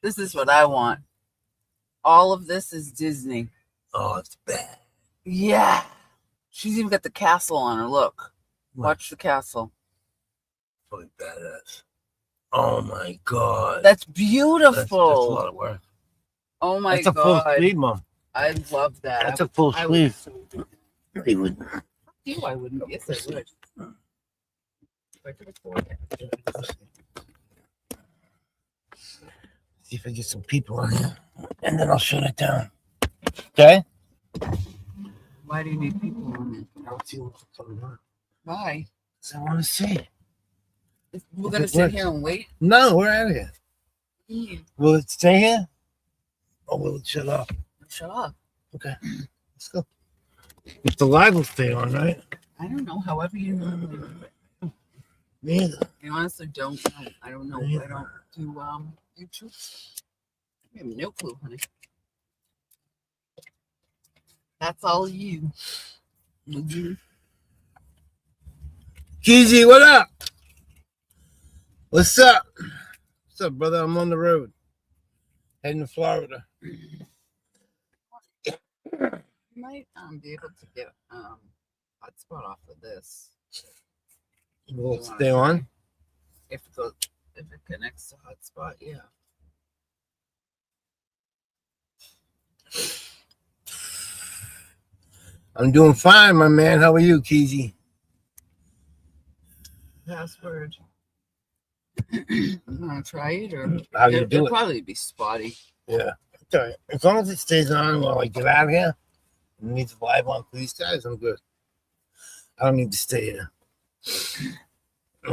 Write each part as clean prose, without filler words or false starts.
This is what I want. All of this is Disney. Oh, it's bad. Yeah. She's even got the castle on her. Look. Watch the castle. Really badass. Oh my god. That's beautiful. That's a lot of work. Oh my god. That's a full sleeve, Mom. I love that. That's a full sleeve. He would. You, I wouldn't. Yes, I would. If I could afford it. See if I get some people on here, and then I'll shut it down. Okay? Why do you need people on it? I don't see what's going on. Why? Because I want to see. We're going to sit here and wait? No, we're out of here. Will it stay here? Or will it shut off? Shut off. Okay. Let's go. If the live will stay on, right? I don't know. However you normally do it. Me either. I honestly don't know. I don't know. I don't do YouTube. I have no clue, honey. That's all you. Mm-hmm. Keezy, what up? What's up? What's up, brother? I'm on the road. Heading to Florida. You might be able to get hotspot off of this. Will it stay on? If it connects to hotspot, yeah. I'm doing fine, my man. How are you, Keezy? Password. I'm gonna try it, or how do you do it'll it? Probably be spotty. Yeah. Okay. As long as it stays on while I get out of here, and needs live on for these guys, I'm good. I don't need to stay here.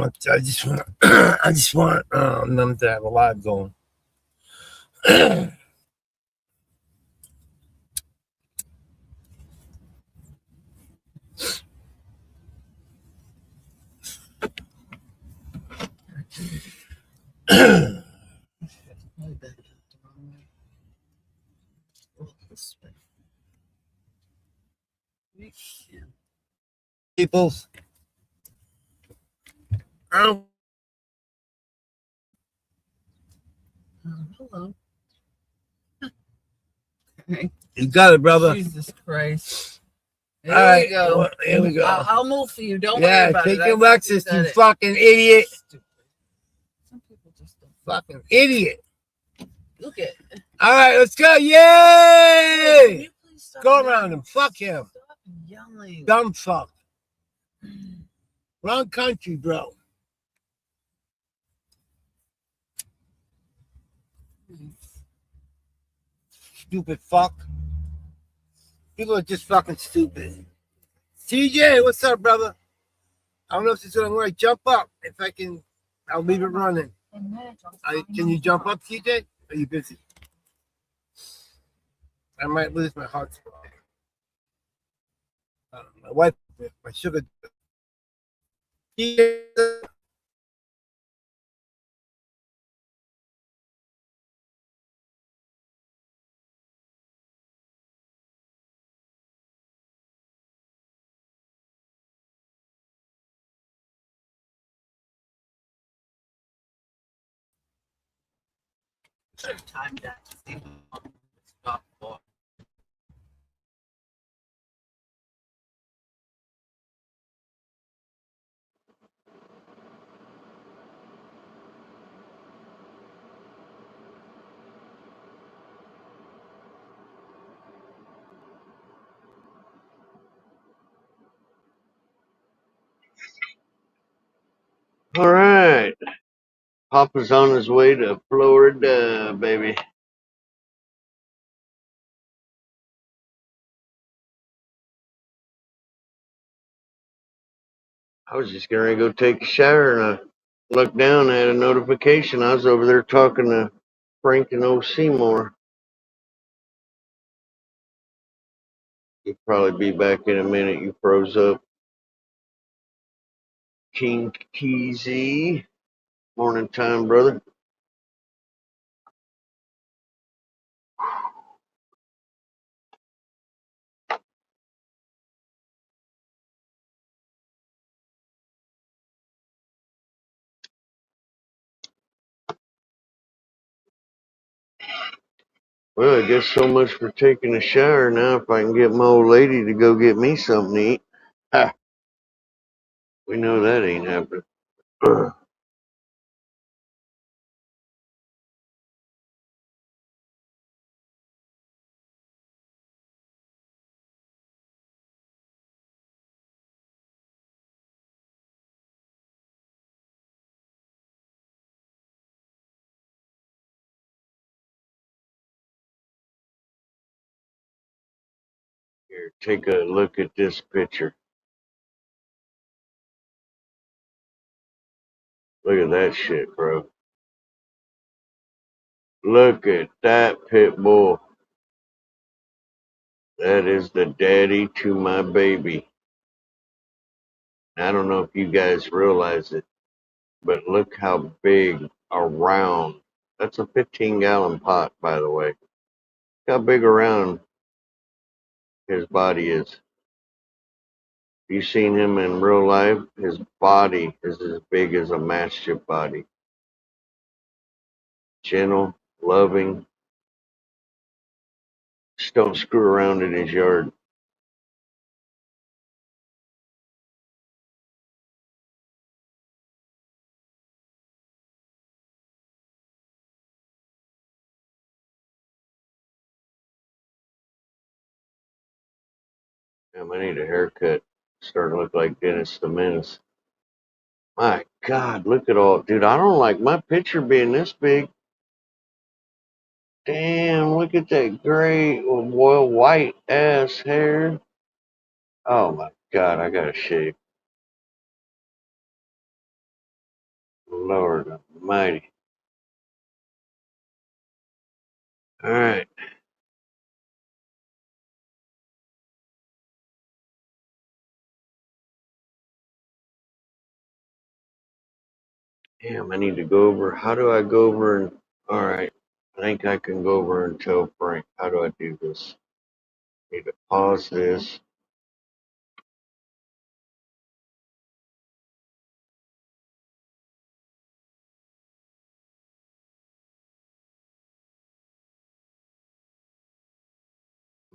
I just want them to have a live going. Peoples. Oh. Hello. You got it, brother. Jesus Christ. All right, go. Well, here we go. I'll move for you. Don't worry about it. Yeah, take your Lexus, you fucking idiot. Some people just don't. Fucking idiot. Look at. All right, let's go. Yay! Go around him. Fuck him. Stop yelling. Dumb fuck. Wrong country, bro. Stupid fuck. People are just fucking stupid. TJ, what's up, brother? I don't know if this is gonna work. Jump up. If I can, I'll leave it running. Can you jump up, TJ? Are you busy? I might lose my hotspot. My wife, my sugar. Should have timed that to see how long it stopped for. All right. Papa's on his way to Florida, baby. I was just going to go take a shower, and I looked down, I had a notification. I was over there talking to Frank and old Seymour. You'll probably be back in a minute. You froze up. King Keezy. Morning time, brother. Well, I guess so much for taking a shower. Now, if I can get my old lady to go get me something to eat, ha, we know that ain't happening. Here, take a look at this picture. Look at that shit, bro. Look at that pit bull. That is the daddy to my baby. I don't know if you guys realize it, but look how big around. That's a 15-gallon pot, by the way. Look how big around his body is. You seen him in real life? His body is as big as a mastiff body. Gentle, loving. Just don't screw around in his yard. Damn, I need a haircut. Starting to look like Dennis the Menace. My God, look at all, dude. I don't like my picture being this big. Damn, look at that gray, well, white ass hair. Oh my God, I gotta shave. Lord Almighty. All right. Damn, I need to go over. How do I go over and? All right. I think I can go over and tell Frank. How do I do this? Need to pause this.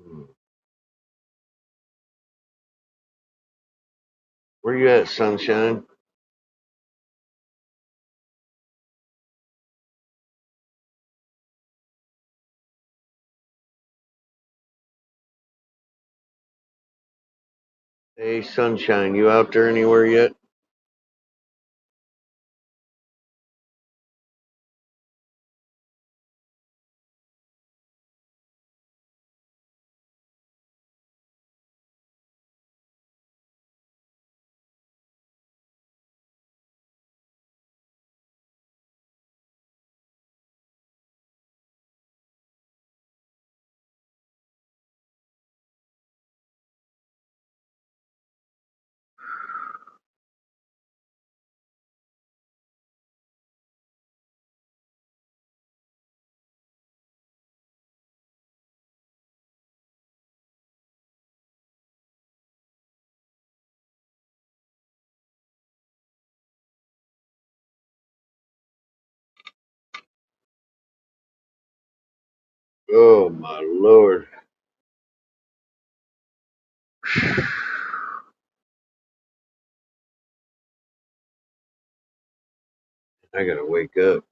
Hmm. Where you at, sunshine? Hey, sunshine, you out there anywhere yet? Oh my Lord. I gotta wake up.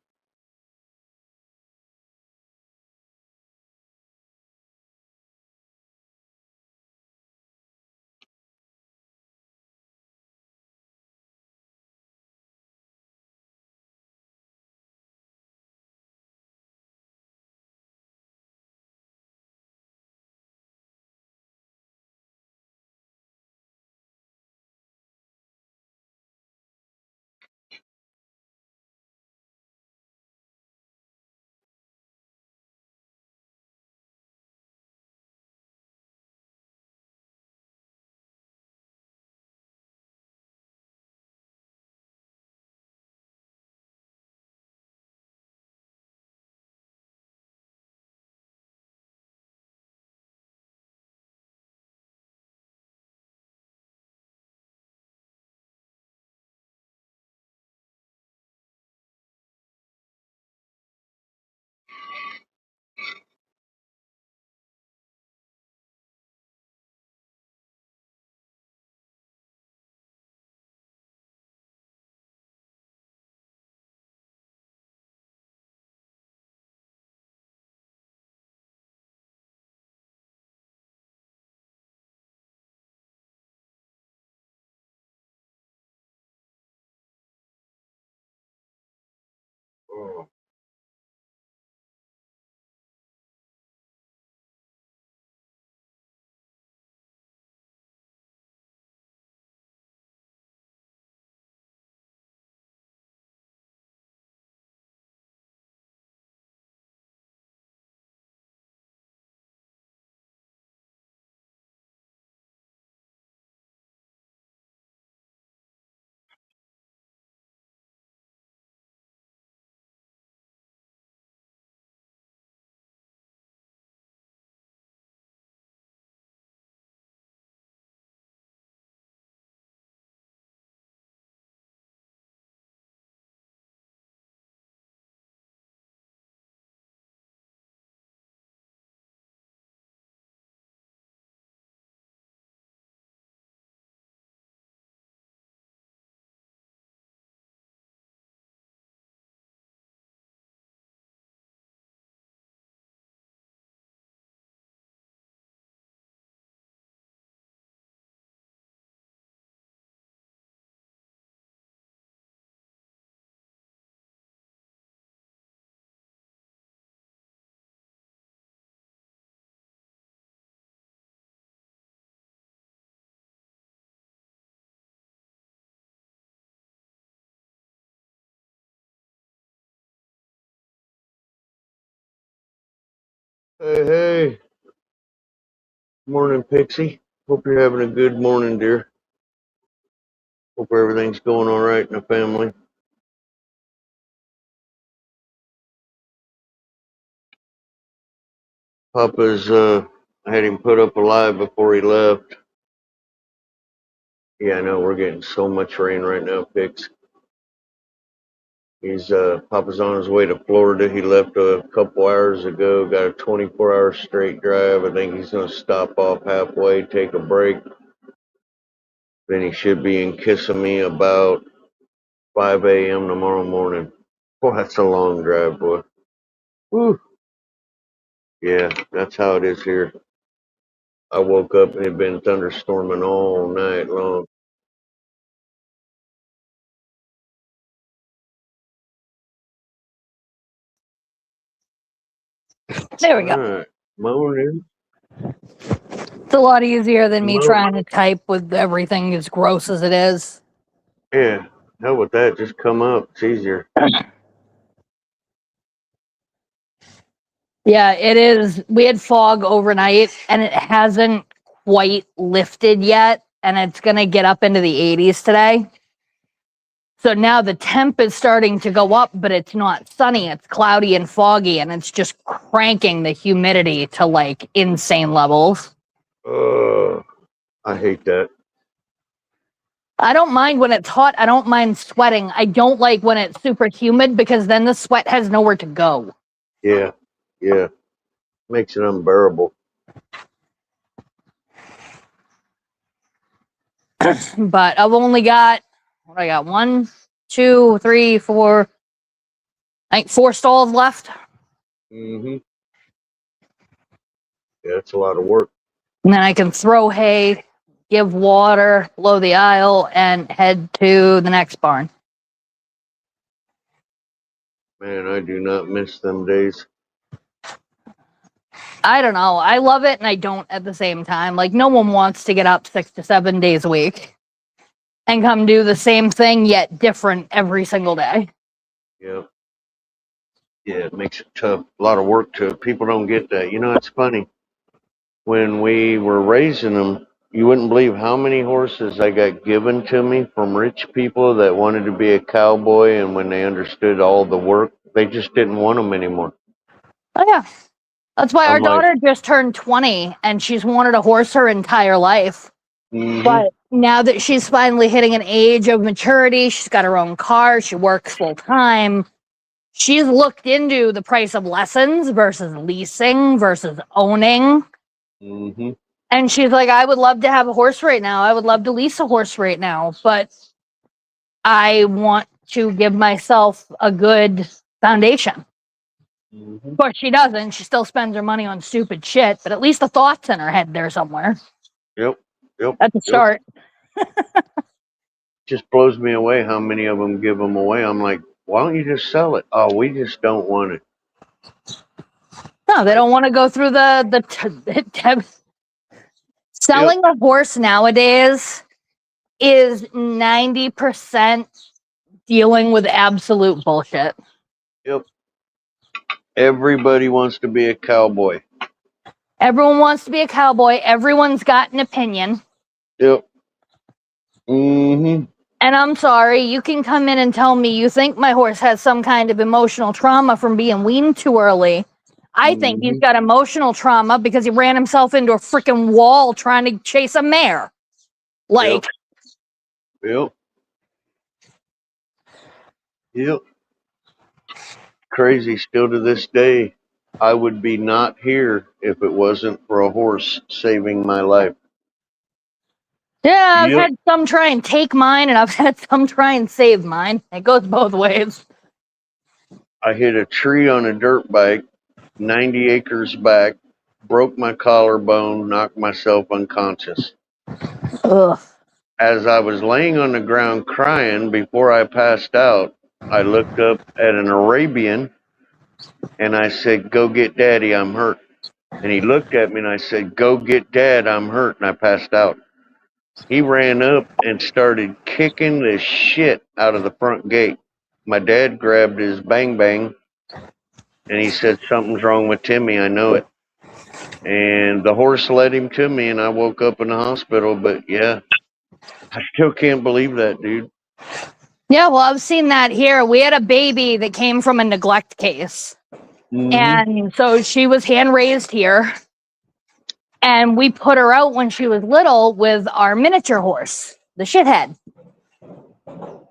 Hey, hey. Morning, Pixie. Hope you're having a good morning, dear. Hope everything's going all right in the family. Papa's, I had him put up a live before he left. Yeah, I know, we're getting so much rain right now, Pix. Papa's on his way to Florida. He left a couple hours ago, got a 24-hour straight drive. I think he's going to stop off halfway, take a break. Then he should be in Kissimmee about 5 a.m. tomorrow morning. Boy, that's a long drive, boy. Whew. Yeah, that's how it is here. I woke up and it had been thunderstorming all night long. There we All go. right. Morning. It's a lot easier than me Mo- trying to type with everything as gross as it is. Yeah, hell with that. Just come up. It's easier. Yeah, it is. We had fog overnight and it hasn't quite lifted yet. And it's going to get up into the 80s today. So now the temp is starting to go up, but it's not sunny. It's cloudy and foggy, and it's just cranking the humidity to like insane levels. I hate that. I don't mind when it's hot. I don't mind sweating. I don't like when it's super humid because then the sweat has nowhere to go. Yeah, yeah. Makes it unbearable. But I've only got what I got 1, 2, 3, 4. I think 4 stalls left. Mm-hmm. Yeah, it's a lot of work. And then I can throw hay, give water, blow the aisle, and head to the next barn. Man, I do not miss them days. I don't know. I love it and I don't at the same time. Like, no one wants to get up 6 to 7 days a week and come do the same thing yet different every single day. Yeah. Yeah, it makes it tough. A lot of work to people don't get that. You know, it's funny. When we were raising them, you wouldn't believe how many horses I got given to me from rich people that wanted to be a cowboy, and when they understood all the work, they just didn't want them anymore. Oh, yeah. That's why our I'm like, daughter just turned 20 and she's wanted a horse her entire life. mm-hmm, But now that she's finally hitting an age of maturity, she's got her own car, she works full time. She's looked into the price of lessons versus leasing versus owning. mm-hmm. And she's like, I would love to have a horse right now. I would love to lease a horse right now. But I want to give myself a good foundation. Mm-hmm. Of course, she doesn't. She still spends her money on stupid shit, but at least the thought's in her head there somewhere. Yep. That's a start. Just blows me away how many of them give them away. I'm like, why don't you just sell it? Oh, we just don't want it. No, they don't want to go through the selling a horse nowadays is 90% dealing with absolute bullshit. Yep. Everybody wants to be a cowboy. Everyone wants to be a cowboy. Everyone's got an opinion. Yep. Mm-hmm. And I'm sorry, you can come in and tell me you think my horse has some kind of emotional trauma from being weaned too early. I think he's got emotional trauma because he ran himself into a freaking wall trying to chase a mare. Like, Yep. Yep. Crazy still to this day. I would be not here if it wasn't for a horse saving my life. yeah, I've Yep. had some try and take mine, and I've had some try and save mine. It goes both ways. I hit a tree on a dirt bike, 90 acres back, broke my collarbone, knocked myself unconscious. Ugh. As I was laying on the ground crying before I passed out, I looked up at an Arabian and I said, "Go get daddy, I'm hurt." And he looked at me and I said, "Go get dad, I'm hurt." And I passed out. He ran up and started kicking the shit out of the front gate. My dad grabbed his bang bang and he said, "Something's wrong with Timmy, I know it." And the horse led him to me, and I woke up in the hospital. But yeah, I still can't believe that, dude. Yeah, well, I've seen that here. We had a baby that came from a neglect case. Mhm. And so she was hand raised here. And we put her out when she was little with our miniature horse, the shithead.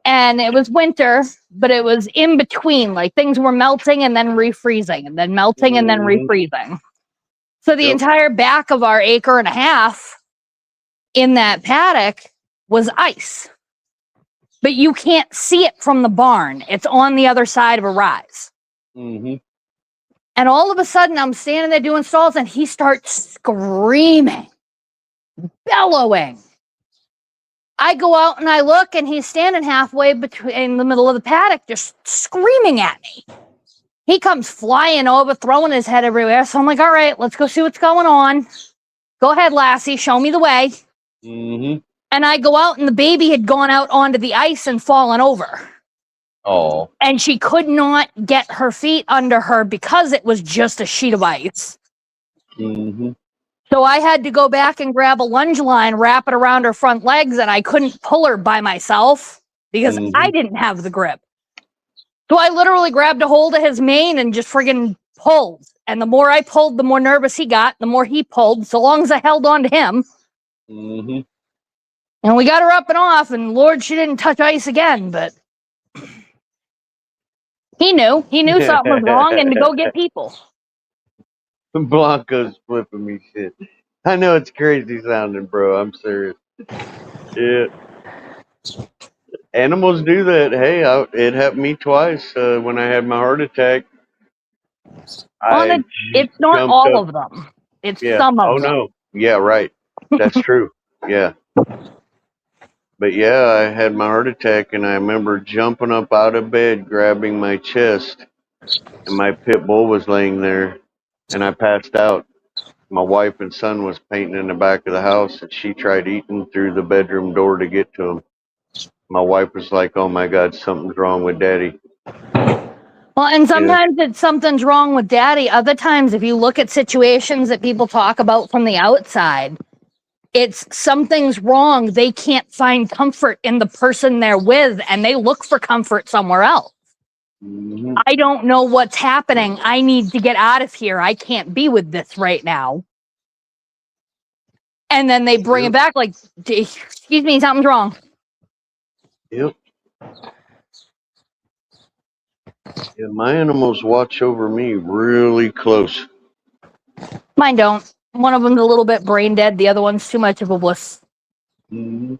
And it was winter, but it was in between. Like things were melting and then refreezing, and then melting and then Mhm. refreezing. So the Yep. entire back of our acre and a half in that paddock was ice. But you can't see it from the barn. It's on the other side of a rise. Mhm. And all of a sudden, I'm standing there doing stalls, and he starts screaming, bellowing. I go out and I look, and he's standing halfway in the middle of the paddock, just screaming at me. He comes flying over, throwing his head everywhere. So I'm like, all right, let's go see what's going on. Go ahead, Lassie, show me the way. Mhm. And I go out, and the baby had gone out onto the ice and fallen over. Oh. And she could not get her feet under her because it was just a sheet of ice. Mhm. So I had to go back and grab a lunge line, wrap it around her front legs, and I couldn't pull her by myself because I didn't have the grip. So I literally grabbed a hold of his mane and just friggin' pulled. And the more I pulled, the more nervous he got, the more he pulled, so long as I held on to him. Mhm. And we got her up and off, and Lord, she didn't touch ice again, but he knew something was wrong and to go get people. Blanco's flipping me shit. I know it's crazy sounding, bro. I'm serious. Yeah. Animals do that. Hey, it happened to me twice when I had my heart attack. Well, it's not jumped all up. of them. It's Yeah. some of Oh, them. no. Yeah, right. That's true. Yeah. But yeah, I had my heart attack, and I remember jumping up out of bed, grabbing my chest, and my pit bull was laying there, and I passed out. My wife and son was painting in the back of the house, and she tried eating through the bedroom door to get to him. My wife was like, "Oh my God, something's wrong with Daddy." Well, and sometimes it's something's wrong with Daddy. Other times, if you look at situations that people talk about from the outside, it's something's wrong. They can't find comfort in the person they're with, and they look for comfort somewhere else. Mhm. I don't know what's happening. I need to get out of here. I can't be with this right now. And then they bring it back like, excuse me, something's wrong. Yep. Yeah, my animals watch over me really close. Mine don't. One of them's a little bit brain dead. The other one's too much of a wuss. Mhm.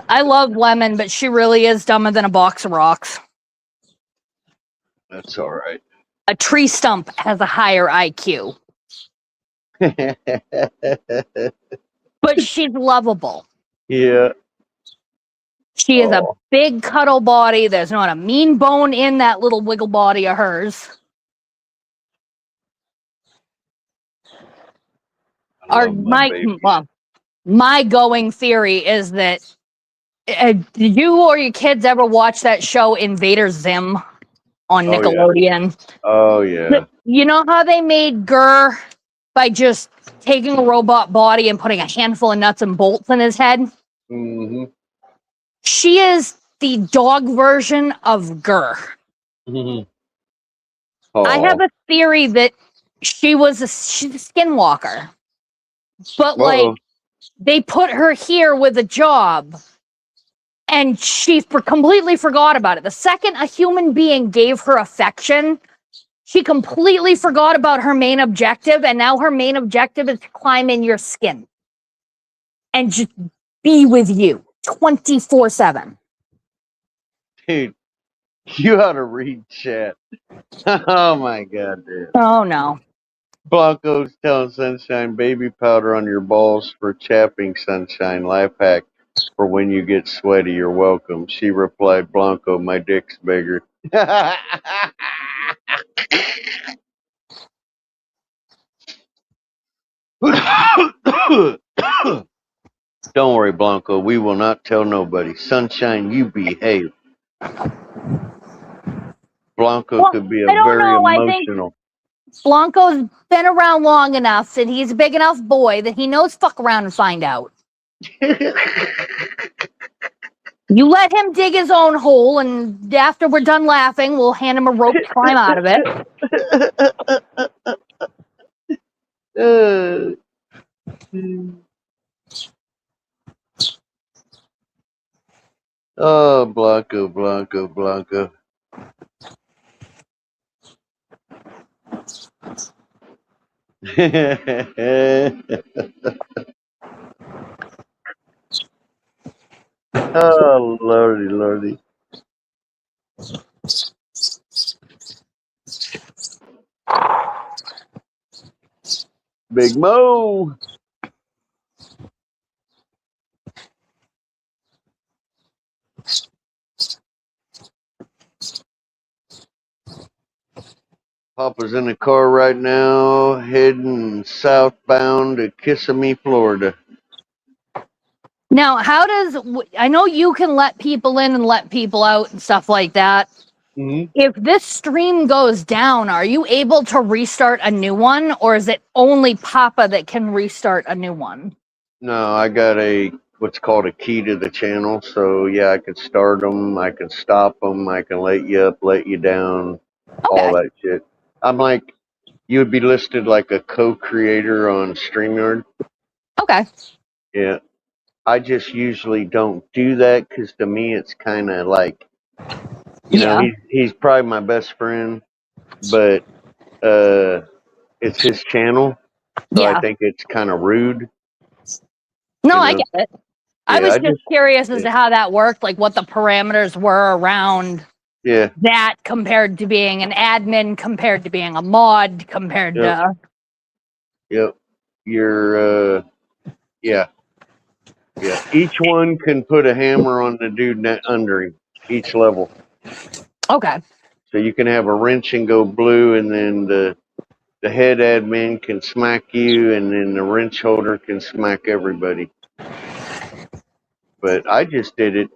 I love Lemon, but she really is dumber than a box of rocks. That's all right. A tree stump has a higher IQ, but she's lovable. Yeah. She is a Oh. big cuddle body. There's not a mean bone in that little wiggle body of hers. My going theory is that did you or your kids ever watch that show Invader Zim on Nickelodeon? Oh yeah. You know how they made Gurr by just taking a robot body and putting a handful of nuts and bolts in his head? Mm-hmm. She is the dog version of Gurr. Mm-hmm. I have a theory that she's a skinwalker, but like they put her here with a job, and she completely forgot about it. The second a human being gave her affection, she completely forgot about her main objective, and now her main objective is to climb in your skin and just be with you 24/7. Dude, you ought to read chat. Oh my God, dude. Oh no. Blanco's telling Sunshine baby powder on your balls for chapping. Sunshine life hack for when you get sweaty. You're welcome. She replied, Blanco, my dick's bigger. Don't worry, Blanco. We will not tell nobody. Sunshine, you behave. Blanco could be very emotional. Blanco's been around long enough and he's a big enough boy that he knows fuck around and find out. You let him dig his own hole, and after we're done laughing, we'll hand him a rope to climb out of it. Oh, Blanco, Blanco, Blanco. Oh, lordy, lordy. Big Mo. Papa's in the car right now, heading southbound to Kissimmee, Florida. Now, how does I know you can let people in and let people out and stuff like that? Mm-hmm. If this stream goes down, are you able to restart a new one, or is it only Papa that can restart a new one? No, I got what's called a key to the channel. So yeah, I can start them, I can stop them, I can let you up, let you down, all that shit. I'm like, you would be listed like a co-creator on StreamYard. Okay. Yeah. I just usually don't do that because to me it's kind of like, you know, he's probably my best friend, but it's his channel, so I think it's kind of rude. No, I get it. I was I just curious as to how that worked, like what the parameters were around that compared to being an admin, compared to being a mod, compared to... Yep. You're, yeah. Each one can put a hammer on the dude under him, each level. Okay. So you can have a wrench and go blue, and then the head admin can smack you, and then the wrench holder can smack everybody. But I just did it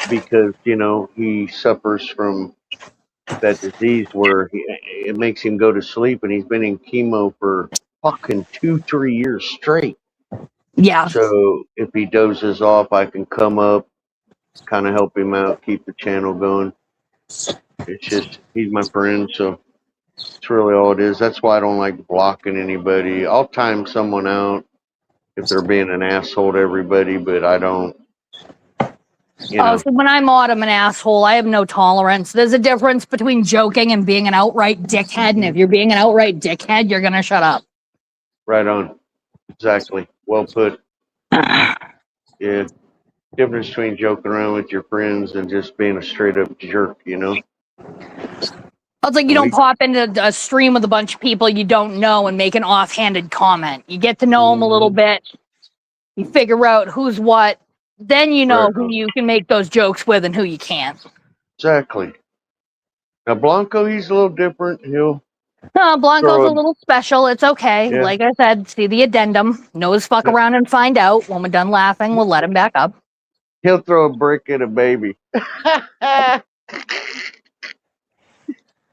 because, you know, he suffers from that disease where it makes him go to sleep, and he's been in chemo for fucking 2-3 years straight. Yeah. So if he dozes off, I can come up, kind of help him out, keep the channel going. It's just, he's my friend, so it's really all it is. That's why I don't like blocking anybody. I'll time someone out if they're being an asshole to everybody, but I don't, you know. So when I mod, I'm an asshole. I have no tolerance. There's a difference between joking and being an outright dickhead, and if you're being an outright dickhead, you're gonna shut up. Right on. Exactly. Well put. Yeah. Difference between joking around with your friends and just being a straight up jerk, you know? It's like you don't pop into a stream with a bunch of people you don't know and make an offhanded comment. You get to know them a little bit. You figure out who's what. Then you know who you can make those jokes with and who you can't. Exactly. Now, Blanco, he's a little different. Blanco's a little special. It's okay. Yeah. Like I said, see the addendum. Knows fuck around and find out. When we're done laughing, we'll let him back up. He'll throw a brick at a baby.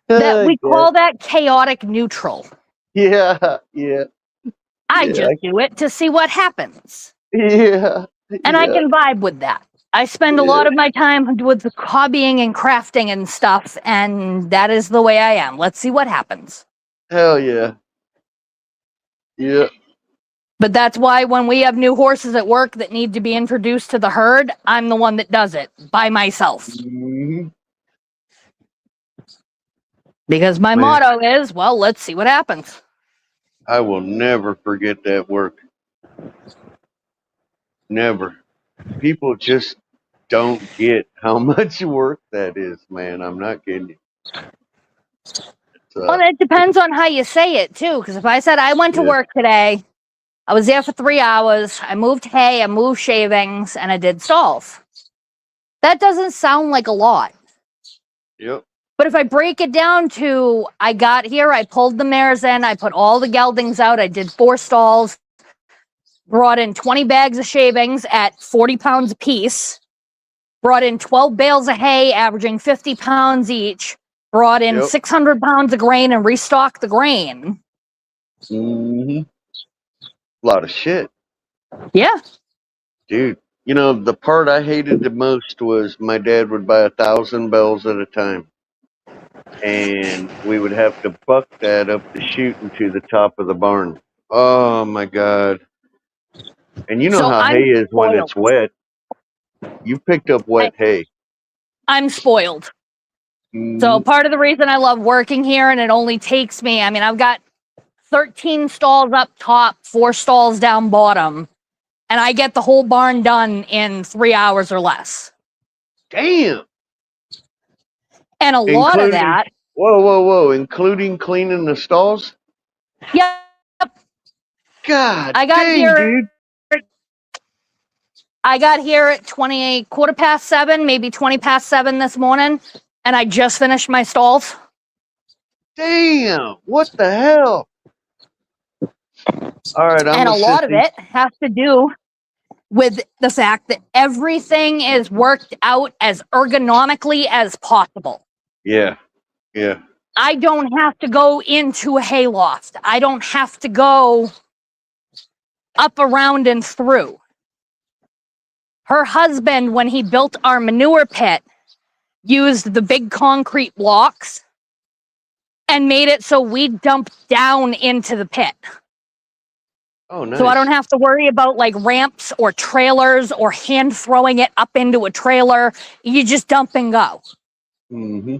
We call that chaotic neutral. Yeah. I just do it to see what happens. Yeah. And I can vibe with that. I spend a lot of my time with hobbying and crafting and stuff, and that is the way I am. Let's see what happens. Hell yeah. Yeah. But that's why when we have new horses at work that need to be introduced to the herd, I'm the one that does it by myself. Mm-hmm. Because my motto is, well, let's see what happens. I will never forget that work. Never. People just don't get how much work that is, man. I'm not kidding you. Well, it depends on how you say it, too. Because if I said I went to work today, I was there for 3 hours, I moved hay, I moved shavings, and I did stalls. That doesn't sound like a lot. Yep. But if I break it down to, I got here, I pulled the mares in, I put all the geldings out, I did 4 stalls, brought in 20 bags of shavings at 40 pounds a piece, brought in 12 bales of hay, averaging 50 pounds each, brought in Yep. 600 pounds of grain and restocked the grain. A lot of shit. Yeah. Dude, you know, the part I hated the most was my dad would buy 1,000 bells at a time. And we would have to buck that up the chute into the top of the barn. Oh my God. And you know So how I'm hay is when spoiled. it's wet. You picked up wet hay. I'm spoiled. So Mm, part of the reason I love working here, and it only takes me, I mean, I've got 13 stalls up top, 4 stalls down bottom, and I get the whole barn done in 3 hours or less. damn. And a lot of Including, that, whoa. Including cleaning the stalls? yeah, God I got dang, here. dude. I got here at 7:20, maybe 20 past 7 this morning, and I just finished my stalls. Damn. What the hell? All right, I'm And a going to lot sit of these. it has to do with the fact that everything is worked out as ergonomically as possible. Yeah. I don't have to go into a hayloft. I don't have to go up, around, and through. Her husband, when he built our manure pit, used the big concrete blocks and made it so we dump down into the pit. Oh, nice. So I don't have to worry about like ramps or trailers or hand throwing it up into a trailer. You just dump and go. Mm-hmm.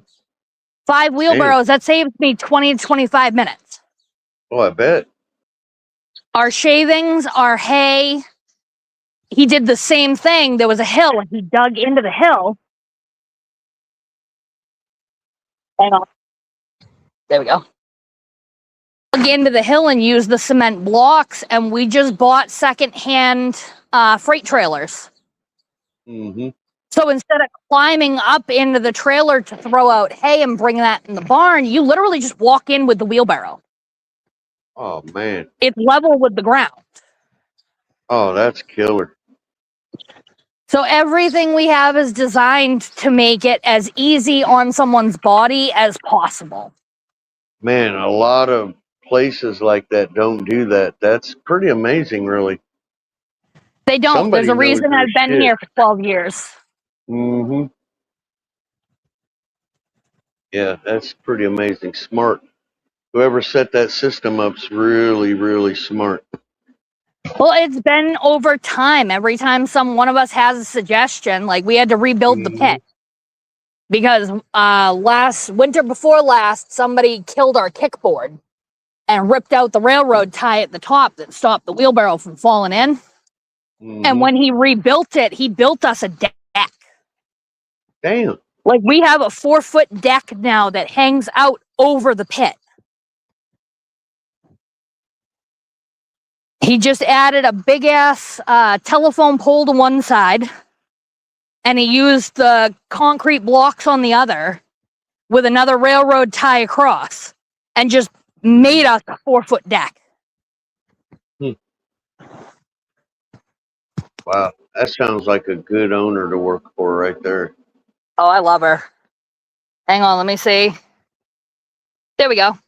5 wheelbarrows, that saves me 20 to 25 minutes. Oh, I bet. Our shavings, our hay, he did the same thing. There was a hill and he dug into the hill. Hang on. There we go. Dug into the hill and used the cement blocks, and we just bought secondhand freight trailers. Mm-hmm. So instead of climbing up into the trailer to throw out hay and bring that in the barn, you literally just walk in with the wheelbarrow. Oh, man. It's level with the ground. Oh, that's killer. So everything we have is designed to make it as easy on someone's body as possible. Man, a lot of places like that don't do that. That's pretty amazing, really. They don't. Somebody There's a knows reason their I've been shit. here for 12 years. Mm-hmm. Yeah, that's pretty amazing. Smart. Whoever set that system up's really, really smart. Well, it's been over time. Every time one of us has a suggestion, like we had to rebuild the Mhm. pit because winter before last, somebody killed our kickboard and ripped out the railroad tie at the top that stopped the wheelbarrow from falling in. And Mhm. when he rebuilt it, he built us a deck. Damn. Like we have a 4-foot deck now that hangs out over the pit. He just added a big ass telephone pole to one side, and he used the concrete blocks on the other with another railroad tie across, and just made us a 4-foot deck. Wow. That sounds like a good owner to work for right there. Oh, I love her. Hang on, let me see. There we go.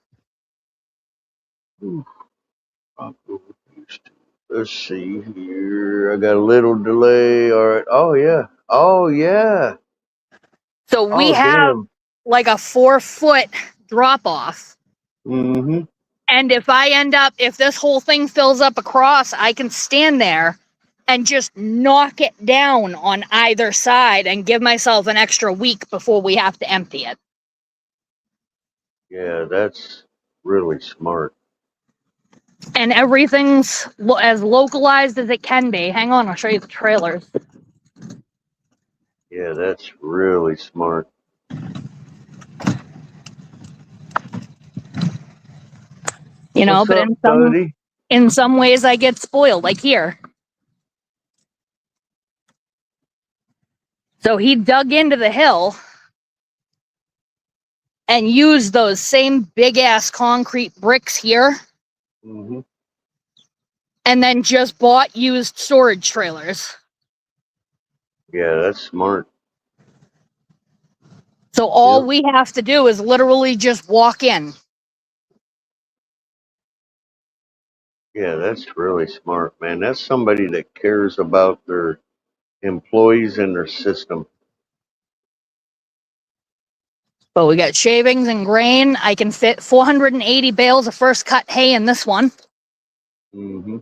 Let's see here. I got a little delay. All right. Oh, yeah. Oh, yeah. So we Oh, have damn. like a 4-foot drop off. Mm-hmm. And if this whole thing fills up across, I can stand there and just knock it down on either side and give myself an extra week before we have to empty it. Yeah, that's really smart. And everything's as localized as it can be. Hang on, I'll show you the trailers. Yeah, that's really smart. You know, What's but up, buddy? in some ways I get spoiled, like here. So he dug into the hill and used those same big ass concrete bricks here, Mm-hmm. and then just bought used storage trailers. Yeah, that's smart. So all Yep. we have to do is literally just walk in. Yeah, that's really smart, man. That's somebody that cares about their employees and their system. But we got shavings and grain. I can fit 480 bales of first cut hay in this one. Mm-hmm.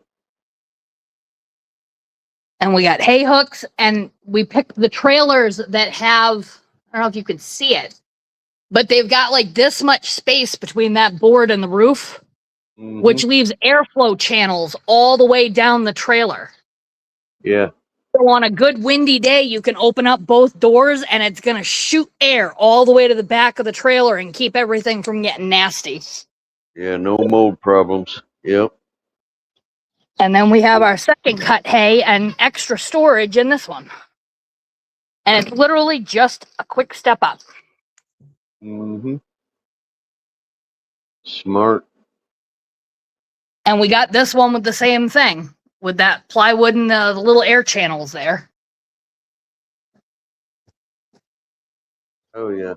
And we got hay hooks, and we picked the trailers that have, I don't know if you could see it, but they've got like this much space between that board and the roof, Mm-hmm. which leaves airflow channels all the way down the trailer. Yeah. So on a good windy day, you can open up both doors and it's going to shoot air all the way to the back of the trailer and keep everything from getting nasty. Yeah, no mold problems. Yep. And then we have our second cut hay and extra storage in this one. And it's literally just a quick step up. Mm-hmm. Smart. And we got this one with the same thing, with that plywood and the little air channels there. Oh yeah.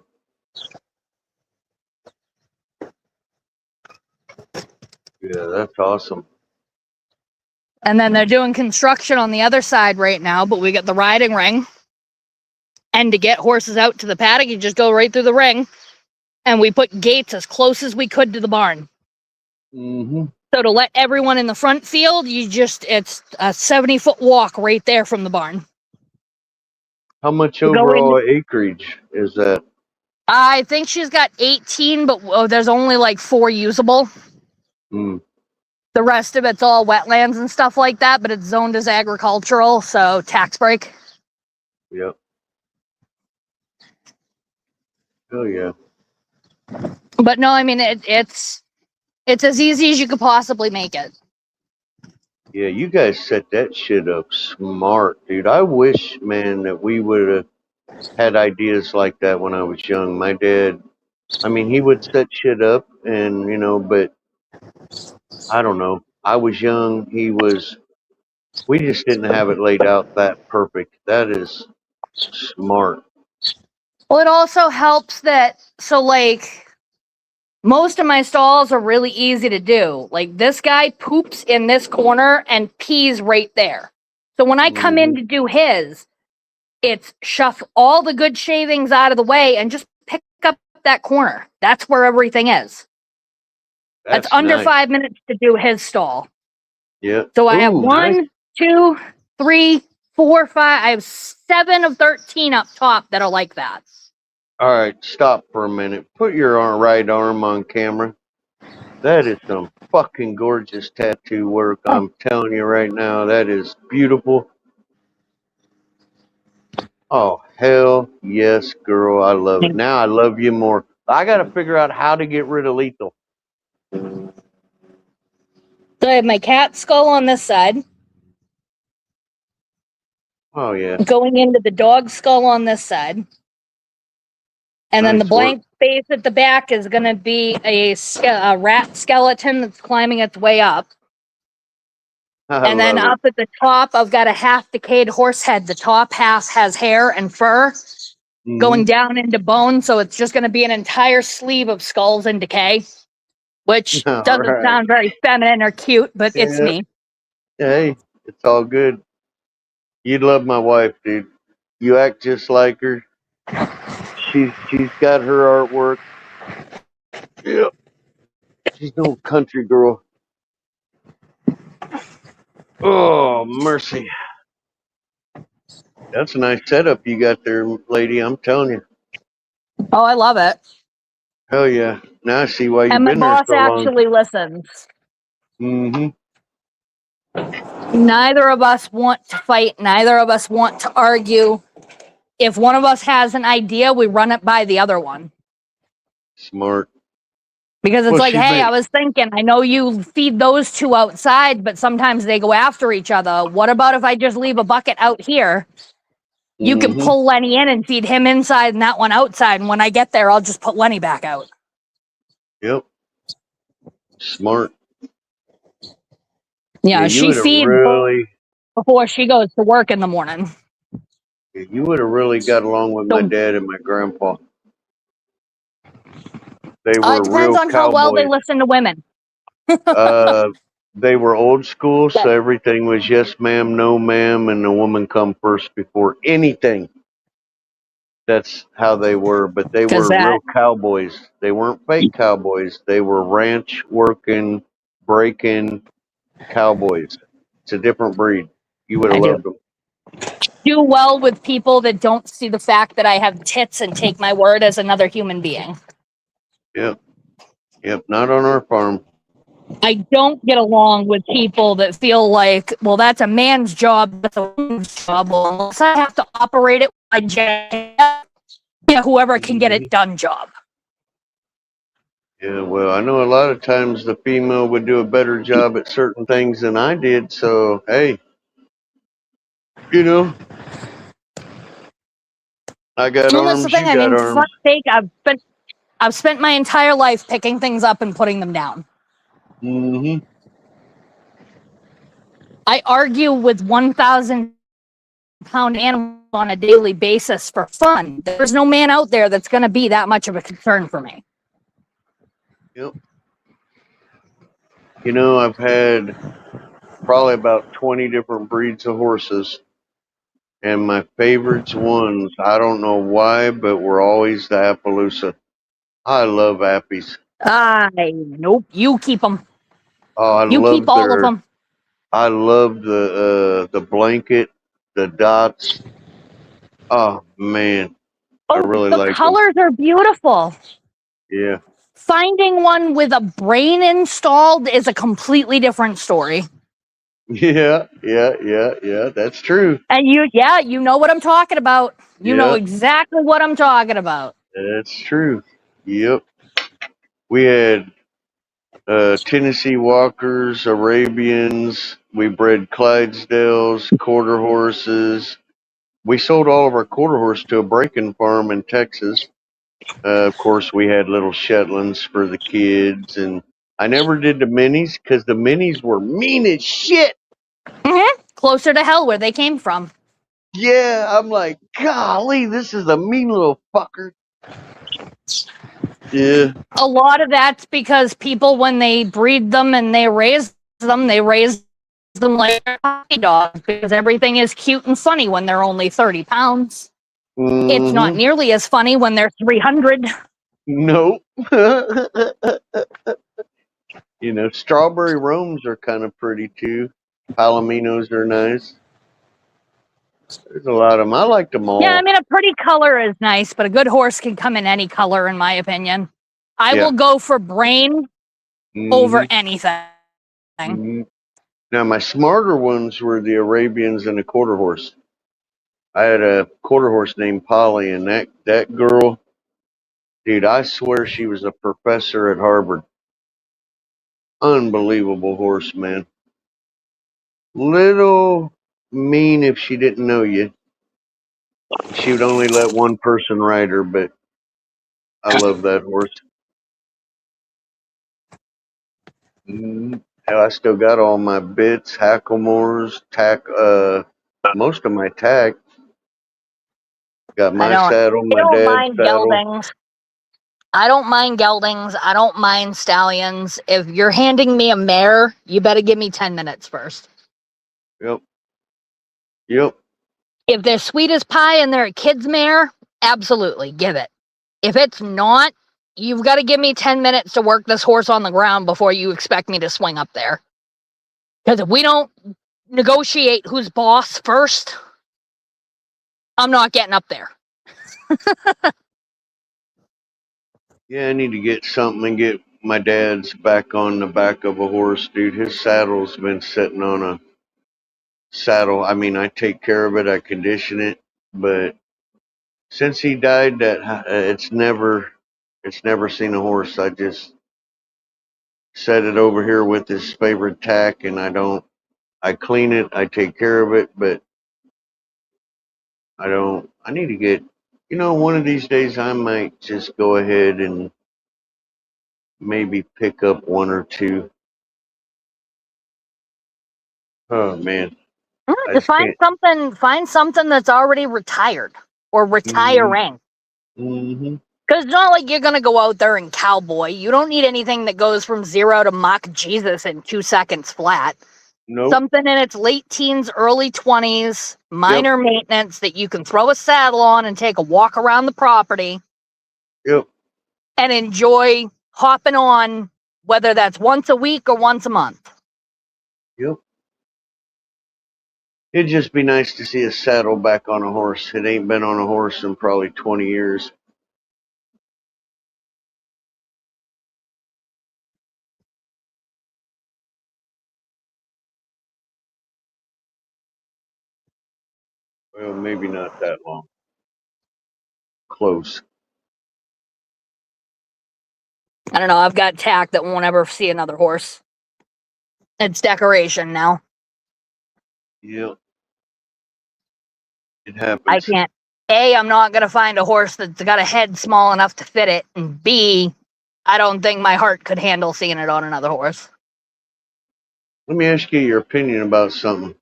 Yeah, that's awesome. And then they're doing construction on the other side right now, but we got the riding ring. And to get horses out to the paddock, you just go right through the ring. And we put gates as close as we could to the barn. Mm-hmm. So to let everyone in the front field, it's a 70-foot walk right there from the barn. How much go overall acreage is that? I think she's got 18, but there's only like 4 usable. Mm. The rest of it's all wetlands and stuff like that, but it's zoned as agricultural, so tax break. Yep. Oh yeah. But no, I mean it's as easy as you could possibly make it. Yeah, you guys set that shit up smart, dude. I wish, man, that we would have had ideas like that when I was young. My dad, I mean, he would set shit up and, but I don't know. I was young. We just didn't have it laid out that perfect. That is smart. Well, it also helps that like most of my stalls are really easy to do. Like this guy poops in this corner and pees right there. So when I come in to do his, it's shuffle all the good shavings out of the way and just pick up that corner. That's where everything is. That's under nice. 5 minutes to do his stall. Yeah. So I have Ooh, 1, nice. 2, 3, 4, 5. I have 7 of 13 up top that are like that. All right, stop for a minute. Put your right arm on camera. That is some fucking gorgeous tattoo work. I'm telling you right now, that is beautiful. Oh, hell yes, girl. I love it. Now I love you more. I got to figure out how to get rid of Lethal. So I have my cat skull on this side. Oh, yeah. Going into the dog skull on this side. And then the blank space at the back is going to be a rat skeleton that's climbing its way up. And then up at the top, I've got a half decayed horse head. The top half has hair and fur going down into bone. So it's just going to be an entire sleeve of skulls in decay, which doesn't sound very feminine or cute, but it's me. Hey, it's all good. You'd love my wife, dude. You act just like her. She's got her artwork. Yeah. She's no country girl. Oh, mercy. That's a nice setup you got there, lady. I'm telling you. Oh, I love it. Hell yeah. Now I see why you've And my been there boss so long. actually listens. Mm-hmm. Neither of us want to fight. Neither of us want to argue. If one of us has an idea, we run it by the other one. Smart. Because it's hey, I was thinking, I know you feed those two outside, but sometimes they go after each other. What about if I just leave a bucket out here? You can pull Lenny in and feed him inside and that one outside. And when I get there, I'll just put Lenny back out. Yep. Smart. Yeah, she feeds before she goes to work in the morning. You would have really got along with my dad and my grandpa. They were It depends real on how well they cowboys. listen to women. They were old school, so everything was yes ma'am, no ma'am, and the woman come first before anything. That's how they were, but they Because were that, real cowboys. They weren't fake cowboys. They were ranch working, breaking cowboys. It's a different breed. You would have I do. loved them. Do well with people that don't see the fact that I have tits and take my word as another human being. Yep. Yep. Not on our farm. I don't get along with people that feel like, well, that's a man's job, that's a woman's job. Well, unless I have to operate it, whoever can get it done job. Yeah, well, I know a lot of times the female would do a better job at certain things than I did. So, hey, you know, I got Well, that's the arms, thing. you I got mean, for arms. fuck's sake, I've spent my entire life picking things up and putting them down. Mm-hmm. I argue with 1,000-pound animals on a daily basis for fun. There's no man out there that's going to be that much of a concern for me. Yep. You know, I've had probably about 20 different breeds of horses. And my favorites ones, I don't know why, but were always the Appaloosa. I love Appies. Nope. You keep them. Oh, You keep all of them. I love the blanket, the dots. Oh man, I Oh, really the like them. colors are beautiful. Yeah. Finding one with a brain installed is a completely different story. Yeah, that's true. And you know what I'm talking about. You know Yeah, exactly what I'm talking about. that's true. Yep. We had Tennessee Walkers, Arabians. We bred Clydesdales, quarter horses. We sold all of our quarter horse to a breaking farm in Texas. Of course, we had little Shetlands for the kids, and I never did the minis because the minis were mean as shit. Mm-hmm. Closer to hell where they came from. Yeah, I'm like, golly, this is a mean little fucker. Yeah. A lot of that's because people, when they breed them and they raise them like puppy dogs because everything is cute and funny when they're only 30 pounds. It's not Mm-hmm. nearly as funny when they're 300. Nope. You know, strawberry roams are kind of pretty too. Palominos are nice. There's a lot of them. I like them Yeah, I all. mean, a pretty color is nice, but a good horse can come in any color, in my opinion. I Yeah. will go for brain over anything. Mm-hmm. Now, my smarter ones were the Arabians and the quarter horse. I had a quarter horse named Polly, and that girl, dude, I swear she was a professor at Harvard. Unbelievable horse, man. Little mean if she didn't know you. She would only let one person ride her, but I love that horse. Hell, I still got all my bits, Hacklemores, most of my tack. Got my saddle, I my don't dad's mind saddle. geldings. I don't mind geldings. I don't mind stallions. If you're handing me a mare, you better give me 10 minutes first. Yep. If they're sweet as pie and they're a kid's mare, absolutely, give it. If it's not, you've got to give me 10 minutes to work this horse on the ground before you expect me to swing up there. Because if we don't negotiate who's boss first, I'm not getting up there. Yeah, I need to get something and get my dad's back on the back of a horse, dude. His saddle's been sitting on a saddle. I mean, I take care of it, I condition it, but since he died, that it's never seen a horse. I just set it over here with his favorite tack, and I clean it, I take care of it, but I don't. I need to get. One of these days I might just go ahead and maybe pick up one or two. Oh man, I To just can't. find something that's already retired or Hmm. retiring. Hmm. Because it's not like you're going to go out there and cowboy. You don't need anything that goes from 0 to Mach Jesus in 2 seconds flat. Nope. Something in its late teens, early 20s, minor maintenance that you can throw a saddle on and take a walk around the property. Yep. And enjoy hopping on, whether that's once a week or once a month. Yep. It'd just be nice to see a saddle back on a horse. It ain't been on a horse in probably 20 years. Well, maybe not that long. Close. I don't know. I've got tack that won't ever see another horse. It's decoration now. Yep. It happens. I can't. A, I'm not going to find a horse that's got a head small enough to fit it. And B, I don't think my heart could handle seeing it on another horse. Let me ask you your opinion about something.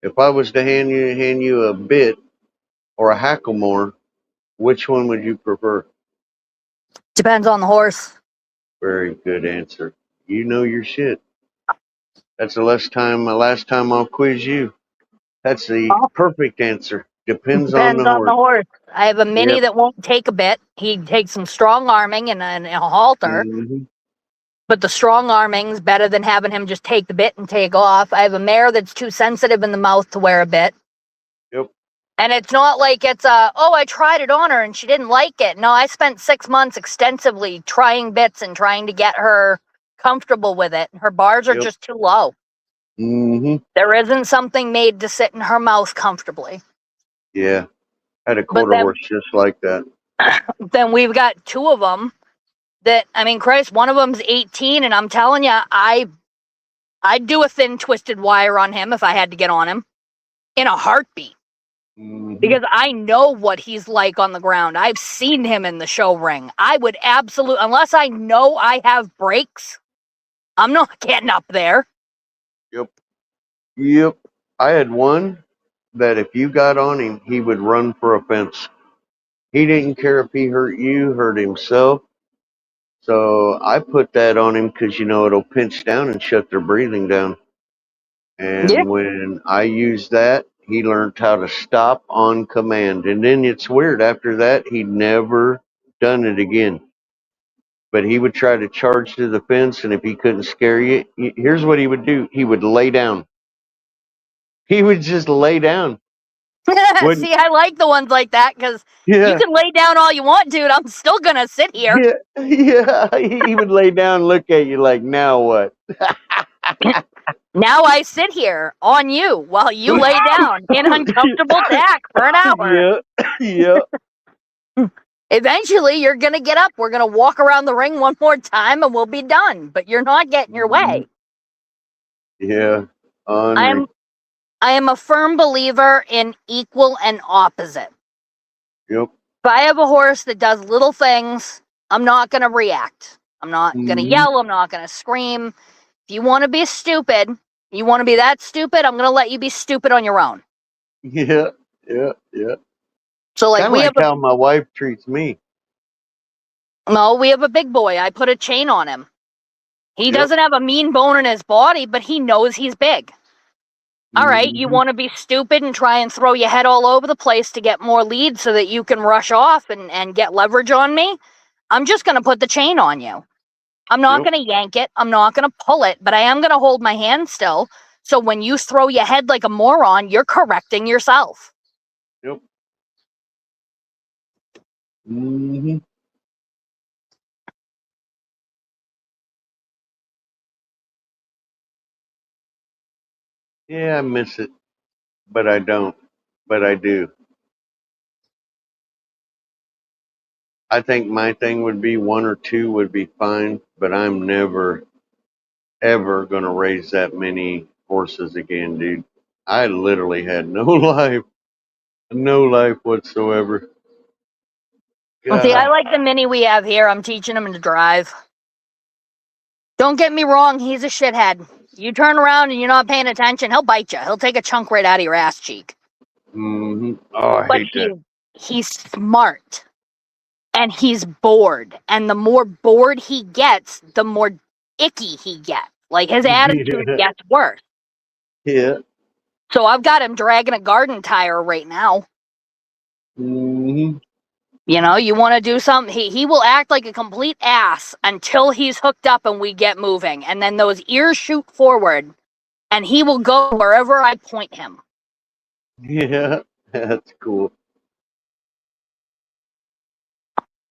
If I was to hand you a bit or a hackamore, which one would you prefer? Depends on the horse. Very good answer. You know your shit. That's the last time I'll quiz you. That's the perfect answer. Depends on the horse. I have a mini Yep. that won't take a bit. He takes some strong arming and a halter. Mhm. But the strong arming's better than having him just take the bit and take off. I have a mare that's too sensitive in the mouth to wear a bit. Yep. And it's not like it's I tried it on her and she didn't like it. No, I spent 6 months extensively trying bits and trying to get her comfortable with it. Her bars are just too low. Mhm. There isn't something made to sit in her mouth comfortably. Yeah. I had a quarter horse just like that. Then we've got 2 of them that, I mean, Christ, one of them's 18, and I'm telling you, I'd do a thin twisted wire on him if I had to get on him in a heartbeat. Mhm. Because I know what he's like on the ground. I've seen him in the show ring. I would absolutely, unless I know I have brakes, I'm not getting up there. Yep. I had one that if you got on him, he would run for a fence. He didn't care if he hurt you, hurt himself. So I put that on him because, it'll pinch down and shut their breathing down. And Yeah. when I used that, he learned how to stop on command. And then it's weird. After that, he never done it again. But he would try to charge to the fence, and if he couldn't scare you, here's what he would do. He would lay down. He would just lay down. See, I like the ones like that because you can lay down all you want, dude. I'm still going to sit here. Yeah. He would lay down and look at you like, now what? Now I sit here on you while you lay down in uncomfortable tack for an hour. Yeah. Eventually, you're going to get up. We're going to walk around the ring one more time and we'll be done. But you're not getting your way. Yeah. I am a firm believer in equal and opposite. Yep. If I have a horse that does little things, I'm not going to react. I'm not going to yell. I'm not going to scream. If you want to be stupid, you want to be that stupid, I'm going to let you be stupid on your own. Yeah. So, like, we have how my wife treats me. No, we have a big boy. I put a chain on him. He doesn't have a mean bone in his body, but he knows he's big. All right, you want to be stupid and try and throw your head all over the place to get more lead so that you can rush off and get leverage on me? I'm just going to put the chain on you. I'm not going to yank it. I'm not going to pull it, but I am going to hold my hand still. So when you throw your head like a moron, you're correcting yourself. Yep. Mm-hmm. Yeah, I miss it, but I don't. But I do. I think my thing would be 1 or 2 would be fine, but I'm never, ever going to raise that many horses again, dude. I literally had no life whatsoever. God. See, I like the mini we have here. I'm teaching him to drive. Don't get me wrong, he's a shithead. You turn around and you're not paying attention, he'll bite you. He'll take a chunk right out of your ass cheek. Mm-hmm. Oh, I hate that. He's smart. and he's bored. And the more bored he gets, the more icky he gets. Like his attitude gets worse. Yeah. So I've got him dragging a garden tire right now. Mm-hmm. You know, you want to do something, he will act like a complete ass until he's hooked up and we get moving. And then those ears shoot forward and he will go wherever I point him. Yeah, that's cool.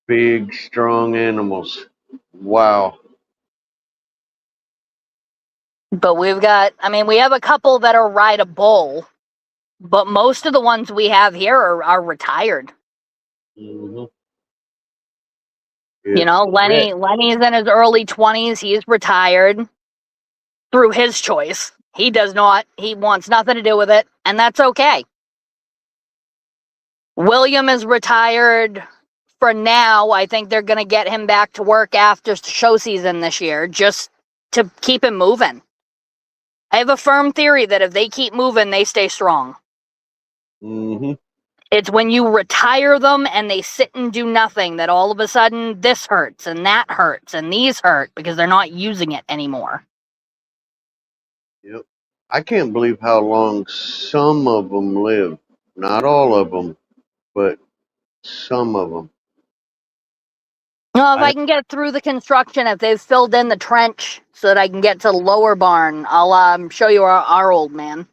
Big, strong animals. Wow. But we have a couple that are rideable, but most of the ones we have here are retired. Mm-hmm. You know, Lenny's in his early 20s. He's retired through his choice. He wants nothing to do with it, and that's okay. William is retired for now. I think they're going to get him back to work after show season this year, just to keep him moving. I have a firm theory that if they keep moving, they stay strong. Mm-hmm. It's when you retire them and they sit and do nothing that all of a sudden this hurts and that hurts and these hurt because they're not using it anymore. Yep. I can't believe how long some of them live. Not all of them, but some of them. Well, if I can get through the construction, if they've filled in the trench so that I can get to the lower barn, I'll show you our old man.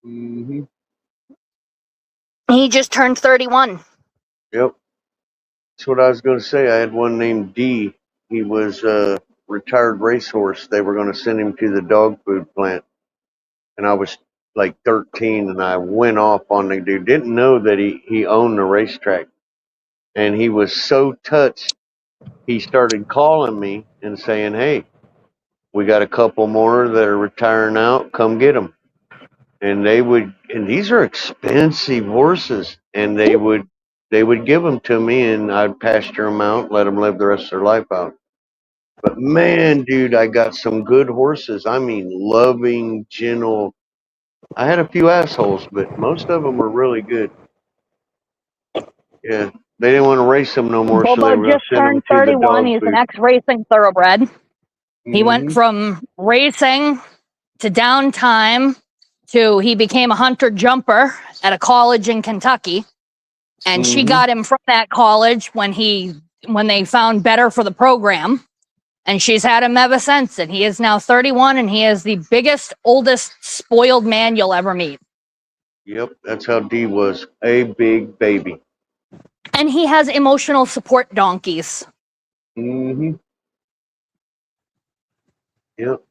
Mm-hmm. He just turned 31. Yep. That's what I was going to say. I had one named D. He was a retired racehorse. They were going to send him to the dog food plant. And I was like 13, and I went off on the dude. Didn't know that he owned the racetrack. And he was so touched, he started calling me and saying, hey, we got a couple more that are retiring out. Come get them. And these are expensive horses, and they would give them to me, and I'd pasture them out, let them live the rest of their life out. But man, dude, I got some good horses. I mean, loving, gentle. I had a few assholes, but most of them were really good. Yeah, they didn't want to race them no more, so they Bobo were going just to send them turned to the 31. dog He's food. an ex-racing thoroughbred. He went Mhm. from racing to downtime to he became a hunter jumper at a college in Kentucky. And she Mhm. got him from that college when they found better for the program. And she's had him ever since. And he is now 31 and he is the biggest, oldest, spoiled man you'll ever meet. Yep, that's how D was. A big baby. And he has emotional support donkeys. Mm-hmm. Yep.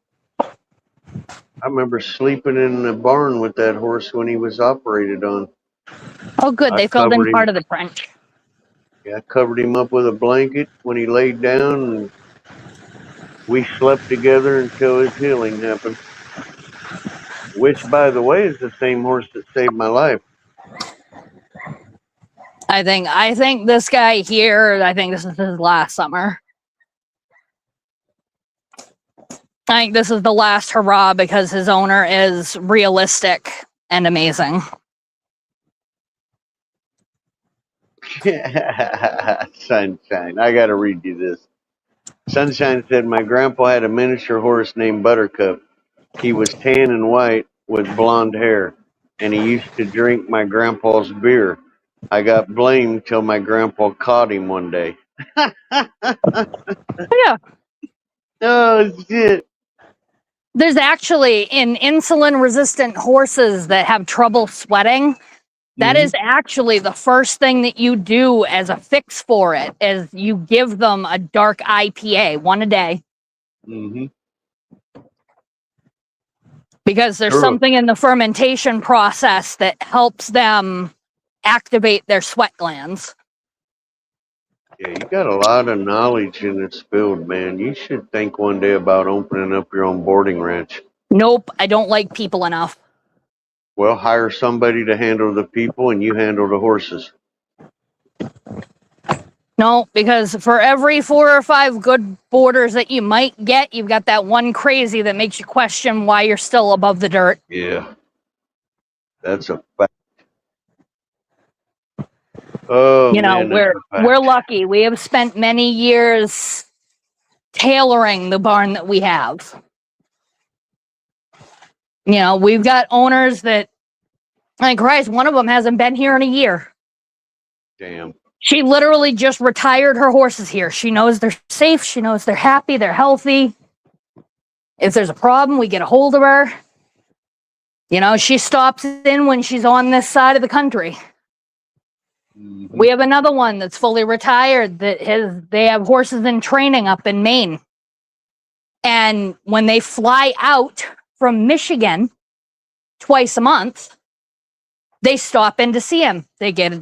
I remember sleeping in the barn with that horse when he was operated on. Oh, good. I They filled in covered him. part of the trench. Yeah, I covered him up with a blanket when he laid down, and we slept together until his healing happened. Which, by the way, is the same horse that saved my life. I think this guy here, I think this is his last summer. I think this is the last hurrah because his owner is realistic and amazing. Sunshine. I got to read you this. Sunshine said, my grandpa had a miniature horse named Buttercup. He was tan and white with blonde hair, and he used to drink my grandpa's beer. I got blamed till my grandpa caught him one day. Yeah. Oh, shit. There's actually, in insulin-resistant horses that have trouble sweating, that is actually the first thing that you do as a fix for it, is you give them a dark IPA, one a day. Mm-hmm. Because there's Sure. something in the fermentation process that helps them activate their sweat glands. Yeah, you got a lot of knowledge in this field, man. You should think one day about opening up your own boarding ranch. Nope, I don't like people enough. Well, hire somebody to handle the people, and you handle the horses. No, because for every 4 or 5 good boarders that you might get, you've got that one crazy that makes you question why you're still above the dirt. Yeah, that's a fact. Oh You know, man, that's a fact. we're lucky. We have spent many years tailoring the barn that we have. You know, we've got owners that, like Christ, one of them hasn't been here in a year. Damn. She literally just retired her horses here. She knows they're safe. She knows they're happy. They're healthy. If there's a problem, we get a hold of her. You know, she stops in when she's on this side of the country. Mhm. We have another one that's fully retired they have horses in training up in Maine. And when they fly out from Michigan twice a month, they stop in to see him. They get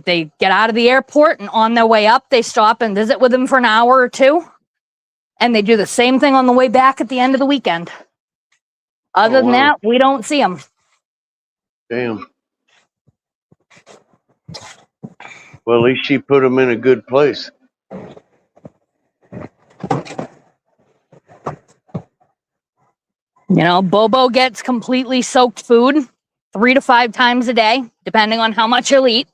out of the airport, and on their way up, they stop and visit with him for an hour or two. And they do the same thing on the way back at the end of the weekend. Other than that, we don't see him. Damn. Well, at least she put him in a good place. You know, Bobo gets completely soaked food 3 to 5 times a day, depending on how much he'll eat.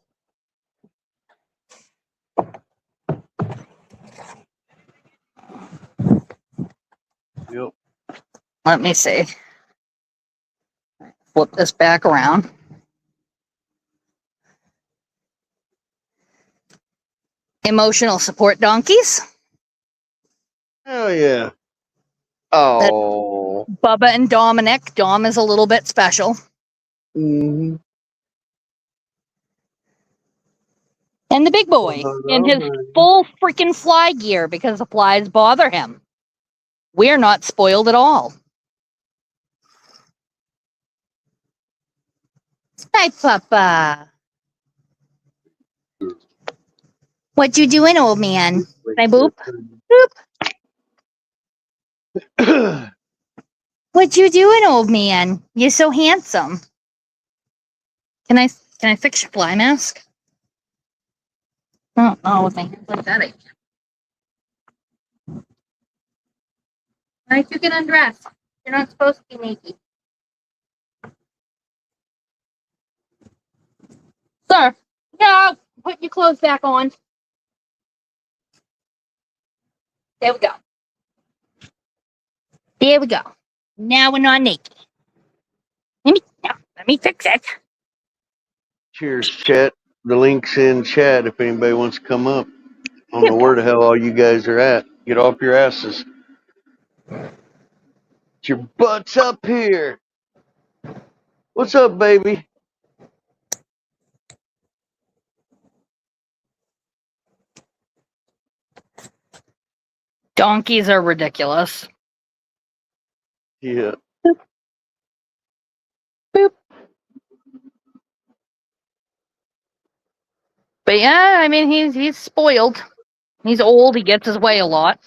Yep. Let me see. Flip this back around. Emotional support donkeys. Hell yeah. Oh. Bubba and Dominic. Dom is a little bit special. Mm-hmm. And the big boy in his full freaking fly gear because the flies bother him. We're not spoiled at all. Hi, Papa. What you doing, old man? Can I boop? Boop. What you doing, old man? You're so handsome. Can I fix your fly mask? Oh, with my hands like that. Why don't you get undressed? You're not supposed to be naked. Sir, yeah, put your clothes back on. There we go. There we go. Now we're not naked. Let me fix it. Cheers, chat. The link's in chat if anybody wants to come up. I don't know where the hell all you guys are at. Get off your asses. Get your butts up here. What's up, baby? Donkeys are ridiculous. Yeah. Boop. But yeah, I mean, he's spoiled. He's old. He gets his way a lot.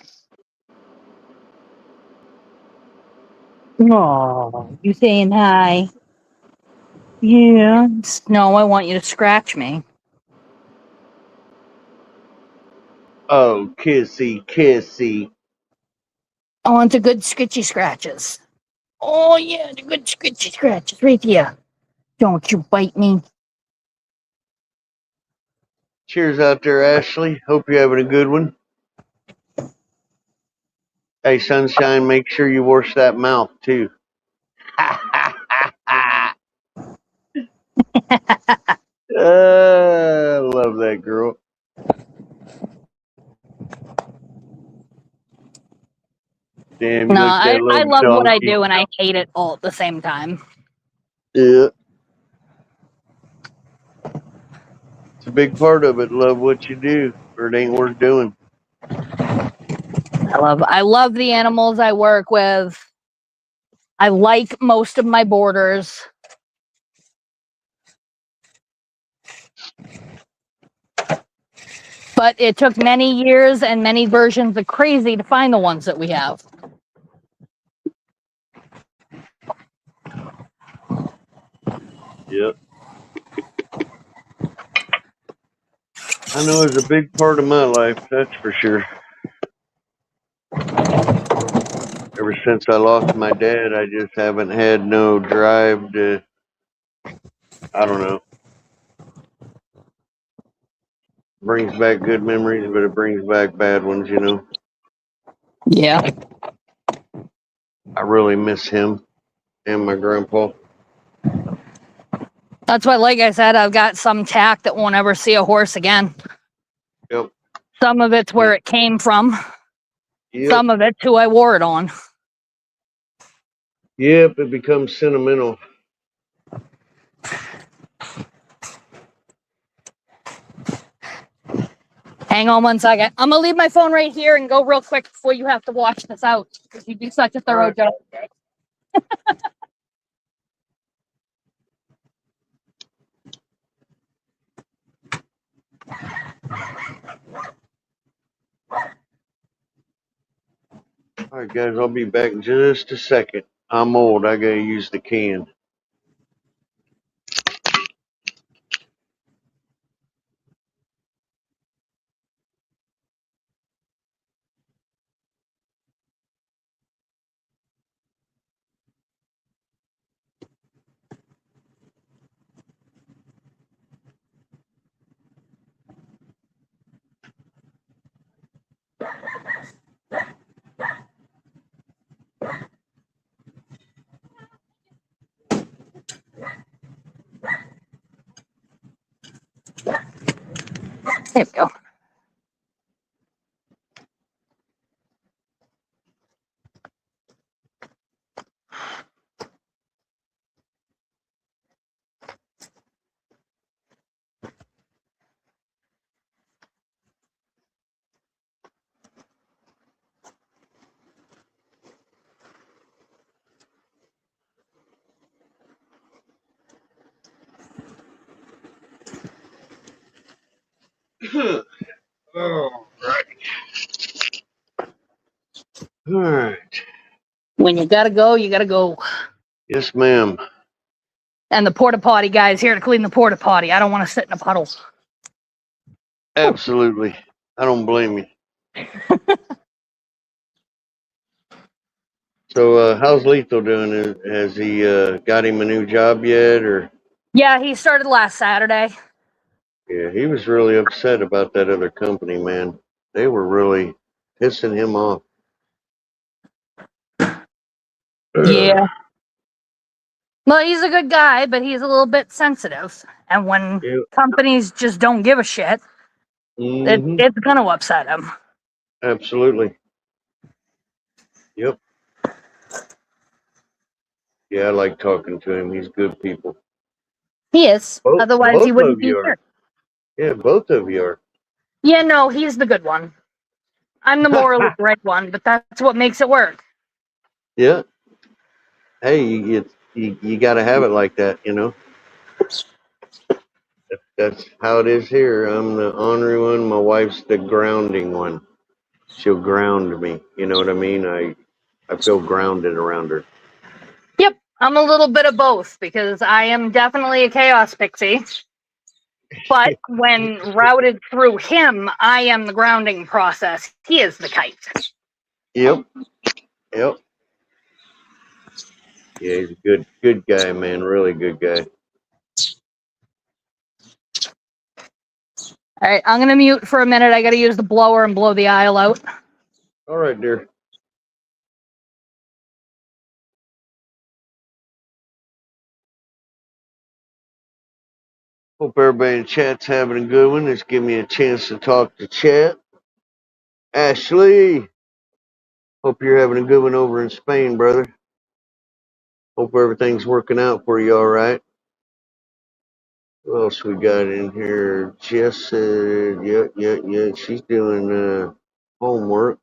Oh, you saying hi? Yeah. No, I want you to scratch me. Oh, kissy, kissy. I want the good scritchy scratches. Oh yeah, the good scritchy scratches right here. Don't you bite me. Cheers out there, Ashley. Hope you're having a good one. Hey, Sunshine, make sure you wash that mouth, too. I love that girl. Damn, you No, like that I little love what I donkey? do and I hate it all at the same time. Yeah. It's a big part of it. Love what you do, or it ain't worth doing. I love the animals I work with. I like most of my boarders. But it took many years and many versions of crazy to find the ones that we have. Yep. I know it's a big part of my life, that's for sure. Ever since I lost my dad, I just haven't had no drive to, I don't know. Brings back good memories, but it brings back bad ones, you know. Yeah. I really miss him and my grandpa. That's why, like I said, I've got some tack that won't ever see a horse again. Yep. Some of it's where it came from. Yep. Some of it's who I wore it on. Yep, it becomes sentimental. Hang on 1 second. I'm gonna leave my phone right here and go real quick before you have to watch this out. Because you'd be such a thorough Alright. joke. All right, guys, I'll be back in just a second. I'm old. I gotta use the can. There we go. All right. When you gotta go, you gotta go. Yes, ma'am. And the porta potty guy's here to clean the porta potty. I don't want to sit in a puddle. Absolutely. I don't blame you. So, how's Lethal doing? Has he got him a new job yet, or? Yeah, he started last Saturday. Yeah, he was really upset about that other company, man. They were really pissing him off. Yeah. Well, he's a good guy, but he's a little bit sensitive. And when Yep. companies just don't give a shit, Mhm. it's gonna upset him. Absolutely. Yep. Yeah, I like talking to him. He's good people. He is. Otherwise, he Both wouldn't of be you are. here. Yeah, both of you are. Yeah, no, he's the good one. I'm the morally right one, but that's what makes it work. Yeah. Hey, you got to have it like that, you know. That's how it is here. I'm the ornery one. My wife's the grounding one. She'll ground me. You know what I mean? I feel grounded around her. Yep, I'm a little bit of both because I am definitely a chaos pixie. But when routed through him, I am the grounding process. He is the kite. Yep. Yep. Yeah, he's a good guy, man. Really good guy. All right, I'm gonna mute for a minute. I gotta use the blower and blow the aisle out. All right, dear. Hope everybody in chat's having a good one. It's giving me a chance to talk to chat. Ashley, hope you're having a good one over in Spain, brother. Hope everything's working out for you all right. What else we got in here? Jess said, yeah. She's doing homework.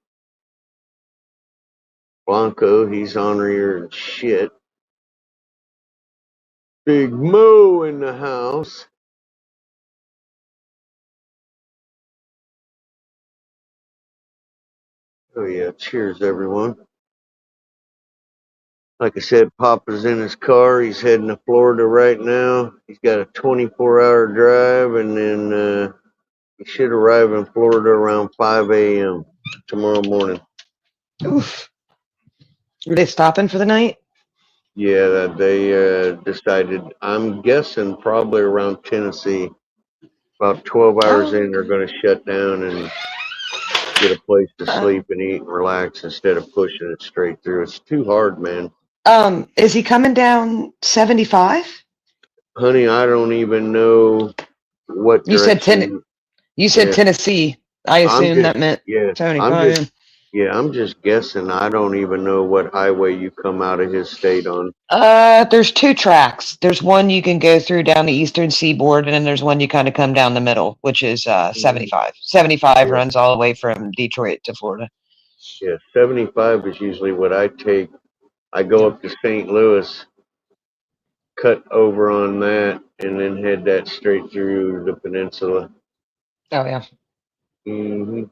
Blanco, he's on her and shit. Big Mo in the house. Oh yeah, cheers everyone. Like I said, Papa's in his car. He's heading to Florida right now. He's got a 24-hour drive, and then he should arrive in Florida around 5 a.m. tomorrow morning. Oof. Were they stopping for the night? Yeah, that they decided, I'm guessing probably around Tennessee. About 12 hours in, they're going to shut down and get a place to sleep and eat and relax instead of pushing it straight through. It's too hard, man. Is he coming down 75? Honey, I don't even know what You said direction. You said Yeah. Tennessee. I I'm assume just, that meant yeah, 75. I'm just guessing. I don't even know what highway you come out of his state on. There's two tracks. There's one you can go through down the eastern seaboard, and then there's one you kind of come down the middle, which is 75. 75 Yeah. runs all the way from Detroit to Florida. Yeah, 75 is usually what I take. I go up to St. Louis, cut over on that, and then head that straight through the peninsula. Oh yeah. Hmm.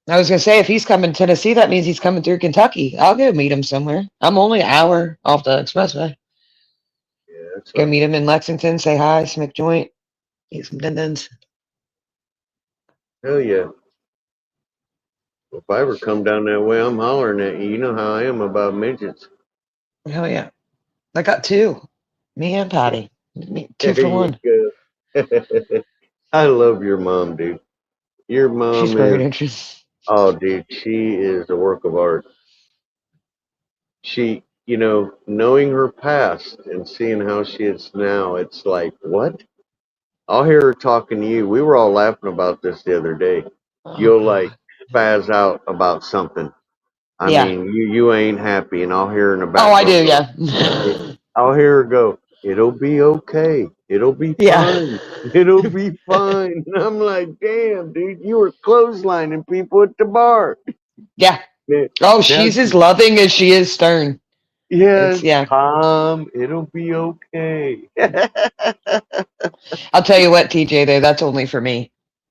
I was gonna say if he's coming to Tennessee, that means he's coming through Kentucky. I'll go meet him somewhere. I'm only an hour off the expressway. Yeah, that's Go meet him in Lexington, say hi, smoke joint, eat some din-dins. hell yeah. If I ever come down that way, I'm hollering at you. You know how I am about midgets. Hell yeah. I got two. Me and Patty. Two for There one. you go. I love your mom, dude. Your She's mom very is, interesting. oh, dude, she is a work of art. She, knowing her past and seeing how she is now, it's like, what? I'll hear her talking to you. We were all laughing about this the other day. You'll like spaz out about something. I Yeah. mean, you ain't happy, and I'll hear in the Oh, background. I do, go, yeah. I'll hear her go, it'll be okay. It'll be Yeah. fine. It'll be fine. And I'm like, damn, dude, you were clotheslining people at the bar. Yeah. Man, Oh, now she's as loving as she is stern. yes, Yeah. it'll be okay. I'll tell you what, TJ, though, that's only for me.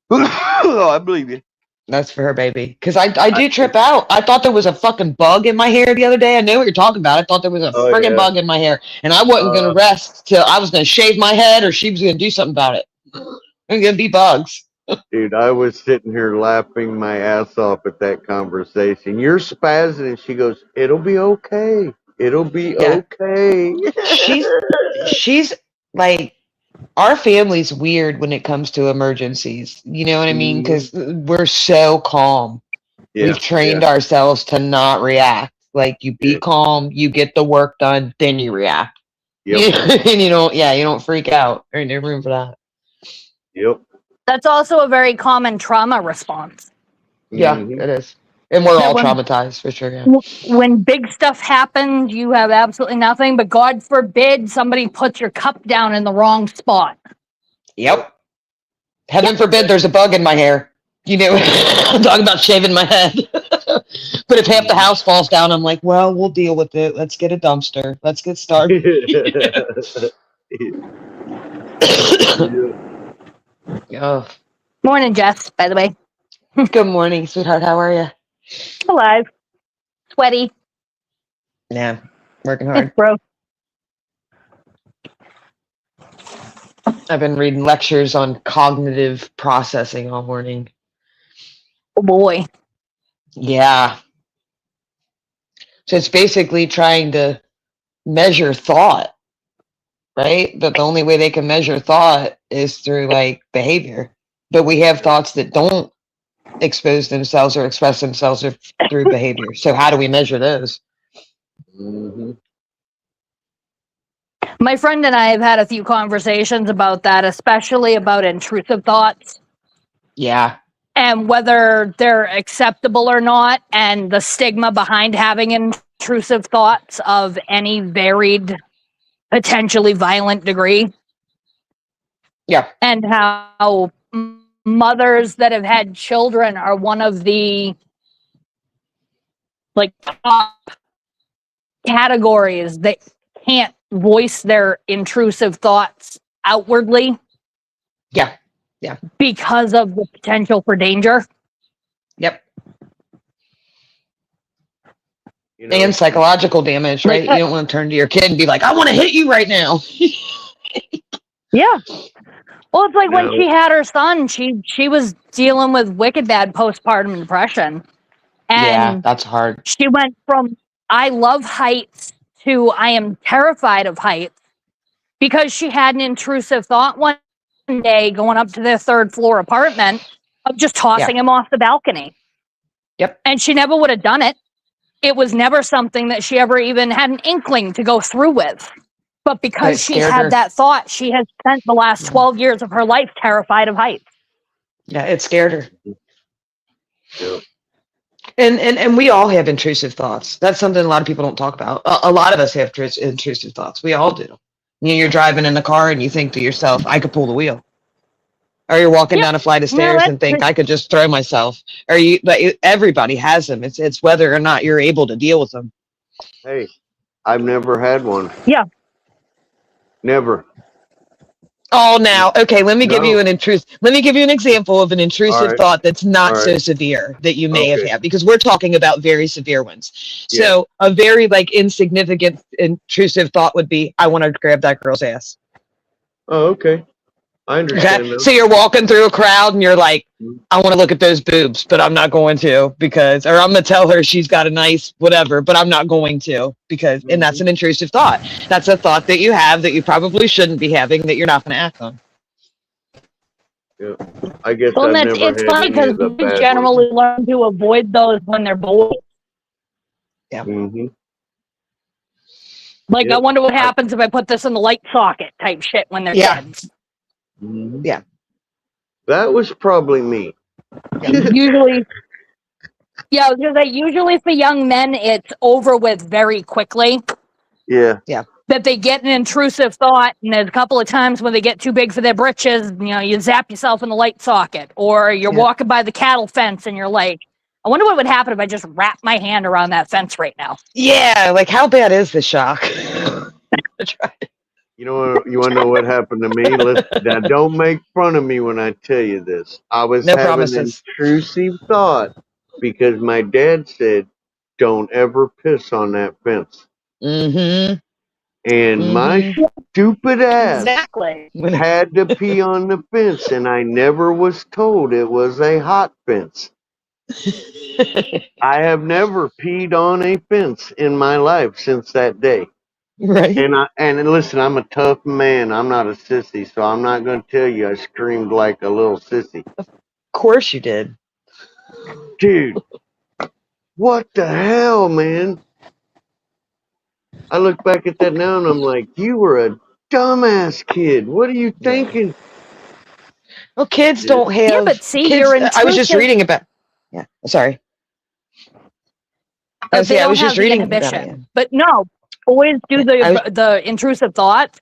Oh, I believe you. That's for her baby. Because I do trip out. I thought there was a fucking bug in my hair the other day. I knew what you're talking about. I thought there was a Oh, friggin' yeah. bug in my hair. And I wasn't going to rest till I was going to shave my head or she was going to do something about it. There's going to be bugs. Dude, I was sitting here laughing my ass off at that conversation. You're spazzing, and she goes, it'll be okay. It'll be Yeah. okay. She's like, our family's weird when it comes to emergencies. You know what I mean? Because we're so calm. Yeah, We've trained ourselves to not react. Like you be calm, you get the work done, then you react. Yep. And you don't freak out. There's no room for that. Yep. That's also a very common trauma response. Yeah, Mhm. it is. And we're all when- traumatized for sure. Yeah. When big stuff happens, you have absolutely nothing, but God forbid somebody puts your cup down in the wrong spot. Yep. Heaven forbid there's a bug in my hair. I'm talking about shaving my head. But if half the house falls down, I'm like, well, we'll deal with it. Let's get a dumpster. Let's get started. Oh, Morning, Jess, by the way. good morning, sweetheart. How are you? Alive. Sweaty. Yeah, working hard. Bro. I've been reading lectures on cognitive processing all morning. Oh boy. Yeah. So it's basically trying to measure thought, right? But the only way they can measure thought is through like behavior. But we have thoughts that don't expose themselves or express themselves through behavior. So how do we measure those? Mhm. My friend and I have had a few conversations about that, especially about intrusive thoughts Yeah. and whether they're acceptable or not, and the stigma behind having intrusive thoughts of any varied, potentially violent degree. Yeah. And how mothers that have had children are one of the like top categories that can't voice their intrusive thoughts outwardly. Yeah. Yeah. Because of the potential for danger. Yep. You know, And psychological damage, right? Like, You don't want to turn to your kid and be like, I want to hit you right now. Yeah. Well, it's like when No. she had her son, she was dealing with wicked bad postpartum depression. Yeah, And that's hard. she went from I love heights to I am terrified of heights because she had an intrusive thought one day going up to their 3rd floor apartment of just tossing him off the balcony. Yep. And she never would have done it. It was never something that she ever even had an inkling to go through with. But because she scared had her. that thought, she has spent the last 12 years of her life terrified of heights. Yeah, it scared her. Yep. And we all have intrusive thoughts. That's something a lot of people don't talk about. A lot of us have intrusive thoughts. We all do. You know, you're driving in the car and you think to yourself, I could pull the wheel. Or you're walking down a flight of stairs and think I could just throw myself. But everybody has them. It's whether or not you're able to deal with them. Hey, I've never had one. Yeah. Never. Oh, now, okay. Let me give you an example of an intrusive thought that's not so severe that you may have had, because we're talking about very severe ones. Yeah. So a very insignificant intrusive thought would be, I want to grab that girl's ass. Oh, okay. I understand. Okay? So you're walking through a crowd and you're like, I want to look at those boobs, but I'm not going to or I'm going to tell her she's got a nice whatever, but I'm not going to and that's an intrusive thought. That's a thought that you have that you probably shouldn't be having that you're not going to act on. Yeah. I guess Well, I've never it's had funny any because of the we bad generally learn to avoid those when they're boys. Yeah. Mm-hmm. I wonder what happens if I put this in the light socket type shit when they're kids. Mm-hmm. Yeah. That was probably me. Usually, I was going to say, usually for young men, it's over with very quickly. Yeah. That they get an intrusive thought, and there's a couple of times when they get too big for their britches, you zap yourself in the light socket, or you're walking by the cattle fence and you're like, I wonder what would happen if I just wrap my hand around that fence right now. Yeah, how bad is the shock? You want to know what happened to me? Now, don't make fun of me when I tell you this. I was having an intrusive thought because my dad said, don't ever piss on that fence. Mm-hmm. And my stupid ass had to pee on the fence, and I never was told it was a hot fence. I have never peed on a fence in my life since that day. Right. And listen, I'm a tough man. I'm not a sissy, so I'm not going to tell you I screamed like a little sissy. Of course you did. Dude, what the hell, man? I look back at that now and I'm like, you were a dumbass kid. What are you thinking? Well, kids don't have... Yeah, but see, kids, you're intrusive. I was just reading about... Yeah, sorry. I was just reading about it. But no, boys do the intrusive thoughts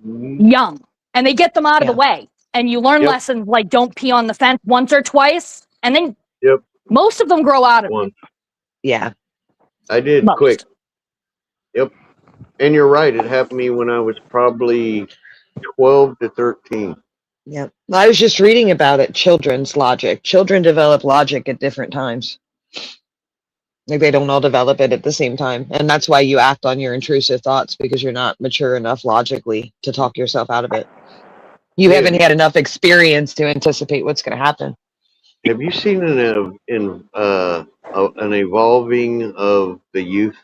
young, and they get them out of the way. And you learn lessons like don't pee on the fence once or twice, and then most of them grow out of it. Yeah. I did quick. Yep. And you're right. It happened to me when I was probably 12 to 13. Yep. I was just reading about it. Children's logic. Children develop logic at different times. They don't all develop it at the same time. And that's why you act on your intrusive thoughts, because you're not mature enough logically to talk yourself out of it. You haven't had enough experience to anticipate what's going to happen. Have you seen an evolving of the youth?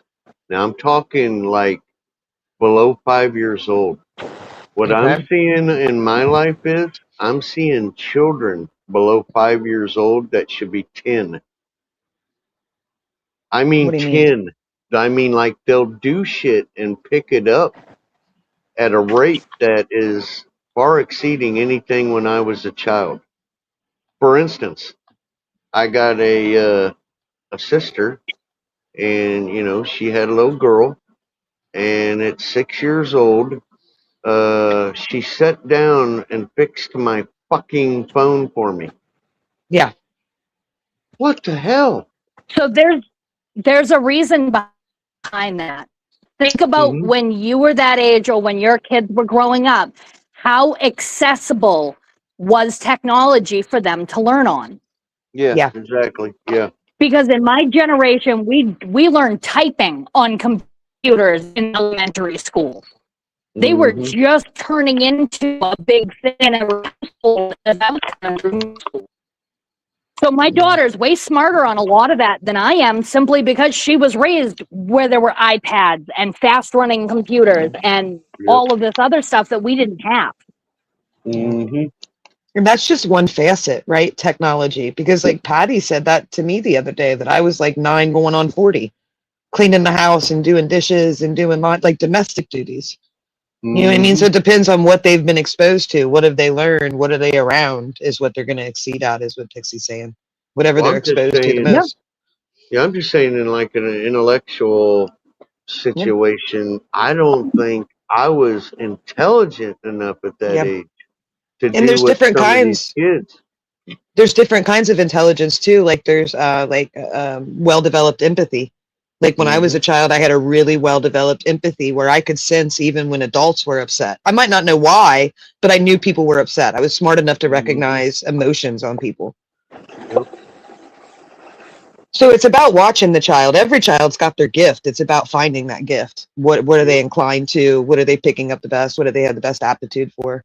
Now I'm talking like below 5 years old. What I'm seeing in my life is I'm seeing children below 5 years old that should be 10. I mean 10. I mean, like, they'll do shit and pick it up at a rate that is far exceeding anything when I was a child. For instance, I got a sister, and she had a little girl, and at 6 years old, she sat down and fixed my fucking phone for me. Yeah. What the hell? So there's a reason behind that. Think about when you were that age or when your kids were growing up, how accessible was technology for them to learn on? Yeah. Exactly. Yeah. Because in my generation, we learned typing on computers in elementary school. They were just turning into a big thing in our school. So my daughter's way smarter on a lot of that than I am, simply because she was raised where there were iPads and fast running computers and all of this other stuff that we didn't have. Mm-hmm. And that's just one facet, right? Technology. Because like Patty said that to me the other day, that I was like 9 going on 40, cleaning the house and doing dishes and doing like domestic duties. You know what I mean? So it depends on what they've been exposed to. What have they learned? What are they around is what they're going to exceed at, is what Pixie's saying. Whatever Well, they're I'm just exposed to the saying. most. Yeah, I'm just saying, in like an intellectual situation, I don't think I was intelligent enough at that Yeah. age to And do there's what different some of these kinds. kids. There's different kinds of intelligence too. Like there's well-developed empathy. Like when I was Mm-hmm. a child, I had a really well-developed empathy where I could sense even when adults were upset. I might not know why, but I knew people were upset. I was smart enough to recognize emotions on people. Yep. So it's about watching the child. Every child's got their gift. It's about finding that gift. What are they inclined to? What are they picking up the best? What do they have the best aptitude for?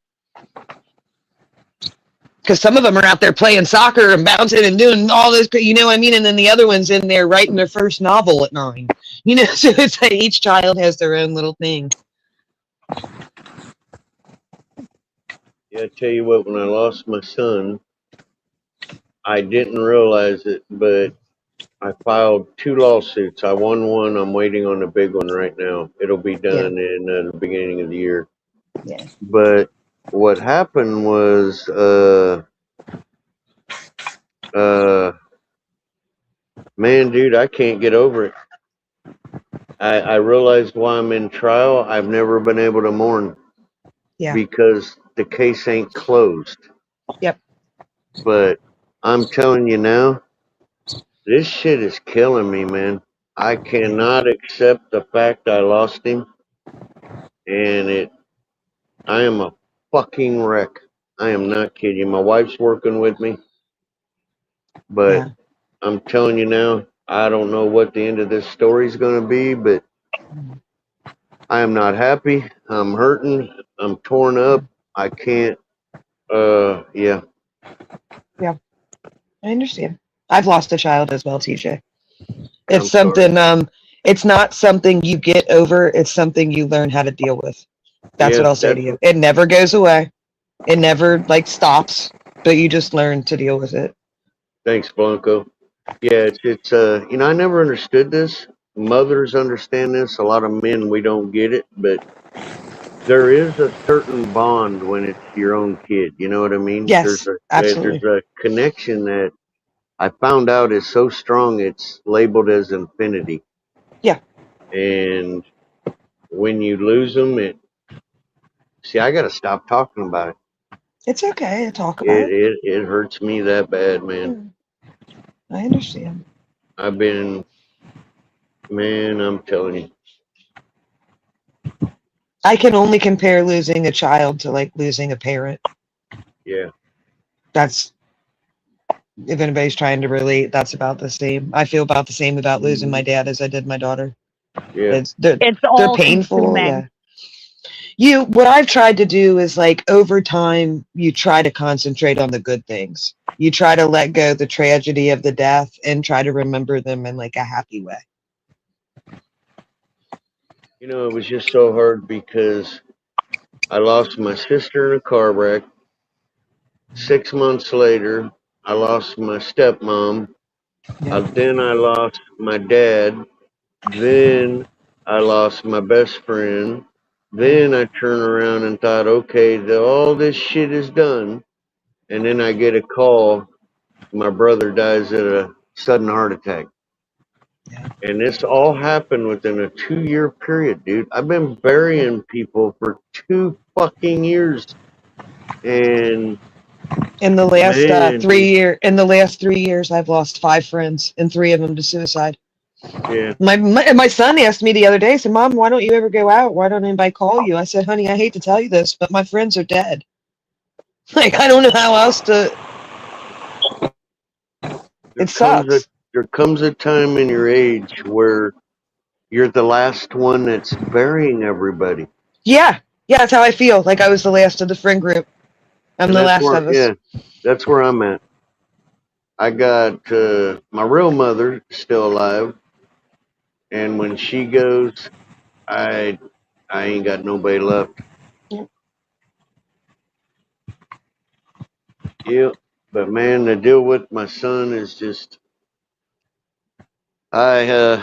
Because some of them are out there playing soccer and bouncing and doing all this, you know what I mean? And then the other one's in there writing their first novel at 9. You know, so it's like each child has their own little thing. Yeah, I tell you what, when I lost my son, I didn't realize it, but I filed 2 lawsuits. I won one. I'm waiting on the big one right now. It'll be Yeah. done in the beginning of the year. Yeah. But what happened was, man, dude, I can't get over it. I realized why I'm in trial. I've never been able to mourn Yeah. because the case ain't closed. Yep. But I'm telling you now, this shit is killing me, man. I cannot accept the fact I lost him, and I am a fucking wreck. I am not kidding you. My wife's working with me, but Yeah. I'm telling you now, I don't know what the end of this story is going to be, but I am not happy. I'm hurting. I'm torn up. I can't. Yeah. Yeah. I understand. I've lost a child as well, TJ. It's I'm sorry. something, it's not something you get over. It's something you learn how to deal with. That's Yeah, what I'll say to you. It never goes away. It never like stops, but you just learn to deal with it. thanks, Blanco. Yeah, it's I never understood this. Mothers understand this. A lot of men, we don't get it, but there is a certain bond when it's your own kid. You know what I mean? Yes, There's absolutely. a connection that I found out is so strong. It's labeled as infinity. Yeah. And when you lose them, I got to stop talking about it. It's okay to talk about It it. it it hurts me that bad, man. I understand. I've been, man, I'm telling you. I can only compare losing a child to like losing a parent. Yeah. That's, if anybody's trying to relate, that's about the same. I feel about the same about losing my dad as I did my daughter. Yeah. They're It's all painful. consuming. Yeah. What I've tried to do is like over time, you try to concentrate on the good things. You try to let go the tragedy of the death and try to remember them in like a happy way. It was just so hard because I lost my sister in a car wreck. 6 months later, I lost my stepmom. Yeah. Then I lost my dad. Then I lost my best friend. Then I turned around and thought, okay, all this shit is done. And then I get a call. My brother dies at a sudden heart attack. Yeah. And this all happened within a 2-year period, dude. I've been burying people for 2 fucking years. And In the last man, dude, in the last 3 years, I've lost 5 friends, and 3 of them to suicide. yeah, My son asked me the other day, said, "Mom, why don't you ever go out? Why don't anybody call you?" I said, "Honey, I hate to tell you this, but my friends are dead. Like, I don't know how else to." there It comes a sucks. there comes a time in your age where you're the last one that's burying everybody. Yeah, yeah, that's how I feel. Like I was the last of the friend group. I'm And the last of us. that's where I'm at. I got my real mother still alive, and when she goes, I I ain't got nobody left. Yeah, but man, the deal with my son is just I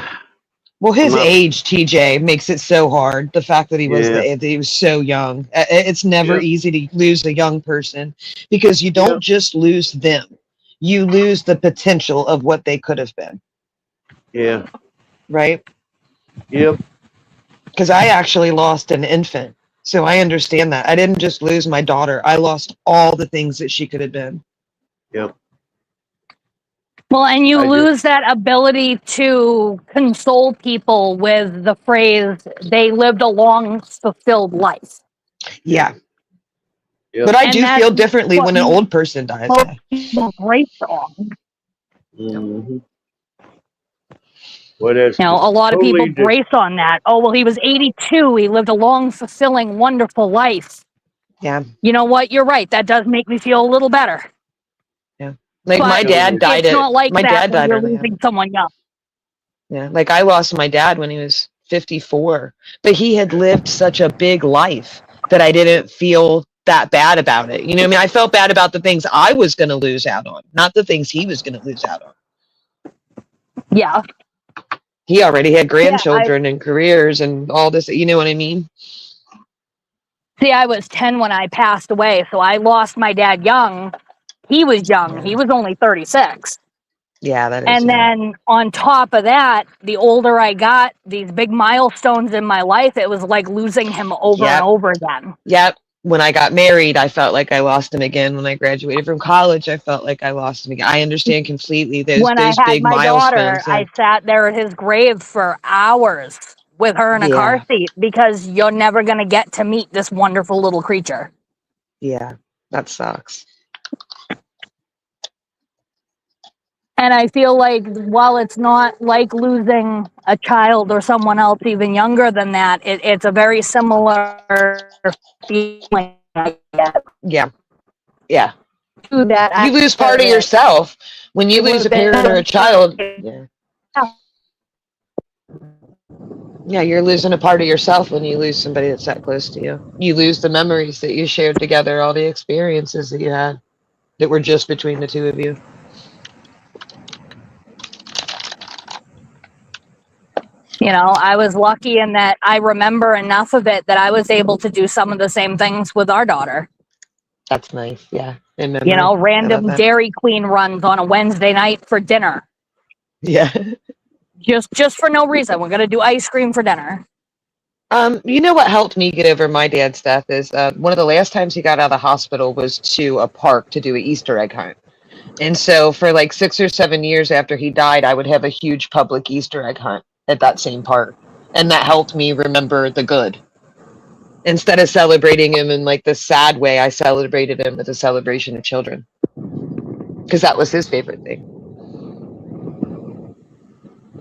Well, his my age, TJ, makes it so hard. The fact that yeah that he was so young. It's never yeah easy to lose a young person because you yeah don't just lose them. You lose the potential of what they could have been, yeah right? yep Because I actually lost an infant. So I understand that. I didn't just lose my daughter. I lost all the things that she could have been. yep. Well, and you I just lose that ability to console people with the phrase, they lived a long, fulfilled life. Yeah. yep. But I And do that's feel differently what when an old person dies. most people brace on. Mm-hmm. Well, that's You know, a lot of people totally brace on that. Oh, well, he was 82. He lived a long, fulfilling, wonderful life. Yeah. You know what? You're right. That does make me feel a little better. Yeah. Like But it's not like my that dad when died you're early on. losing someone young. Yeah. Like I lost my dad when he was 54, but he had lived such a big life that I didn't feel that bad about it. You know what I mean? I felt bad about the things I was going to lose out on, not the things he was going to lose out on. Yeah. He already had Yeah. grandchildren and careers and all this. You know what I mean? See, I was 10 when I passed away, so I lost my dad young. He was young. Yeah. He was only 36. Yeah, that is. And then on top of that, the older I got, these big milestones in my life, it was like losing him over and over again. Yep. When I got married, I felt like I lost him again. When I graduated from college, I felt like I lost him again. I understand completely When I those had big my daughter, milestones. I sat there at his grave for hours with her in a car seat because you're never going to get to meet this wonderful little creature. Yeah, that sucks. And I feel like while it's not like losing a child or someone else even younger than that, it's a very similar feeling I get Yeah. Yeah. to that. You lose part of yourself when you lose a parent or a child. Yeah. Yeah, you're losing a part of yourself when you lose somebody that's that close to you. You lose the memories that you shared together, all the experiences that you had that were just between the two of you. You know, I was lucky in that I remember enough of it that I was able to do some of the same things with our daughter. That's nice. Yeah. In memory. You know, I love random that. Dairy Queen runs on a Wednesday night for dinner. Yeah. Just for no reason. We're going to do ice cream for dinner. You know what helped me get over my dad's death is one of the last times he got out of the hospital was to a park to do an Easter egg hunt. And so for like 6 or 7 years after he died, I would have a huge public Easter egg hunt at that same park. And that helped me remember the good. Instead of celebrating him in like the sad way, I celebrated him as a celebration of children. Because that was his favorite thing.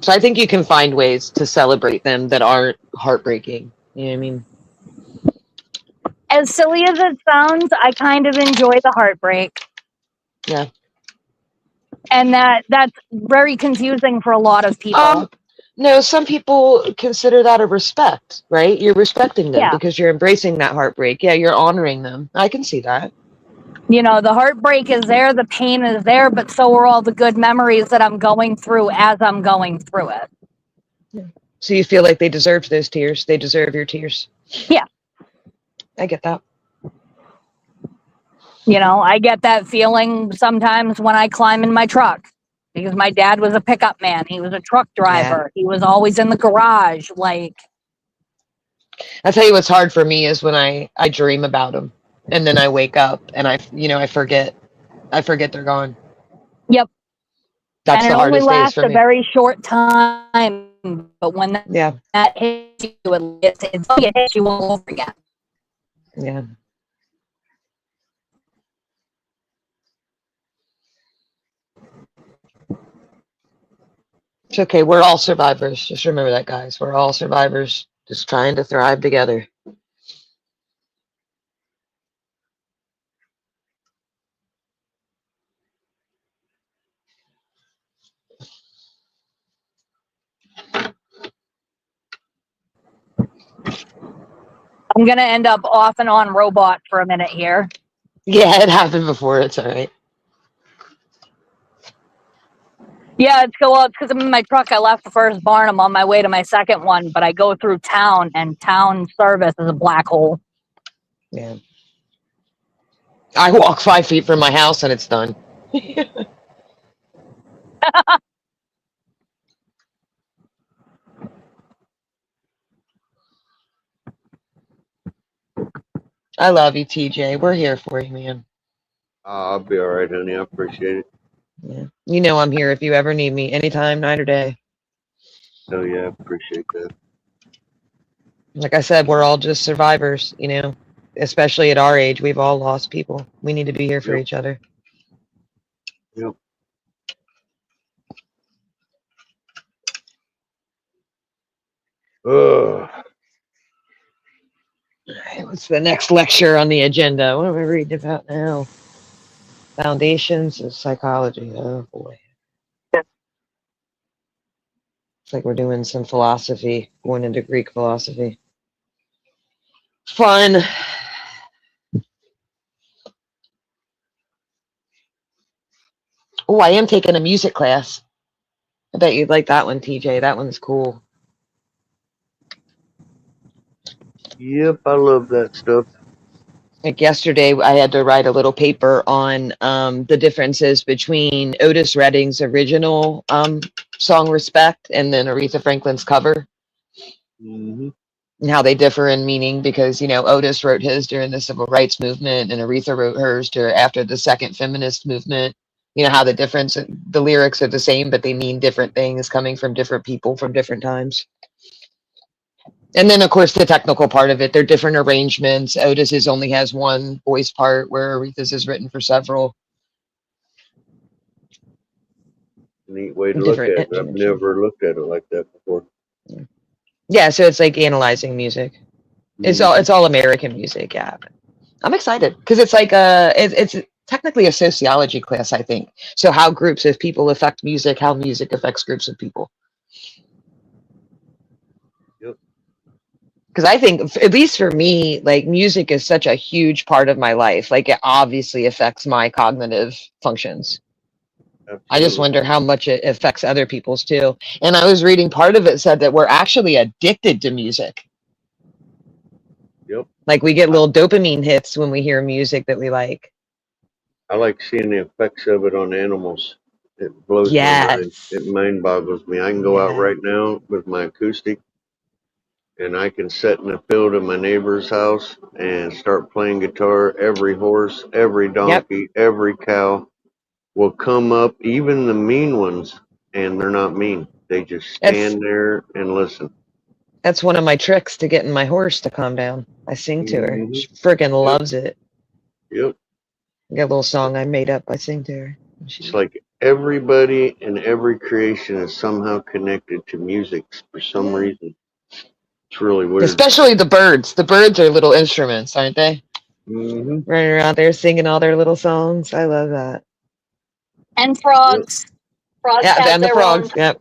So I think you can find ways to celebrate them that aren't heartbreaking. You know what I mean? As silly as it sounds, I kind of enjoy the heartbreak. Yeah. And that's very confusing for a lot of people. No, some people consider that a respect, right? You're respecting them because you're embracing that heartbreak. Yeah, you're honoring them. I can see that. You know, the heartbreak is there, the pain is there, but so are all the good memories that I'm going through as I'm going through it. Yeah. So you feel like they deserve those tears. They deserve your tears. Yeah. I get that. You know, I get that feeling sometimes when I climb in my truck because my dad was a pickup man. He was a truck driver. Yeah. He was always in the garage. Like, I'll tell you what's hard for me is when I dream about them and then I wake up and I forget they're gone. Yep. That's the hardest days for me. It only lasts a very short time, but when that hits you, it hits you all over again. Yeah. It's okay. We're all survivors. Just remember that, guys. We're all survivors, just trying to thrive together. I'm going to end up off and on robot for a minute here. Yeah, it happened before. It's all right. Yeah, it's well, it's because I'm in my truck. I left the first barn. I'm on my way to my second one, but I go through town, and town service is a black hole. Yeah. I walk 5 feet from my house and it's done. I love you, TJ. We're here for you, man. I'll be all right, honey. I appreciate it. Yeah. You know I'm here if you ever need me, anytime, night or day. Oh yeah, I appreciate that. Like I said, we're all just survivors, you know. Especially at our age, we've all lost people. We need to be here for Yep. each other. Yep. Ugh. All right, what's the next lecture on the agenda? What are we reading about now? Foundations of Psychology. Oh boy. It's like we're doing some philosophy, going into Greek philosophy. Fun. Oh, I am taking a music class. I bet you'd like that one, TJ. That one's cool. Yep, I love that stuff. Like yesterday, I had to write a little paper on the differences between Otis Redding's original song "Respect" and then Aretha Franklin's cover, Mm-hmm. and how they differ in meaning. Because Otis wrote his during the Civil Rights Movement, and Aretha wrote hers after the Second Feminist Movement. You know how the lyrics are the same, but they mean different things, coming from different people from different times. And then, of course, the technical part of it, they're different arrangements. Otis's only has one voice part, where Aretha's is written for several. Neat way to Different look at it. I've never looked at it like that before. Yeah, so it's like analyzing music. It's all American music. Yeah, I'm excited because it's like it's technically a sociology class, I think. So how groups of people affect music, how music affects groups of people. Yep. Because I think, at least for me, like music is such a huge part of my life. Like it obviously affects my cognitive functions. Absolutely. I just wonder how much it affects other people's too. And I was reading part of it said that we're actually addicted to music. Yep. Like we get little dopamine hits when we hear music that we like. I like seeing the effects of it on animals. It blows my mind. Yes. It mind boggles me. I can go out Yeah. right now with my acoustic and I can sit in the field of my neighbor's house and start playing guitar. Every horse, every donkey, every cow will come up, even the mean ones, and they're not mean. They just stand there and listen. That's one of my tricks to getting my horse to calm down. I sing to her. Mhm. She freaking loves it. Yep. I got a little song I made up. I sing to her. It's like everybody and every creation is somehow connected to music for some reason. It's really weird. Especially the birds. The birds are little instruments, aren't they? Mm-hmm. Running around there singing all their little songs. I love that. And frogs. Frogs Yeah, have and the their frogs. own-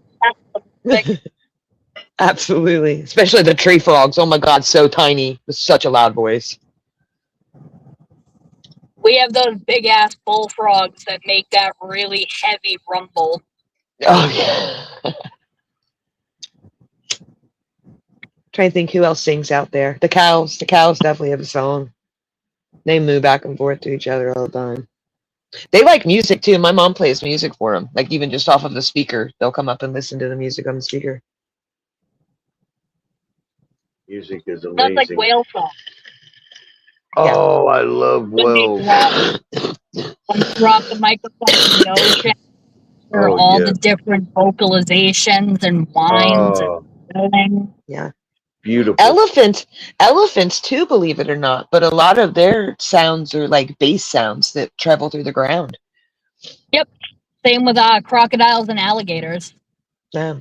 Yep. Absolutely. Especially the tree frogs. Oh my God, so tiny with such a loud voice. We have those big ass bullfrogs that make that really heavy rumble. Oh yeah. Trying to think who else sings out there. The cows. The cows definitely have a song. They move back and forth to each other all the time. They like music too. My mom plays music for them. Like even just off of the speaker, they'll come up and listen to the music on the speaker. Music is That's amazing. like whale song. Oh, I love When they whales. drop the microphone in the ocean, for Oh, all yeah. the different vocalizations and whines Oh, and yelling. Yeah. beautiful. Elephants too, believe it or not, but a lot of their sounds are like bass sounds that travel through the ground. Yep. Same with crocodiles and alligators. Yeah.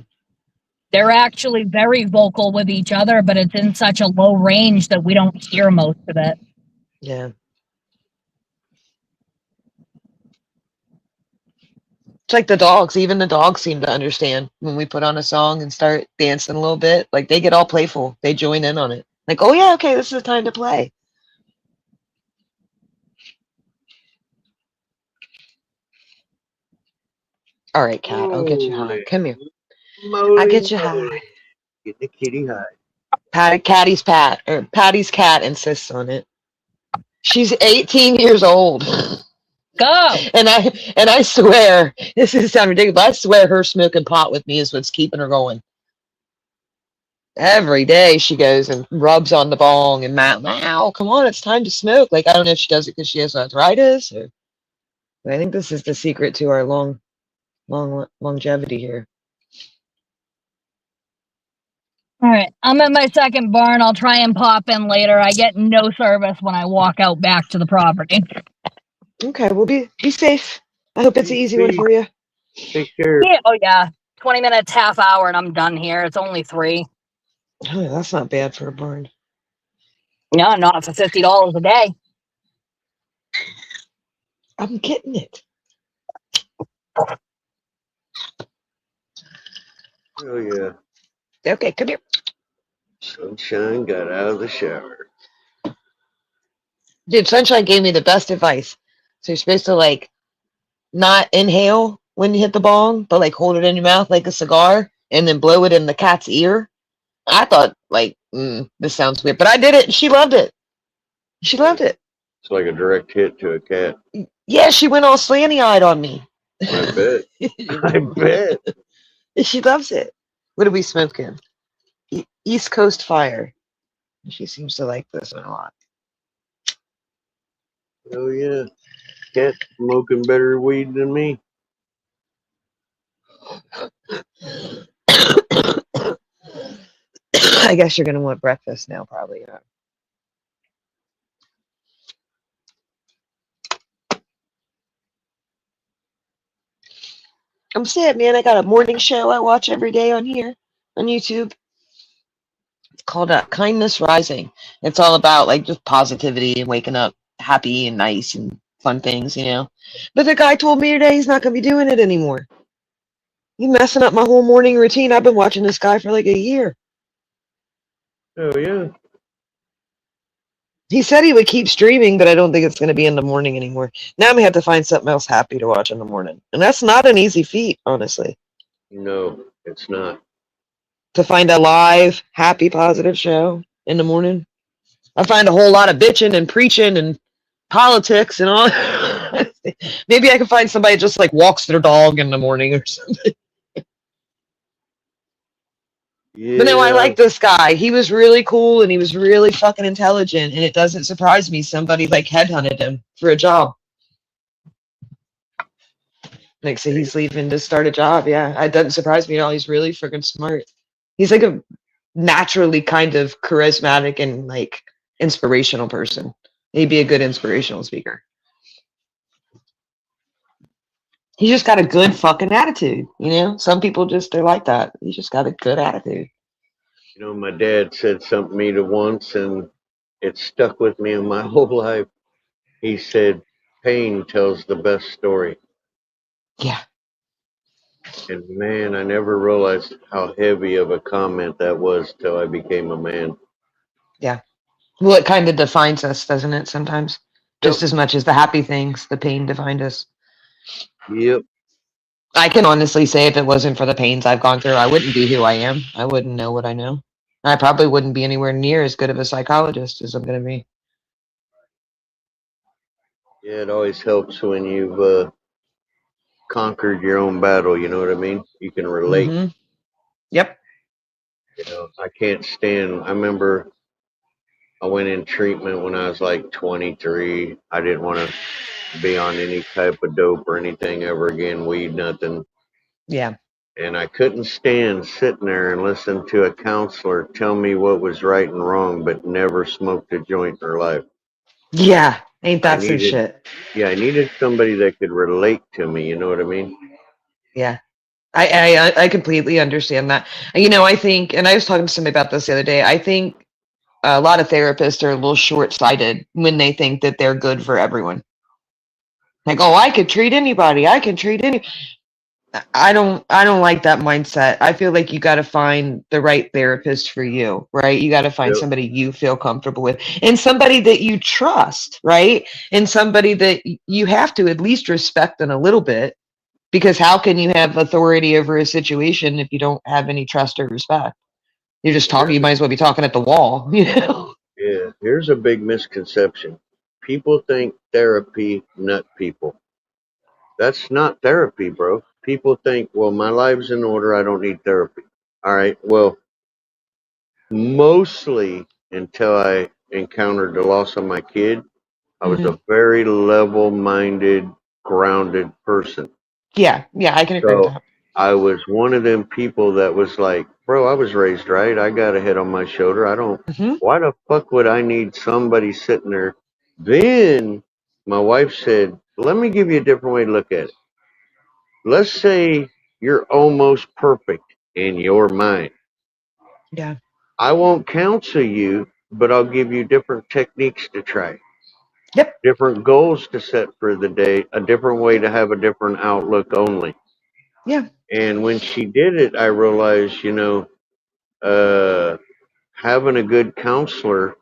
They're actually very vocal with each other, but it's in such a low range that we don't hear most of it. Yeah. It's like the dogs. Even the dogs seem to understand when we put on a song and start dancing a little bit. Like they get all playful. They join in on it. Like, oh yeah, okay, this is the time to play. All right, cat. I'll get you high. Holy Come here. moly, I'll get you moly. high. Get the kitty high. Patty's cat insists on it. She's 18 years old. Go. And I swear, this is sound ridiculous, but I swear her smoking pot with me is what's keeping her going. Every day she goes and rubs on the bong and wow, come on, it's time to smoke. Like, I don't know if she does it because she has arthritis or, but I think this is the secret to our long longevity here. All right, I'm at my second barn. I'll try and pop in later. I get no service when I walk out back to the property. Okay, well, be safe. I hope it's an easy one for you. Take care. Yeah, oh yeah. 20 minutes, half hour, and I'm done here. It's only 3. Oh, that's not bad for a barn. No, not for $50 a day. I'm getting it. Oh yeah. Okay, come here. Sunshine got out of the shower. Dude, Sunshine gave me the best advice. So you're supposed to, like, not inhale when you hit the bong, but, like, hold it in your mouth like a cigar and then blow it in the cat's ear. I thought, like, this sounds weird, but I did it and she loved it. She loved it. It's like a direct hit to a cat. Yeah, she went all slanty-eyed on me. I bet. I bet. She loves it. What are we smoking? East Coast Fire. She seems to like this one a lot. Oh yeah. Cat smoking better weed than me. I guess you're going to want breakfast now, probably. I'm sad, man. I got a morning show I watch every day on here, on YouTube. It's called Kindness Rising. It's all about, like, just positivity and waking up happy and nice and fun things, you know. But the guy told me today he's not going to be doing it anymore. He's messing up my whole morning routine. I've been watching this guy for like a year. Oh yeah. He said he would keep streaming, but I don't think it's going to be in the morning anymore. Now I'm going to have to find something else happy to watch in the morning. And that's not an easy feat, honestly. No, it's not. To find a live, happy, positive show in the morning. I find a whole lot of bitching and preaching and politics and all. Maybe I can find somebody just like walks their dog in the morning or something. Yeah. But no, I like this guy. He was really cool and he was really fucking intelligent. And it doesn't surprise me somebody like headhunted him for a job. Like, so he's leaving to start a job. Yeah, it doesn't surprise me at all. He's really freaking smart. He's like a naturally kind of charismatic and like inspirational person. He'd be a good inspirational speaker. He's just got a good fucking attitude, you know? Some people they're like that. He's just got a good attitude. You know, my dad said something to me once, and it stuck with me in my whole life. He said, pain tells the best story. Yeah. And man, I never realized how heavy of a comment that was till I became a man. Yeah. Well, it kind of defines us, doesn't it, sometimes? Just as much as the happy things, the pain defined us. Yep. I can honestly say if it wasn't for the pains I've gone through, I wouldn't be who I am. I wouldn't know what I know. I probably wouldn't be anywhere near as good of a psychologist as I'm going to be. Yeah, it always helps when you've conquered your own battle, you know what I mean? You can relate. Mm-hmm. Yep. You know, I can't stand, I remember I went in treatment when I was like 23. I didn't want to be on any type of dope or anything ever again, weed, nothing. Yeah. And I couldn't stand sitting there and listening to a counselor tell me what was right and wrong, but never smoked a joint in her life. Yeah. Ain't that some shit? Yeah, I needed somebody that could relate to me, you know what I mean? Yeah. I completely understand that. You know, I think, and I was talking to somebody about this the other day, I think a lot of therapists are a little short-sighted when they think that they're good for everyone. Like, oh, I could treat anybody. I can treat any. I don't like that mindset. I feel like you got to find the right therapist for you, right? You got to find somebody you feel comfortable with and somebody that you trust, right? And somebody that you have to at least respect in a little bit, Because how can you have authority over a situation if you don't have any trust or respect? You're just talking. You might as well be talking at the wall. You know. Yeah, here's a big misconception. People think therapy nut people. That's not therapy, bro. People think, well, my life's in order. I don't need therapy. All right. Well, mostly until I encountered the loss of my kid, I was a very level-minded, grounded person. Yeah, I can agree with So that. I was one of them people that was like, bro, I was raised right. I got a head on my shoulder. I don't, Hmm. why the fuck would I need somebody sitting there? Then my wife said, let me give you a different way to look at it. Let's say you're almost perfect in your mind. Yeah. I won't counsel you, but I'll give you different techniques to try, Yep. different goals to set for the day, a different way to have a different outlook only. Yeah. And when she did it, I realized, having a good counselor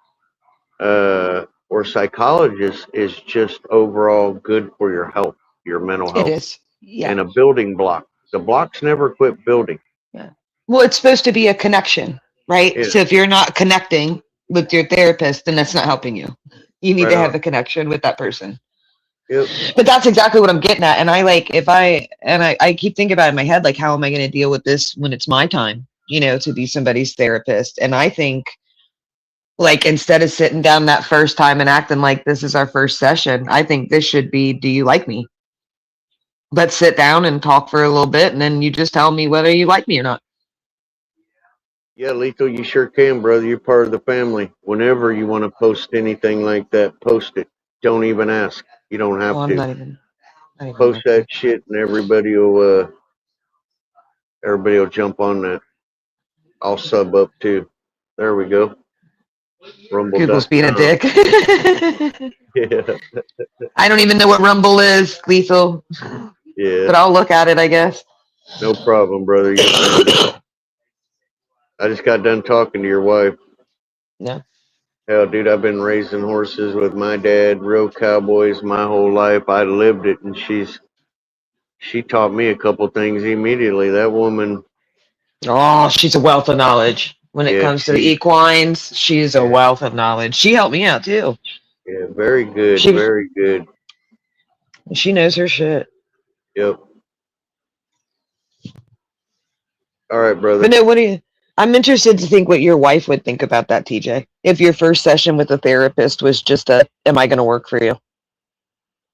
or psychologist is just overall good for your health, your mental It health, is. Yeah. and a building block. The blocks never quit building. Yeah. Well, it's supposed to be a connection, right? Yeah, So if you're not connecting with your therapist, then that's not helping you. You need right to have on. a connection with that person. Yep. But that's exactly what I'm getting at. And I keep thinking about it in my head, like, how am I going to deal with this when it's my time, to be somebody's therapist? And I think, like, instead of sitting down that first time and acting like this is our first session, I think this should be, do you like me? Let's sit down and talk for a little bit, and then you just tell me whether you like me or not. Yeah, Lethal, you sure can, brother. You're part of the family. Whenever you want to post anything like that, post it. Don't even ask. You don't have Well, I'm to. not even Post looking. that shit, and everybody will jump on that. I'll sub up too. There we go. Google's being a Rumble.com. dick. Yeah, I don't even know what Rumble is, Lethal, yeah. but I'll look at it, I guess. No problem, brother. You'll find it. I just got done talking to your wife. Yeah. Hell, dude, I've been raising horses with my dad, real cowboys, my whole life. I lived it, and she taught me a couple things immediately. That woman, Oh, she's a wealth of knowledge. When it yeah, comes to the equines, she's a wealth of knowledge. She helped me out too. yeah, very good, She very good. she knows her shit. Yep. All right, brother. But no, I'm interested to think what your wife would think about that, TJ. If your first session with a therapist was just am I going to work for you?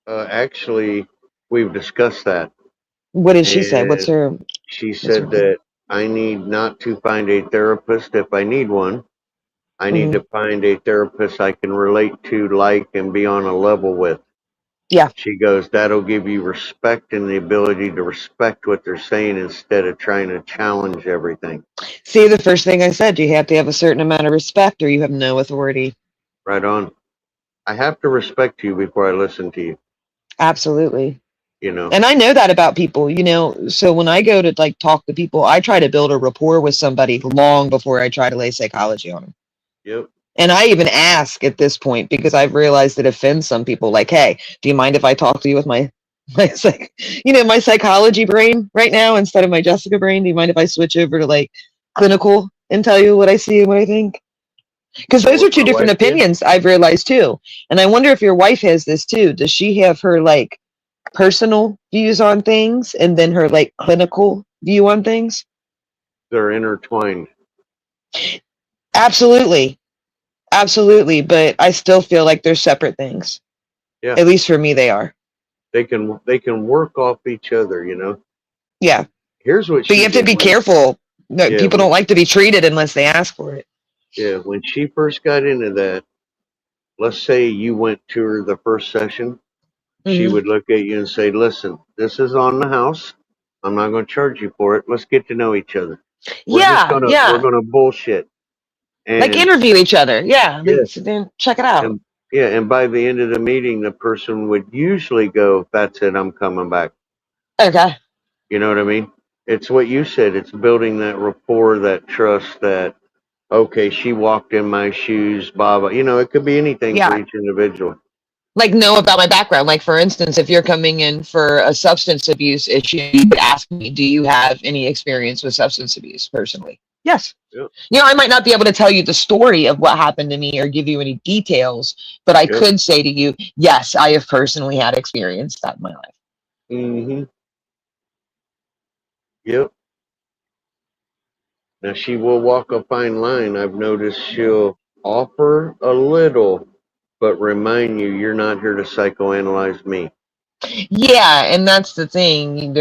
Actually, we've discussed that. What did she say? And she said that I need not to find a therapist if I need one. I need to find a therapist I can relate to, like, and be on a level with. Yeah. She goes, that'll give you respect and the ability to respect what they're saying instead of trying to challenge everything. See, the first thing I said, you have to have a certain amount of respect or you have no authority. Right on. I have to respect you before I listen to you. Absolutely. And I know that about people, so when I go to like talk to people, I try to build a rapport with somebody long before I try to lay psychology on them. Yep. And I even ask at this point because I've realized it offends some people. Like, hey, do you mind if I talk to you with my psychology brain right now instead of my Jessica brain? Do you mind if I switch over to like clinical and tell you what I see and what I think? Because those are two different opinions I've realized too. And I wonder if your wife has this too. Does she have her like personal views on things and then her like clinical view on things? They're intertwined. Absolutely. But I still feel like they're separate things. Yeah. At least for me, they are. They can work off each other, Yeah. Here's what. But you have to be careful. No, people don't like to be treated unless they ask for it. Yeah. When she first got into that, let's say you went to her the first session, she would look at you and say, "Listen, this is on the house. I'm not going to charge you for it. Let's get to know each other. We're gonna bullshit." And like interview each other. Yeah. Then check it out. And by the end of the meeting, the person would usually go, "That's it. I'm coming back." Okay. You know what I mean? It's what you said. It's building that rapport, that trust, that, okay, she walked in my shoes, Baba. It could be anything for each individual. like know about my background. Like for instance, if you're coming in for a substance abuse issue, you could ask me, do you have any experience with substance abuse personally? Yes. Yep. You know, I might not be able to tell you the story of what happened to me or give you any details, but I Yep. could say to you, yes, I have personally had experienced that in my life. Mm-hmm. Yep. Now she will walk a fine line. I've noticed she'll offer a little, but remind you you're not here to psychoanalyze me. Yeah, and that's the thing.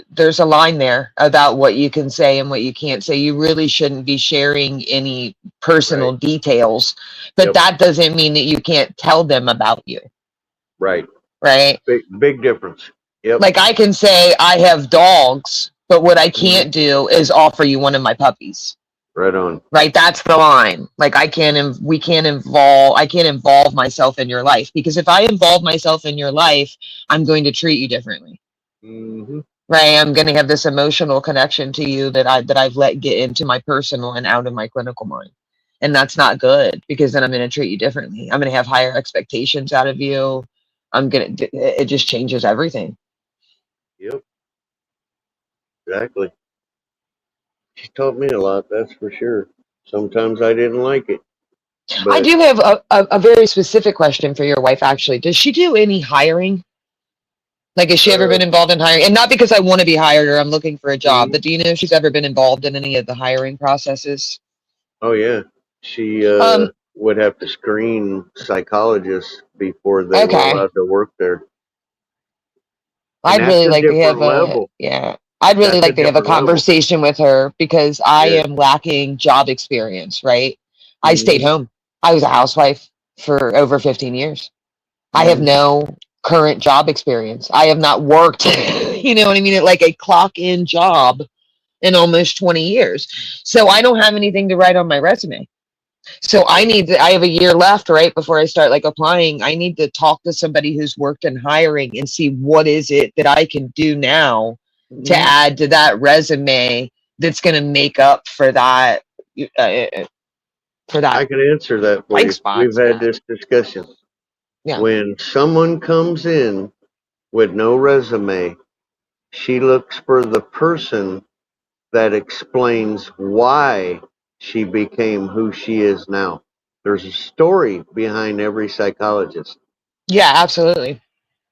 There's a line there about what you can say and what you can't say. You really shouldn't be sharing any personal details, but Yep. that doesn't mean that you can't tell them about you, Right. right? Big difference. Yep. Like I can say I have dogs, but what I can't do is offer you one of my puppies. Right on. Right, that's the line. Like I can't involve myself in your life, because if I involve myself in your life, I'm going to treat you differently. Mm-hmm. Right, I'm going to have this emotional connection to you that I've let get into my personal and out of my clinical mind, and that's not good, because then I'm going to treat you differently. I'm going to have higher expectations out of you. It just changes everything. Yep. Exactly. She taught me a lot, that's for sure. Sometimes I didn't like it. But I do have a very specific question for your wife, actually. Does she do any hiring? Like, has she ever been involved in hiring? And not because I want to be hired or I'm looking for a job, but do you know if she's ever been involved in any of the hiring processes? Oh yeah. She would have to screen psychologists before they were Okay. allowed to work there. I'd really like to have level. I'd really That's a like to have a different level. conversation with her, because I Yeah. am lacking job experience, right? I stayed Mhm. home. I was a housewife for over 15 years. I have no current job experience. I have not worked, you know what I mean, at like a clock in job in almost 20 years. So I don't have anything to write on my resume. So I have a year left, right, before I start like applying. I need to talk to somebody who's worked in hiring and see what is it that I can do now to add to that resume that's going to make up for that. I can answer that for you. We've had this discussion. Yeah. When someone comes in with no resume, she looks for the person that explains why she became who she is now. There's a story behind every psychologist, Yeah, absolutely.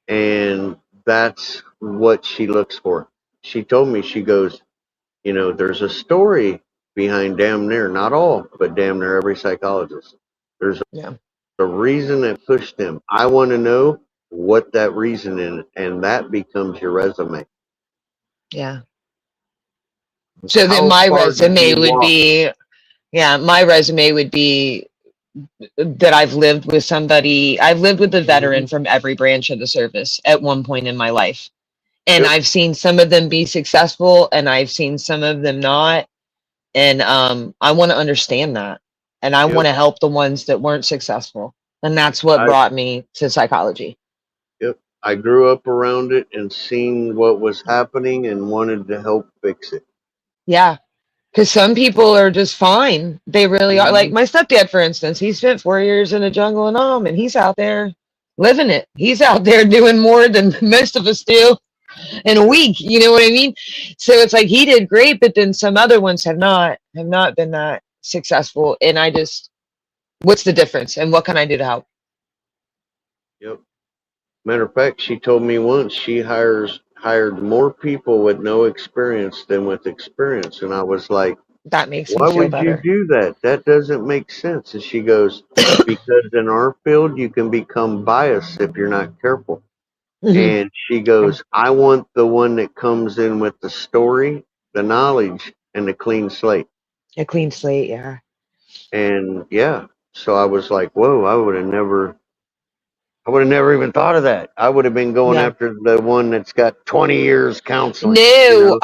and that's what she looks for. She told me, she goes, there's a story behind damn near, not all, but damn near every psychologist. There's a reason that pushed them. I want to know what that reason is, and that becomes your resume. Yeah. So then How my far did resume you would walk? be, my resume would be that I've lived with a veteran from every branch of the service at one point in my life. And Yep. I've seen some of them be successful and I've seen some of them not. And I want to understand that. And I want to help the ones that weren't successful. And that's what brought me to psychology. Yep. I grew up around it and seen what was happening and wanted to help fix it. Yeah. Because some people are just fine. They really are. Like my stepdad, for instance, he spent 4 years in the jungle in Nam, and he's out there living it. He's out there doing more than most of us do in a week. You know what I mean? So it's like he did great, but then some other ones have not been that successful. And what's the difference? And what can I do to help? Yep. Matter of fact, she told me once she hired more people with no experience than with experience, and I was like, that makes why me feel would better. you do that? That doesn't make sense. And she goes, because in our field you can become biased if you're not careful. And she goes, I want the one that comes in with the story, the knowledge, and the clean slate. A clean slate, yeah. And yeah, so I was like, whoa, I would have never even thought of that. I would have been going after the one that's got 20 years counseling. No,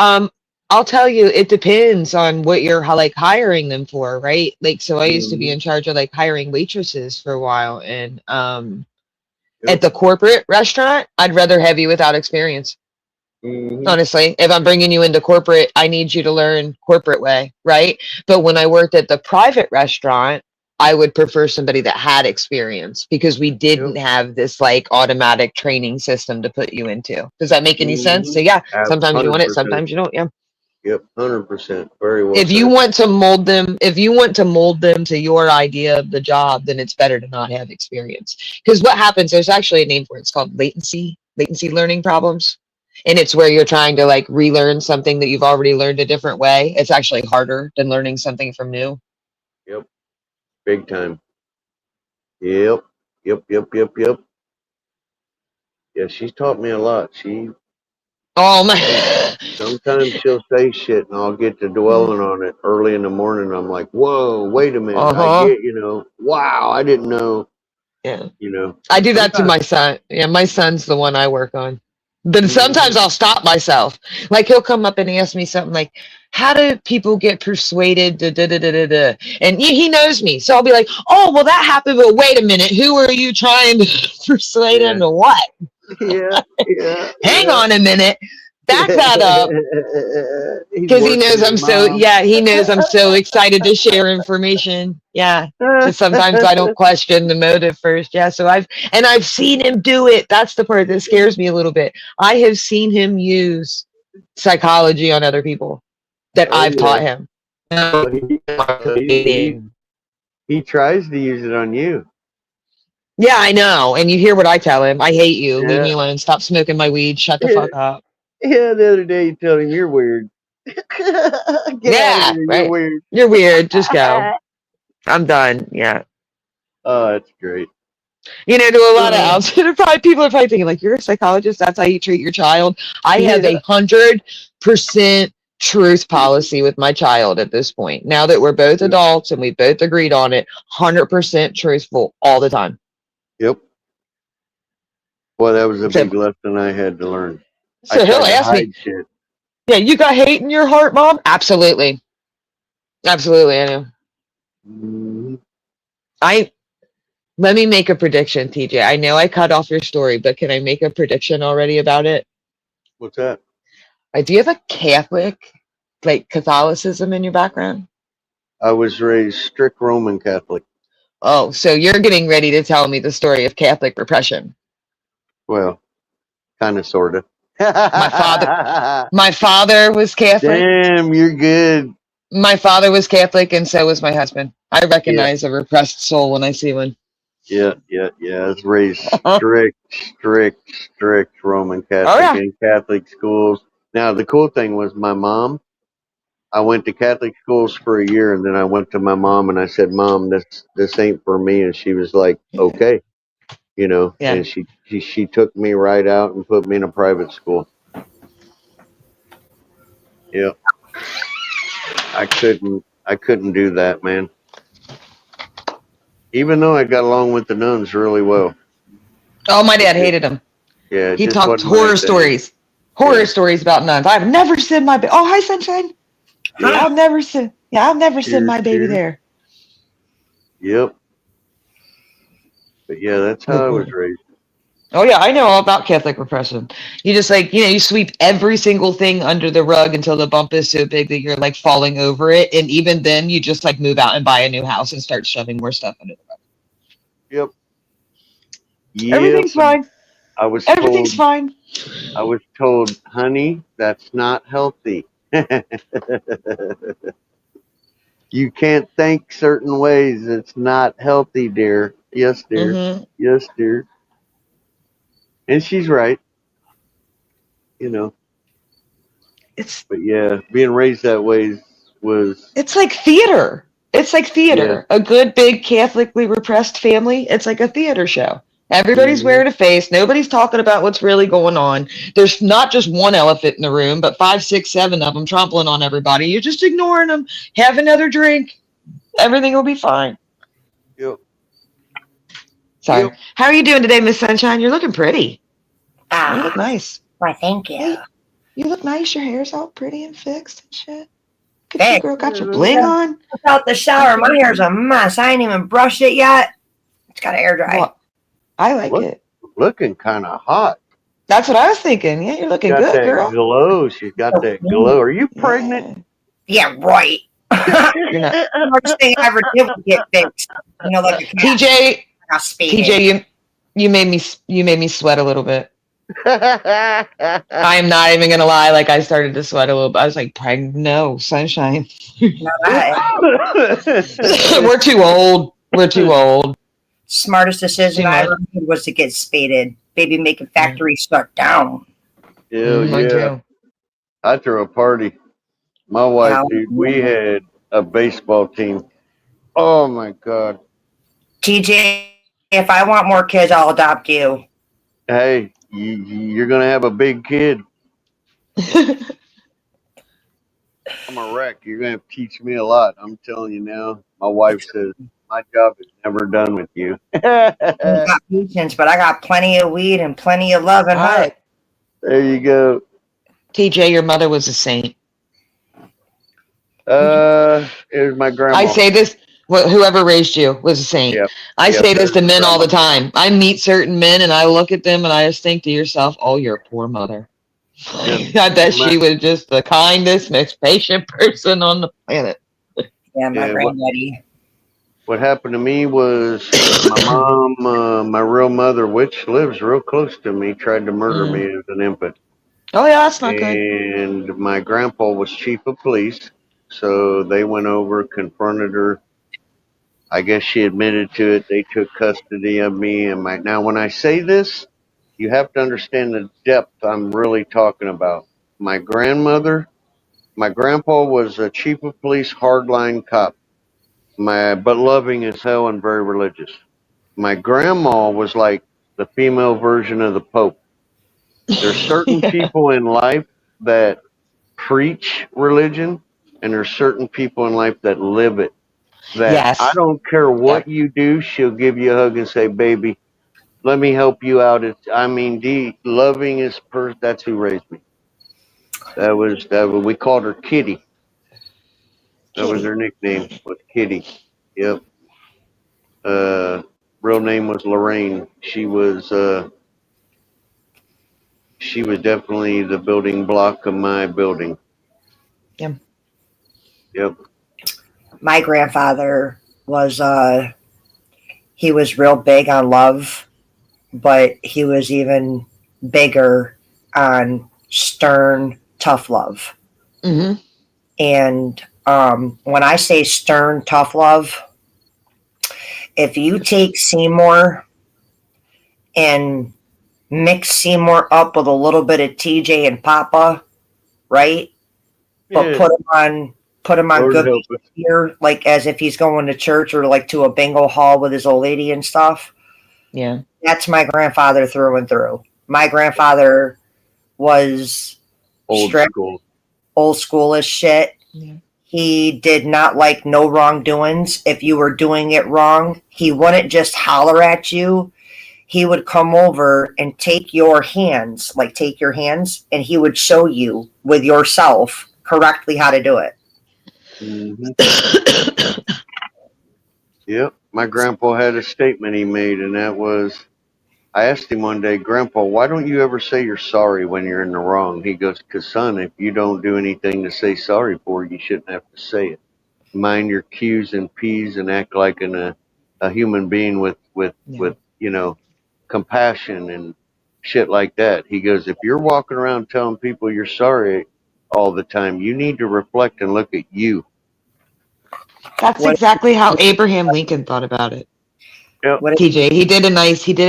I'll tell you, it depends on what you're hiring them for, right? Like, so I used to be in charge of like hiring waitresses for a while, and at the corporate restaurant, I'd rather have you without experience. Honestly, if I'm bringing you into corporate, I need you to learn corporate way, right? But when I worked at the private restaurant, I would prefer somebody that had experience because we didn't have this like automatic training system to put you into. Does that make any sense? So yeah, sometimes you want it, 100%. sometimes you don't. Yeah. Yep, 100%. Very well. If you said. want to mold them, to your idea of the job, then it's better to not have experience. Because what happens, there's actually a name for it. It's called latency learning problems. And it's where you're trying to like relearn something that you've already learned a different way. It's actually harder than learning something from new. Yep, big time. Yep. Yeah, she's taught me a lot. Sometimes she'll say shit and I'll get to dwelling on it early in the morning. I'm like, whoa, wait a minute. I get, wow, I didn't know. Yeah. You I do that to my son. Yeah, my son's the one I work on. But sometimes I'll stop myself. Like he'll come up and ask me something like, how do people get persuaded? And he knows me. So I'll be like, oh, well, that happened. But wait a minute. Who are you trying to persuade into what? Yeah. Hang on a minute. Back that up. Because he knows I'm so excited to share information. Yeah. Because sometimes I don't question the motive first. Yeah. So I've seen him do it. That's the part that scares me a little bit. I have seen him use psychology on other people that I've taught him. He tries to use it on you. Yeah, I know. And you hear what I tell him. I hate you. Leave me alone. Stop smoking my weed. Shut the fuck up. Yeah, the other day you told him you're weird. Yeah, right. You're weird. Just go. I'm done. Yeah. Oh, that's great. To a lot of outside, people are probably thinking like, you're a psychologist. That's how you treat your child. I have 100% truth policy with my child at this point. Now that we're both adults and we both agreed on it, 100% truthful all the time. Yep. Boy, that was a big lesson I had to learn. So he'll ask me, yeah, you got hate in your heart, Mom? Absolutely. Absolutely, I know. Mm-hmm. Let me make a prediction, TJ. I know I cut off your story, but can I make a prediction already about it? What's that? Do you have a Catholic, like Catholicism in your background? I was raised strict Roman Catholic. Oh, so you're getting ready to tell me the story of Catholic repression. Well, kind of, sort of. My father was Catholic. Damn, you're good. My father was Catholic, and so was my husband. I recognize a repressed soul when I see one. Yeah. I was raised strict Roman Catholic in Catholic schools. Now, the cool thing was my mom. I went to Catholic schools for a year, and then I went to my mom and I said, Mom, this ain't for me. And she was like, okay. And she took me right out and put me in a private school. Yeah. I couldn't do that, man. Even though I got along with the nuns really well. Oh, my dad hated them. Yeah. He talked horror stories. Stories about nuns. I've never sent my oh, hi, Sunshine. Yeah. I've never sent my baby there. Yep. But yeah, that's how I was raised. Oh yeah, I know all about Catholic repression. You just you sweep every single thing under the rug until the bump is so big that you're like falling over it. And even then you just like move out and buy a new house and start shoving more stuff under the rug. Yep. Everything's fine. Everything's fine. I was told, honey, that's not healthy. You can't think certain ways. It's not healthy, dear. Yes, dear. Mm-hmm. Yes, dear. And she's right. But yeah, being raised that way was. It's like theater. Yeah. A good, big, Catholically repressed family. It's like a theater show. Everybody's wearing a face. Nobody's talking about what's really going on. There's not just one elephant in the room, but 5, 6, 7 of them trampling on everybody. You're just ignoring them. Have another drink. Everything will be fine. Yep. Sorry. Yep. How are you doing today, Miss Sunshine? You're looking pretty. You look nice. Why, thank you. Hey, you look nice. Your hair's all pretty and fixed and shit. Good girl. Got your bling on. Without the shower, my hair's a mess. I ain't even brushed it yet. It's got to air dry. Well, I like it. Looking kind of hot. That's what I was thinking. Yeah, you're looking good, girl. Glow. She's got that glow. Are you pregnant? Yeah, right. You're not. The hardest thing I ever did was get fixed. You know, like a cat TJ, got spaded. TJ, you made me sweat a little bit. I am not even gonna lie. Like I started to sweat a little bit. I was like, no, sunshine. Now that We're too old. We're too old. smartest decision Too I much. ever made was to get spaded. Baby making factory shut down. Hell Mine yeah. too. I threw a party. My wife, Wow. dude, we had a baseball team. Oh my God. TJ, if I want more kids, I'll adopt you. Hey, you're going to have a big kid. I'm a wreck. You're going to have to teach me a lot. I'm telling you now. My wife says, my job is never done with you. I got patience, but I got plenty of weed and plenty of love and All hug. right. There you go. TJ, your mother was a saint. Here's my grandma. I say this, whoever raised you was a saint. Yep. I Yep, say this to there's men all the grandma. time. I meet certain men and I look at them and I just think to yourself, oh, your poor mother. Yep. I bet she was just the kindest, most patient person on the planet. Yeah, my Yeah, granddaddy. What happened to me was my mom, my real mother, which lives real close to me, tried to murder me as an infant. Oh, yeah, that's not good. And my grandpa was chief of police. So they went over, confronted her. I guess she admitted to it. They took custody of me. And now, when I say this, you have to understand the depth I'm really talking about. My grandmother, my grandpa was a chief of police, hardline cop. But loving as hell and very religious. My grandma was like the female version of the Pope. There's certain Yeah. people in life that preach religion, and there's certain people in life that live it. That Yes. I don't care what you do, she'll give you a hug and say, "Baby, let me help you out." Loving is that's who raised me. That was we called her Kitty. That was her nickname, was Kitty. Yep. Real name was Lorraine. She was definitely the building block of my building. Yeah. Yep. My grandfather was he was real big on love, but he was even bigger on stern, tough love. Mm-hmm. And when I say stern, tough love, if you take Seymour and mix Seymour up with a little bit of TJ and Papa, right? But Yeah. put him on Lord good help us. behavior, like as if he's going to church or like to a bingo hall with his old lady and stuff. Yeah. That's my grandfather through and through. My grandfather was Old strict, school. old school as shit. Yeah. He did not like no wrongdoings. If you were doing it wrong, he wouldn't just holler at you. He would come over and take your hands, and he would show you with yourself correctly how to do it. Mm-hmm. Yep. My grandpa had a statement he made, and that was, I asked him one day, "Grandpa, why don't you ever say you're sorry when you're in the wrong?" He goes, "'Cause son, if you don't do anything to say sorry for, you shouldn't have to say it. Mind your Q's and P's and act like a human being with compassion and shit like that." He goes, "If you're walking around telling people you're sorry all the time, you need to reflect and look at you." That's exactly how Abraham Lincoln thought about it. Yep. TJ, he did a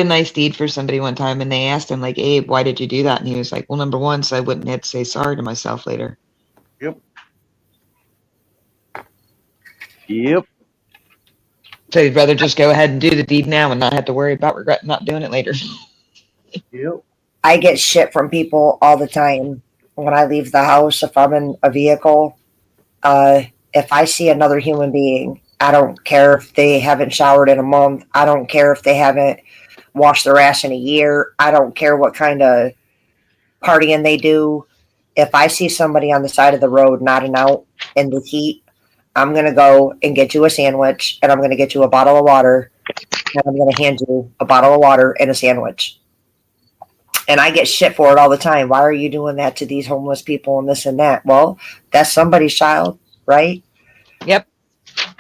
nice deed for somebody one time, and they asked him, like, "Abe, why did you do that?" And he was like, "Well, number one, so I wouldn't have to say sorry to myself later." Yep. Yep. So he'd rather just go ahead and do the deed now and not have to worry about regret not doing it later. Yep. I get shit from people all the time when I leave the house. If I'm in a vehicle, if I see another human being, I don't care if they haven't showered in a month. I don't care if they haven't washed their ass in a year. I don't care what kind of partying they do. If I see somebody on the side of the road nodding out in the heat, I'm going to go and get you a sandwich, and I'm going to get you a bottle of water, and I'm going to hand you a bottle of water and a sandwich. And I get shit for it all the time. Why are you doing that to these homeless people and this and that? Well, that's somebody's child, right? Yep.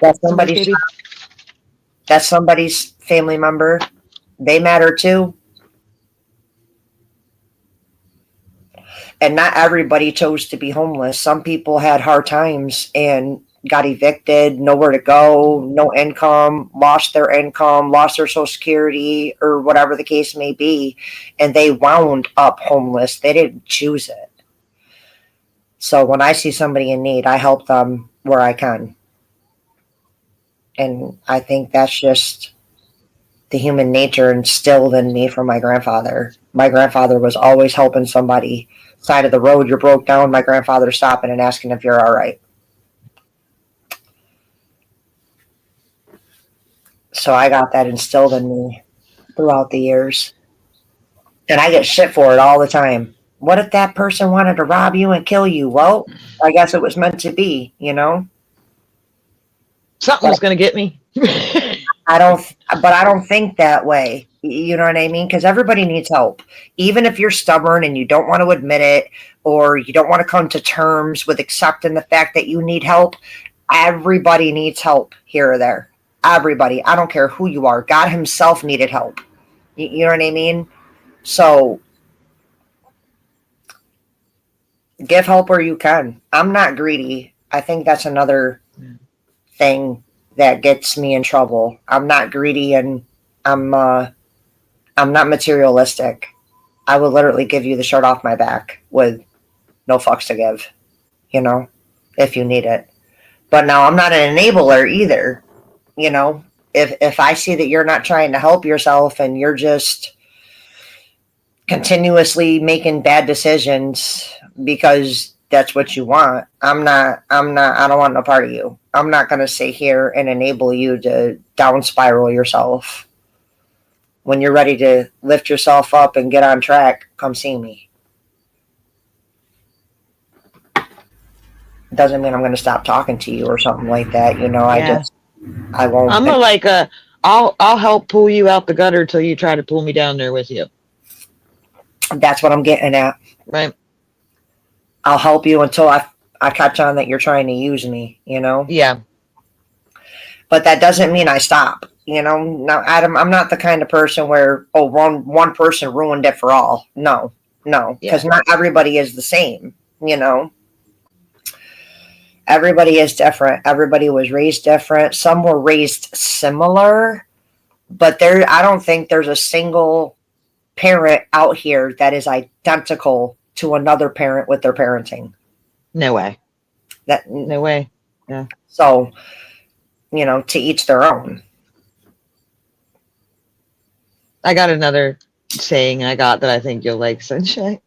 That's somebody's, Baby. that's somebody's family member. They matter too. And not everybody chose to be homeless. Some people had hard times and got evicted, nowhere to go, no income, lost their Social Security, or whatever the case may be. And they wound up homeless. They didn't choose it. So when I see somebody in need, I help them where I can. And I think that's just the human nature instilled in me from my grandfather. My grandfather was always helping somebody. Side of the road, you're broke down, my grandfather stopping and asking if you're all right. So I got that instilled in me throughout the years. And I get shit for it all the time. What if that person wanted to rob you and kill you? Well, I guess it was meant to be, you know? Something was going to get me. I don't think that way. You know what I mean? Because everybody needs help. Even if you're stubborn and you don't want to admit it, or you don't want to come to terms with accepting the fact that you need help, everybody needs help here or there. Everybody. I don't care who you are. God himself needed help. You know what I mean? So give help where you can. I'm not greedy. I think that's another thing that gets me in trouble. I'm not greedy, and I'm not materialistic. I will literally give you the shirt off my back with no fucks to give, you know, if you need it. But now I'm not an enabler either. You know, if I see that you're not trying to help yourself and you're just continuously making bad decisions because that's what you want, I don't want no part of you. I'm not going to sit here and enable you to down spiral yourself. When you're ready to lift yourself up and get on track, come see me. Doesn't mean I'm going to stop talking to you or something like that. You know, Yeah. I won't. I'll help pull you out the gutter until you try to pull me down there with you. That's what I'm getting at. Right. I'll help you until I catch on that you're trying to use me, you know? Yeah. But that doesn't mean I stop. You know, now, Adam, I'm not the kind of person where, one person ruined it for all. No, because not everybody is the same, you know? Everybody is different. Everybody was raised different. Some were raised similar, but I don't think there's a single parent out here that is identical to another parent with their parenting. No way. No way. Yeah. So, you know, to each their own. I got another saying that I think you'll like, Sunshine.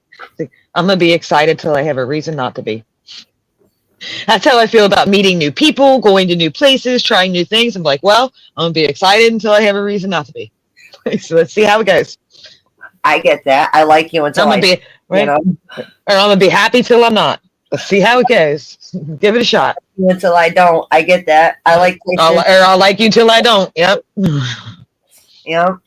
I'm going to be excited till I have a reason not to be. That's how I feel about meeting new people, going to new places, trying new things. I'm like, well, I'm going to be excited until I have a reason not to be. So let's see how it goes. I get that. I like you until I'm going to be, right? You know? Or I'm going to be happy till I'm not. Let's see how it goes. Give it a shot. Until I don't. I get that. I like I'll like you till I don't. Yep. Yep.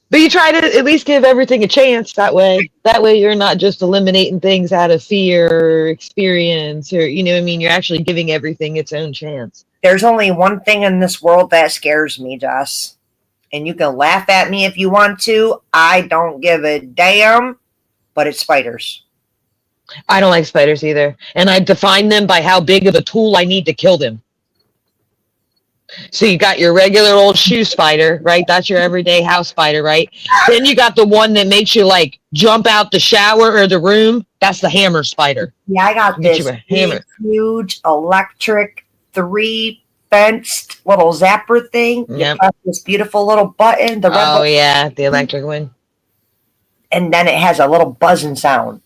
But you try to at least give everything a chance that way. That way you're not just eliminating things out of fear or experience, or, you know what I mean? You're actually giving everything its own chance. There's only one thing in this world that scares me, Jess. And you can laugh at me if you want to. I don't give a damn, but it's spiders. I don't like spiders either. And I define them by how big of a tool I need to kill them. So you got your regular old shoe spider, right? That's your everyday house spider, right? Then you got the one that makes you like jump out the shower or the room. That's the hammer spider. Yeah, I got this huge electric 3-fenced little zapper thing. Yep. This beautiful little button. The electric one. And then it has a little buzzing sound.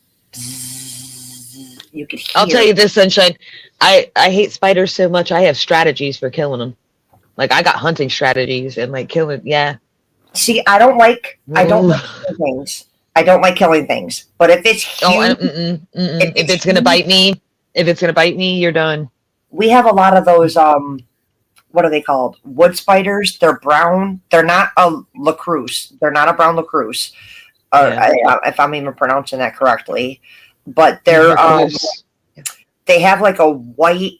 You could hear. I'll tell you this, Sunshine. I hate spiders so much. I have strategies for killing them. Like, I got hunting strategies and like killing. Yeah. See, I don't like killing things. I don't like killing things. But if it's huge, if it's gonna bite me, you're done. We have a lot of those. What are they called? Wood spiders. They're brown. They're not a lacrosse. They're not a brown lacrosse. If I'm even pronouncing that correctly, but they're they have like a white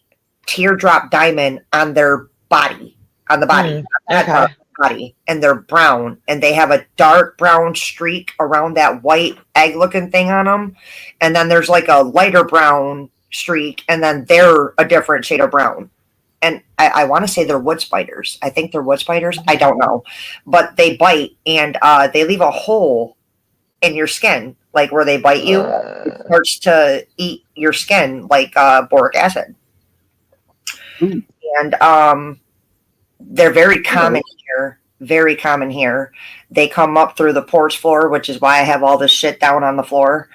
teardrop diamond on their body, on the body, Okay. body, and they're brown, and they have a dark brown streak around that white egg-looking thing on them, and then there's like a lighter brown streak, and then they're a different shade of brown. And I want to say they're wood spiders. I think they're wood spiders. I don't know, but they bite, and they leave a hole in your skin, like where they bite you. It starts to eat your skin like boric acid. Ooh. And they're very common here. Very common here. They come up through the porch floor, which is why I have all this shit down on the floor.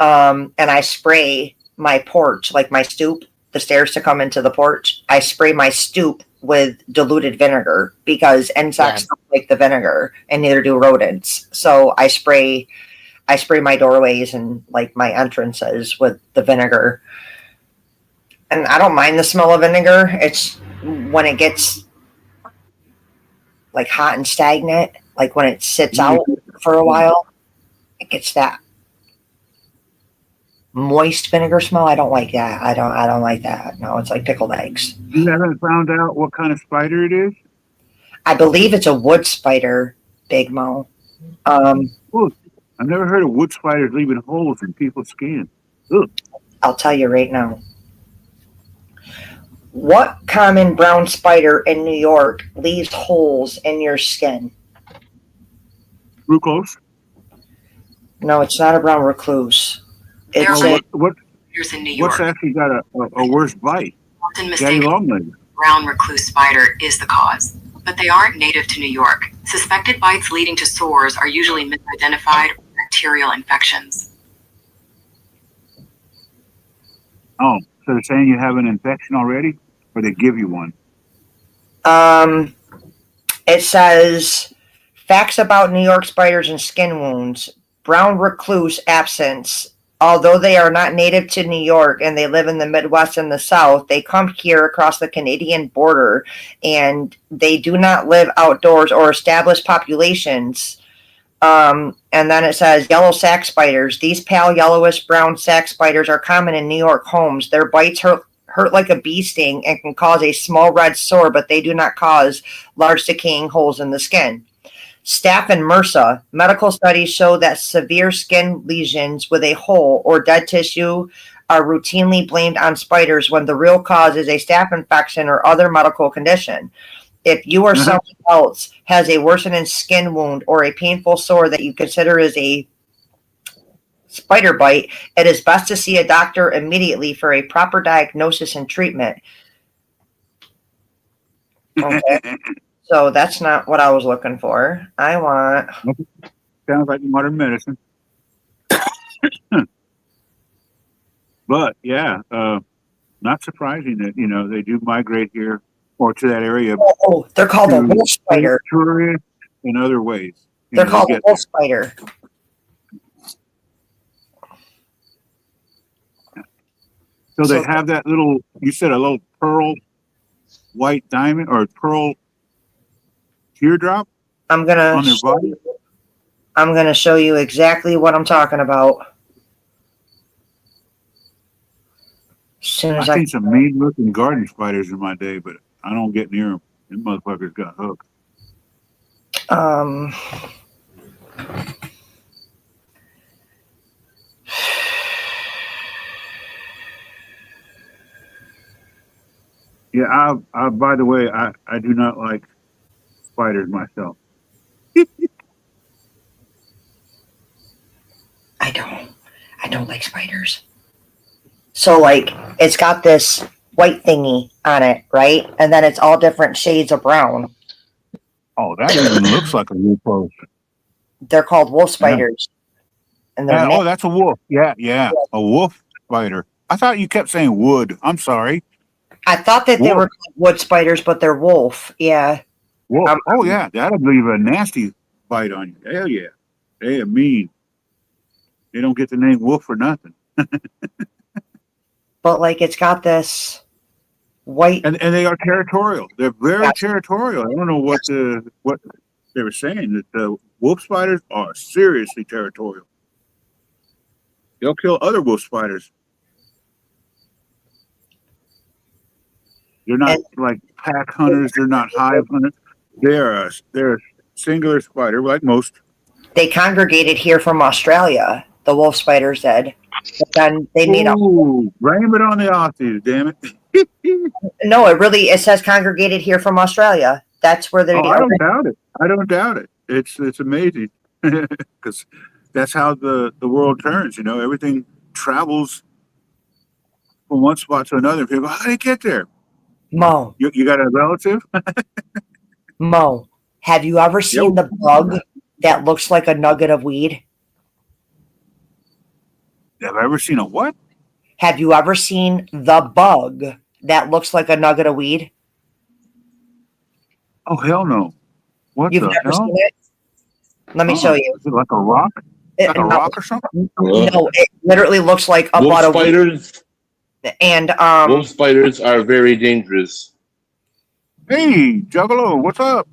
And I spray my porch, like my stoop, the stairs to come into the porch. I spray my stoop with diluted vinegar because insects don't like the vinegar, and neither do rodents. So I spray my doorways and like my entrances with the vinegar. And I don't mind the smell of vinegar. It's when it gets like hot and stagnant, like when it sits out for a while, it gets that moist vinegar smell. I don't like that. I don't like that. No, it's like pickled eggs. You haven't found out what kind of spider it is? I believe it's a wood spider, Big Mo. I've never heard of wood spiders leaving holes in people's skin. Ugh. I'll tell you right now. What common brown spider in New York leaves holes in your skin? Glucose? No, it's not a brown recluse. It's Oh, what, Spiders in New York, what's actually got a worse bite? often Daddy mistaken long leg. brown recluse spider is the cause, but they aren't native to New York. Suspected bites leading to sores are usually misidentified or bacterial infections. Oh, so they're saying you have an infection already, or they give you one? It says facts about New York spiders and skin wounds. Brown recluse absence. Although they are not native to New York and they live in the Midwest and the South, they come here across the Canadian border, and they do not live outdoors or establish populations. And then it says yellow sac spiders. These pale yellowish brown sac spiders are common in New York homes. Their bites hurt like a bee sting and can cause a small red sore, but they do not cause large decaying holes in the skin. Staph and MRSA. Medical studies show that severe skin lesions with a hole or dead tissue are routinely blamed on spiders when the real cause is a staph infection or other medical condition. If you or someone else has a worsening skin wound or a painful sore that you consider is a spider bite, it is best to see a doctor immediately for a proper diagnosis and treatment. Okay. So that's not what I was looking for. I want... Sounds like modern medicine. But yeah, not surprising that they do migrate here or to that area. Oh, they're called a wolf spider. Tourists in other ways. They're called a wolf spider. So they have that little. You said a little pearl, white diamond or pearl teardrop I'm gonna on their body. I'm gonna show you exactly what I'm talking about. As soon as I've seen some mean looking garden spiders in my day, but I don't get near them. Them motherfuckers got hooked. Yeah, I by the way, I do not like spiders myself. I don't like spiders. So like it's got this white thingy on it, right? And then it's all different shades of brown. Oh, that even looks like a wolf post. They're called wolf spiders. And they're Oh, that's a wolf. Yeah, a wolf spider. I thought you kept saying wood. I'm sorry. I thought that they Wolf. were called wood spiders, but they're wolf. Yeah. Wolf. Oh yeah, that'll leave a nasty bite on you. Hell yeah, they are mean. They don't get the name wolf for nothing. But like it's got this white. And they are territorial. They're very territorial. I don't know what they were saying, that the wolf spiders are seriously territorial. They'll kill other wolf spiders. They're not And- like pack hunters. They're not hive hunters. They're a singular spider, like most. They congregated here from Australia. The wolf spiders did, but then they made a. Ooh, blame it on the Aussies, damn it. No, it says congregated here from Australia. That's where they. Oh, I don't doubt it. I don't doubt it. It's amazing because that's how the world turns. You know, everything travels from one spot to another. People, how did it get there? Mo, You got a relative? Mo, have you ever seen the bug that looks like a nugget of weed? Have I ever seen a what? Have you ever seen the bug that looks like a nugget of weed? Oh hell no! What You've the never hell? seen it? Let me Oh, show you. Is it like a rock? Like a No, rock or something? no, it literally looks like a Wolf bud of weed. spiders. And Wolf spiders are very dangerous. Hey, Juggalo, what's up?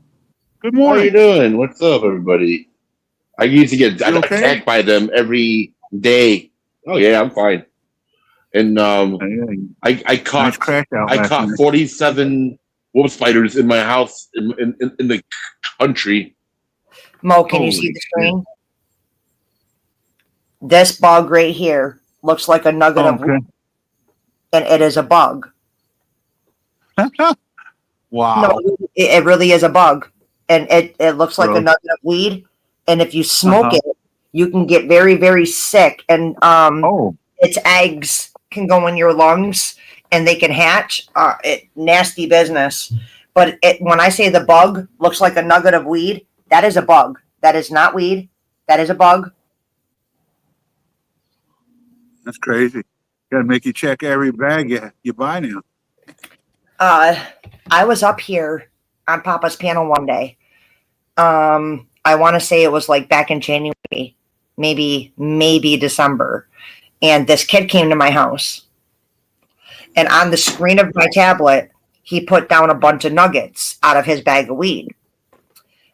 Good How you morning. doing? What's up, everybody? I used to get You okay? attacked by them every day. Oh yeah, I'm fine. And Hey, I nice caught crash out I last caught night. 47 wolf spiders in my house in the country. Mo, can you Holy see the shit. screen? This bug right here looks like a nugget Oh, of weed, and it is a bug. okay. Wow. No, it really is a bug, and it looks like a Gross. nugget of weed. And if you smoke Uh-huh. it, you can get very, very sick, and Oh, its eggs can go in your lungs, and they can hatch. Nasty business. But when I say the bug looks like a nugget of weed, that is a bug. That is not weed. That is a bug. that's crazy. Got to make you check every bag you buy now. I was up here on Papa's panel one day. I want to say it was like back in January, maybe December. And this kid came to my house. And on the screen of my tablet, he put down a bunch of nuggets out of his bag of weed.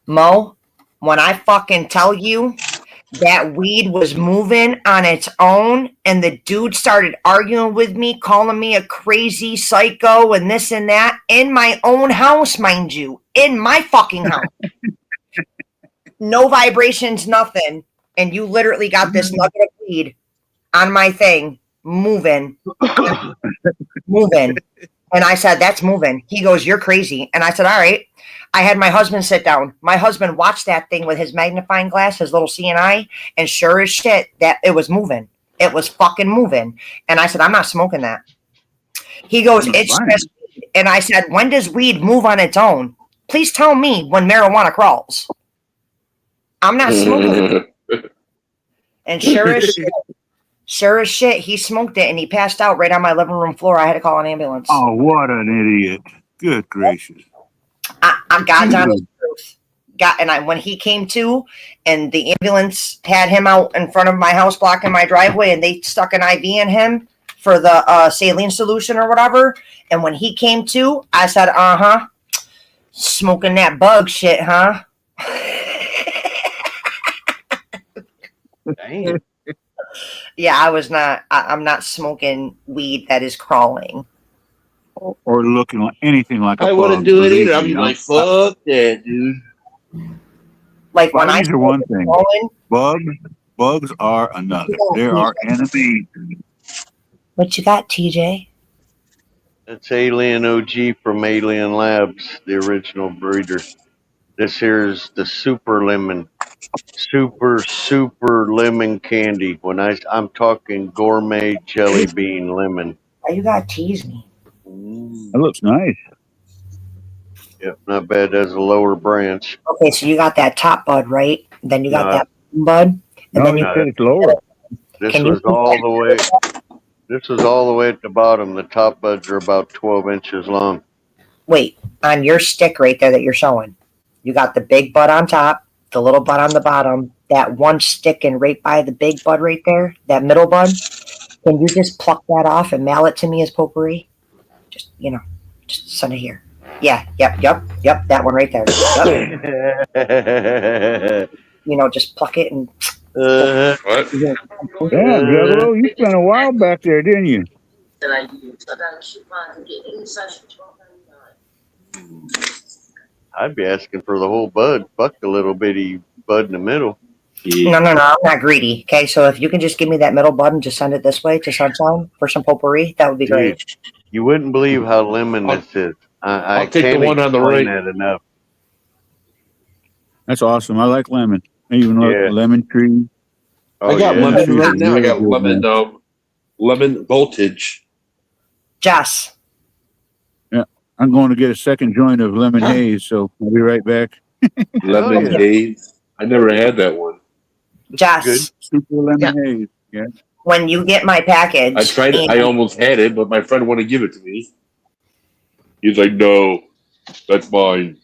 Mo, when I fucking tell you that weed was moving on its own, and the dude started arguing with me, calling me a crazy psycho and this and that, in my own house, mind you, in my fucking house. No vibrations, nothing. And you literally got this nugget of weed on my thing, moving. And I said, that's moving. He goes, you're crazy. And I said, all right. I had my husband sit down. My husband watched that thing with his magnifying glass, his little CNI, and sure as shit, that it was moving. It was fucking moving. And I said, I'm not smoking that. He goes, That's it's fine. just weed. And I said, when does weed move on its own? Please tell me when marijuana crawls. I'm not smoking it. And sure as shit, he smoked it and he passed out right on my living room floor. I had to call an ambulance. Oh, what an idiot. Good gracious. I'm God's honest truth. When he came to, and the ambulance had him out in front of my house, blocking my driveway, and they stuck an IV in him for the saline solution or whatever. And when he came to, I said, smoking that bug shit, huh? Dang. Yeah, I was not. I'm not smoking weed that is crawling. Or looking like anything like a I wouldn't bug, do it believe either. I'd me, be you know. like, fuck that, dude. Like when I Spiders are one thing. crawling, Bugs are another. They're our enemy. what you got, TJ? That's Alien OG from Alien Labs, the original breeder. This here is the super lemon. Super lemon candy. When I'm talking gourmet jelly bean lemon. Why you gotta tease me? That looks nice. Yep, not bad as a lower branch. Okay, so you got that top bud, right? Then you got No. that bud, and No, then you you said it's lower. This Can you was all the way. This was all the way at the bottom. The top buds are about 12 inches long. wait on your stick right there that you're showing. You got the big bud on top, the little bud on the bottom. That one sticking right by the big bud right there, that middle bud. Can you just pluck that off and mail it to me as potpourri? Just just send it here. Yeah, yep, that one right there. Yep. Just pluck it and. What? Yeah, Juggalo, you spent a while back there, didn't you? I'd be asking for the whole bud. Fuck the little bitty bud in the middle. No, I'm not greedy. Okay, so if you can just give me that middle bud and just send it this way to Sunshine for some potpourri, that would be great. Dude, you wouldn't believe how lemon this is. I I'll take the can't one on the explain right. that enough. That's awesome. I like lemon. I even like Yeah. lemon tree. Oh, I got yeah. lemon Trees right are now. I really got good, lemon, man. lemon voltage. Jess, I'm going to get a second joint of lemon haze, so I'll be right back. Lemon yeah. haze. I never had that one. Jess, Super lemon haze. Yeah. when you get my package, I tried it. I almost had it, but my friend wanted to give it to me. He's like, "No, that's mine."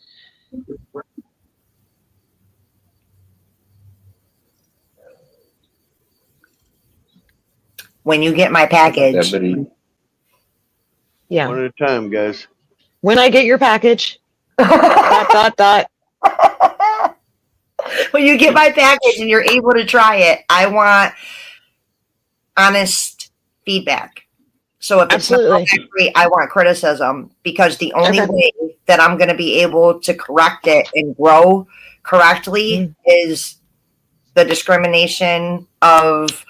when you get my That package, many. Yeah. One at a time, guys. When I get your package, dot. when you get my package and you're able to try it, I want honest feedback. So if it's not Absolutely. that great, I want criticism, because the only Okay. way that I'm going to be able to correct it and grow correctly is the discrimination of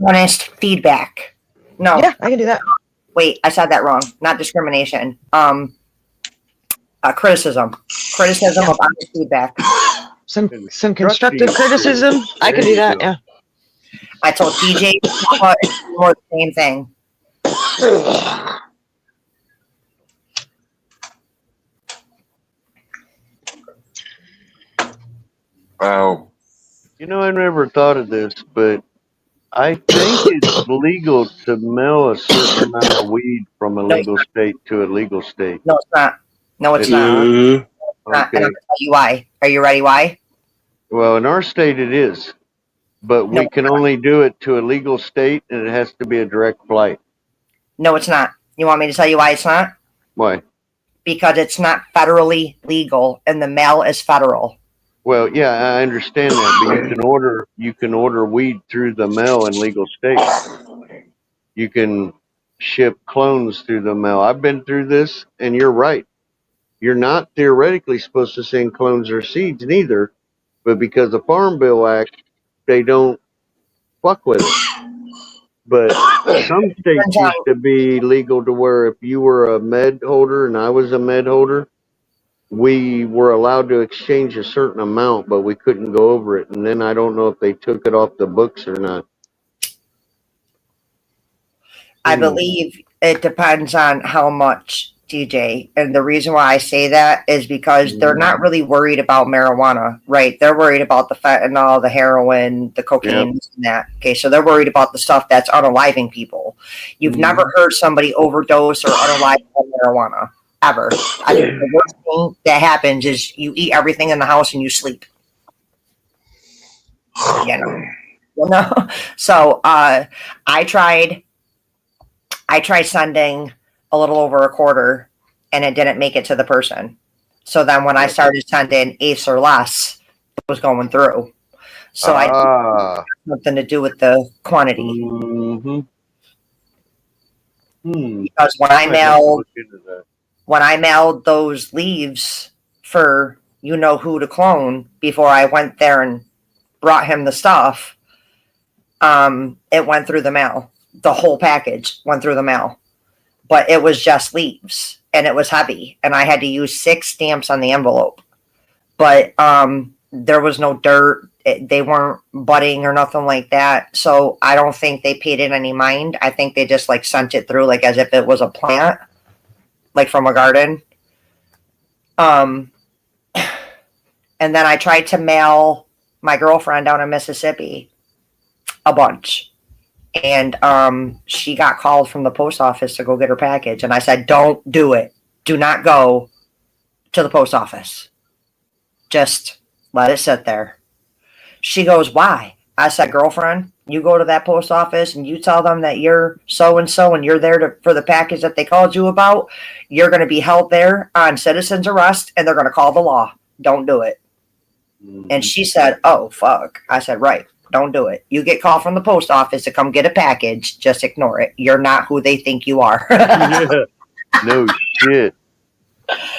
honest feedback. No, Yeah, I can do that. wait, I said that wrong. Not discrimination. Criticism of honest feedback. Some Constructive constructive criticism. I can There do you that. go. Yeah. I told TJ but it's more the same thing. Wow. You know, I never thought of this, but I think it's legal to mail a certain amount of weed from a legal state to a legal state. No, it's not. No, it's It's not. not? Not. And Okay. I'm gonna tell you why. Are you ready? Why? Well, in our state it is, but we No. can only do it to a legal state, and it has to be a direct flight. No, it's not. You want me to tell you why it's not? Why? Because it's not federally legal, and the mail is federal. Well, yeah, I understand that, but you can order weed through the mail in legal states. You can ship clones through the mail. I've been through this, and you're right. You're not theoretically supposed to send clones or seeds neither, but because of Farm Bill Act, they don't fuck with it. But some states used to be legal to where if you were a med holder and I was a med holder, we were allowed to exchange a certain amount, but we couldn't go over it. And then I don't know if they took it off the books or not. I believe it depends on how much, DJ. And the reason why I say that is because they're not really worried about marijuana, right? They're worried about the fentanyl, the heroin, the cocaine, and that. Okay, so they're worried about the stuff that's unaliving people. You've never heard somebody overdose or unalive on marijuana, ever. I mean, the worst thing that happens is you eat everything in the house and you sleep. You know? So I tried sending a little over a quarter, and it didn't make it to the person. So then when I started sending eighths or less, it was going through. So I had something to do with the quantity. Because when I mailed those leaves for you know who to clone before I went there and brought him the stuff, it went through the mail. The whole package went through the mail. But it was just leaves, and it was heavy, and I had to use 6 stamps on the envelope. But there was no dirt. They weren't budding or nothing like that. So I don't think they paid it any mind. I think they just like sent it through like as if it was a plant, like from a garden. And then I tried to mail my girlfriend down in Mississippi a bunch. And she got called from the post office to go get her package. And I said, don't do it. Do not go to the post office. Just let it sit there. She goes, why? I said, girlfriend, you go to that post office and you tell them that you're so-and-so and you're there for the package that they called you about. You're going to be held there on citizen's arrest and they're going to call the law. Don't do it. And she said, oh, fuck. I said, right. Don't do it. You get called from the post office to come get a package. Just ignore it. You're not who they think you are. No shit.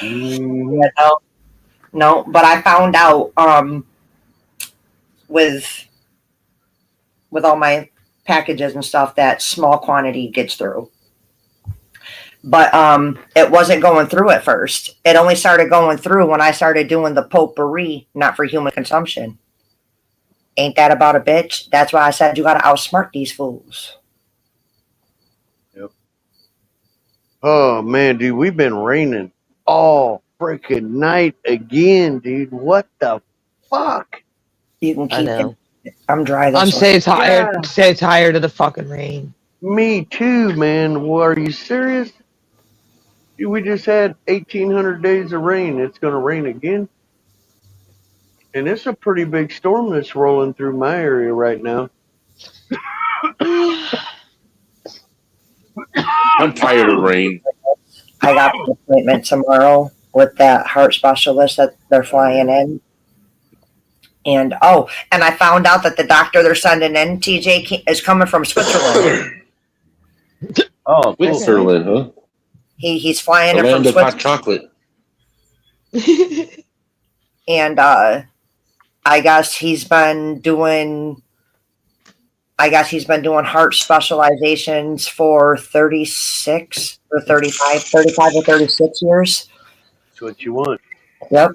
Mhm. Yeah, no, but I found out with all my packages and stuff that small quantity gets through. But it wasn't going through at first. It only started going through when I started doing the potpourri, not for human consumption. Ain't that about a bitch? That's why I said you gotta outsmart these fools. Oh man, dude, we've been raining all freaking night again, dude. What the fuck? You can I keep know. it. I'm dry I'm this one. so tired of the fucking rain. Me too, man. Well, are you serious? Dude, we just had 1,800 days of rain. It's gonna rain again, and it's a pretty big storm that's rolling through my area right now. I'm tired of rain. I got an appointment tomorrow with that heart specialist that they're flying in. And and I found out that the doctor they're sending in, TJ, is coming from Switzerland. Oh, cool. Switzerland, huh? He's flying The in from land of hot Switzerland. chocolate. And I guess he's been doing heart specializations for 36 or 35 or 36 years. That's what you want. Yep.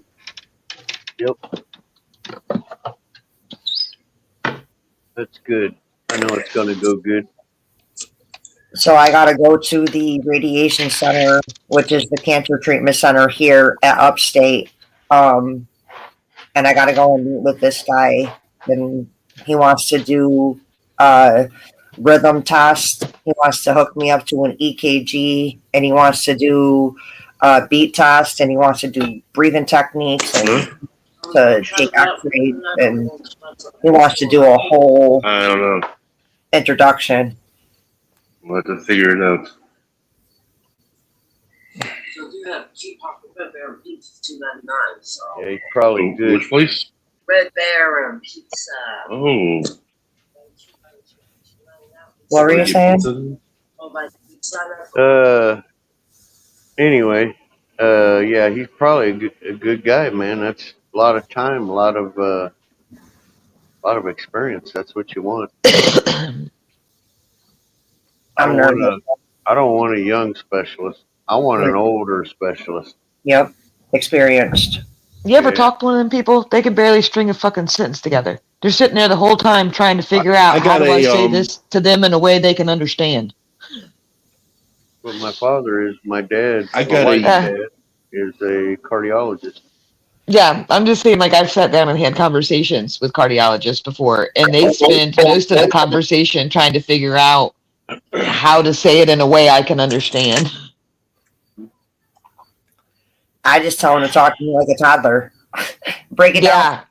That's good. I know it's gonna go good. So I got to go to the radiation center, which is the cancer treatment center here at Upstate. And I got to go and meet with this guy. And he wants to do rhythm test. He wants to hook me up to an EKG, and he wants to do a beat test, and he wants to do breathing techniques and to take X-rays, and he wants to do a whole I don't know. introduction. We'll have to figure it out. So do have cheap Red Bear Pizza $2.99. So Yeah, he's probably good. Which place? Red Bear and Pizza. Oh. What were you saying? Oh, my pizza. Anyway, yeah, he's probably a good guy, man. That's a lot of time, a lot of experience. That's what you want. I'm nervous. I don't want a young specialist. I want an older specialist. Yep, experienced. You ever Yeah. talk to one of them people? They can barely string a fucking sentence together. They're sitting there the whole time trying to figure out I how got do I a, say this to them in a way they can understand. But my father is my dad. I my got wife's a- dad is a cardiologist. Yeah, I'm just saying, like, I've sat down and had conversations with cardiologists before, and they spend most of the conversation trying to figure out how to say it in a way I can understand. I just tell him to talk to me like a toddler. Break it down. Yeah.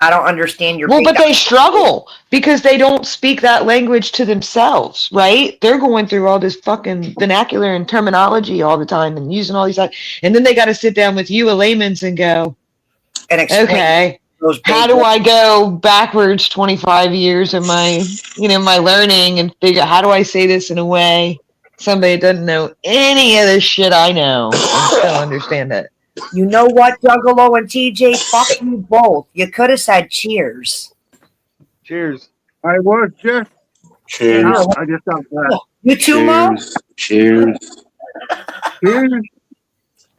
I don't understand your. Well, but they struggle because they don't speak that language to themselves, right? They're going through all this fucking vernacular and terminology all the time and using all these, and then they got to sit down with you, a layman's, and go, and explain okay, those how do I go backwards 25 years in my, my learning and figure how do I say this in a way somebody doesn't know any of the shit I know and still understand it. You know what, Juggalo and TJ? Fuck you both. You could have said cheers. Cheers. I was just. Cheers. I just got that. You too, Mo? Cheers. Cheers.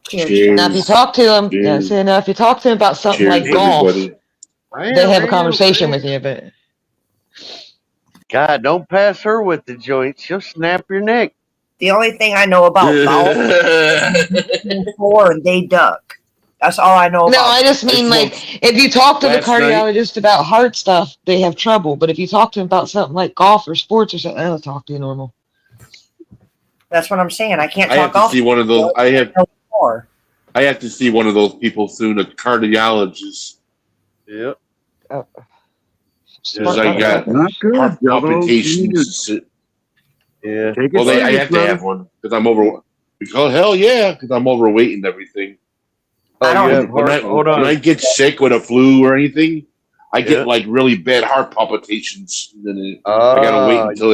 Cheers. Now, if you talk to them, Cheers. now if you talk to them about something Cheers, like golf, everybody. they have a conversation with you, but God, don't pass her with the joint. She'll snap your neck. The only thing I know about golf is four and they duck. That's all I know about. no, I just mean like if you talk to the Last night- cardiologist about heart stuff, they have trouble. But if you talk to them about something like golf or sports or something, they'll talk to you normal. That's what I'm saying. I can't I have talk to golf. see one of those. I Four. have to see one of those people soon. A cardiologist. Yep. Because I got Not good. heart Juggo. palpitations. Yeah. Take it Well, I serious, have to brother. have one because I'm over. Because hell yeah, because I'm overweight and everything. Oh, I don't- you have heart, hold on. When I get sick with a flu or anything, I Yeah. get like really bad heart palpitations. And then Ah, I gotta wait until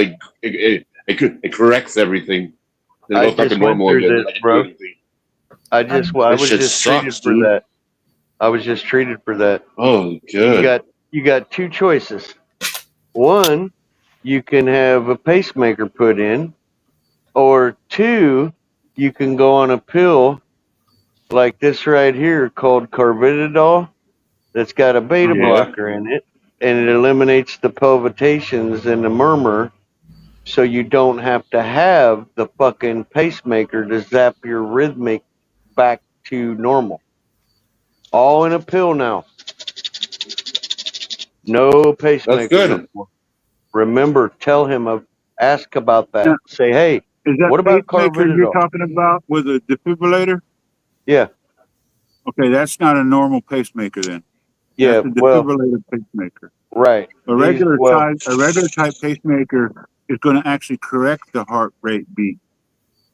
it corrects everything. Then I it goes back to just went normal through again. this, and I can do bro. anything. I That was shit just treated sucks, for dude. that. I was just treated for that. Oh, good. You got two choices. One, you can have a pacemaker put in, or two, you can go on a pill like this right here called Carvedilol that's got a beta Yeah. blocker in it, and it eliminates the palpitations and the murmur, so you don't have to have the fucking pacemaker to zap your rhythmic back to normal. All in a pill now. No pacemaker. That's good. No more. Remember, tell him, ask about Now, that. Say, hey, is that what about pacemaker you're Carvedilol? talking about with a defibrillator? Yeah, Okay, that's not a normal pacemaker then. yeah, That's a well, defibrillator pacemaker. right. A regular type pacemaker is going to actually correct the heart rate beat.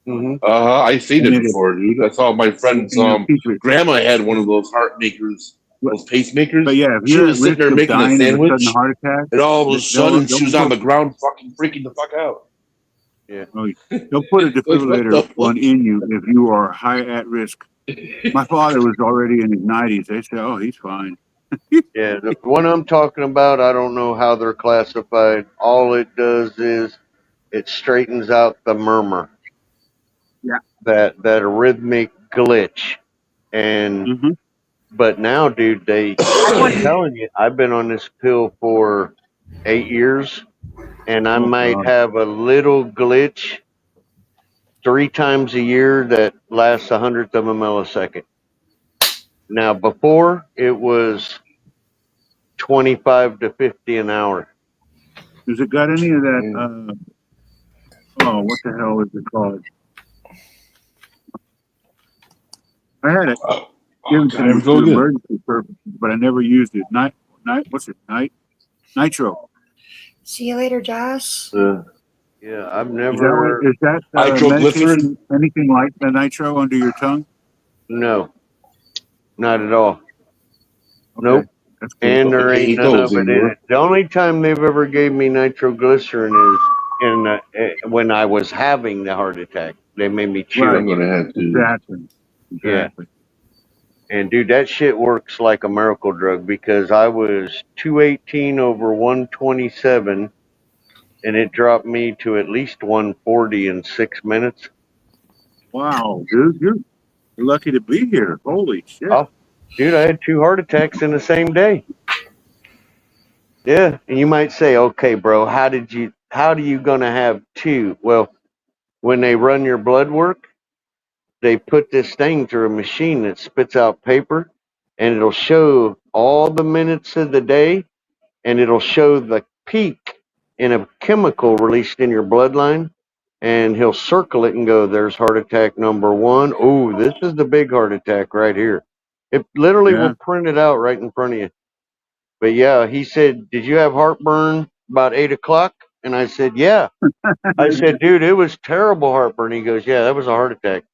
Mhm. I seen And it it is. before, dude. I saw my friend's And it'll keep it. grandma had one of those heart makers, those pacemakers. But yeah, if She you're was at sitting risk there of making a dying of a sandwich, sudden heart attack, and all of a sudden they'll she was on the ground, fucking freaking the fuck out. they'll put a Like, what defibrillator the one fuck? in you if you are high at risk. My father was already in his 90s. They said, "Oh, he's fine." Yeah, the one I'm talking about, I don't know how they're classified. All it does is it straightens out the murmur, Yeah. that arrhythmic glitch. And Mm-hmm. but now, dude, I'm telling you, I've been on this pill for 8 years, and I Oh might God. have a little glitch 3 times a year that lasts 100th of a millisecond. Now, before it was 25 to 50 an hour. Has it got any of that? What the hell is it called? I had it given to me Go for again. emergency purposes, but I never used it. What's it? Nitro. See you later, Josh. Yeah, I've Is never. that Nitroglycerin? medication anything like the nitro under your tongue? No, not at all. Okay, Nope. that's cool. And there Okay, ain't ain't none those of it in anymore. it. The only time they've ever gave me nitroglycerin is when I was having the heart attack. They made me chew Right. I'm it. gonna have to. Exactly. And dude, that shit works like a miracle drug because I was 218 over 127, and it dropped me to at least 140 in 6 minutes. Wow, dude, you're lucky to be here. Holy shit. Oh, dude, I had 2 heart attacks in the same day. Yeah, and you might say, okay, bro, how do you gonna have 2? Well, when they run your blood work, they put this thing through a machine that spits out paper, and it'll show all the minutes of the day, and it'll show the peak in a chemical released in your bloodline, and he'll circle it and go, there's heart attack number 1. Oh, this is the big heart attack right here. It literally Yeah. will print it out right in front of you. But yeah, he said, did you have heartburn about 8 o'clock? And I said, yeah. I said, dude, it was terrible heartburn. He goes, yeah, that was a heart attack.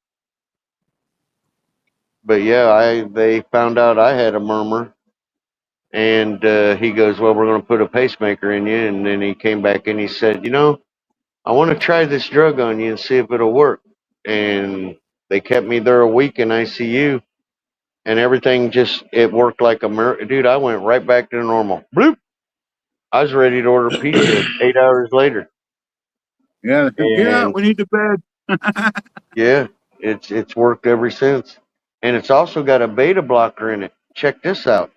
But yeah, they found out I had a murmur, and he goes, well, we're going to put a pacemaker in you. And then he came back and he said, I want to try this drug on you and see if it'll work. And they kept me there a week in ICU, and everything it worked like a miracle. Dude, I went right back to normal. Bloop. I was ready to order pizza 8 hours later. Yeah, get out. And We need the bed. yeah, it's worked ever since. And it's also got a beta blocker in it. Check this out.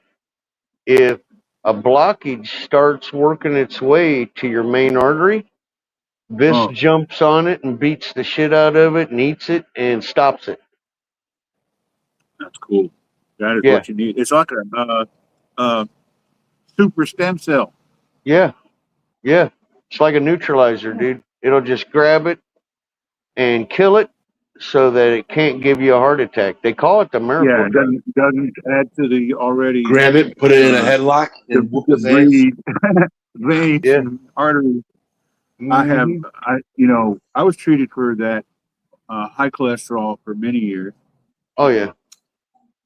If a blockage starts working its way to your main artery, this Oh. jumps on it and beats the shit out of it and eats it and stops it. That's cool. That is Yeah. what you need. It's like a super stem cell. Yeah. Yeah. It's like a neutralizer, dude. It'll just grab it and kill it so that it can't give you a heart attack. They call it the miracle Yeah, it drug. doesn't add to the already Grab it, put it in a headlock, and whoop his ass. veins Yeah. and arteries. Mhm. I was treated for that high cholesterol for many years. Oh yeah.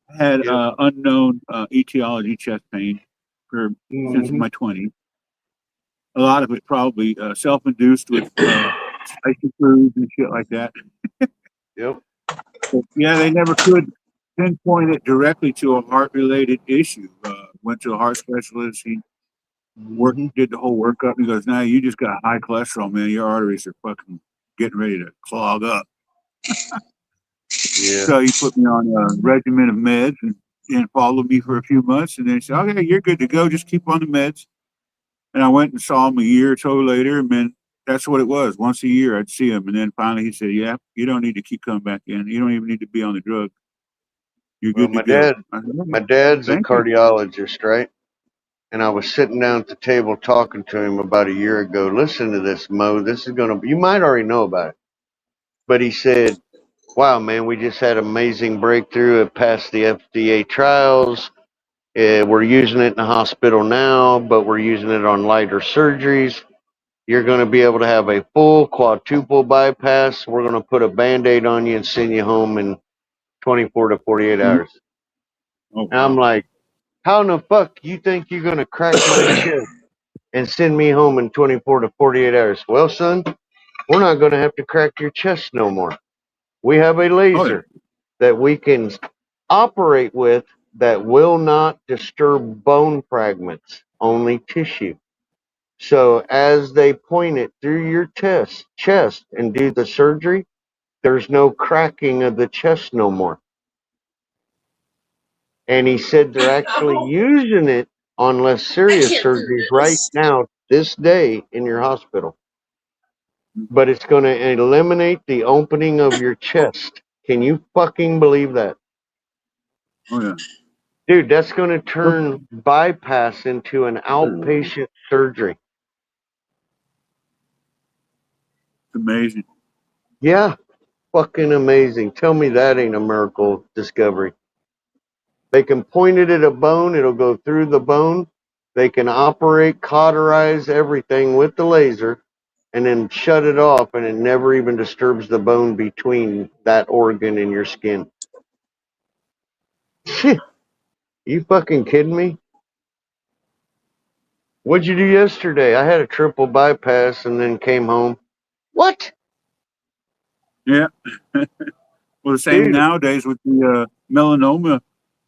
I had Yeah. unknown etiology chest pain since Mhm. my 20s. A lot of it probably self-induced with spicy foods and shit like that. Yep. Yeah, they never could pinpoint it directly to a heart-related issue. Went to a heart specialist. He did the whole workup. He goes, "Now you just got high cholesterol, man. Your arteries are fucking getting ready to clog up." Yeah. So he put me on a regimen of meds and followed me for a few months. And then he said, "Okay, you're good to go. Just keep on the meds." And I went and saw him a year or so later. And then that's what it was. Once a year, I'd see him. And then finally he said, "Yeah, you don't need to keep coming back in. You don't even need to be on the drug. You're Well, good to go." my dad's a Thank you. cardiologist, right? And I was sitting down at the table talking to him about a year ago. Listen to this, Mo. This is going to be, you might already know about it. But he said, "Wow, man, we just had amazing breakthrough. It passed the FDA trials. We're using it in the hospital now, but we're using it on lighter surgeries. You're going to be able to have a full quadruple bypass. We're going to put a Band-Aid on you and send you home in 24 to 48 hours. Oh, And I'm wow. like, how in the fuck you think you're going to crack my chest and send me home in 24 to 48 hours? Well, son, we're not going to have to crack your chest no more. We have a Oh, yeah. laser that we can operate with that will not disturb bone fragments, only tissue. So as they point it through your chest and do the surgery, there's no cracking of the chest no more." And he said they're actually using it on less serious surgeries right now, this day in your hospital. But it's going to eliminate the opening of your chest. Can you fucking believe that? Oh, yeah. Dude, that's going to turn bypass into an outpatient surgery. It's amazing. Yeah, fucking amazing. Tell me that ain't a miracle discovery. They can point it at a bone, it'll go through the bone. They can operate, cauterize everything with the laser, and then shut it off, and it never even disturbs the bone between that organ and your skin. Shit, you fucking kidding me? What'd you do yesterday? I had a triple bypass and then came home. What? Yeah. Well, the same Dude. nowadays with the melanoma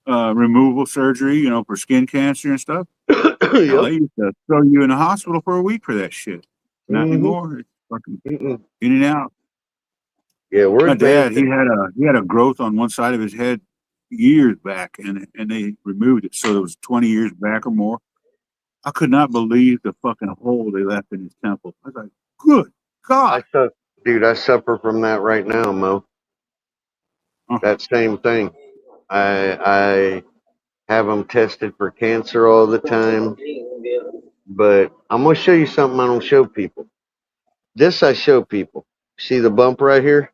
removal surgery, for skin cancer and stuff. Hell, Yep. they used to throw you in the hospital for a week for that shit. Not Mhm. anymore. It's fucking Mm-mm. in and out. Yeah, we're My dad, advancing. he had a growth on one side of his head years back, and they removed it, so it was 20 years back or more. I could not believe the fucking hole they left in his temple. I was like, good God. I suffer from that right now, Mo. That same thing. I have them tested for cancer all the time. But I'm going to show you something I don't show people. This I show people. See the bump right here?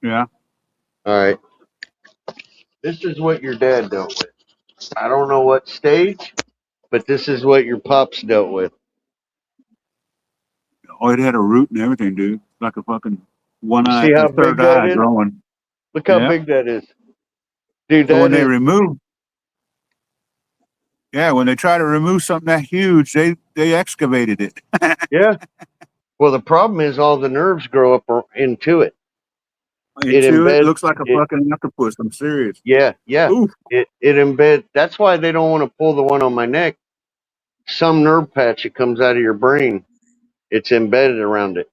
Yeah. All right. This is what your dad dealt with. I don't know what stage, but this is what your pops dealt with. Oh, it had a root and everything, dude. Like a fucking one eye, See how a third big that eye is? growing. Look how Yeah. big that is. Dude, So when that they is. remove, when they try to remove something that huge, they excavated it. Yeah. Well, the problem is all the nerves grow up into it. It embeds. looks like a fucking octopus. I'm serious. Yeah. Oof. It embeds. That's why they don't want to pull the one on my neck. Some nerve patch that comes out of your brain, it's embedded around it.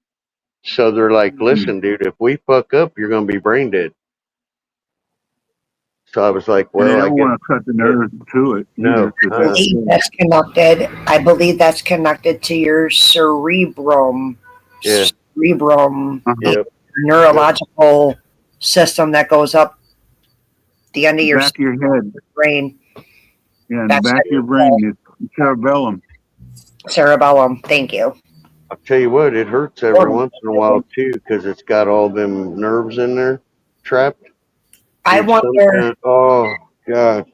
So they're like, listen, dude, if we fuck up, you're going to be brain dead. So I was like, And they well, I don't guess. want to cut the nerves to it. No. That's connected to your cerebrum. Yeah. Yep. Neurological system that goes up the end of your back of your head, brain. Yeah, in the back of your brain is cerebellum. Cerebellum. Thank you. I'll tell you what, it hurts every once in a while too, because it's got all them nerves in there trapped. I wonder. Oh God.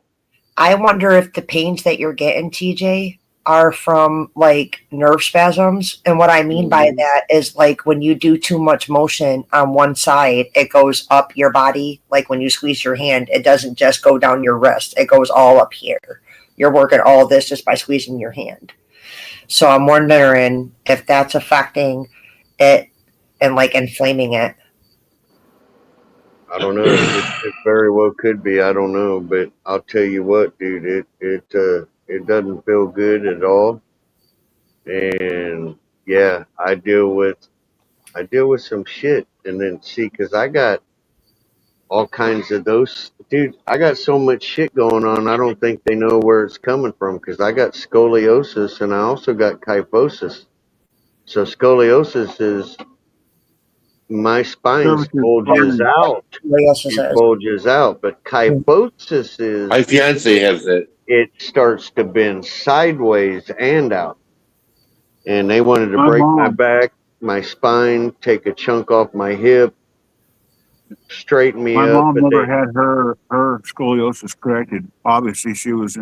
I wonder if the pains that you're getting, TJ, are from like nerve spasms. And what I mean by that is like when you do too much motion on one side, it goes up your body. Like when you squeeze your hand, it doesn't just go down your wrist. It goes all up here. You're working all this just by squeezing your hand. So I'm wondering if that's affecting it and like inflaming it. I don't know. It very well could be. I don't know, but I'll tell you what, dude. It doesn't feel good at all. And yeah, I deal with some shit, and then see, cause I got all kinds of those, dude. I got so much shit going on. I don't think they know where it's coming from, cause I got scoliosis and I also got kyphosis. So scoliosis is my spine Services bulges fine. out. Yes, it It says. bulges out, but kyphosis is My fiance has it. it starts to bend sideways and out. And they wanted to My break my mom, back, my spine, take a chunk off my hip, straighten me my up, mom but never they had her scoliosis corrected. Obviously, she was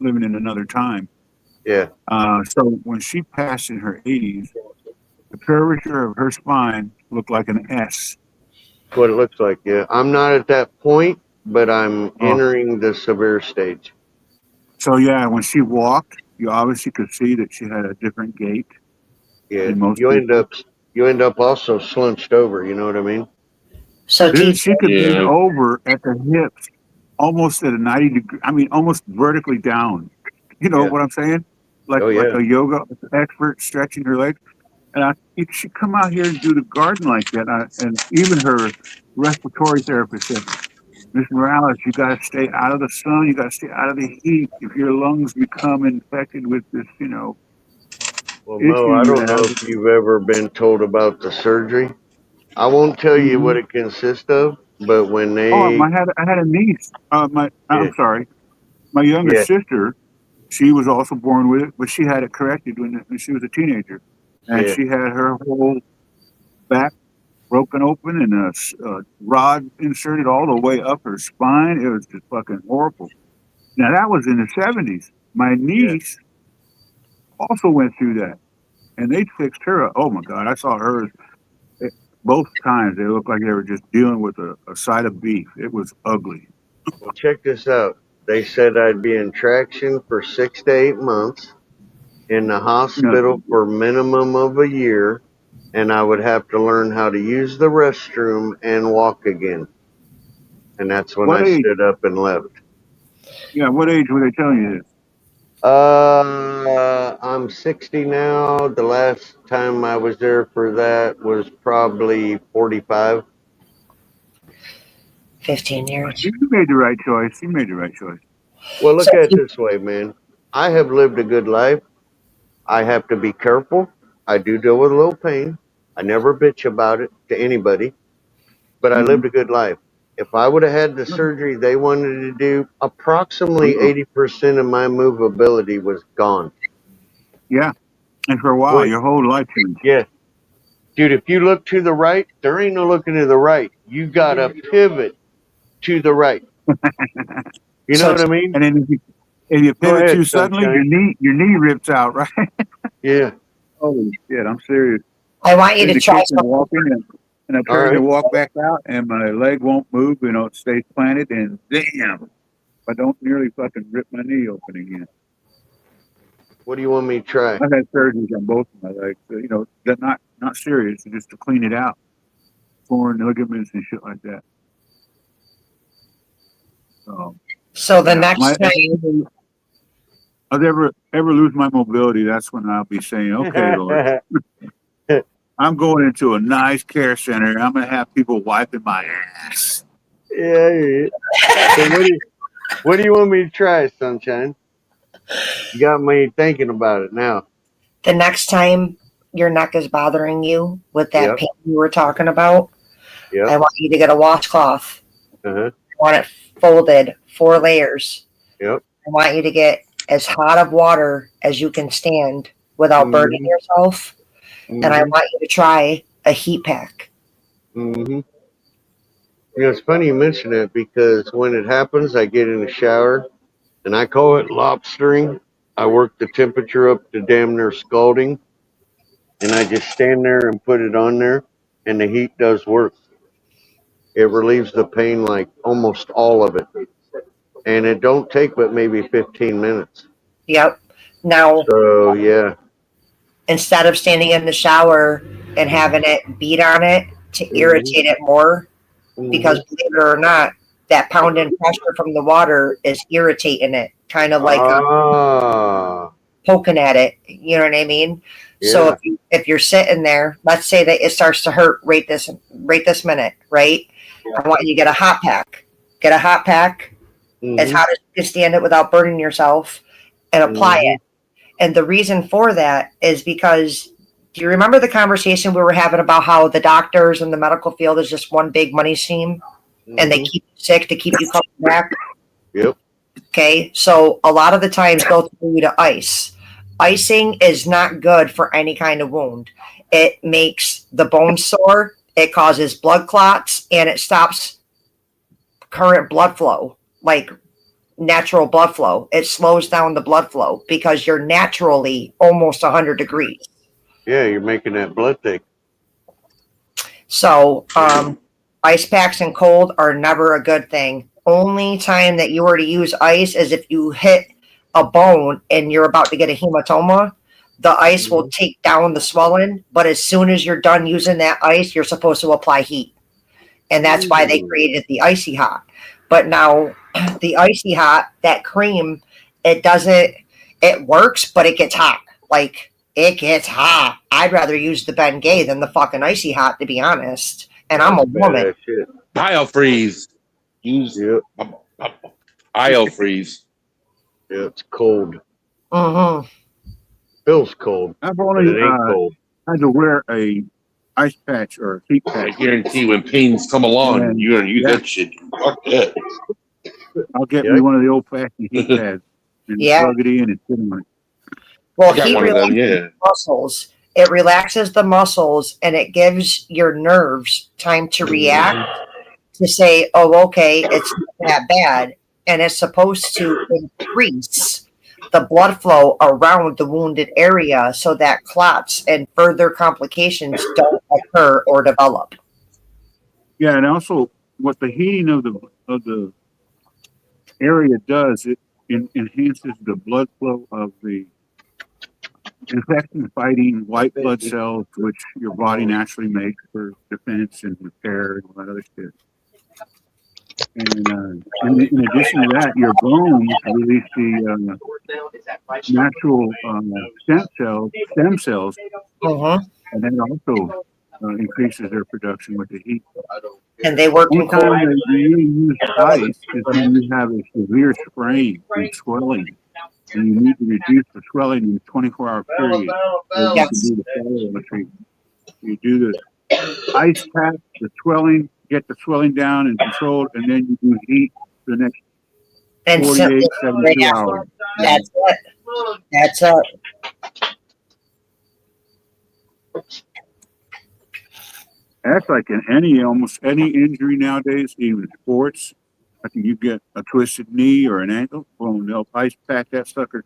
living in another time. yeah. So when she passed in her 80s, the curvature of her spine looked like an S. That's what it looks like, yeah. I'm not at that point, but I'm Oh, entering the severe stage. so yeah, when she walked, you obviously could see that she had a different gait Yeah. than most You people. end up also slunched over, you know what I mean? So, Dude, TJ, she could bend Yeah. over at the hips, almost at a 90 degree. I mean, almost vertically down. You know Yeah. what I'm saying? Like Oh like yeah. a yoga expert stretching her legs. And she come out here and do the garden like that. And even her respiratory therapist said, Miss Morales, you got to stay out of the sun. You got to stay out of the heat. If your lungs become infected with this, Well, issue Mo, I you don't know have. if you've ever been told about the surgery. I won't tell you Hmm. what it consists of, but when Oh, they I had a niece. yeah, I'm sorry. My younger yeah, sister, she was also born with it, but she had it corrected when she was a teenager. And yeah. she had her whole back broken open and a rod inserted all the way up her spine. It was just fucking horrible. Now that was in the 70s. My Yeah. niece also went through that, and they fixed her up. Oh my God, I saw hers both times. They looked like they were just dealing with a side of beef. It was ugly. Well, check this out. They said I'd be in traction for 6 to 8 months, in the No, hospital for minimum of a year, and I would have to learn how to use the restroom and walk again. And that's when what I age? stood up and left. Yeah, what age were they telling you this? I'm 60 now. The last time I was there for that was probably 45. 15 years. You made the right choice. You made the right choice. Well, So, look at it this way, man. I have lived a good life. I have to be careful. I do deal with a little pain. I never bitch about it to anybody, but I Hmm. lived a good life. If I would have had the surgery they wanted to do, approximately 80% of my movability was gone. Yeah, and for a while, Wait, your whole life changed. yeah. Dude, if you look to the right, there ain't no looking to the right. You got to pivot to the right. You know so what I mean? And then if you Go pivot ahead, too suddenly, sunshine. your knee rips out, right? Yeah. Holy shit, I'm serious. I want you In to the try kitchen something. walking and I'm All turning to right. walk back out and my leg won't move, it stays planted and damn, I don't nearly fucking rip my knee open again. What do you want me to try? I've had surgeries on both of my legs, so, they're not serious, just to clean it out. Torn ligaments and shit like that. So, the Yeah, next time, if I ever lose my mobility, that's when I'll be saying, okay, Lord, I'm going into a nice care center. I'm going to have people wiping my ass. Yeah. So what do you want me to try, sunshine? You got me thinking about it now. the next time your neck is bothering you with that Yep. pain you were talking about, I Yep. want you to get a washcloth. Uh-huh. I want it folded 4 layers. Yep. I want you to get as hot of water as you can stand without burning yourself. And I want you to try a heat pack. Mm-hmm. It's funny you mention that because when it happens, I get in the shower and I call it lobstering. I work the temperature up to damn near scalding, and I just stand there and put it on there, and the heat does work. It relieves the pain, like almost all of it, and it don't take but maybe 15 minutes. Yep. Now, So yeah. instead of standing in the shower and having it beat on it to irritate it more, because believe it or not, that pounding pressure from the water is irritating it, kind of like poking at it. You know what I mean? So if you're sitting there, let's say that it starts to hurt right this minute, right? I want you to get a hot pack. Get a hot pack as hot as you can stand it without burning yourself, and apply it. And the reason for that is because, do you remember the conversation we were having about how the doctors and the medical field is just one big money scheme, and they keep you sick to keep you coming back? Yep. Okay, so a lot of the times they'll tell you to ice. Icing is not good for any kind of wound. It makes the bone sore, it causes blood clots, and it stops current blood flow, like natural blood flow. It slows down the blood flow because you're naturally almost 100 degrees. Yeah, you're making that blood thick. So ice packs and cold are never a good thing. Only time that you were to use ice is if you hit a bone and you're about to get a hematoma. The ice will take down the swelling, but as soon as you're done using that ice, you're supposed to apply heat. And that's why they created the Icy Hot. But now the Icy Hot, that cream, it works, but it gets hot. Like, it gets hot. I'd rather use the Bengay than the fucking Icy Hot, to be honest. And I'm a woman. BioFreeze. Use BioFreeze. Yeah, it's cold. Mm-hmm. Feels cold. I've But only it ain't cold. had to wear a ice patch or a heat I patch. guarantee when pains come along, Yeah. you're gonna use that shit. Fuck that. I'll get Yeah. me one of the old fashioned heat pads and Yeah. plug it in and sit on it. Well, I got heat one of them, relaxes yeah. the muscles. It relaxes the muscles and it gives your nerves time to react to say, oh, okay, it's not that bad. And it's supposed to increase the blood flow around the wounded area so that clots and further complications don't occur or develop. Yeah, and also what the heating of the area does, it enhances the blood flow of the infection fighting white blood cells, which your body naturally makes for defense and repair and all that other shit. And in addition to that, your bones release the natural stem cells, and that also increases their production with the heat. And they work One in cold. time that you use ice is when you have a severe sprain and swelling, and you need to reduce the swelling in a 24-hour period. So you can do the follow-on treatment. You do the ice pack, the swelling, get the swelling down and controlled, and then you do heat for the next And 48, 72 hours. That's it. That's it. That's like in almost any injury nowadays, even sports. I think you get a twisted knee or an ankle, boom, they'll ice pack that sucker.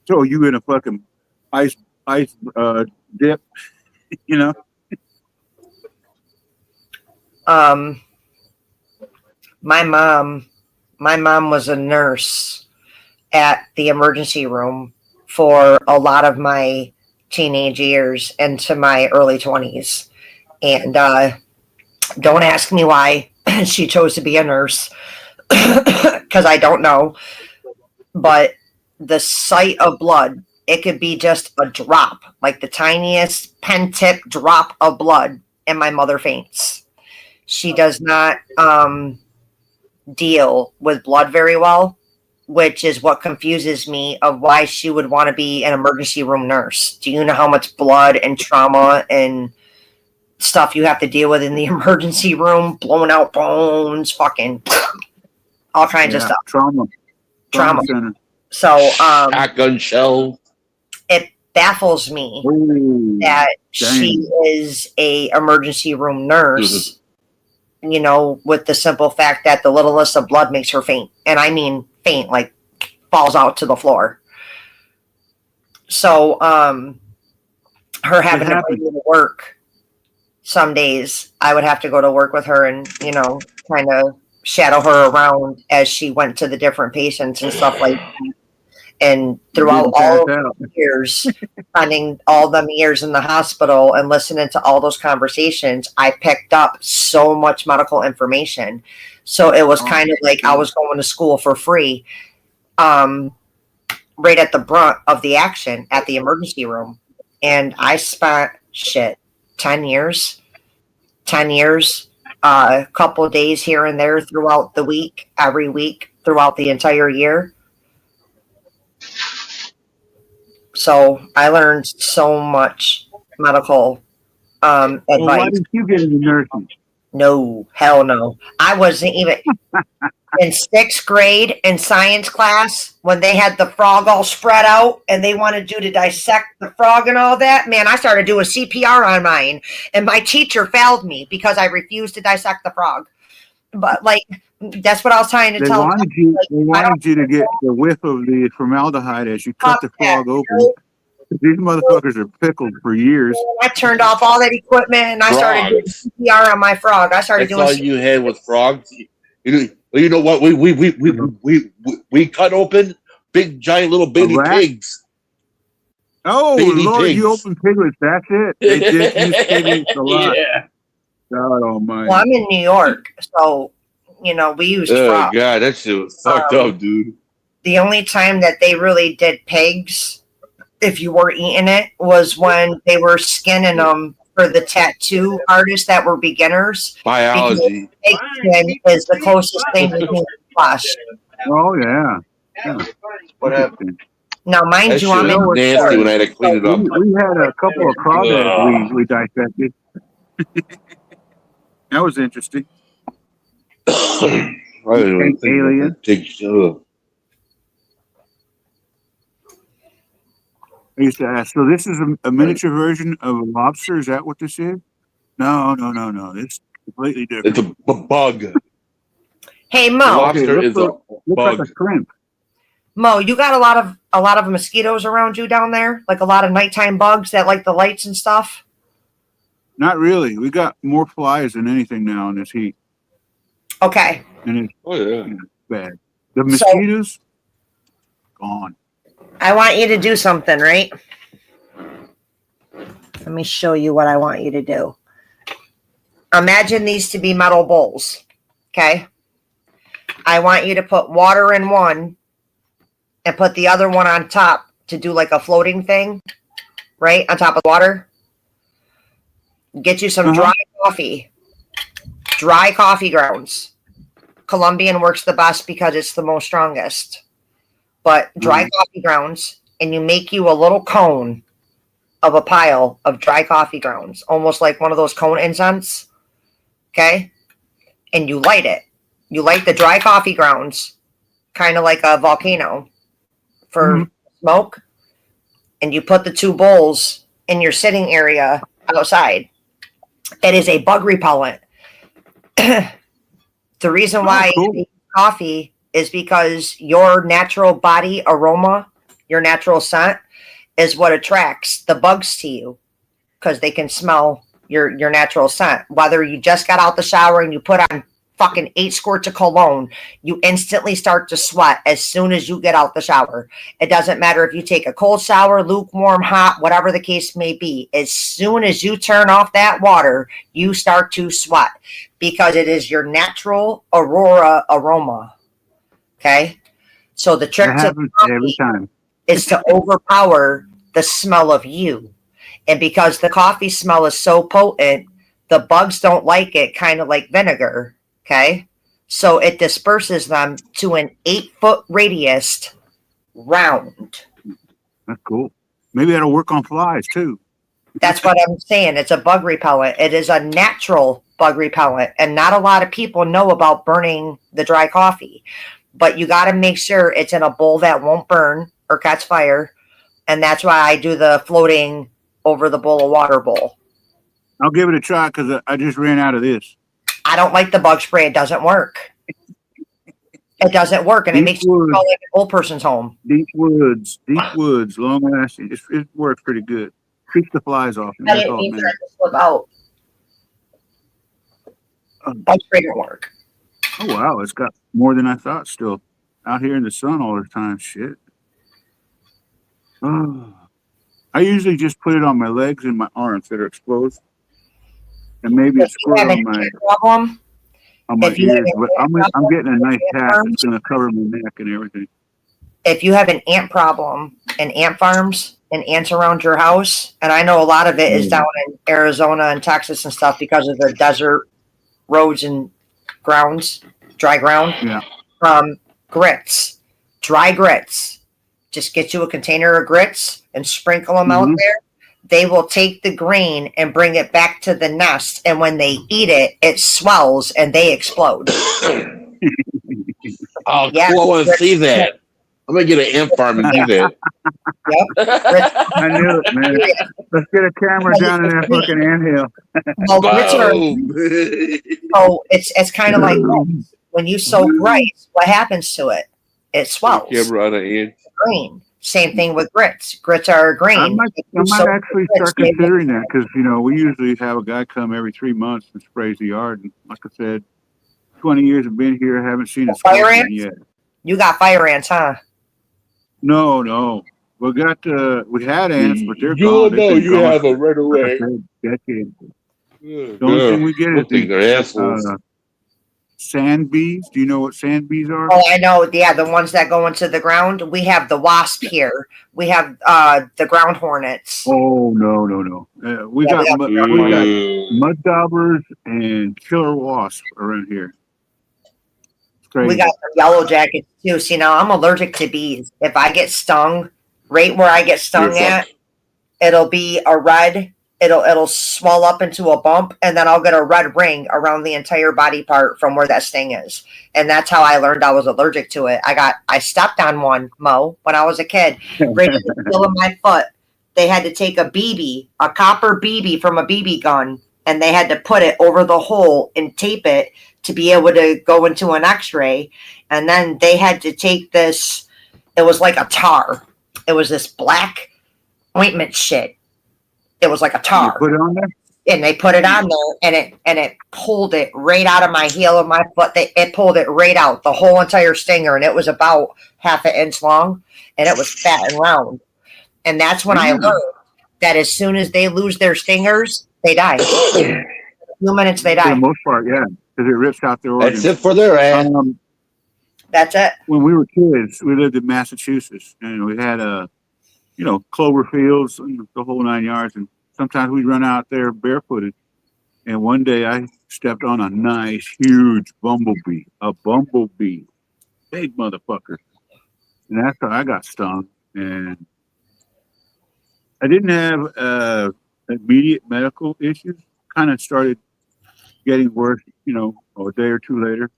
So you in a fucking ice dip, you know? My mom was a nurse at the emergency room for a lot of my teenage years into my early 20s. And don't ask me why she chose to be a nurse, because I don't know. But the sight of blood, it could be just a drop, like the tiniest pen tip drop of blood, and my mother faints. She does not deal with blood very well, which is what confuses me of why she would want to be an emergency room nurse. Do you know how much blood and trauma and stuff you have to deal with in the emergency room? Blowing out bones, fucking all kinds of stuff. Trauma. Center. So shotgun shell. it baffles me that she is a emergency room nurse. You know, with the simple fact that the littlest of blood makes her faint. And I mean faint, like falls out to the floor. So her having to bring me to work some days, I would have to go to work with her and, you know, kind of shadow her around as she went to the different patients and stuff like that. And throughout Didn't all pass of out. the years, spending all them years in the hospital and listening to all those conversations, I picked up so much medical information. So it was kind of like I was going to school for free, right at the brunt of the action at the emergency room. And I spent 10 years, a couple of days here and there throughout the week, every week, throughout the entire year. So I learned so much medical Well, why advice. didn't you get into nursing? No, hell no. I wasn't even in 6th grade in science class when they had the frog all spread out and they wanted you to dissect the frog and all that. Man, I started doing CPR on mine, and my teacher failed me because I refused to dissect the frog. But like, that's what I was trying to They tell wanted them. you. They wanted you to get the whiff of the formaldehyde as you cut the frog open. These motherfuckers are pickled for years. I turned off all that equipment and I started doing Frogs. CPR on my frog. I started That's all doing you had was frogs. You know what? We cut open big, giant, little baby rat? pigs. Oh Baby Lord, pigs. you open piglets. That's it. They did use piglets a lot. Yeah. God Almighty. Well, I'm in New York, so you know we used Oh frogs. God, that shit was fucked up, dude. The only time that they really did pigs, if you were eating it, was when they were skinning them for the tattoo artists that were beginners. Biology. Pig skin is the closest thing to human flesh. Oh yeah. What happened? Now, mind That you, shit I'm in was New nasty York. when I had to clean it up. We had a couple of crawdads we dissected. That was interesting. I don't even think Alien. about that. Take- I used to ask. So this is a miniature version of a lobster. Is that what this is? No. It's completely different. It's a bug. Hey The Mo, lobster is a Looks like bug. a shrimp. Mo, you got a lot of mosquitoes around you down there, like a lot of nighttime bugs that like the lights and stuff. Not really. We got more flies than anything now in this heat, Okay, and it's Oh yeah. bad. The mosquitoes gone. I want you to do something, right? Let me show you what I want you to do. Imagine these to be metal bowls, okay? I want you to put water in one and put the other one on top to do like a floating thing, right? On top of water. Get you some dry coffee grounds. Colombian works the best because it's the most strongest. But dry coffee grounds, and you make you a little cone of a pile of dry coffee grounds, almost like one of those cone incense. Okay? And you light it. You light the dry coffee grounds, kind of like a volcano for smoke. And you put the two bowls in your sitting area outside. It is a bug repellent. The reason why I eat coffee is because your natural body aroma, your natural scent, is what attracts the bugs to you because they can smell your natural scent. Whether you just got out the shower and you put on fucking 8 squirts of cologne, you instantly start to sweat as soon as you get out the shower. It doesn't matter if you take a cold shower, lukewarm, hot, whatever the case may be. As soon as you turn off that water, you start to sweat because it is your natural aurora aroma. Okay? So the trick That happens every time. is to overpower the smell of you. And because the coffee smell is so potent, the bugs don't like it, kind of like vinegar. Okay? So it disperses them to an 8-foot radius round. That's cool. Maybe that'll work on flies too. That's what I'm saying. It's a bug repellent. It is a natural bug repellent. And not a lot of people know about burning the dry coffee. But you got to make sure it's in a bowl that won't burn or catch fire. And that's why I do the floating over the bowl of water bowl. I'll give it a try because I just ran out of this. I don't like the bug spray. It doesn't work. It doesn't work. And it makes you feel like an old person's home. Deep woods, long lasting. It works pretty good. Keeps the flies off. I didn't mean for it to slip out. Bug spray don't work. Oh wow, it's got more than I thought still. Out here in the sun all the time. Shit. I usually just put it on my legs and my arms that are exposed, and maybe a If you have squirrel an on my ant problem, if you have ears. an But ant I'm problem, getting a nice ant hat farms, that's gonna cover my neck and everything. if you have an ant problem and ant farms and ants around your house, and I know a lot of it is down in Arizona and Texas and stuff because of the desert roads and grounds, dry ground. Yeah. Grits, dry grits. Just get you a container of grits and sprinkle them out there. They will take the grain and bring it back to the nest, and when they eat it, it swells and they explode. Oh, Yeah. cool. I want to see that. I'm going to get an ant farm and do that. I knew it, man. Let's get a camera down in that fucking anthill. Well, grits are Boom. so it's kind of like rice. When you soak rice, what happens to it? It swells. Camera on an ant. Green. Same thing with grits. Grits are green. I might actually start considering that because, you know, we usually have a guy come every 3 months and sprays the yard. And like I said, 20 years of being here, I haven't seen a Fire scorpion ants? yet. You got fire ants, huh? No. We had ants, but they're You'll gone. know They've been you gone have for, them right away. decades. The The only thing we get is think they're assholes. sand bees. Do you know what sand bees are? Oh, I know. Yeah, the ones that go into the ground. We have the wasp here. We have the ground hornets. Oh no. We Yeah, got we have mud daubers and killer wasps around here. It's crazy. We got some yellow jackets too. See, now I'm allergic to bees. If I get stung, right where I get stung You're at, fucked. it'll be a red. It'll swell up into a bump, and then I'll get a red ring around the entire body part from where that sting is. And that's how I learned I was allergic to it. I stepped on one, Mo, when I was a kid, right in the heel of my foot. They had to take a BB, a copper BB from a BB gun, and they had to put it over the hole and tape it to be able to go into an X-ray. And then they had to take this. It was like a tar. It was this black ointment shit. It was like a tar. You put it on there? And they put it on there, and it pulled it right out of my heel of my foot. It pulled it right out, the whole entire stinger, and it was about half an inch long, and it was fat and round. And that's when I learned that as soon as they lose their stingers, they die. In a few minutes, they For the die. most part, yeah, because it rips out their organs. That's it for their ass. That's it. When we were kids, we lived in Massachusetts, and we had clover fields and the whole 9 yards. And sometimes we'd run out there barefooted. And one day I stepped on a nice, huge bumblebee, big motherfucker. And that's how I got stung. And I didn't have immediate medical issues. Kind of started getting worse, a day or two later.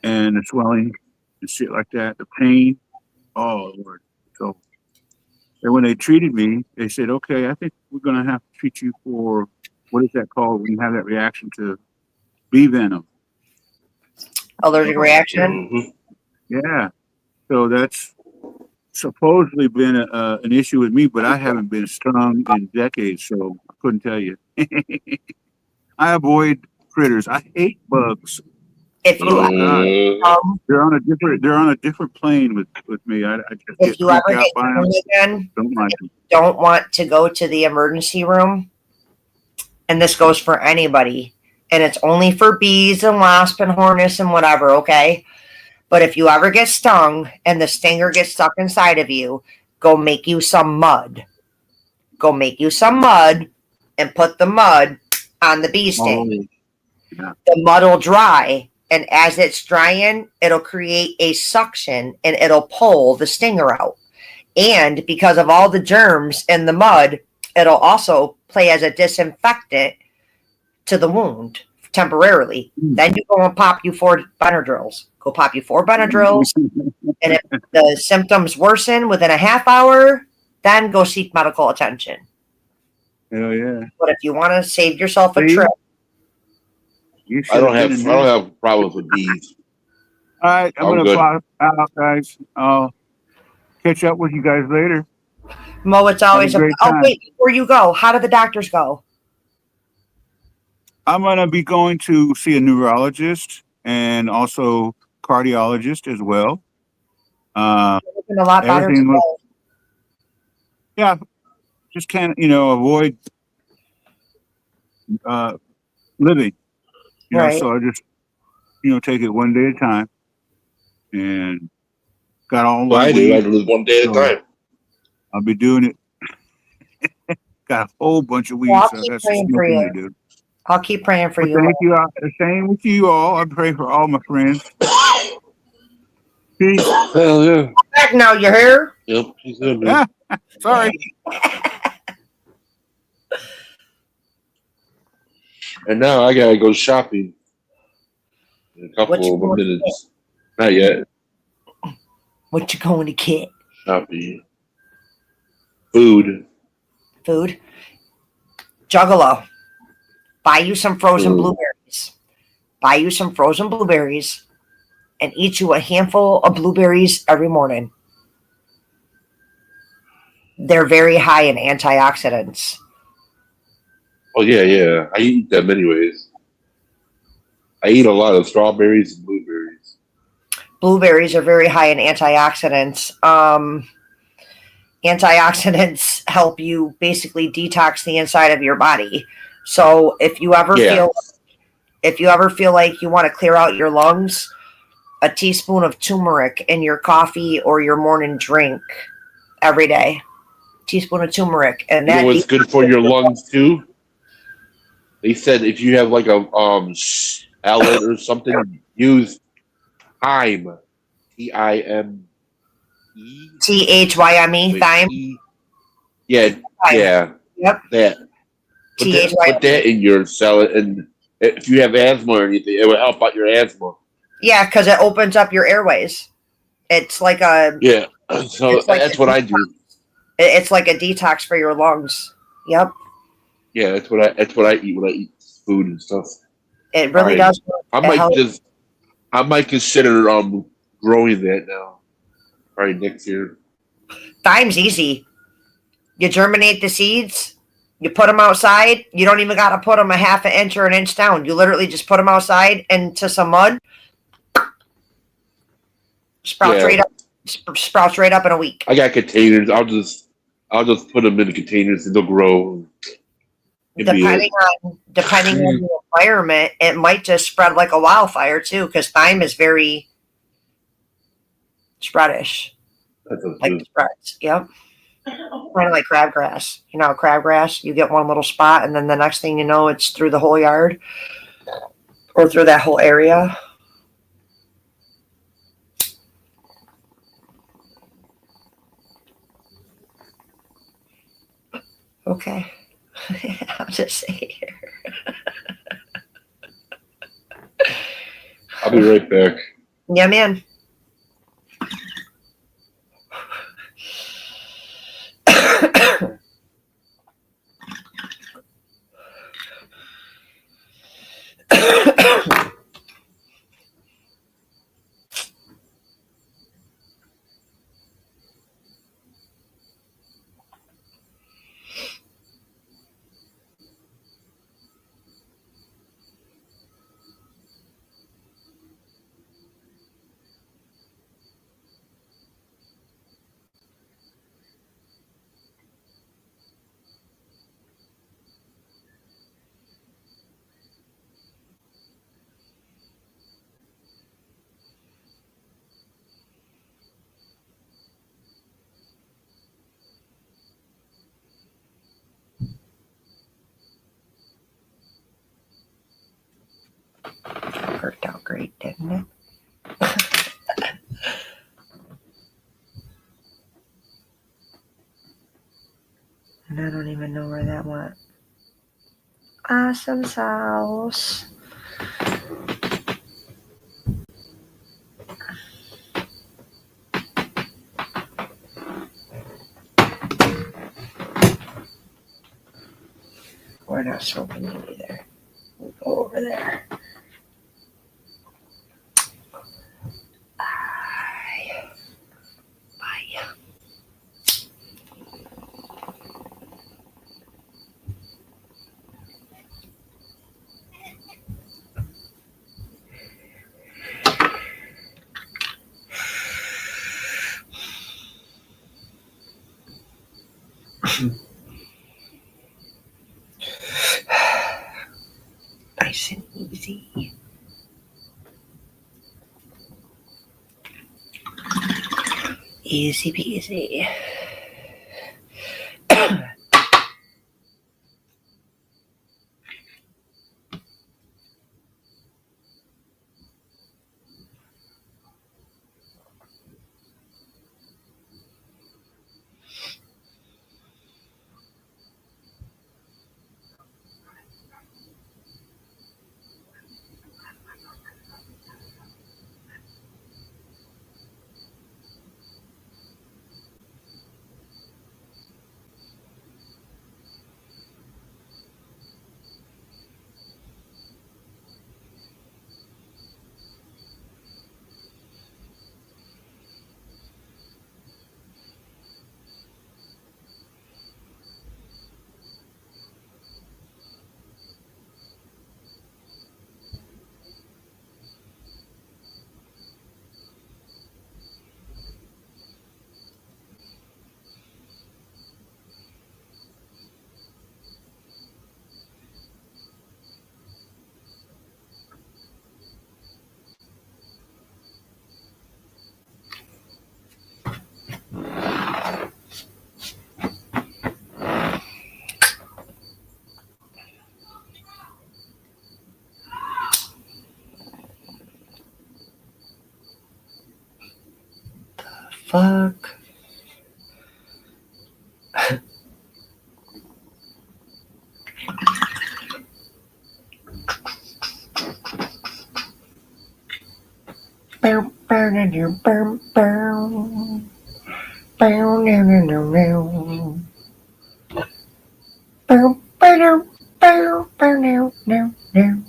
And the swelling and shit like that, the pain. Oh, Lord. So, and when they treated me, they said, okay, I think we're going to have to treat you for, what is that called when you have that reaction to bee venom? Allergic reaction. Yeah. So that's supposedly been an issue with me, but I haven't been stung in decades, so I couldn't tell you. I avoid critters. I hate bugs. If you They're on a different plane with me. I just if you ever get by them. stung again, Don't like them. don't want to go to the emergency room, and this goes for anybody, and it's only for bees and wasps and hornets and whatever, okay? But if you ever get stung and the stinger gets stuck inside of you, go make you some mud. Go make you some mud and put the mud on the bee sting. Yeah. The mud will dry, and as it's drying, it'll create a suction and it'll pull the stinger out. And because of all the germs in the mud, it'll also play as a disinfectant to the wound temporarily. Then you go and pop you 4 Benadryls. Go pop you 4 Benadryls. And if the symptoms worsen within a half hour, then go seek medical attention. Hell yeah. But if you want to save yourself a See? trip, You I don't should've have been I in don't have problems with bees. All right, I'm I'm gonna good. pop out, guys. I'll catch up with you guys later. Mo, it's always great oh time. wait, before you go, how do the doctors go? I'm gonna be going to see a neurologist and also cardiologist as well. You're looking a lot better Everything today. yeah, just can't, avoid living. Right. So I just, take it one day at a time, and got all Well, my I do. I weed. live one day at a So time. I'll be doing it. Got a whole bunch of Well, weed, I'll so keep that's the praying smart for thing you. to do. I'll keep praying for But you. thank you. The same with you all. I pray for all my friends. Peace. Hell yeah. Back now, you hear? Yep. He's good, man. Yeah. Sorry. And now I gotta go shopping in a What you couple of going to minutes. Not yet. What you going to get? Shopping. Food. Food. Juggalo. Buy you some frozen Food. blueberries. Buy you some frozen blueberries and eat you a handful of blueberries every morning. They're very high in antioxidants. Oh yeah, yeah. I eat them anyways. I eat a lot of strawberries and blueberries. Blueberries are very high in antioxidants. Antioxidants help you basically detox the inside of your body. So if you ever Yeah. feel like you want to clear out your lungs, a teaspoon of turmeric in your coffee or your morning drink every day. Teaspoon of turmeric, and You know that what's good for your lungs too? They said if you have like a salad or something, use thyme. TIME. THYME, thyme. Yeah, Thyme. yeah. Yep. That. Put that in your salad, and if you have asthma or anything, it will help out your asthma. Yeah, because it opens up your airways. It's like a Yeah. So It's like that's a what I do. it's like a detox for your lungs. Yep. Yeah, that's what I eat when I eat food and stuff. It really Thyme. does work. I It might helps. consider growing that now. Probably next year. Thyme's easy. You germinate the seeds. You put them outside. You don't even got to put them a half an inch or an inch down. You literally just put them outside into some mud. Sprouts Yeah. right up. Sprouts right up in a week. I got containers. I'll just put them in the containers and they'll grow. Depending on the environment, it might just spread like a wildfire too, because thyme is very spreadish. Like spreads. Yep. Kind of like crabgrass. You know, crabgrass, you get one little spot, and then the next thing you know, it's through the whole yard or through that whole area. Okay. I'll just say here. I'll be right back. Yeah, man. Worked out great, didn't it? And I don't even know where that went. Awesome sauce. We're not smoking you either. We'll go over there. Bye. Bye. Nice and easy. Easy peasy. Fuck. Bow, bow, bow, bow, bow. Bow, no, no, no, no. Bow, bow, bow, bow, no, no, no.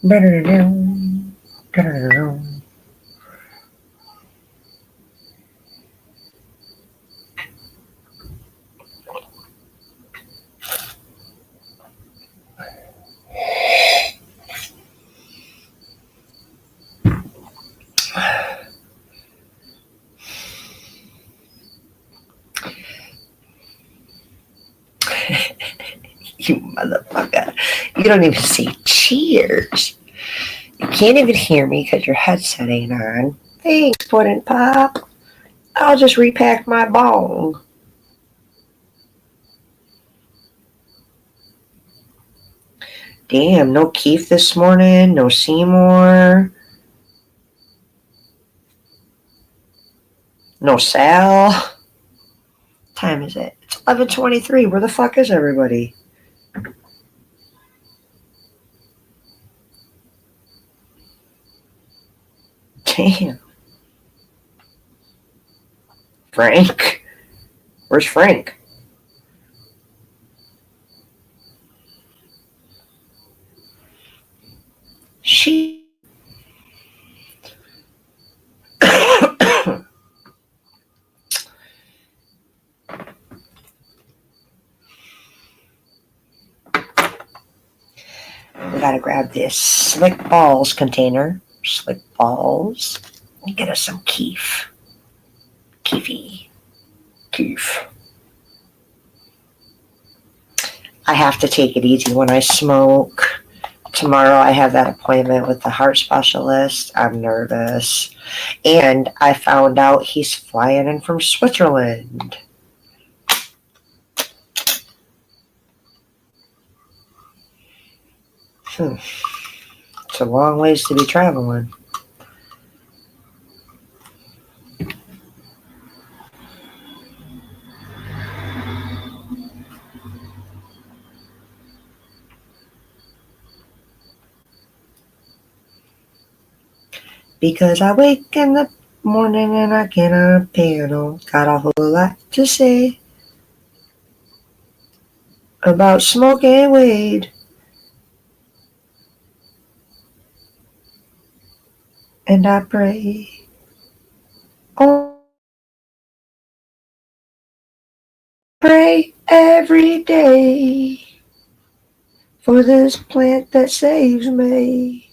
Bow, no, no, no, no, no. You motherfucker. You don't even say cheers. You can't even hear me because your headset ain't on. Thanks, Puddin' Pop. I'll just repack my bong. Damn, no Keith this morning, no Seymour, no Sal. What time is it? It's 11:23. Where the fuck is everybody? Damn. Frank? Where's Frank? She. We gotta grab this Slick Balls container. Slick Balls. And get us some Keef. Keefy. Keef. I have to take it easy when I smoke. Tomorrow I have that appointment with the heart specialist. I'm nervous. And I found out he's flying in from Switzerland. It's a long ways to be traveling. Because I wake in the morning and I get on a piano. Got a whole lot to say about smoking weed. And I pray. Oh, pray every day for this plant that saves me.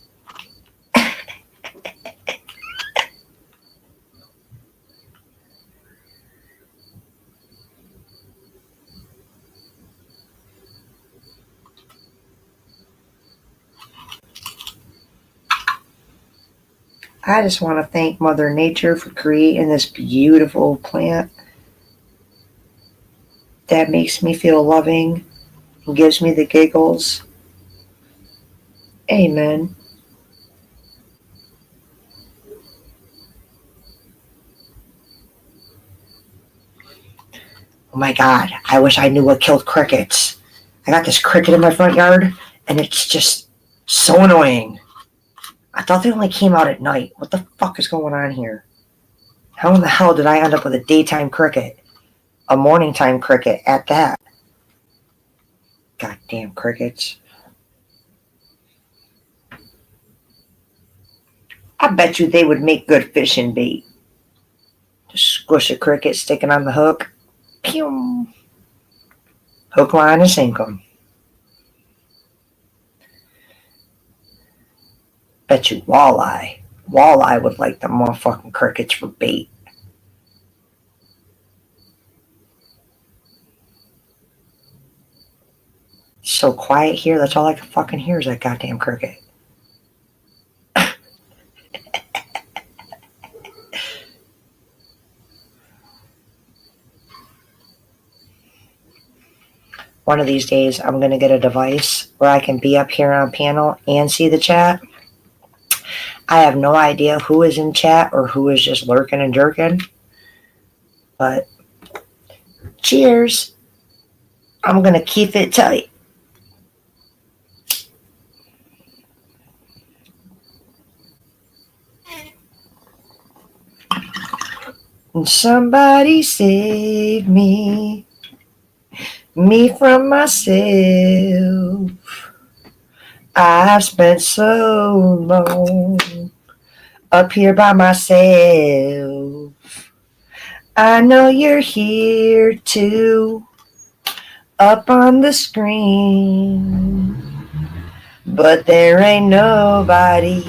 I just want to thank Mother Nature for creating this beautiful plant that makes me feel loving and gives me the giggles. Amen. Oh my God, I wish I knew what killed crickets. I got this cricket in my front yard, and it's just so annoying. I thought they only came out at night. What the fuck is going on here? How in the hell did I end up with a daytime cricket? A morning time cricket at that? Goddamn crickets. I bet you they would make good fishing bait. Just squish a cricket sticking on the hook. Pew! Hook, line, and sink 'em. Bet you walleye. Walleye would like the motherfucking crickets for bait. It's so quiet here, that's all I can fucking hear is that goddamn cricket. One of these days, I'm going to get a device where I can be up here on panel and see the chat. I have no idea who is in chat or who is just lurking and jerking. But cheers. I'm going to keep it tight. Somebody save me. Me from myself. I've spent so long up here by myself. I know you're here too, up on the screen, but there ain't nobody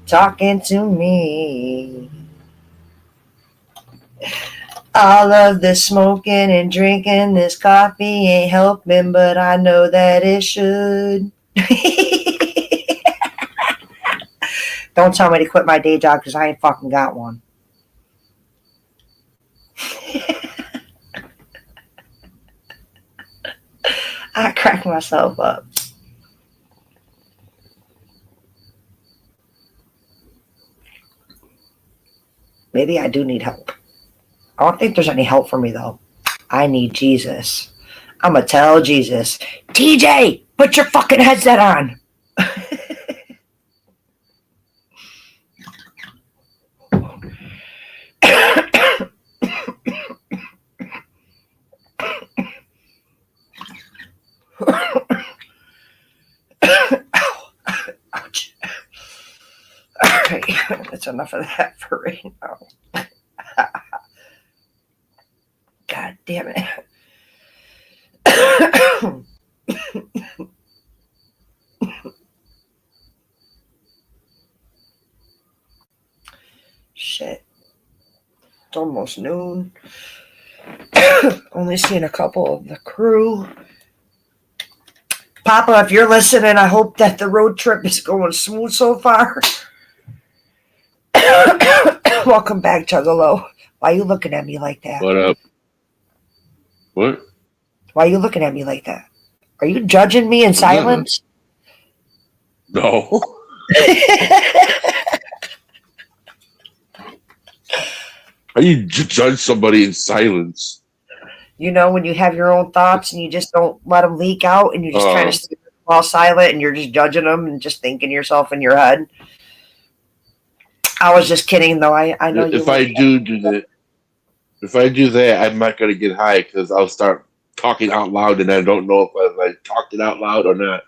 talking to me. All of the smoking and drinking, this coffee ain't helping, but I know that it should. Don't tell me to quit my day job because I ain't fucking got one. I crack myself up. Maybe I do need help. I don't think there's any help for me, though. I need Jesus. I'm going to tell Jesus, TJ, put your fucking headset on. Ouch. All right, that's enough of that for right now. God damn it. Shit. It's almost noon. Only seen a couple of the crew. Papa, if you're listening, I hope that the road trip is going smooth so far. Welcome back, Juggalo. Why are you looking at me like that? What up? What? Why are you looking at me like that? Are you judging me in silence? No. How do you judge somebody in silence? You know, when you have your own thoughts and you just don't let them leak out and you just kind of stay all silent and you're just judging them and just thinking yourself in your head. I was just kidding, though. I know you. If I do that, I'm not going to get high because I'll start talking out loud and I don't know if I talked it out loud or not.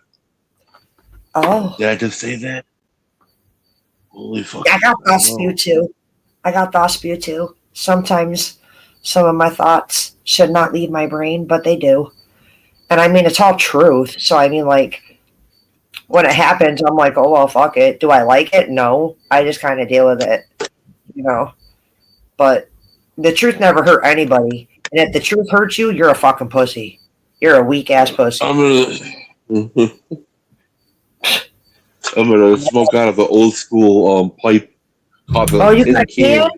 Oh. Did I just say that? Holy fuck. I got thoughts for you, too. Sometimes some of my thoughts should not leave my brain, but they do. And I mean, it's all truth. So, I mean, like, when it happens, I'm like, oh, well, fuck it. Do I like it? No. I just kind of deal with it, you know. But the truth never hurt anybody. And if the truth hurts you, you're a fucking pussy. You're a weak-ass pussy. I'm gonna... I'm gonna smoke out of an old school pipe. Pop Oh, you got can.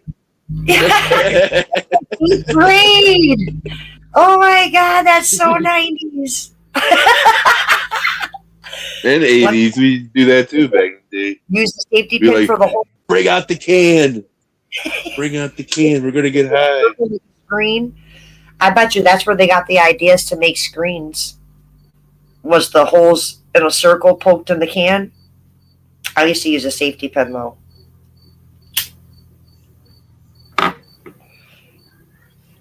He's green. Oh my god, that's so 90s. In the 80s, we do that too back in the day. Use the safety Be pin like, for the whole bring out the can. Bring out the can. We're gonna get high. screen. I bet you that's where they got the ideas to make screens. Was the holes in a circle poked in the can? I used to use a safety pin though.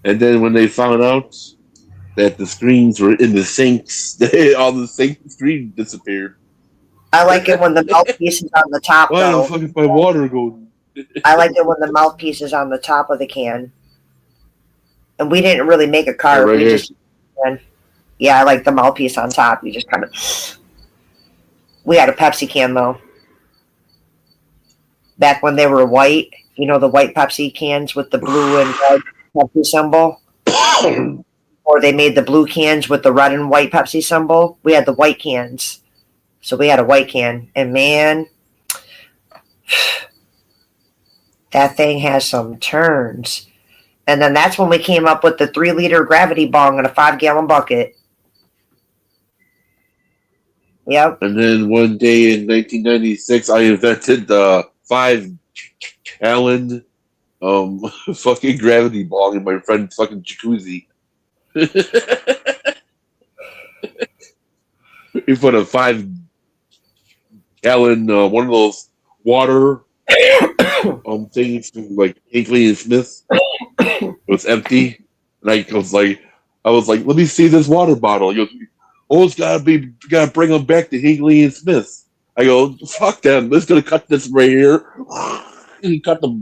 And then when they found out that the screens were in the sinks, all the sink screens disappeared. I like it when the mouthpiece is on the top Why the though. fuck is my water going? I like it when the mouthpiece is on the top of the can. And we didn't really make a car. Right We here. just, yeah, I like the mouthpiece on top. You just kind of. We had a Pepsi can though. Back when they were white, you know, the white Pepsi cans with the blue and red Pepsi symbol. Or they made the blue cans with the red and white Pepsi symbol. We had the white cans. So we had a white can. And man, that thing has some turns. And then that's when we came up with the 3-liter gravity bong in a 5-gallon bucket. Yep. And then one day in 1996, I invented the 5-gallon fucking gravity bong in my friend's fucking jacuzzi. We put a 5-gallon one of those water things from like Hinkley and Smith. It was empty, and I was like, let me see this water bottle. He goes, oh, gotta bring them back to Hinkley and Smith. I go, fuck them. Let's gonna cut this right here. And cut the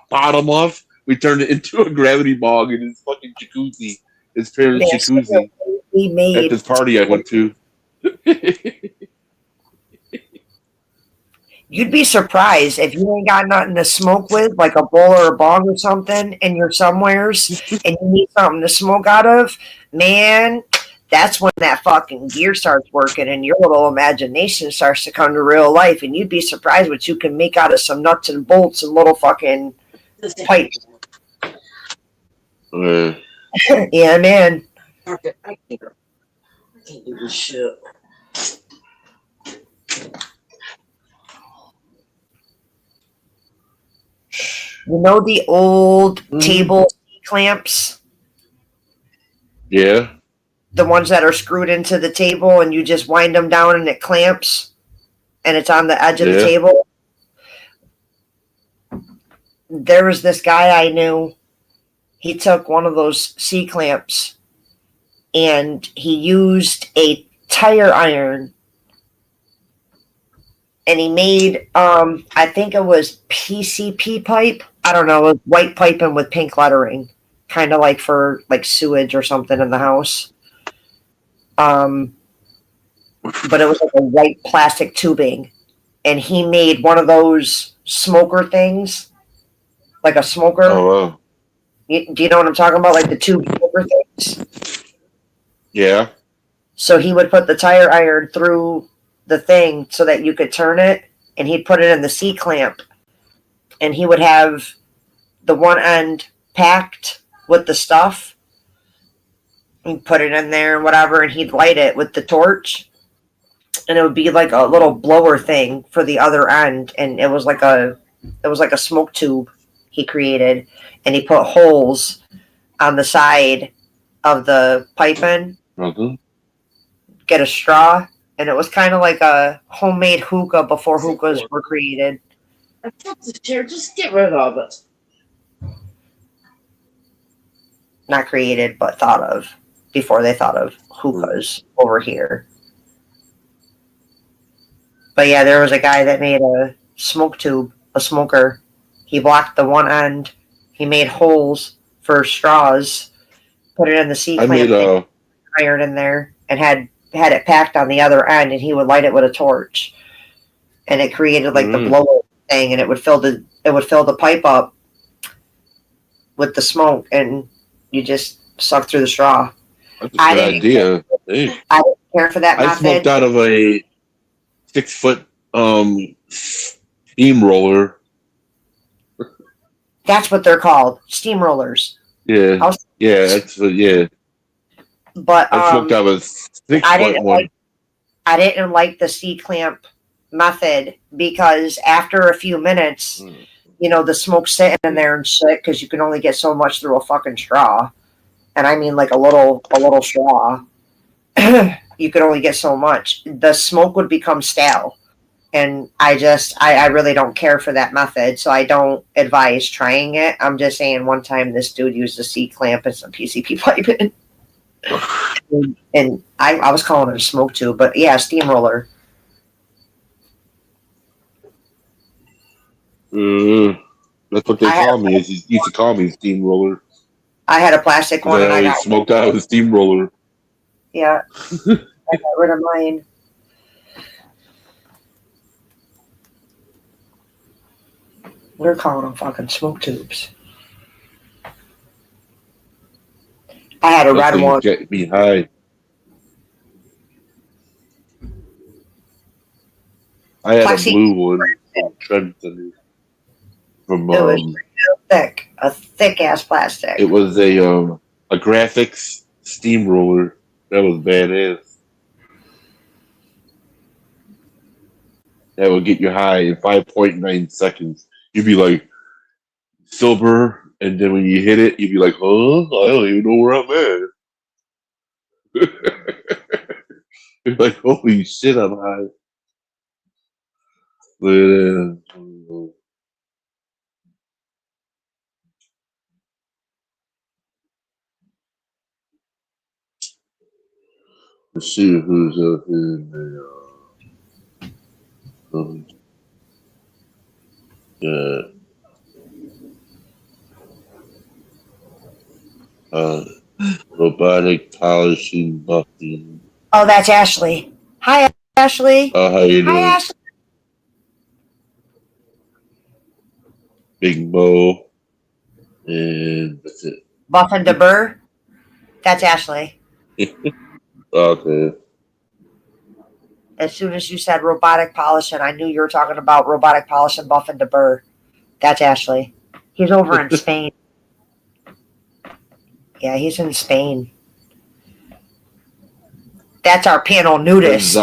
bottom off. We turned it into a gravity bong in his fucking jacuzzi. His parents' jacuzzi. We made At this party I went to. You'd be surprised if you ain't got nothing to smoke with, like a bowl or a bong or something, and you're somewheres and you need something to smoke out of. Man, that's when that fucking gear starts working and your little imagination starts to come to real life. And you'd be surprised what you can make out of some nuts and bolts and little fucking pipes. Yeah, man. I can't do this shit. You know the old table clamps? Yeah. The ones that are screwed into the table and you just wind them down and it clamps and it's on the edge of the table. There was this guy I knew. He took one of those C-clamps and he used a tire iron and he made, I think it was PCP pipe. I don't know, it was white piping with pink lettering, kind of like for like sewage or something in the house. But it was like a white plastic tubing, and he made one of those smoker things, like a smoker. Oh, wow. Do you know what I'm talking about? Like the tube smoker things. Yeah. So he would put the tire iron through the thing so that you could turn it, and he'd put it in the C-clamp, and he would have the one end packed with the stuff. He'd put it in there and whatever, and he'd light it with the torch, and it would be like a little blower thing for the other end, and it was like a smoke tube he created, and he put holes on the side of the piping. Get a straw, and it was kind of like a homemade hookah before hookahs were created. I took the chair, just get rid of it. Not created, but thought of before they thought of hookahs over here. But yeah, there was a guy that made a smoke tube, a smoker. He blocked the one end. He made holes for straws, put it in the C-clamp, iron in there, and had it packed on the other end, and he would light it with a torch. And it created like the blower thing, and it would fill the pipe up with the smoke, and you just suck through the straw. That's a good idea. Hey. I didn't care for that I method. smoked out of a 6-foot steamroller. That's what they're called, steamrollers. Yeah, I was- yeah, that's yeah. But I smoked out a 6 I foot didn't one. I didn't like the C-clamp method because after a few minutes, you know, the smoke's sitting in there and shit because you can only get so much through a fucking straw. And I mean like a little straw. You could only get so much. The smoke would become stale. And I really don't care for that method, so I don't advise trying it. I'm just saying one time this dude used a C-clamp and some PCP piping. And I was calling it a smoke tube, but yeah, steamroller. That's what they I had call me. Is he used to call me steamroller. I had a plastic one, I and I always got smoked out with steamroller. yeah, I got rid of mine. We're calling them fucking smoke tubes. I had a That red thing one. get me high. I had Plexi- a blue one from Trenton. From It was thick, a thick ass plastic. it was a graphics steamroller. That was badass. That would get you high in 5.9 seconds. You'd be like silver, and then when you hit it, you'd be like, "Huh? I don't even know where I'm at." You're like, "Holy shit, I'm high." Let's see who's up in the robotic polishing buffing. Oh, that's Ashley. Hi, Ashley. How you Hi, doing? Ashley. Big Mo. And that's it. Buffin DeBurr. That's Ashley. Okay. As soon as you said robotic polishing, I knew you were talking about robotic polishing Buffin DeBurr. That's Ashley. He's over in Spain. Yeah, he's in Spain. That's our panel nudist.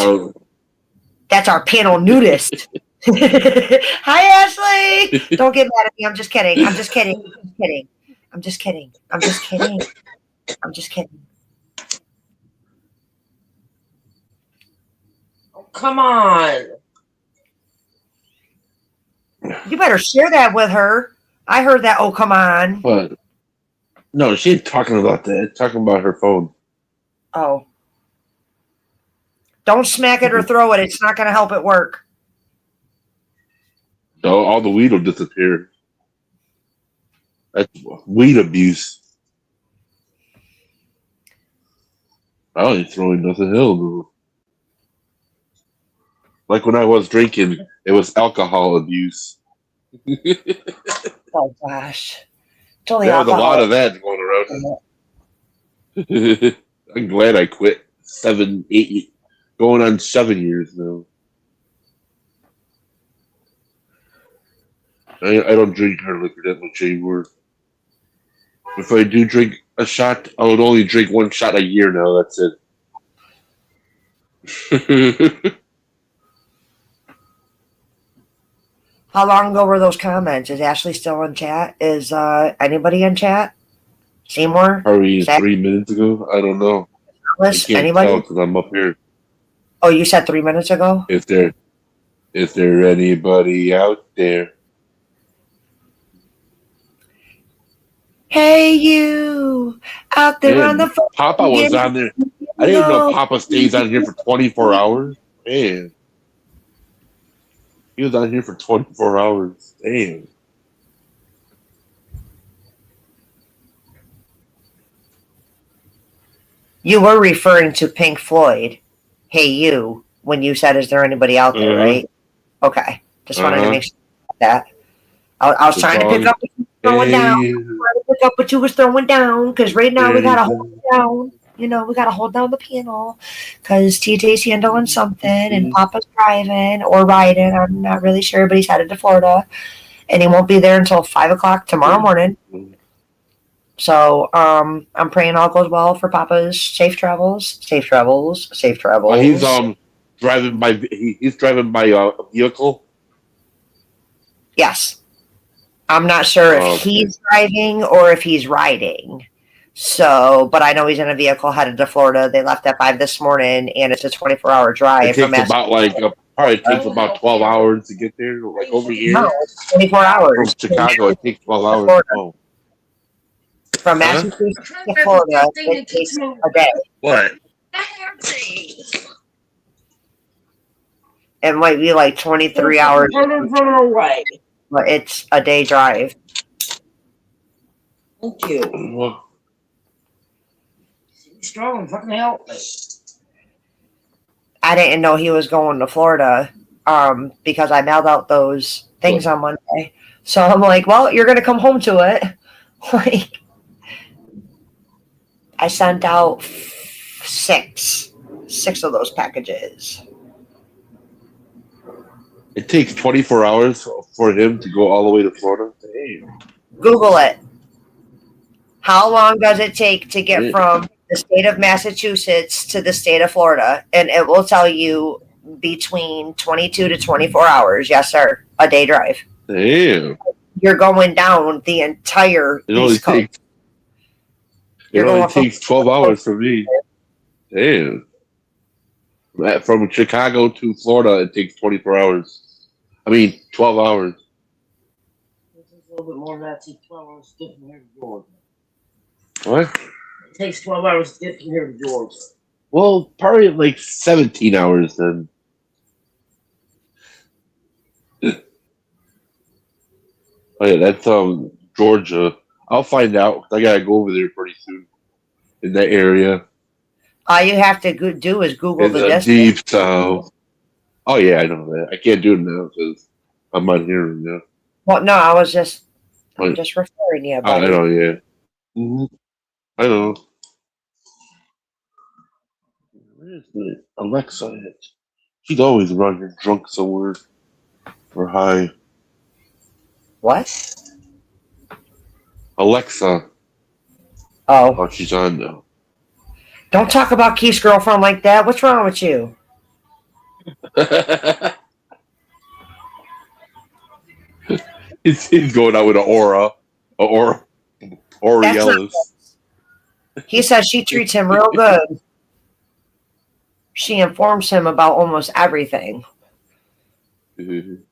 That's our panel nudist. Hi, Ashley. Don't get mad at me. I'm just kidding. I'm just kidding. I'm just kidding. I'm just kidding. I'm just kidding. I'm just kidding. Oh, come on. You better share that with her. I heard that. Oh, come on. But no, she ain't talking about that. Talking about her phone. Oh. Don't smack it or throw it. It's not going to help it work. No, all the weed will disappear. That's weed abuse. I ain't throwing nothing. Hell no. Like when I was drinking, it was alcohol abuse. Oh, gosh. It's only There was a alcohol. lot of that going around. I'm glad I quit 7, 8, going on 7 years now. I don't drink hard liquor that much anymore. If I do drink a shot, I would only drink one shot a year now. That's it. How long ago were those comments? Is Ashley still in chat? Is anybody in chat? Seymour? Probably Zach? 3 minutes ago. I don't know. I Alice? can't Anybody? tell because I'm up here. Oh, you said 3 minutes ago? Is there anybody out there? Hey, you out there Man, on the phone. Papa was Yeah. on there. I didn't know Papa stays on here for 24 hours. Man. He was on here for 24 hours. Damn. You were referring to Pink Floyd. Hey, you, when you said, is there anybody out there, Mhm. right? Okay. Just wanted to Uh-huh. make sure that. I was The trying to pick song, up what you were throwing down. Hey, Trying to pick up what you was throwing down, because right now we got a hold down. we got to hold down the piano because TJ's handling something and Papa's driving or riding. I'm not really sure, but he's headed to Florida and he won't be there until 5 o'clock tomorrow morning. So I'm praying all goes well for Papa's safe travels. He's driving by vehicle. Yes. I'm not sure if he's driving or if he's riding. So, but I know he's in a vehicle headed to Florida. They left at 5 this morning, and it's a 24-hour drive. It takes probably takes about 12 hours to get there. Like over here, no, 24 hours. From Chicago, it takes 12 hours. Oh. From Massachusetts to Florida, it takes a day. What? It might be like 23 hours. Away. But it's a day drive. Thank you. Strong, fucking help me. I didn't know he was going to Florida because I mailed out those things on Monday. So I'm like, well, you're going to come home to it. Like, I sent out six of those packages. It takes 24 hours for him to go all the way to Florida. Damn. Google it. How long does it take to get from the state of Massachusetts to the state of Florida? And it will tell you between 22 to 24 hours. Yes, sir. A day drive. Damn. You're going down the entire East Coast. It only takes 12 hours for me. Damn. From Chicago to Florida, it takes 24 hours. 12 hours. It takes a little bit more than that. It takes 12 hours to get from here to Georgia. What? It takes 12 hours to get from here to Georgia. Well, probably like 17 hours then. Oh yeah, that's Georgia. I'll find out. I gotta go over there pretty soon in that area. All you have to do is Google the distance. Deep south. Oh yeah, I know that. I can't do it now because I'm not here right now. Well, no, I'm just referring you. I know, yeah. Mm-hmm. I know. Where's the Alexa at? She's always around here drunk somewhere or high. What? Alexa. Oh, she's on now. Don't talk about Keith's girlfriend like that. What's wrong with you? He's going out with an aura. Orielis. He says she treats him real good. She informs him about almost everything. Mm-hmm.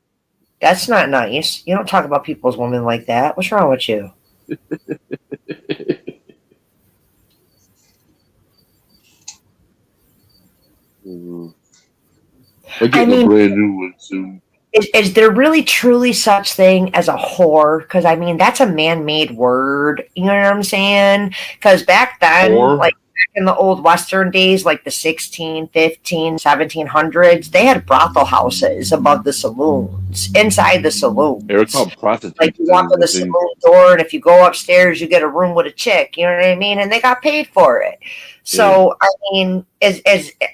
That's not nice. You don't talk about people's women like that. What's wrong with you? Mm-hmm. I get a brand new one soon. Is there really truly such thing as a whore? Because that's a man-made word. You know what I'm saying? Because back then, like back in the old Western days, like the 16, 15, 1700s, they had brothel houses above the saloons, inside the saloons. They were called prostitutes. Like you walk in the saloon door, and if you go upstairs, you get a room with a chick. You know what I mean? And they got paid for it. So,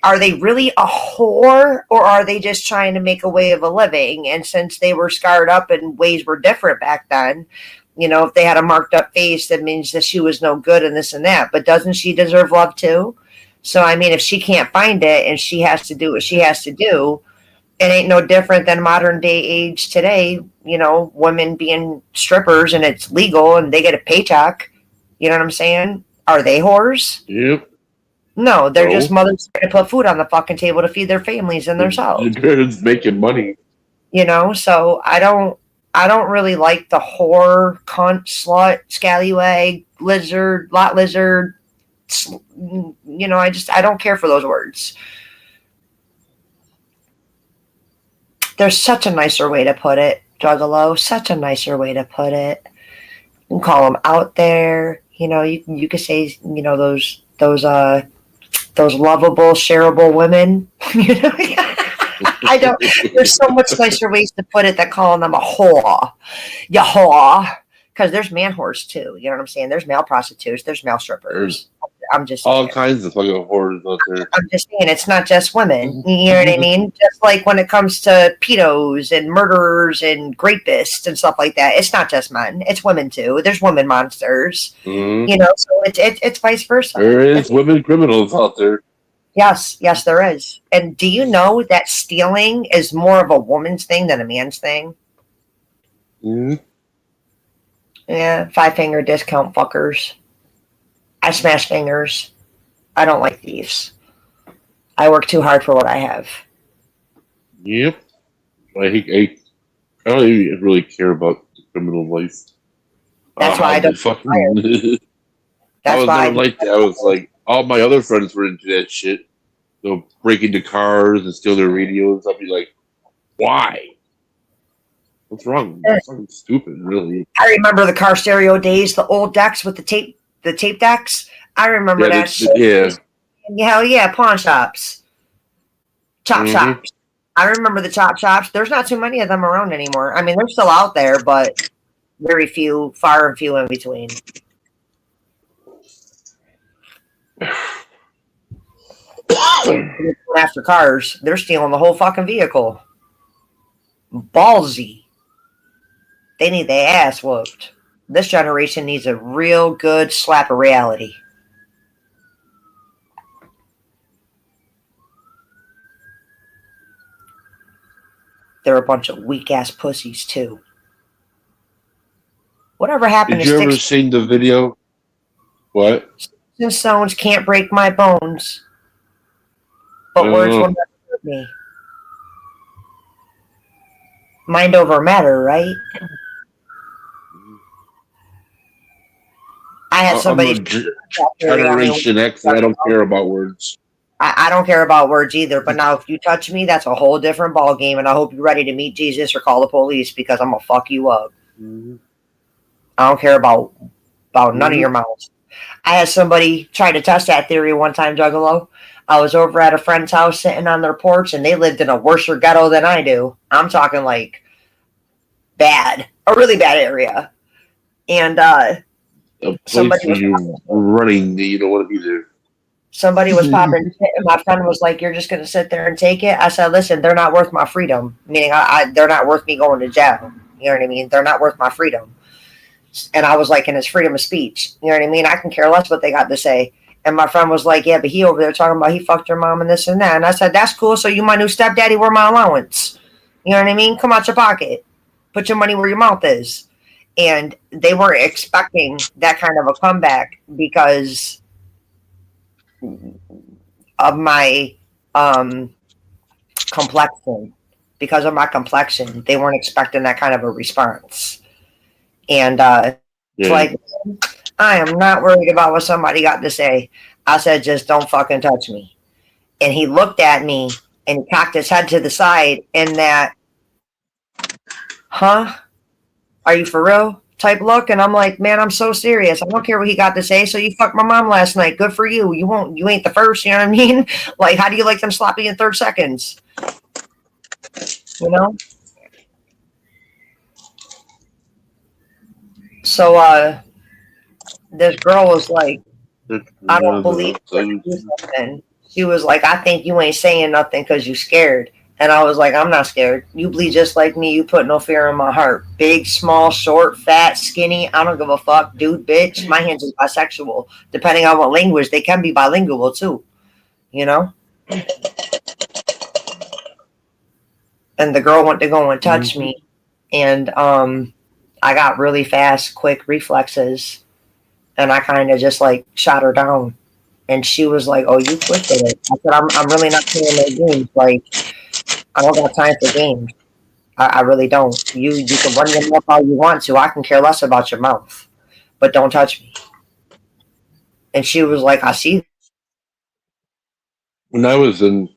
are they really a whore, or are they just trying to make a way of a living? And since they were scarred up and ways were different back then, if they had a marked up face, that means that she was no good and this and that. But doesn't she deserve love too? So, if she can't find it and she has to do what she has to do, it ain't no different than modern day age today. Women being strippers and it's legal and they get a paycheck. You know what I'm saying? Are they whores? Yep. No, they're just mothers trying to put food on the fucking table to feed their families and themselves. They're just making money. So I don't really like the whore, cunt, slut, scallywag, lizard, lot lizard. I don't care for those words. There's such a nicer way to put it, Juggalo. Such a nicer way to put it. You can call them out there. You could say, those lovable, shareable women. I don't. There's so much nicer ways to put it than calling them a whore. You whore. Because there's man whores too. You know what I'm saying? There's male prostitutes. There's male strippers. I'm just all saying. kinds of fucking horrors out there. I'm just saying it's not just women. You know what I mean? Just like when it comes to pedos and murderers and rapists and stuff like that, it's not just men. It's women too. There's women monsters. Mhm. You know, so it's vice versa. There is women criminals out there. Yes, there is. And do you know that stealing is more of a woman's thing than a man's thing? Mhm. Yeah, 5-finger discount fuckers. I smash fingers. I don't like thieves. I work too hard for what I have. Yep. I don't even really care about the criminal life. That's why I don't. Fucking. I That's was why never like that. I was like, all my other friends were into that shit. They'll break into cars and steal their radios. I'll be like, why? What's wrong? It's fucking stupid, really. I remember the car stereo days, the old decks with the tape decks. I remember Yeah, that shit. Hell yeah, pawn shops. Chop Mhm. shops. I remember the chop shops. There's not too many of them around anymore. I mean, they're still out there, but very few, far and few in between. After cars, they're stealing the whole fucking vehicle. Ballsy. They need their ass whooped. This generation needs a real good slap of reality. They're a bunch of weak ass pussies too. Whatever happened Did to you ever sticks seen the video? What? and stones can't break my bones, but words will never hurt me. Mind over matter, right? I had somebody. I'm a Generation X, and I don't care about words. I don't care about words either, but now if you touch me, that's a whole different ball game, and I hope you're ready to meet Jesus or call the police because I'm gonna fuck you up. I don't care about none of your mouths. I had somebody try to test that theory one time, Juggalo. I was over at a friend's house sitting on their porch, and they lived in a worse ghetto than I do. I'm talking like bad, a really bad area. And A place where you're running, you don't want to be there. somebody was popping shit, and my friend was like, "You're just going to sit there and take it?" I said, "Listen, they're not worth my freedom. Meaning, they're not worth me going to jail. You know what I mean? They're not worth my freedom." And I was like, "And it's freedom of speech. You know what I mean? I can care less what they got to say." And my friend was like, "Yeah, but he over there talking about he fucked your mom and this and that." And I said, "That's cool. So you my new stepdaddy? Where my allowance? You know what I mean? Come out your pocket. Put your money where your mouth is." And they weren't expecting that kind of a comeback because of my complexion. Because of my complexion, they weren't expecting that kind of a response. And it's like, I am not worried about what somebody got to say. I said, just don't fucking touch me. And he looked at me and he cocked his head to the side in that, huh? Are you for real? Type look. And I'm like, man, I'm so serious. I don't care what he got to say. So you fucked my mom last night. Good for you. You ain't the first, you know what I mean? Like, how do you like them sloppy in 30 seconds? You know? So this girl was like, I don't believe something. She was like, I think you ain't saying nothing because you scared. And I was like, I'm not scared. You bleed just like me. You put no fear in my heart. Big, small, short, fat, skinny. I don't give a fuck. Dude, bitch. My hands are bisexual. Depending on what language, they can be bilingual too. You know? And the girl went to go and touch me. And I got really fast, quick reflexes. And I kind of just like shot her down. And she was like, oh, you twisted it. I said, I'm really not playing no games. Like, I don't got time for games. I really don't. You can run your mouth all you want to. I can care less about your mouth. But don't touch me. And she was like, I see. When I was in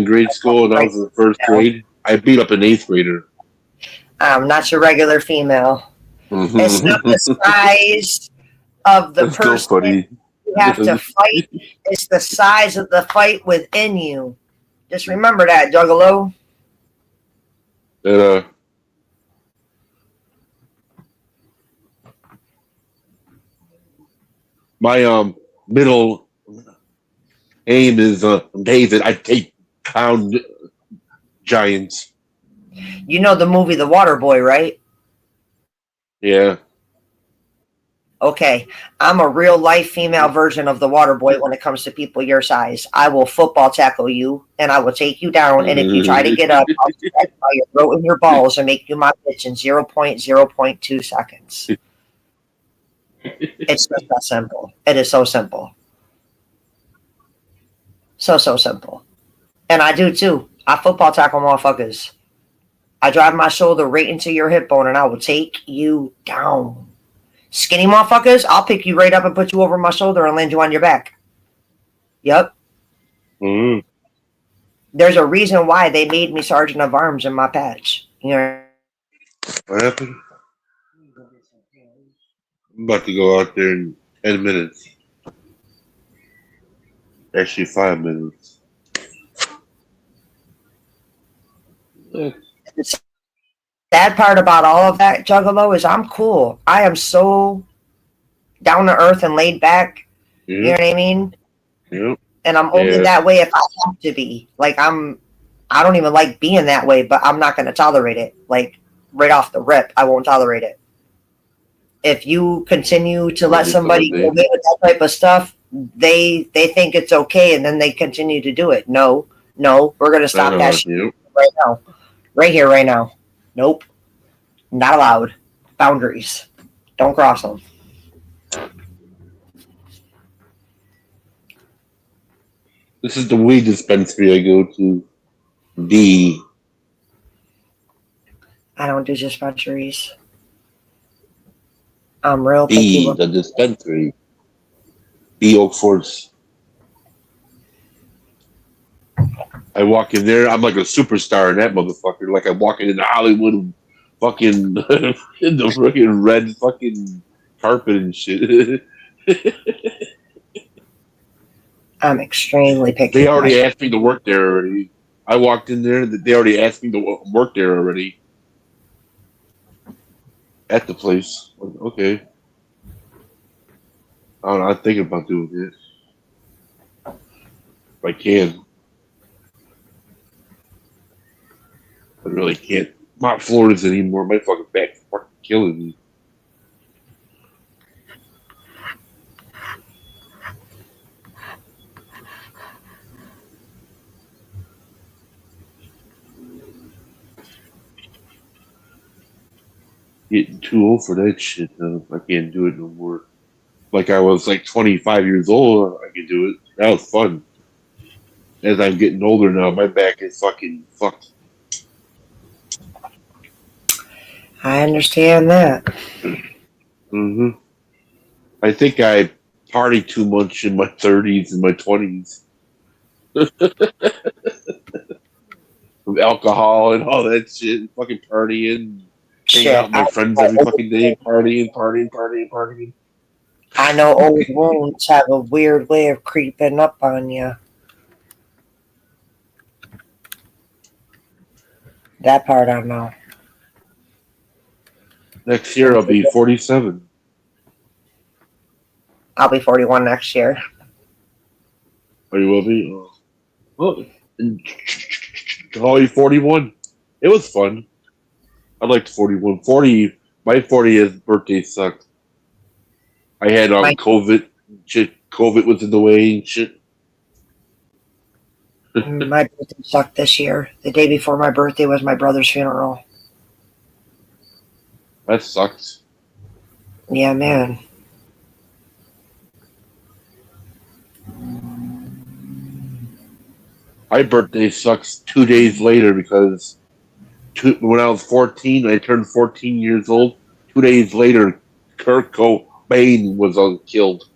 grade school and I was in first grade, I beat up an 8th grader. I'm not your regular female. It's not the size of the That's person so funny. you have to fight. It's the size of the fight within you. Just remember that, Juggalo. And my middle aim is David. I take down giants. You know the movie The Water Boy, right? Yeah. Okay, I'm a real life female version of the water boy when it comes to people your size. I will football tackle you and I will take you down. And if you try to get up, I'll strike by your throat and your balls and make you my bitch in 0.0.2 seconds. It's just that simple. It is so simple. So simple. And I do too. I football tackle motherfuckers. I drive my shoulder right into your hip bone and I will take you down. Skinny motherfuckers, I'll pick you right up and put you over my shoulder and land you on your back. Yep. Mm. There's a reason why they made me Sergeant of Arms in my patch. You know. What happened? I'm about to go out there in 10 minutes. Actually, 5 minutes. The sad part about all of that, Juggalo, is I'm cool. I am so down to earth and laid back. Yep. You know what I mean? Yep. And I'm only that way if I have to be. Like I don't even like being that way, but I'm not going to tolerate it. Like right off the rip, I won't tolerate it. If you continue to let somebody get away with that type of stuff, they think it's okay, and then they continue to do it. No, we're going to stop that shit right now. Right here, right now. Nope. Not allowed. Boundaries. Don't cross them. This is the weed dispensary I go to. D. I don't do dispensaries. I'm real picky. D, the dispensary. D Oak Force. I walk in there, I'm like a superstar in that motherfucker. Like I'm walking into Hollywood, fucking in the fucking red fucking carpet and shit. I'm extremely picky. They already asked me to work there already. I walked in there, they already asked me to work there already. At the place. Okay. I don't know, I'm thinking about doing it. If I can. I really can't mop floors anymore. My fucking back's fucking killing me. Getting too old for that shit. I can't do it no more. Like I was like 25 years old, I could do it. That was fun. As I'm getting older now, my back is fucking fucked. I understand that. Mm-hmm. I think I partied too much in my 30s and my 20s. With alcohol and all that shit. Fucking partying. Hanging out with my friends every fucking day. Partying. I know old wounds have a weird way of creeping up on you. That part I know. Next year I'll be 47. I'll be 41 next year. Oh, you will be? Oh. Well, I'll be 41. It was fun. I liked 41. 40, my 40th birthday sucked. I had COVID. Shit, COVID was in the way and shit. My birthday sucked this year. The day before my birthday was my brother's funeral. That sucks. Yeah, man. My birthday sucks 2 days later because when I was 14, I turned 14 years old. 2 days later, Kurt Cobain was killed.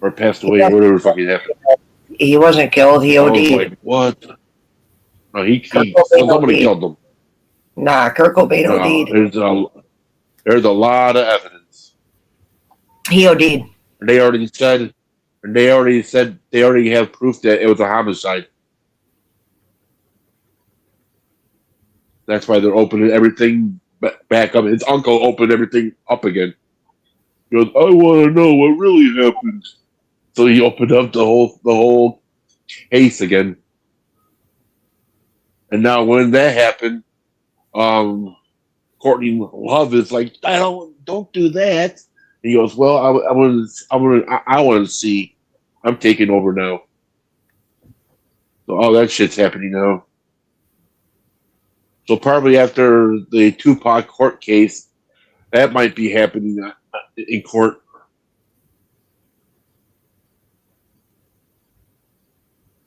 Or passed away, whatever fucking happened. He wasn't killed, he I was OD'd. like, what? No, somebody killed him. Nah, Kurt Cobain OD'd. There's a lot of evidence. He OD'd. They already have proof that it was a homicide. That's why they're opening everything back up. His uncle opened everything up again. He goes, I want to know what really happened. So he opened up the whole case again. And now when that happened, Courtney Love is like, don't do that. And he goes, well, I want to see. I'm taking over now. So all that shit's happening now. So probably after the Tupac court case, that might be happening in court.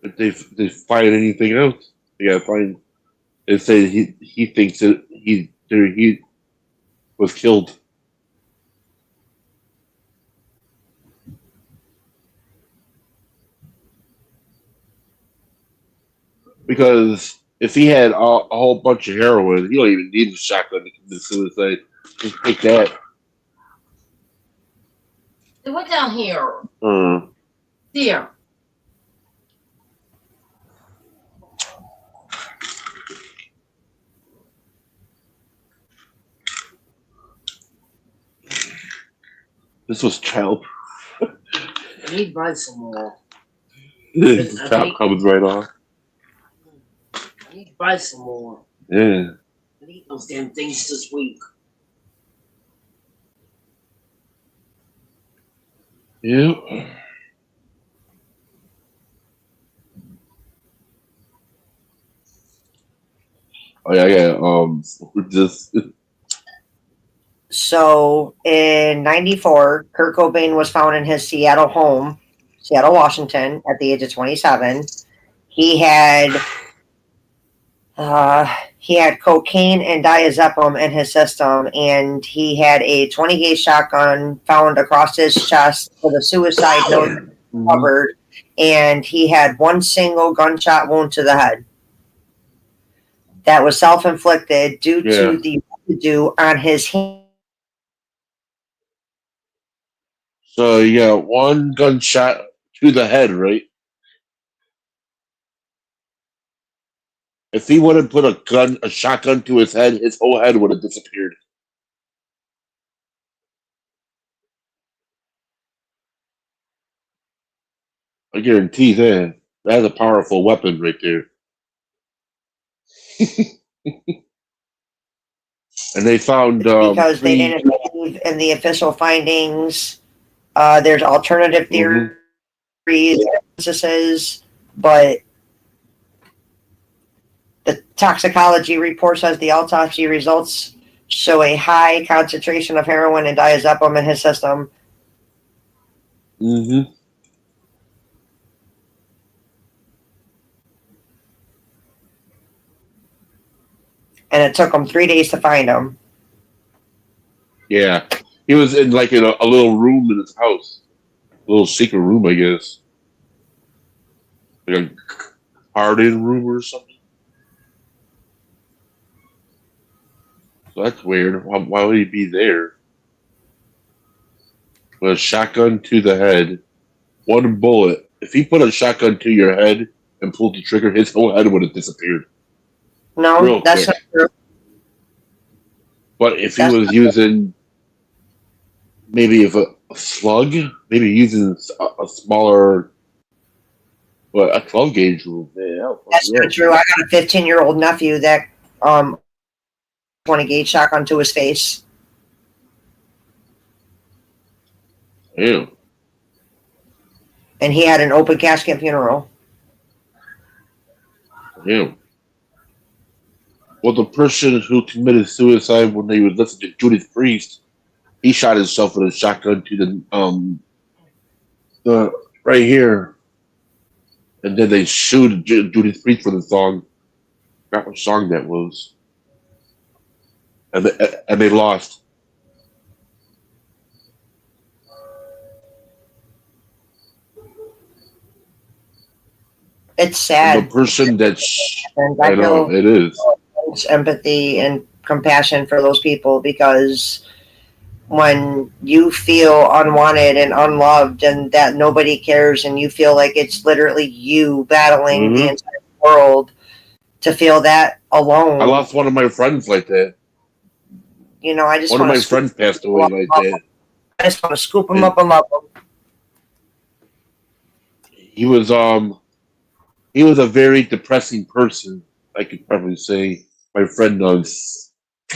If they find anything else, they gotta find. They say he thinks that he was killed. Because if he had a whole bunch of heroin, he don't even need a shotgun to commit suicide. Just take that. They went down here. Here. This was child. I need to buy some more. The top comes right off. I need to buy some more. Yeah. I need those damn things this week. Yeah. Oh yeah, I got just So in '94, Kurt Cobain was found in his Seattle home, Seattle, Washington, at the age of 27. He had cocaine and diazepam in his system, and he had a 20 gauge shotgun found across his chest with a suicide note covered, and he had one single gunshot wound to the head that was self-inflicted due to the residue on his hand. So you got one gunshot to the head, right? If he would have put a shotgun to his head, his whole head would have disappeared. I guarantee that. That's a powerful weapon right there. And they found Because they didn't believe in the official findings. There's alternative theories, but the toxicology report says the autopsy results show a high concentration of heroin and diazepam in his system. Mm-hmm. And it took them 3 days to find him. Yeah. He was in like in a little room in his house. A little secret room, I guess. Like a hardened room or something. So that's weird. Why would he be there? With a shotgun to the head, one bullet. If he put a shotgun to your head and pulled the trigger, his whole head would have disappeared. No, that's not true. But if he was using maybe if a slug, maybe using a smaller, a 12 gauge rule. Yeah, That's not true. I got a 15-year-old nephew that 20 gauge shotgun to his face. Yeah. And he had an open casket funeral. Yeah. Well, the person who committed suicide when they would listen to Judas Priest, he shot himself with a shotgun to the right here, and then they sued Judas Priest for the song. I forgot what song that was, and they lost. It's sad. And the person that's I know it is empathy and compassion for those people, because when you feel unwanted and unloved and that nobody cares and you feel like it's literally you battling the entire world, to feel that alone. I lost one of my friends like that. You know, I just one of my friends passed away like that. I just want to scoop them up and love them. He was a very depressing person. I could probably say my friend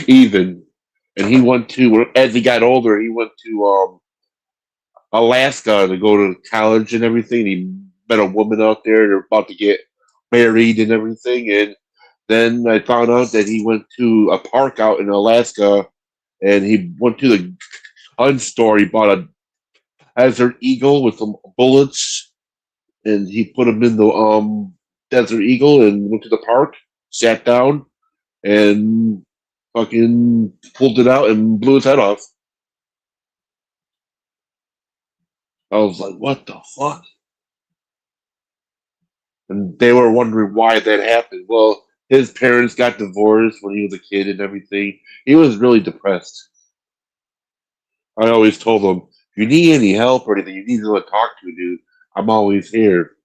even, and he went to as he got older. He went to Alaska to go to college and everything. He met a woman out there. They're about to get married and everything. And then I found out that he went to a park out in Alaska, and he went to the gun store. He bought a Desert Eagle with some bullets, and he put them in the Desert Eagle and went to the park, sat down, and fucking pulled it out and blew his head off. I was like, what the fuck? And they were wondering why that happened. Well, his parents got divorced when he was a kid and everything. He was really depressed. I always told him, if you need any help or anything, you need to talk to me, dude. I'm always here.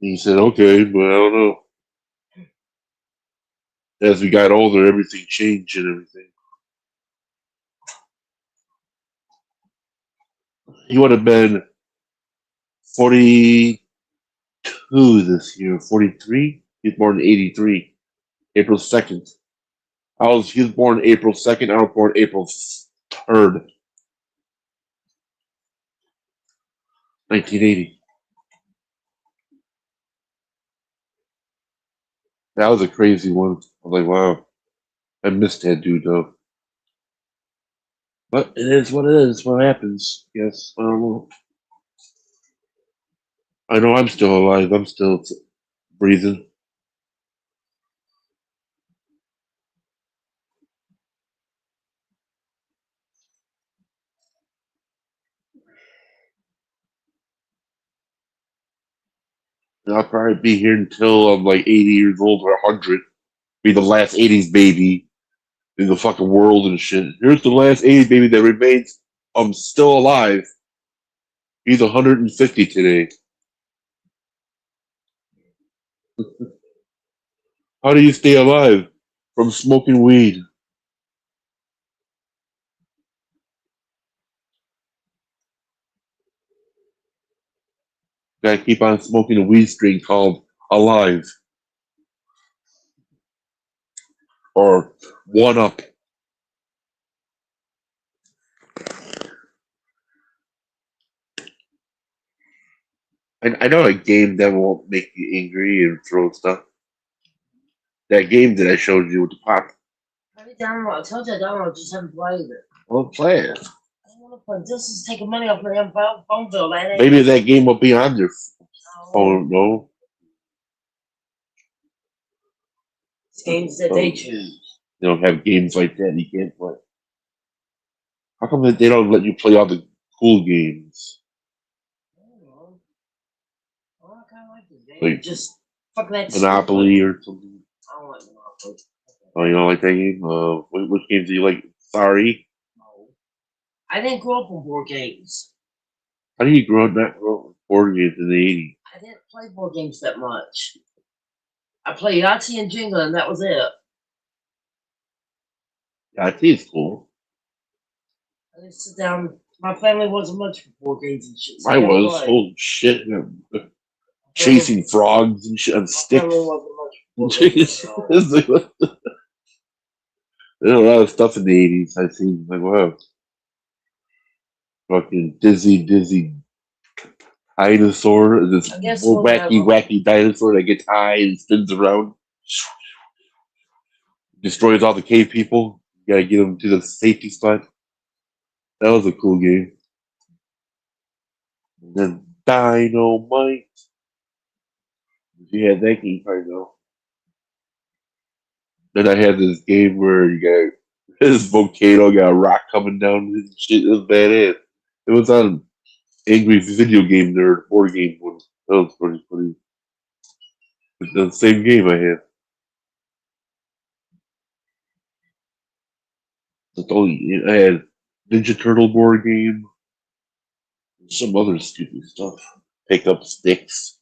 And he said, okay, but I don't know. As we got older, everything changed and everything. He would have been 42 this year, 43. He was born in 83, April 2nd. He was born April 2nd. I was born April 3rd, 1980. That was a crazy one. I was like, wow. I missed that dude, though. But it is what it is. What happens. Yes, I don't know. I know I'm still alive. I'm still breathing. And I'll probably be here until I'm like 80 years old or 100. Be the last 80s baby in the fucking world and shit. Here's the last 80s baby that remains still alive. He's 150 today. How do you stay alive? From smoking weed. Gotta keep on smoking a weed strain called Alive. Or One Up. I know a game that won't make you angry and throw stuff. That game that I showed you with the pop. I told you I downloaded, just haven't played it. Well, play it. I don't want to play. This is taking money off my damn phone bill, man. Maybe that game will be on your phone, no? It's games that they choose. They don't have games like that you can't play. How come that they don't let you play all the cool games? I don't know. Well, I kind of like this game. Like Just fucking that Monopoly or something? I don't like Monopoly. Oh, you don't like that game? Which games do you like? Sorry? No. I didn't grow up on board games. How do you grow up with board games in the 80s? I didn't play board games that much. I played Yahtzee and Jenga, and that was it. Yeah, I think it's cool. I didn't sit down. My family wasn't much for board games and shit. So I was. like, Holy shit. Chasing frogs and shit on my sticks. family wasn't much for board games, so. There's a lot of stuff in the 80s I seen. Like, wow. Fucking dizzy dinosaur. This I guess we'll have wacky dinosaur that gets high and spins around. Destroys all the cave people. You gotta get them to the safety spot. That was a cool game. And then Dynamite. If you had that game, I know. Then I had this game where you got this volcano, got a rock coming down and shit. It was badass. It was on Angry Video Game Nerd board game one. That was pretty funny. It's the same game I had. I had Ninja Turtle board game. And some other stupid stuff. Pick up sticks.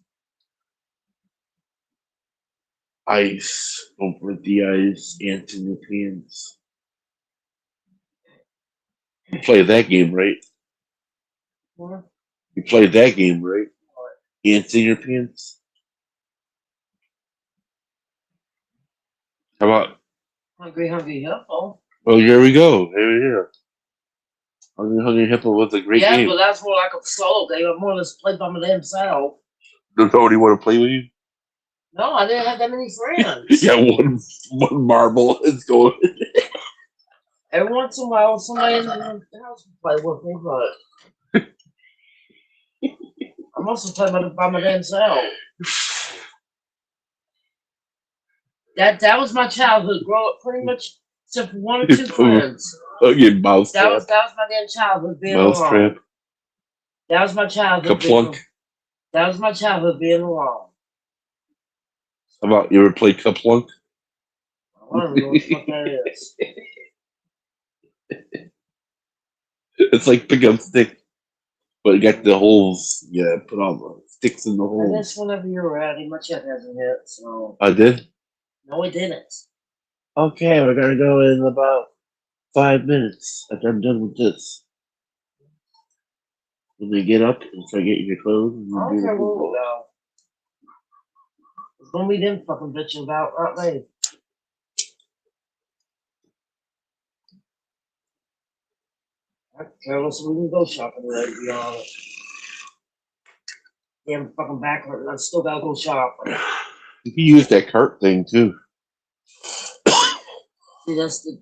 Ice. Don't break the ice. Ants in your pants. You played that game, right? What? You played that game, right? Ants in your pants. How about? Hungry, hungry hippo. Oh, here we go. Here. Hungry Hungry Hippo was a great Yeah, game. but that's more like a solo game. I more or less played by my damn self. Does nobody want to play with you? No, I didn't have that many friends. Yeah, one marble is going. Every once in a while, somebody in the house would play with me, but I mostly play by my damn self. That was my childhood. Grow up pretty much except for one or two friends. Again, That was Mousetrap. my damn childhood being alone. Mousetrap. That was my childhood. Kaplunk. That was my childhood being alone. How about you ever play Kaplunk? I don't even know what the fuck that is. It's like pick up stick, but you got the holes. Yeah, put all the sticks in the I holes. guess whenever you're ready, my chat hasn't hit, so. I did. No, it didn't. Okay, we're gonna go in about 5 minutes after I'm done with this. When they get up and start getting your clothes. And I do don't the care where we football. go. It's gonna be them fucking bitching about, not me. I don't care, listen, we can go shopping today, to be honest. Damn fucking back hurting, I still gotta go shopping. You can use that cart thing too. See, that's the.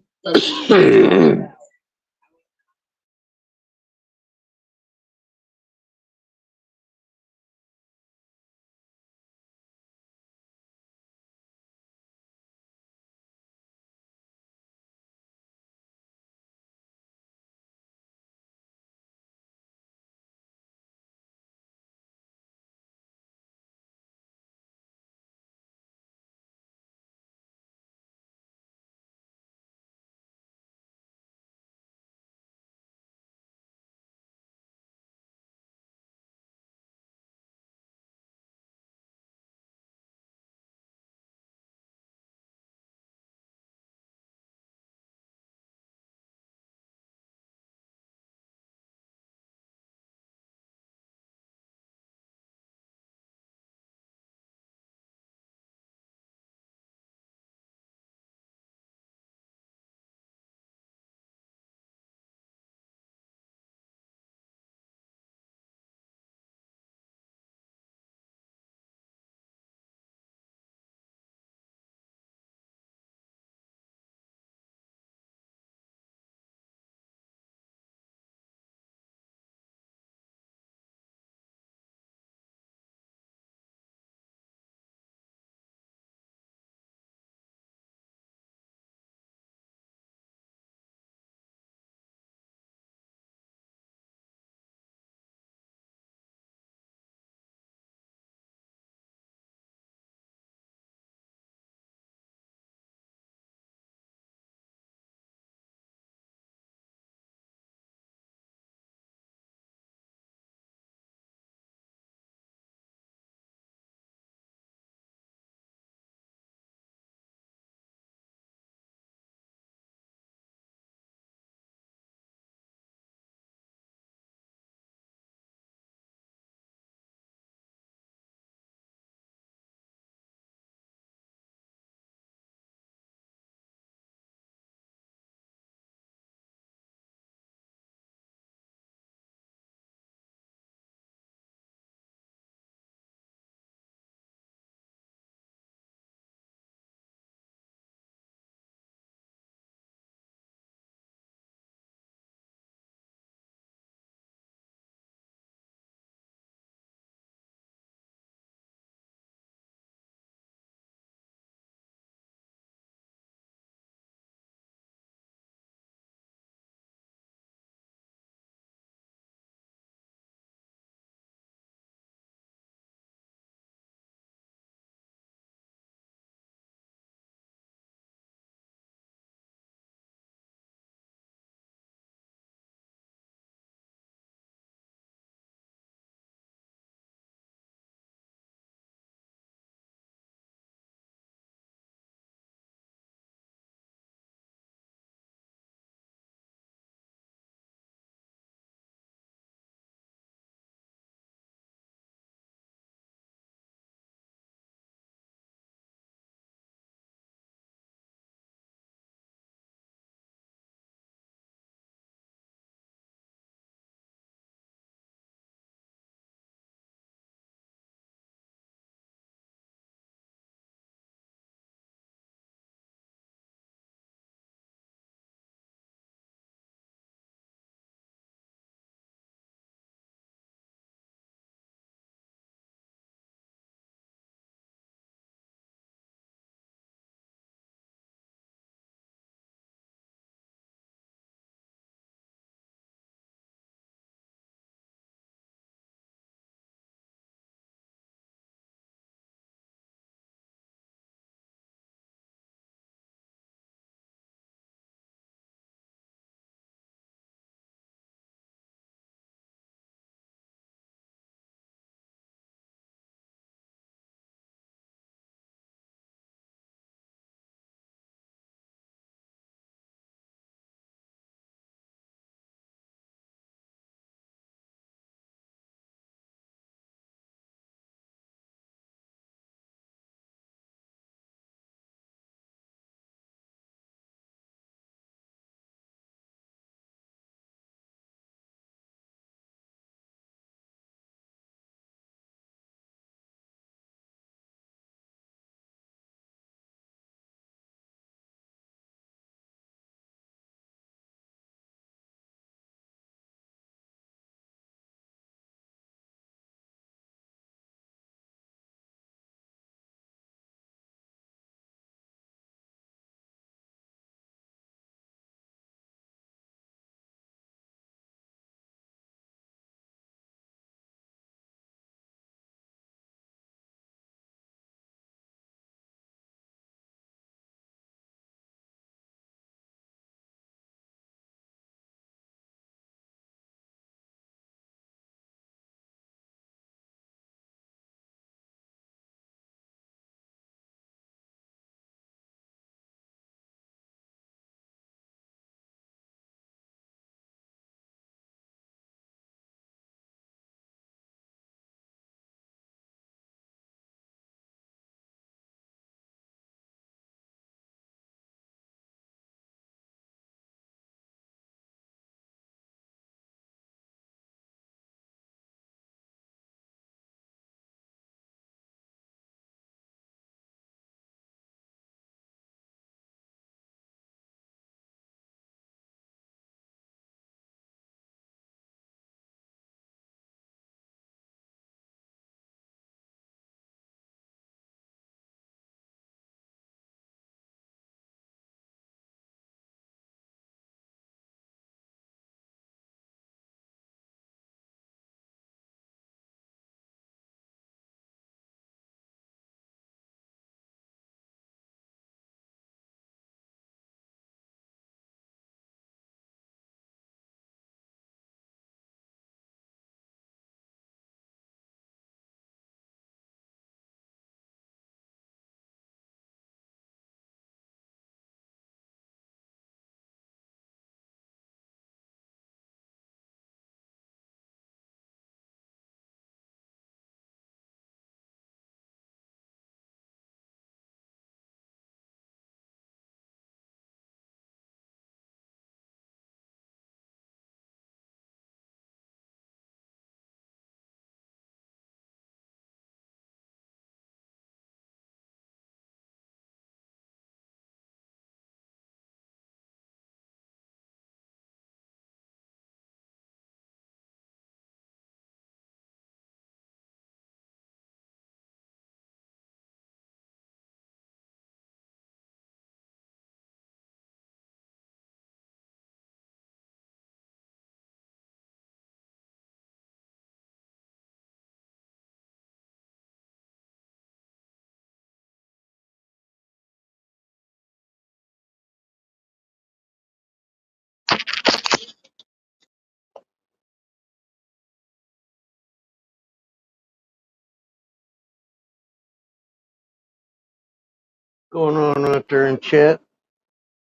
going on out there in chat?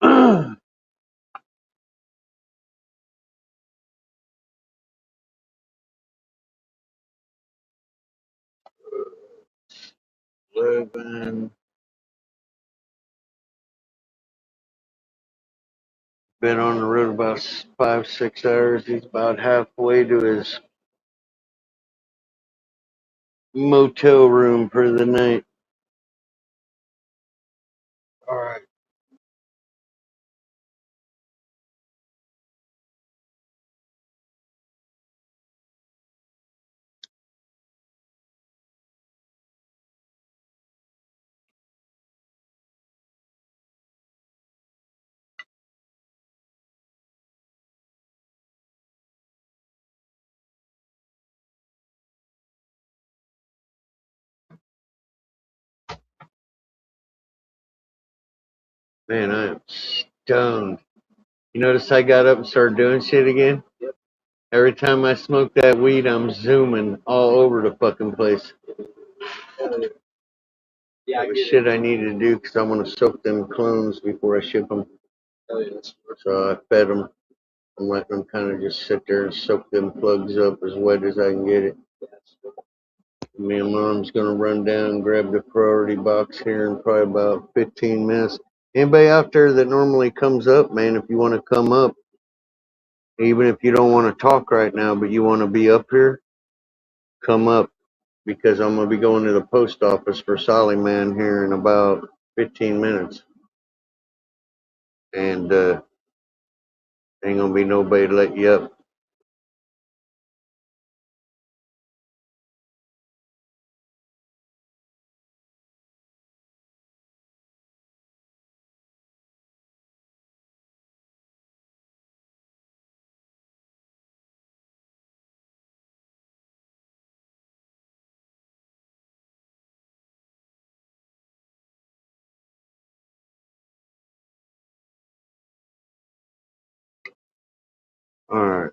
Living. Been on the road about 5-6 hours. He's about halfway to his motel room for the night. All right. Man, I am stoned. You notice I got up and started doing shit again? Yep. Every time I smoke that weed, I'm zooming all over the fucking place. Yeah, shit I need to do because I want to soak them clones before I ship them. So I fed them. I'm letting them kind of just sit there and soak them plugs up as wet as I can get it. Me and Mom's gonna run down and grab the priority box here in probably about 15 minutes. Anybody out there that normally comes up, man, if you want to come up, even if you don't want to talk right now, but you want to be up here, come up because I'm gonna be going to the post office for Solly Man here in about 15 minutes, and ain't gonna be nobody to let you up. All right.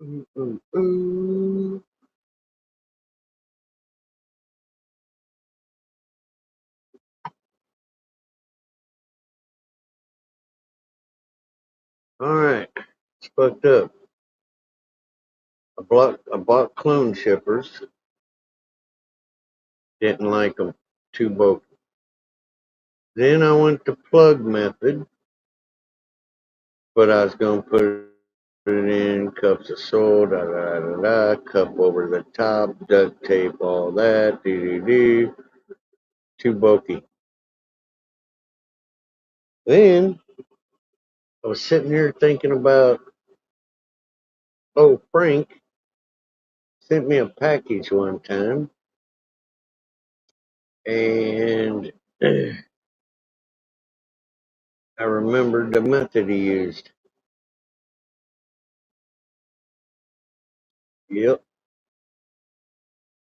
Ooh, ooh, ooh. All right. It's fucked up. I bought clone shippers. Didn't like them. Too bulky. Then I went to plug method, but I was gonna put it in cups of soil, da da da da, cup over the top, duct tape, all that, too bulky. Then I was sitting here thinking about, Frank sent me a package one time, and I remembered the method he used. Yep,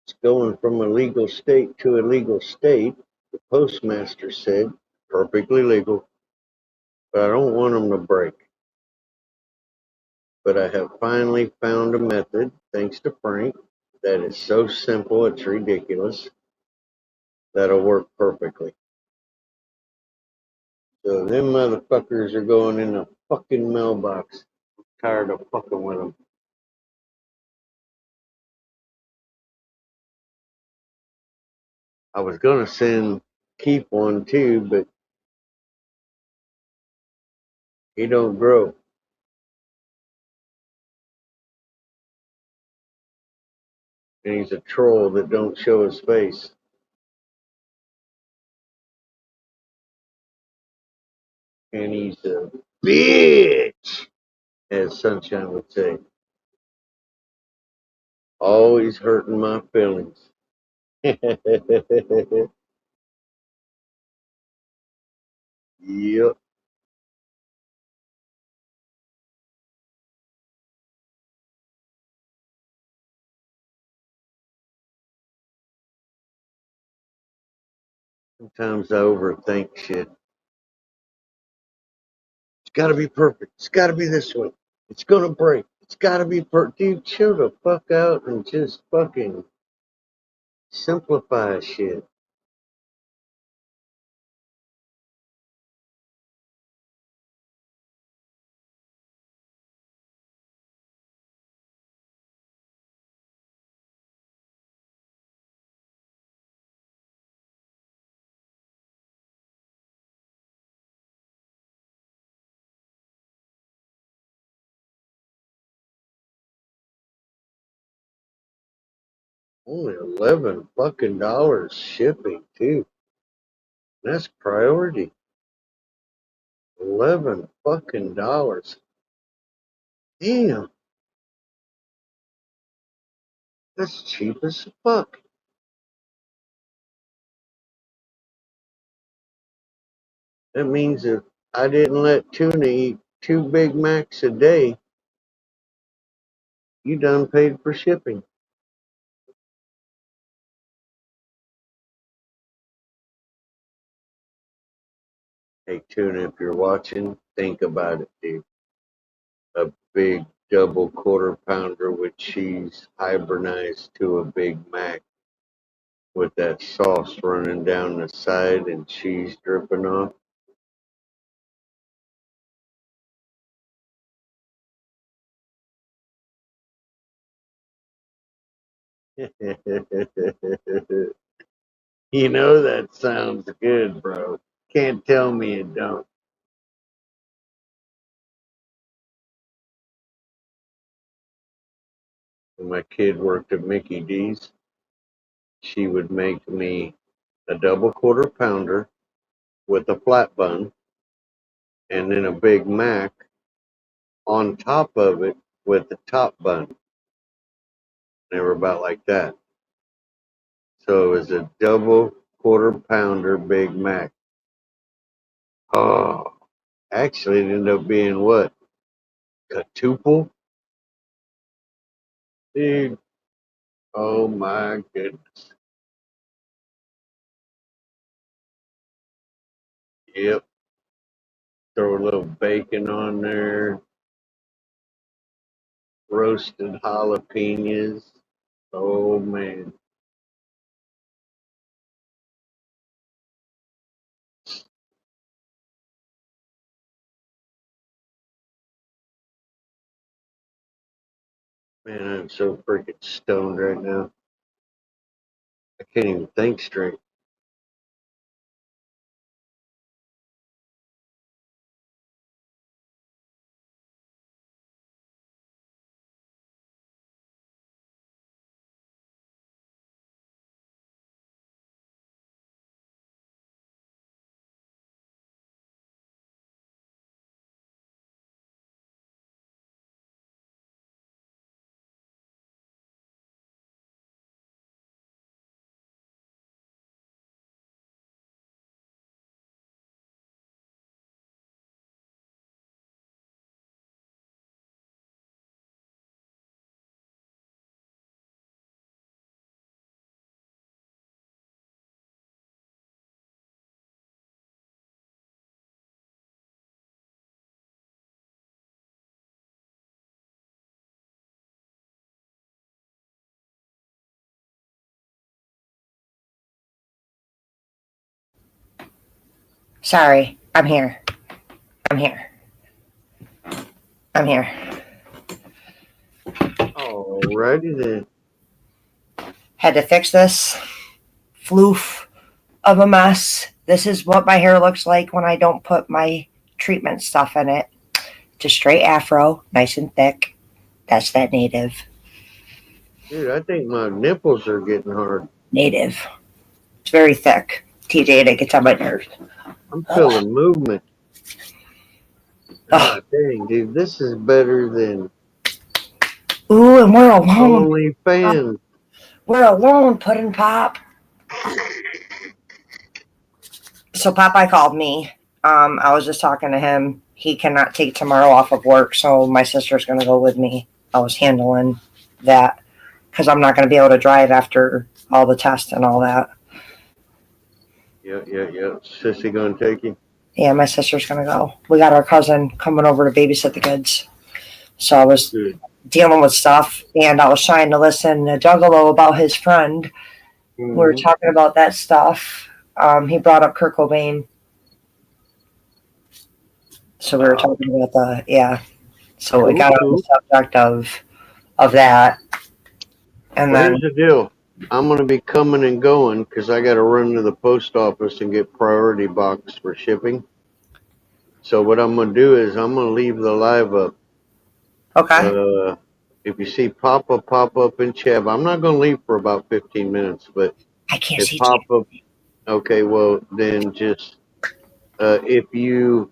it's going from a legal state to a legal state. The postmaster said, perfectly legal, but I don't want them to break. But I have finally found a method, thanks to Frank, that is so simple it's ridiculous, that'll work perfectly. So them motherfuckers are going in the fucking mailbox. I'm tired of fucking with them. I was gonna send Keith one too, but he don't grow. And he's a troll that don't show his face. And he's a bitch, as Sunshine would say. Always hurting my feelings. Yep. Sometimes I overthink shit. It's got to be perfect. It's got to be this way. It's gonna break. It's got to be dude. Chill the fuck out and just fucking simplify shit. Only $11 shipping too. That's priority. $11. Damn, that's cheap as fuck. That means if I didn't let Tuna eat 2 Big Macs a day, you done paid for shipping. Hey Tuna, if you're watching, think about it, dude. A big double quarter pounder with cheese hybridized to a Big Mac with that sauce running down the side and cheese dripping off. You know that sounds good, bro. Can't tell me it don't. When my kid worked at Mickey D's, she would make me a double quarter pounder with a flat bun and then a Big Mac on top of it with the top bun. They were about like that. So it was a double quarter pounder Big Mac. Oh, actually, it ended up being what? Quadruple? Dude, oh my goodness. Yep. Throw a little bacon on there, roasted jalapenos. Oh man. Man, I'm so freaking stoned right now. I can't even think straight. Sorry, I'm here. I'm here. I'm here. Alrighty then. Had to fix this floof of a mess. This is what my hair looks like when I don't put my treatment stuff in it. Just straight afro, nice and thick. That's that native. Dude, I think my nipples are getting hard. Native. It's very thick. TJ, it gets on my nerves. I'm feeling movement. God dang, dude, this is better than Ooh, and we're alone. Only Fans. We're alone, Puddin' Pop. So Popeye called me. I was just talking to him. He cannot take tomorrow off of work, so my sister's going to go with me. I was handling that because I'm not going to be able to drive after all the tests and all that. Yeah. Sissy gonna take you? Yeah, my sister's going to go. We got our cousin coming over to babysit the kids. So I was Good. dealing with stuff, and I was trying to listen to Juggalo about his friend. We were Mhm. talking about that stuff. He brought up Kurt Cobain. So we were talking about So we Cool, got on cool. the subject of that, and Well, then here's the deal. I'm gonna be coming and going because I got to run to the post office and get priority box for shipping. So what I'm gonna do is I'm gonna leave the live up. okay, If you see Papa pop up in chat, I'm not gonna leave for about 15 minutes, but I can't if see. Papa, okay, well then just if you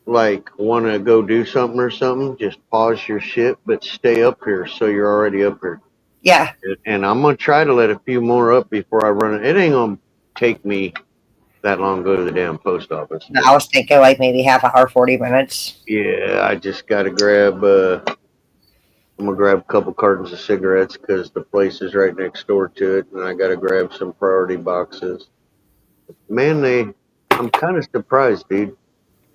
like want to go do something or something, just pause your shit, but stay up here so you're already up here. Yeah, And I'm gonna try to let a few more up before I run it. It ain't gonna take me that long to go to the damn post office. I was thinking like maybe half hour, 40 minutes. Yeah, I just gotta grab. I'm gonna grab a couple cartons of cigarettes because the place is right next door to it, and I gotta grab some priority boxes. Man, I'm kind of surprised, dude.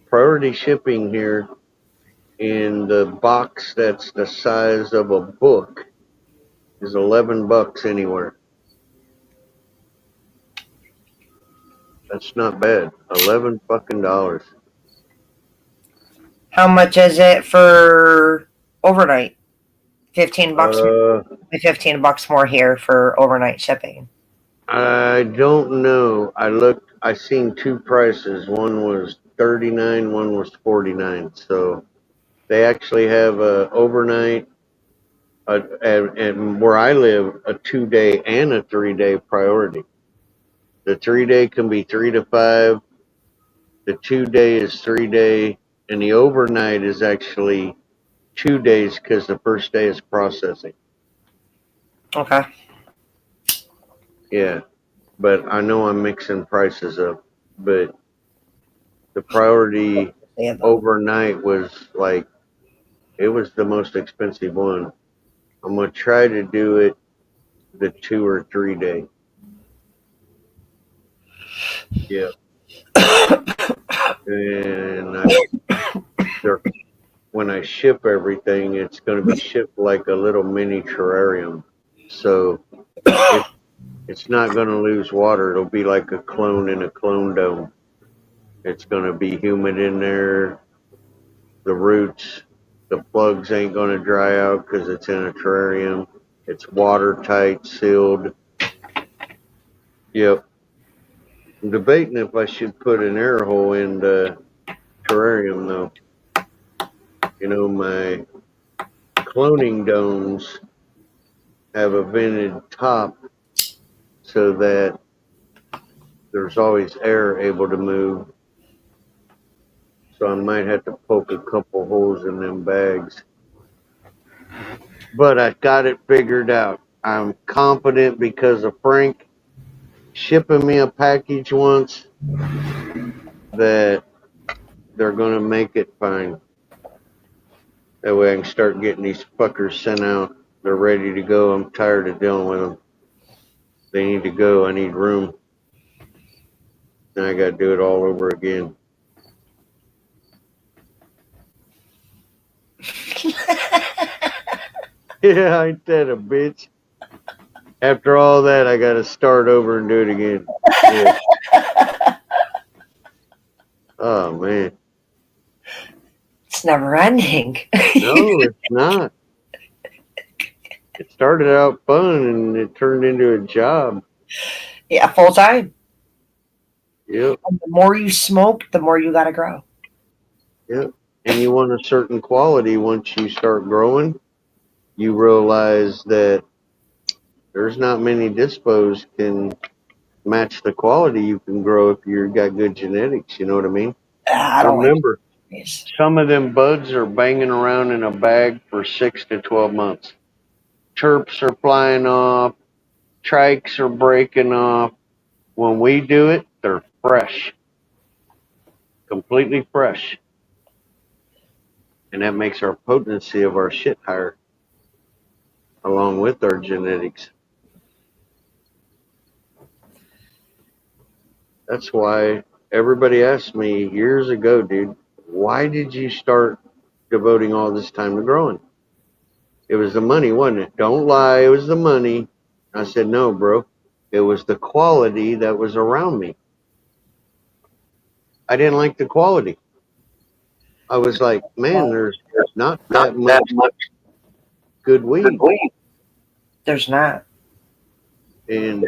Priority shipping here in the box that's the size of a book is $11 anywhere. That's not bad. 11 fucking dollars. How much is it for overnight? $15. Uh, $15 more here for overnight shipping. I don't know. I seen two prices. One was 39, one was 49. So they actually have a overnight, and where I live, a 2-day and a 3-day priority. The 3-day can be 3 to 5. The 2-day is 3-day, and the overnight is actually 2 days because the first day is processing. Okay. Yeah, but I know I'm mixing prices up. But the priority overnight was like, it was the most expensive one. I'm gonna try to do it the 2 or 3-day. Yeah, and when I ship everything, it's gonna be shipped like a little mini terrarium. So it's not gonna lose water. It'll be like a clone in a clone dome. It's gonna be humid in there. The roots, the plugs ain't gonna dry out because it's in a terrarium. It's watertight, sealed. Yep. I'm debating if I should put an air hole in the terrarium though. You know, my cloning domes have a vented top so that there's always air able to move. So I might have to poke a couple holes in them bags. But I got it figured out. I'm confident because of Frank shipping me a package once that they're going to make it fine. That way I can start getting these fuckers sent out. They're ready to go. I'm tired of dealing with them. They need to go. I need room. Then I got to do it all over again. Yeah, ain't that a bitch? After all that, I got to start over and do it again. Yeah. Oh, man. It's never ending. No, it's not. It started out fun and it turned into a job. Yeah, full time. Yep. And the more you smoke, the more you gotta grow. Yep. And you want a certain quality. Once you start growing, you realize that there's not many dispos can match the quality you can grow if you got good genetics. You know what I mean? I don't Remember, like some of them buds are banging around in a bag for 6 to 12 months. Terps are flying off. Trikes are breaking off. When we do it, they're fresh. Completely fresh. And that makes our potency of our shit higher, along with our genetics. That's why everybody asked me years ago, dude, why did you start devoting all this time to growing. It was the money, wasn't it? Don't lie, it was the money. I said, no, bro. It was the quality that was around me. I didn't like the quality. I was like, man, there's not that much good weed. There's not. And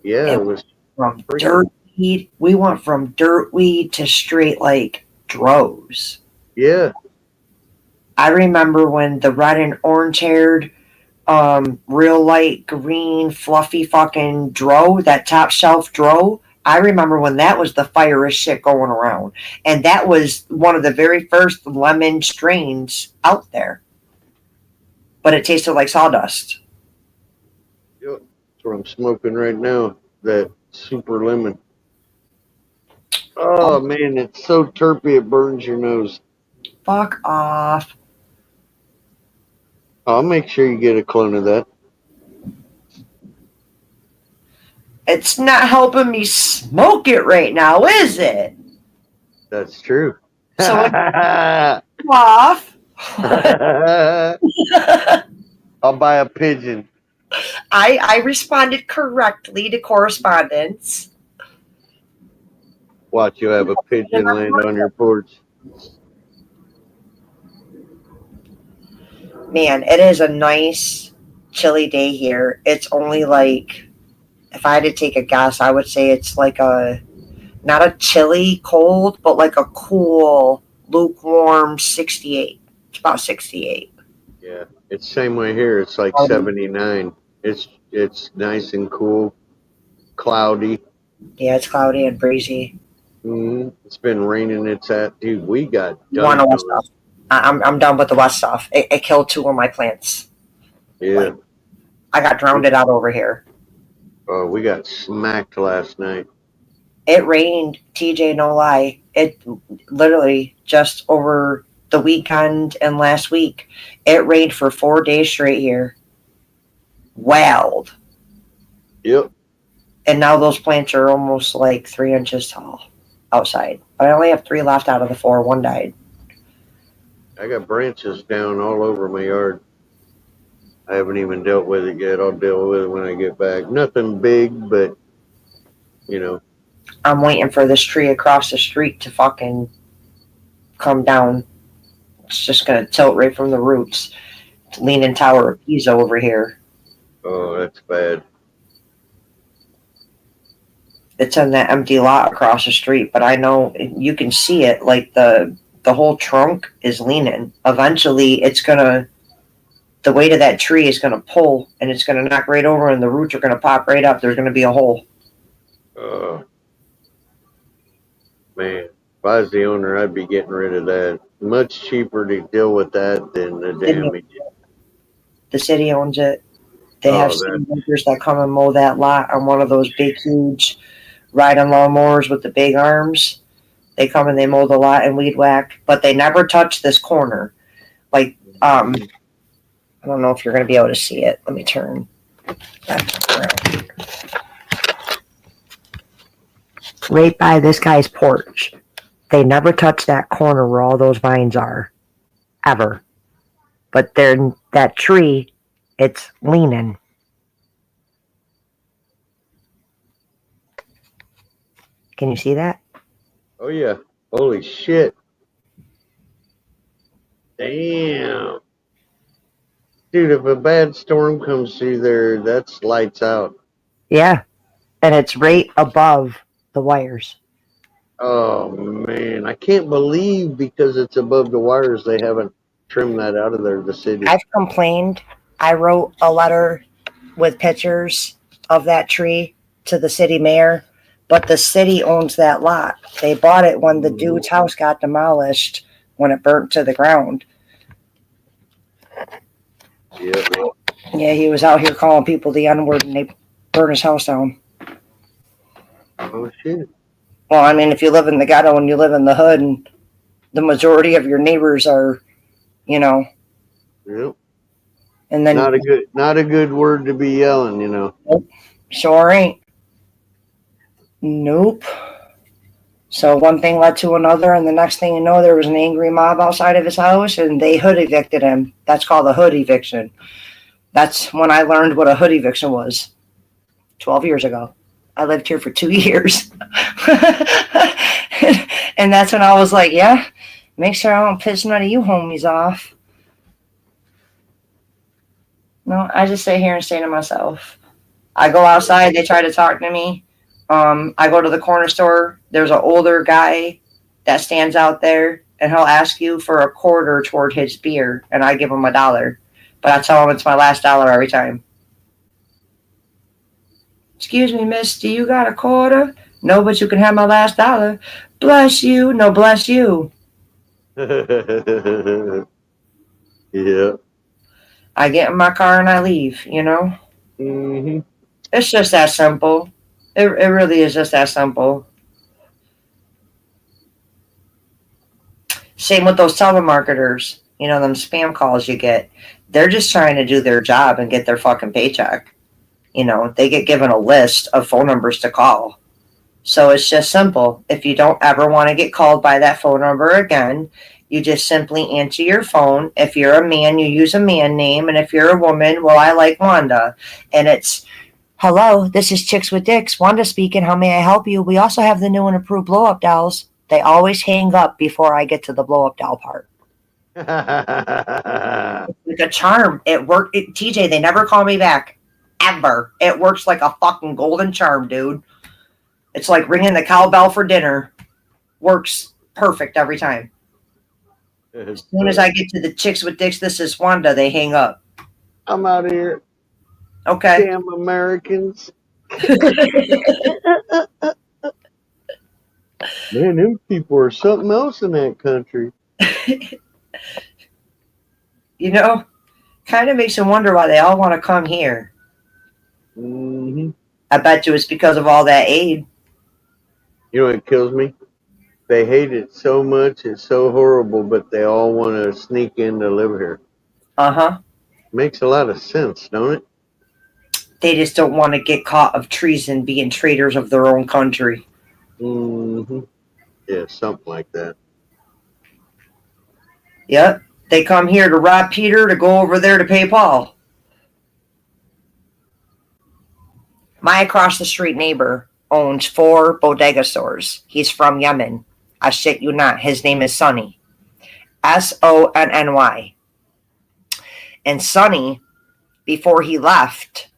yeah, it was From dirt weed, we went from dirt weed to straight like droves. yeah. I remember when the red and orange haired, real light green, fluffy fucking dro, that top shelf dro. I remember when that was the firest shit going around. And that was one of the very first lemon strains out there. But it tasted like sawdust. Yep. That's what I'm smoking right now. That super lemon. Oh man, it's so terpy it burns your nose. Fuck off. I'll make sure you get a clone of that. It's not helping me smoke it right now, is it? That's true. So off. I'll buy a pigeon. I responded correctly to correspondence. Watch, you have a pigeon land on your porch. Man, it is a nice chilly day here. It's only like, if I had to take a guess, I would say it's like not a chilly cold, but like a cool, lukewarm 68. It's about 68. Yeah, it's same way here. It's like 79. It's nice and cool, cloudy. Yeah, it's cloudy and breezy. It's been raining. Dude, we got One done. of stuff. I'm done with the west stuff. It killed 2 of my plants. Yeah. Like, I got drowned out over here. Oh, we got smacked last night. It rained, TJ, no lie. It literally just over the weekend and last week, it rained for 4 days straight here. Wild. Yep. And now those plants are almost like 3 inches tall outside. But I only have 3 left out of the 4. 1 died. I got branches down all over my yard. I haven't even dealt with it yet. I'll deal with it when I get back. Nothing big, but, you know. I'm waiting for this tree across the street to fucking come down. It's just going to tilt right from the roots. It's Leaning Tower of Pisa over here. Oh, that's bad. It's in that empty lot across the street, but I know you can see it. Like the whole trunk is leaning. Eventually, it's going to, the weight of that tree is going to pull and it's going to knock right over and the roots are going to pop right up. There's going to be a hole. Man, if I was the owner, I'd be getting rid of that. Much cheaper to deal with that than the damage. The city owns it. They have city workers that come and mow that lot on one of those big, huge riding lawnmowers with the big arms. They come and they mow the lot and weed whack, but they never touch this corner. Like, I don't know if you're going to be able to see it. Let me turn back around. Right by this guy's porch. They never touch that corner where all those vines are. Ever. But they're that tree, it's leaning. Can you see that? Oh, yeah. Holy shit. Damn. Dude, if a bad storm comes through there, that's lights out. Yeah. And it's right above the wires. Oh, man. I can't believe because it's above the wires they haven't trimmed that out of there, the city. I've complained. I wrote a letter with pictures of that tree to the city mayor, but the city owns that lot. They bought it when the dude's house got demolished when it burnt to the ground. Yeah. Yeah, he was out here calling people the N-word and they burned his house down. Oh, shit. Well, I mean, if you live in the ghetto and you live in the hood and the majority of your neighbors are, you know. Yep. And then not a good word to be yelling, you know. Nope. Sure ain't. Nope. So one thing led to another, and the next thing you know, there was an angry mob outside of his house, and they hood evicted him. That's called a hood eviction. That's when I learned what a hood eviction was. 12 years ago. I lived here for 2 years. And that's when I was like, yeah, make sure I don't piss none of you homies off. No, I just sit here and say to myself, I go outside, they try to talk to me. I go to the corner store. There's an older guy that stands out there, and he'll ask you for a quarter toward his beer, and I give him $1. But I tell him it's my last dollar every time. Excuse me, miss, do you got a quarter? No, but you can have my last dollar. Bless you. No, bless you. Yeah. I get in my car and I leave, you know? Mm-hmm. It's just that simple. It really is just that simple. Same with those telemarketers. You know, them spam calls you get. They're just trying to do their job and get their fucking paycheck. You know, they get given a list of phone numbers to call. So it's just simple. If you don't ever want to get called by that phone number again, you just simply answer your phone. If you're a man, you use a man name. And if you're a woman, well, I like Wanda. And it's, hello, this is Chicks with Dicks. Wanda speaking. How may I help you? We also have the new and approved blow-up dolls. They always hang up before I get to the blow-up doll part. Like a charm. It worked. TJ, they never call me back. Ever. It works like a fucking golden charm, dude. It's like ringing the cowbell for dinner. Works perfect every time. As soon as I get to the Chicks with Dicks, this is Wanda, they hang up. I'm out of here. Okay. Damn Americans. Man, them people are something else in that country. You know, kind of makes you wonder why they all want to come here. Mm-hmm. I bet you it's because of all that aid. You know what kills me? They hate it so much, it's so horrible, but they all want to sneak in to live here. Uh-huh. Makes a lot of sense, don't it? They just don't want to get caught of treason being traitors of their own country. Mm-hmm. Yeah, something like that. Yep. They come here to rob Peter to go over there to pay Paul. My across the street neighbor owns 4 bodega stores. He's from Yemen. I shit you not. His name is Sonny. Sonny. And Sonny, before he left,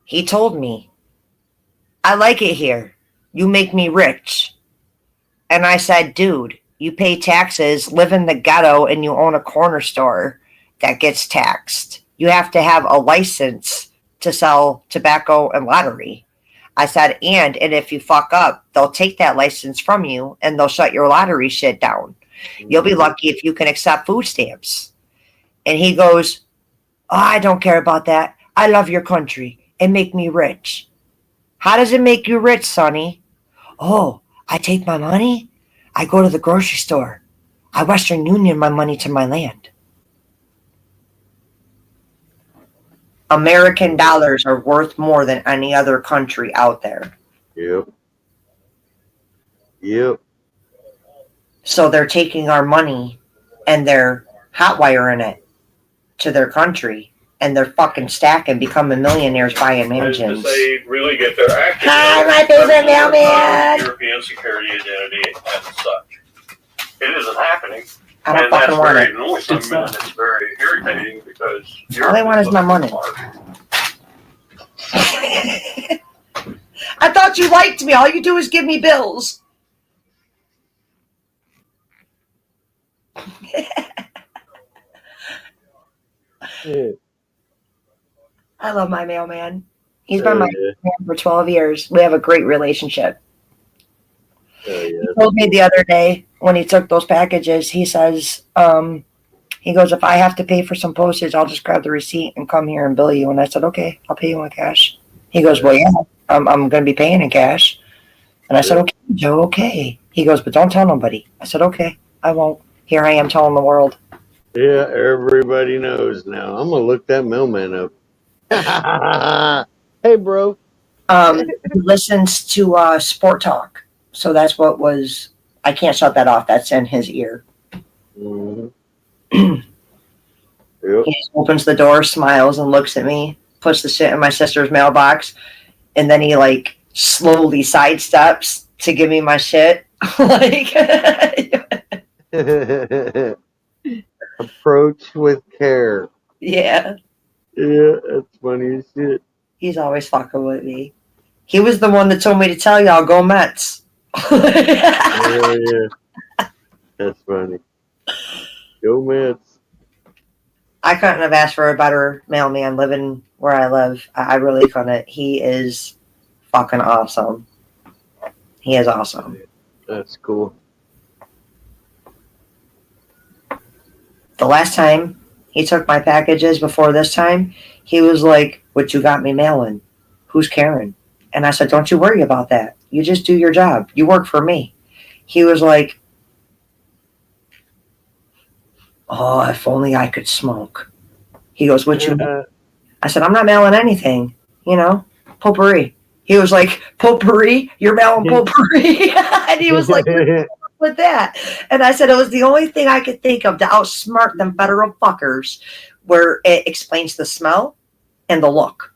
he told me, I like it here. You make me rich. And I said, dude, you pay taxes, live in the ghetto, and you own a corner store that gets taxed. You have to have a license to sell tobacco and lottery. I said, and if you fuck up, they'll take that license from you and they'll shut your lottery shit down. You'll be lucky if you can accept food stamps. And he goes, oh, I don't care about that. I love your country. It make me rich. How does it make you rich, Sonny? Oh, I take my money. I go to the grocery store. I Western Union my money to my land. American dollars are worth more than any other country out there. Yep. Yep. So they're taking our money and they're hotwiring it to their country, and they're fucking stacking, becoming millionaires, buying mansions. They really get their act Hi, my favorite mailman. European security identity and such. It isn't happening. I don't And fucking that's want very it. annoying. It's very irritating because All they want is my money. I thought you liked me. All you do is give me bills. Yeah. I love my mailman. He's been my mailman for 12 years. We have a great relationship. He told me the other day when he took those packages, he says, he goes, if I have to pay for some postage, I'll just grab the receipt and come here and bill you. And I said, okay, I'll pay you in cash. He goes, well, yeah, I'm going to be paying in cash. And I said, okay, Joe, okay. He goes, but don't tell nobody. I said, okay, I won't. Here I am telling the world. Yeah, everybody knows now. I'm going to look that mailman up. Hey, bro. He listens to Sport Talk. So that's what was. I can't shut that off. That's in his ear. Mhm. Yep. He just opens the door, smiles, and looks at me. Puts the shit in my sister's mailbox, and then he like slowly sidesteps to give me my shit. Like, Approach with care. yeah, Yeah, that's funny as shit. he's always fucking with me. He was the one that told me to tell y'all go Mets. Yeah. That's funny. Go Mets. I couldn't have asked for a better mailman living where I live. I really couldn't. He is fucking awesome. He is awesome. That's cool. The last time he took my packages before this time, he was like, "What you got me mailing? Who's Karen?" And I said, "Don't you worry about that. You just do your job. You work for me." He was like, "Oh, if only I could smoke." He goes, "What you mean?" I said, "I'm not mailing anything, potpourri." He was like, "Potpourri? You're mailing potpourri?" And he was like, with that. And I said it was the only thing I could think of to outsmart them federal fuckers, where it explains the smell and the look.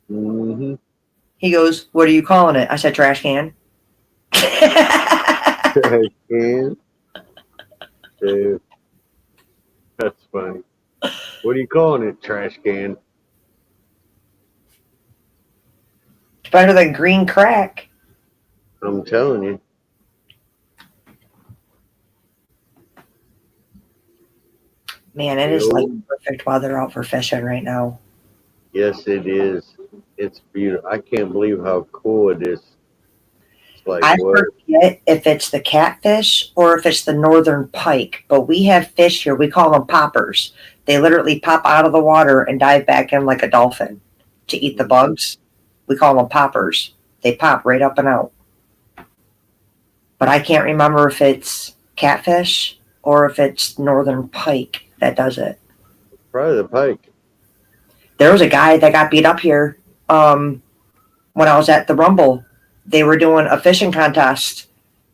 Mm-hmm. He goes, "What are you calling it?" I said, "Trash can." Trash can. Dude. That's funny. What are you calling it? Trash can. It's better than green crack. I'm telling you. Man, it is like perfect weather out for fishing right now. Yes, it is. It's beautiful. I can't believe how cool it is. It's like, I what? forget if it's the catfish or if it's the northern pike, but we have fish here. We call them poppers. They literally pop out of the water and dive back in like a dolphin to eat the bugs. We call them poppers. They pop right up and out. But I can't remember if it's catfish or if it's northern pike that does it. Probably the pike. There was a guy that got beat up here when I was at the Rumble. They were doing a fishing contest,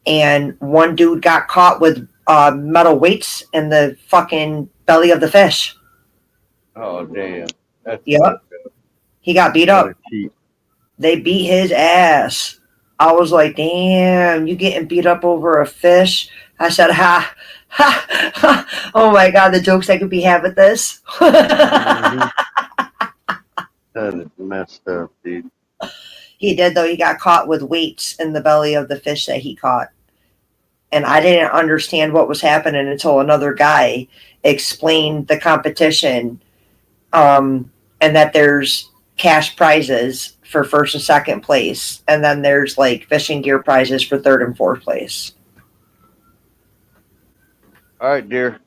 and one dude got caught with metal weights in the fucking belly of the fish. Oh, damn. That's Yep. He got beat up. cheap. They beat his ass. I was like, damn, you getting beat up over a fish? I said, ha, ha, ha. Oh my God, the jokes I could be had with this. Mm-hmm. That is messed up, dude. He did, though. He got caught with weights in the belly of the fish that he caught. And I didn't understand what was happening until another guy explained the competition, and that there's cash prizes for first and second place. And then there's like fishing gear prizes for third and fourth place. All right, dear.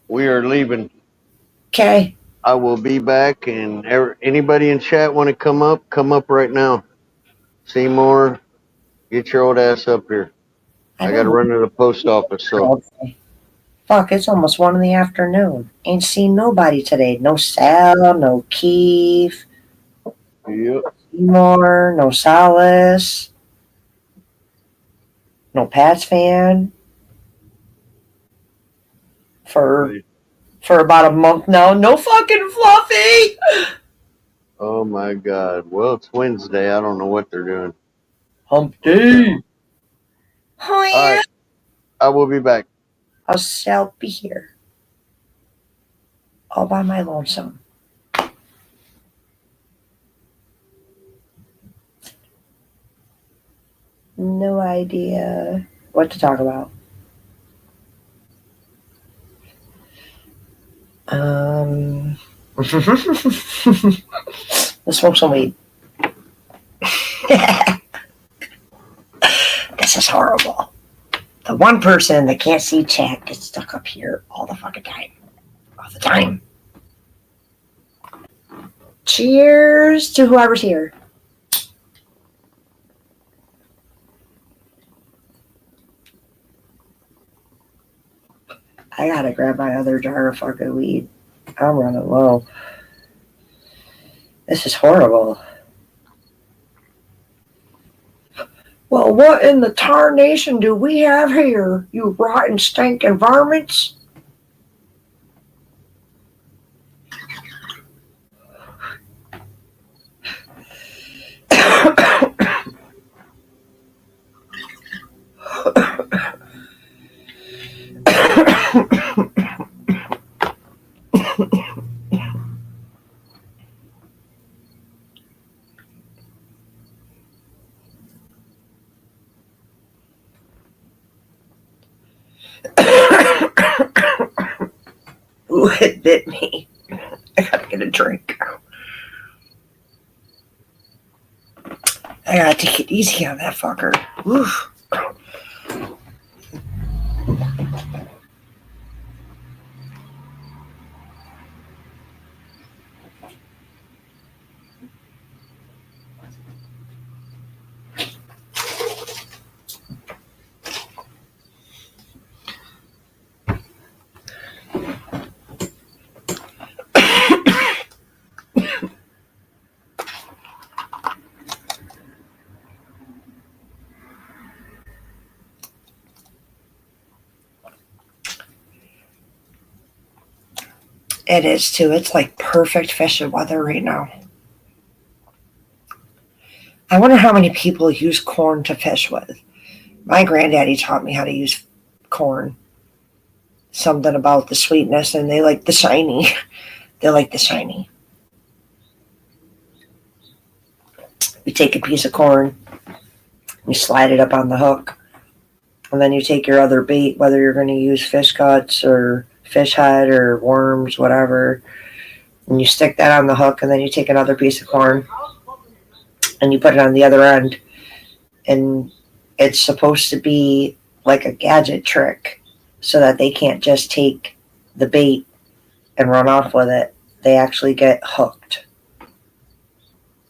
We are leaving. Okay. I will be back, and anybody in chat want to come up right now. Seymour, get your old ass up here. I got to run to the post office, so. Fuck, it's almost 1 PM. Ain't seen nobody today. No Sal, no Keith. Yep. Seymour, no Solace. No Pats fan. For about a month now. No fucking Fluffy! Oh my God. Well, it's Wednesday. I don't know what they're doing. Hump day. Oh, yeah. All right. I will be back. I shall be here. All by my lonesome. No idea what to talk about. Let's smoke some weed. This is horrible. The one person that can't see chat gets stuck up here all the fucking time. All the time. Cheers to whoever's here. I gotta grab my other jar of fucking weed. I'm running low. This is horrible. Well, what in the tarnation do we have here, you rotten stinking varmints? Ooh, it bit me. I gotta get a drink. I gotta take it easy on that fucker. Oof. It is too. It's like perfect fishing weather right now. I wonder how many people use corn to fish with. My granddaddy taught me how to use corn. Something about the sweetness, and they like the shiny. They like the shiny. You take a piece of corn, you slide it up on the hook, and then you take your other bait, whether you're going to use fish guts or fish head or worms, whatever, and you stick that on the hook, and then you take another piece of corn and you put it on the other end, and it's supposed to be like a gadget trick so that they can't just take the bait and run off with it. They actually get hooked.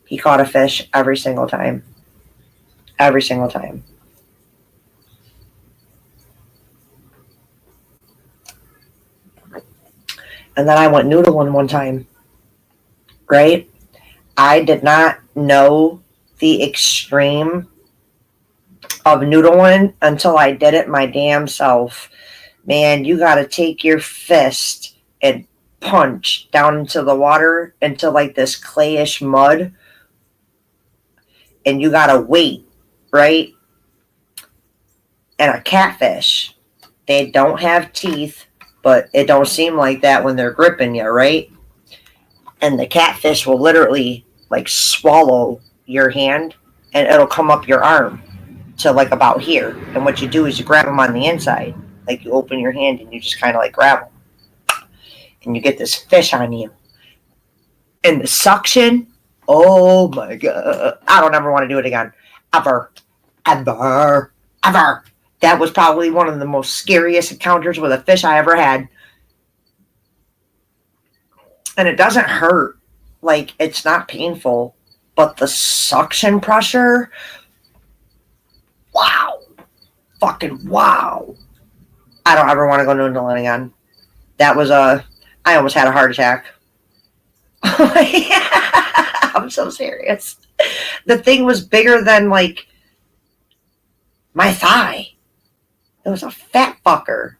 He caught a fish every single time. Every single time. And then I went noodling one time, right? I did not know the extreme of noodling until I did it my damn self. Man, you got to take your fist and punch down into the water into like this clayish mud. And you got to wait, right? And a catfish, they don't have teeth, but it don't seem like that when they're gripping you, right? And the catfish will literally like swallow your hand, and it'll come up your arm to like about here. And what you do is you grab them on the inside. Like you open your hand and you just kind of like grab them. And you get this fish on you. And the suction, oh my God. I don't ever want to do it again. Ever. Ever. Ever. That was probably one of the most scariest encounters with a fish I ever had. And it doesn't hurt. Like, it's not painful. But the suction pressure, wow. Fucking wow. I don't ever want to go noodling again. That was I almost had a heart attack. I'm so serious. The thing was bigger than, like, my thigh. It was a fat fucker.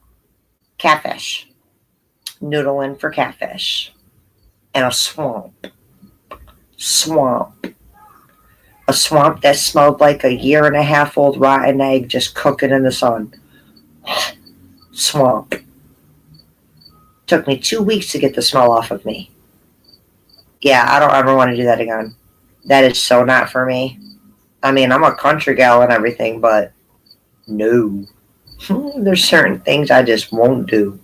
Catfish. Noodling for catfish. And a swamp. Swamp. A swamp that smelled like a 1.5-year-old rotten egg just cooking in the sun. Swamp. Took me 2 weeks to get the smell off of me. Yeah, I don't ever want to do that again. That is so not for me. I mean, I'm a country gal and everything, but no. There's certain things I just won't do.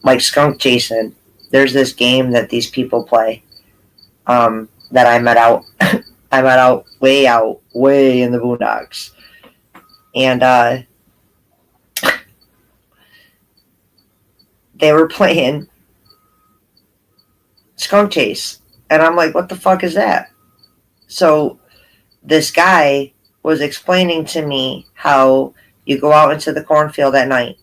Like skunk chasing. There's this game that these people play that I met out. I met out way in the boondocks. And they were playing skunk chase. And I'm like, what the fuck is that? So this guy was explaining to me how you go out into the cornfield at night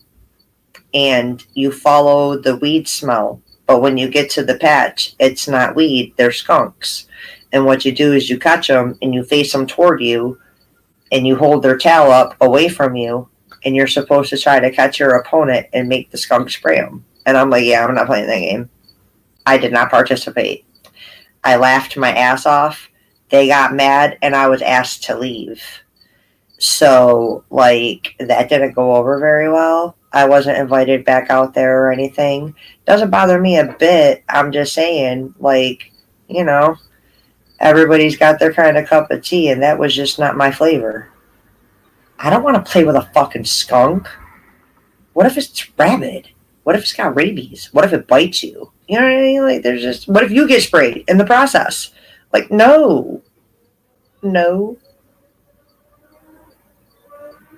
and you follow the weed smell. But when you get to the patch, it's not weed, they're skunks. And what you do is you catch them and you face them toward you and you hold their tail up away from you, and you're supposed to try to catch your opponent and make the skunk spray them. And I'm like, yeah, I'm not playing that game. I did not participate. I laughed my ass off. They got mad, and I was asked to leave. So, like, that didn't go over very well. I wasn't invited back out there or anything. Doesn't bother me a bit. I'm just saying, like, you know, everybody's got their kind of cup of tea, and that was just not my flavor. I don't want to play with a fucking skunk. What if it's rabid? What if it's got rabies? What if it bites you? You know what I mean? Like, there's just, what if you get sprayed in the process? Like, no. No.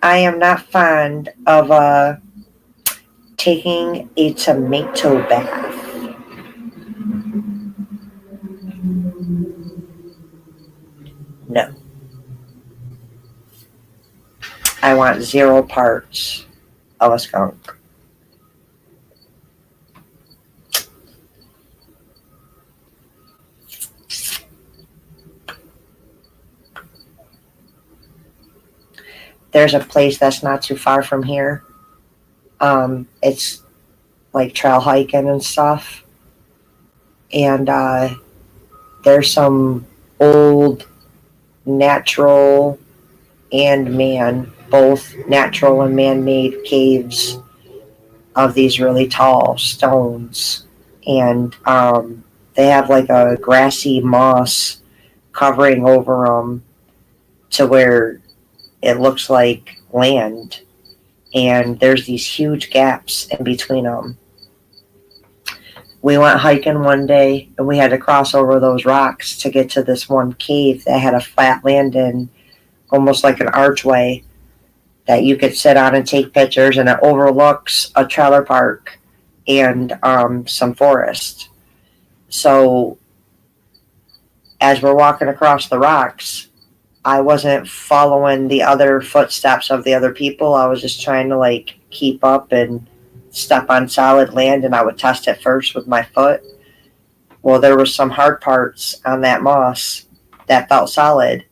I am not fond of taking a tomato bath. No. I want 0 parts of a skunk. There's a place that's not too far from here. It's like trail hiking and stuff. And there's some old natural and both natural and man-made caves of these really tall stones. And they have like a grassy moss covering over them to where it looks like land, and there's these huge gaps in between them. We went hiking one day, and we had to cross over those rocks to get to this one cave that had a flat landing, almost like an archway that you could sit on and take pictures, and it overlooks a trailer park and some forest. So as we're walking across the rocks, I wasn't following the other footsteps of the other people. I was just trying to like keep up and step on solid land, and I would test it first with my foot. Well, there were some hard parts on that moss that felt solid,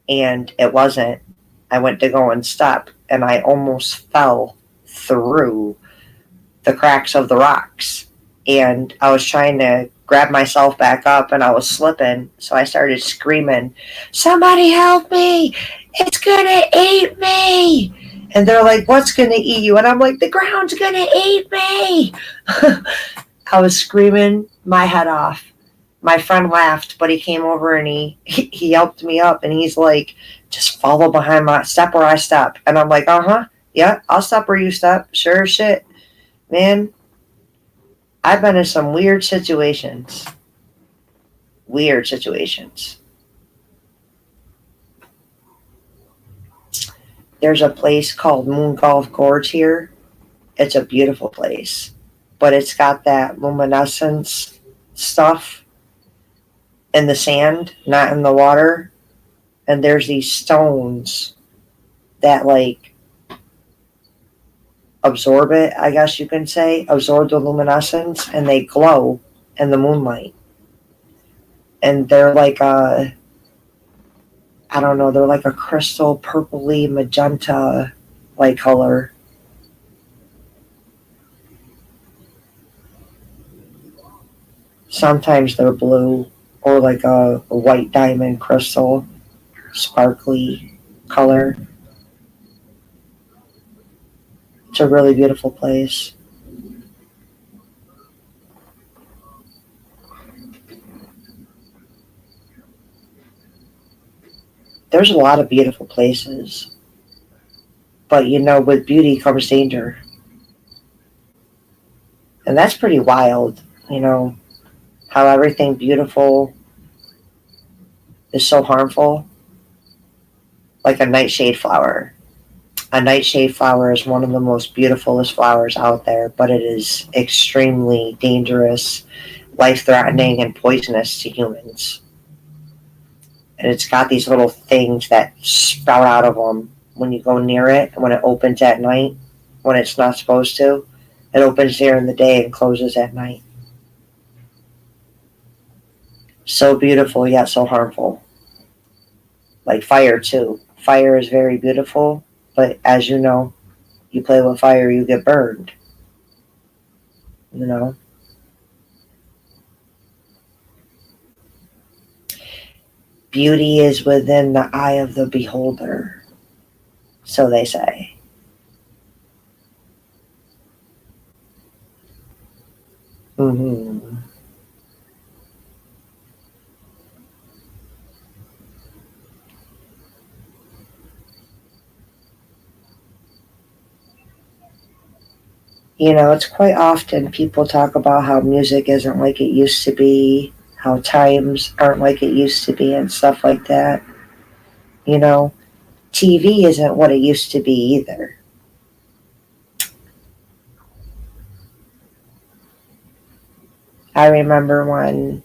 and it wasn't. I went to go and step, and I almost fell through the cracks of the rocks. And I was trying to grab myself back up, and I was slipping, so I started screaming, "Somebody help me! It's gonna eat me!" And they're like, "What's gonna eat you?" And I'm like, "The ground's gonna eat me!" I was screaming my head off. My friend laughed, but he came over and he helped me up, and he's like, "Just follow behind my step where I step." And I'm like, yeah, I'll step where you step. Sure as shit. Man, I've been in some weird situations. Weird situations. There's a place called Moon Golf Gorge here. It's a beautiful place, but it's got that luminescence stuff in the sand, not in the water. And there's these stones that like absorb it, I guess you can say, absorb the luminescence, and they glow in the moonlight. And they're like I don't know, they're like a crystal purpley magenta like color. Sometimes they're blue, or like a white diamond crystal, sparkly color. It's a really beautiful place. There's a lot of beautiful places, but you know, with beauty comes danger. And that's pretty wild, you know, how everything beautiful is so harmful. Like a nightshade flower. A nightshade flower is one of the most beautifulest flowers out there, but it is extremely dangerous, life-threatening, and poisonous to humans. And it's got these little things that sprout out of them when you go near it, when it opens at night, when it's not supposed to. It opens during the day and closes at night. So beautiful, yet so harmful. Like fire, too. fire is very beautiful, but as you know, you play with fire, you get burned. You know? Beauty is within the eye of the beholder, so they say. Mm-hmm. You know, it's quite often people talk about how music isn't like it used to be, how times aren't like it used to be, and stuff like that. You know, TV isn't what it used to be either. I remember when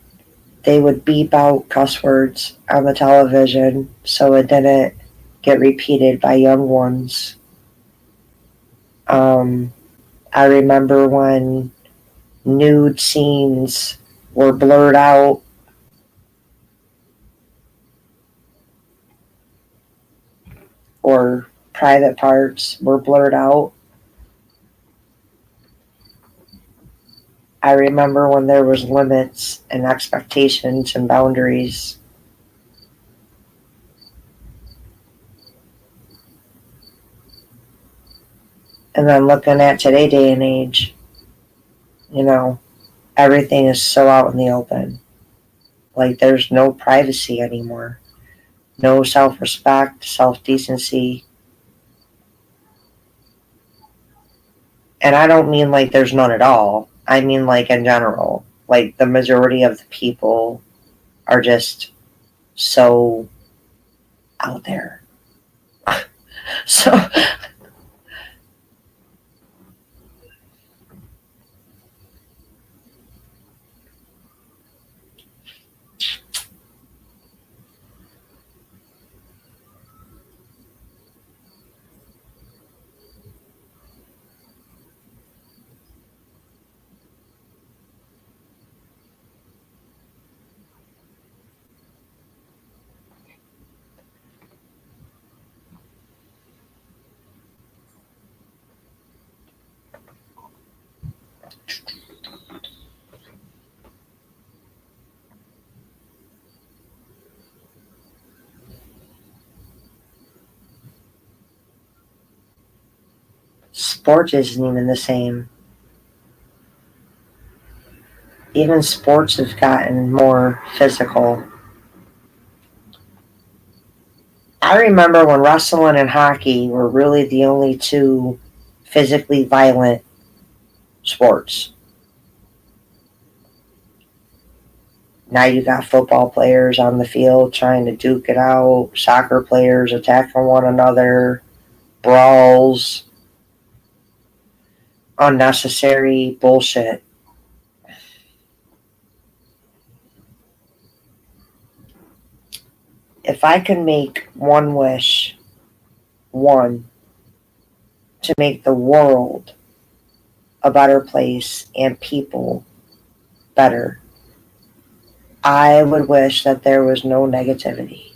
they would beep out cuss words on the television so it didn't get repeated by young ones. I remember when nude scenes were blurred out. Or private parts were blurred out. I remember when there was limits and expectations and boundaries. And then looking at today day and age, you know, everything is so out in the open. Like there's no privacy anymore. No self-respect, self-decency. And I don't mean like there's none at all. I mean like in general. Like the majority of the people are just so out there. So sports isn't even the same. Even sports have gotten more physical. I remember when wrestling and hockey were really the only two physically violent sports. Now you got football players on the field trying to duke it out, soccer players attacking one another, brawls, unnecessary bullshit. If I could make one wish, one, to make the world a better place and people better, I would wish that there was no negativity.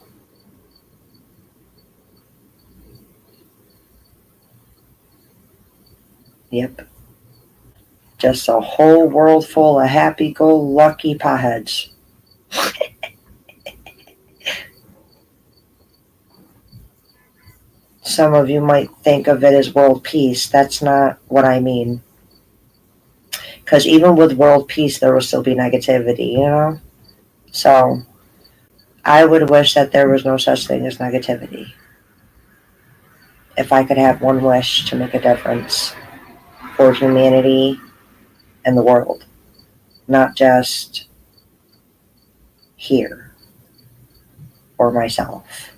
Yep. Just a whole world full of happy-go-lucky potheads. Some of you might think of it as world peace. That's not what I mean. Because even with world peace, there will still be negativity, you know? So, I would wish that there was no such thing as negativity. If I could have one wish to make a difference for humanity and the world. Not just here or myself.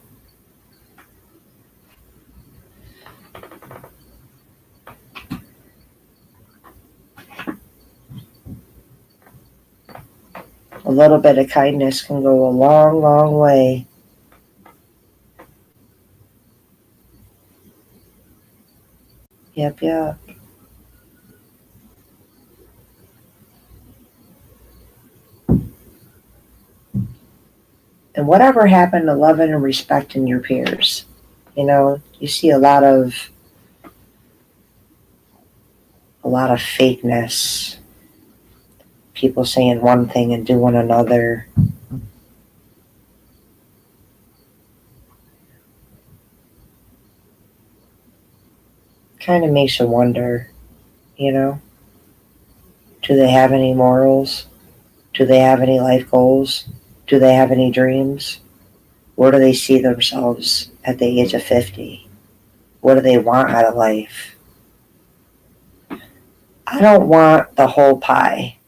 A little bit of kindness can go a long, long way. Yep, yep. And whatever happened to loving and respecting your peers? You know, you see a lot of fakeness. People saying one thing and doing another. Kind of makes you wonder, you know, do they have any morals? Do they have any life goals? Do they have any dreams? Where do they see themselves at the age of 50? What do they want out of life? I don't want the whole pie.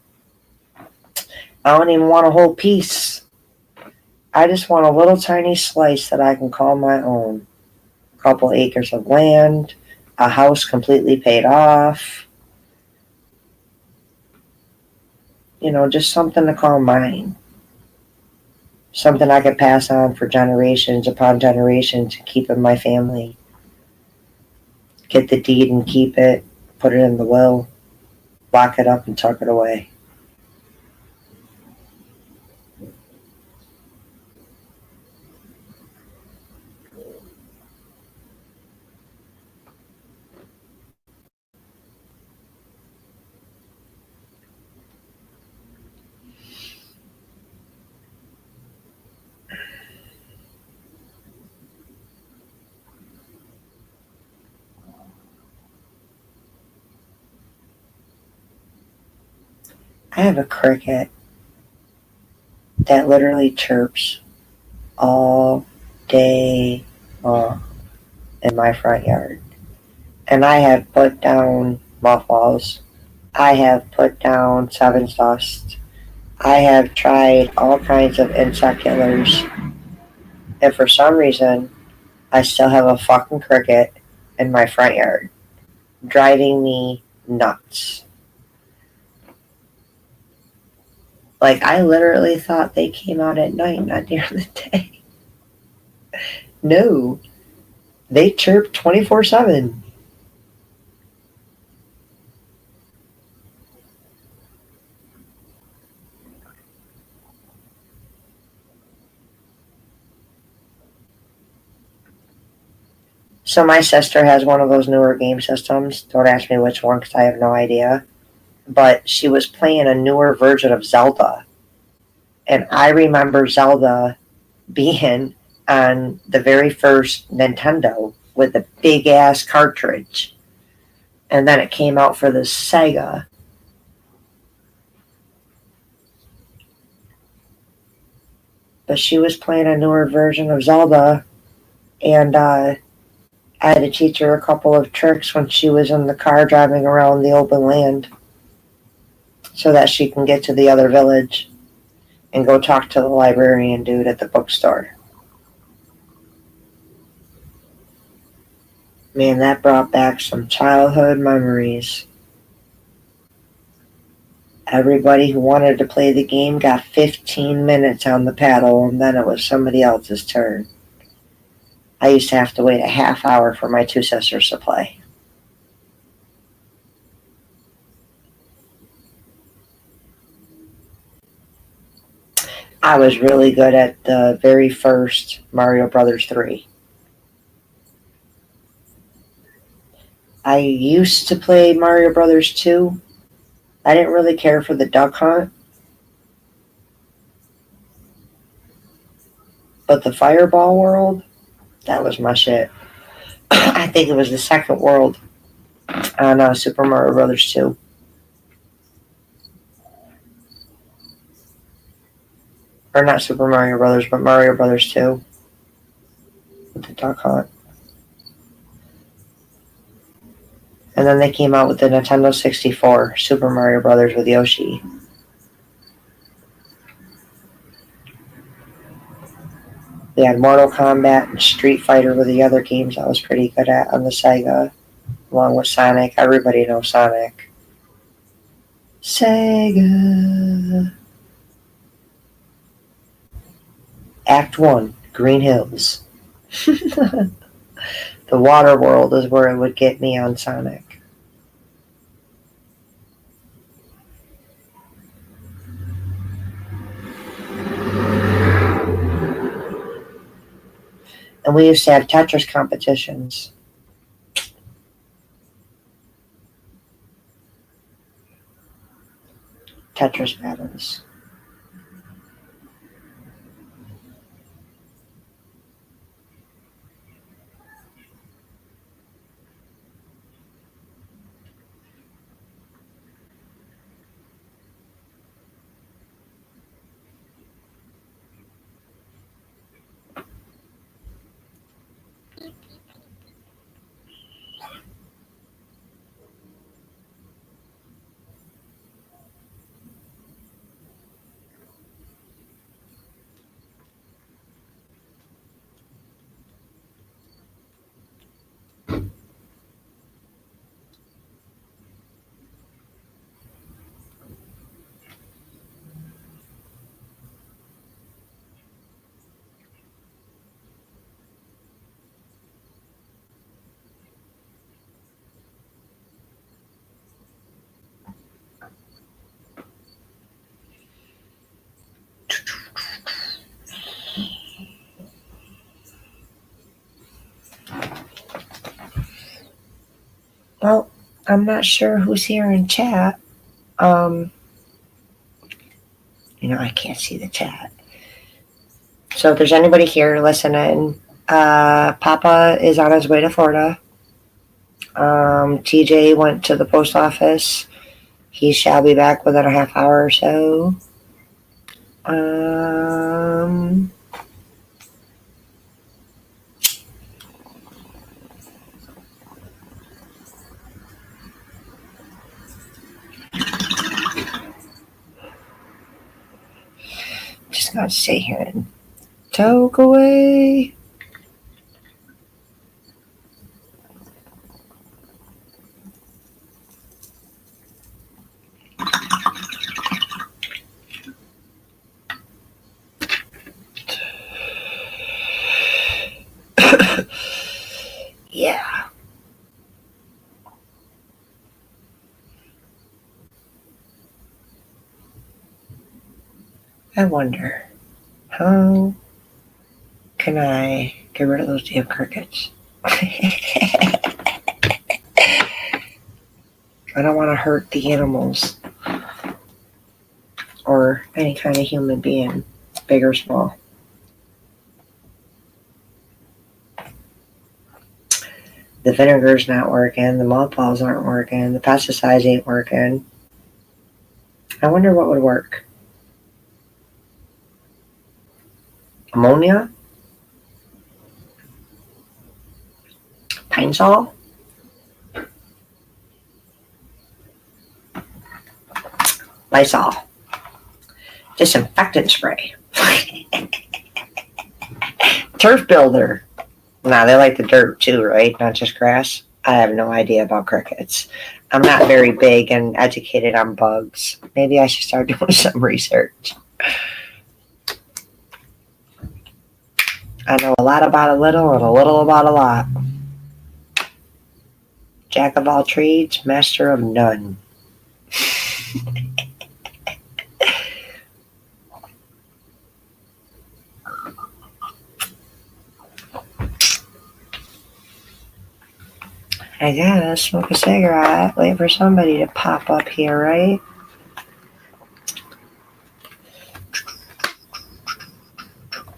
I don't even want a whole piece. I just want a little tiny slice that I can call my own. A couple acres of land, a house completely paid off. You know, just something to call mine. Something I could pass on for generations upon generations to keep in my family. Get the deed and keep it, put it in the will, lock it up and tuck it away. I have a cricket that literally chirps all day long in my front yard. And I have put down mothballs. I have put down Seven's dust. I have tried all kinds of insect killers. And for some reason, I still have a fucking cricket in my front yard, driving me nuts. Like, I literally thought they came out at night, not during the day. No, they chirp 24/7. So my sister has one of those newer game systems. Don't ask me which one because I have no idea. But she was playing a newer version of Zelda. And I remember Zelda being on the very first Nintendo with a big ass cartridge. And then it came out for the Sega. But she was playing a newer version of Zelda. And I had to teach her a couple of tricks when she was in the car driving around the open land so that she can get to the other village and go talk to the librarian dude at the bookstore. Man, that brought back some childhood memories. Everybody who wanted to play the game got 15 minutes on the paddle, and then it was somebody else's turn. I used to have to wait a half hour for my two sisters to play. I was really good at the very first Mario Brothers 3. I used to play Mario Brothers 2. I didn't really care for the Duck Hunt. But the Fireball world, that was my shit. I think it was the second world on Super Mario Brothers 2. Or not Super Mario Brothers, but Mario Brothers 2. With the Duck Hunt. And then they came out with the Nintendo 64, Super Mario Brothers with Yoshi. They had Mortal Kombat and Street Fighter were the other games I was pretty good at on the Sega, along with Sonic. Everybody knows Sonic. Sega. Act 1, Green Hills. The water world is where it would get me on Sonic. And we used to have Tetris competitions. Tetris battles. Well, I'm not sure who's here in chat. I can't see the chat. So if there's anybody here listening, Papa is on his way to Florida. TJ went to the post office. He shall be back within a half hour or so. Just gotta stay here and talk away. Yeah. I wonder, how can I get rid of those damn crickets? I don't want to hurt the animals or any kind of human being, big or small. The vinegar's not working, the mothballs aren't working, the pesticides ain't working. I wonder what would work. Ammonia? Pine Sol? Lysol. Disinfectant spray. Turf builder. Nah, they like the dirt too, right? Not just grass. I have no idea about crickets. I'm not very big and educated on bugs. Maybe I should start doing some research. I know a lot about a little and a little about a lot. Jack of all trades, master of none. I gotta smoke a cigarette, wait for somebody to pop up here, right?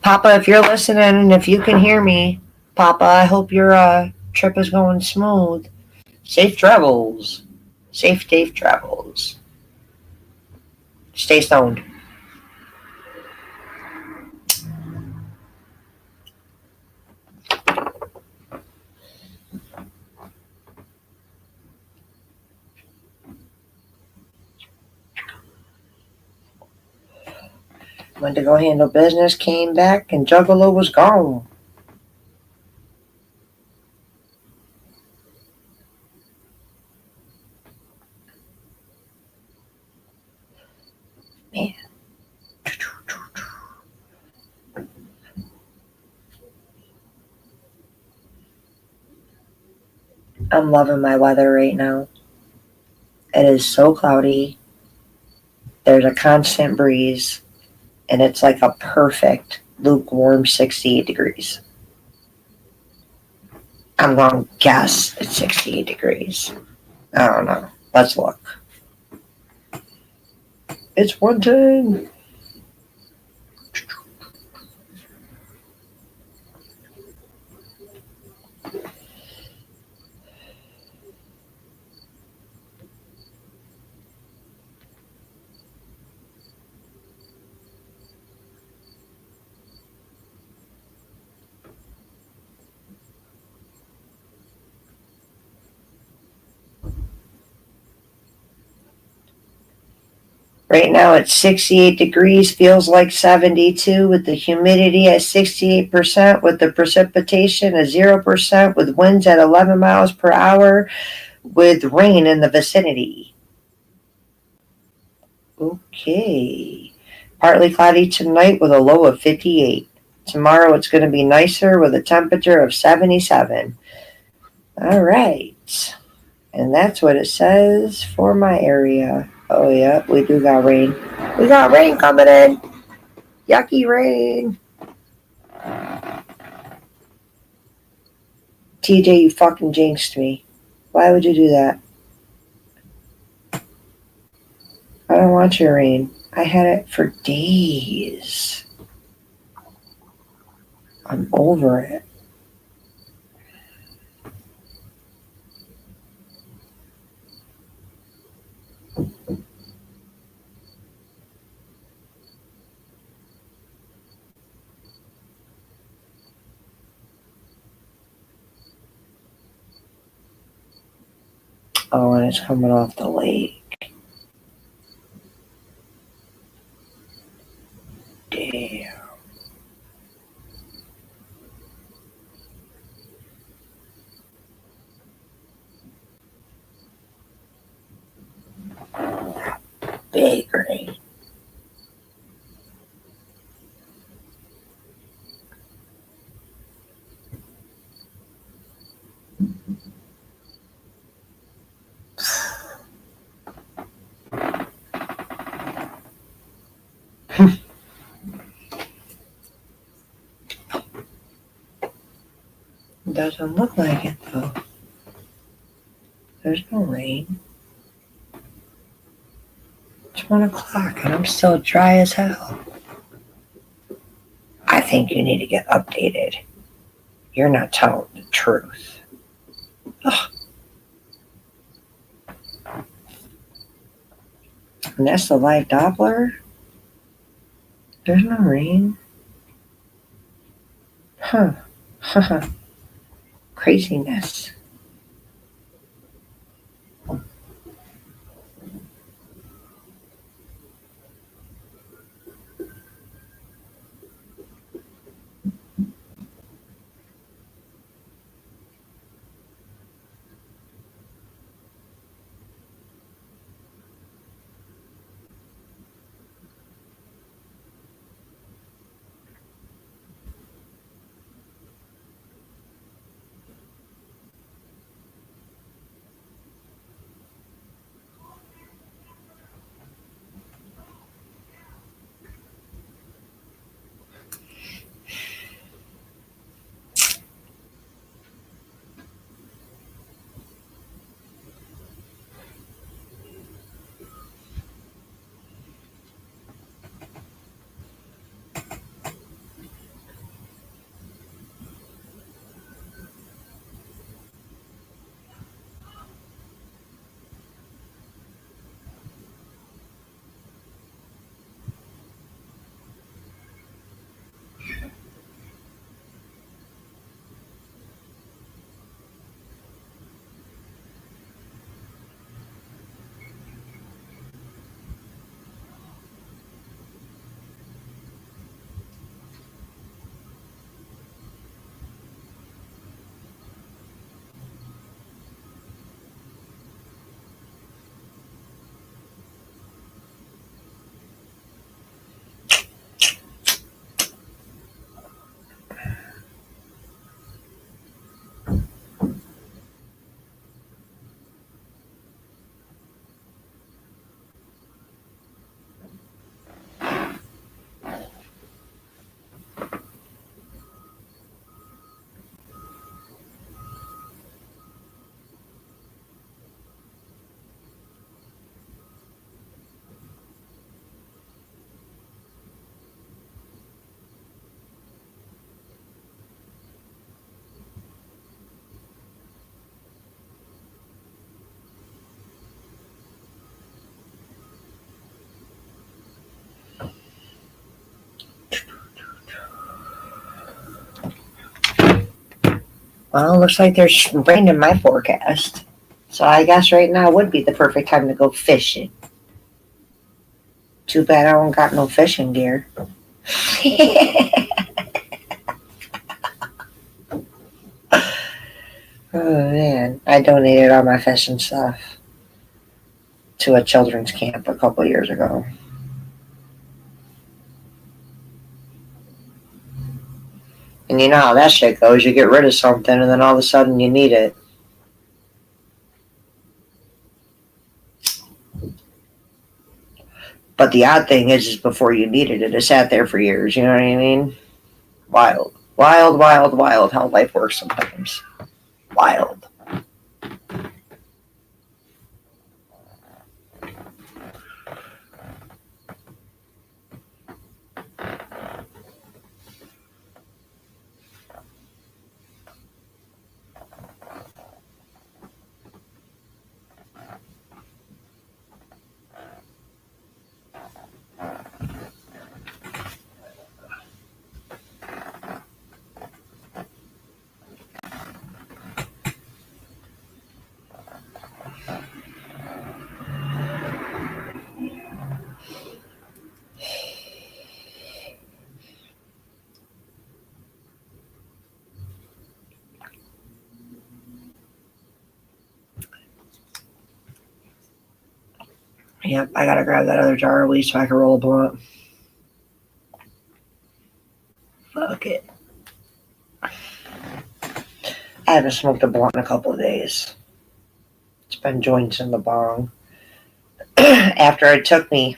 Papa, if you're listening and if you can hear me, Papa, I hope your trip is going smooth. Safe travels. Safe travels. Stay stoned. Went to go handle business, came back, and Juggalo was gone. Man. I'm loving my weather right now. It is so cloudy. There's a constant breeze. And it's like a perfect lukewarm 68 degrees. I'm going to guess it's 68 degrees. I don't know. Let's look. It's 110. Right now it's 68 degrees, feels like 72 with the humidity at 68%, with the precipitation at 0%, with winds at 11 miles per hour, with rain in the vicinity. Okay. Partly cloudy tonight with a low of 58. Tomorrow it's going to be nicer with a temperature of 77. All right. And that's what it says for my area. Oh, yeah, we do got rain. We got rain coming in. Yucky rain. TJ, you fucking jinxed me. Why would you do that? I don't want your rain. I had it for days. I'm over it. Oh, and it's coming off the lake. Damn. Big rain. Doesn't look like it, though. There's no rain. It's 1 o'clock and I'm still dry as hell. I think you need to get updated. You're not telling the truth. Ugh. And that's the live Doppler? There's no rain? Huh. Craziness. Well, looks like there's rain in my forecast. So I guess right now would be the perfect time to go fishing. Too bad I don't got no fishing gear. Oh man, I donated all my fishing stuff to a children's camp a couple years ago. And you know how that shit goes. You get rid of something and then all of a sudden you need it. But the odd thing is before you needed it, it sat there for years. You know what I mean? Wild. Wild, wild, wild how life works sometimes. Wild. Yep, I gotta grab that other jar of weed so I can roll a blunt. Fuck it. I haven't smoked a blunt in a couple of days. It's been joints in the bong. After it took me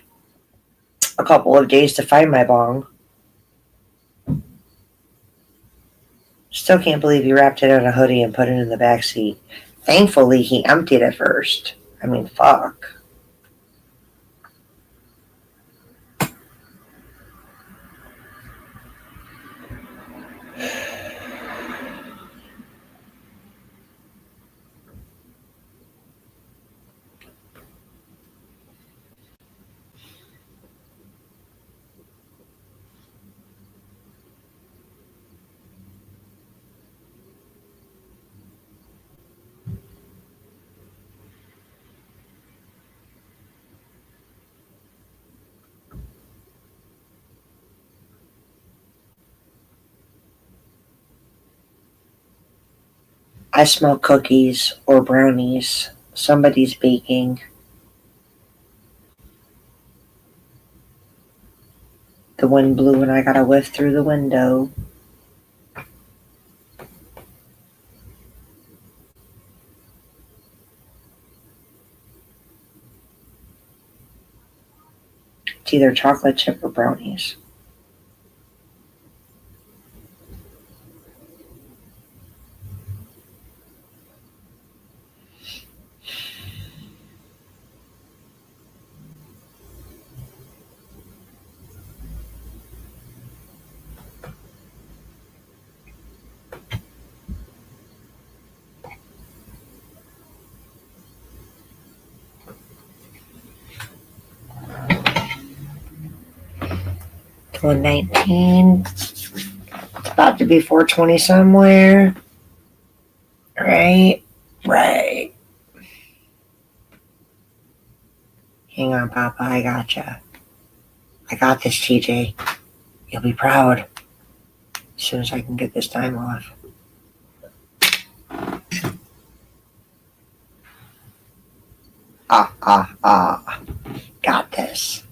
a couple of days to find my bong, still can't believe he wrapped it in a hoodie and put it in the back seat. Thankfully, he emptied it first. I mean, fuck. I smell cookies or brownies. Somebody's baking. The wind blew and I got a whiff through the window. It's either chocolate chip or brownies. It's 119. It's about to be 420 somewhere. Right? Right. Hang on, Papa. I gotcha. I got this, TJ. You'll be proud. As soon as I can get this time off. Got this.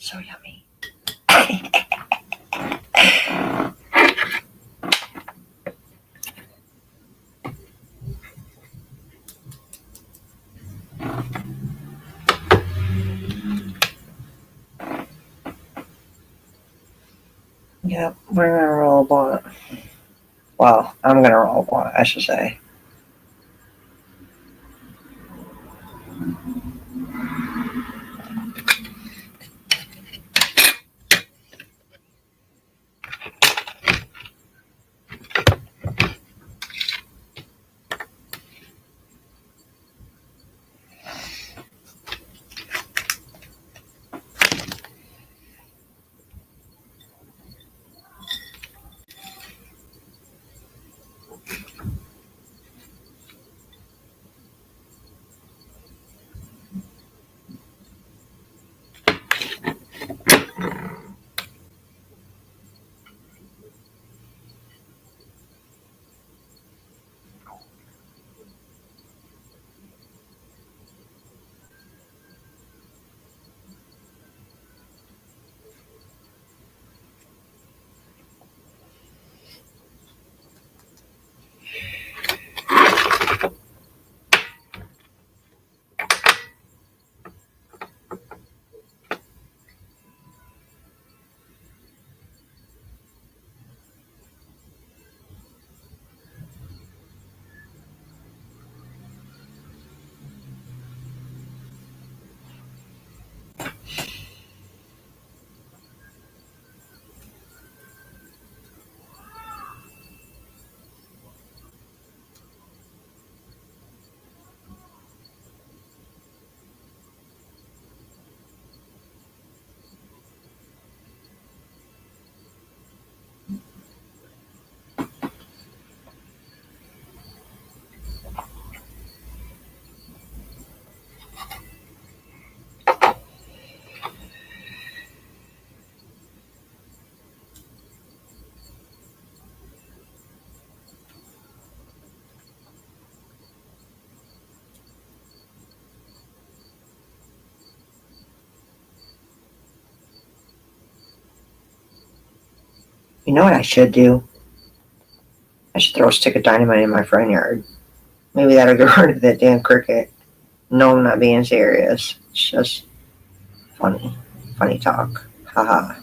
So yummy. Yep, we're gonna roll a blunt. Well, I'm gonna roll a blunt, I should say. You know what I should do? I should throw a stick of dynamite in my front yard. Maybe that'll get rid of that damn cricket. No, I'm not being serious. It's just funny. Funny talk. Haha.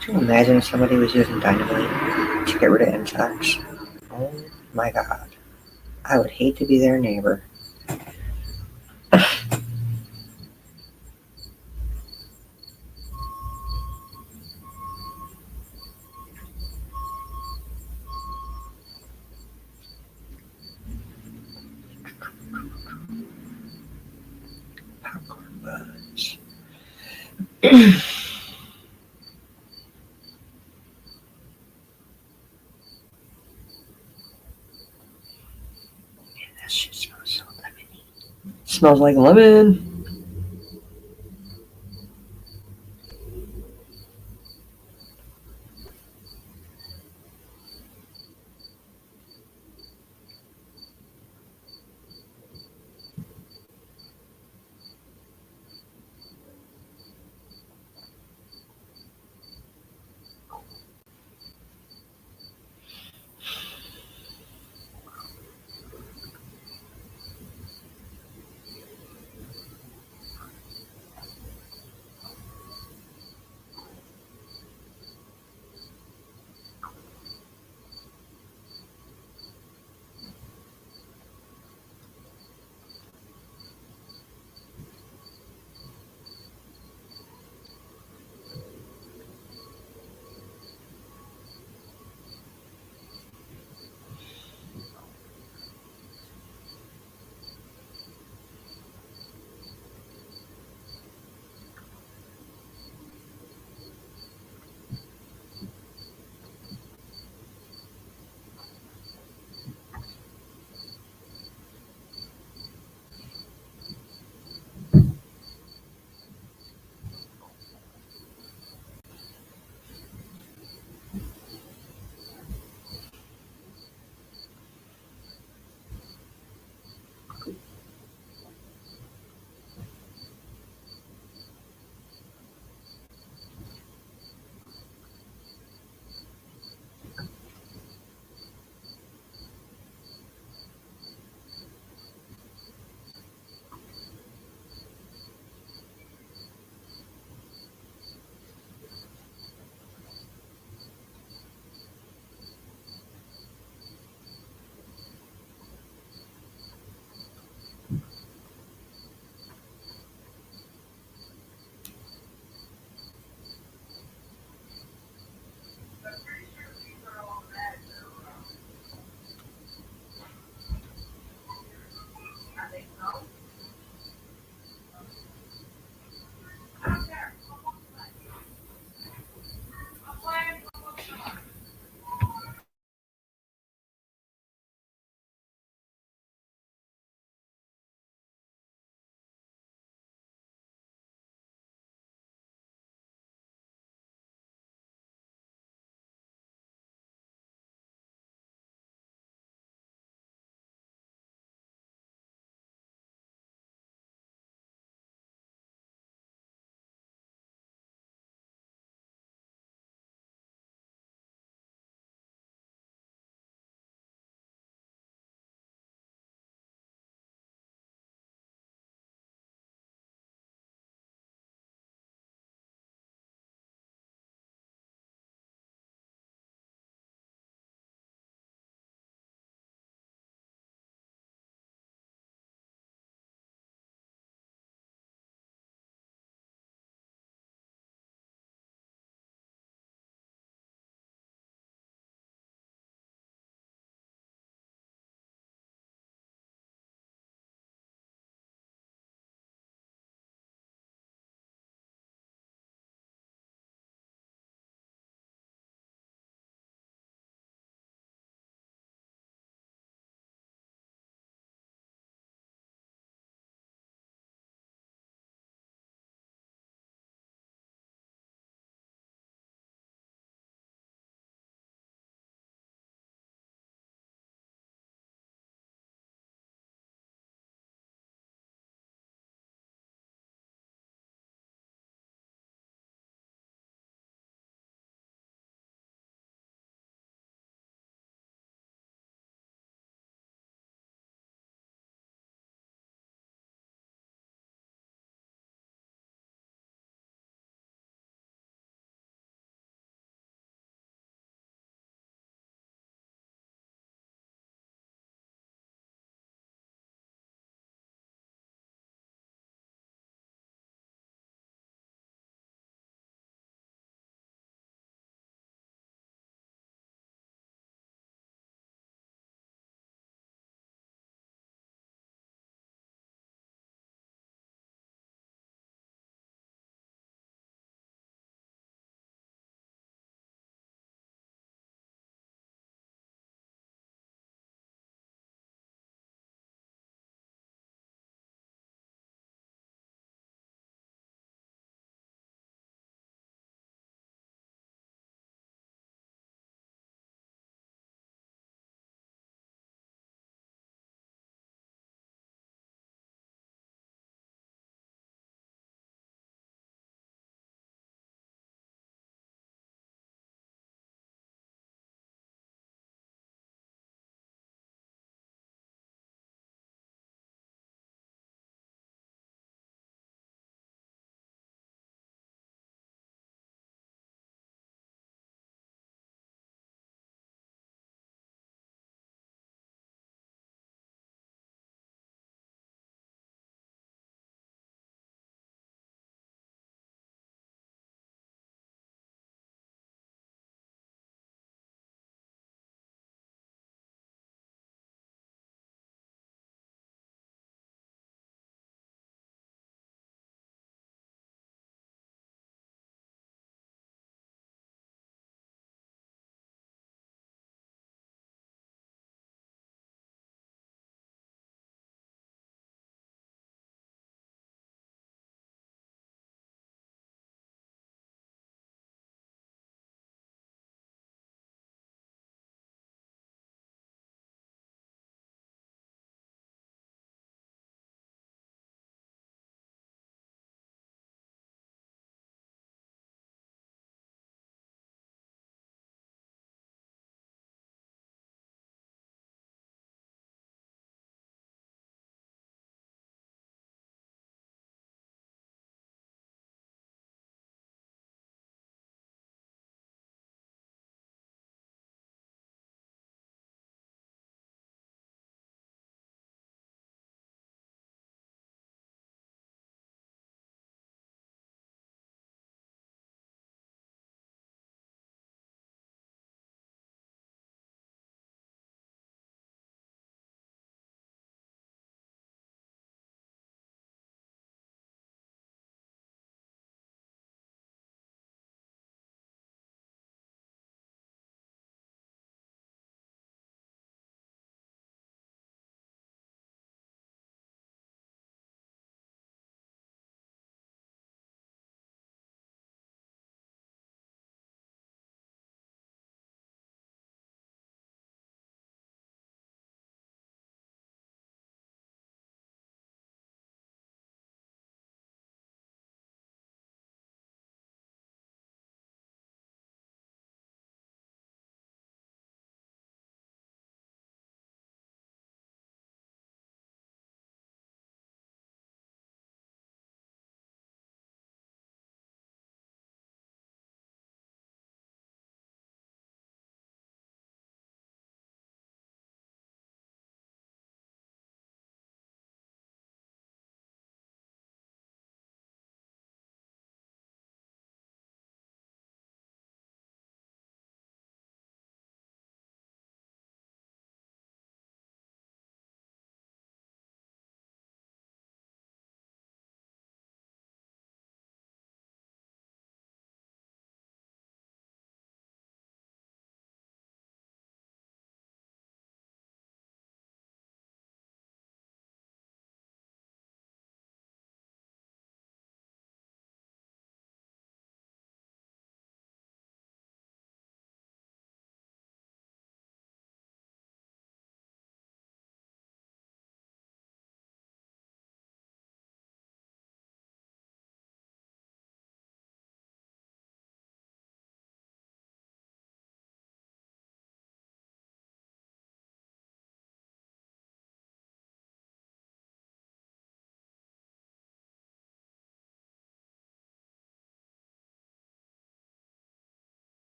Could you imagine if somebody was using dynamite to get rid of insects? Oh my god. I would hate to be their neighbor. Popcorn buds. That shit smells so lemony. Smells like lemon.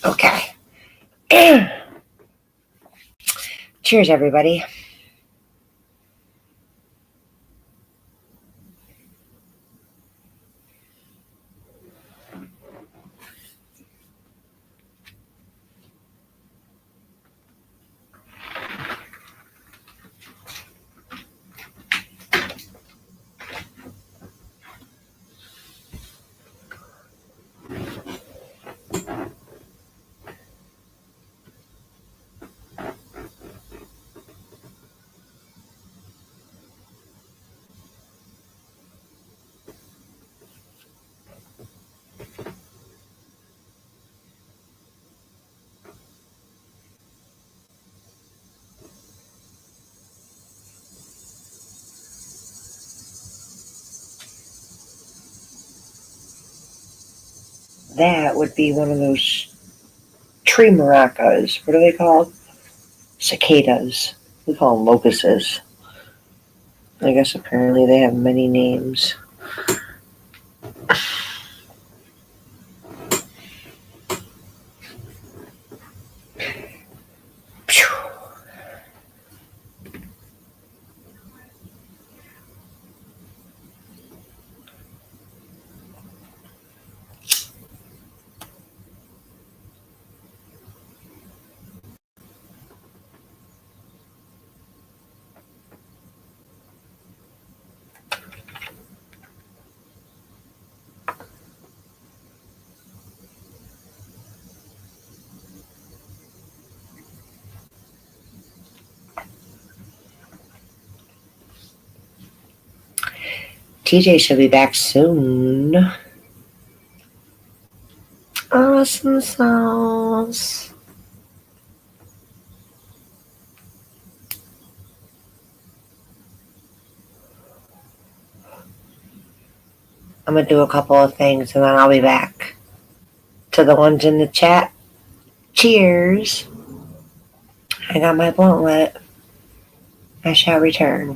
Okay. Cheers, everybody. That would be one of those tree maracas. What are they called? Cicadas. We call them locusts. I guess apparently they have many names. TJ should be back soon. Awesome sauce. I'm going to do a couple of things and then I'll be back. To the ones in the chat, cheers. I got my blunt lit. I shall return.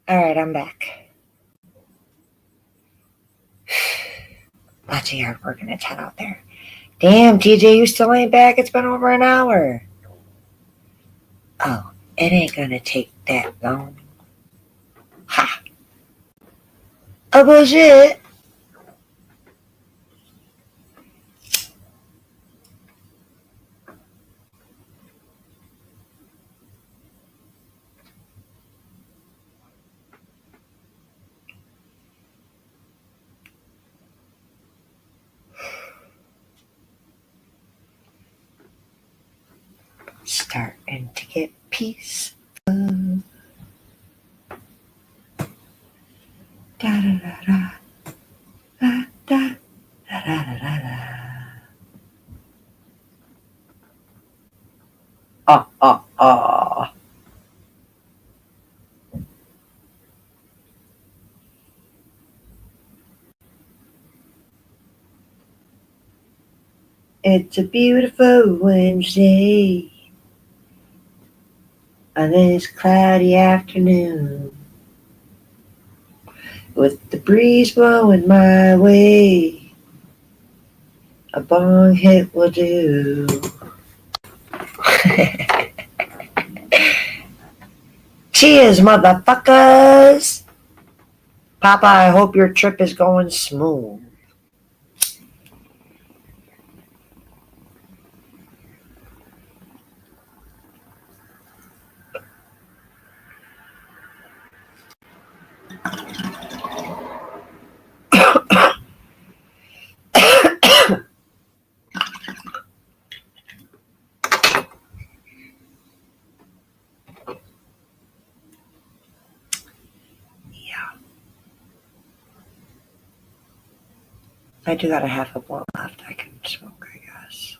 All right, I'm back. Lots of hard work in the chat out there. Damn, TJ, you still ain't back? It's been over an hour. Oh, it ain't gonna take that long. Ha! Oh, bullshit. Starting to get peaceful. Da da da da. Da da da da da da. Ah, ah, ah. It's a beautiful Wednesday on this cloudy afternoon with the breeze blowing my way. A bong hit will do. Cheers, motherfuckers! Papa, I hope your trip is going smooth. I do got a half a blunt left I can smoke, I guess.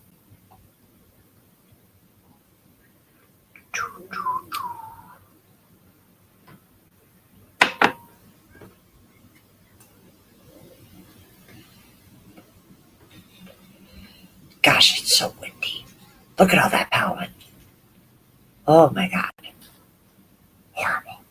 Gosh, it's so windy. Look at all that pollen. Oh my god. Horrible.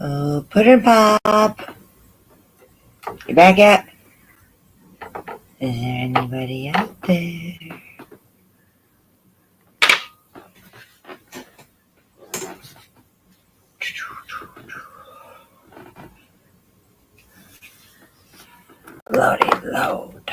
Oh, Puddin' Pop. You back yet? Is there anybody out there? Loading, load.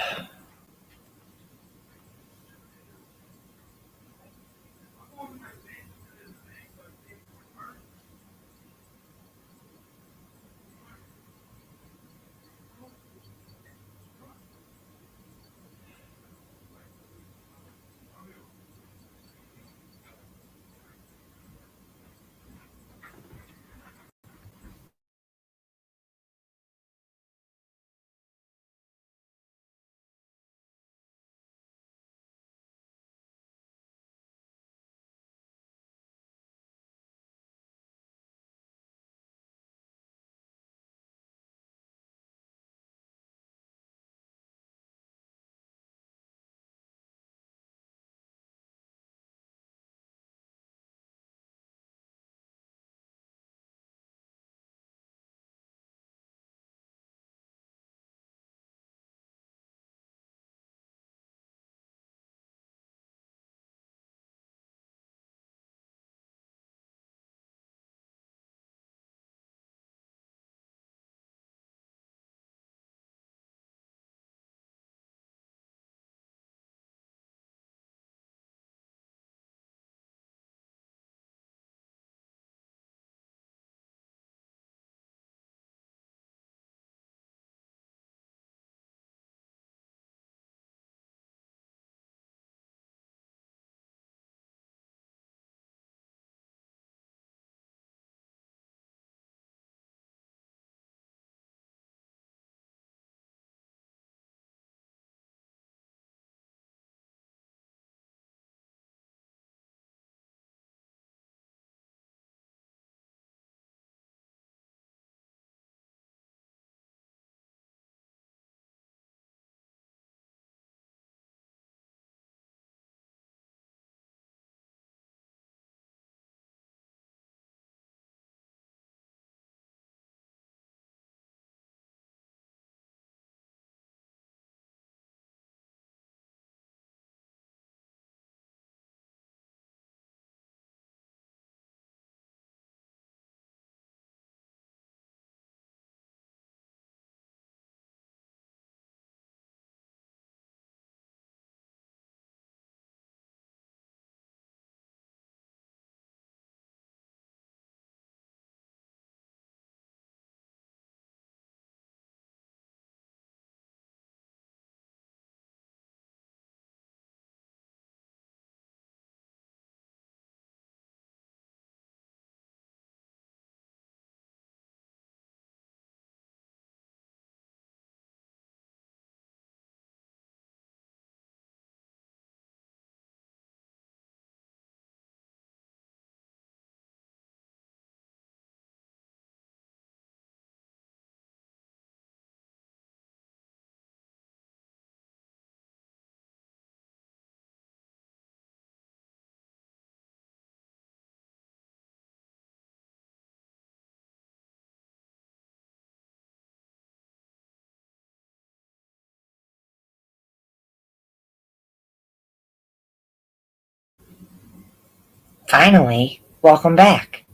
Finally, welcome back.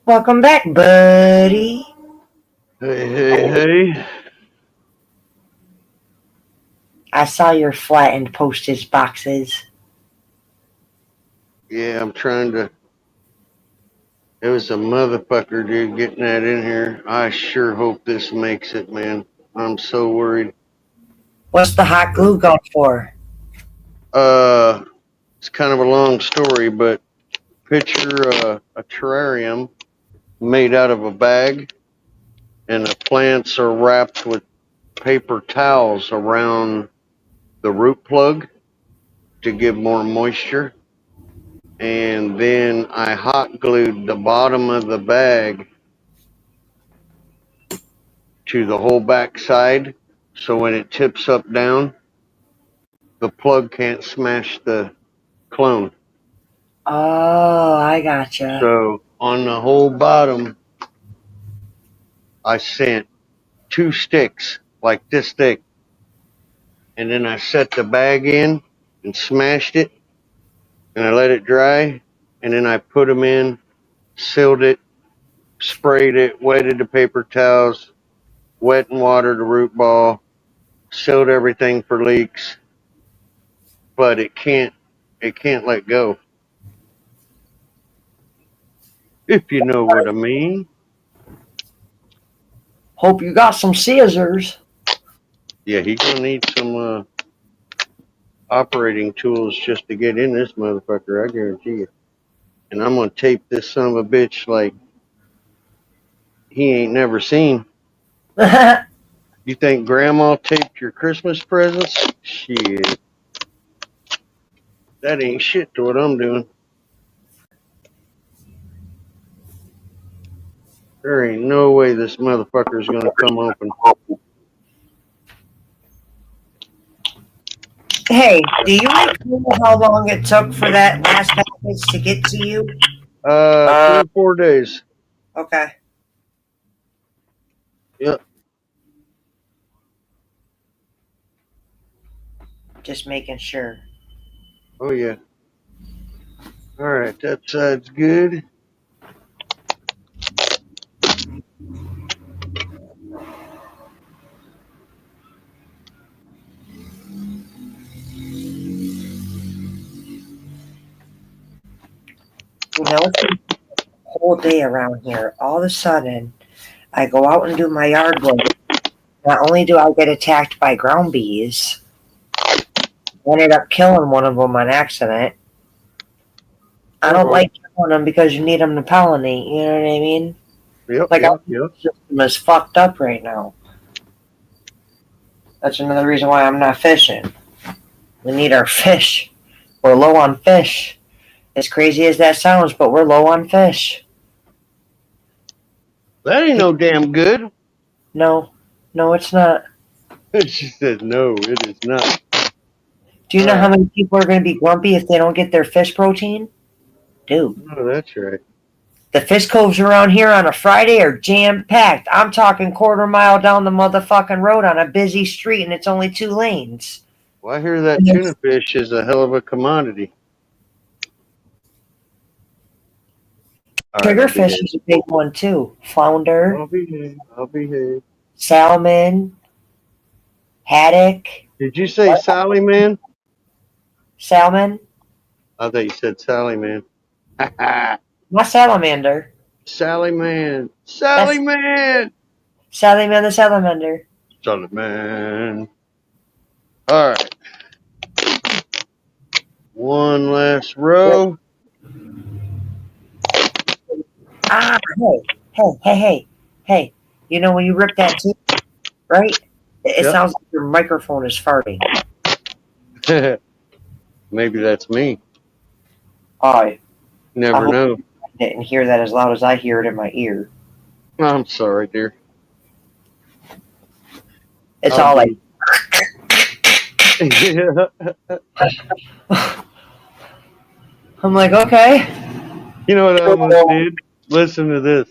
Welcome back, buddy. Hey. I saw your flattened postage boxes. Yeah, I'm trying to. It was a motherfucker, dude, getting that in here. I sure hope this makes it, man. I'm so worried. What's the hot glue gun for? It's kind of a long story, but picture a terrarium made out of a bag, and the plants are wrapped with paper towels around the root plug to give more moisture. And then I hot glued the bottom of the bag to the whole back side, so when it tips up down, the plug can't smash the clone. Oh, I gotcha. So on the whole bottom, I sent 2 sticks like this thick, and then I set the bag in and smashed it, and I let it dry, and then I put them in, sealed it, sprayed it, wetted the paper towels, wet and watered the root ball, sealed everything for leaks, but it can't let go. If you know what I mean. Hope you got some scissors. Yeah, he's gonna need some operating tools just to get in this motherfucker, I guarantee you. And I'm gonna tape this son of a bitch like he ain't never seen. You think grandma taped your Christmas presents? Shit. That ain't shit to what I'm doing. There ain't no way this motherfucker's gonna come open. Hey, do you recall how long it took for that last package to get to you? 3 or 4 days. Okay. Yep. Just making sure. Oh yeah. Alright, that side's good. You know, it's been a whole day around here. All of a sudden, I go out and do my yard work. Not only do I get attacked by ground bees, I ended up killing one of them on accident. I don't like killing them because you need them to pollinate, you know what I mean? Yep, Like, yep, our yep. system is fucked up right now. That's another reason why I'm not fishing. We need our fish. We're low on fish. As crazy as that sounds, but we're low on fish. That ain't no damn good. No, it's not. She said, no, it is not. Do you know how many people are going to be grumpy if they don't get their fish protein? Dude. Oh, that's right. The fish coves around here on a Friday are jam-packed. I'm talking quarter-mile down the motherfucking road on a busy street, and it's only 2 lanes. Well, I hear that tuna fish is a hell of a commodity. Triggerfish is a big one, too. Flounder. I'll behave. Salmon. Haddock. Did you say Sally Man? Salmon. I thought you said Sally Man. Not salamander. Sally Man. Sally Man. Sally Man the salamander. Sally Man. All right. One last row. Ah, hey. You know when you rip that tooth, right? It sounds like your microphone is farting. Maybe that's me. I never know. You didn't hear that as loud as I hear it in my ear. I'm sorry, dear. It's all like. I'm like, okay. You know what I almost did? Listen to this.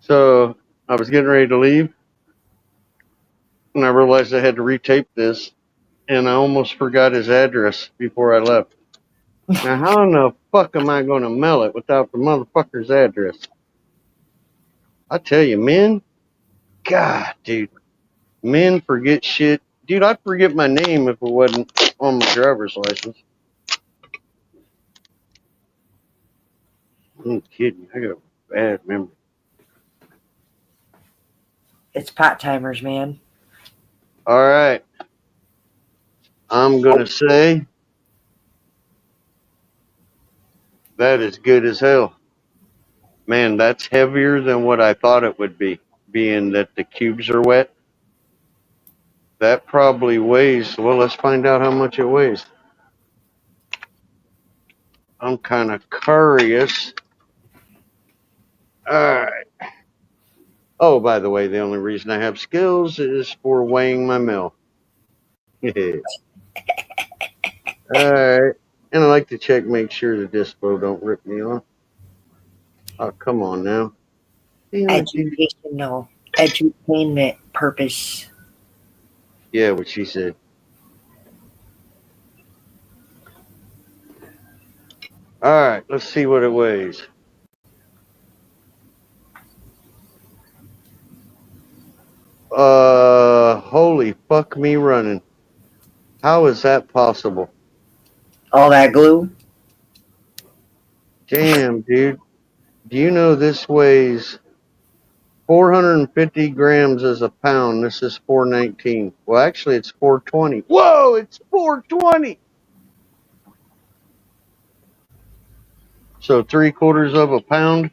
So I was getting ready to leave, and I realized I had to retape this, and I almost forgot his address before I left. Now, how in the fuck am I going to mail it without the motherfucker's address? I tell you, men, God, dude. Men forget shit. Dude, I'd forget my name if it wasn't on my driver's license. I'm kidding. I got a bad memory. It's pot timers, man. All right. I'm going to say that is good as hell. Man, that's heavier than what I thought it would be, being that the cubes are wet. That probably weighs, well, let's find out how much it weighs. I'm kind of curious. All right. Oh, by the way, the only reason I have skills is for weighing my mail. All right. And I like to check, make sure the dispo don't rip me off. Oh, come on now. Damn it, dude. Educational, edutainment purpose. Yeah, what she said. All right, let's see what it weighs. Holy fuck me running. How is that possible? All that glue? Damn, dude. Do you know this weighs 450 grams as a pound? This is 419. Well, actually, it's 420. Whoa, it's 420. So 3/4 of a pound.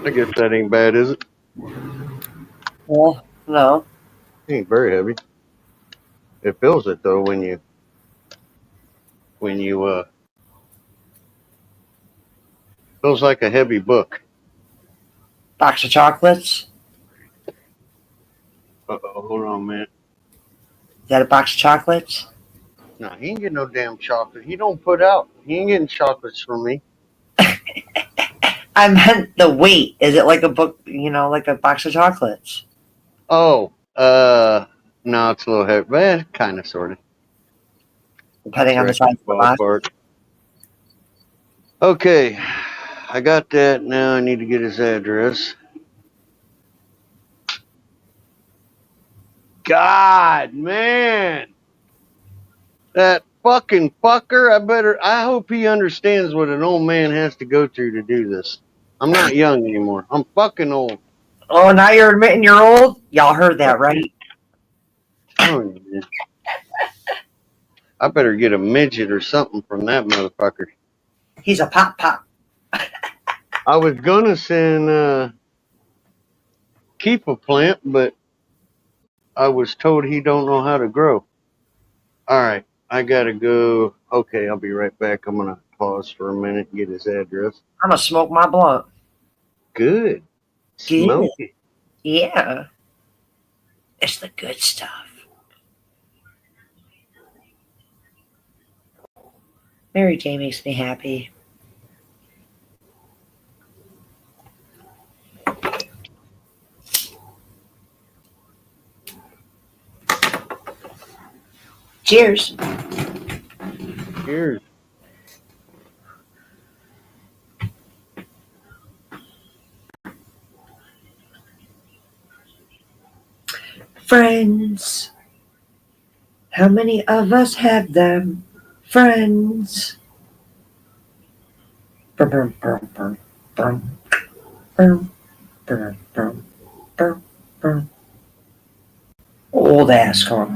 I guess that ain't bad, is it? Well, no. It ain't very heavy. It feels it though when you feels like a heavy book. Box of chocolates? Uh-oh, hold on, man. Is that a box of chocolates? No, he ain't getting no damn chocolate. He don't put out. He ain't getting chocolates from me. I meant the weight. Is it like a book, like a box of chocolates? Oh, no, it's a little heavy, but kind of, sort of. Depending on the size of the box. Ballpark. Okay, I got that. Now I need to get his address. God, man. That fucking fucker. I hope he understands what an old man has to go through to do this. I'm not young anymore. I'm fucking old. Oh, now you're admitting you're old? Y'all heard that, right? Telling you, man. I better get a midget or something from that motherfucker. He's a pop. I was gonna send keep a plant, but I was told he don't know how to grow. All right, I gotta go. Okay, I'll be right back. I'm gonna pause for a minute and get his address. I'm gonna smoke my blunt. Good. Smoke it. Yeah. It's the good stuff. Mary J makes me happy. Cheers. Cheers. Friends. How many of us have them? Friends. Brum, brum, brum, brum, brum, brum, brum, brum, brum. Old ass car.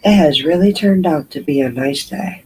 It has really turned out to be a nice day.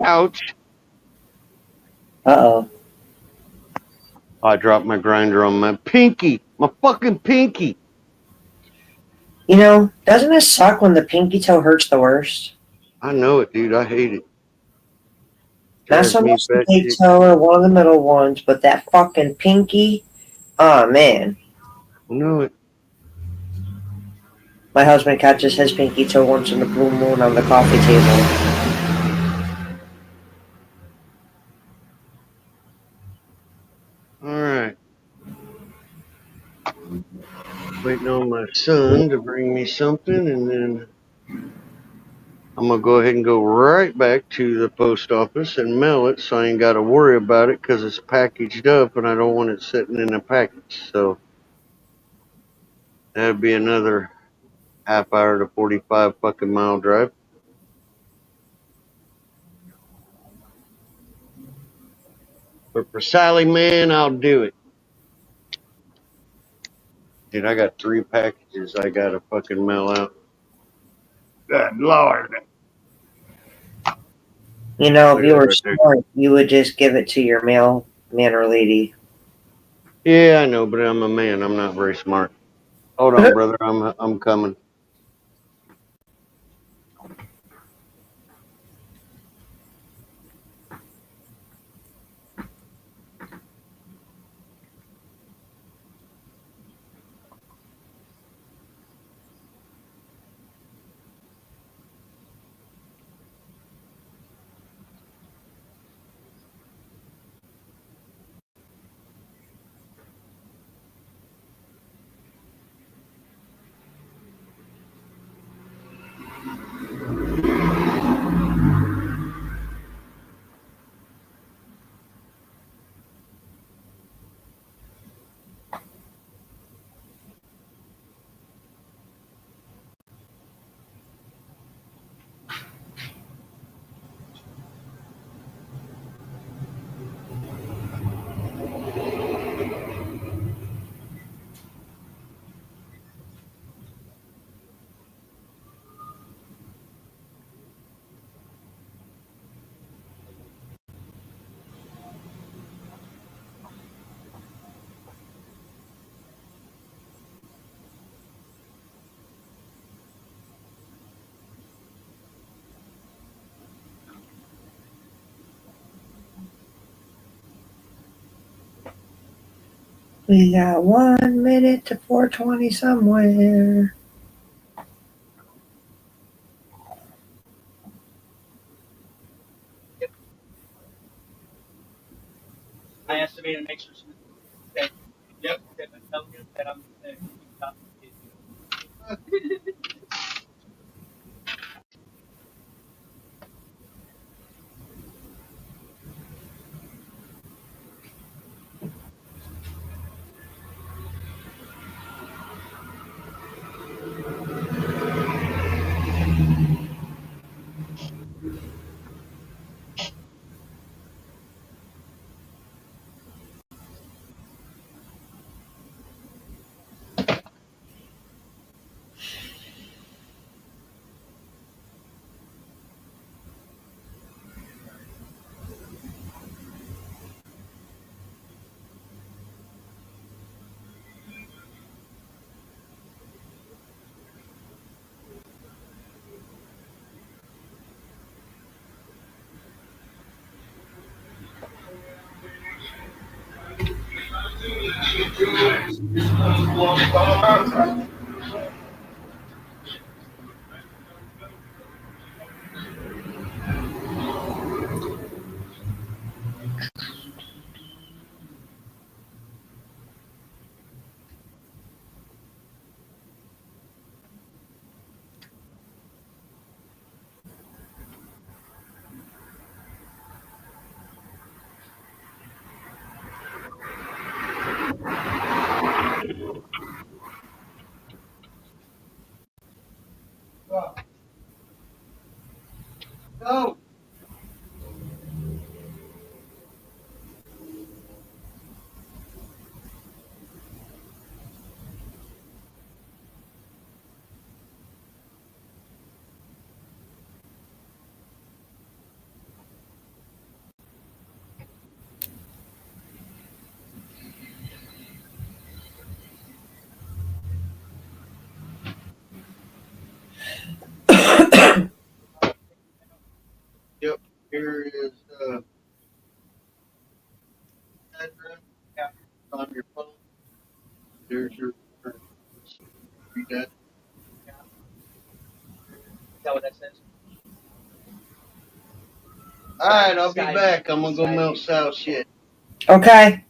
Ouch. Uh-oh. I dropped my grinder on my pinky. My fucking pinky. You know, doesn't it suck when the pinky toe hurts the worst? I know it, dude. I hate it. Not Drives so me much the back big shit. toe or one of the middle ones, but that fucking pinky. Oh, man. I know it. My husband catches his pinky toe once in the blue moon on the coffee table. All right. Waiting on my son to bring me something, and then I'm going to go ahead and go right back to the post office and mail it so I ain't got to worry about it because it's packaged up and I don't want it sitting in a package. So that'd be another half hour to 45 fucking mile drive. But for Sally, man, I'll do it. Dude, I got 3 packages I got to fucking mail out. Good Lord. You know, Look if at you that were right there. smart, you would just give it to your mailman or lady. Yeah, I know, but I'm a man. I'm not very smart. Hold on, brother. I'm coming. We got 1 minute to 4:20 somewhere. I asked me to make sure she was okay. Yep, okay, but tell him that I'm Go. Yep. Here is address. Yeah. On your phone. There's your. Read that. Is that what that says? All right, I'll be back. I'm gonna go melt Sal's shit. Okay.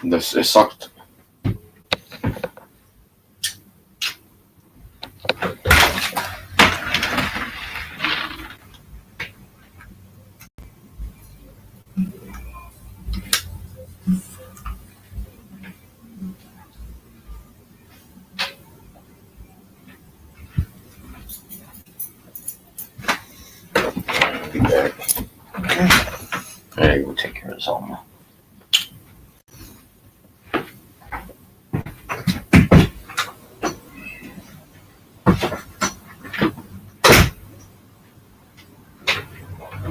This it sucked. be back. Yeah, go take care of Zelma.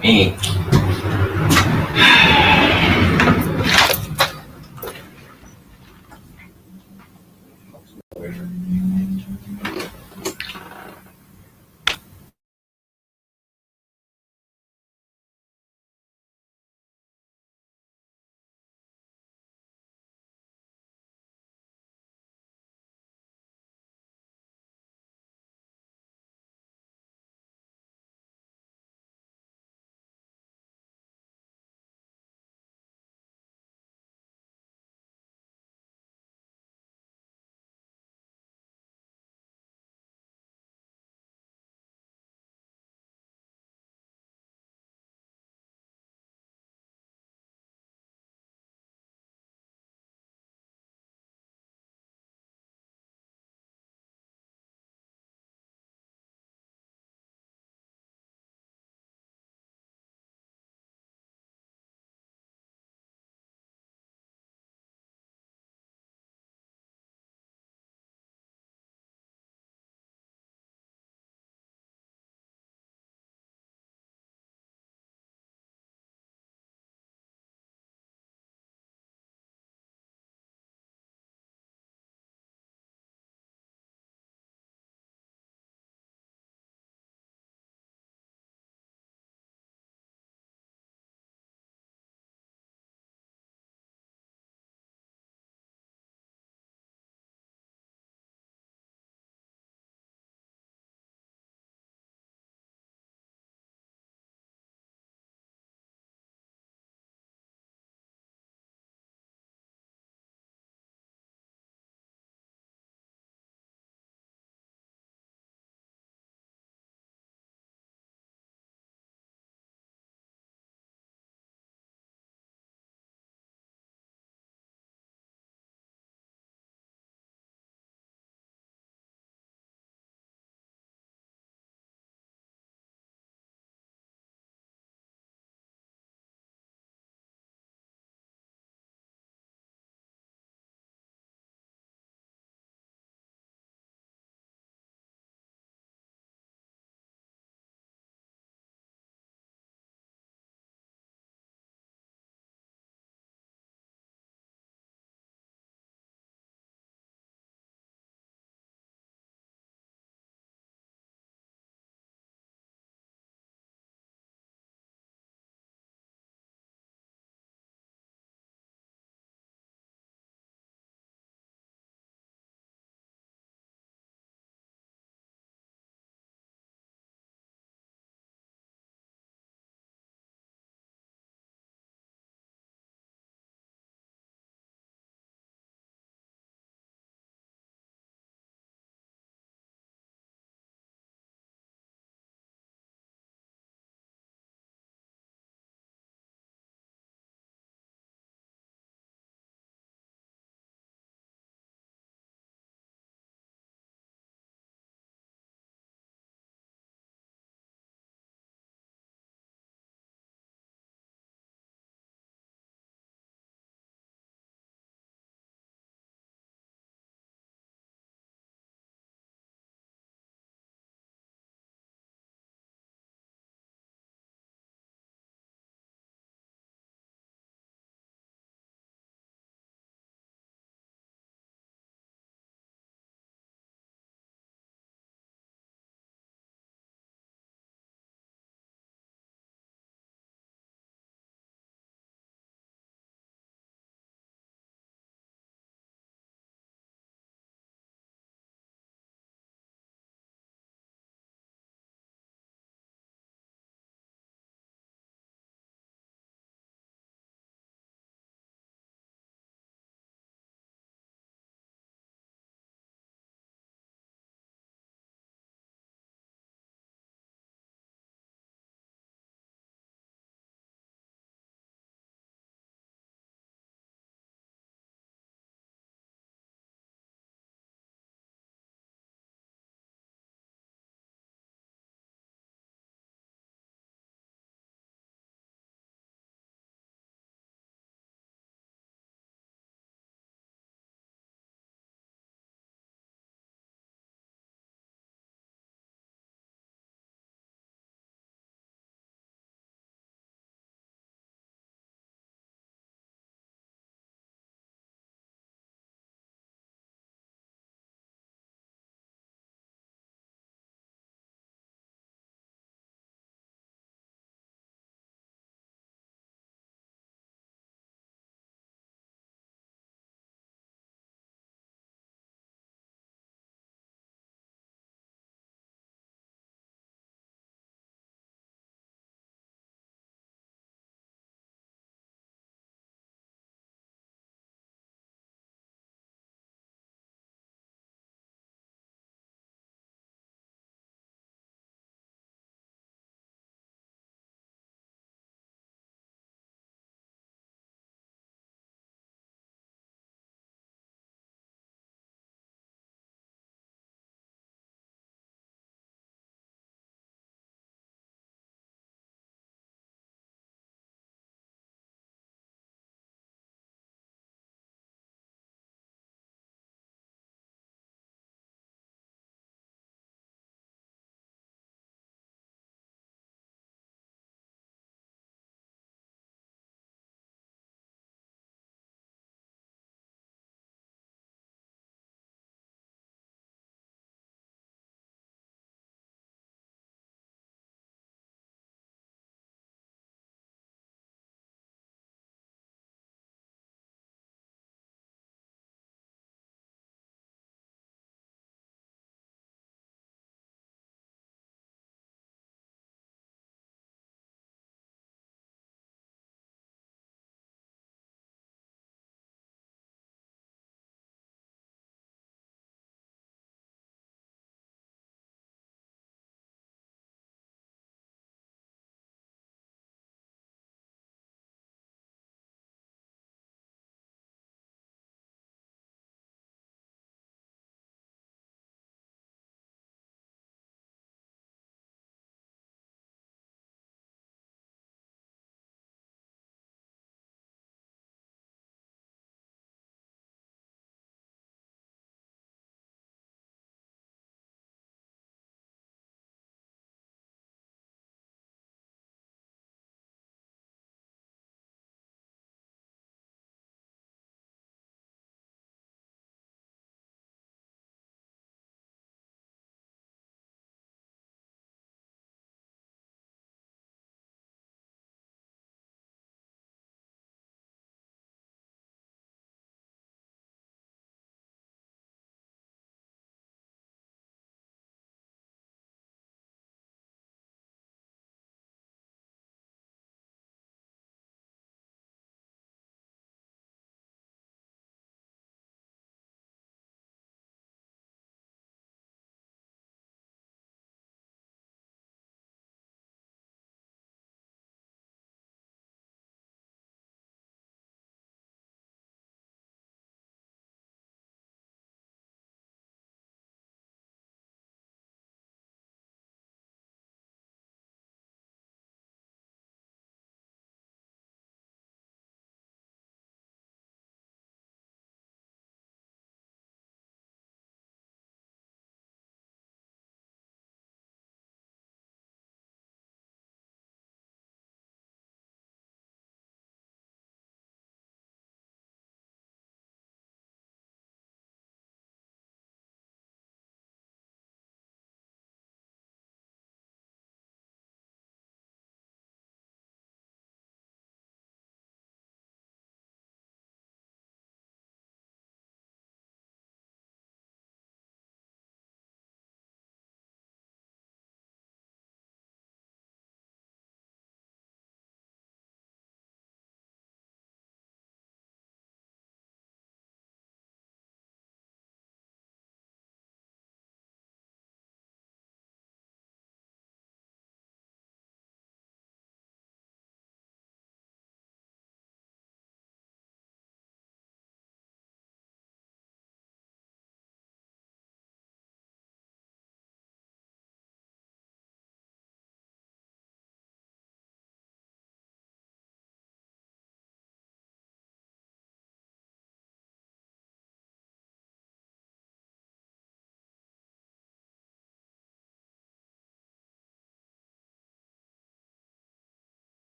Me.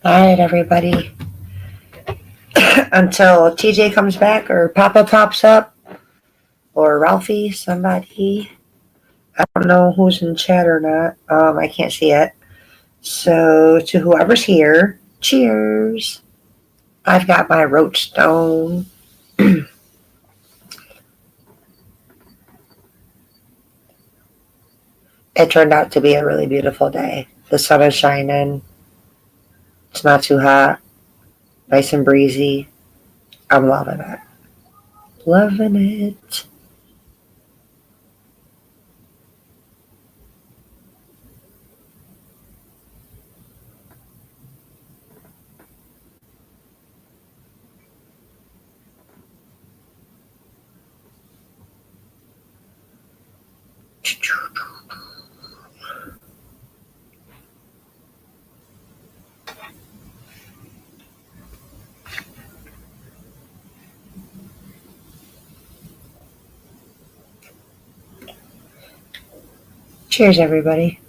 All right, everybody. Until TJ comes back or Papa pops up or Ralphie, somebody. I don't know who's in chat or not. I can't see it. So to whoever's here, cheers. I've got my Roachstone. It turned out to be a really beautiful day. The sun is shining. It's not too hot. Nice and breezy. I'm loving it. Loving it. Cheers, everybody.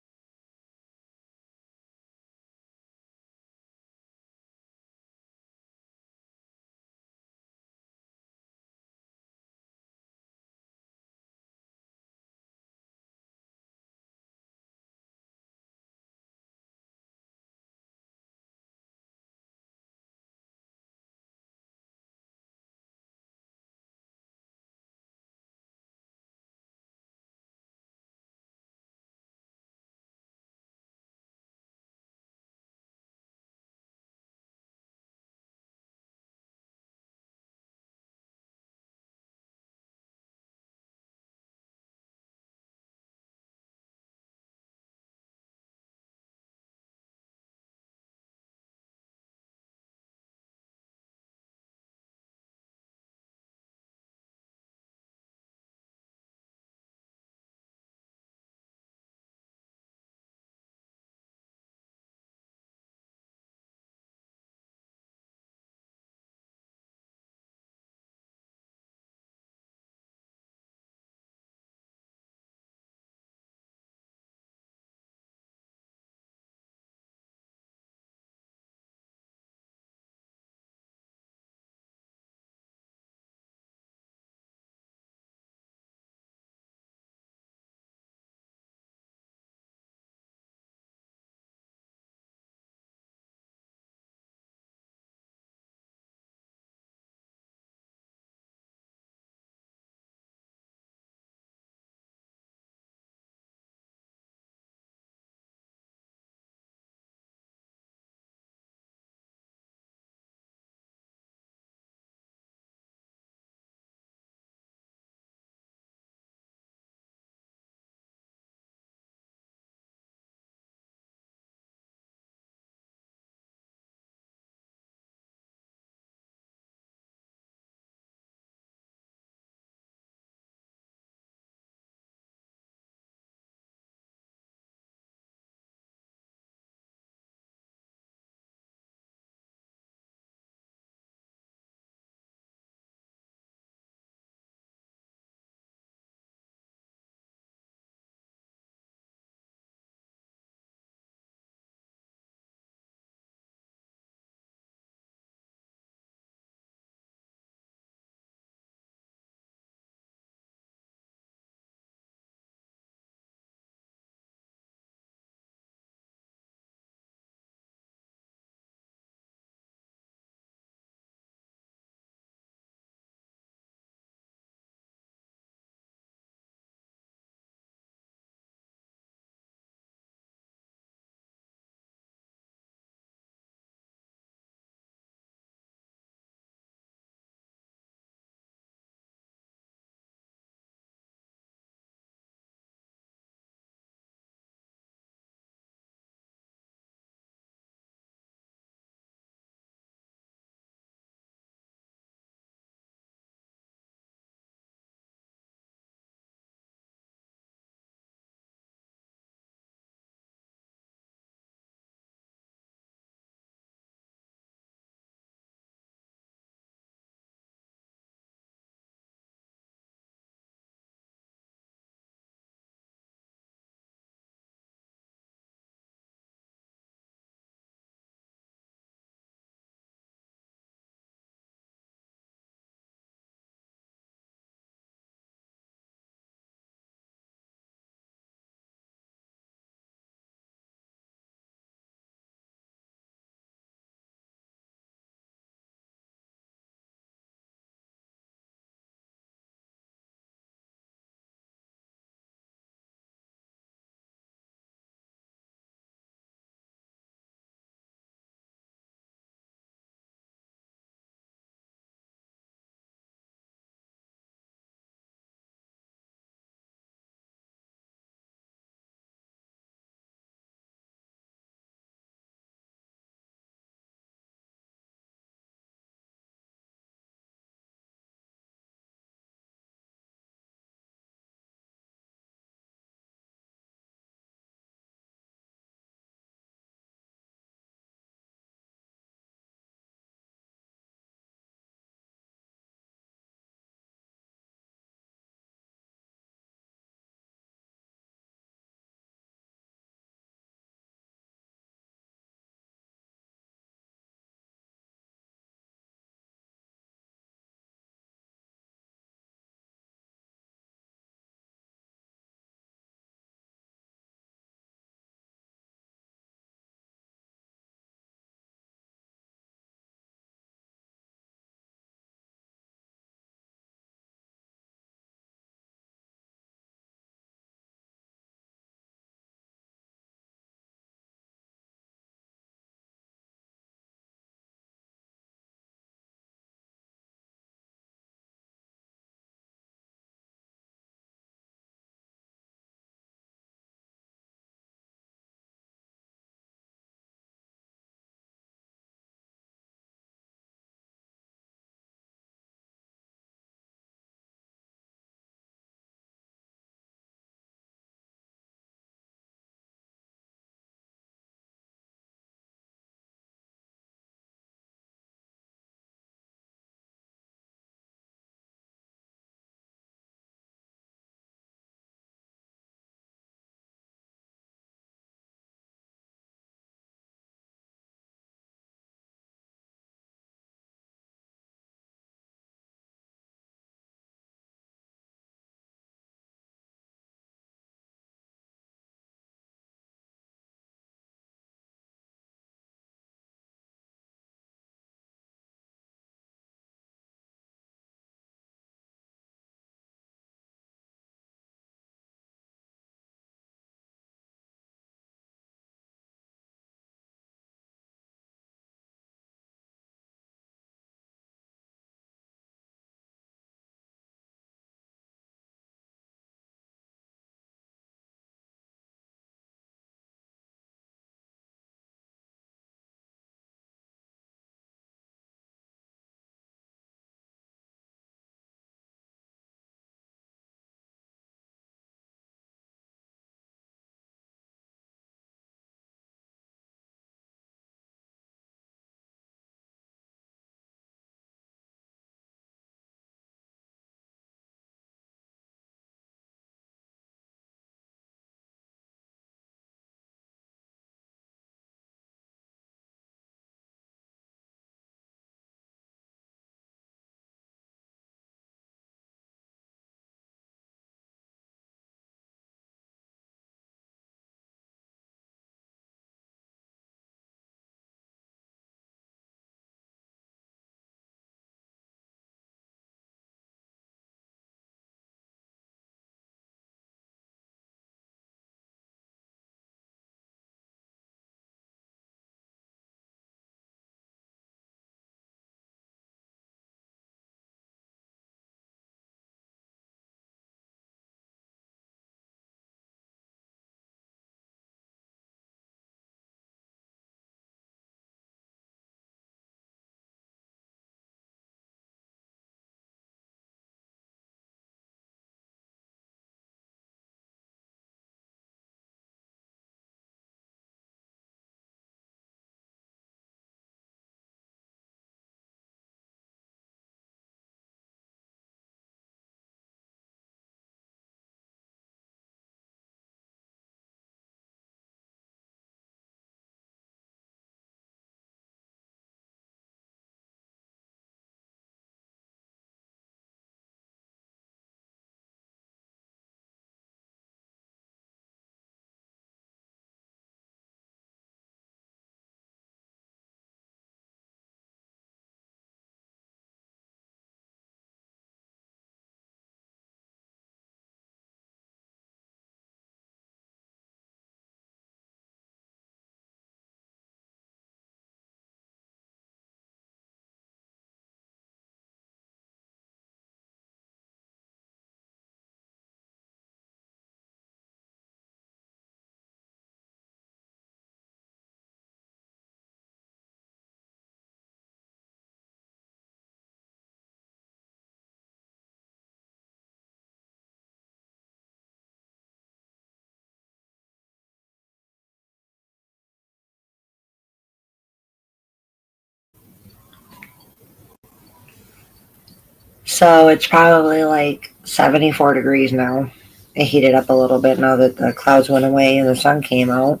So it's probably like 74 degrees now. It heated up a little bit now that the clouds went away and the sun came out.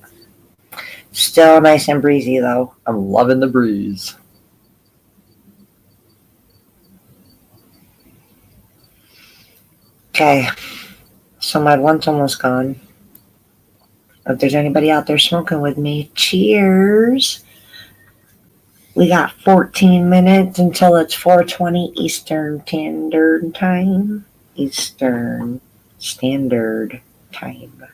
Still nice and breezy though. I'm loving the breeze. Okay, so my blunt's almost gone. If there's anybody out there smoking with me, cheers. We got 14 minutes until it's 4:20 Eastern Standard Time. Eastern Standard Time.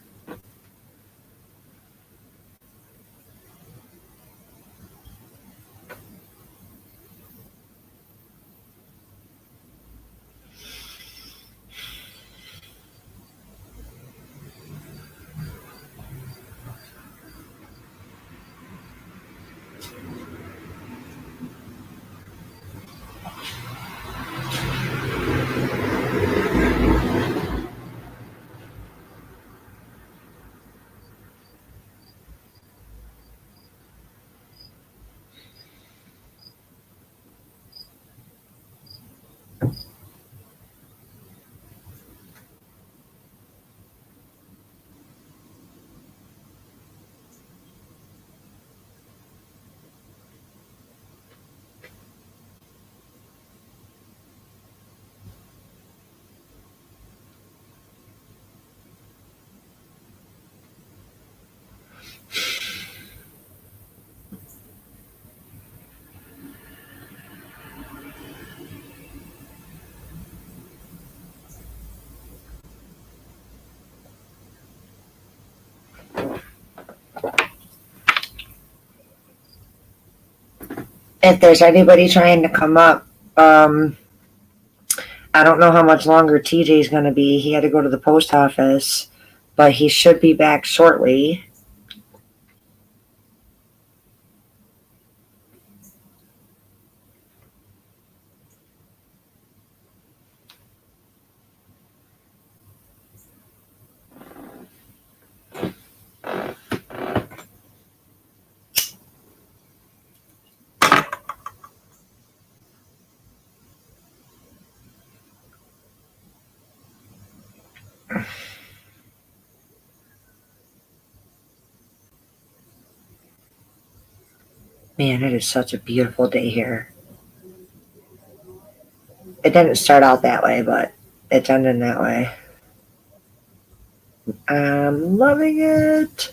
If there's anybody trying to come up, I don't know how much longer TJ's going to be. He had to go to the post office, but he should be back shortly. Man, it is such a beautiful day here. It didn't start out that way, but it's ending that way. I'm loving it.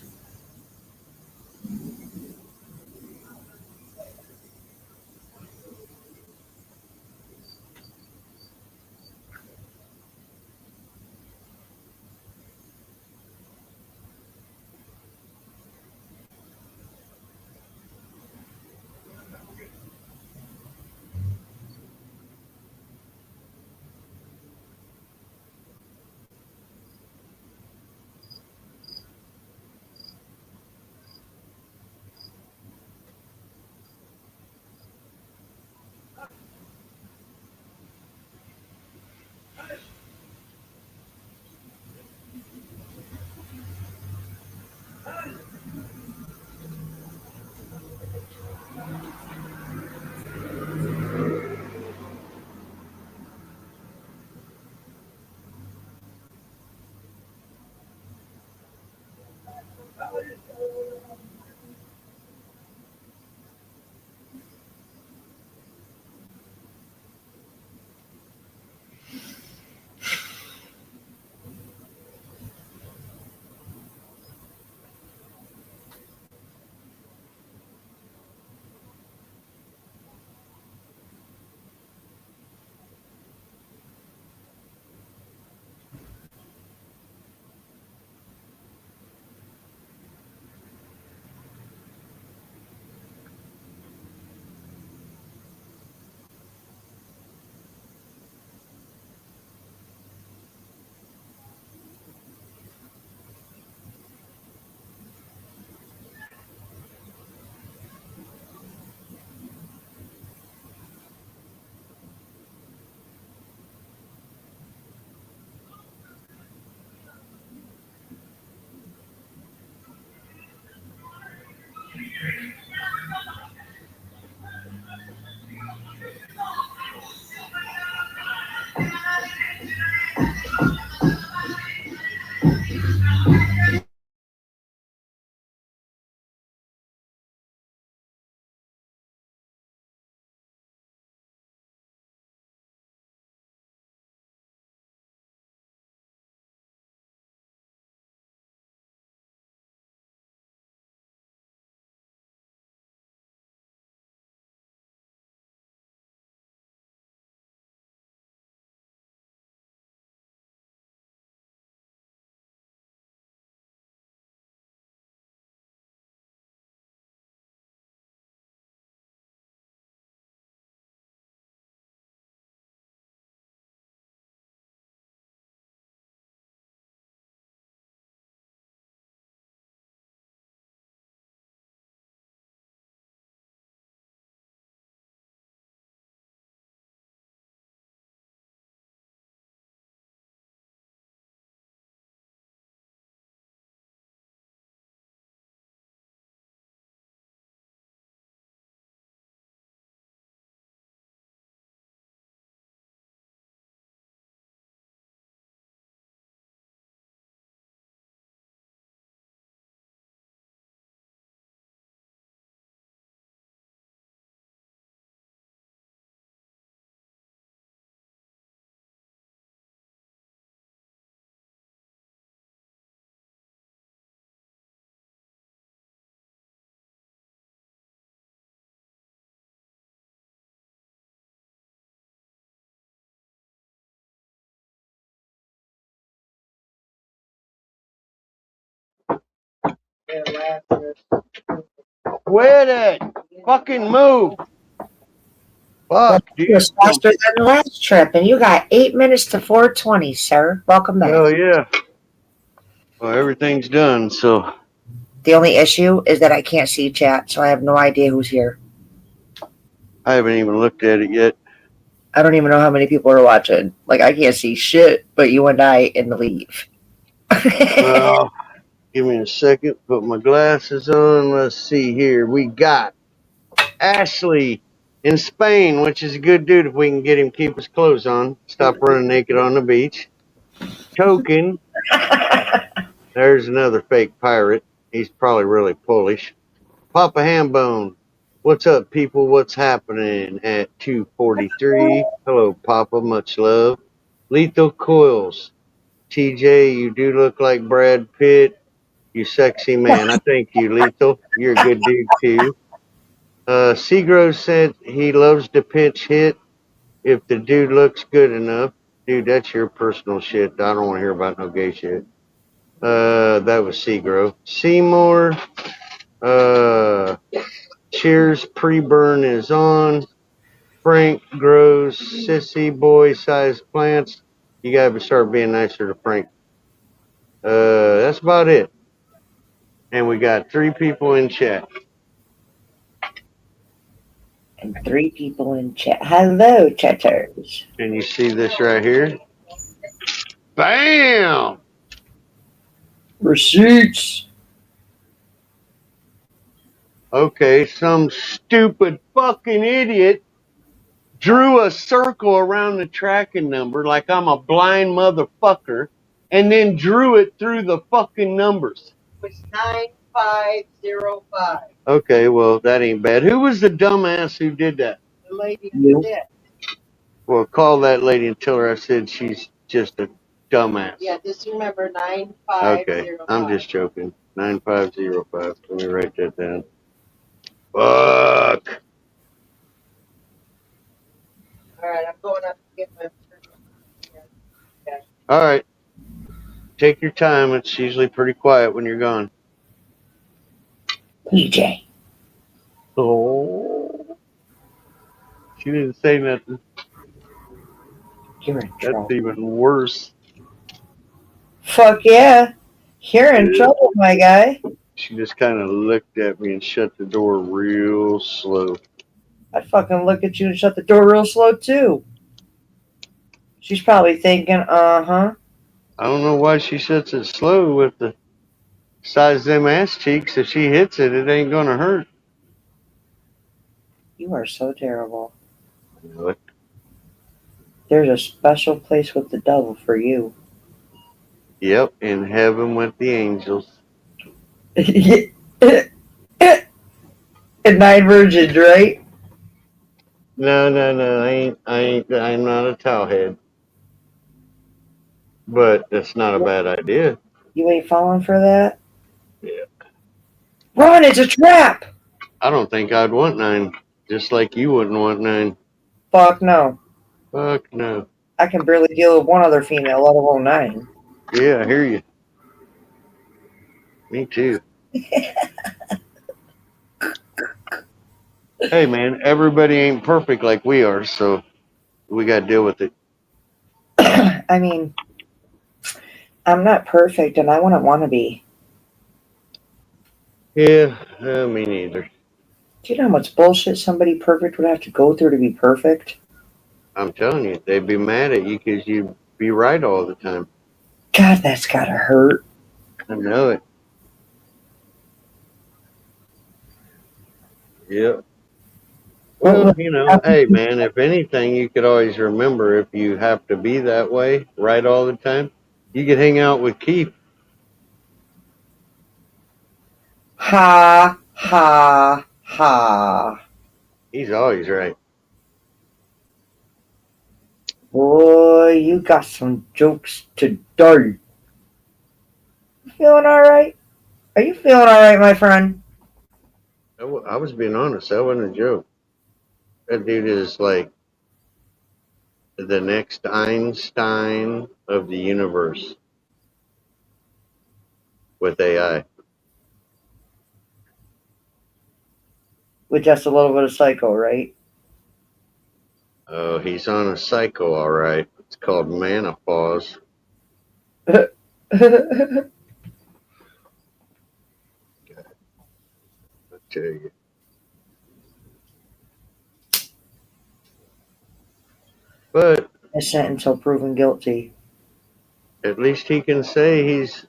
Quit it! Fucking move! Fuck, It dude. was faster than the last trip, and you got 8 minutes to 4:20, sir. Welcome back. Oh yeah. Well, everything's done, so The only issue is that I can't see chat, so I have no idea who's here. I haven't even looked at it yet. I don't even know how many people are watching. Like, I can't see shit, but you and I in the leave. Well, give me a second. Put my glasses on. Let's see here. We got Ashley in Spain, which is a good dude if we can get him to keep his clothes on. Stop running naked on the beach. Token. There's another fake pirate. He's probably really Polish. Papa Hambone. What's up, people? What's happening at 2:43? Hello, Papa. Much love. Lethal Coils. TJ, you do look like Brad Pitt. You sexy man. I thank you, Lethal. You're a good dude, too. Seagrove said he loves to pinch hit if the dude looks good enough. Dude, that's your personal shit. I don't want to hear about no gay shit. That was Seagrove. Seymour. Cheers, pre-burn is on. Frank grows sissy boy sized plants. You gotta start being nicer to Frank. That's about it. And we got 3 people in chat. And 3 people in chat. Hello, chatters. Can you see this right here? Bam! Receipts. Okay, some stupid fucking idiot drew a circle around the tracking number like I'm a blind motherfucker and then drew it through the fucking numbers. It's 9505. Okay, well, that ain't bad. Who was the dumbass who did that? The lady You. who did it. Well, call that lady and tell her I said she's just a dumbass. Yeah, just remember 9505. Okay, I'm just joking. 9505. Let me write that down. Fuck. All right, I'm going up to get my. All right. Take your time. It's usually pretty quiet when you're gone. PJ. Oh. She didn't say nothing. You're in trouble. That's even worse. Fuck yeah. You're in trouble, my guy. She just kind of looked at me and shut the door real slow. I'd fucking look at you and shut the door real slow, too. She's probably thinking, uh-huh. I don't know why she shuts it slow with the size of them ass cheeks. If she hits it, it ain't gonna hurt. You are so terrible. What? There's a special place with the devil for you. Yep, in heaven with the angels. And 9 virgins, right? No, I'm not a towelhead. But that's not a bad idea. You ain't falling for that? Yeah. Run, it's a trap! I don't think I'd want 9. Just like you wouldn't want 9. Fuck no. Fuck no. I can barely deal with one other female, let alone 9. Yeah, I hear you. Me too. Hey man, everybody ain't perfect like we are, so we gotta deal with it. I mean, I'm not perfect and I wouldn't want to be. Yeah, me neither. Do you know how much bullshit somebody perfect would have to go through to be perfect? I'm telling you, they'd be mad at you because you'd be right all the time. God, that's gotta hurt. I know it. Yep. Well, you know, hey man, if anything, you could always remember if you have to be that way right all the time, you could hang out with Keith. Ha, ha, ha. He's always right. Boy, you got some jokes today. You feeling alright? Are you feeling alright, my friend? I was being honest. That wasn't a joke. That dude is like the next Einstein of the universe with AI. with just a little bit of psycho, right? Oh, he's on a cycle, all right. It's called menopause. Well, I tell you. But innocent until proven guilty. at least he can say he's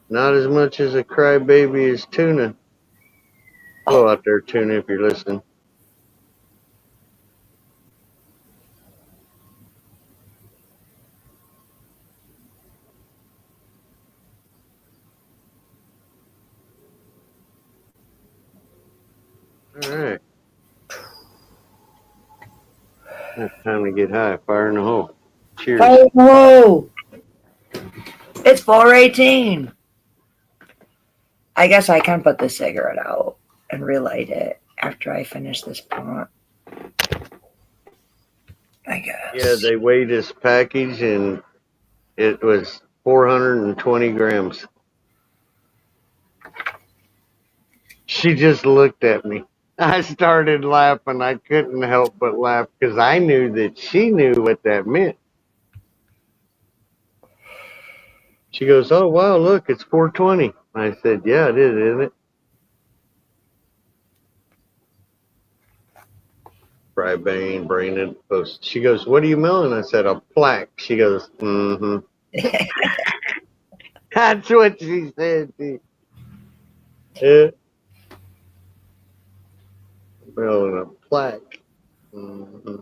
not as much as a crybaby as Tuna. Hello out there, Tuna, if you're listening. All right. It's time to get high. Fire in the hole. Cheers. Oh, whoa! It's 4:18. I guess I can put the cigarette out and relight it after I finish this blunt. I guess. Yeah, they weighed this package and it was 420 grams. She just looked at me. I started laughing. I couldn't help but laugh because I knew that she knew what that meant. She goes, "Oh, wow, look, it's 420. I said, "Yeah, it is, isn't it?" Fry Bane, Brandon post. She goes, "What are you milling?" I said, "A plaque." She goes, "Mm-hmm." That's what she said. Yeah. Milling a plaque. Mm-hmm.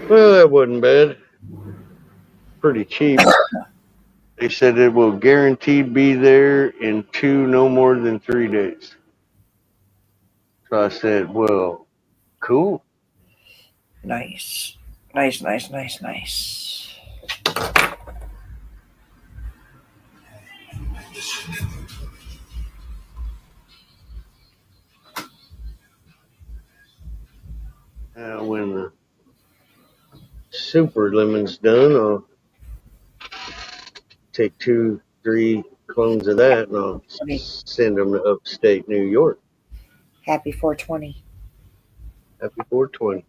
Well, that wasn't bad. Pretty cheap. They said it will guaranteed be there in no more than 3 days. So I said, well, cool. Nice. Nice, nice, nice, nice. When the super lemon's done, I'll take 2, 3 clones of that and I'll send them to upstate New York. Happy 420. Happy 420.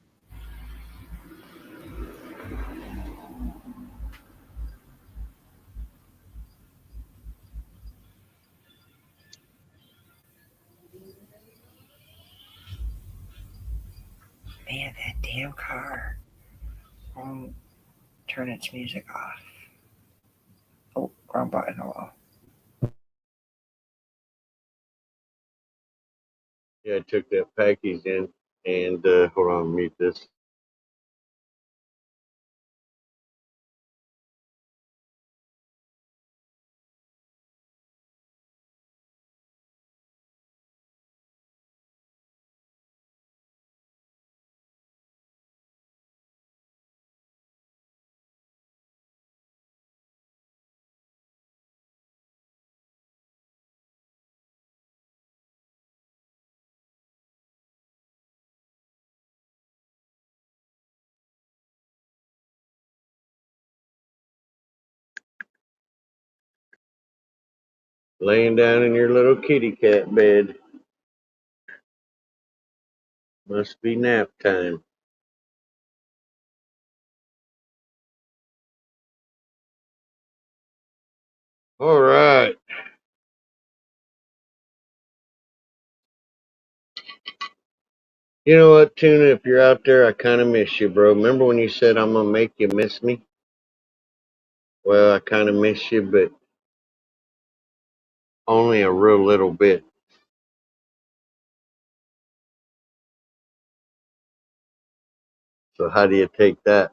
Man, that damn car won't turn its music off. Oh, wrong button. Oh, well. Yeah, I took that package in and hold on, mute this. Laying down in your little kitty cat bed. Must be nap time. All right. You know what, Tuna? If you're out there, I kind of miss you, bro. Remember when you said I'm going to make you miss me? Well, I kind of miss you, but only a real little bit. So how do you take that?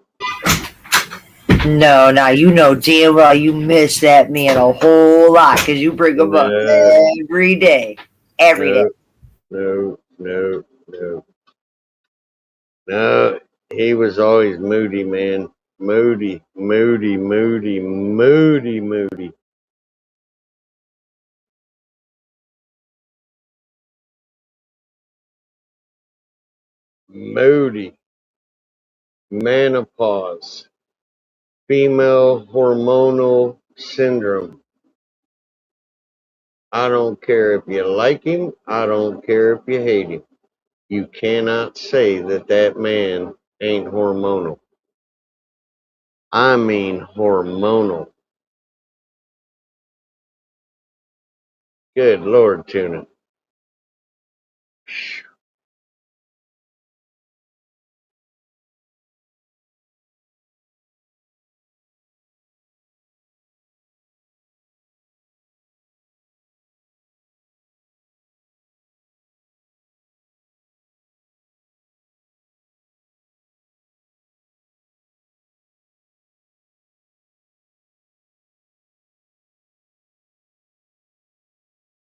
No, now you know damn well you miss that man a whole lot because you bring him up every day. Every day. No. No, he was always moody, man. Moody. Moody. menopause, female hormonal syndrome. I don't care if you like him. I don't care if you hate him. You cannot say that that man ain't hormonal. I mean hormonal. Good Lord, Tuna.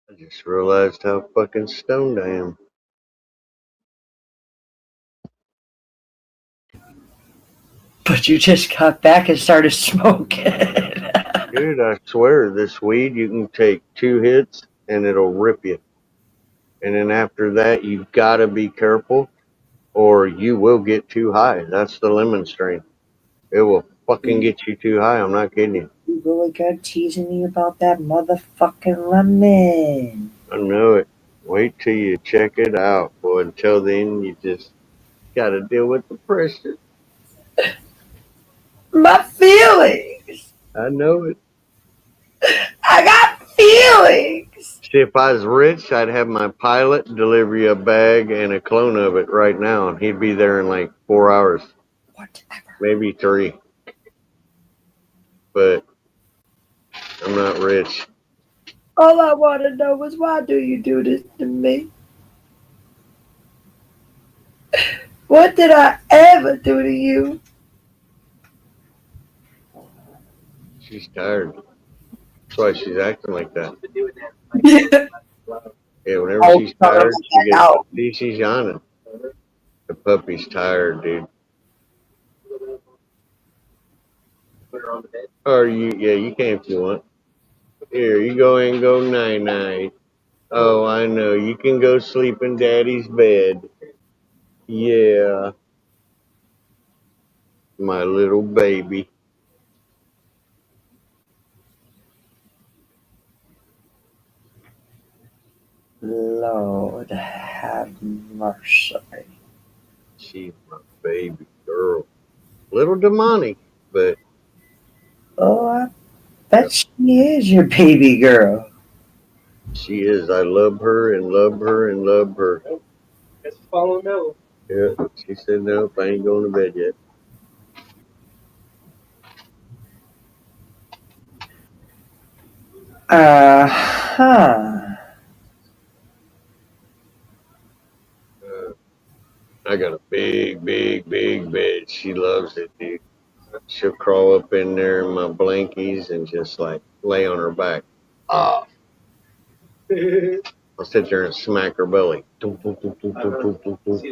I just realized how fucking stoned I am. But you just got back and started smoking. Dude, I swear, this weed, you can take 2 hits and it'll rip you. And then after that, you've got to be careful or you will get too high. That's the lemon strain. It will fucking get you too high. I'm not kidding you. You really good teasing me about that motherfucking lemon. I know it. Wait till you check it out, boy. Until then, you just got to deal with the pressure. My feelings. I know it. I got feelings. See, if I was rich, I'd have my pilot deliver you a bag and a clone of it right now, and he'd be there in like 4 hours. Whatever. Maybe 3. But I'm not rich. All I want to know is why do you do this to me? What did I ever do to you? She's tired. That's why she's acting like that. Yeah, whenever she's tired, she gets. See, she's yawning. The puppy's tired, dude. Or you can if you want. Here, you go and go night-night. Oh, I know. You can go sleep in Daddy's bed. Yeah. My little baby. Lord have mercy. She's my baby girl. Little demonic, but Oh, I bet she is your baby girl. she is. I love her and love her and love her. Just follow no. Yeah, she said, nope, I ain't going to bed yet. I got a big, big, big bed. She loves it, dude. She'll crawl up in there in my blankies and just like lay on her back. Ah. I'll sit there and smack her belly. She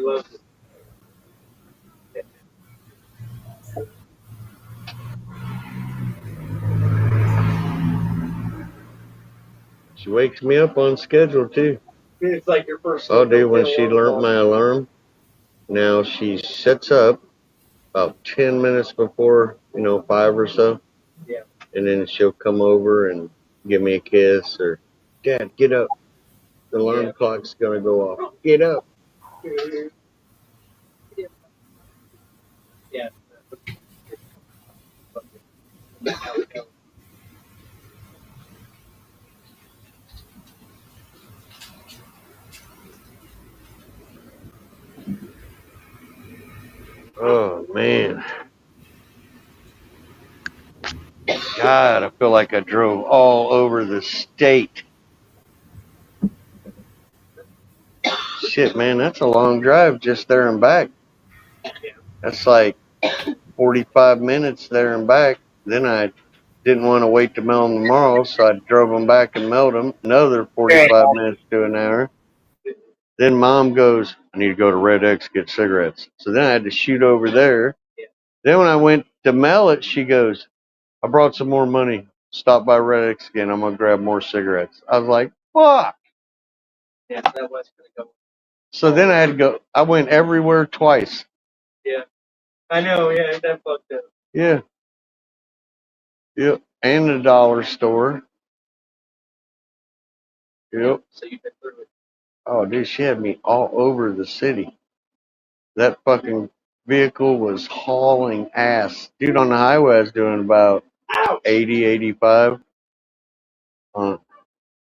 loves it. She wakes me up on schedule too. It's like your first. Oh, dude, when she learned my alarm, now she sets up about 10 minutes before, 5 or so. Yeah. And then she'll come over and give me a kiss or, Dad, get up. The alarm clock's going to go off. Get up. Yeah. Oh, man. God, I feel like I drove all over the state. Shit, man, that's a long drive just there and back. That's like 45 minutes there and back. Then I didn't want to wait to mail them tomorrow, so I drove them back and mailed them. Another 45 minutes to an hour. Then Mom goes, I need to go to Red X get cigarettes. So then I had to shoot over there. Then when I went to mail it, she goes, I brought some more money. Stop by Red X again. I'm going to grab more cigarettes. I was like, fuck. Yeah, that was gonna go. So then I had to go. I went everywhere twice. Yeah. I know, yeah, that fucked up. Yeah. Yep. And the dollar store. Yep. So you've been through it. Oh, dude, she had me all over the city. That fucking vehicle was hauling ass. Dude, on the highway, I was doing about 80, 85.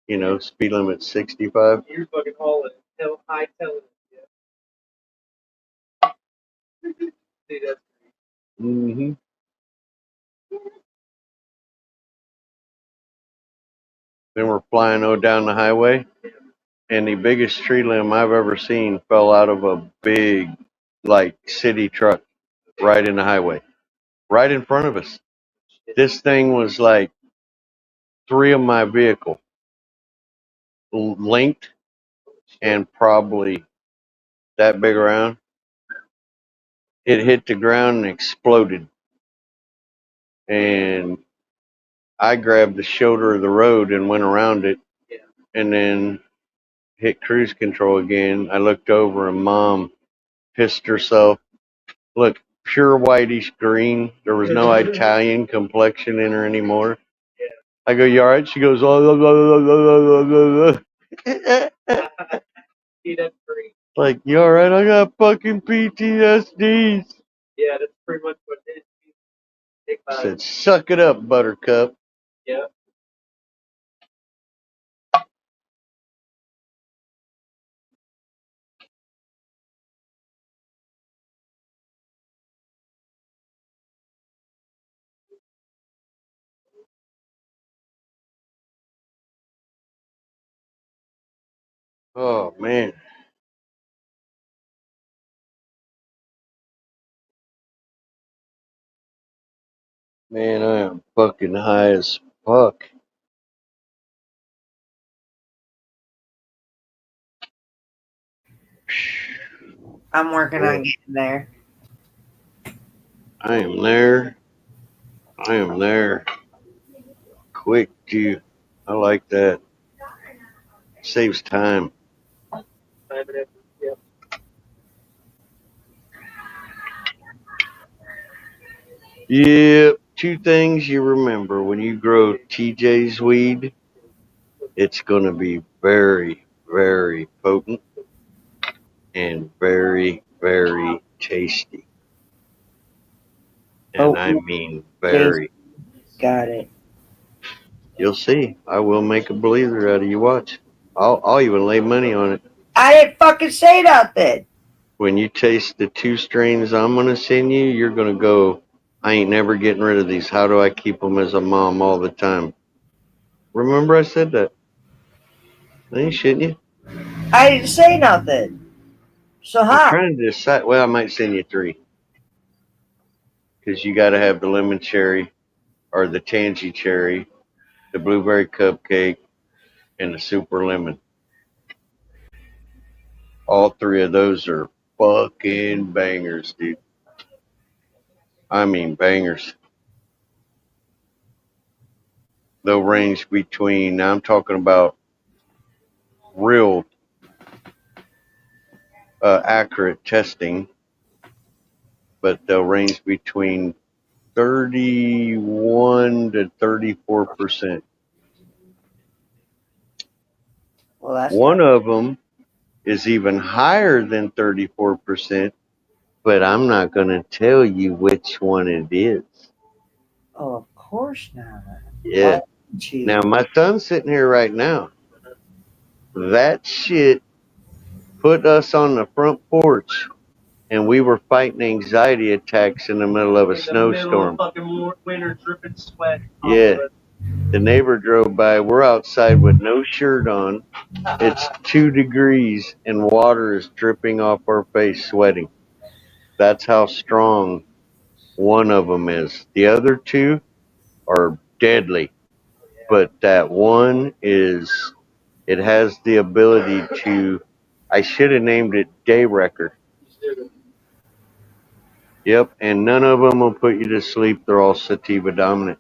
You know, speed limit 65. You're fucking hauling it. High telling it. Yeah. Dude, that's Mm-hmm. Then we're flying down the highway, and the biggest tree limb I've ever seen fell out of a big, like, city truck right in the highway, right in front of us. This thing was like 3 of my vehicle linked and probably that big around. It hit the ground and exploded. And I grabbed the shoulder of the road and went around it, and then hit cruise control again. I looked over and Mom pissed herself. Look, pure whitish green. There was no Italian complexion in her anymore. I go, you all right? She goes, oh, blah, blah, blah, blah. See, that's great. Like, you all right? I got fucking PTSD. Yeah, that's pretty much what it is. Big I vibe. said, suck it up, Buttercup. Yeah. Oh, man. Man, I am fucking high as fuck. I'm working Yeah. on getting there. I am there. I am there. Quick, too. I like that. Saves time. Time and effort. Yeah. Yep. 2 things you remember when you grow TJ's weed, it's going to be very, very potent and very, very tasty. And I mean very. Got it. You'll see. I will make a believer out of you. Watch. I'll even lay money on it. I didn't fucking say nothing. When you taste the 2 strains I'm going to send you, you're going to go, I ain't never getting rid of these. How do I keep them as a mom all the time? Remember I said that? I ain't shitting you. I didn't say nothing. So I'm how? trying to decide. Well, I might send you 3. Because you got to have the lemon cherry or the tangy cherry, the blueberry cupcake, and the super lemon. All 3 of those are fucking bangers, dude. I mean bangers. They'll range between, now I'm talking about real accurate testing, but they'll range between 31 to 34%. Well, that's One of them is even higher than 34%, but I'm not going to tell you which one it is. Oh, of course not. Yeah. Now, my son's sitting here right now. That shit put us on the front porch, and we were fighting anxiety attacks in the middle of a snowstorm. Fucking winter dripping sweat. Yeah. The neighbor drove by. We're outside with no shirt on. It's 2 degrees, and water is dripping off our face, sweating. That's how strong one of them is. The other 2 are deadly, but that one is, it has the ability to, I should have named it Day Wrecker. Yep, and none of them will put you to sleep. They're all sativa dominant.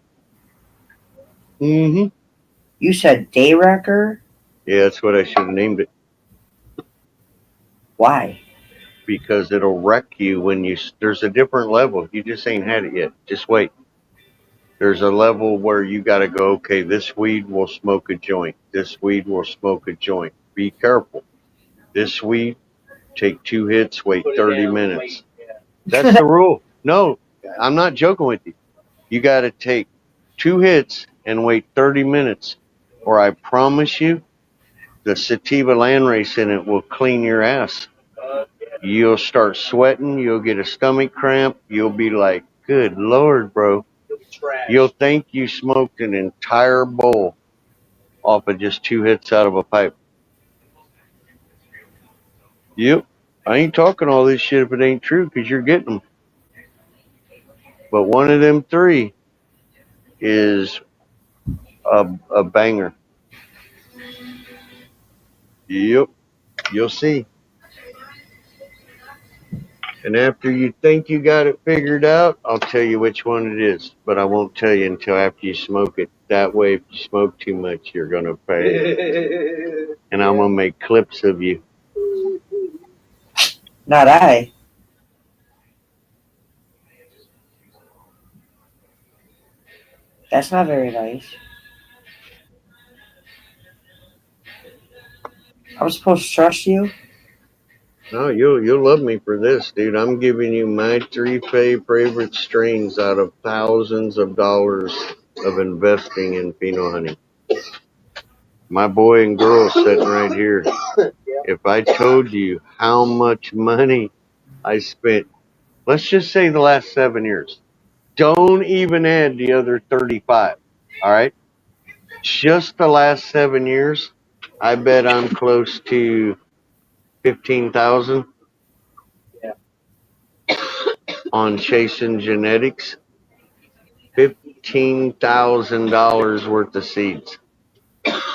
Mm-hmm. You said Day Wrecker? Yeah, that's what I should have named it. Why? because it'll wreck you when there's a different level. You just ain't had it yet. Just wait. There's a level where you got to go, okay, this weed will smoke a joint. This weed will smoke a joint. Be careful. This weed, take 2 hits, wait 30 minutes. That's the rule. No, I'm not joking with you. You got to take 2 hits and wait 30 minutes, or I promise you, the sativa landrace in it will clean your ass. You'll start sweating. You'll get a stomach cramp. You'll be like, good Lord, bro. You'll think you smoked an entire bowl off of just 2 hits out of a pipe. Yep. I ain't talking all this shit if it ain't true, because you're getting them. But one of them 3 is a banger. Yep. You'll see. And after you think you got it figured out, I'll tell you which one it is. But I won't tell you until after you smoke it. That way, if you smoke too much, you're going to pay. And I'm going to make clips of you. Not I. That's not very nice. I'm supposed to trust you? No, you'll love me for this, dude. I'm giving you my 3 favorite strains out of thousands of dollars of investing in pheno hunting. My boy and girl sitting right here. If I told you how much money I spent, let's just say the last 7 years, don't even add the other 35. All right, just the last 7 years, I bet I'm close to 15,000 on chasing genetics. $15,000 worth of seeds,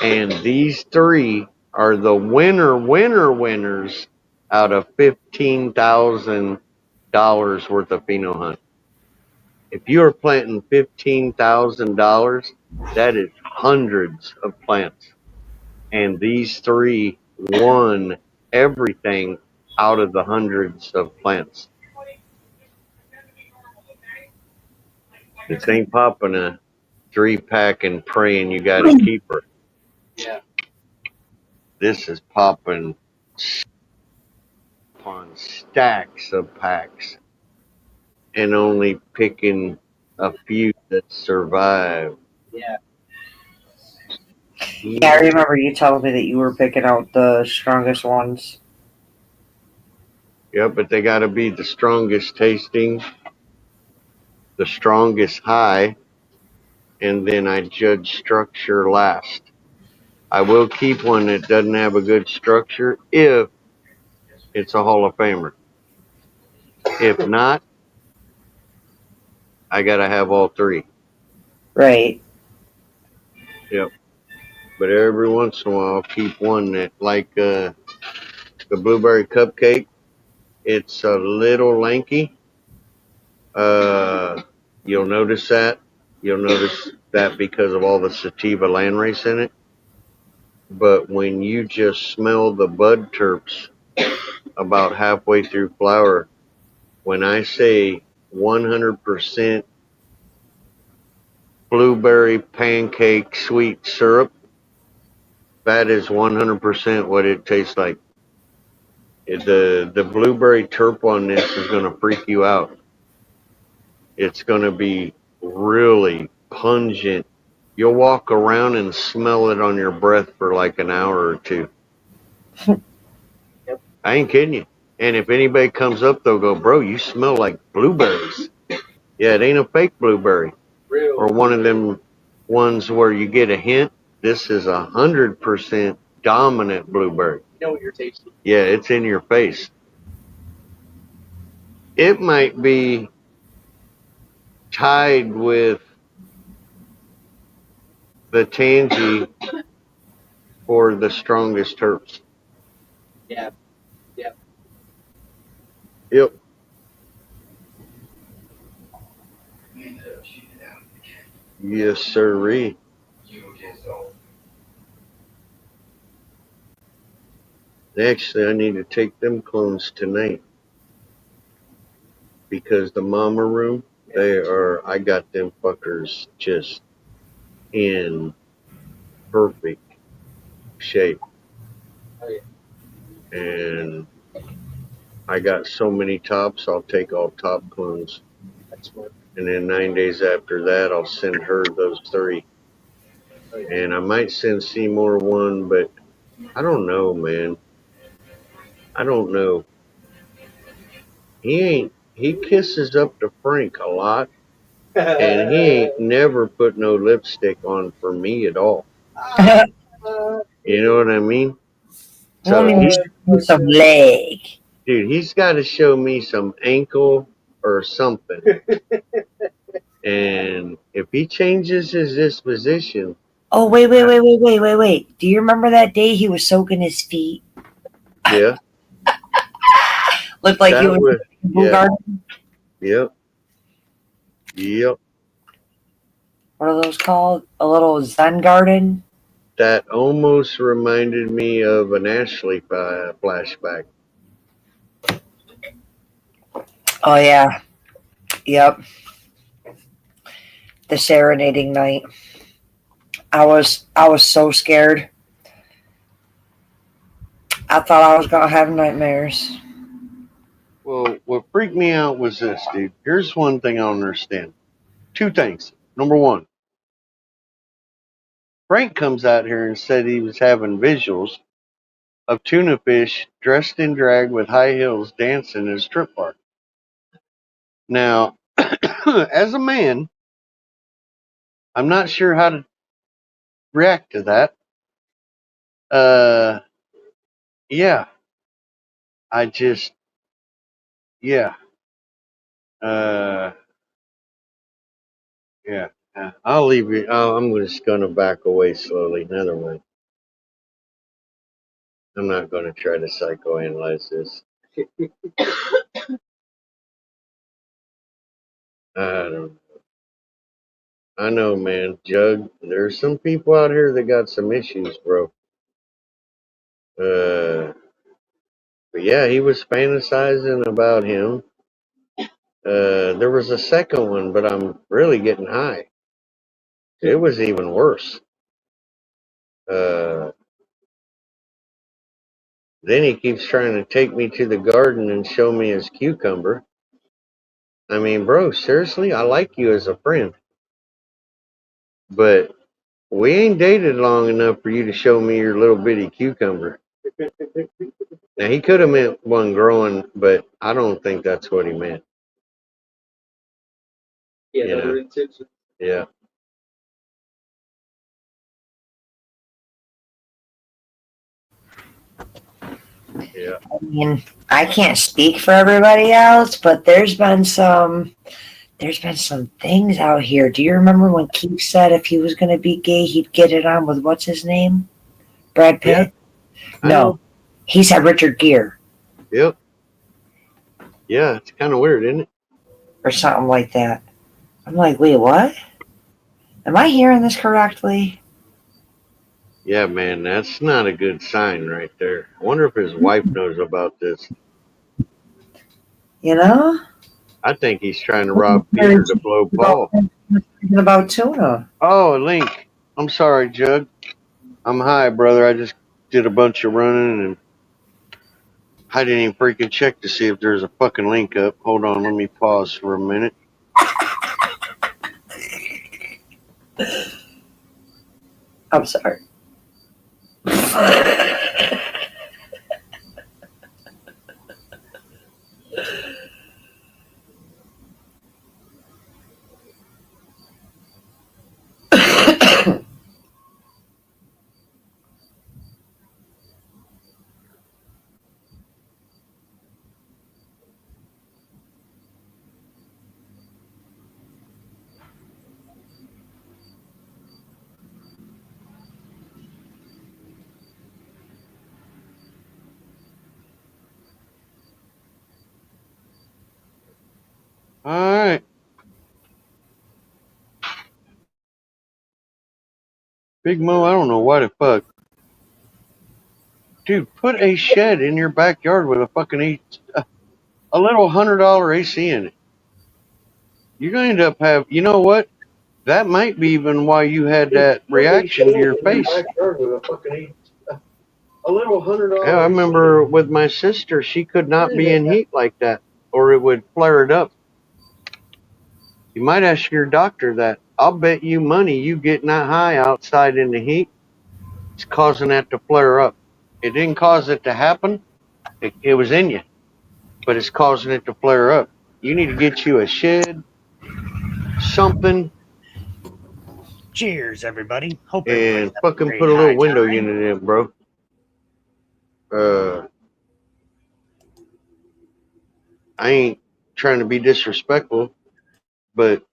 and these 3 are the winners out of $15,000 worth of pheno hunt. If you are planting $15,000, that is hundreds of plants, and these 3 won everything out of the hundreds of plants. This ain't popping a 3-pack and praying you got a keeper. Yeah. This is popping upon stacks of packs and only picking a few that survive. Yeah. Yeah, I remember you telling me that you were picking out the strongest ones. Yeah, but they got to be the strongest tasting, the strongest high, and then I judge structure last. I will keep one that doesn't have a good structure if it's a Hall of Famer. If not, I got to have all 3. Right. Yep. But every once in a while, I'll keep one that, like the blueberry cupcake, it's a little lanky. You'll notice that. You'll notice that because of all the sativa landrace in it. But when you just smell the bud terps about halfway through flower, when I say 100% blueberry pancake sweet syrup, that is 100% what it tastes like. The blueberry terp on this is going to freak you out. It's going to be really pungent. You'll walk around and smell it on your breath for like an hour or 2. Yep. I ain't kidding you. And if anybody comes up, they'll go, bro, you smell like blueberries. Yeah, it ain't a fake blueberry. Real. Or one of them ones where you get a hint. This is 100% dominant blueberry. You know what you're tasting. Yeah, it's in your face. It might be tied with the Tangy for the strongest terps. Yeah. Yeah. Yep. Yes, sirree. Actually, I need to take them clones tonight. because the mama room, I got them fuckers just in perfect shape. And I got so many tops, I'll take all top clones. And then 9 days after that, I'll send her those 3. And I might send Seymour one, but I don't know, man. I don't know. He kisses up to Frank a lot, and he ain't never put no lipstick on for me at all. You know what I mean? So some leg. Dude, he's got to show me some ankle or something. And if he changes his disposition. Oh, wait. Do you remember that day he was soaking his feet? Yeah. Looked like he was in the garden. Yep. What are those called? A little Zen garden? That almost reminded me of an Ashley flashback. Oh, yeah. Yep. The serenading night. I was so scared. I thought I was gonna have nightmares. Well, what freaked me out was this, dude. Here's one thing I don't understand. 2 things. Number 1, Frank comes out here and said he was having visuals of tuna fish dressed in drag with high heels dancing in a strip bar. Now, as a man, I'm not sure how to react to that. Yeah. I just, yeah. Yeah. I'll leave you. I'm just going to back away slowly. Never mind. I'm not going to try to psychoanalyze this. I don't know. I know, man. Jug, there's some people out here that got some issues, bro. But yeah, he was fantasizing about him. There was a second one, but I'm really getting high. It was even worse. Then he keeps trying to take me to the garden and show me his cucumber. I mean, bro, seriously, I like you as a friend. But we ain't dated long enough for you to show me your little bitty cucumber. Now, he could have meant one growing, but I don't think that's what he meant. Yeah, You that know? were intentions. Yeah. Yeah. I mean, I can't speak for everybody else, but there's been some things out here. Do you remember when Keith said if he was going to be gay, he'd get it on with what's his name? Brad Pitt? I No, know. he said Richard Gere Yep. Yeah, it's kind of weird, isn't it? or something like that. I'm like, wait, what? Am I hearing this correctly? Yeah, man, that's not a good sign right there. I wonder if his wife knows about this. You know? I think he's trying to rob Peter to blow Paul. Thinking about tuna. Oh, Link. I'm sorry, Jug. I'm high, brother. I just did a bunch of running and I didn't even freaking check to see if there's a fucking link up. Hold on, let me pause for a minute. I'm sorry. Alright. Big Mo, I don't know why the fuck. Dude, put a shed in your backyard with a fucking a little $100 AC in it. You're going to end up have. You know what? That might be even why you had that reaction to your face. A little $100. Yeah, I remember with my sister, she could not be in heat like that, or it would flare it up. You might ask your doctor that. I'll bet you money you getting that high outside in the heat, it's causing that to flare up. It didn't cause it to happen. It was in you, but it's causing it to flare up. You need to get you a shed, something, Cheers, everybody. Hope everybody's and having a fucking great put a little high window time. unit in, bro. I ain't trying to be disrespectful, but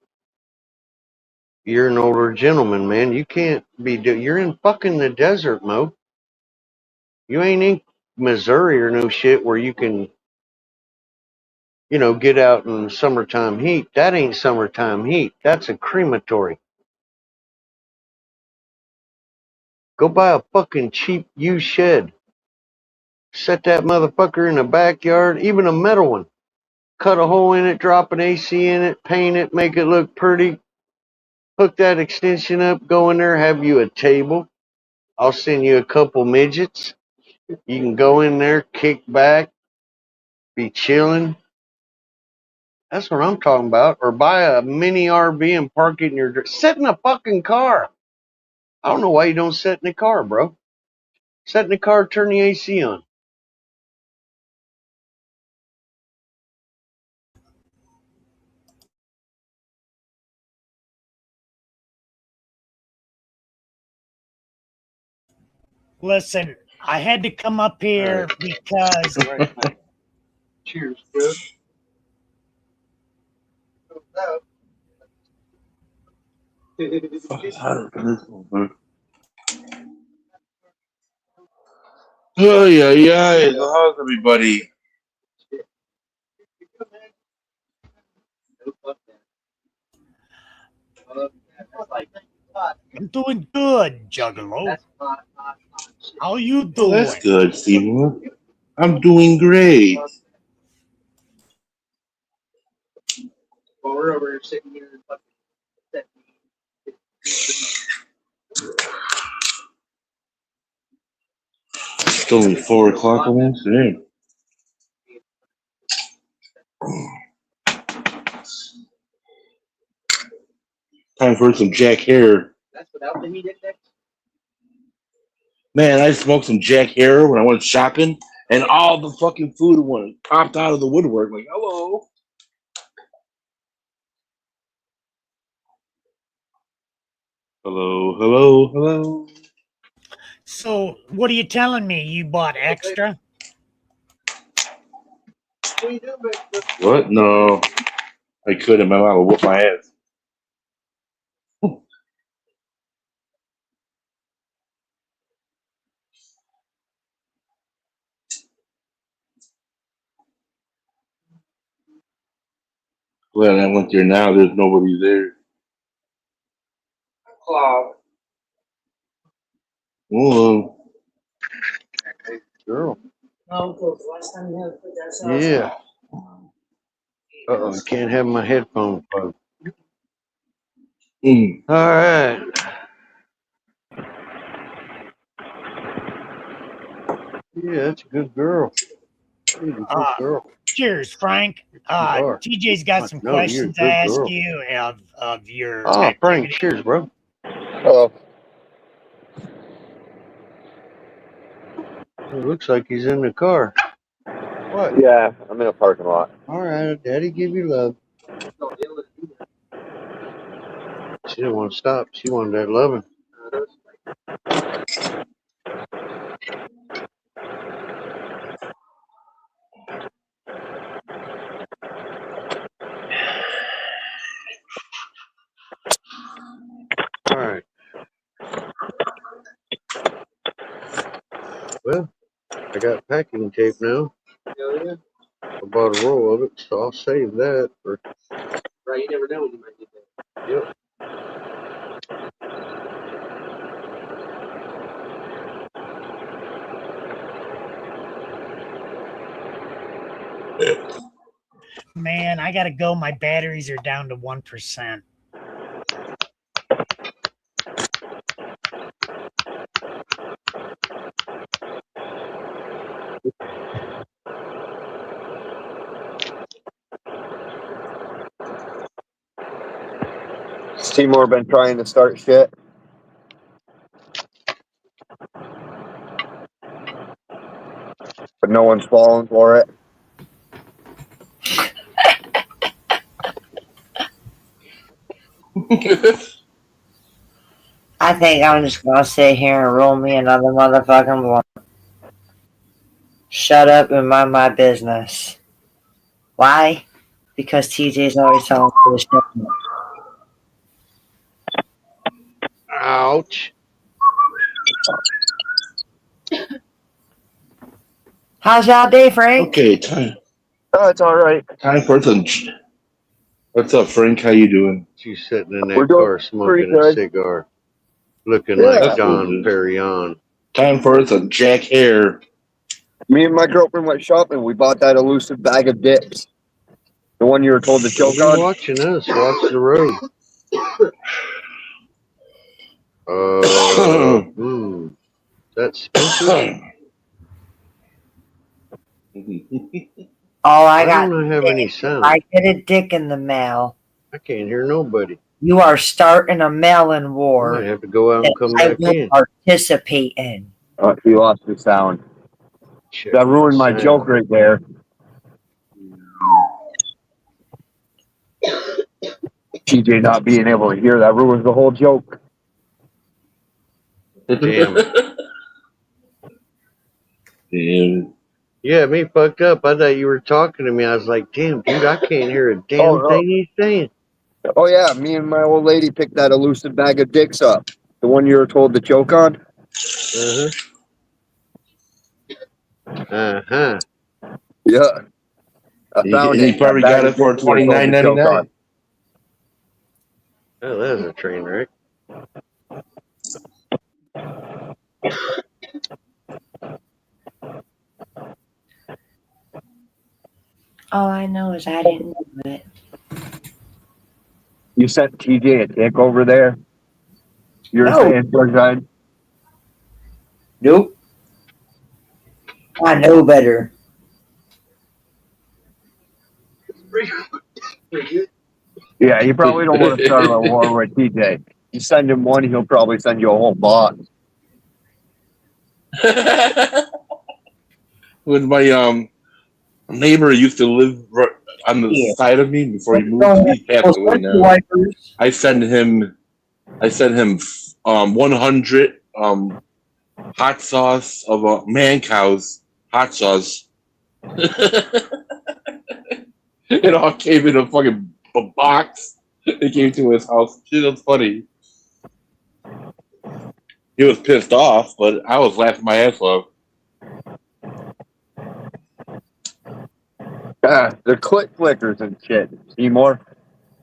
you're an older gentleman, man. You can't be. You're in fucking the desert, Mo. You ain't in Missouri or no shit where you can, get out in summertime heat. That ain't summertime heat. That's a crematory. Go buy a fucking cheap used shed. Set that motherfucker in the backyard, even a metal one. Cut a hole in it, drop an AC in it, paint it, make it look pretty. Hook that extension up, go in there, have you a table. I'll send you a couple midgets. You can go in there, kick back, be chilling. That's what I'm talking about. Or buy a mini RV and park it in your. Sit in a fucking car. I don't know why you don't sit in the car, bro. Sit in the car, turn the AC on. Listen, I had to come up here because Cheers, bro. Oh yeah. How's everybody? I'm doing good, Juggalo. How you Oh, doing? that's good, Steven. I'm doing great. While we're over here sitting here, It's only 4 o'clock almost. Damn. Time for some Jack Hare. that's without the heat index. Man, I smoked some Jack Hare when I went shopping, and all the fucking food went popped out of the woodwork. Like, hello. Hello. So, what are you telling me? You bought extra? What? No. I couldn't. My mom would whoop my ass. Glad I went there now. There's nobody there. Oh, Girl. No, last time you had to put that sauce Yeah. I can't have my headphones plugged. All right. Yeah, that's a good girl. She's a good girl. Cheers, Frank. are. TJ's got some No, you're a questions to good ask girl. you of your Oh, Frank, activity. cheers, bro. Hello. It looks like he's in the car. What? Yeah, I'm in a parking lot. All right, Daddy, give you love. She didn't want to stop. She wanted that loving. All right. Well, I got packing tape now. I bought a roll of it, so I'll save that for. Right, you never know when you might get that. Yep. man. I gotta go. My batteries are down to 1%. Seymour been trying to start shit. But no one's falling for it. I think I'm just gonna sit here and roll me another motherfucking blunt. Shut up and mind my business. Why? Because TJ's always telling me to shut up. Ouch. How's y'all day, Frank? Okay, time. Oh, it's all right. Time for some. What's up, Frank? How you doing? She's sitting in We're that doing car pretty smoking a good. cigar, looking Yeah. like That's what Don it is. Perignon. Time for some Jack Hare. Me and my girlfriend went shopping. We bought that elusive bag of dicks. The one you were told to choke Don't be on. watching us. Watch the road. That's Spencer. All I Why got don't I have to any say, if sound? I get a dick in the mail, I can't hear nobody. you are starting a mail-in I war might have to go out that and come I back will in. participate in. You lost the sound. Check That ruined my sound. joke right there. TJ not being able to hear that ruins the whole joke. Damn. Damn. Yeah, me fucked up. I thought you were talking to me. I was like, damn, dude, I can't hear a damn no. thing he's saying. Oh yeah, me and my old lady picked that elusive bag of dicks up. The one you were told to choke on. Uh-huh. Uh-huh. Yeah. I found He it. probably That bag got of it for dicks you were told to choke $29.99. on. Oh, that was a train wreck. All I know is I didn't do it. You sent TJ a dick over there. You're No. saying, Sunshine? Nope. I know better. Yeah, you probably don't want to start a war with TJ. You send him one, he'll probably send you a whole box. When my neighbor used to live on the side of me before he moved, he passed away now. I send him 100 hot sauce of man cows hot sauce. It all came in a fucking box. It came to his house. Shit, that's funny. He was pissed off, but I was laughing my ass off. They're clit flickers and shit. Seymour,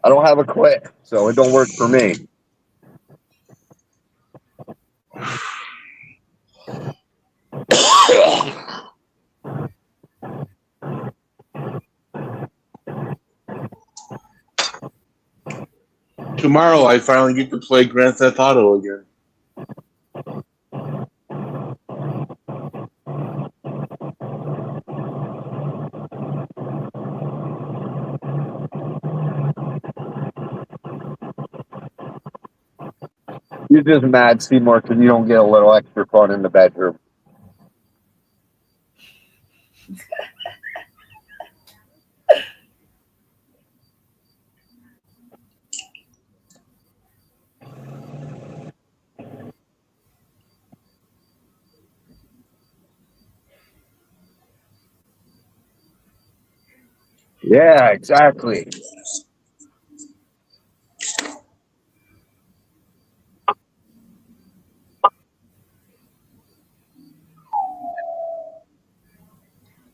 I don't have a clit, so it don't work for me. Tomorrow, I finally get to play Grand Theft Auto again. You're just mad, Seymour, because you don't get a little extra fun in the bedroom. Yeah, exactly.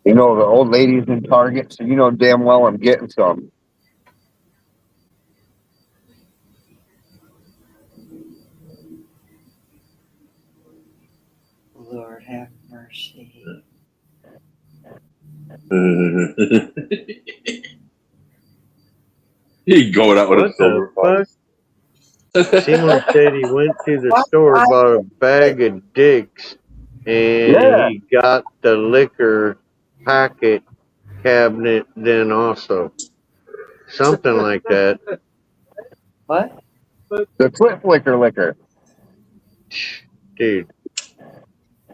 You know, the old lady's in Target, so you know damn well I'm getting some. Lord have mercy. He going out with a What silver the fox. fuck? Seymour said he went to the What? store, bought a bag of dicks, and Yeah. he got the liquor packet cabinet then also. Something like that. What? The Clip Flicker liquor. Dude,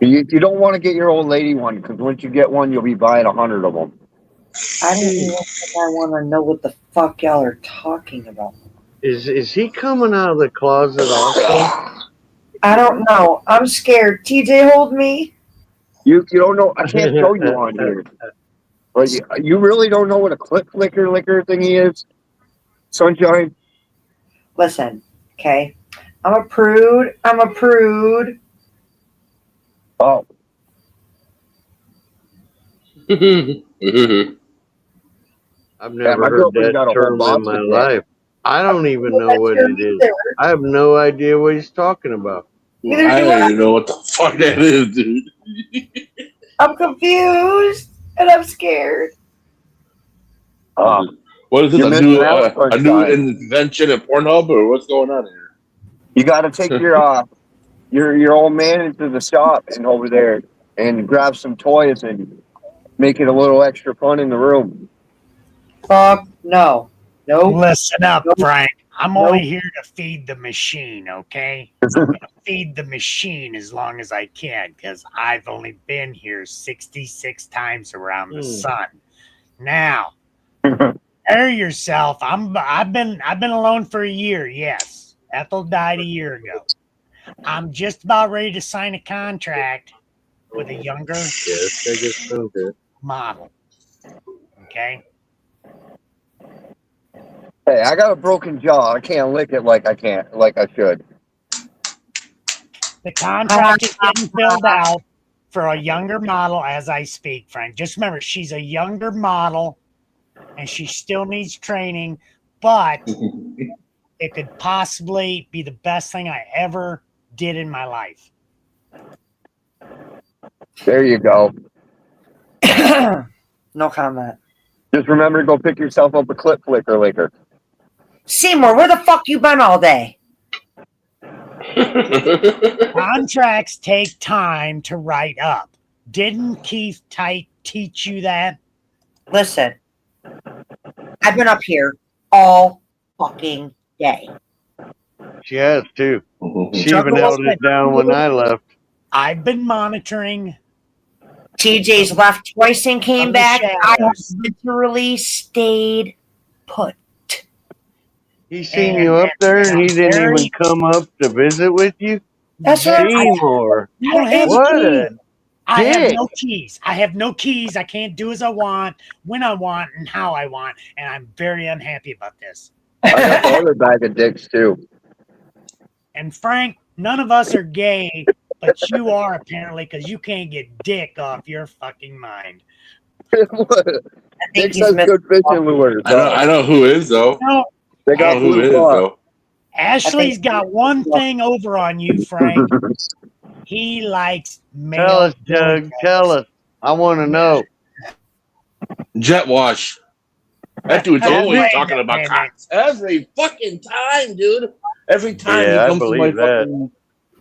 You don't want to get your old lady one because once you get one, you'll be buying 100 of them. I don't even think I want to know what the fuck y'all are talking about. is he coming out of the closet also? I don't know. I'm scared. TJ, hold me. You don't know. I can't show you on here. But you really don't know what a Clip Flicker liquor thingy is? Sunshine? Listen, okay? I'm a prude. I'm a prude. Oh. I've never my heard girlfriend that got a whole term box in my of that. life. I don't even know what it is. I have no idea what he's talking about. I don't even know what the fuck that is, dude. I'm confused and I'm scared. What is this? You're A missing new, out, a new Sunshine. invention at Pornhub, or what's going on here? You got to take your old man into the shop and over there and grab some toys and make it a little extra fun in the room. Fuck no. Nope. Listen up, Nope. Frank. I'm Nope. only here to feed the machine, okay? I'm gonna feed the machine as long as I can, because I've only been here 66 times around the sun. Now, prepare yourself. I've been alone for a year, yes. Ethel died a year ago. I'm just about ready to sign a contract with a younger Yes, I just know that. model. Okay? Hey, I got a broken jaw. I can't lick it like I should. The contract is getting filled out for a younger model as I speak, Frank. Just remember, she's a younger model and she still needs training, but it could possibly be the best thing I ever did in my life. There you go. No comment. Just remember to go pick yourself up a Clip Flicker liquor. Seymour, where the fuck you been all day? Contracts take time to write up. Didn't Keith Tite teach you that? Listen, I've been up here all fucking day. She has too. She Chuck even held it down when I left. I've been monitoring. TJ's left twice and came From the back. I have shadows. literally stayed put. He seen you up there and he didn't even come up to visit with you? That's right. Seymour. I don't have What keys. a I have dick. no keys. I have no keys. I can't do as I want, when I want, and how I want. And I'm very unhappy about this. I got the other bag of dicks too. And Frank, none of us are gay, but you are apparently, because you can't get dick off your fucking mind. Dicks has good fishing lures. I know who is though. No, They I got know who blue is claw. though. Ashley's got one thing over on you, Frank. He likes male. Tell us, Doug. Tell us. I want to know. Jet wash. That dude's Wait always a talking about minute. cocks. Every fucking time, dude. Every time Yeah, I he comes to my believe that. fucking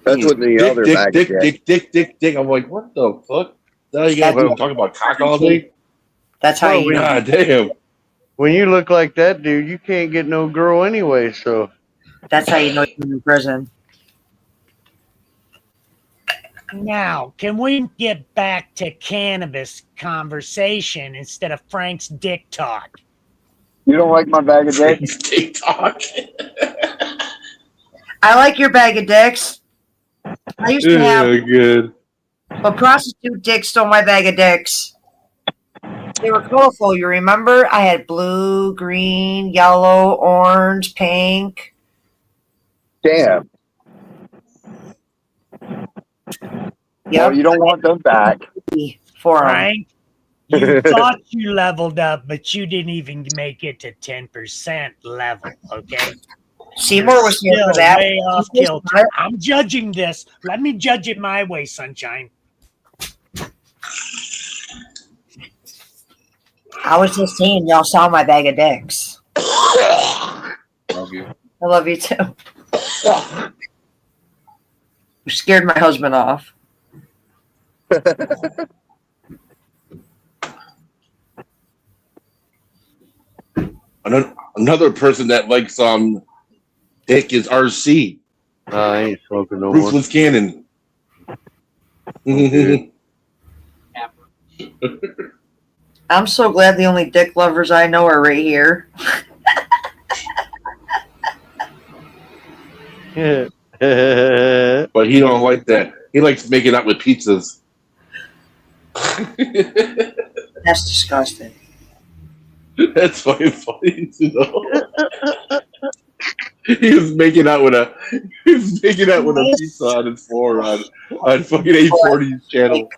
That's what the other dick, bag dick, of dick, dick, dick, dick. I'm like, what the fuck? Now you guys Well, talk about cock all day? That's how you know. God damn. When you look like that, dude, you can't get no girl anyway, so. That's how you know you're in prison. Now, can we get back to cannabis conversation instead of Frank's dick talk? You don't like my bag of dicks? TikTok. I like your bag of dicks. I used to have good. a prostitute dick stole my bag of dicks. They were colorful, you remember? I had blue, green, yellow, orange, pink. Damn. Yep. Well, you don't want them back. For 'em. Frank, you thought you leveled up, but you didn't even make it to 10% level, okay? Seymour was here Still for that. way off He was kilter. not. I'm judging this. Let me judge it my way, sunshine. I was just saying, y'all saw my bag of dicks. you. I love you too. You scared my husband off. Another person that likes dick is RC. I ain't smoking no more. Ruthless Cannon. I'm so glad the only dick lovers I know are right here. But he don't like that. He likes making out with pizzas. That's disgusting. That's fucking funny to know. He was making out with a pizza on his floor on fucking 840's channel.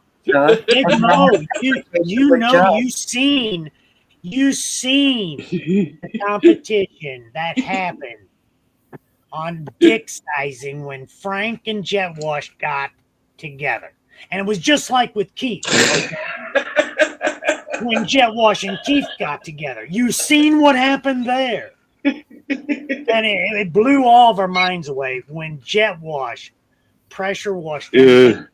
You seen the competition that happened on dick sizing when Frank and Jet Wash got together. And it was just like with Keith. Okay? When Jet Wash and Keith got together. You seen what happened there. And it blew all of our minds away when Jet Wash pressure washed. Why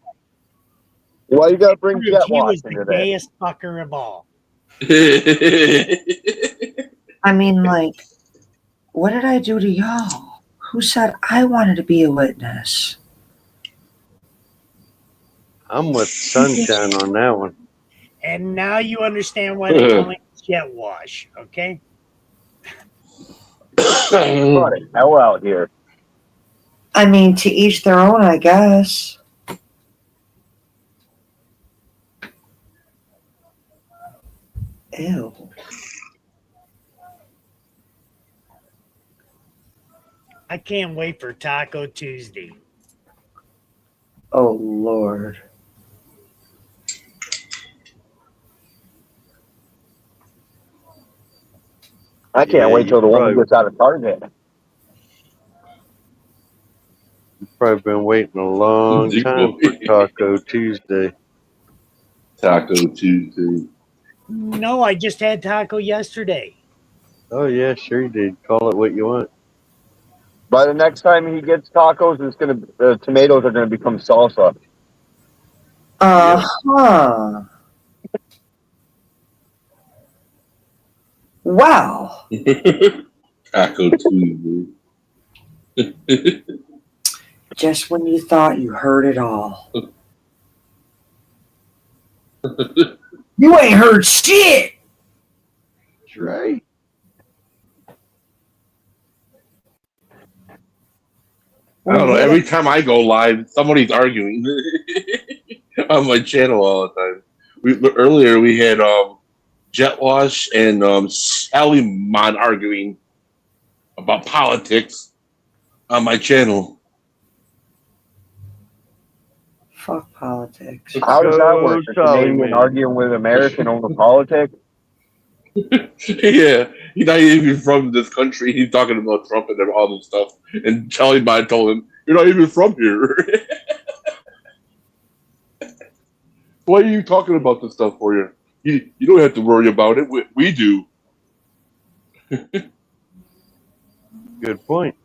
you gotta bring Jet He Wash was the into that? gayest fucker of all. I mean, like, what did I do to y'all? Who said I wanted to be a witness? I'm with Sunshine on that one. And now you understand why they call it Jet Wash, okay? Funny, hell out here. I mean, to each their own, I guess. Ew. I can't wait for Taco Tuesday. Oh, Lord. I can't wait till the woman gets out of Target. You've probably been waiting a long time for Taco Tuesday. Taco Tuesday. No, I just had taco yesterday. Oh, yeah, sure you did. Call it what you want. By the next time he gets tacos, the tomatoes are gonna become salsa. Uh-huh. Wow. Taco Tuesday. Just when you thought you heard it all. You ain't heard shit. That's right. I don't know. Every time I go live, somebody's arguing on my channel all the time. Earlier we had Jet Wash and Sally Mon arguing about politics on my channel. Fuck politics. How does that work? A Canadian arguing with American over politics? Yeah, he's not even from this country. He's talking about Trump and all this stuff. And Charlie Mon told him, "You're not even from here. Why are you talking about this stuff for you? You don't have to worry about it. We do." Good point.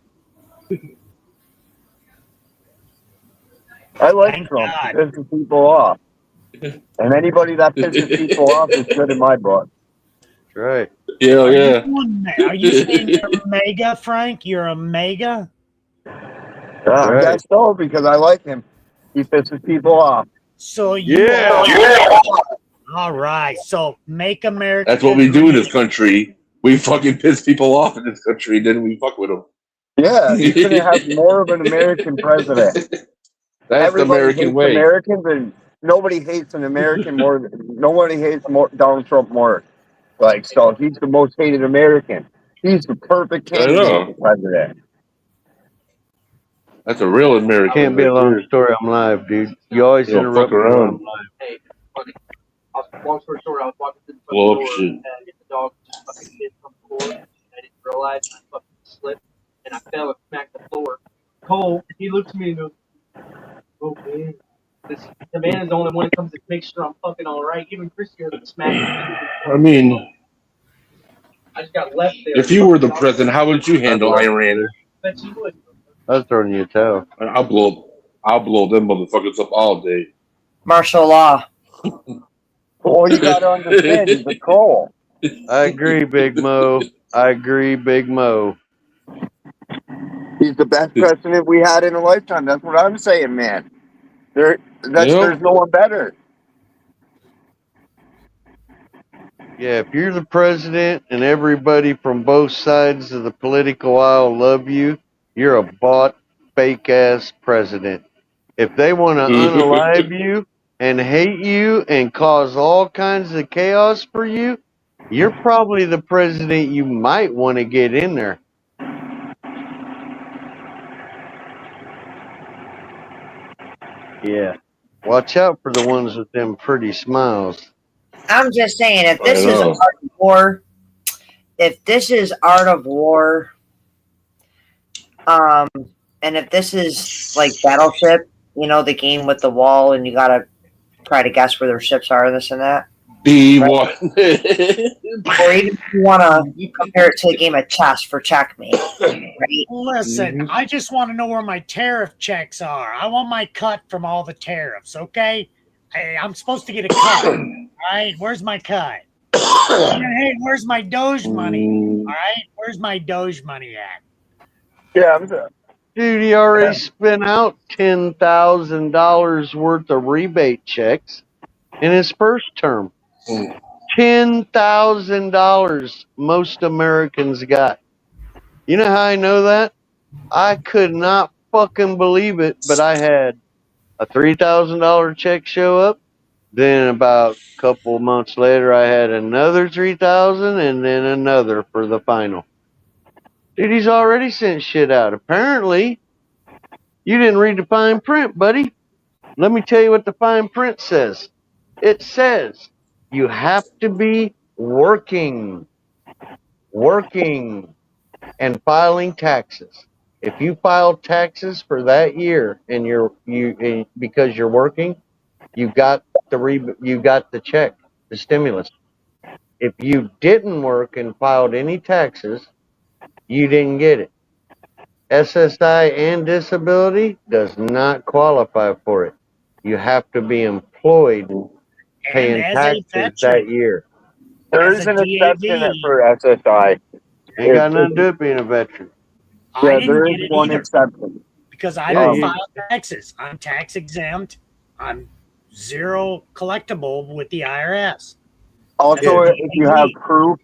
I like Trump. He pisses people off. And anybody that pisses people off is good in my book. Right. Yeah, Are you saying you're a mega, Frank? You're a mega? I guess so, because I like him. He pisses people off. So you all right. So make America. That's what we do in this country. We fucking piss people off in this country, then we fuck with them. Yeah, you couldn't have more of an American president. That's the American way. Americans, and nobody hates an American more. Nobody hates Donald Trump more. Like, so he's the most hated American. He's the perfect candidate for president. That's a real American. Can't be a long story. I'm live, dude. You always interrupt me when I'm live. Hey, funny. Long story short, I was walking through the Blow up door shit. and the dog just fucking hit from the floor. And I didn't realize I fucking slipped and I fell and smacked the floor. Cole, he looks at me and goes, "Oh man, the man is the only one that comes to make sure I'm fucking all right." Even Chris here smacked me. I mean, I just got left there. If you were the president, how would you handle Iran? Bet you would. I was throwing you a towel. I'll blow them motherfuckers up all day. Martial law. Well, you got to understand, he's a troll. I agree, Big Mo. I agree, Big Mo. He's the best president we had in a lifetime. That's what I'm saying, man. There's no one better. Yeah, if you're the president and everybody from both sides of the political aisle love you, you're a bought, fake-ass president. If they want to unalive you and hate you and cause all kinds of chaos for you, you're probably the president you might want to get in there. Yeah. Watch out for the ones with them pretty smiles. I'm just saying, if this is Art of War, and if this is like Battleship, you know, the game with the wall, and you gotta try to guess where their ships are, this and that. B1. Or even if you wanna compare it to a game of chess for checkmate, right? Listen, I just want to know where my tariff checks are. I want my cut from all the tariffs, okay? Hey, I'm supposed to get a cut, right? Where's my cut? Hey, where's my Doge money? All right, where's my Doge money at? Yeah, I'm sorry. Dude, he already spent out $10,000 worth of rebate checks in his first term. $10,000 most Americans got. You know how I know that? I could not fucking believe it, but I had a $3,000 check show up. Then about a couple months later, I had another $3,000 and then another for the final. Dude, he's already sent shit out. Apparently, you didn't read the fine print, buddy. Let me tell you what the fine print says. It says you have to be working and filing taxes. If you file taxes for that year and because you're working, you got the check, the stimulus. If you didn't work and filed any taxes, you didn't get it. SSI and disability does not qualify for it. You have to be employed paying taxes that year. There is an exception for SSI. Ain't got nothing to do with being a veteran. Yeah, there is one exception. Because I don't file taxes. I'm tax exempt. I'm zero collectible with the IRS. Also, if you have proof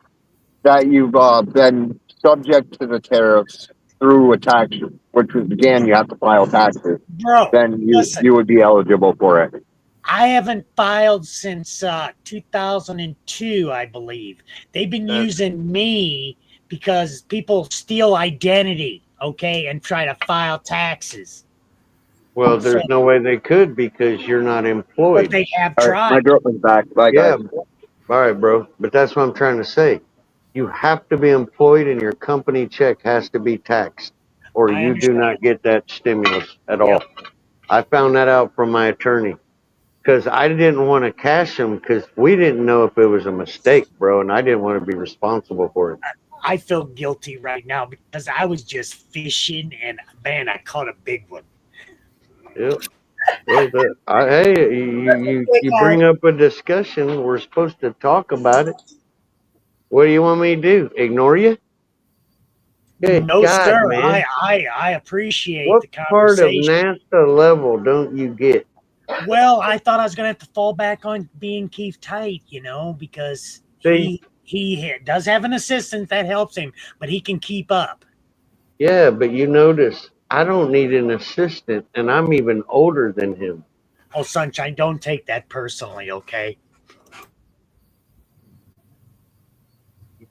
that you've been subject to the tariffs through a tax, which is, again, you have to file taxes, then you would be eligible for it. I haven't filed since 2002, I believe. They've been using me because people steal identity, okay, and try to file taxes. Well, there's no way they could because you're not employed. But they have All right, tried. my girlfriend's back. Bye, Yeah. guys. All right, bro. But that's what I'm trying to say. You have to be employed and your company check has to be taxed or I you do not get that stimulus at all. Yep. I found that out from my attorney because I didn't want to cash them because we didn't know if it was a mistake, bro, and I didn't want to be responsible for it. I feel guilty right now because I was just fishing and, man, I caught a big one. Yep. Well, hey, you bring up a discussion. We're supposed to talk about it. What do you want me to do? Ignore you? Good No, God, sir. man. I appreciate What the part of conversation. NASA level don't you get? Well, I thought I was going to have to fall back on being Keith Tight, you know, because See? he does have an assistant that helps him, but he can keep up. Yeah, but you notice I don't need an assistant, and I'm even older than him. Oh, Sunshine, don't take that personally, okay?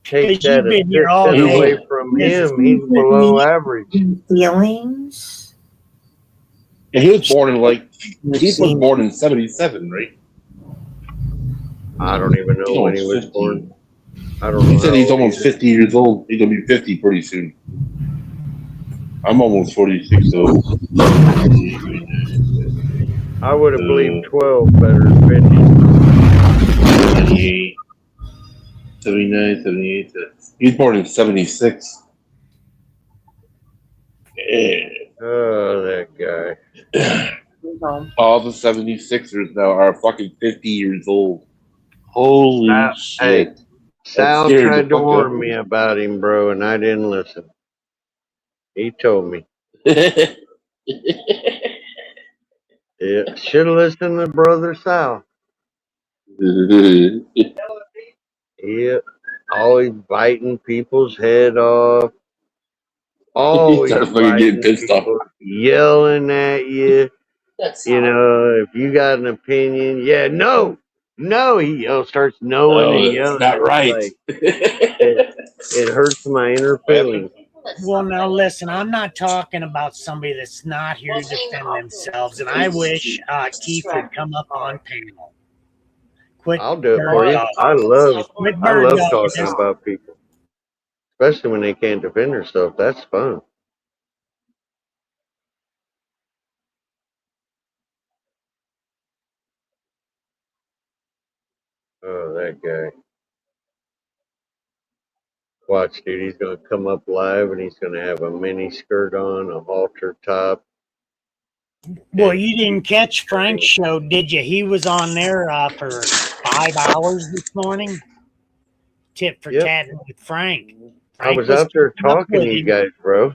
Take Because that you've been here all assistant day. away from him. He's below average. Feelings? And he was born in born in 77, right? I don't even know when he was born. I don't know. He said how he's old almost he is. 50 years old. He's gonna be 50 pretty soon. I'm almost 46, so I would have believed 12 better than 50. 79, 78. He was born in 76. Yeah. Oh, that guy. All the 76ers now are fucking 50 years old. Holy Hey, shit. Sal scared the tried to fuck warn out of me about him, bro, and I didn't listen. He told me. Yeah, should have listened to Brother Sal. Yeah, always biting people's head off. Always Starts fucking getting biting pissed off. people, yelling at you. That's You know, if you got an opinion, yeah, no. He starts knowing No, and that's yelling not at me. right. Like, it hurts my inner feelings. Well, now listen, I'm not talking about somebody that's not here to defend themselves, and I wish Keith would come up on panel. Quit I'll do it bird for you. dog. Quit I bird love dog. talking about people, especially when they can't defend themselves. That's fun. Oh, that guy. Watch, dude. He's gonna come up live and he's gonna have a mini skirt on, a halter top. Well, you didn't catch Frank's show, did you? He was on there for 5 hours this morning. Tip for tatting with Frank. I was out there talking to you guys, bro.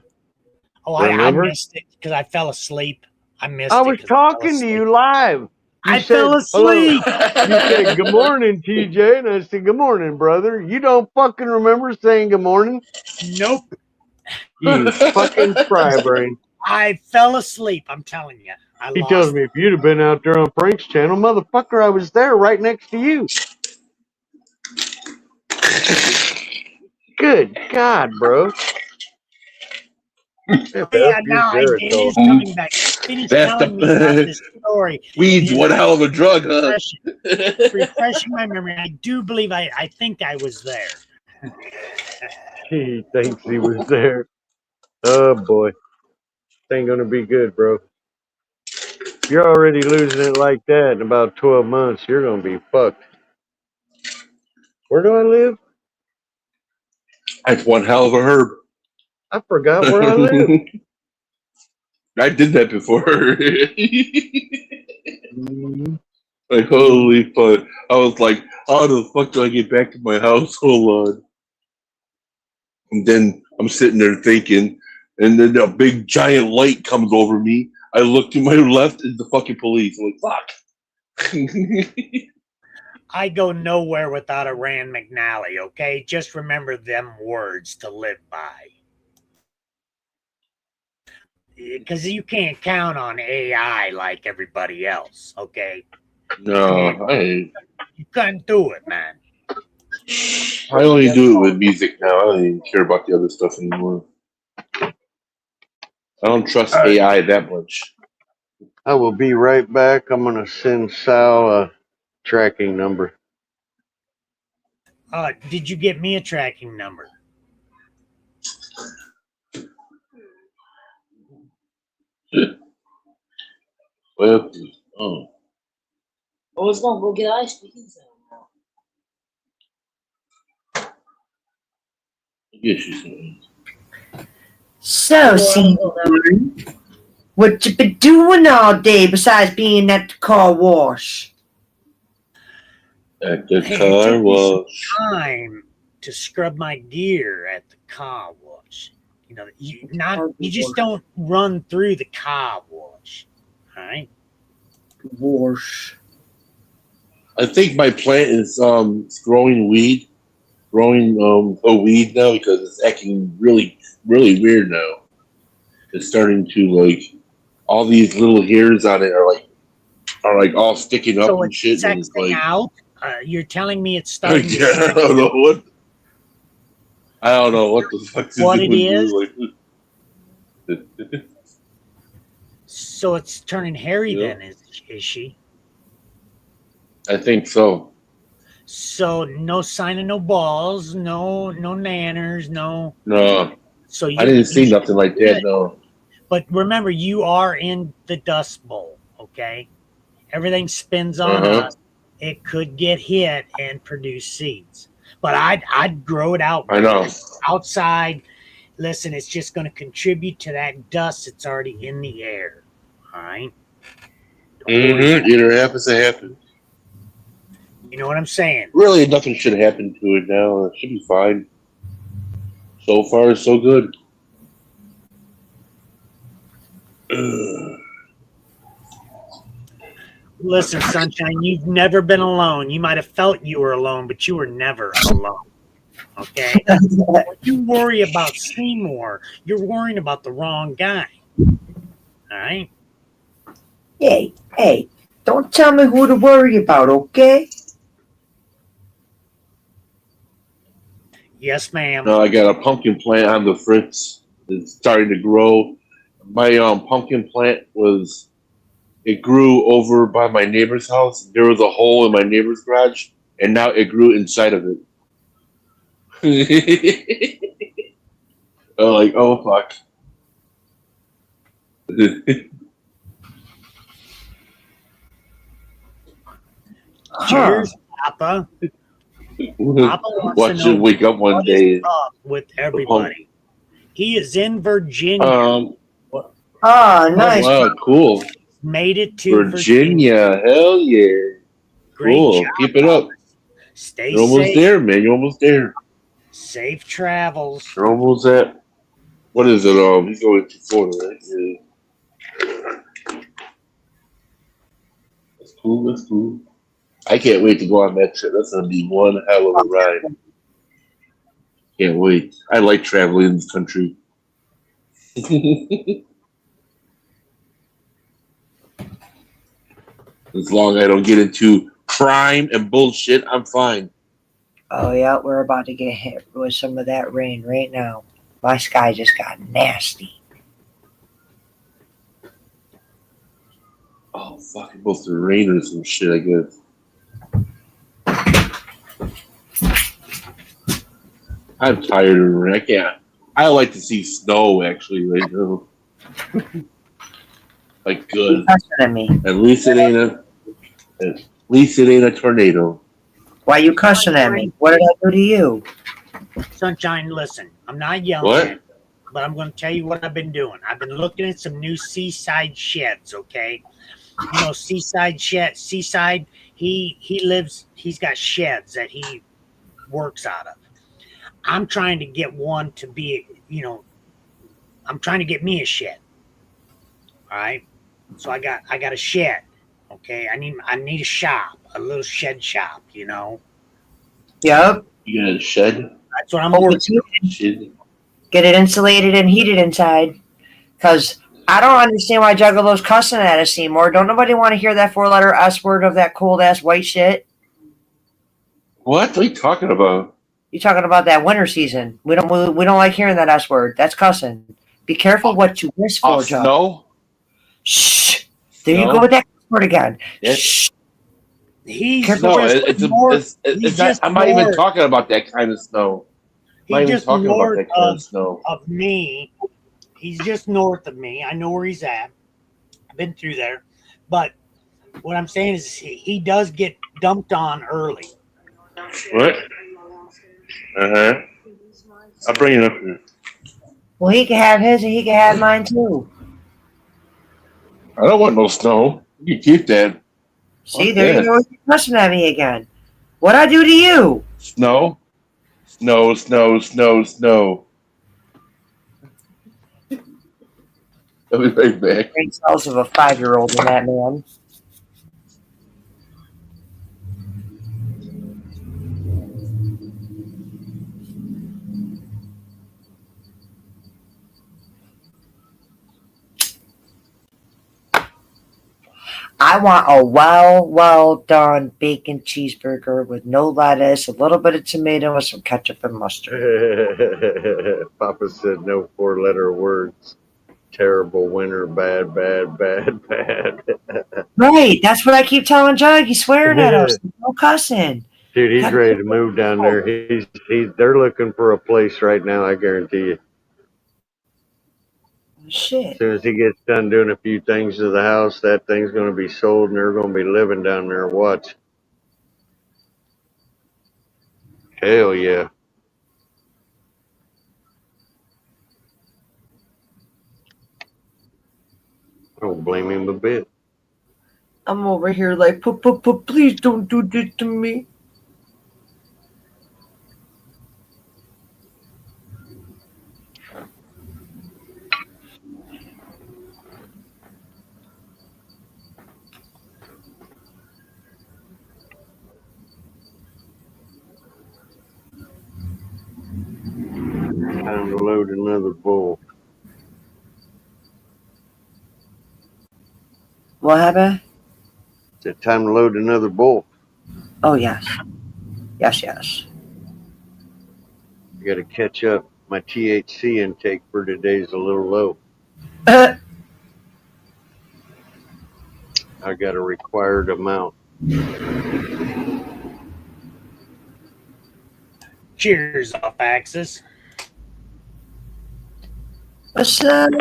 Oh, I Remember? missed it because I fell asleep. I missed I it. was 'cause I fell talking to asleep. you live. I fell asleep. Hello. You said, good morning, TJ. And I said, good morning, brother. You don't fucking remember saying good morning? Nope. You fucking fry brain. I fell asleep. I'm telling you. He tells me, if you'd have been out there on Frank's channel, motherfucker, I was there right next to you. Good God, bro. Yeah, now it is coming back. Finish telling me about this story. Weed's one hell of a drug, huh? Refreshing my memory. I do believe I think I was there. He thinks he was there. Oh, boy. This ain't going to be good, bro. If you're already losing it like that in about 12 months, you're going to be fucked. Where do I live? That's one hell of a herb. I forgot where I live. I did that before. Like, holy fuck. I was like, how the fuck do I get back to my house? Hold on. And then I'm sitting there thinking, and then a big giant light comes over me. I look to my left, and the fucking police. I'm like, fuck. I go nowhere without a Rand McNally, okay? Just remember them words to live by. Because you can't count on AI like everybody else, okay? No, You couldn't do it, man. I only do it with music now. I don't even care about the other stuff anymore. I don't trust AI that much. I will be right back. I'm going to send Sal a tracking number. Did you get me a tracking number? Well, I was gonna go get ice cream. So, CJ, what you been doing all day besides being at the car wash? At the Hey, car it took me wash. some time to scrub my gear at the car wash. You know, you just don't run through the car wash. All right. Wash. I think my plant is growing weed a weed now because it's acting really weird now. It's starting to like all these little hairs on it are like all sticking up So and it's shit. And it's sexing like out. You're telling me it's starting. yeah, I don't know what. I don't know what the fuck is What it is? Like, So it's turning hairy then, is she? I think so. So no sign of no balls, no nanners, no. No, So I didn't see nothing like that. No. But remember, you are in the Dust Bowl, okay? Everything spins on us. It could get hit and produce seeds. But I'd grow it out. I know. Outside. Listen, it's just going to contribute to that dust that's already in the air. All right. Either happens, it happens. You know what I'm saying? Really, nothing should happen to it now. It should be fine. So far, so good. Listen, Sunshine, you've never been alone. You might have felt you were alone, but you were never alone. Okay? When you worry about Seymour, you're worrying about the wrong guy. All right? Hey, don't tell me who to worry about, okay? Yes, ma'am. No, I got a pumpkin plant on the fritz. It's starting to grow. My pumpkin plant it grew over by my neighbor's house. There was a hole in my neighbor's garage, and now it grew inside of it. I'm like, oh fuck. Cheers, Papa. Papa wants Watch to know it wake up one what is day. up with everybody. He is in Virginia. Oh, nice. Wow, cool. Made it to Virginia. Hell yeah. Great Cool. job, Keep it up. Stay You're almost safe. there, man. You're almost there. Safe travels. You're almost at. What is it? He's going to Florida, right? Yeah. That's cool. That's cool. I can't wait to go on that trip. That's gonna be one hell of a ride. Can't wait. I like traveling in this country. As long as I don't get into crime and bullshit, I'm fine. Oh, yeah, we're about to get hit with some of that rain right now. My sky just got nasty. Oh fuck! It's supposed to rain or some shit, I guess. I'm tired of rain. I can't. I like to see snow actually right now. Like good. At me. At least it ain't a tornado. Why you cussing at me? What did I do to you? Sunshine, listen, I'm not yelling What? at you, but I'm going to tell you what I've been doing. I've been looking at some new Seaside sheds, okay? You know, Seaside, he's got sheds that he works out of. I'm trying to get one to be, I'm trying to get me a shed. All right? So I got a shed, okay? I need a shop, a little shed shop, you know? Yep. You got a shed? That's what I'm working on. Shit. Get it insulated and heated inside. Because I don't understand why Juggalo's cussing at us anymore. Don't nobody want to hear that 4-letter S word of that cold-ass white shit? What are you talking about? You talking about that winter season. We don't like hearing that S word. That's cussing. Be careful what you wish for, Jugg. Snow? Shh. There you No. go with that word again. Yes. Shh. He's No, just it's he's not, just I'm not even north. talking about that kind of snow. I'm not He's even just talking about north that kind of snow. of me. He's just north of me. I know where he's at. I've been through there. But what I'm saying is he does get dumped on early. What? Uh-huh. I'll bring it up here. Well, he can have his and he can have mine too. I don't want no snow. You can keep that. See, Fuck there that. you go. You're cussing at me again. What'd I do to you? Snow? Snow, snow, snow, snow. I'll be right back. Brain cells of a 5-year-old in that man. I want a well done bacon cheeseburger with no lettuce, a little bit of tomato, and some ketchup and mustard. Papa said no 4-letter words. Terrible winter, bad, bad, bad, bad. Right, that's what I keep telling Jugg. He's swearing at us. No cussing. Dude, he's ready to move down there. They're looking for a place right now, I guarantee you. Shit. As soon as he gets done doing a few things to the house, that thing's going to be sold and they're going to be living down there. Watch. Hell yeah. I don't blame him a bit. I'm over here like, please don't do this to me. Time to load another bull. What happened? It's time to load another bull. Oh, yes. Yes. I got to catch up. My THC intake for today is a little low. I got a required amount. Cheers, off axis. What's up?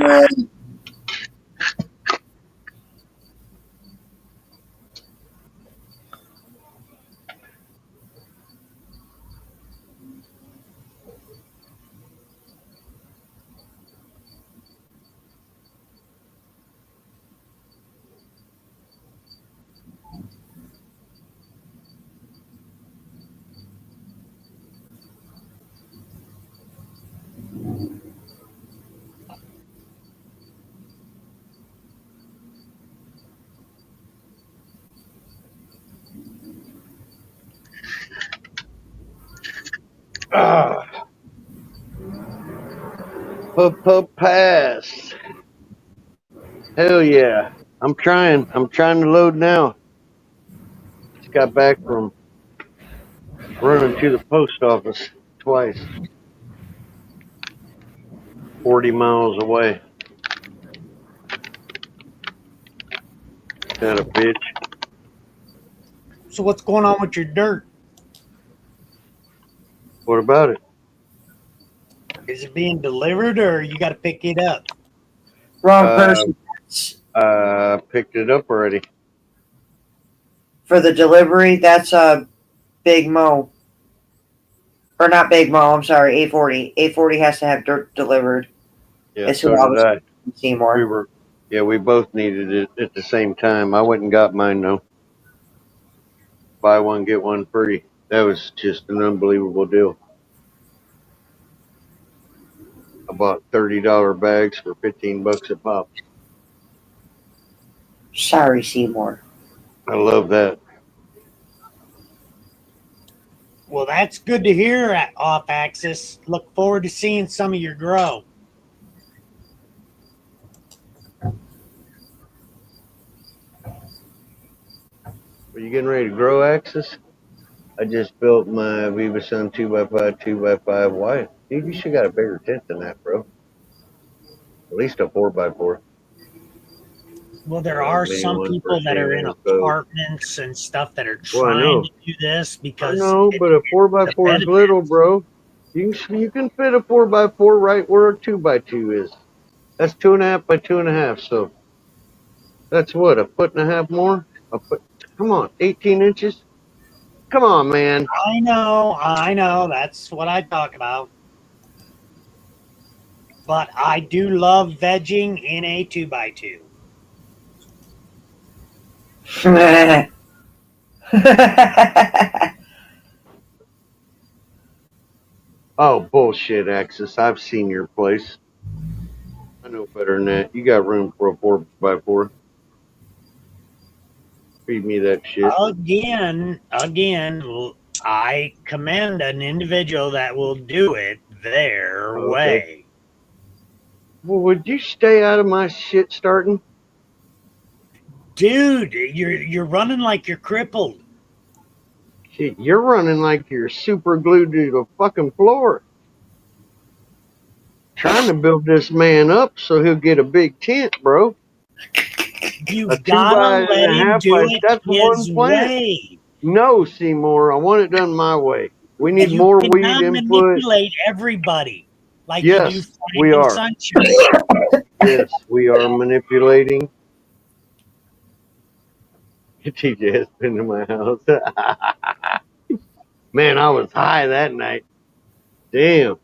Pass. Hell yeah. I'm trying to load now. Just got back from running to the post office twice. 40 miles away. That a bitch. So what's going on with your dirt? What about it? Is it being delivered or you got to pick it up? Wrong person. Picked it up already. For the delivery, that's Big Mo. Or not Big Mo, I'm sorry, 840. 840 has to have dirt delivered. Yeah, It's so who I did was I. Seymour. We both needed it at the same time. I went and got mine though. Buy one, get one free. That was just an unbelievable deal. I bought $30 bags for $15 a pop. Sorry, Seymour. I love that. Well, that's good to hear, off axis. Look forward to seeing some of your grow. Are you getting ready to grow, Axis? I just built my Viva Sun 2x5 2x5 wide. Dude, you should got a bigger tent than that, bro. At least a 4x4. Well, there are Mini some one people for that are in Shannon, so- apartments and stuff that are Well, I know. trying to do this because but a 4x4 is little, bro. You can fit a 4x4 right where a 2x2 is. That's 2.5 by 2.5. So that's what, a 1.5 feet more? Come on, 18 inches. Come on, man. I know. That's what I talk about. But I do love vegging in a 2x2. Oh, bullshit, Axis. I've seen your place. I know better than that. You got room for a 4x4. Feed me that shit. Again, I commend an individual that will do it their way. Well, would you stay out of my shit starting? Dude, you're running like you're crippled. Shit, you're running like you're super glued to the fucking floor. Trying to build this man up so he'll get a big tent, bro. You a gotta let him do it that's his one plan. way. No, Seymour, I want it done my way. We need You more weed cannot input. manipulate everybody like Yes, you do we Frank and are. Sunshine. Yes, we are manipulating. TJ has been to my house. Man, I was high that night. Damn.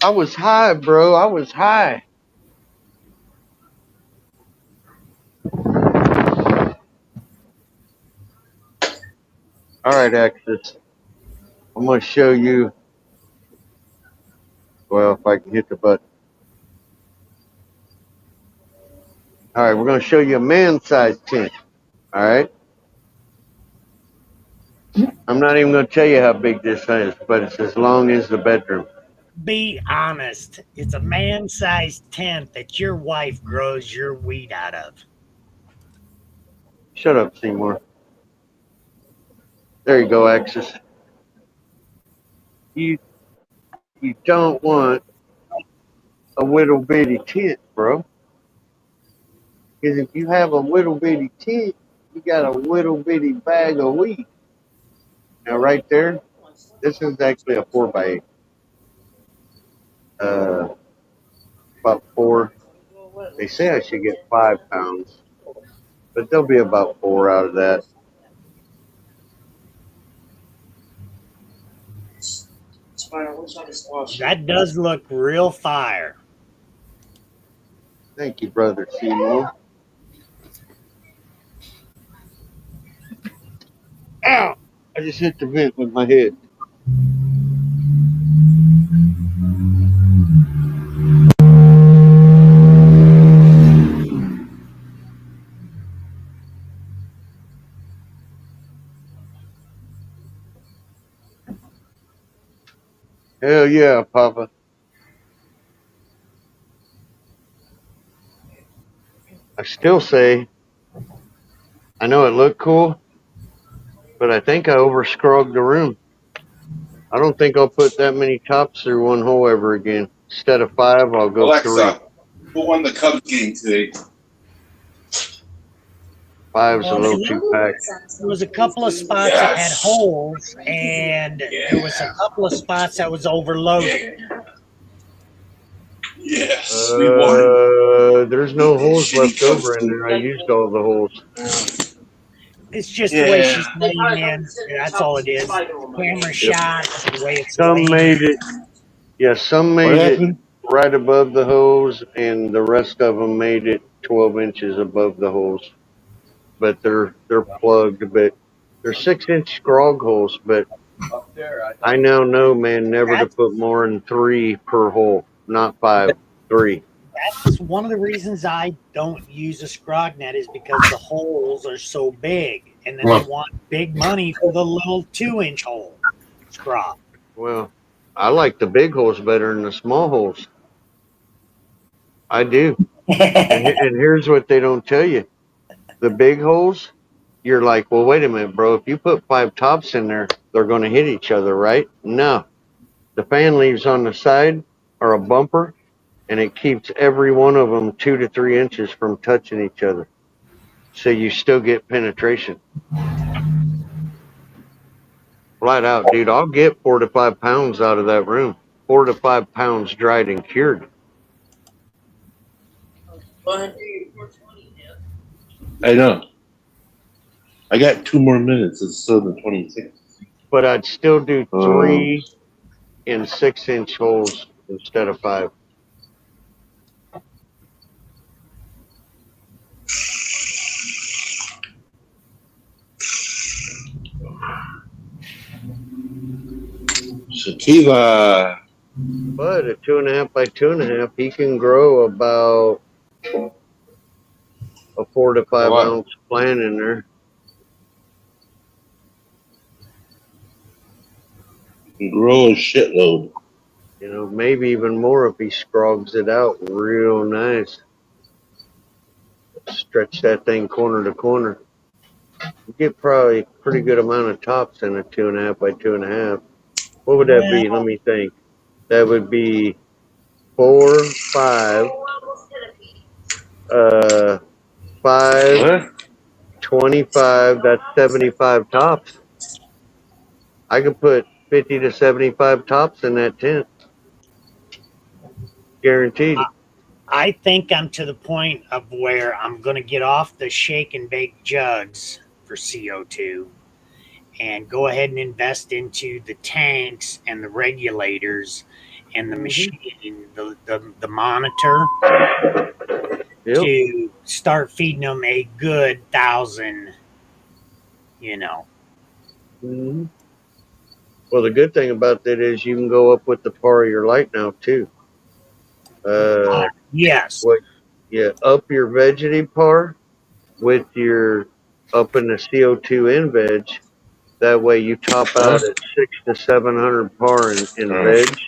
I was high, bro. I was high. All right, Axis. I'm going to show you. Well, if I can hit the button. All right, we're going to show you a man-sized tent. All right. I'm not even going to tell you how big this is, but it's as long as the bedroom. Be honest. It's a man-sized tent that your wife grows your weed out of. Shut up, Seymour. There you go, Axis. You don't want a little bitty tent, bro. Because if you have a little bitty tent, you got a little bitty bag of weed. Now, right there, this is actually a 4x8. About 4. They say I should get 5 pounds, but there'll be about 4 out of that. That does look real fire. Thank you, brother Seymour. Ow! I just hit the vent with my head. Hell yeah, Papa. I still say, I know it looked cool, but I think I over-scrugged the room. I don't think I'll put that many tops through one hole ever again. Instead of 5, I'll go Alexa, 3. who won the Cubs game today? 5's a little too packed. There was a couple of spots that had holes, and there was a couple of spots that was overloaded. Yes, we won. There's no holes left over in there. I used all the holes. It's just the way she's laying in. That's all it is. Camera shot, the way it's Some laying. made it. Yeah, some made it right above the hose, and the rest of them made it 12 inches above the hose. But they're plugged. But they're 6-inch scrog holes. But I now know, man, never to put more than 3 per hole. Not 5, 3. That's one of the reasons I don't use a scrog net is because the holes are so big, and then they want big money for the little 2-inch hole scrog. Well, I like the big holes better than the small holes. I do. And here's what they don't tell you. The big holes, you're like, well, wait a minute, bro. If you put 5 tops in there, they're going to hit each other, right? No. The fan leaves on the side or a bumper, and it keeps every one of them 2 to 3 inches from touching each other. So you still get penetration. Flat out, dude. I'll get 4 to 5 pounds out of that room. 4 to 5 pounds dried and cured. I know. I got 2 more minutes. It's still the 26th. But I'd still do 3 in 6-inch holes instead of 5. Sativa. But a 2.5 by 2.5, he can grow about a 4 to 5 ounce plant in there. You can grow a shitload. You know, maybe even more if he scrogs it out real nice. Stretch that thing corner to corner. You get probably a pretty good amount of tops in a 2.5 by 2.5. What would that be? Let me think. That would be 4, 5, 5, 25. That's 75 tops. I could put 50 to 75 tops in that tent. Guaranteed. I think I'm to the point of where I'm going to get off the shake and bake jugs for CO2 and go ahead and invest into the tanks and the regulators and the machine, the monitor, to start feeding them a good 1,000, Mm-hmm. Well, the good thing about that is you can go up with the par of your light now too. Yes. What? Yeah, up your veggie par with your up in the CO2 in veg. That way you top out at 600 to 700 par in veg,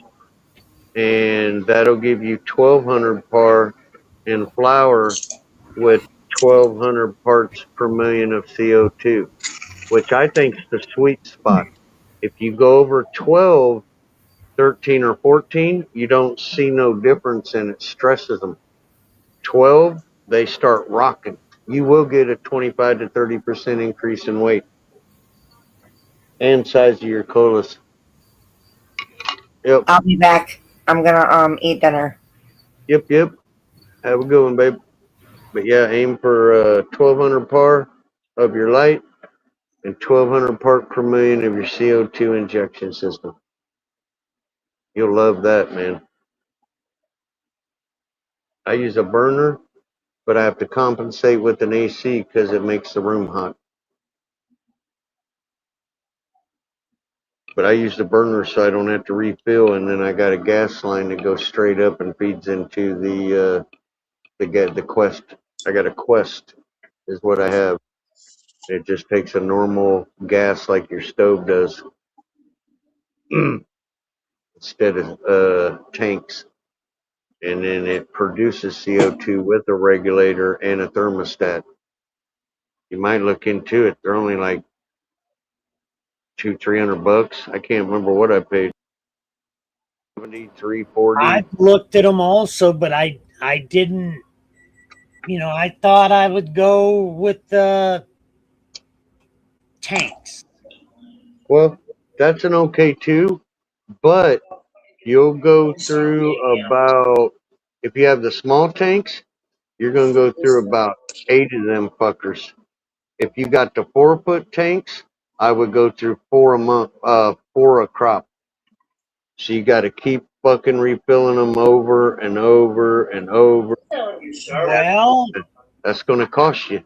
and that'll give you 1,200 par in flower with 1,200 parts per million of CO2, which I think is the sweet spot. If you go over 12, 13, or 14, you don't see no difference, and it stresses them. 12, they start rocking. You will get a 25 to 30% increase in weight and size of your colas. Yep. I'll be back. I'm gonna eat dinner. Yep. Have a good one, babe. But yeah, aim for 1,200 par of your light and 1,200 part per million of your CO2 injection system. You'll love that, man. I use a burner, but I have to compensate with an AC because it makes the room hot. But I use the burner so I don't have to refill, and then I got a gas line that goes straight up and feeds into the Quest. I got a Quest, is what I have. It just takes a normal gas like your stove does instead of tanks, and then it produces CO2 with a regulator and a thermostat. You might look into it. They're only like $200-300. I can't remember what I paid. 73, 40. I've looked at them also, but I didn't. I thought I would go with the tanks. Well, that's an okay too, but you'll go through about, if you have the small tanks, you're going to go through about 8 of them fuckers. If you got the 4-foot tanks, I would go through 4 a month, 4 a crop. So you got to keep fucking refilling them over and over and over. Well, that's going to cost you.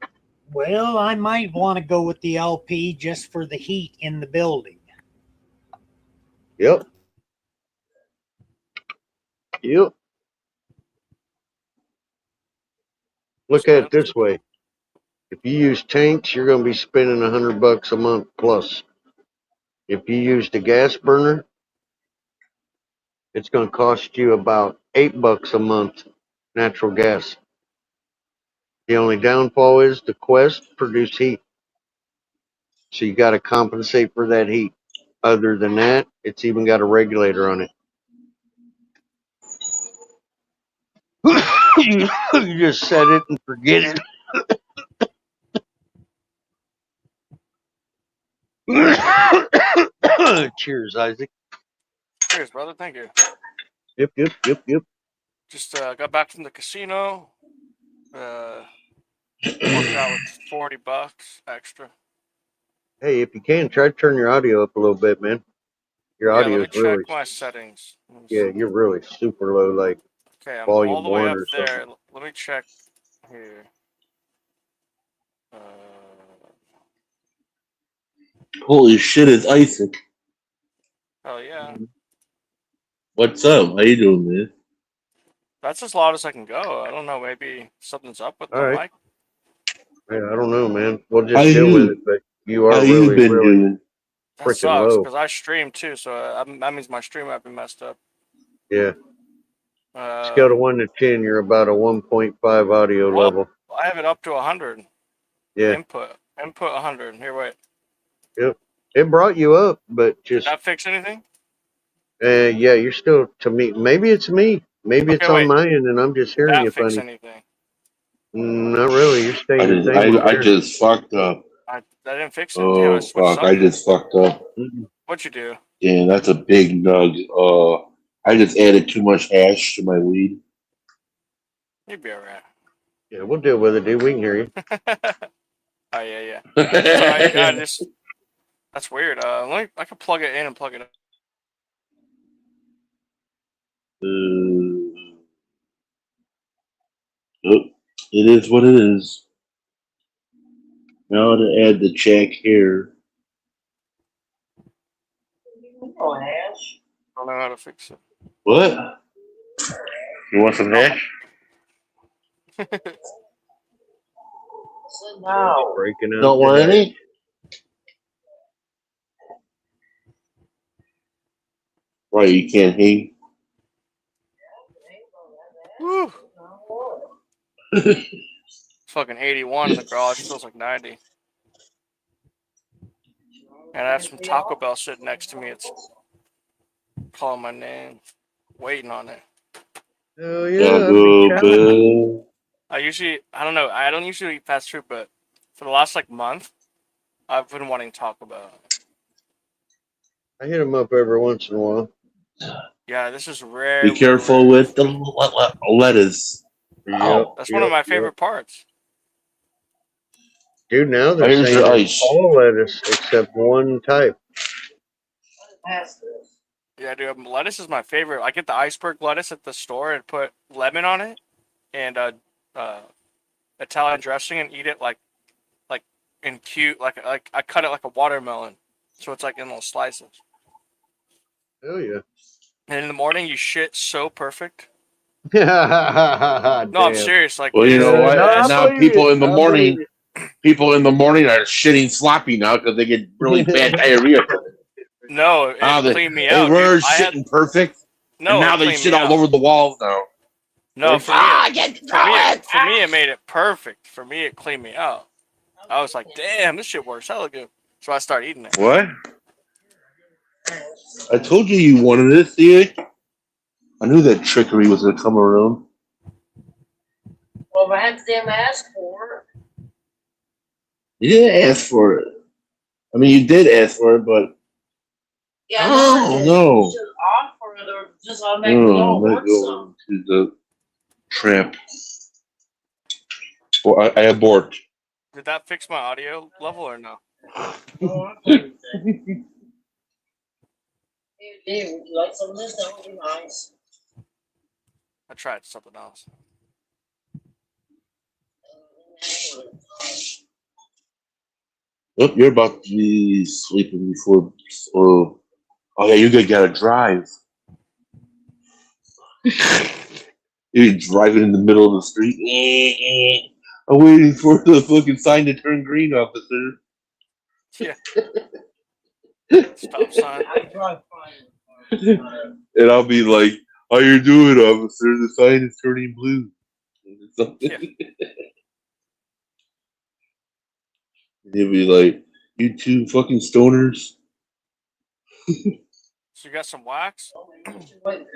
Well, I might want to go with the LP just for the heat in the building. Yep. Look at it this way. If you use tanks, you're going to be spending $100 a month plus. If you use the gas burner, it's going to cost you about $8 a month natural gas. The only downfall is the Quest produce heat. So you got to compensate for that heat. Other than that, it's even got a regulator on it. You just set it and forget it. Cheers, Isaac. Cheers, brother. Thank you. Yep. Just got back from the casino. Worked out with $40 extra. Hey, if you can, try to turn your audio up a little bit, man. Your audio let me is really. check my settings. Yeah, you're really super low, like okay, I'm volume all the way 1 up or there. something. Let me check here. Holy shit, it's Isaac. Oh yeah. What's up? How you doing, man? That's as loud as I can go. I don't know. Maybe something's up with the All right. mic. Yeah, I don't know, man. We'll just How deal you- with it. But you are How you really, been really doing? That freaking sucks low. because I stream too, so that means my stream might be messed up. Yeah. Scale to 1 to 10, you're about a 1.5 audio well, level. I have it up to 100. Yeah. Input 100. Here, wait. Yep. It brought you up, but Did just that fix anything? yeah, you're still to me. Maybe it's me. Maybe it's Okay, on wait. my end, and I'm just Did hearing that you fix funny. anything? Not really. You're staying the same over I here. just fucked up. I didn't fix it. Damn, I Oh switched fuck! I something. just fucked up. What'd you do? Damn, that's a big nug. I just added too much hash to my weed. You'd be alright. Yeah, we'll deal with it, dude. We can hear you. Oh yeah. Sorry, I just that's weird. I can plug it in and plug it up. Oh, it is what it is. Now to add the jack here. Oh, hash. I don't know how to fix it. What? You want some hash? So now. Breaking out. Don't want any? Right, you can't hang. Woo. Fucking 81 in the garage feels like 90. And I have some Taco Bell sitting next to me. It's calling my name, waiting on it. Oh yeah. Bell. I don't know. I don't usually eat fast food, but for the last like month, I've been wanting Taco Bell. I hit them up every once in a while. Yeah, this is rare. Be careful with the lettuce. Yep, That's one of my favorite parts. Dude, now they're Here's saying your it's ice. all lettuce except one type. Yeah, dude, lettuce is my favorite. I get the iceberg lettuce at the store and put lemon on it and Italian dressing and eat it like in cute like I cut it like a watermelon, so it's like in little slices. Oh yeah. And in the morning, you shit so perfect. No, I'm serious. Like, Well, you know what? Now people in the morning, it. people in the morning are shitting sloppy now because they get really bad diarrhea. No, it cleaned me out. They were dude. shitting perfect. No, and now it they cleaned shit me all out. over the walls now. No, Like, for me, it made it perfect. For me, it cleaned me out. I was like, damn, this shit works hella good. So I started eating it. What? I told you wanted it, see? I knew that trickery was going to come around. Well, if I had to damn ask for it. You didn't ask for it. I mean, you did ask for it, but... Yeah, Oh, no. You should offer it or just automatically Let go to the trap. Well, I abort. Did that fix my audio level or no? Hey, Dave, would you like some of this? That would be nice. I tried something else. Oh, you're about to be sleeping before... Oh yeah, you gotta drive. You're driving in the middle of the street. I'm waiting for the fucking sign to turn green, officer. Yeah. Stop sign. And I'll be like, how you doing, officer? The sign is turning blue. Yeah. And he'll be like, you two fucking stoners. So you got some wax? But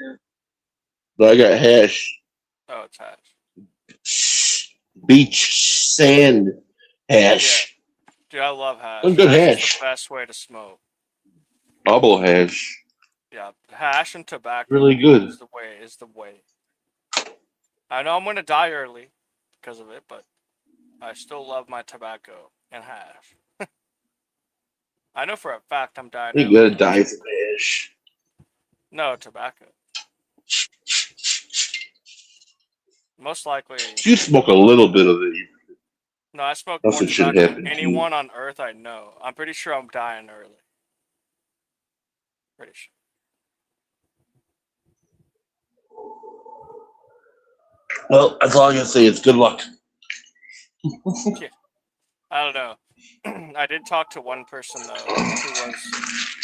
I got hash. Oh, it's hash. Beach sand hash. Dude, I love hash. Some good Hash is hash. the best way to smoke. Bubble hash. Yeah, hash and tobacco. Really good. Is the way. I know I'm gonna die early because of it, but I still love my tobacco and hash. I know for a fact I'm dying. You gotta die from hash. No, tobacco. Most likely. You smoke a little bit of it. No, I smoke more Nothing should tobacco happen than to you. anyone on earth I know. I'm pretty sure I'm dying early. Pretty sure. Well, that's all I can say is good luck. Yeah. I don't know. I did talk to one person though who was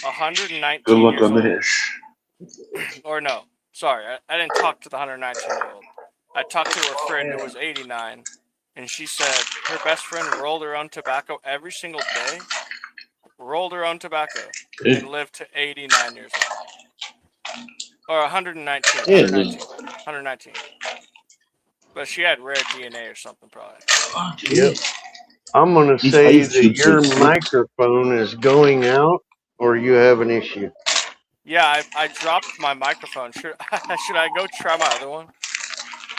119 Good luck years on the old. hash. Or no, sorry, I didn't talk to the 119-year-old. I talked to her friend who was 89, and she said her best friend rolled her own tobacco every single day, rolled her own tobacco, and lived to 89 years old. Or 119. But she had rare DNA or something, probably. Yep. I'm gonna say that your microphone is going out, or you have an issue. Yeah, I dropped my microphone. Should I go try my other one?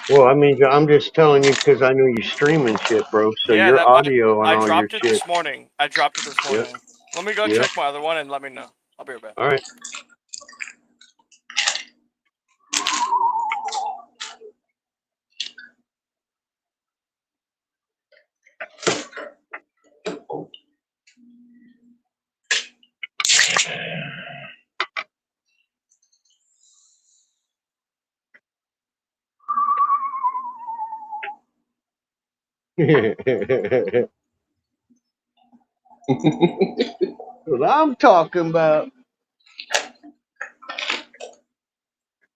Well, I mean, I'm just telling you because I know you streaming shit, bro. So Yeah, your that audio on I all your dropped it shit. this morning. I dropped it this Yep. morning. Let me go Yep. check my other one and let me know. I'll be right back. All right. What I'm talking about.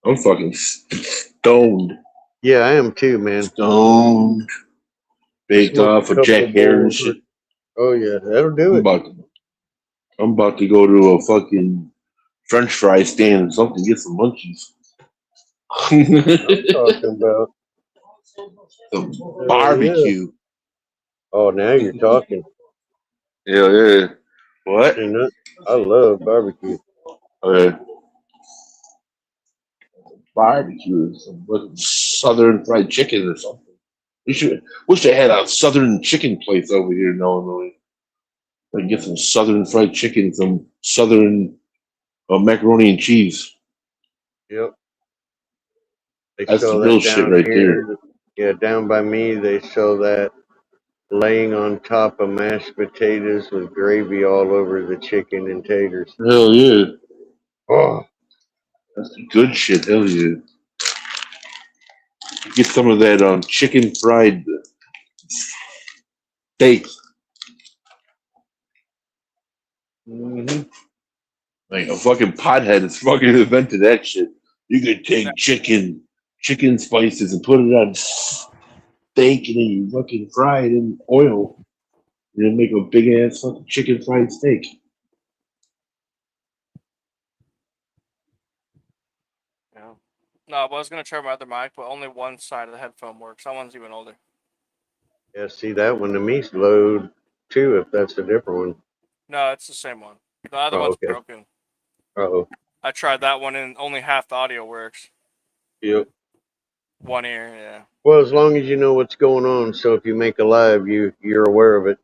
I'm fucking stoned. Yeah, I am too, man. Stoned. Baked Smoked off a of couple Jack Hare and bowls. shit. Oh yeah, that'll do it. I'm about to go to a fucking French fry stand or something, get some munchies. I'm talking about Some barbecue. Oh, now you're talking. Yeah. What? You know, I love barbecue. Barbecue, some fucking Southern fried chicken or something. Wish they had a Southern chicken place over here in Illinois. I can get some Southern fried chicken, some Southern macaroni and cheese. Yep. They That's sell the real that shit down right here. there. Yeah, down by me, they sell that laying on top of mashed potatoes with gravy all over the chicken and taters. Hell yeah. Oh, that's the good shit. Hell yeah. Get some of that chicken fried steak. Mm-hmm. Like a fucking pothead has fucking invented that shit. You could take chicken spices and put it on steak and then you fucking fry it in oil. And then make a big ass fucking chicken fried steak. Yeah. No, I was gonna try my other mic, but only one side of the headphone works. That one's even older. Yeah, see that one to me's load too, if that's a different one. No, it's the same one. The other Oh, one's okay. broken. Uh-oh. I tried that one and only half the audio works. Yep. One ear, yeah. Well, as long as you know what's going on, so if you make a live, you're aware of it.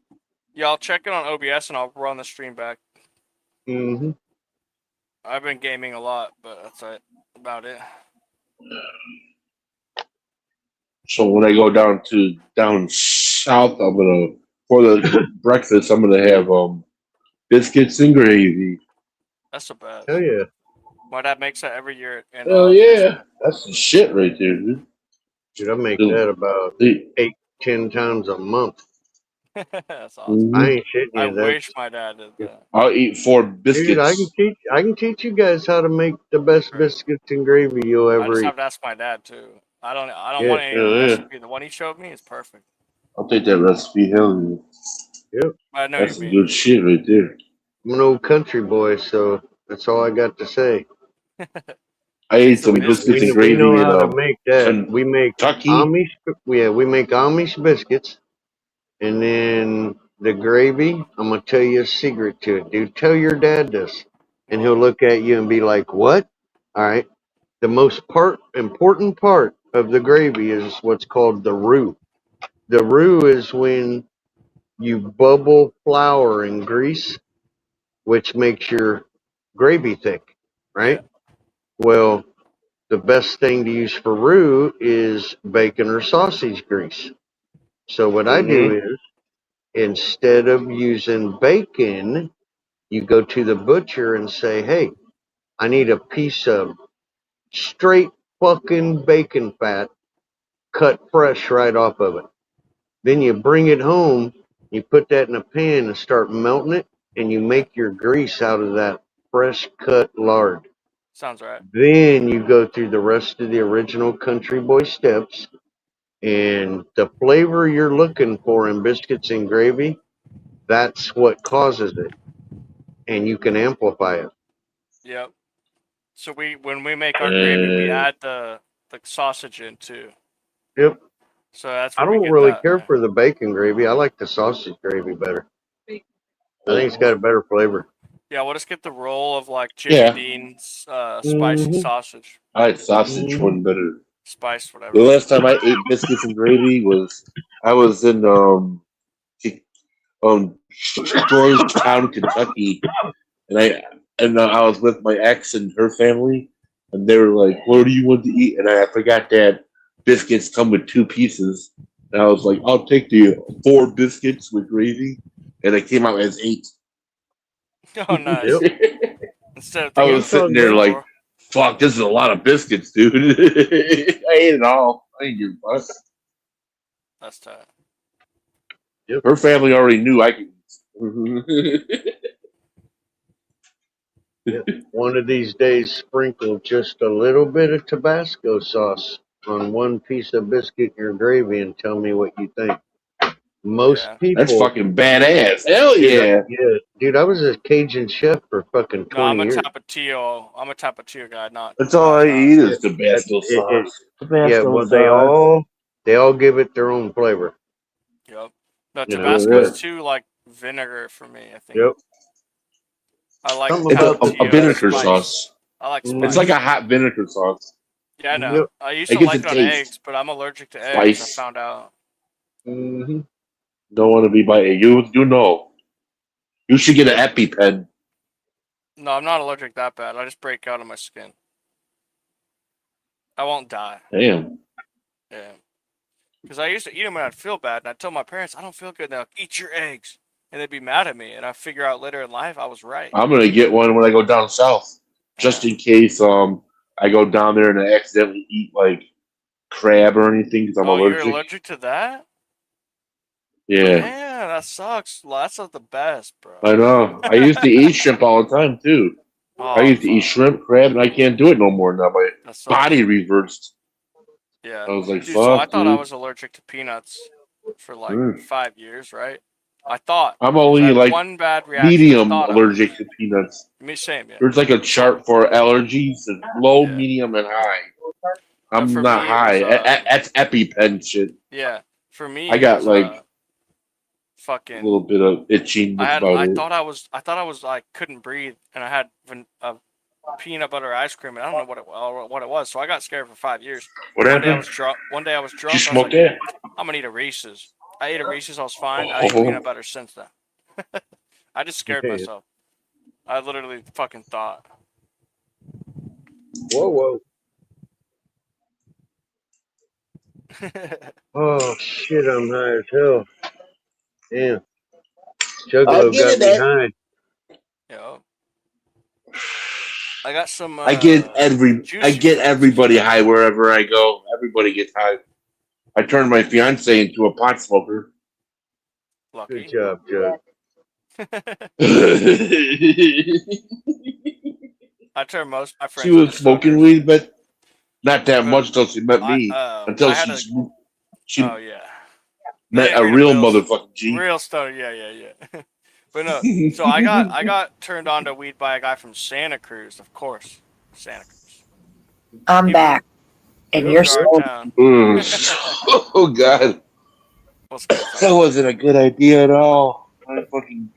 Yeah, I'll check it on OBS and I'll run the stream back. Mm-hmm. I've been gaming a lot, but that's about it. So when I go down south, I'm gonna for the breakfast I'm gonna have biscuits and gravy. That's the best. Hell yeah. My dad makes that every year. And, Hell yeah. That's the shit right there, dude. Dude, I make that about 8-10 times a month. That's awesome. I ain't shitting you. I That's, wish my dad did that. I'll eat 4 biscuits. dude, I can teach you guys how to make the best biscuits and gravy you'll I ever just eat. have to ask my dad too. I don't Yeah, want any hell yeah. recipe. The one he showed me is perfect. I'll take that recipe. Hell yeah. Yep. I know That's you some mean. good shit right there. I'm an old country boy, so that's all I got to say. I ate some biscuits and gravy. We know how to make that. We make Kentucky. Amish. Yeah, we make Amish biscuits, and then the gravy. I'm gonna tell you a secret to it, dude. Tell your dad this, and he'll look at you and be like, "What?" All right. The most important part of the gravy is what's called the roux. The roux is when you bubble flour and grease, which makes your gravy thick, right? Well, the best thing to use for roux is bacon or sausage grease. So what I do is, instead of using bacon, you go to the butcher and say, "Hey, I need a piece of straight fucking bacon fat cut fresh right off of it." Then you bring it home, you put that in a pan and start melting it, and you make your grease out of that fresh cut lard. Sounds right. Then you go through the rest of the original country boy steps, and the flavor you're looking for in biscuits and gravy, that's what causes it. And you can amplify it. Yep. So when we make our gravy, we add the sausage in too. Yep. So that's I where we don't get really that. care for the bacon gravy. I like the sausage gravy better. I think it's got a better flavor. Yeah, we'll just get the roll of like Jimmy Dean's spicy Mhm. sausage. I like sausage one better. Spice, whatever. The last time I ate biscuits and gravy I was in Georgetown, Kentucky, and I was with my ex and her family, and they were like, "What do you want to eat?" And I forgot that biscuits come with 2 pieces, and I was like, "I'll take the 4 biscuits with gravy," and it came out as 8. Oh, nice. Instead of I was sitting there like, "Fuck, this is a lot of biscuits, dude." I ate it all. I didn't give a fuck. That's tight. Her family already knew I could. One of these days, sprinkle just a little bit of Tabasco sauce on one piece of biscuit in your gravy and tell me what you think. Most people. That's fucking badass. Hell yeah. Yeah, dude, I was a Cajun chef for fucking 20 No, I'm a years. Tapatio. I'm a Tapatio guy, not. That's all I eat is Tabasco sauce. Yeah, well, they all give it their own flavor. Yep. No, You know, Tabasco yeah. is too like vinegar for me. I think. Yep. I like It's a vinegar spice. sauce. I like spice. It's like a hot vinegar sauce. Yeah, I know. Yep. I used It to gets like a it on taste. eggs, but I'm allergic to eggs. Spice. I found out. Mm-hmm. Don't want to be by you. You know. You should get an EpiPen. No, I'm not allergic that bad. I just break out on my skin. I won't die. Damn. Yeah. Because I used to eat them when I'd feel bad, and I'd tell my parents, I don't feel good. And they're like, eat your eggs. And they'd be mad at me, and I figure out later in life I was right. I'm gonna get one when I go down south, just in case I go down there and I accidentally eat like crab or anything because I'm allergic. You're allergic to that? Yeah, Yeah, that sucks. That's not the best, bro. I know. I used to eat shrimp all the time too. I used to eat shrimp, crab, and I can't do it no more now. My body reversed. Yeah. I was like, Dude, fuck, so I thought I dude. was allergic to peanuts for like 5 years, right? I thought. I'm 'cause I only had like one bad reaction. medium I thought allergic to peanuts. Me same, yeah. There's like a chart for allergies: and low, medium, and high. I'm for not me, it high. was, That's EpiPen shit. Yeah. For me, I it got was, like a fucking. little bit of itching. That's about I it. thought I was like couldn't breathe, and I had peanut butter ice cream, and I don't know what it was. So I got scared for 5 years. What One day I happened? was drunk. One day I was drunk. You I was smoke like, that? I'm gonna eat a Reese's. I ate a Reese's. I was fine. I ate Oh. peanut butter since then. I just scared Yeah. myself. I literally fucking thought. Whoa. Oh, shit, I'm high as hell. Damn. Juggalo got me high. Yo. I got some. I get everybody high wherever I go. Everybody gets high. I turned my fiance into a pot smoker. Lucky. Good job, Jug. I turned most of my friends. She was smoking weed, but not that much until she met me. Until I had she oh yeah. met a real motherfucking G. Real stoner, yeah. But no, so I got turned on to weed by a guy from Santa Cruz, of course. Santa Cruz. I'm back. And you're still. Oh God. That wasn't a good idea at all. I fucking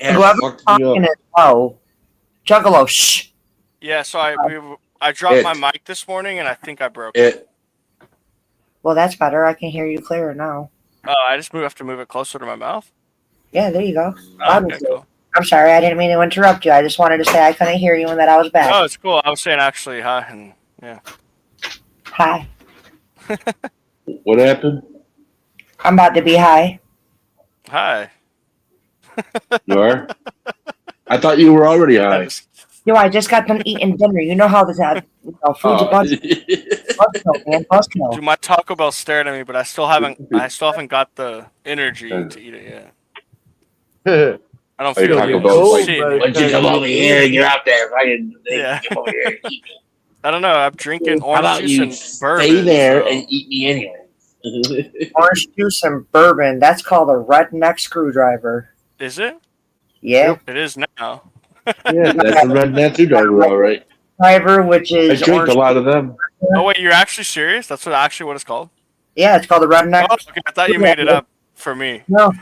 Whoever's fucked me talking up. is low. Juggalo, shh. Yeah, so I dropped my mic this morning and I think I broke it. Well, that's better. I can hear you clearer now. Oh, I just have to move it closer to my mouth. Yeah, there you go. Okay, cool. I'm sorry. I didn't mean to interrupt you. I just wanted to say I couldn't hear you and that I was back. Oh, it's cool. I was saying actually hi and yeah. Hi. What happened? I'm about to be high. Hi. You are? I thought you were already high. Yo, I just got done eating dinner. You know how this food's a bunch. Buzzkill, man. Buzzkill. Dude, my Taco Bell stared at me, but I still haven't got the energy to eat it yet. I don't feel Taco like Bell's like, shit. why don't you come over here and you're out there fucking Yeah. come over here and eat me. I don't know. I'm drinking How orange about juice you and bourbon. stay there so- and eat me anyway? Orange juice and bourbon. That's called a redneck screwdriver. Is it? Yeah. It is now. Yeah, that's a redneck screwdriver, all right. Driver, which I is drink orange. a lot of them. Oh wait, you're actually serious? That's what it's called? Yeah, it's called a redneck. Oh, okay. I thought you made it up for me. No.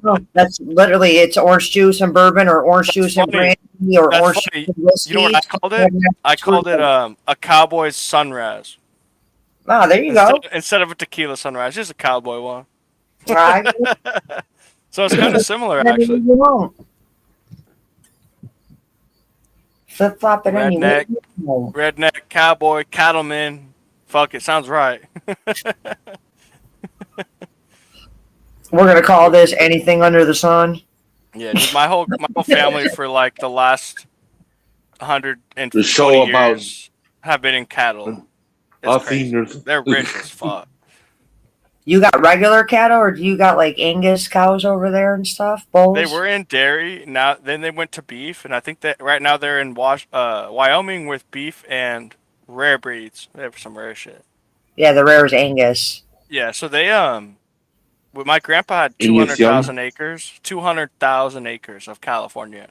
No, that's literally it's orange juice and bourbon, or orange juice and funny. brandy, or That's orange funny. juice and whiskey. You know what I called it? I called it a Cowboys Sunrise. Oh, there you go. Instead of a tequila sunrise, just a cowboy one. Right. So it's kind of similar, actually. You won't. Flip flop it anyway. Redneck, cowboy, cattleman. Fuck, it sounds right. We're gonna call this anything under the sun. Yeah, dude, my whole family for like the last 120 The show about- years have been in cattle. I've It's crazy. seen there's- They're rich as fuck. You got regular cattle, or do you got like Angus cows over there and stuff? Bulls? They were in dairy. Now, then they went to beef, and I think that right now they're in Wyoming with beef and rare breeds. They have some rare shit. Yeah, the rare is Angus. Yeah, so they my grandpa had Angus 200,000 acres, 200,000 acres of California.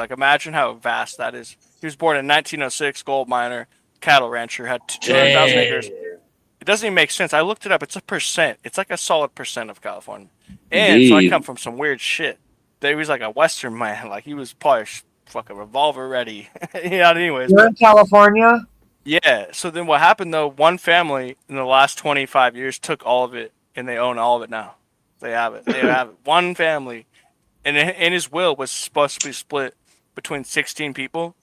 Imagine how vast that is. He was born in 1906, gold miner, cattle rancher, had 200,000 acres. It doesn't even make sense. I looked it up. It's a percent. It's like a solid percent of California. And so I Indeed. come from some weird shit. He was like a Western man. Like he was probably fucking revolver ready. Yeah. Anyways. You're in California? Yeah. So then what happened though? One family in the last 25 years took all of it, and they own all of it now. They have it. They have it. One family, and in his will was supposed to be split between 16 people,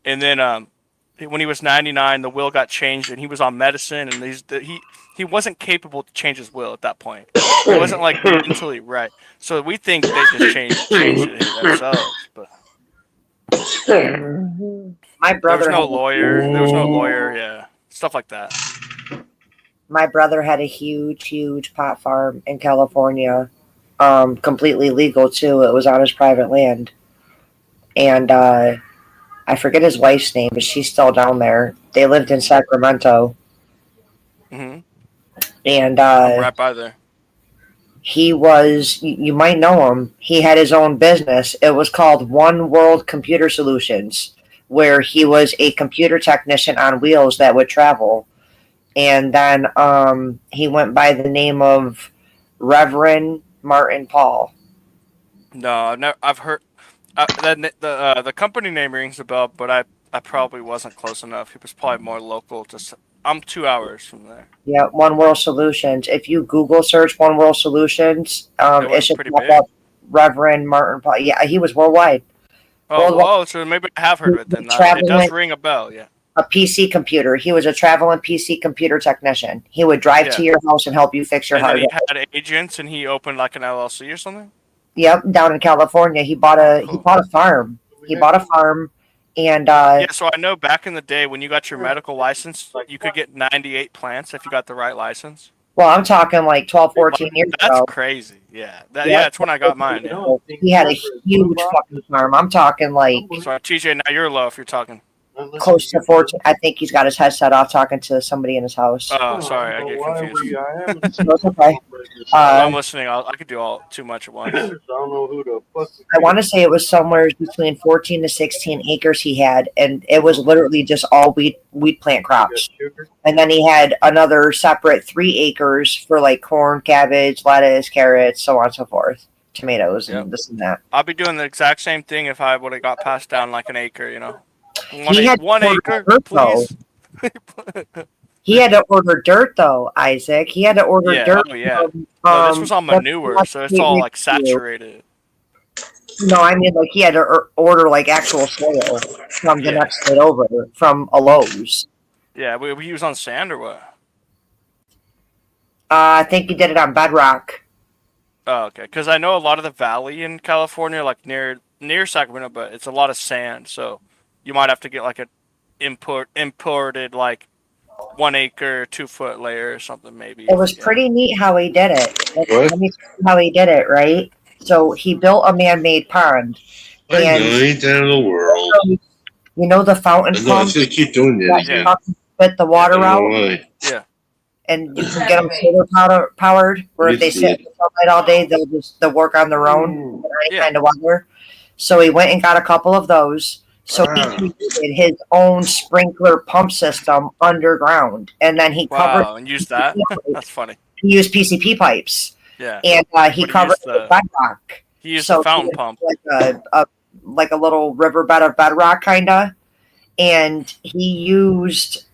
and then when he was 99, the will got changed, and he was on medicine, and he wasn't capable to change his will at that point. He wasn't like mentally right. So we think they just changed it themselves. But My brother. there was no lawyer. There was no lawyer. Yeah, stuff like that. My brother had a huge pot farm in California, completely legal too. It was on his private land, and I forget his wife's name, but she's still down there. They lived in Sacramento, Mm-hmm. and Right by there. he was. You might know him. He had his own business. It was called One World Computer Solutions, where he was a computer technician on wheels that would travel. And then he went by the name of Reverend Martin Paul. No, I've heard the company name rings a bell, but I probably wasn't close enough. He was probably more local. I'm 2 hours from there. Yeah, One World Solutions. If you Google search One World Solutions, it should pretty pop big. up Reverend Martin Paul. Yeah, he was worldwide. Oh, so maybe I have heard of it then. It Traveling does with ring a bell, yeah. a PC computer. He was a traveling PC computer technician. He would drive to Yeah. your house and help you fix your And then hardware. he had agents, and he opened like an LLC or something. Yep, down in California, he bought a farm. He bought a farm, and Yeah, so I know back in the day when you got your medical license, you could get 98 plants if you got the right license. well, I'm talking like 12, 14 years That's ago. crazy. Yeah, that's when I got mine. Yeah. He had a huge fucking farm. I'm talking like So TJ, now you're low if you're talking. close to 14. I think he's got his headset off talking to somebody in his house. Oh, sorry, I get confused. No, it's okay. I'm listening. I could do too much at once. I want to say it was somewhere between 14 to 16 acres he had, and it was literally just all wheat plant crops. And then he had another separate 3 acres for like corn, cabbage, lettuce, carrots, so on and so forth, tomatoes, and this and that. I'll be doing the exact same thing if I would have got passed down like an acre, you know. He had One to order acre, dirt, though. please. He had to order dirt, though, Isaac. He had to order Yeah, dirt. oh yeah. From, No, this was on the- manure, so it's all like saturated. No, I mean like he had to order like actual soil from the Yeah. next state over from a Lowe's. Yeah, we was on sand or what? I think he did it on Bedrock. Oh, okay. Because I know a lot of the valley in California, like near Sacramento, but it's a lot of sand, so you might have to get like an imported like 1 acre, 2 foot layer or something maybe. It was pretty neat how he did it. Let me tell you how he did it, right? So he built a man-made pond. I know, And ain't that in the world? you know the fountain I know, I pump should keep doing that again. spit the water I don't out, know why. Yeah. and you can get them solar powered, where if they sit in the sunlight all day, they'll work on their own in any kind of weather. So he went and got a couple of those. So he created his own sprinkler pump system underground, and then he covered. Wow, and use that? That's funny. He used PCP pipes, Yeah. and he But covered used it with bedrock. He used So the fountain he pump. had like a little riverbed of bedrock, kinda, and he used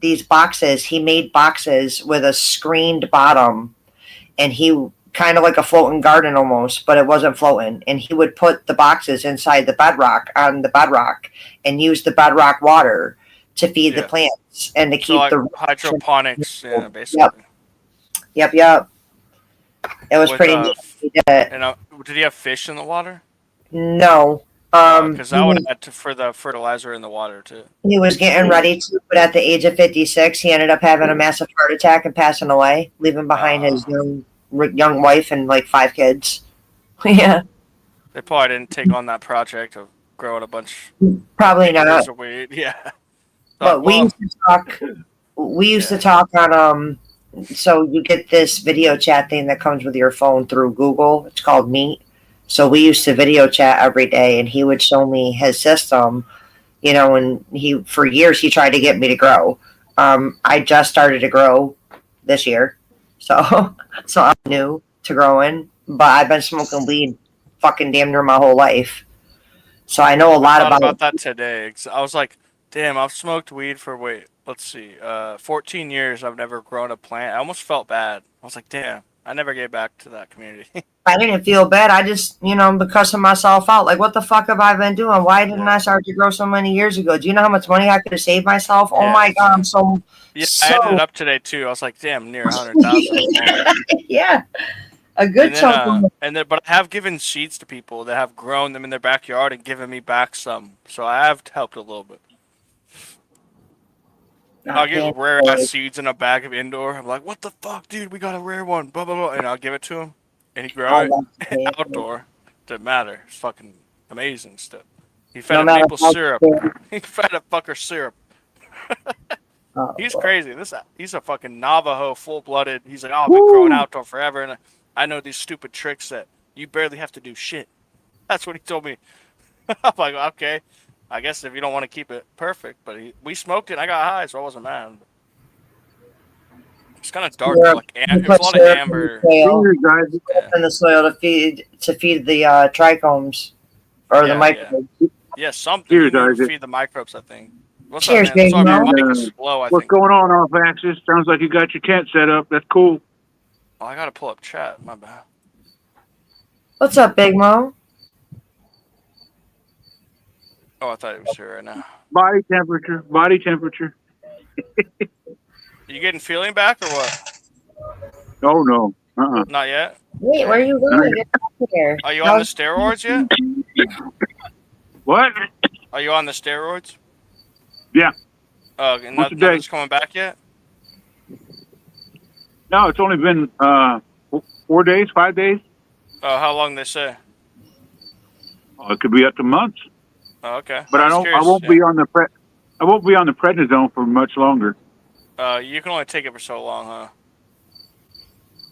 these boxes. He made boxes with a screened bottom, and he kind of like a floating garden almost, but it wasn't floating. And he would put the boxes inside the bedrock on the bedrock and use the bedrock water to feed the plants and to keep So like the hydroponics, yeah, basically. Yep. It was With, pretty neat. He did it. And did he have fish in the water? No. Because that would add to for the fertilizer in the water too. He was getting ready to, but at the age of 56, he ended up having a massive heart attack and passing away, leaving behind his young wife and like 5 kids. Yeah, They probably didn't take on that project of growing a bunch. probably acres not. of weed. Yeah. But we used to talk. We used to talk on So you get this video chat thing that comes with your phone through Google. It's called Meet. So we used to video chat every day, and he would show me his system. You know, and for years he tried to get me to grow. I just started to grow this year, so I'm new to growing. But I've been smoking weed fucking damn near my whole life, so I know a lot I thought about about that today. 'Cause I was like, damn, I've smoked weed for 14 years. I've never grown a plant. I almost felt bad. I was like, damn, I never gave back to that community. I didn't feel bad. I just, been cussing myself out. Like, what the fuck have I been doing? Why didn't I start to grow so many years ago? Do you know how much money I could have saved myself? Oh my God, I'm so. Yeah, I added it up today too. I was like, damn, near 100,000. Yeah, a good chunk. But I have given seeds to people that have grown them in their backyard and given me back some. So I have helped a little bit. I'll get rare ass seeds in a bag of indoor. I'm like, what the fuck, dude? We got a rare one. Blah blah blah, and I'll give it to him, and he grow it outdoor. Doesn't matter. It's fucking amazing stuff. He fed it maple syrup. He fed it fucker syrup. He's crazy. He's a fucking Navajo, full-blooded. He's like, oh, I've been growing outdoor forever, and I know these stupid tricks that you barely have to do shit. That's what he told me. I'm like, okay. I guess if you don't want to keep it perfect, but we smoked it and I got high, so I wasn't mad. It's kind of dark, there's a lot of amber. In the soil to feed the trichomes or the microbes. Yeah, something to feed the microbes, I think. What's Cheers, up, man? big What's up? man. Your mic is slow, I What's think. going on, off axis? Sounds like you got your tent set up. That's cool. Oh, I gotta pull up chat. My bad. What's up, Big Mo? Oh, I thought it was here right now. Body temperature. Body temperature. You getting feeling back or what? Oh no. Not yet. Wait, where are you going? Get out here. Are you on the steroids yet? What? Are you on the steroids? Yeah. And nothing's coming back yet? No, it's only been 4 days, 5 days. Oh, how long they say? Oh, it could be up to months. Oh, okay. But I won't be on the prednisone for much longer. You can only take it for so long, huh?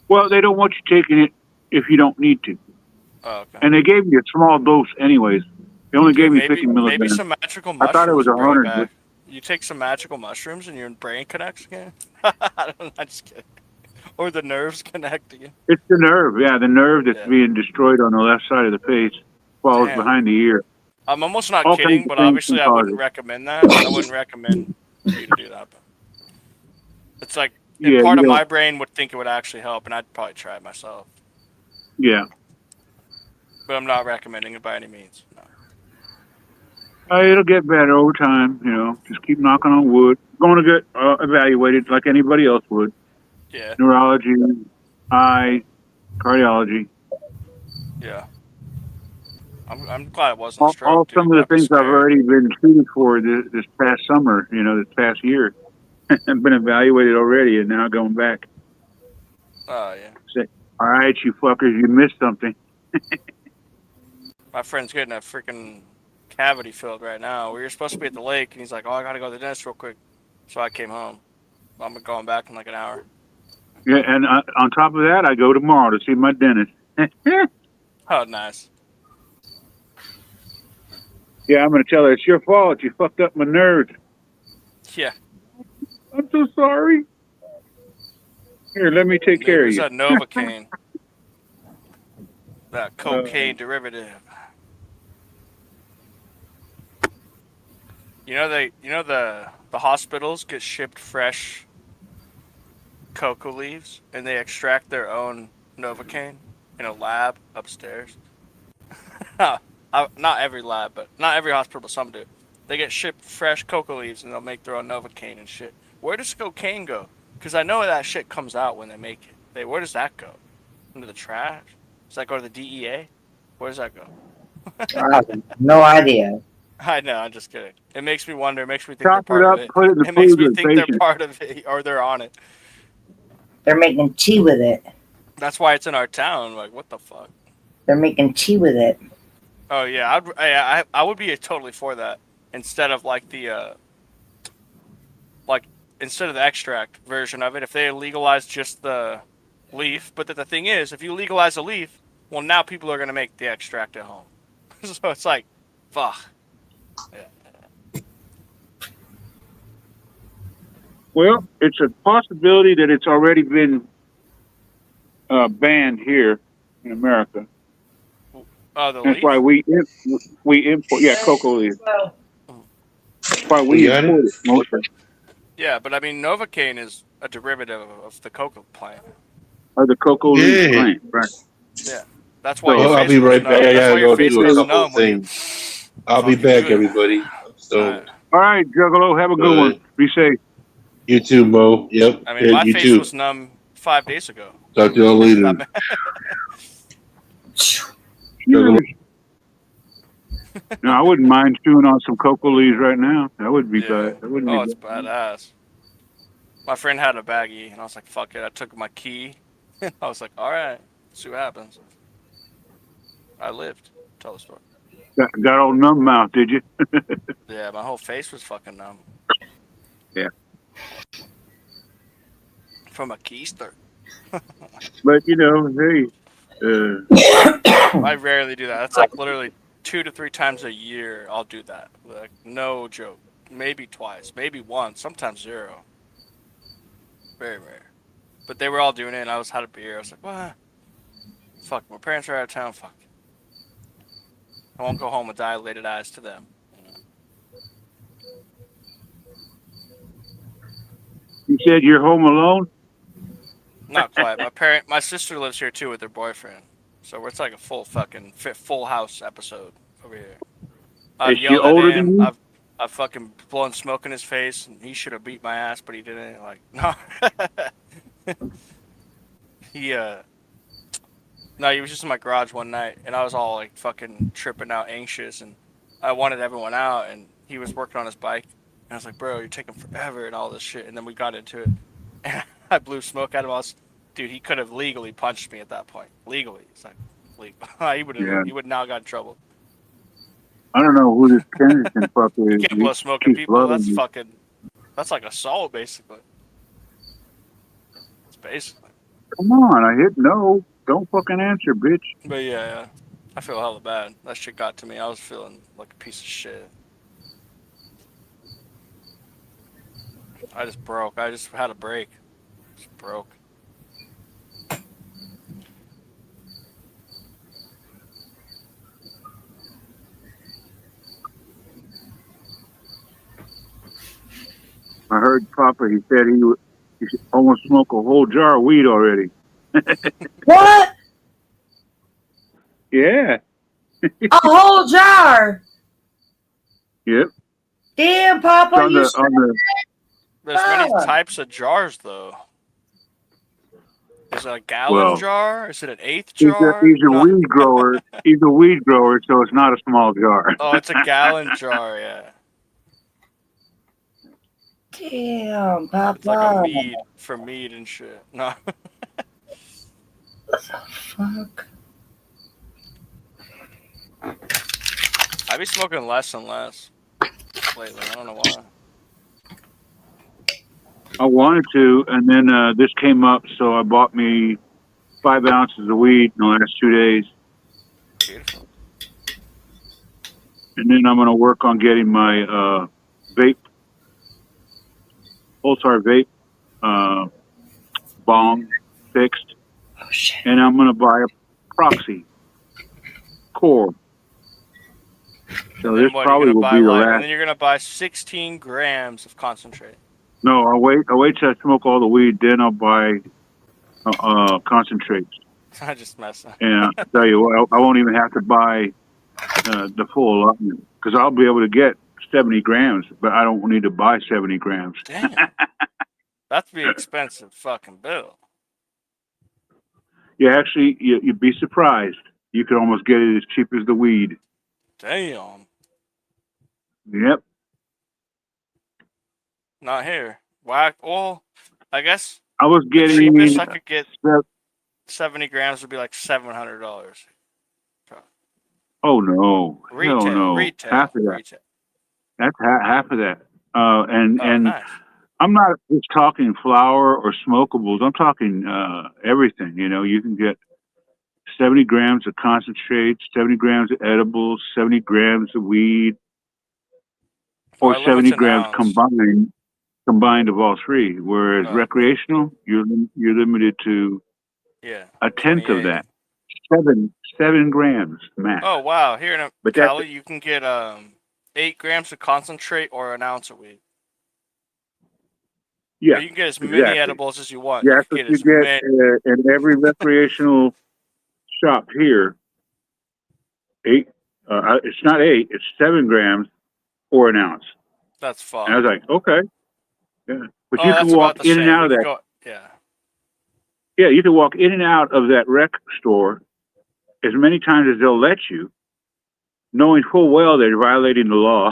Well, they don't want you taking it if you don't need to. Oh, okay. And they gave me a small dose anyways. They only gave me 50 milligrams. Maybe some magical mushrooms. I thought it was 100. Back. You take some magical mushrooms and your brain connects again? I'm just kidding. Or the nerves connect again. It's the nerve, the nerve that's being destroyed on the left side of the face, falls behind the ear. I'm almost not All kidding, kinds but of obviously things I can wouldn't cause it. recommend that. I wouldn't recommend for you to do that. But it's like, Yeah, part of you my don't- brain would think it would actually help, and I'd probably try it myself. Yeah. But I'm not recommending it by any means. No. It'll get better over time, Just keep knocking on wood. Going to get evaluated like anybody else would. Yeah. Neurology, eye, cardiology. Yeah. I'm glad it wasn't a All stroke. dude. some of the things I've already been treated for this past summer, this past year. I've been evaluated already and now going back. Oh, yeah. Say, all right, you fuckers, you missed something. My friend's getting a freaking cavity filled right now. We were supposed to be at the lake, and he's like, oh, I got to go to the dentist real quick. So I came home. I'm going back in like an hour. Yeah, and on top of that, I go tomorrow to see my dentist. Oh, nice. Yeah, I'm going to tell her, it's your fault. You fucked up my nerves. Yeah. I'm so sorry. Here, let me take care of There's you. that Novocaine. That cocaine derivative. You know the hospitals get shipped fresh cocoa leaves, and they extract their own Novocaine in a lab upstairs. Not every lab, but not every hospital, but some do. They get shipped fresh cocoa leaves, and they'll make their own Novocaine and shit. Where does cocaine go? Because I know that shit comes out when they make it. Where does that go? Into the trash? Does that go to the DEA? Where does that go? I have no idea. I know, I'm just kidding. It makes me wonder. It makes me think Chop they're it part up, of it. put it in the It makes food me with think they're bacon. part of it, or they're on it. They're making tea with it. That's why it's in our town. Like, what the fuck? They're making tea with it. Oh yeah, I would be totally for that instead of like the instead of the extract version of it. If they legalized just the leaf, but the thing is, if you legalize a leaf, well, now people are gonna make the extract at home. So it's like, fuck. Yeah. Well, it's a possibility that it's already been banned here in America. Oh, the That's leaf? why we import. Yeah, cocoa leaf. That's why we You got import it? it mostly. Yeah, but I mean, Novocaine is a derivative of the cocoa plant. Or the cocoa leaf Yeah. plant, right? Yeah, that's why So- your Oh, face I'll be was right numb. back. I That's gotta why your go face do a was couple numb when you things. I'll be fucking back, do it. everybody. So, Alright. All right, Juggalo, have a good one. Be safe. you too, Mo. Yep. I mean, Yeah, my you face too. was numb 5 days ago. Talk to y'all later. Not bad. No, I wouldn't mind chewing on some cocoa leaves right now. That would be Yeah. bad. That wouldn't Oh, be it's badass. My friend had a baggie, and I was like, fuck it. I took my key. I was like, all right, see what happens. I lived. Tell the story. Got all numb mouth, did you? Yeah, my whole face was fucking numb. Yeah. From a keister. But you know, hey, I rarely do that. That's like literally 2 to 3 times a year I'll do that. Like, no joke. Maybe twice, maybe once, sometimes 0. Very rare. But they were all doing it, and I had a beer. I was like, what? Fuck, my parents are out of town. Fuck. I won't go home with dilated eyes to them. you said you're home alone. Not quite. My sister lives here too with her boyfriend. So it's like a full fucking full house episode over here. I've Is she yelled at older him. than you? I've fucking blown smoke in his face, and he should have beat my ass, but he didn't. Like, no. No, he was just in my garage one night, and I was all like fucking tripping out, anxious, and I wanted everyone out, and he was working on his bike, and I was like, bro, you're taking forever and all this shit, and then we got into it, and I blew smoke at him. Dude, he could have legally punched me at that point. Legally. It's like, legal. He would now got in trouble. I don't know who this Kennington fucker is. You can't He blow smoke at keeps people. loving That's you. fucking, that's like assault, basically. It's basically. Come on, I hit no. Don't fucking answer, bitch. But yeah, I feel hella bad. That shit got to me. I was feeling like a piece of shit. I just broke. I just had a break. Just broke. I heard Papa. He said he almost smoked a whole jar of weed already. What? Yeah. A whole jar? Yep. Damn, Papa, On you the, sure on the, There's many Ah. types of jars, though. Is it a gallon Well, jar? Is it an eighth he's jar? a weed grower. He's a weed grower, so it's not a small jar. Oh, it's a gallon jar, yeah. Damn, It's like a Papa. mead for mead and shit. No. Fuck. I be smoking less and less lately. I don't know why. I wanted to, and then this came up, so I bought me 5 ounces of weed in the last 2 days. Beautiful. And then I'm going to work on getting my vape, Pulsar vape bong fixed. Oh, shit. And I'm going to buy a Proxy Core. So And this then what? You're probably gonna will buy be the like, and last. then you're gonna buy 16 grams of concentrate. No, I'll wait till I smoke all the weed, then I'll buy concentrates. I just messed up. And I'll tell you what, I won't even have to buy the full allotment because I'll be able to get 70 grams, but I don't need to buy 70 grams. Damn. That'd be expensive fucking bill. Yeah, actually, you'd be surprised. You could almost get it as cheap as the weed. Damn. Yep. Not here. Whack. Well, I guess I was the getting cheapest I could get sev- 70 grams would be like $700. oh no, Retail. hell no, Retail. half of that. Retail. That's half of that. And Oh, nice. I'm not just talking flour or smokables. I'm talking everything. You know, you can get 70 grams of concentrates, 70 grams of edibles, 70 grams of weed, or Well, 70 limits an grams ounce. combined of all three. Whereas Oh. recreational, you're limited to Yeah. a tenth of 28. that, 7 grams max. Oh wow! Here in But that's Cali, you can get 8 grams of concentrate or an ounce of weed. yeah, Or you can get as many exactly. edibles as you want. Yeah, You that's can what get you as get many. in every recreational shop here. 8. It's not 8. It's 7 grams or an ounce. That's fun. And I was like, okay, yeah. But Oh, you that's can walk about the in and same. out of You can that. go- yeah. Yeah, you can walk in and out of that rec store as many times as they'll let you, knowing full well they're violating the law.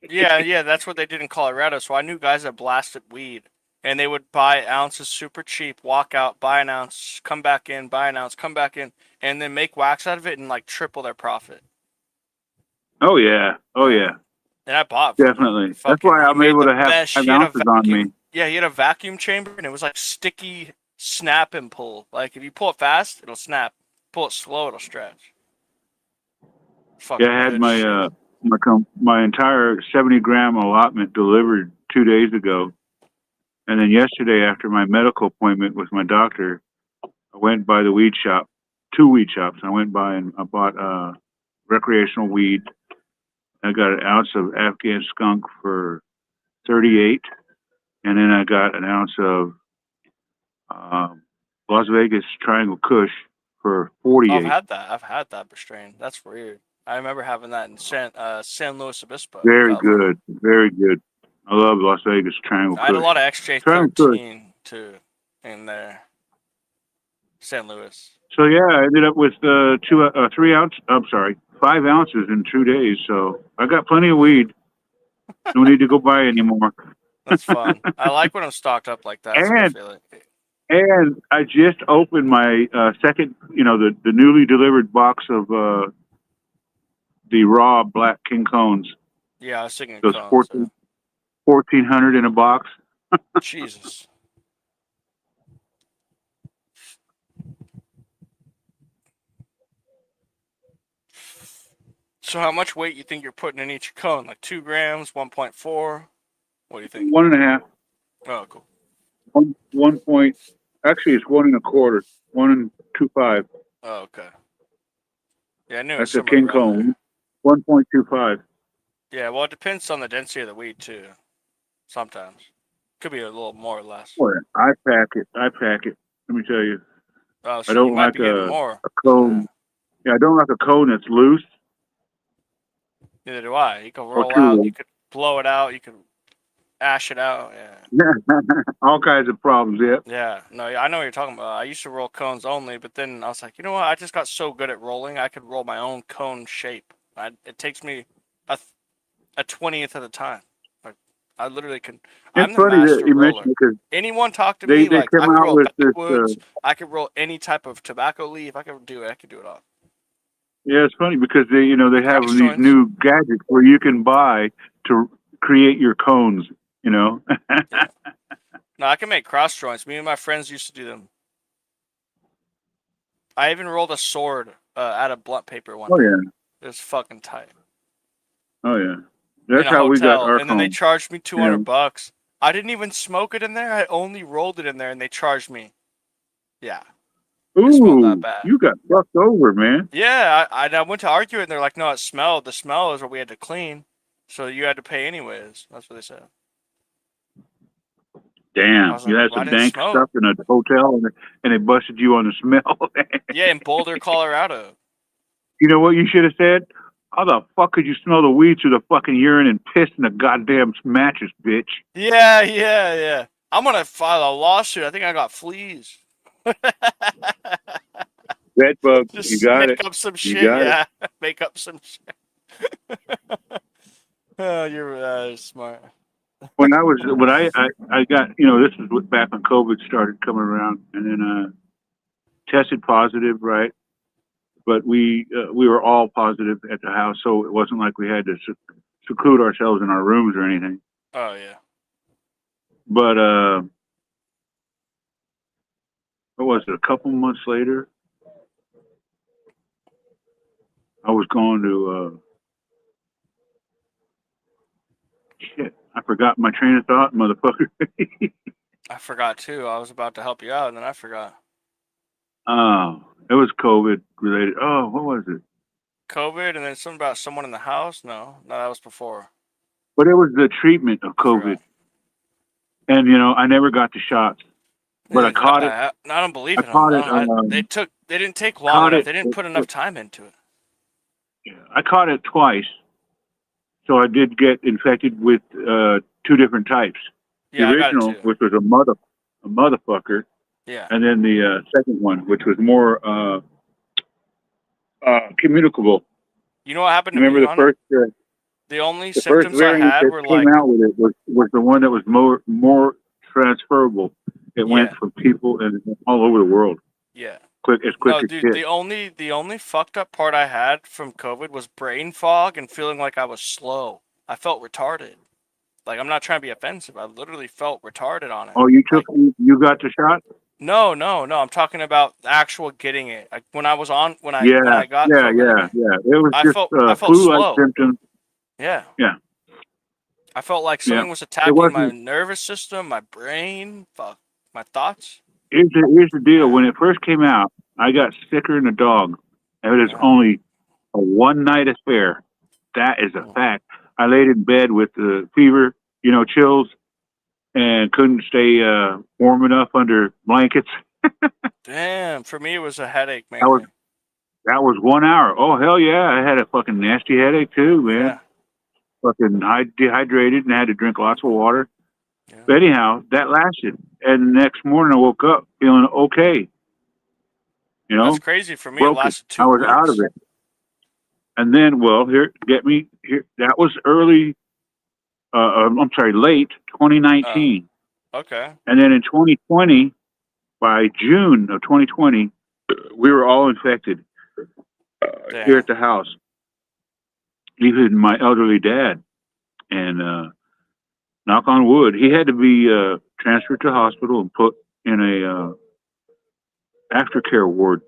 Yeah, that's what they did in Colorado. So I knew guys that blasted weed, and they would buy ounces super cheap, walk out, buy an ounce, come back in, buy an ounce, come back in, and then make wax out of it and like triple their profit. Oh yeah, oh yeah, And I bought from him. definitely. That's Fucking, why he I'm made able the to have best. 5 He had a ounces on me. vacuum. Yeah, he had a vacuum chamber, and it was like sticky snap and pull. Like if you pull it fast, it'll snap. Pull it slow, it'll stretch. Fucking Yeah, I had good my shit. my entire 70-gram allotment delivered 2 days ago, and then yesterday after my medical appointment with my doctor, I went by the weed shop, 2 weed shops. I went by and I bought recreational weed. I got an ounce of Afghan skunk for 38, and then I got an ounce of Las Vegas Triangle Kush for Oh, 48. I've had that strain. That's weird. I remember having that in San Luis Obispo, Very California. good, very good. I love Las Vegas Triangle I had a Kush. lot of Triangle Kush. XJ13 too in there. San Luis. So yeah, I ended up with 3 ounce. I'm sorry, 5 ounces in 2 days. So I got plenty of weed. No need to go buy anymore. That's fun. I like when I'm stocked up like that. So I And feel like and I just opened my second, the newly delivered box of the raw black King Cones. yeah, I was thinking Those cones. 1,400 in a box. Jesus. So how much weight you think you're putting in each cone? Like 2 grams, 1.4? What do you think? 1.5. Oh, cool. 1 point. Actually, it's 1 1/4. 1.25. Oh, okay. Yeah, I knew it was That's a somewhere King around there. Cone. 1.25. Yeah, well, it depends on the density of the weed too. Sometimes could be a little more or less. Boy, I pack it. Let me tell you. Oh, I so you don't might like be getting a more. cone. Yeah, I don't like a cone that's loose. Neither do I. You can Or roll too out. loose. You could blow it out. You could ash it out. Yeah. All kinds of problems. Yeah. Yeah. No, I know what you're talking about. I used to roll cones only, but then I was like, you know what? I just got so good at rolling, I could roll my own cone shape. It takes me a 20th of the time. I literally can. I'm It's the funny master that you roller. mentioned because Anyone talk to they me, like I come could out roll with this. backwoods. I could roll any type of tobacco leaf. I could do it. I could do it all. Yeah, it's funny because they have Cross these joints. new gadgets where you can buy to create your cones. No, I can make cross joints. Me and my friends used to do them. I even rolled a sword out of blunt paper one Oh day. yeah. It was fucking tight. Oh yeah. That's In a how we got hotel, our and then they cones. charged me Yeah. $200. I didn't even smoke it in there. I only rolled it in there, and they charged me. Yeah. It smelled that Ooh, bad. you got fucked over, man. Yeah, I went to argue it, and they're like, no, it smelled. The smell is what we had to clean, so you had to pay anyways. That's what they said. I Damn, was you like, had well, I some didn't dank smoke. stuff in a hotel, and they busted you on the smell. Yeah, in Boulder, Colorado. You know what you should have said? How the fuck could you smell the weed through the fucking urine and piss in the goddamn mattress, bitch? Yeah. I'm gonna file a lawsuit. I think I got fleas. Bed bugs, you Just got make it. up some You shit. got it. Yeah, make up some shit. Oh, you're smart. When I got, this was back when COVID started coming around, and then tested positive, right? But we were all positive at the house, so it wasn't like we had to seclude ourselves in our rooms or anything. Oh yeah. But what was it? A couple months later, I was going to shit. I forgot my train of thought, motherfucker. I forgot too. I was about to help you out, and then I forgot. Oh, it was COVID related. Oh, what was it? COVID, and then something about someone in the house. No, that was before. But it was the treatment of COVID. And I never got the shots, but I caught it. I don't believe I in them. caught it. No, they didn't take long caught enough. it. They didn't put enough time into it. I caught it twice, so I did get infected with 2 different types. Yeah, The I got it original, too. which was a motherfucker, Yeah. and then the second one, which was more communicable. You know what happened to Remember me the on first? it? The only The first symptoms I variant had that were came like, out with it was the one that was more transferable. It went Yeah. from people and all over the world. yeah. Quick No, as dude, shit. the only fucked up part I had from COVID was brain fog and feeling like I was slow. I felt retarded. Like, I'm not trying to be offensive. I literally felt retarded on it. Oh, you got the shot? No. I'm talking about the actual getting it. Like, when I Yeah, got yeah, COVID, yeah. It was I just felt flu-like slow. symptoms. Yeah. Yeah, I felt like yeah. something was It attacking my wasn't. nervous system, my brain, my thoughts. Here's the deal. When it first came out, I got sicker than a dog. And it was only a one-night affair. That is a fact. I laid in bed with the fever, chills, and couldn't stay warm enough under blankets. Damn, for me it was a headache mainly. That was 1 hour. Oh hell yeah! I had a fucking nasty headache too, man. Yeah. Fucking dehydrated and had to drink lots of water. But anyhow, that lasted. And the next morning I woke up feeling okay. That's crazy. For me, it Broke lasted I 2 was weeks. out of it. And then, here. That was late 2019. Okay. And then in 2020, by June of 2020, we were all infected here at the house. Even my elderly dad. And knock on wood, he had to be transferred to hospital and put in a aftercare ward,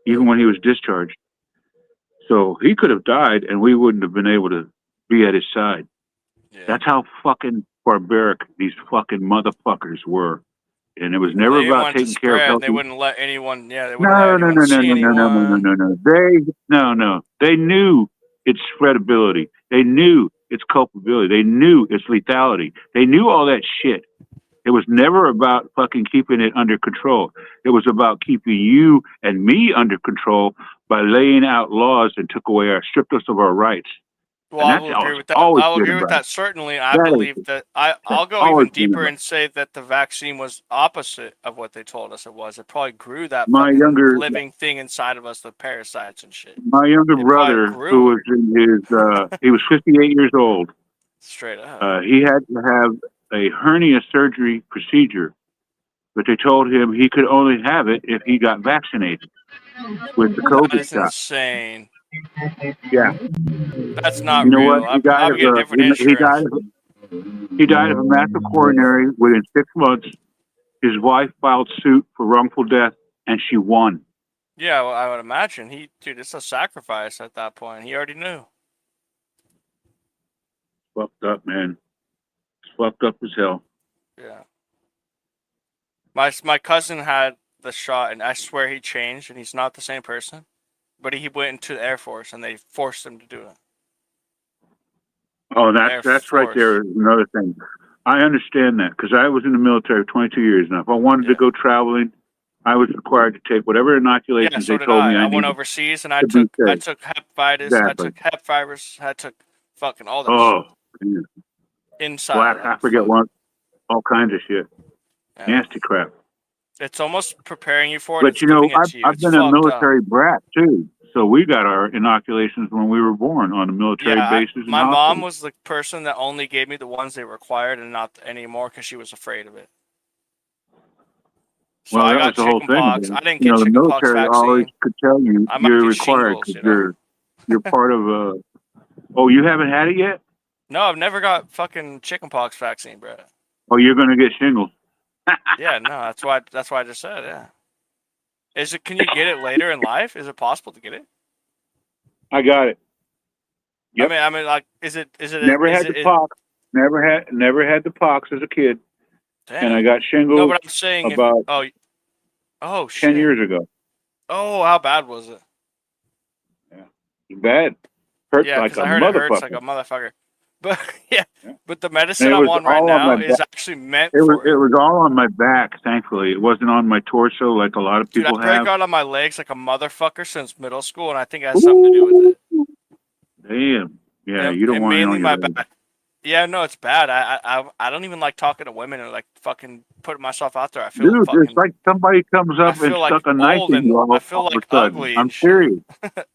even when he was discharged. So he could have died, and we wouldn't have been able to be at his side. That's how fucking barbaric these fucking motherfuckers were. And it was never They didn't about want it to taking care of spread. healthy. They wouldn't let anyone. Yeah, they wouldn't let anyone see anyone. They knew its spreadability. They knew its culpability. They knew its lethality. They knew all that shit. It was never about fucking keeping it under control. It was about keeping you and me under control by laying out laws and stripped us of our rights. Well, I will agree with that. I will agree with that certainly. I believe that I'll go even deeper and say that the vaccine was opposite of what they told us it was. It probably grew that fucking living thing inside of us, the parasites and shit. My younger brother, who was in his, he was 58 years old. Straight up. He had to have a hernia surgery procedure, but they told him he could only have it if he got vaccinated with the COVID That is shot. insane. Yeah. That's not You know real. what? He died I'll get different insurance. He died of a massive coronary within 6 months. His wife filed suit for wrongful death, and she won. Yeah, well, I would imagine dude, it's a sacrifice at that point. He already knew. Fucked up, man. It's fucked up as hell. Yeah. My cousin had the shot, and I swear he changed, and he's not the same person. But he went into the Air Force, and they forced him to do it. Oh, Air that's right Force. there. Another thing. I understand that because I was in the military for 22 years now. If I wanted to go traveling, I was required to take whatever Yeah, inoculations so they did told me I. I I went needed overseas, and I to be safe. took hepatitis, Exactly. I took hep virus, I took fucking all that Oh, shit yeah. inside. Black, I Like, forget fuck. what, all kinds of shit. Yeah. Nasty crap. It's almost preparing you for it. But It's you know, giving it to you. I've It's been a fucked up. military brat too. So we got our inoculations when we were born on the military Yeah, bases and my mom hospitals. was the person that only gave me the ones they required and not anymore because she was afraid of it. So Well, I that got was the whole thing. chickenpox. I didn't You get know, the chickenpox military always vaccine. could tell you I might you're get required shingles, because you're part of a. Oh, you haven't had it yet? No, I've never got fucking chickenpox vaccine, bro. Oh, you're gonna get shingles. Yeah, no, that's why I just said, yeah. Is it? Can you get it later in life? Is it possible to get it? I got it. Yep. I mean, like, is it? Never had the pox. Never had the pox as a kid. Damn. And I got shingles. No, but I'm saying about oh shit. 10 years ago. Oh, how bad was it? It's bad. Hurts Yeah, like because a I heard it hurts motherfucker. like a motherfucker. But yeah, but the And medicine it I'm was on right all on now my is back. actually meant It was for it was all on my back. Thankfully, it wasn't on my torso like a lot of Dude, I people break have. out on my legs like a motherfucker since middle school, and I think it has something to do with it. Damn. Yeah, And- you don't and want it mainly on my your leg. back. Yeah, no, it's bad. I don't even like talking to women or like fucking putting myself out there. I feel Dude, fucking. it's like somebody comes up and feel like stuck a knife old in and you all I feel of a like sudden. ugly I'm and shit. serious.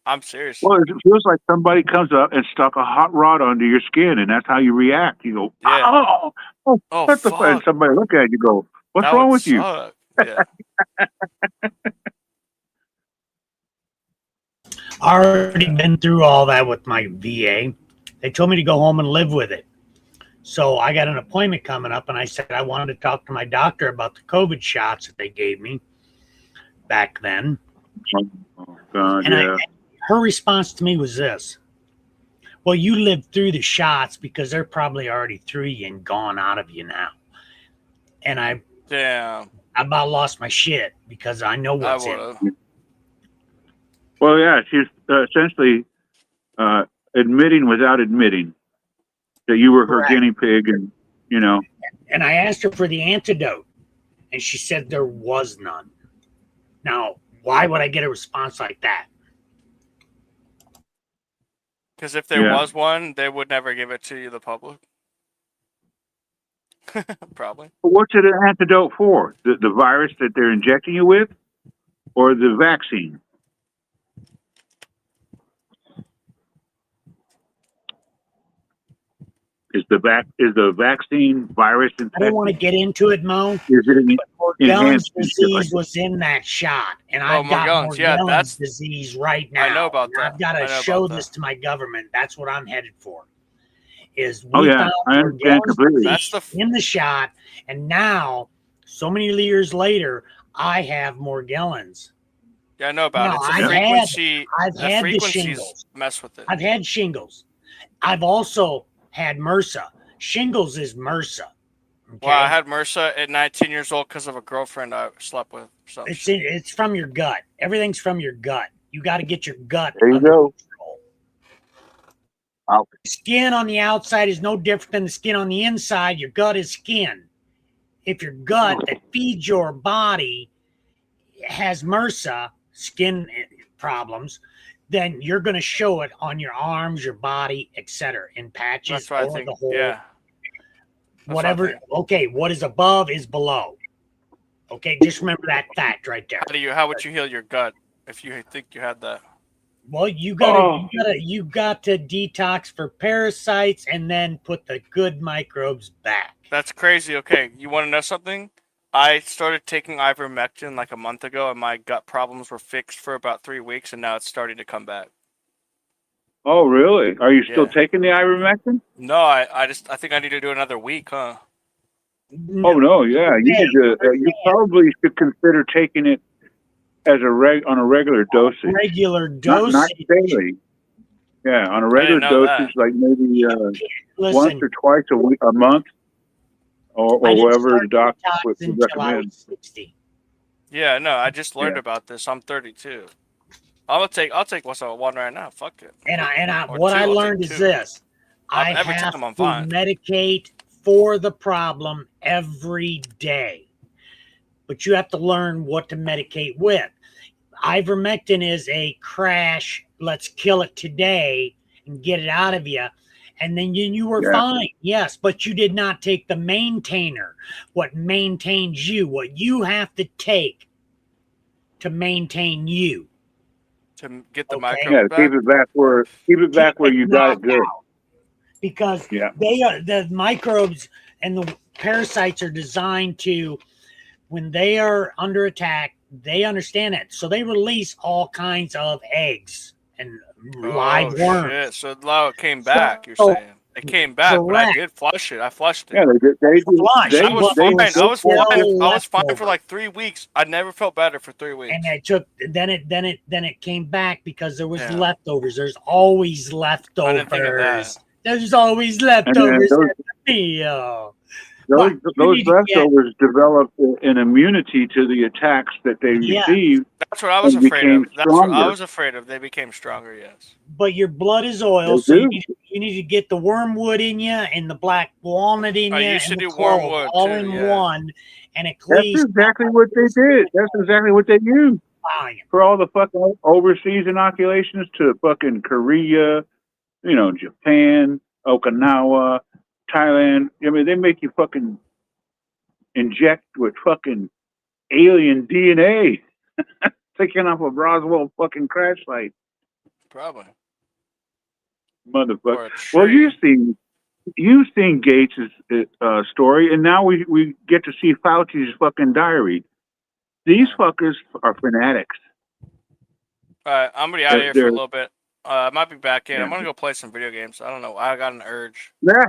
I'm serious. Well, it feels like somebody comes up and stuck a hot rod under your skin, and that's how you react. You go, Yeah. oh, Oh, what the fuck? And fuck. somebody look at you, go, what's That wrong would with you? suck. Yeah. Already been through all that with my VA. They told me to go home and live with it. So I got an appointment coming up, and I said I wanted to talk to my doctor about the COVID shots that they gave me back then. Oh, God, And yeah. her response to me was this: well, you lived through the shots because they're probably already through you and gone out of you now. And I about lost my shit because I know what's in it. Well, yeah, she's essentially admitting without admitting that you were her Correct. guinea pig, and you know. And I asked her for the antidote, and she said there was none. Now, why would I get a response like that? Because if there Yeah. was one, they would never give it to you, the public. Probably. But what's it an antidote for? The virus that they're injecting you with, or the vaccine? Is the vaccine virus I infected? don't want to get into it, Mo. Is it an Morgellons enhanced and shit like disease was in that shot, and Oh, I've got Morgellons, yeah, that's- disease right now. I know about and that. I've got I to know show about this to my government. That's what I'm headed for. Is we Oh, yeah, found I understand Morgellons completely. disease in the shot, and now, so many years later, I have Morgellons. Yeah, I know about Now, it. It's I've a frequency. I've the had the frequencies shingles. mess with it. I've had shingles. I've also had MRSA. Shingles is MRSA. Okay? Well, I had MRSA at 19 years old because of a girlfriend I slept with. So It's from your gut. Everything's from your gut. You got to get your gut. There you under go. control. Wow. Skin on the outside is no different than the skin on the inside. Your gut is skin. If your gut that feeds your body has MRSA, skin problems, then you're going to show it on your arms, your body, etc., in patches that's what I or think. the whole. Yeah. That's what I Whatever. think. Okay, what is above is below. Okay, just remember that fact right there. How would you heal your gut if you think you had that? Well, you Oh. got to detox for parasites and then put the good microbes back. That's crazy. Okay, you want to know something? I started taking ivermectin like a month ago, and my gut problems were fixed for about 3 weeks, and now it's starting to come back. Oh, really? Are you still Yeah. taking the ivermectin? No, I think I need to do another week, huh? Oh no, yeah. You need to. You probably should consider taking it as on a regular dosage. Regular Not dosage. daily. Yeah, on a regular know that. dosage, like maybe once Listen, or twice a month, or I didn't whatever start the doctor would detox until I recommend. was 60. Yeah, no, I just learned Yeah. about this. I'm 32. I'll take what's on one right now. Fuck it. Or What two, I I'll take learned is two. this: I Every have time I'm to fine. medicate for the problem every day, but you have to learn what to medicate with. Ivermectin is a crash. Let's kill it today and get it out of you. And then you were Yeah. fine. Yes, but you did not take the maintainer, what maintains you, what you have to take to maintain you. To get the Okay. microbes Yeah, back. keep it back where you got it good. Because Yeah. they are the microbes and the parasites are designed to, when they are under attack, they understand it. So they release all kinds of eggs and live worms. Shit. So now it came back, you're So- saying. It came back, but I Correct. did flush it. I flushed it. Yeah, Flush. I was But fine. I was fine. I was leftover. fine for like 3 weeks. I never felt better for 3 weeks. And it took then it came back because there was Yeah. leftovers. There's always I leftovers. didn't think of that. There's always And then leftovers those- in the meal. Those But you need to get- leftovers develop an immunity to the attacks that they Yeah. received. That's what I was and afraid became of. That's what I stronger. was afraid of. They became stronger, yes. But your blood is oil, They so do. you need to get the wormwood in you and the black walnut in you I and used to the do clove wormwood, all too, in yeah. one, and it That's cleaves exactly what they did. That's exactly what they used volume. for all the fucking overseas inoculations to fucking Korea, Japan, Okinawa, Thailand. I mean, they make you fucking inject with fucking alien DNA taking off a Roswell fucking crash site. Probably. Motherfucker. Or a Well, tree. you've seen Gates' story, and now we get to see Fauci's fucking diary. These fuckers are fanatics. All right, I'm gonna be out of here for a They're- little bit. I might be back in. I'm Yeah. gonna go play some video games. I don't know. I got an urge. Yeah,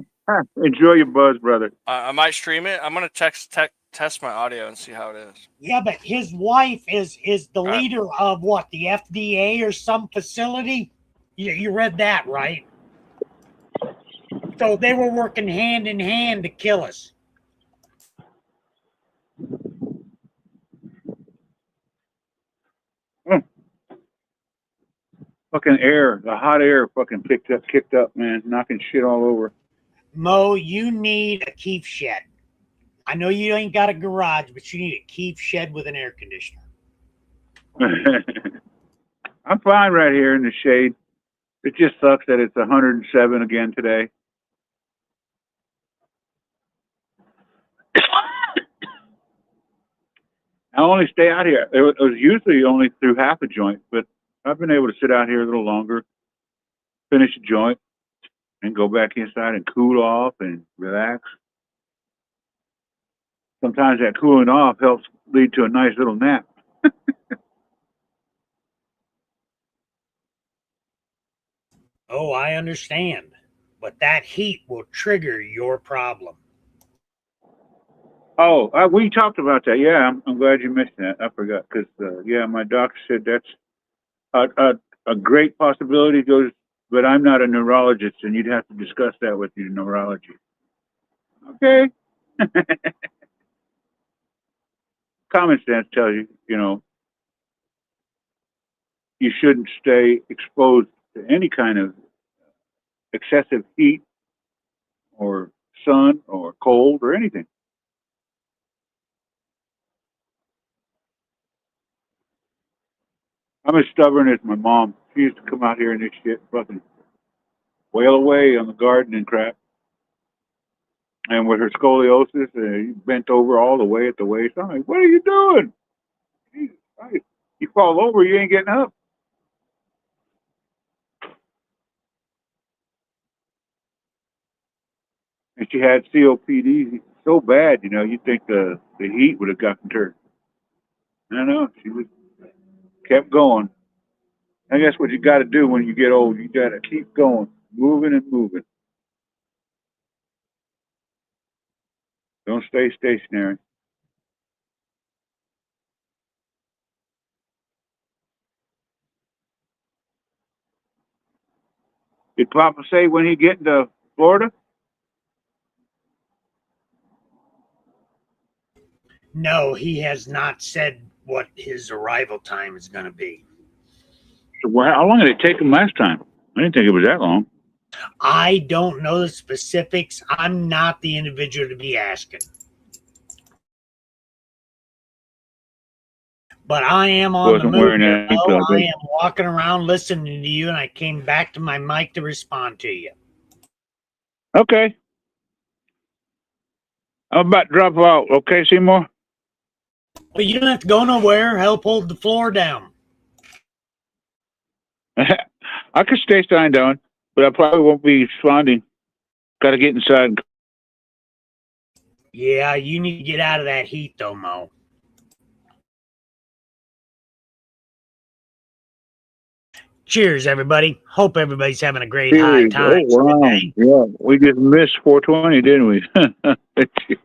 enjoy your buzz, brother. I might stream it. I'm gonna test my audio and see how it is. Yeah, but his wife is the Right. leader of what, the FDA or some facility? You read that, right? So they were working hand in hand to kill us. Fucking the hot air fucking kicked up, man, knocking shit all over. Mo, you need a keep shed. I know you ain't got a garage, but you need a keep shed with an air conditioner. I'm fine right here in the shade. It just sucks that it's 107 again today. I only stay out here. It was usually only through half a joint, but I've been able to sit out here a little longer, finish a joint, and go back inside and cool off and relax. Sometimes that cooling off helps lead to a nice little nap. Oh, I understand. But that heat will trigger your problem. Oh, we talked about that. Yeah, I'm glad you mentioned that. I forgot because yeah, my doctor said that's a great possibility. Goes, but I'm not a neurologist, and you'd have to discuss that with your neurology. Okay. Common sense tells you, you shouldn't stay exposed to any kind of excessive heat or sun or cold or anything. I'm as stubborn as my mom. She used to come out here and this shit fucking wail away on the garden and crap. And with her scoliosis, bent over all the way at the waist. I'm like, what are you doing? Jesus Christ. You fall over, you ain't getting up. And she had COPD so bad, you'd think the heat would have gotten her. I don't know. She was kept going. I guess what you got to do when you get old, you got to keep going, moving and moving. Don't stay stationary. Did Papa say when he get to Florida? No, he has not said what his arrival time is going to be. Well, how long did it take him last time? I didn't think it was that long. I don't know the specifics. I'm not the individual to be asking. But I am on the Wasn't move wearing here, any Mo. club. I am walking around listening to you, and I came back to my mic to respond to you. Okay. I'm about to drop out. Okay, Seymour? But you don't have to go nowhere. Help hold the floor down. I could stay signed down, but I probably won't be responding. Got to get inside. Yeah, you need to get out of that heat, though, Mo. Cheers, everybody. Hope everybody's having a great high Cheers. time. Oh, wow. Yeah, we just missed 420, didn't we? Cheers.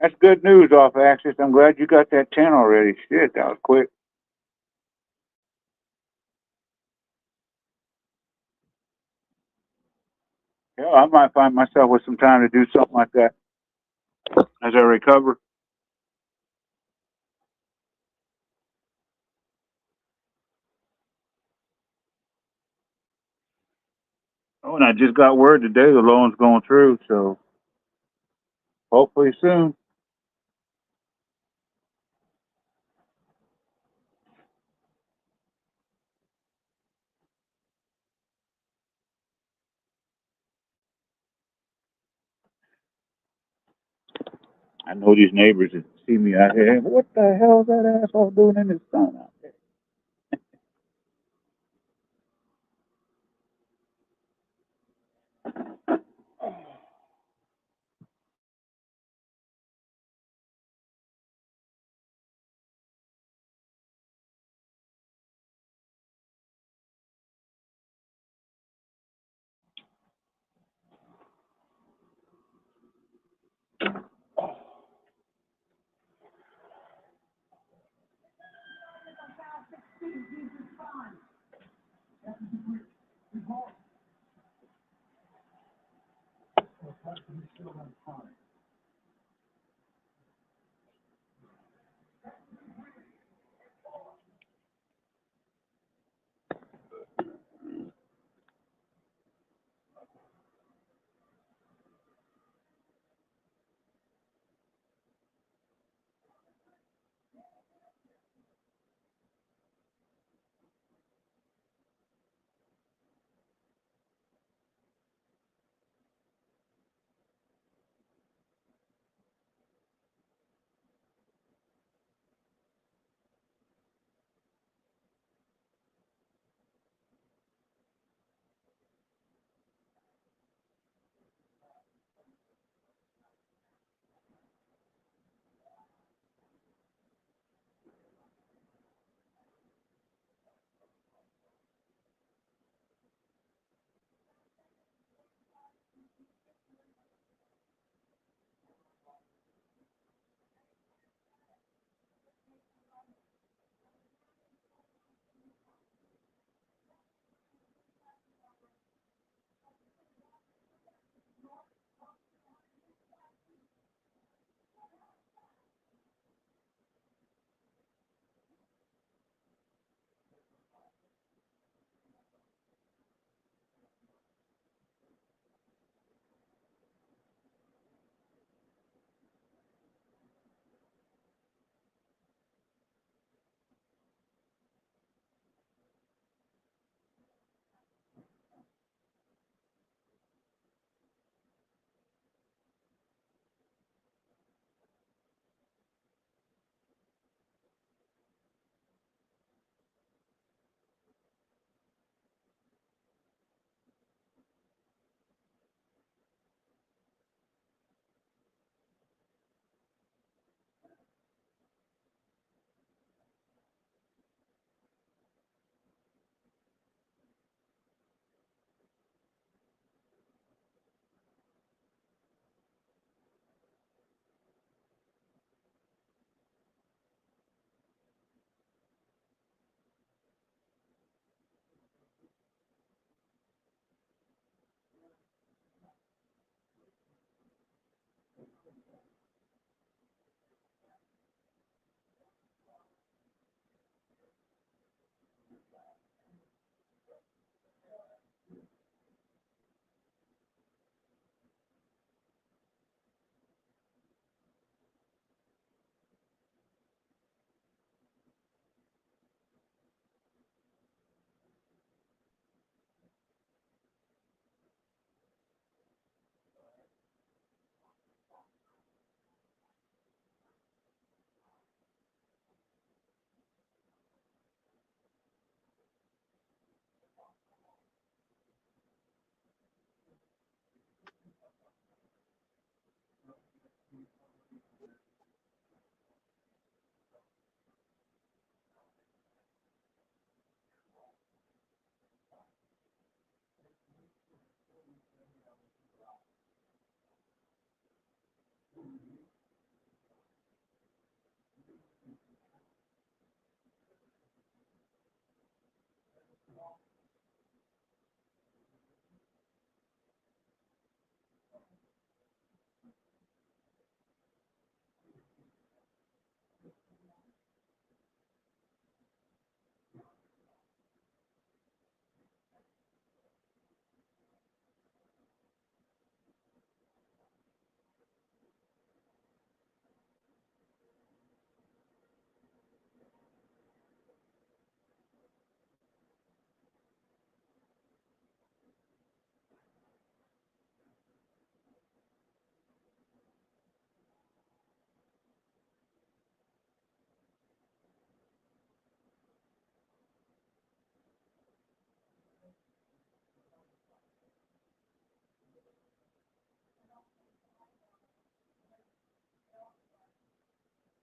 That's good news off Axis. I'm glad you got that 10 already. Shit, that was quick. Yeah, I might find myself with some time to do something like that as I recover. Oh, and I just got word today the loan's going through, so hopefully soon. I know these neighbors that see me out here. What the hell is that asshole doing in the sun out there?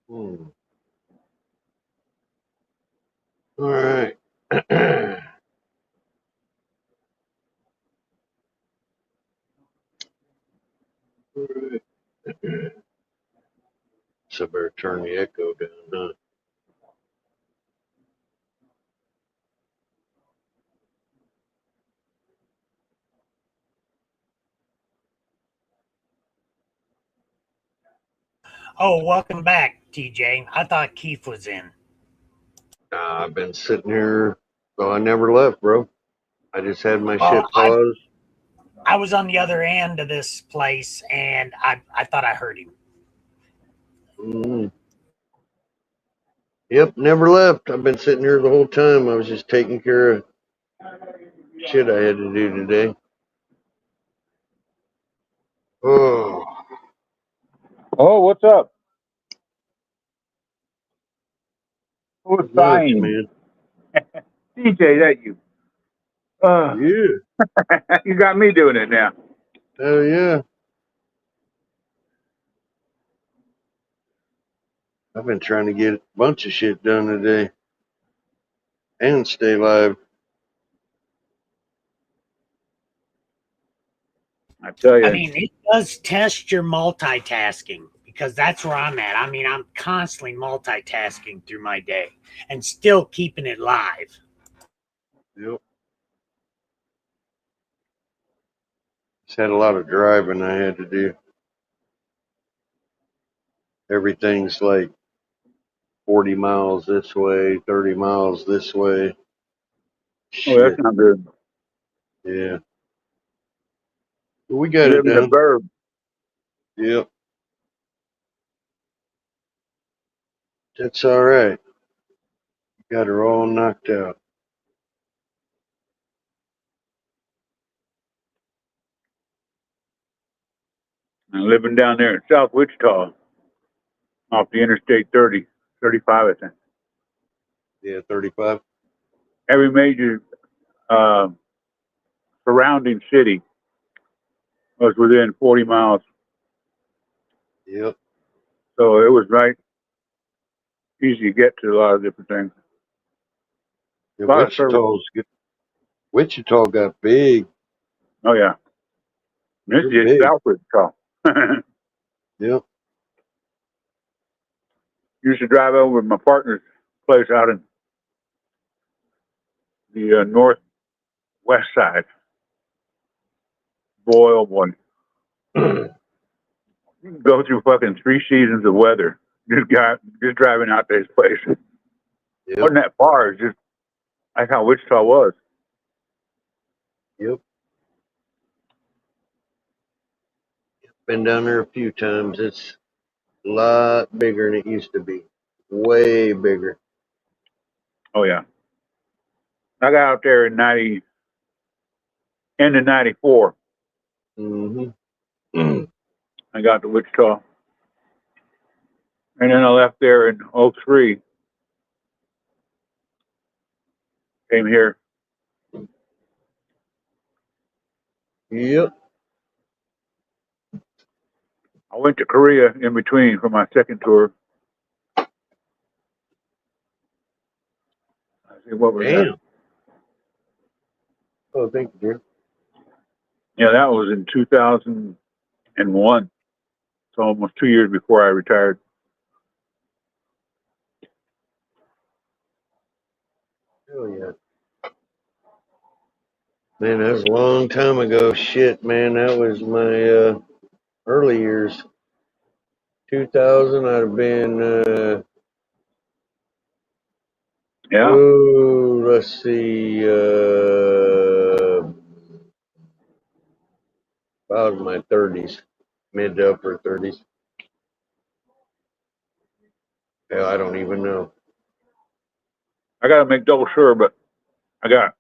Hmm. All right. All right. So I better turn the echo down, huh? Oh, welcome back, TJ. I thought Keith was in. I've been sitting here. Well, I never left, bro. I just had my Well, shit paused. I was on the other end of this place, and I thought I heard him. Mm. Yep, never left. I've been sitting here the whole time. I was just taking care of shit I had to do today. Oh, Oh, what's up? Who's nuts, sighing? man. DJ, that you. Yeah. You got me doing it now. Hell yeah. I've been trying to get a bunch of shit done today and stay live. I tell you. I mean, it does test your multitasking because that's where I'm at. I mean, I'm constantly multitasking through my day and still keeping it live. Yep. Just had a lot of driving I had to do. Everything's like 40 miles this way, 30 miles this way. Oh, that's Shit. not good. Yeah. But we got You it live in the done. burb. Yep. That's all right. Got her all knocked out. I'm living down there in South Wichita, off the Interstate 30, 35, I think. Yeah, 35. Every major surrounding city was within 40 miles. Yep. So it was right easy to get to a lot of different things. Yeah, A lot of service. Wichita got big. Oh, yeah. This They're is big. South Wichita. Yep. Used to drive over to my partner's place out in the northwest side. Boy, oh boy. You can go through fucking 3 seasons of weather just driving out to his place. Yep. Wasn't that far. It's just like how Wichita was. Yep. Been down there a few times. It's a lot bigger than it used to be. Way bigger. Oh, yeah. I got out there in end of 94. Mm-hmm. I got to Wichita. And then I left there in 03. Came here. Yep. I went to Korea in between for my second tour. I see what was Damn. that? Oh, thank you, dear. Yeah, that was in 2001. So almost 2 years before I retired. Hell yeah. Man, that was a long time ago. Shit, man. That was my early years. 2000, I'd have been, Yeah. oh, let's see, about in my 30s, mid to upper 30s. Hell, I don't even know. I got to make double sure, but I got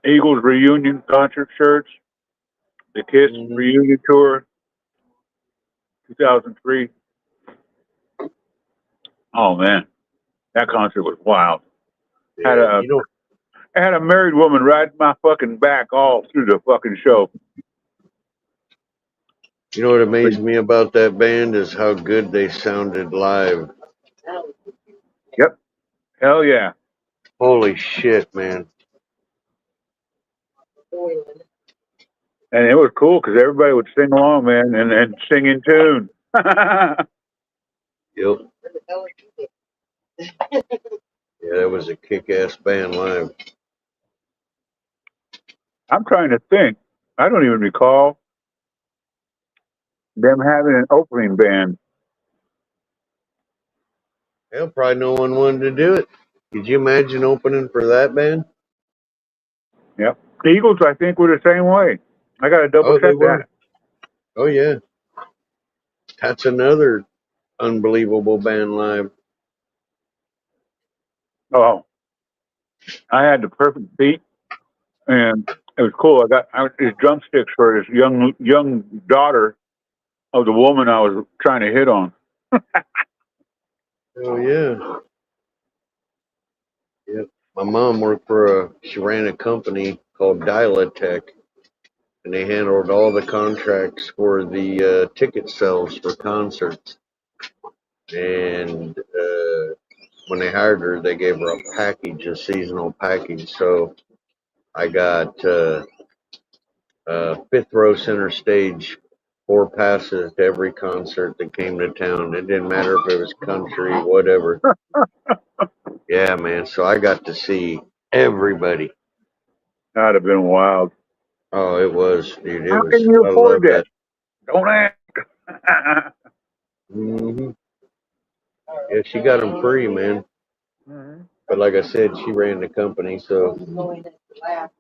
Eagles reunion concert shirts, the Kiss reunion tour, 2003. Oh man, that concert was wild. Yeah, I had a married woman riding my fucking back all through the fucking show. You know what amazed me about that band is how good they sounded live. Yep. Hell yeah. Holy shit, man. And it was cool because everybody would sing along, man, and sing in tune. Yep. Yeah, that was a kick-ass band live. I'm trying to think. I don't even recall them having an opening band. Hell, probably no one wanted to do it. Could you imagine opening for that band? Yep. The Eagles, I think, were the same way. I got to double Oh, they check that. were. Oh, yeah. That's another unbelievable band live. Oh, I had the perfect beat, and it was cool. I got these drumsticks for this young daughter of the woman I was trying to hit on. Oh, yeah. Yep. My mom worked she ran a company called Dialatech, and they handled all the contracts for the ticket sales for concerts. And when they hired her, they gave her a package, a seasonal package. So I got fifth row center stage, 4 passes to every concert that came to town. It didn't matter if it was country, whatever. Yeah, man. So I got to see everybody. That'd have been wild. Oh, it was, dude. It How was. can you I afford love that? Don't ask. Mm-hmm. Yeah, she got them free, man. But like I said, she ran the company, so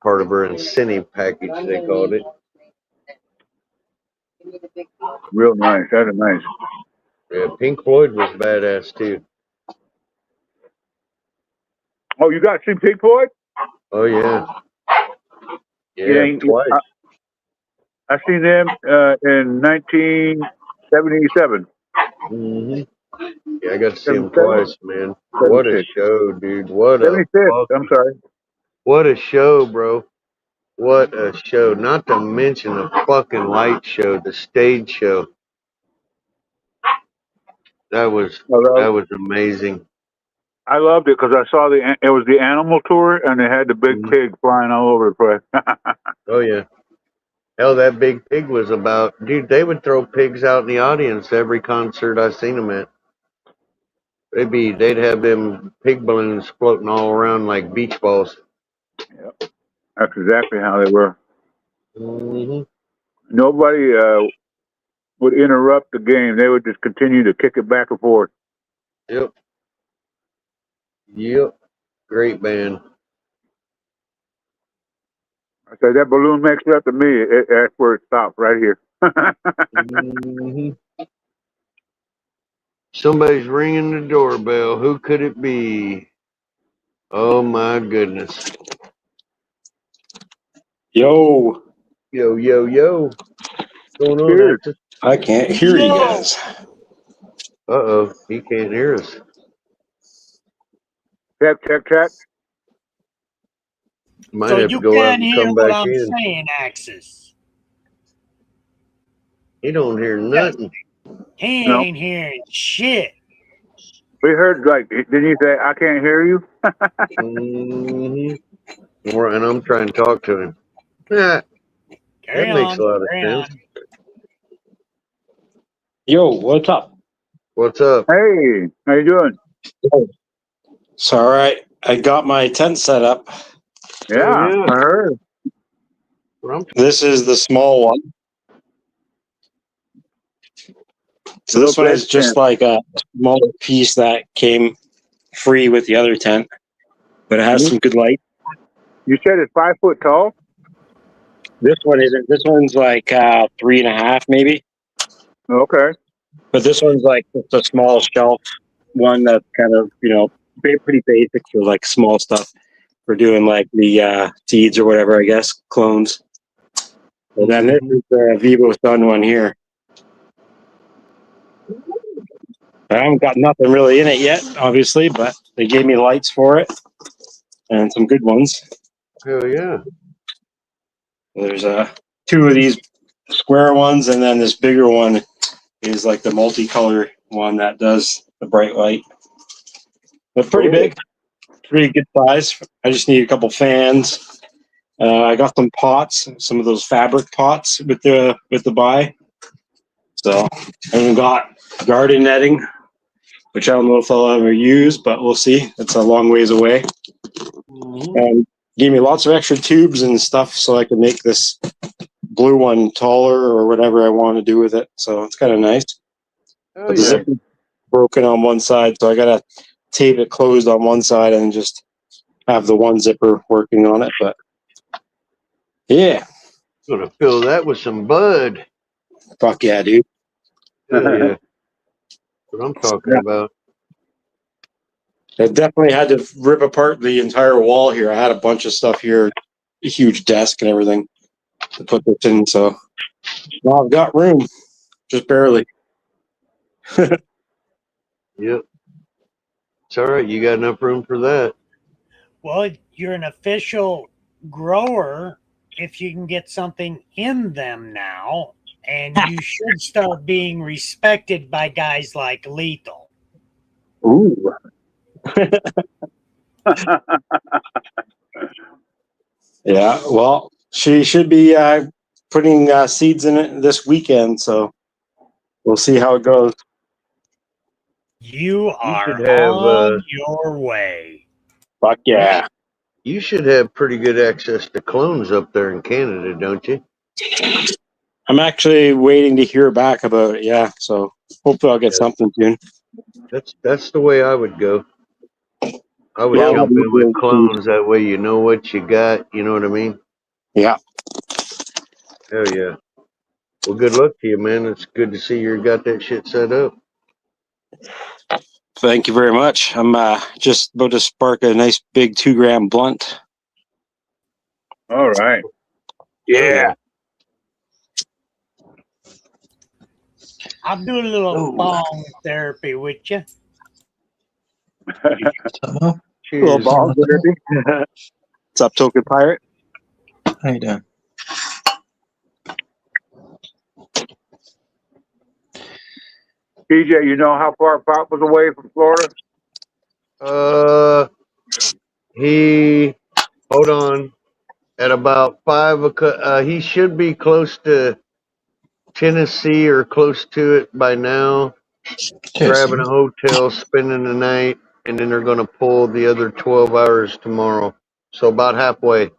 part of her incentive package, they called it. Real nice. That is nice. Yeah, Pink Floyd was badass too. Oh, you got to see Pink Floyd? Oh yeah, yeah, twice. I seen them in 1977. Mm-hmm. Yeah, I got to see them twice, man. 76. What a show, dude! What a 76. I'm sorry. What a show, bro! What a show! Not to mention the fucking light show, the stage show. That was amazing. I loved it because I saw it was the animal tour, and they had the big pig flying all over the place. Oh yeah. Hell, that big pig was dude, they would throw pigs out in the audience every concert I seen them at. They'd have them pig balloons floating all around like beach balls. Yep. That's exactly how they were. Mm-hmm. Nobody would interrupt the game. They would just continue to kick it back and forth. Yep. Yep. Great band. I said, that balloon makes it up to me. That's where it stops, right here. Mm-hmm. Somebody's ringing the doorbell. Who could it be? Oh my goodness. Yo. Yo, yo, yo. What's going on, Cheers. Axis? I can't hear you guys. Uh-oh. He can't hear us. Check, check, check. Might So have you to go out can't and hear come what back I'm in. saying, Axis. He don't hear nothing. He No. ain't hearing shit. We heard, didn't you say, I can't hear you? Mm-hmm. And I'm trying to talk to him. Yeah, Carry that makes on. a lot of Carry sense. on. Yo, what's up? What's up? Hey, how you doing? It's all right. I got my tent set up. Yeah, I heard. This is the small one. So this one is just like a small piece that came free with the other tent, but it has some good light. You said it's 5 foot tall? This one isn't. This one's like 3.5 maybe. Okay. But this one's like just a small shelf one that's kind of, pretty basic for like small stuff. For doing like the seeds or whatever, I guess, clones. And then this is the Vivo Sun one here. I haven't got nothing really in it yet, obviously, but they gave me lights for it and some good ones. Hell yeah. There's 2 of these square ones, and then this bigger one is like the multicolor one that does the bright light. But pretty big, pretty good size. I just need a couple fans. I got some pots, some of those fabric pots with the buy. So I even got garden netting, which I don't know if I'll ever use, but we'll see. It's a long ways away. And gave me lots of extra tubes and stuff so I can make this blue one taller or whatever I want to do with it. So it's kind of nice. Oh, But the yeah. zip is broken on one side, so I gotta tape it closed on one side and just have the one zipper working on it. But yeah, Gonna fill that with some bud. fuck yeah, dude. Hell yeah. What I'm talking about. I definitely had to rip apart the entire wall here. I had a bunch of stuff here, a huge desk and everything to put this in. So now I've got room, just barely. Yep. It's all right. You got enough room for that. Well, you're an official grower if you can get something in them now, and you should start being respected by guys like Lethal. Ooh. Yeah, well, she should be putting seeds in it this weekend, so we'll see how it goes. You are should have, on your way. Fuck yeah. You should have pretty good access to clones up there in Canada, don't you? I'm actually waiting to hear back about it, yeah, so hopefully I'll get something soon. That's the way I would go. I would Yeah, jump in with well, clones. That way you know what you got. You know what I mean? Yeah. Hell yeah. Well, good luck to you, man. It's good to see you got that shit set up. Thank you very much. I'm just about to spark a nice big 2-gram blunt. All right. Yeah. I'll do a little bong therapy with you. Little ball, what's up, Token Pirate? How you doing? TJ, you know how far Pop was away from Florida? Hold on. At about 5 o'clock, he should be close to Tennessee or close to it by now. Grabbing a hotel, spending the night, and then they're going to pull the other 12 hours tomorrow. So about halfway.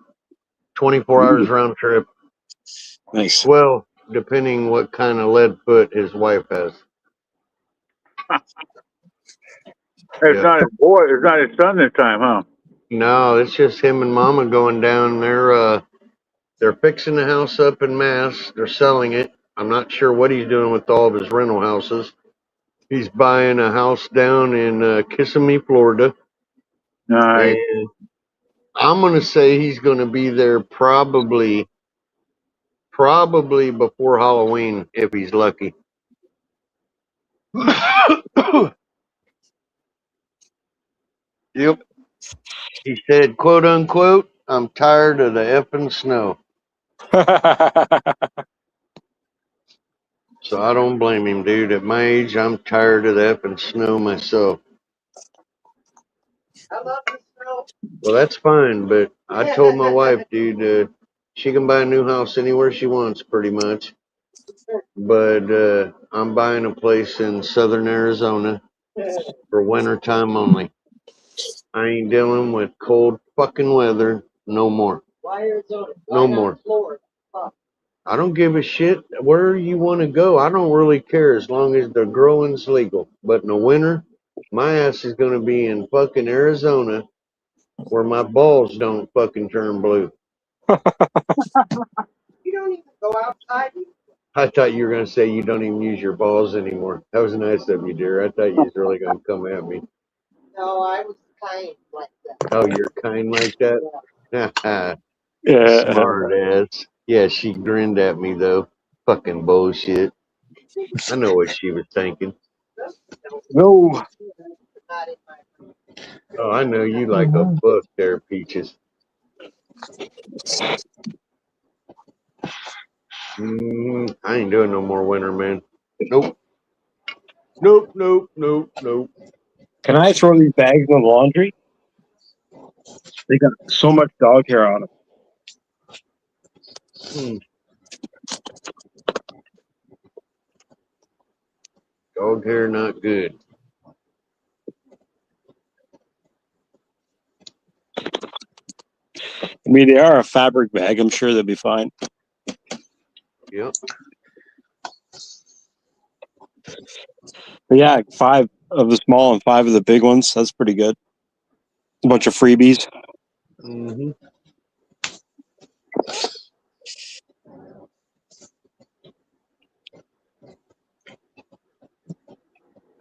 24 hours round trip. Nice. Well, depending what kind of lead foot his wife has. It's not his boy. It's not his son this time, huh? No, it's just him and Mama going down. They're fixing the house up in Mass. They're selling it. I'm not sure what he's doing with all of his rental houses. He's buying a house down in Kissimmee, Florida. Nice. And I'm gonna say he's gonna be there probably before Halloween if he's lucky. Yep. He said, quote unquote, I'm tired of the effing snow. So I don't blame him, dude. At my age, I'm tired of the effing snow myself. I love the snow. Well, that's fine, but I told my wife, dude, she can buy a new house anywhere she wants, pretty much. But I'm buying a place in southern Arizona for winter time only. I ain't dealing with cold fucking weather no more. Why Arizona? No more. Florida. Fuck. I don't give a shit where you want to go. I don't really care as long as the growing's legal. But in the winter, my ass is going to be in fucking Arizona where my balls don't fucking turn blue. You don't even go outside. I thought you were going to say you don't even use your balls anymore. That was nice of you, dear. I thought you was really going to come at me. No, I was kind like that. Oh, you're kind like that? Yeah. Smart ass. Yeah, she grinned at me, though. Fucking bullshit. I know what she was thinking. No. Oh, I know you like a book there, Peaches. I ain't doing no more winter, man. Nope. Nope. Nope. Nope. Nope. Can I throw these bags in the laundry? They got so much dog hair on them. Dog hair not good. I mean, they are a fabric bag. I'm sure they'll be fine. Yep. But yeah, 5 of the small and 5 of the big ones. That's pretty good. A bunch of freebies. Mm-hmm.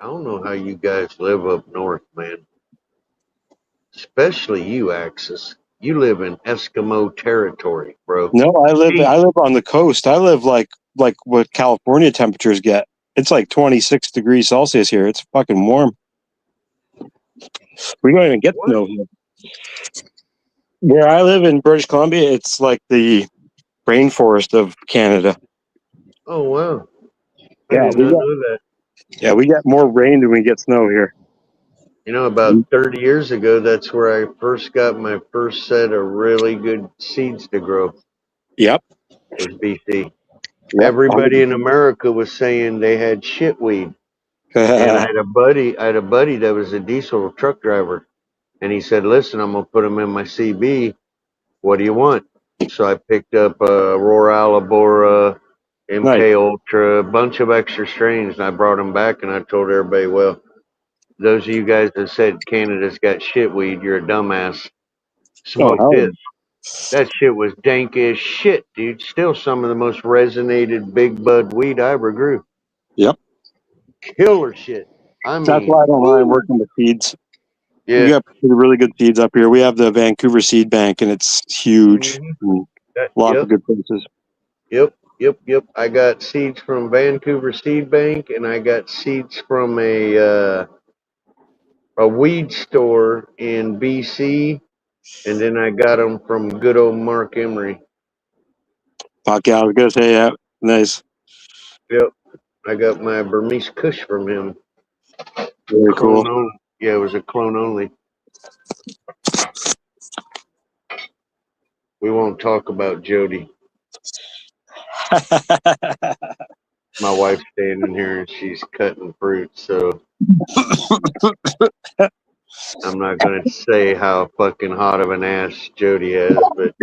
I don't know how you guys live up north, man. Especially you, Axis. You live in Eskimo territory, bro. No, I live on the coast. I live like what California temperatures get. It's like 26 degrees Celsius here. It's fucking warm. We don't even get snow here. Where I live in British Columbia, it's like the rainforest of Canada. Oh, wow. I Yeah, did not know that. Yeah, we get more rain than we get snow here. You know, about 30 years ago, that's where I first got my first set of really good seeds to grow. Yep. Was BC. Yep. Everybody in America was saying they had shitweed. And I had a buddy that was a diesel truck driver. And he said, listen, I'm going to put them in my CB. What do you want? So I picked up Aurora Alabora, MK Ultra, a bunch of extra strains, and I brought them back, and I told everybody, well, those of you guys that said Canada's got shitweed, you're a dumbass. Smoke this. That shit was dank as shit, dude. Still some of the most resonated big bud weed I ever grew. Yep. Killer shit. I mean, that's why I don't mind working with seeds. Yeah. We got really good seeds up here. We have the Vancouver Seed Bank, and it's huge. Lots of good places. Yep. I got seeds from Vancouver Seed Bank, and I got seeds from a weed store in BC, and then I got them from good old Mark Emery. Fuck yeah, I was gonna say yeah, nice. Yep, I got my Burmese Kush from him. Very cool. Clone only. Yeah, it was a clone only. We won't talk about Jody. My wife's standing here and she's cutting fruit, so I'm not gonna say how fucking hot of an ass Jody has, but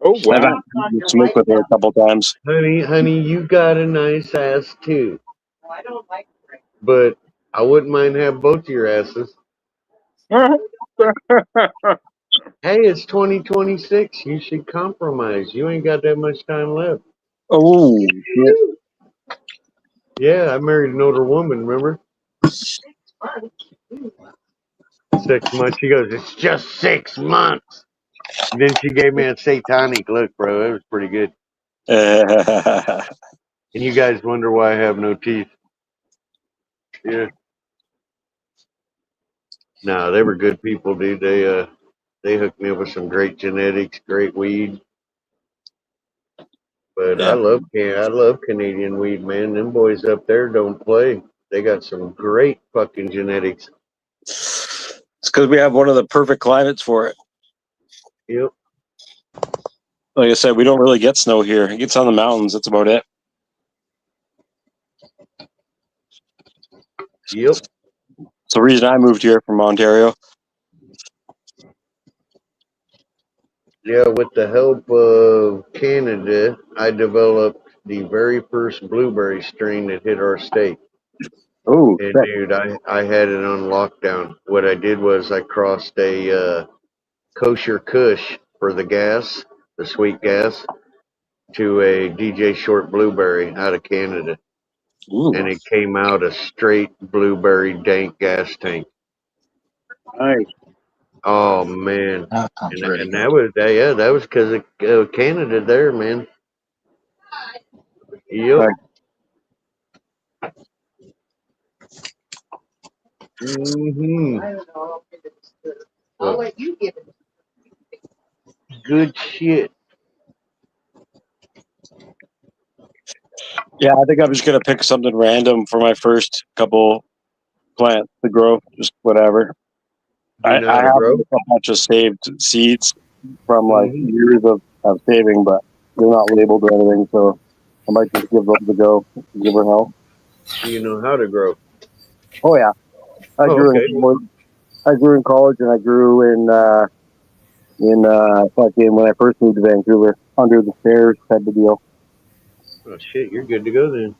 oh wow, I've had smoke with her a couple times. Honey, you got a nice ass too. But I wouldn't mind having both of your asses. Hey, it's 2026. You should compromise. You ain't got that much time left. Oh, yeah, I married an older woman, remember? 6 months. She goes, it's just 6 months. And then she gave me a satanic look, bro. It was pretty good. And you guys wonder why I have no teeth. Yeah. No, they were good people, dude. They hooked me up with some great genetics, great weed. But yeah. I love Canadian weed, man. Them boys up there don't play. They got some great fucking genetics. It's because we have one of the perfect climates for it. Yep. Like I said, we don't really get snow here. It gets on the mountains. That's about it. Yep. It's the reason I moved here from Ontario. Yeah, with the help of Canada, I developed the very first blueberry strain that hit our state. Oh, and dude, I had it on lockdown. What I did was I crossed a kosher Kush for the gas, the sweet gas, to a DJ Short blueberry out of Canada. Ooh. And it came out a straight blueberry dank gas tank. Nice. Oh man, That sounds really and good. that was because of Canada there, man. Yep. Right. Mm-hmm. I'll let you give it. Good shit. Yeah, I think I'm just gonna pick something random for my first couple plants to grow, just whatever. Do you know I how to have grow? like, a bunch of saved seeds from like Mhm. years of saving, but they're not labeled or anything, so I might just give those a go. Give her hell. Do you know how to grow? Oh yeah, I Oh, grew in okay. college. I grew in college, and I grew in fucking when I first moved to Vancouver, under the stairs type of deal. Oh shit, you're good to go then.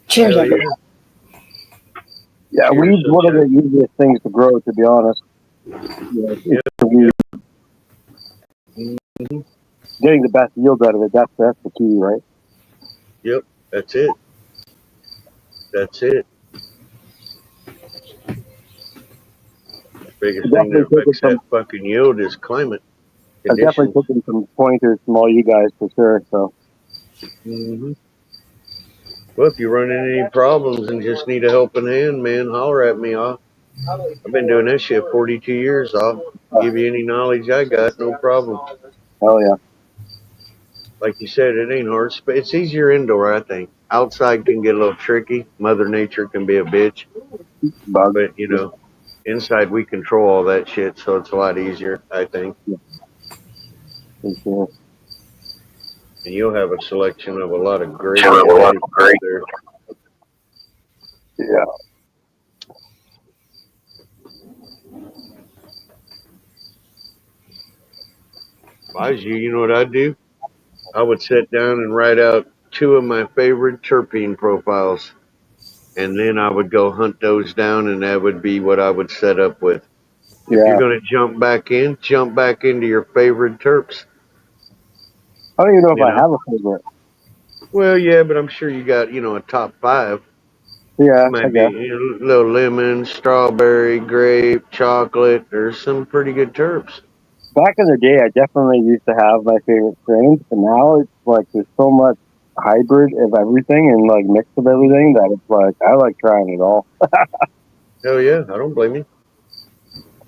Cheers, Hell everybody. yeah. Yeah, Cheers, weed's one of the sunshine. easiest things to grow, to be honest. Yeah, Yep. it's the weed. Mhm. Getting the best yield out of it, that's the key, right? Yep. That's it. That's it. Biggest thing Definitely that taking affects that some. fucking yield is climate I definitely conditions. taking some pointers from all you guys for sure. So Hmm. Well, if you run into any problems and just need a helping hand, man, holler at me. I've been doing that shit 42 years. I'll give you any knowledge I got, no problem. hell yeah. Like you said, it ain't hard. It's easier indoor, I think. Outside can get a little tricky. Mother Nature can be a bitch. Bug. But, inside we control all that shit, so it's a lot easier, I think. For sure. And you'll have a selection of a lot of great genetics out there. Yeah. If I was you, you know what I'd do? I would sit down and write out 2 of my favorite terpene profiles. And then I would go hunt those down, and that would be what I would set up with. If you're Yeah. going to jump back into your favorite terps. I don't even know if You I know? have a favorite. Well, yeah, but I'm sure you got, a top 5. Yeah, It I might be guess. a little lemon, strawberry, grape, chocolate. There's some pretty good terps. Back in the day, I definitely used to have my favorite strains, but now it's like there's so much hybrid of everything and like mix of everything that it's like I like trying it all. Hell yeah, I don't blame you.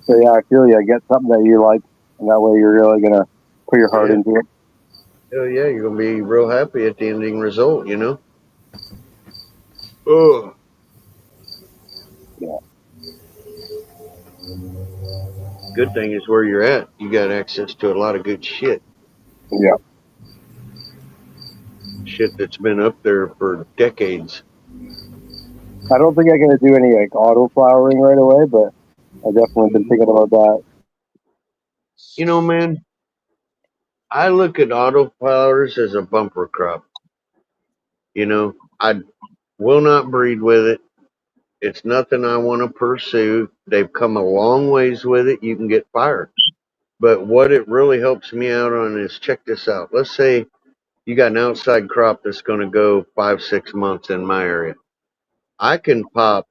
So yeah, I feel you. I get something that you like, and that way you're really gonna put your heart Yeah. into it. Hell yeah, you're going to be real happy at the ending result, Oh. Yeah. Good thing is where you're at. You got access to a lot of good shit. Yeah. Shit that's been up there for decades. I don't think I'm gonna do any like auto flowering right away, but I definitely been thinking about that. Man, I look at autoflowers as a bumper crop. I will not breed with it. It's nothing I want to pursue. They've come a long ways with it. You can get fired. But what it really helps me out on is check this out. Let's say you got an outside crop that's going to go 5-6 months in my area. I can pop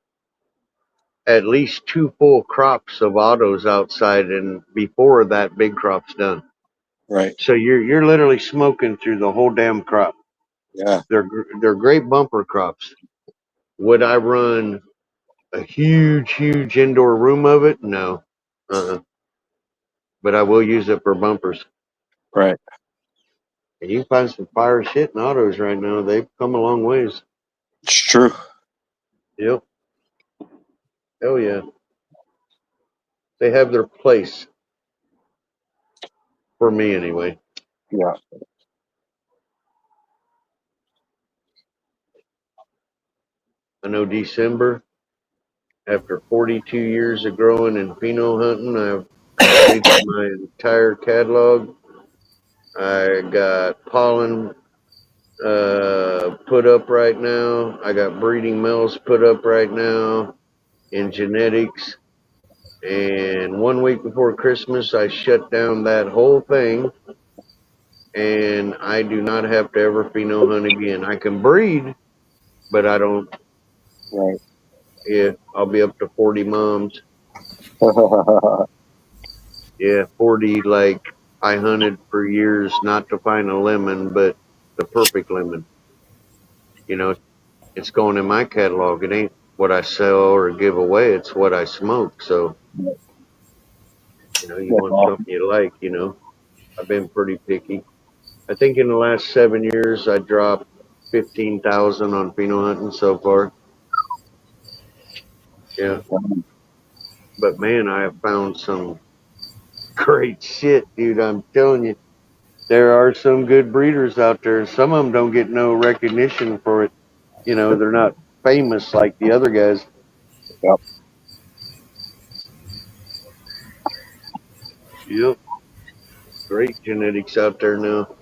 at least 2 full crops of autos outside and before that big crop's done. Right. So you're literally smoking through the whole damn crop. Yeah. They're great bumper crops. Would I run a huge indoor room of it? No. But I will use it for bumpers. Right. And you can find some fire shit in autos right now. They've come a long ways. It's true. Yep. Hell yeah. They have their place. For me anyway. Yeah. I know December, after 42 years of growing and pheno hunting, I've completed my entire catalog. I got pollen put up right now. I got breeding males put up right now in genetics. And 1 week before Christmas, I shut down that whole thing. And I do not have to ever pheno hunt again. I can breed, but I don't. Right. Yeah, I'll be up to 40 moms. Yeah, 40, like I hunted for years not to find a lemon, but the perfect lemon. It's going in my catalog. It ain't what I sell or give away. It's what I smoke. So, you That's want awesome. something you like, I've been pretty picky. I think in the last 7 years, I dropped 15,000 on pheno hunting so far. Yeah. But man, I have found some great shit, dude. I'm telling you, there are some good breeders out there. Some of them don't get no recognition for it. You know, they're not famous like the other guys. Yep. Yep. Great genetics out there now.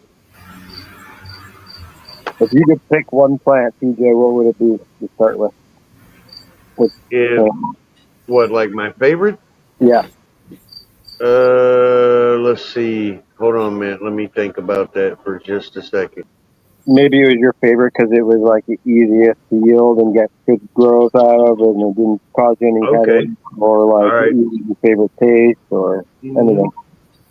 If you could pick one plant, TJ, what would it be to start with? Yeah. What, like my favorite? Yeah. Let's see. Hold on a minute. Let me think about that for just a second. Maybe it was your favorite because it was like the easiest to yield and get good growth out of, and it didn't cause you any headaches, or like All right. your favorite taste, or anything.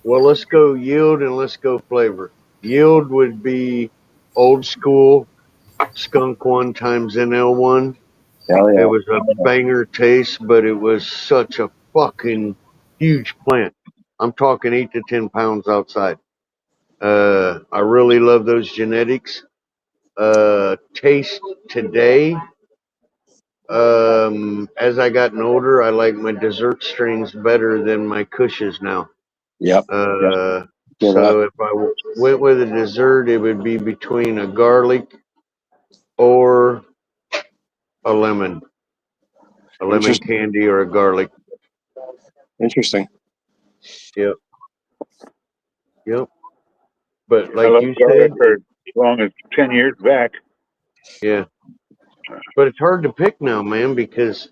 Well, let's go yield and let's go flavor. Yield would be old school skunk 1 times NL1. Hell yeah. It was a banger taste, but it was such a fucking huge plant. I'm talking 8 to 10 pounds outside. I really love those genetics. Taste today. As I gotten older, I like my dessert strains better than my cushes now. Yep. So if I went with a dessert, it would be between a garlic or a lemon. A lemon Interesting. candy or a garlic. Interesting. Yep. Yep. But I like love you garlic said, for as long as 10 years back. yeah. But it's hard to pick now, man, because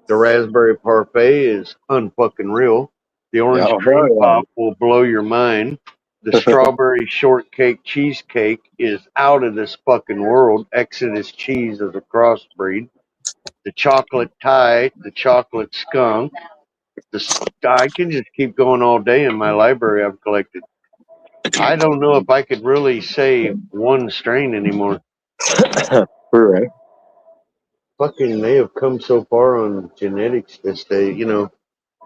the raspberry parfait is unfucking real. The orange Yeah. cream Oh, pop will blow your mind. The strawberry shortcake cheesecake is out of this fucking world. Exodus cheese is a crossbreed. The chocolate Thai, the chocolate skunk. I can just keep going all day in my library I've collected. I don't know if I could really say one strain anymore. Right. Fucking, they have come so far on genetics this day. You know,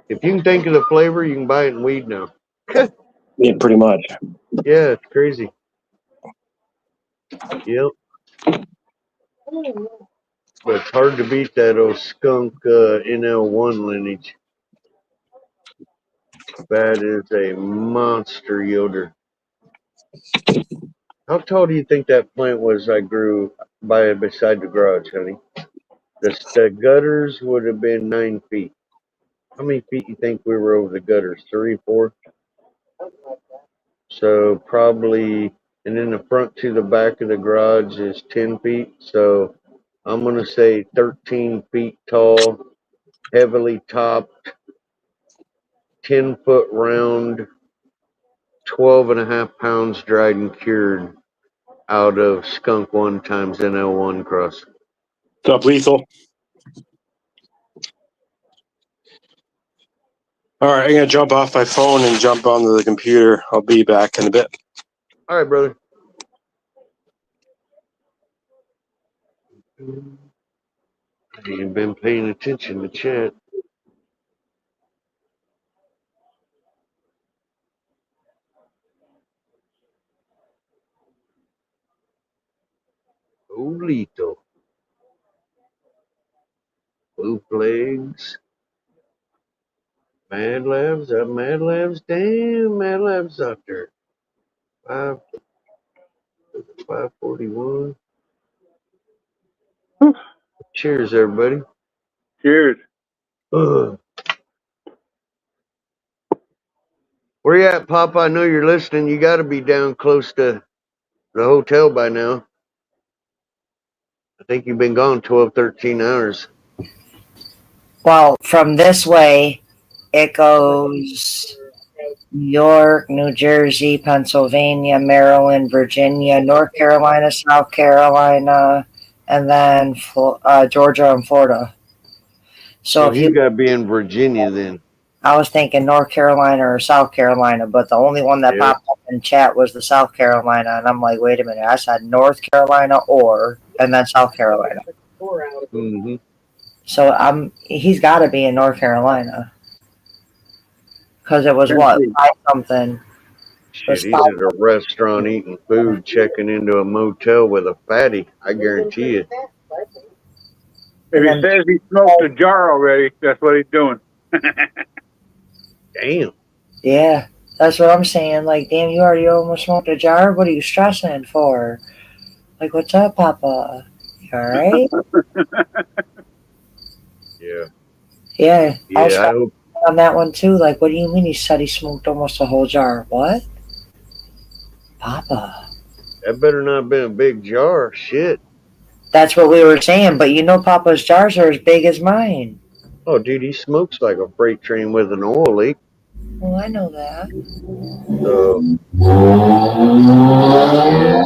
if you can think of the flavor, you can buy it in weed now. Yeah, pretty much. Yeah, it's crazy. Yep. But it's hard to beat that old skunk NL1 lineage. That is a monster yielder. How tall do you think that plant was I grew beside the garage, honey? The gutters would have been 9 feet. How many feet you think we were over the gutters? 3, 4? So probably, and then the front to the back of the garage is 10 feet. So I'm going to say 13 feet tall, heavily topped, 10-foot round, 12.5 pounds dried and cured out of skunk 1 times NL1 cross. What's up, Lethal? All right, I'm going to jump off my phone and jump onto the computer. I'll be back in a bit. All right, brother. I ain't been paying attention to chat. Olito. Blue Flags. Mad Labs. Mad Labs. Damn, Mad Labs out there. 541. Cheers, everybody. Cheers. Ugh. Where you at, Papa? I know you're listening. You got to be down close to the hotel by now. I think you've been gone 12, 13 hours. Well, from this way, it goes New York, New Jersey, Pennsylvania, Maryland, Virginia, North Carolina, South Carolina, and then Georgia and Florida. So if he's you, got to be in Virginia then. I was thinking North Carolina or South Carolina, but the only one that popped up in chat was the South Carolina, and I'm like, wait a minute, I said North Carolina and then South Carolina. Mm-hmm. So he's got to be in North Carolina because it was what 5 something. Shit, he's at a restaurant eating food, checking into a motel with a fatty. I guarantee you. If he says he smoked a jar already, that's what he's doing. Damn. Yeah, that's what I'm saying. Like, damn, you already almost smoked a jar? What are you stressing for? Like, what's up, Papa? You alright? Yeah. Yeah, I was Yeah, I hope. on that one too. Like, what do you mean he said he smoked almost a whole jar? What? Papa. That better not have been a big jar. Shit. That's what we were saying, but you know Papa's jars are as big as mine. Oh, dude, he smokes like a freight train with an oil leak. Well, I know that. Yeah.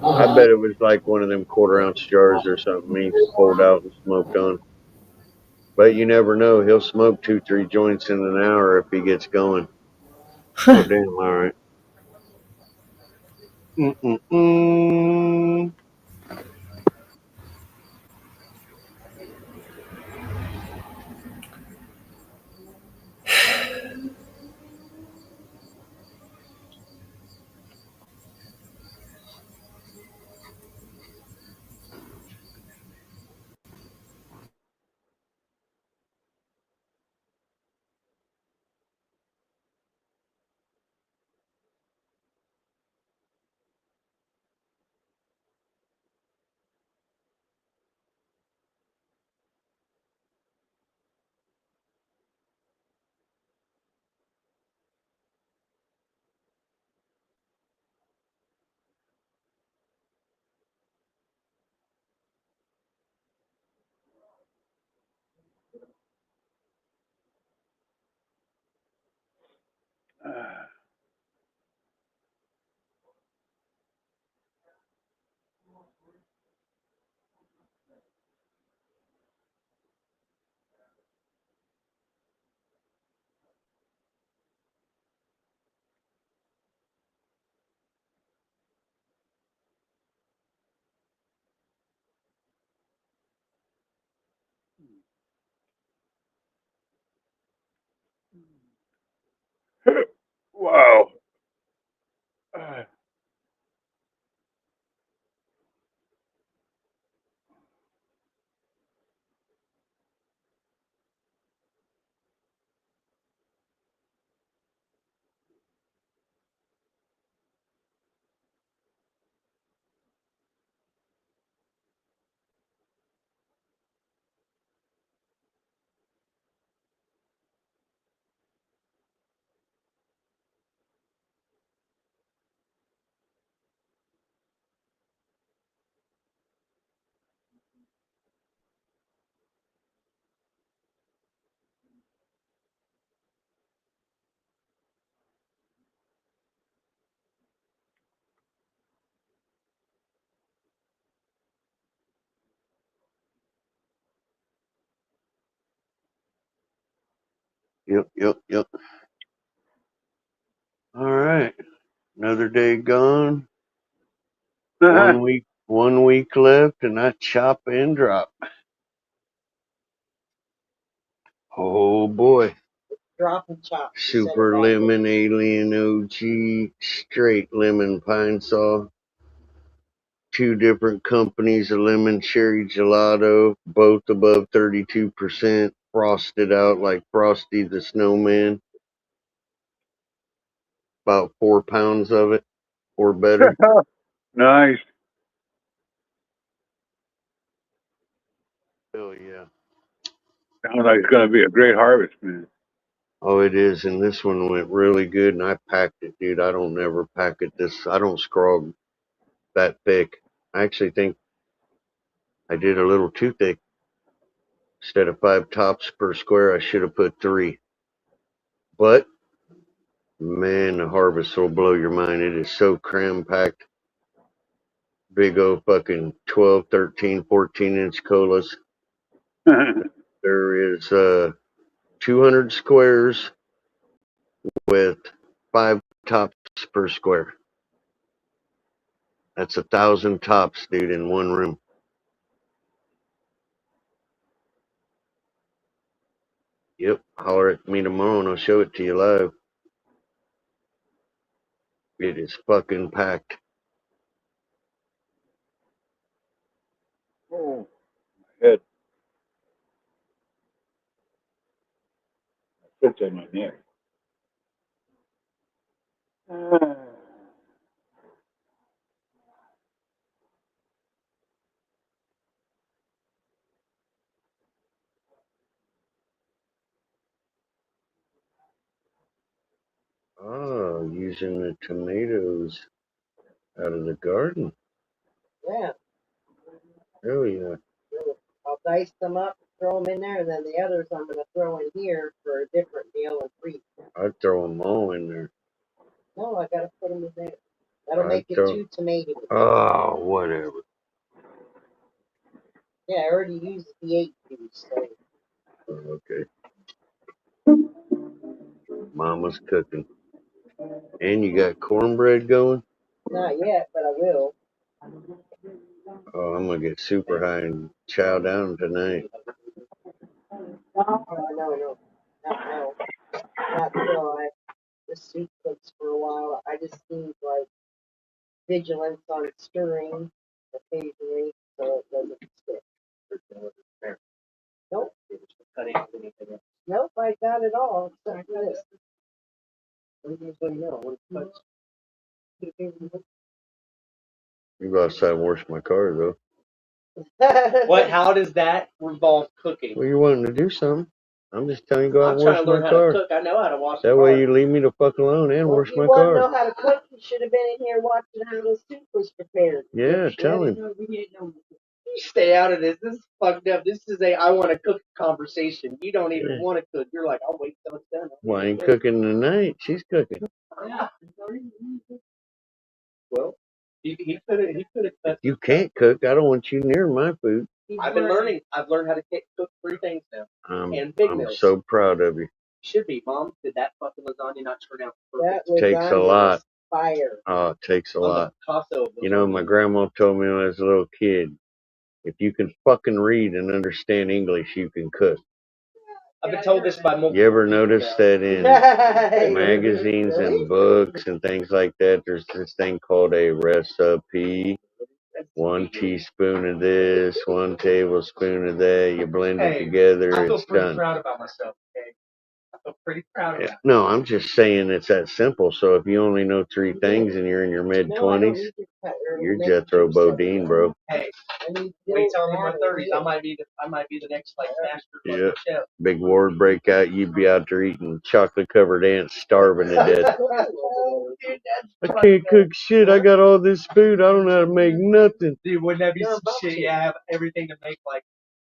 I bet it was like one of them quarter-ounce jars or something he pulled out and smoked on. But you never know. He'll smoke 2-3 joints in an hour if he gets going. Oh, damn. All right. Mm-mm-mm. Wow. Yep. All right. Another day gone. 1 week left, and I chop and drop. Oh boy. Drop and chop. Super lemon alien OG straight lemon pine saw. 2 different companies of lemon cherry gelato, both above 32%, frosted out like Frosty the Snowman. About 4 pounds of it or better. Nice. Hell yeah. Sounds like it's going to be a great harvest, man. Oh, it is, and this one went really good, and I packed it, dude. I don't never pack it this. I don't scrog that thick. I actually think I did a little too thick. Instead of 5 tops per square, I should have put 3. But man, the harvest will blow your mind. It is so cram packed. Big old fucking 12, 13, 14-inch colas. There is 200 squares with 5 tops per square. That's 1,000 tops, dude, in one room. Yep. Holler at me tomorrow and I'll show it to you live. It is fucking packed. Oh, my head. Fits in my neck. Oh, using the tomatoes out of the garden. Yeah. Oh yeah. I'll dice them up, throw them in there, and then the others I'm going to throw in here for a different meal and treat. I'd throw them all in there. No, I got to put them in there. That'll make it throw- too tomato. Oh, whatever. Yeah, I already used the 8 juice, so. Okay. Mama's cooking. And you got cornbread going? Not yet, but I will. Oh, I'm gonna get super high and chow down tonight. No. Not till I the soup cooks for a while. I just need like vigilance on stirring occasionally so it doesn't stick. Nope. Nope, I got it all except for this. You go outside and wash my car though. What? How does that involve cooking? Well, you're wanting to do something. I'm just telling you, go out I'm and trying wash to learn my how to car. cook. I know how to wash. That way you leave me the fuck alone and wash You my want to know car. how to cook? You should have been in here watching how the soup was prepared. Yeah, tell him. You stay out of this. This is fucked up. This is a I want to cook conversation. You don't even Yeah. want to cook. You're like, I'll wait till it's done. Well, I ain't cooking tonight. She's cooking. Yeah. Well, he could have. He could have. If you can't cook, I don't want you near my food. I've been learning. I've learned how to cook 3 things now. And big I'm meals. so proud of you. Should be, Mom. Did that fucking lasagna not turn out perfect? That Takes a lot. Fire. Oh, it takes a lot. Picasso. You know, my grandma told me when I was a little kid, if you can fucking read and understand English, you can cook. I've been told this by multiple. You ever notice that in magazines and books and things like that, there's this thing called a recipe. 1 teaspoon of this, 1 tablespoon of that. You blend it together, I feel it's pretty done. proud about myself. Okay, I feel pretty proud of myself. No, I'm just saying it's that simple. So if you only know 3 things and you're in your mid-20s, you're Jethro Bodine, bro. Hey, wait till I'm in my 30s. I might be the next like master Yeah. chef. Big war breakout, you'd be out there eating chocolate-covered ants, starving to death. Dude, I can't cook shit. I got all this food. I don't know how to make nothing. Dude, wouldn't that be some shit? Yeah, I have everything to make like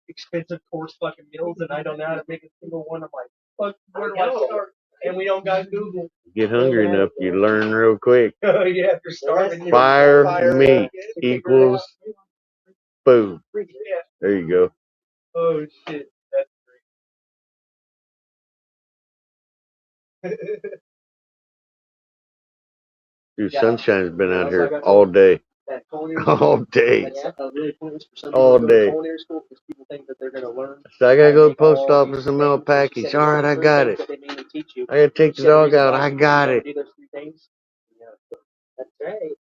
expensive course fucking meals, and I don't know how to make a single one. I'm like, fuck, where do I start? And we don't got Google. Get hungry enough, you learn real quick. Yeah, if you're starving. Fire meat equals food. There you go. Oh shit, that's great. Dude, Sunshine's been out here all day. All day. All day. So I gotta go to the post office and mail a package. All right, I got it. I gotta take the dog out. I got it. That's right.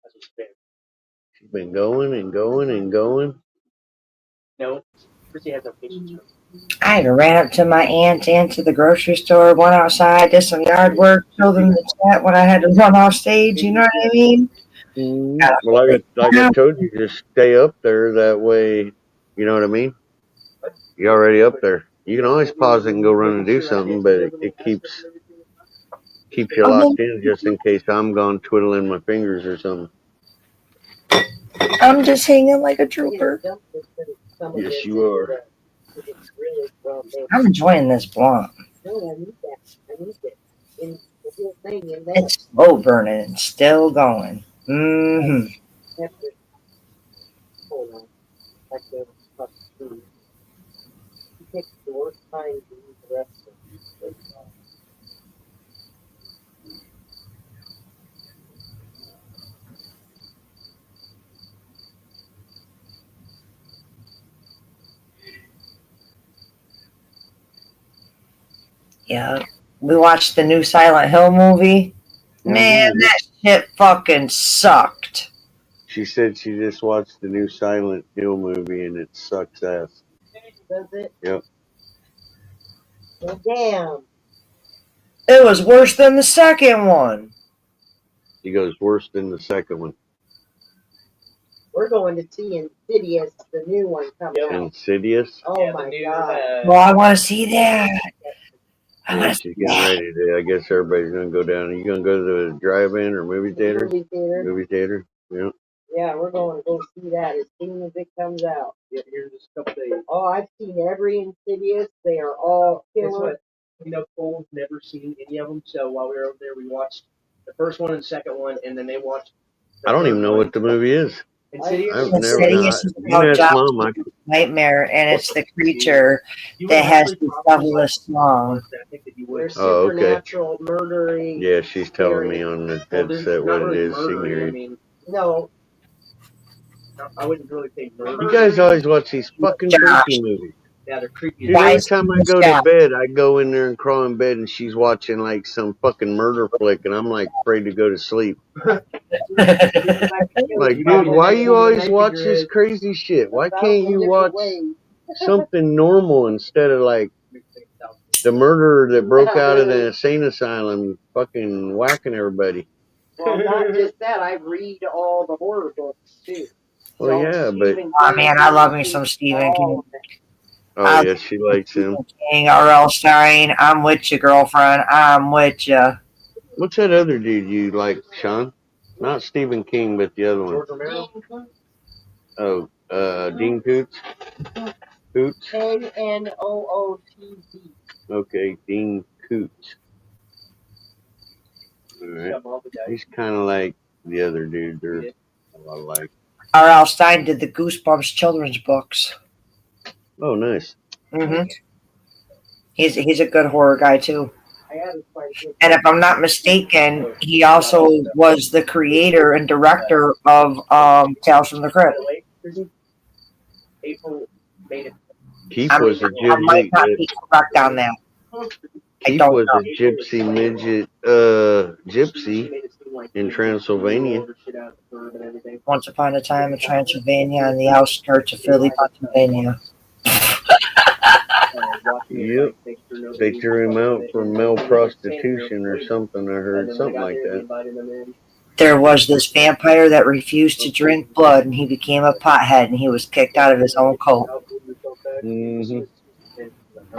She's been going and going and going. No, Chrissy has no patience. I even ran up to my aunt into the grocery store, went outside, did some yard work, told them the chat when I had to run off stage. You know what I mean? Well, like I told you, just stay up there. That way, you know what I mean? You're already up there. You can always pause it and go run and do something, but it keeps you locked in just in case I'm gone twiddling my fingers or something. I'm just hanging like a trooper. Yes, you are. I'm enjoying this blunt. It's slow burning and still going. Mm-hmm. Hold on. I can't fuck food. You pick the worst time to eat the rest of it. Yeah. We watched the new Silent Hill movie. Man, that shit fucking sucked. She said she just watched the new Silent Hill movie and it sucks ass. Does it? Yep. Well, damn. It was worse than the second one. She goes worse than the second one. We're going to see Insidious, the new one coming out. Insidious? Oh my god. Well, I want to see that. Yeah, she's getting ready to. I guess everybody's gonna go down. Are you gonna go to the drive-in or movie theater? Movie theater. Movie theater. Yeah. Yeah, we're going to go see that as soon as it comes out. Yeah, here's just a couple days. Oh, I've seen every Insidious. They are all Guess killer. what? Cole's never seen any of them. So while we were over there, we watched the first one and the second one, and then they watched. I don't even know what the movie is. Insidious. I've never. Insidious is You about ask Josh Mom. Nightmare, and it's the creature that has the devilest tongue. They're Oh, okay. supernatural, murdering. Yeah, she's telling me on the headset what it is. She can hear you. No, I wouldn't really say murder. You guys always watch these fucking creepy movies. Yeah, they're creepy. Dude, every time I go to bed, I go in there and crawl in bed, and she's watching like some fucking murder flick, and I'm like afraid to go to sleep. Like, dude, why you always watch this crazy shit? Why can't you watch something normal instead of like the murderer that broke out of the insane asylum, fucking whacking everybody? well, not just that. I read all the horror books too. Well, yeah, but Oh man, I love me some Stephen King. oh yeah, she likes him. King, R.L. Stein. I'm with you, girlfriend. I'm with you. What's that other dude you like, Sean? Not Stephen King, but the other one. Oh, Dean Koontz. Koontz. K-N-O-O-T-Z. Okay, Dean Koontz. All right. He's kind of like the other dude. They're a lot alike. R.L. Stein did the Goosebumps children's books. Oh, nice. Mm-hmm. He's a good horror guy too. And if I'm not mistaken, he also was the creator and director of Tales from the Crypt. Keith I was a might not gypsy. be correct on that. Keith don't was know. a gypsy midget gypsy in Transylvania. Once upon a time in Transylvania on the outskirts of Philly, Pennsylvania. Yep. They threw him out for male prostitution or something. I heard something like that. There was this vampire that refused to drink blood, and he became a pothead, and he was kicked out of his own cult. Mm-hmm.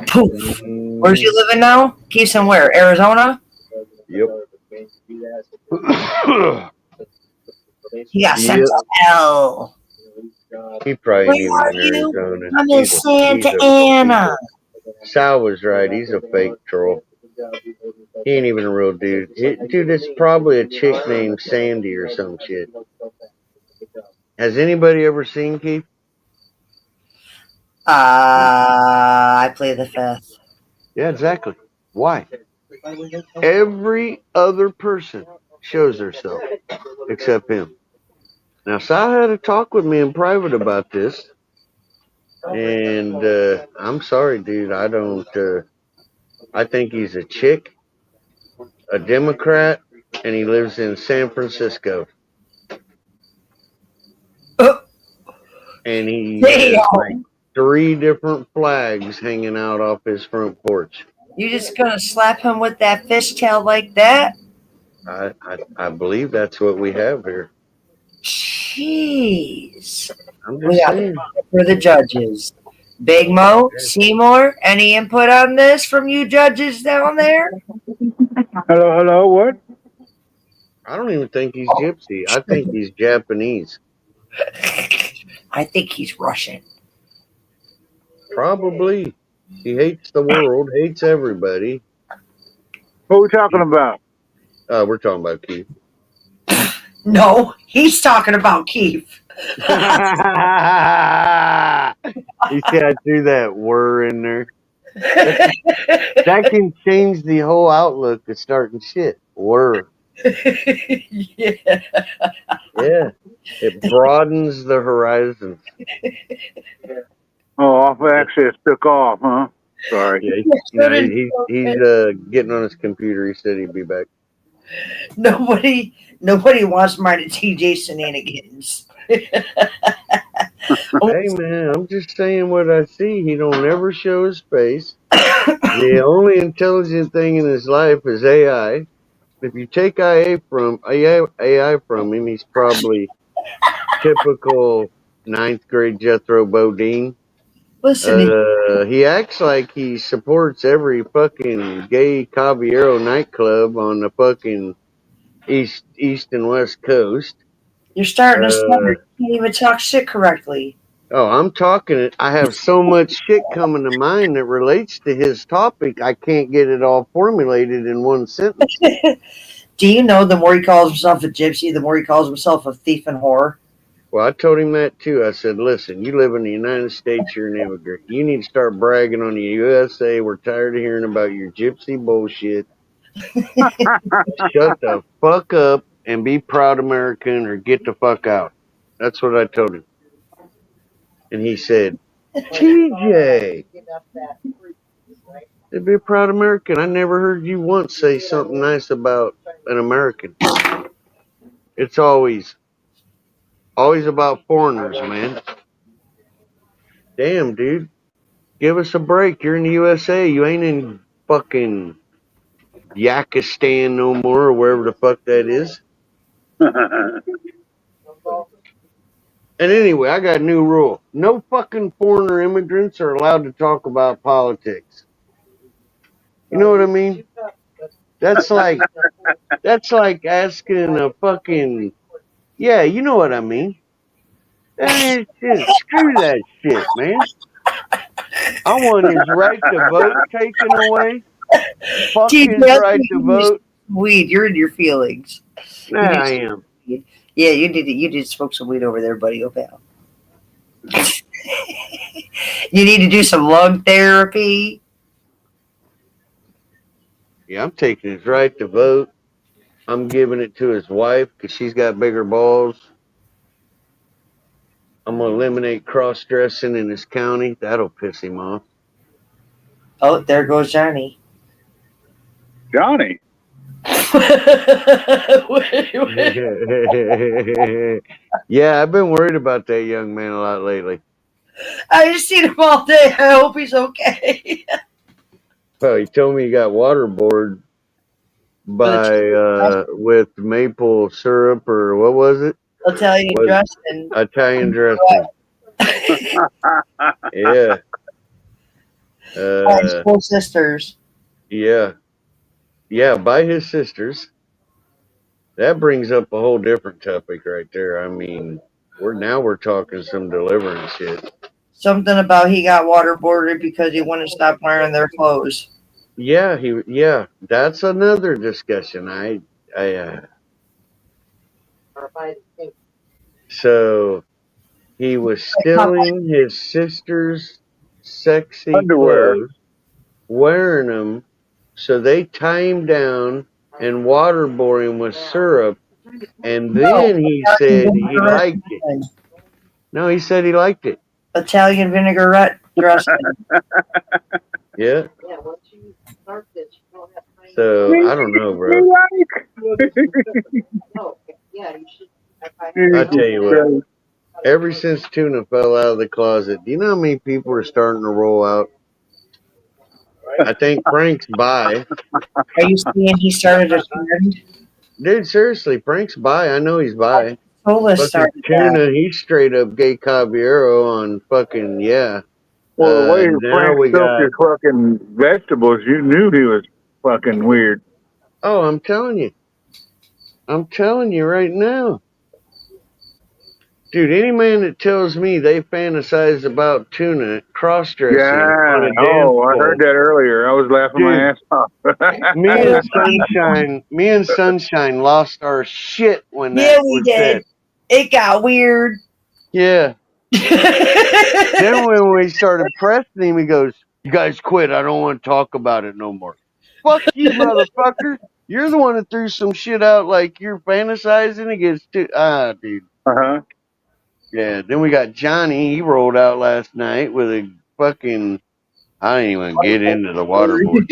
Poof. Where's he living now? Keith somewhere. Arizona? Yep. He got sent to hell. He probably ain't Where are even in you? Arizona. I'm in Santa Ana. Sal was right. He's a fake troll. He ain't even a real dude. Dude, it's probably a chick named Sandy or some shit. Has anybody ever seen Keith? I play the fifth. Yeah, exactly. Why? Every other person shows herself except him. Now, Sal had a talk with me in private about this. And I'm sorry, dude. I don't. I think he's a chick, a Democrat, and he lives in San Francisco. And he has like 3 different flags hanging out off his front porch. You just gonna slap him with that fishtail like that? I believe that's what we have here. Jeez. I'm We just got saying. for the judges. Big Mo, Seymour, any input on this from you judges down there? Hello, what? I don't even think he's gypsy. I think he's Japanese. I think he's Russian. Probably. He hates the world, hates everybody. What are we talking about? We're talking about Keith. No, he's talking about Keith. You see, I threw that "were" in there. That can change the whole outlook of starting shit. Were. Yeah. Yeah. It broadens the horizons. Oh, off access took off, huh? Sorry. Yeah, he's getting on his computer. He said he'd be back. Nobody wants my TJ shenanigans. Hey man, I'm just saying what I see. He don't ever show his face. The only intelligent thing in his life is AI. If you take AI from him, he's probably typical ninth grade Jethro Bodine. Listen, He acts like he supports every fucking gay Caballero nightclub on the fucking east and west coast. you're starting to stutter. You can't even talk shit correctly. Oh, I'm talking it. I have so much shit coming to mind that relates to his topic. I can't get it all formulated in one sentence. Do you know the more he calls himself a gypsy, the more he calls himself a thief and whore? Well, I told him that too. I said, listen, you live in the United States, you're an immigrant. You need to start bragging on the USA. We're tired of hearing about your gypsy bullshit. Shut the fuck up and be proud American or get the fuck out. That's what I told him. And he said, TJ, to be a proud American. I never heard you once say something nice about an American. It's always about foreigners, man. Damn, dude. Give us a break. You're in the USA. You ain't in fucking Yakistan no more or wherever the fuck that is. And anyway, I got a new rule. No fucking foreigner immigrants are allowed to talk about politics. You know what I mean? That's like asking a fucking, yeah, you know what I mean. That is shit. Screw that shit, man. I want his right to vote taken away. Fuck his right to vote. Weed, you're in your feelings. Nah, I am. Yeah, you need to smoke some weed over there, buddy. Oh, pal. You need to do some lung therapy. Yeah, I'm taking his right to vote. I'm giving it to his wife because she's got bigger balls. I'm going to eliminate cross-dressing in his county. That'll piss him off. Oh, there goes Johnny. Johnny. Yeah, I've been worried about that young man a lot lately. I just seen him all day. I hope he's okay. Well, he told me he got waterboarded by with maple syrup or what was it? Italian dressing. Italian dressing. Yeah. By his full sisters. Yeah. Yeah, by his sisters. That brings up a whole different topic right there. I mean, we're talking some deliverance shit. Something about he got waterboarded because he wouldn't stop wearing their clothes. Yeah, that's another discussion. So he was stealing his sister's sexy underwear, clothes, wearing them, so they tie him down and waterboard him with syrup, and then he said he liked it. No, he said he liked it. Italian vinaigrette dressing. Yeah. Yeah, once you start this, you don't have to. So I don't know, bro. No, yeah, you should. I tell you what. Ever since Tuna fell out of the closet, do you know how many people are starting to roll out? I think Frank's bi. Are you saying he started a trend? Dude, seriously, Frank's bi. I know he's bi. Sola Fucking started Tuna, that. he's straight up gay Caballero on fucking, yeah. Well, the way now Frank we soaked got. his fucking vegetables, you knew he was fucking weird. Oh, I'm telling you. I'm telling you right now. Dude, any man that tells me they fantasize about Tuna cross-dressing on a Yeah. dance Oh, I floor. heard that earlier. I was laughing my ass off. Me and Sunshine lost our shit when Yeah, that we was did. said. It got weird. Yeah. Then when we started pressing him, he goes, "You guys quit. I don't want to talk about it no more." Fuck you, motherfucker. You're the one that threw some shit out like you're fantasizing against dude. Uh-huh. Yeah, then we got Johnny. He rolled out last night with a fucking I didn't even get into the waterboard.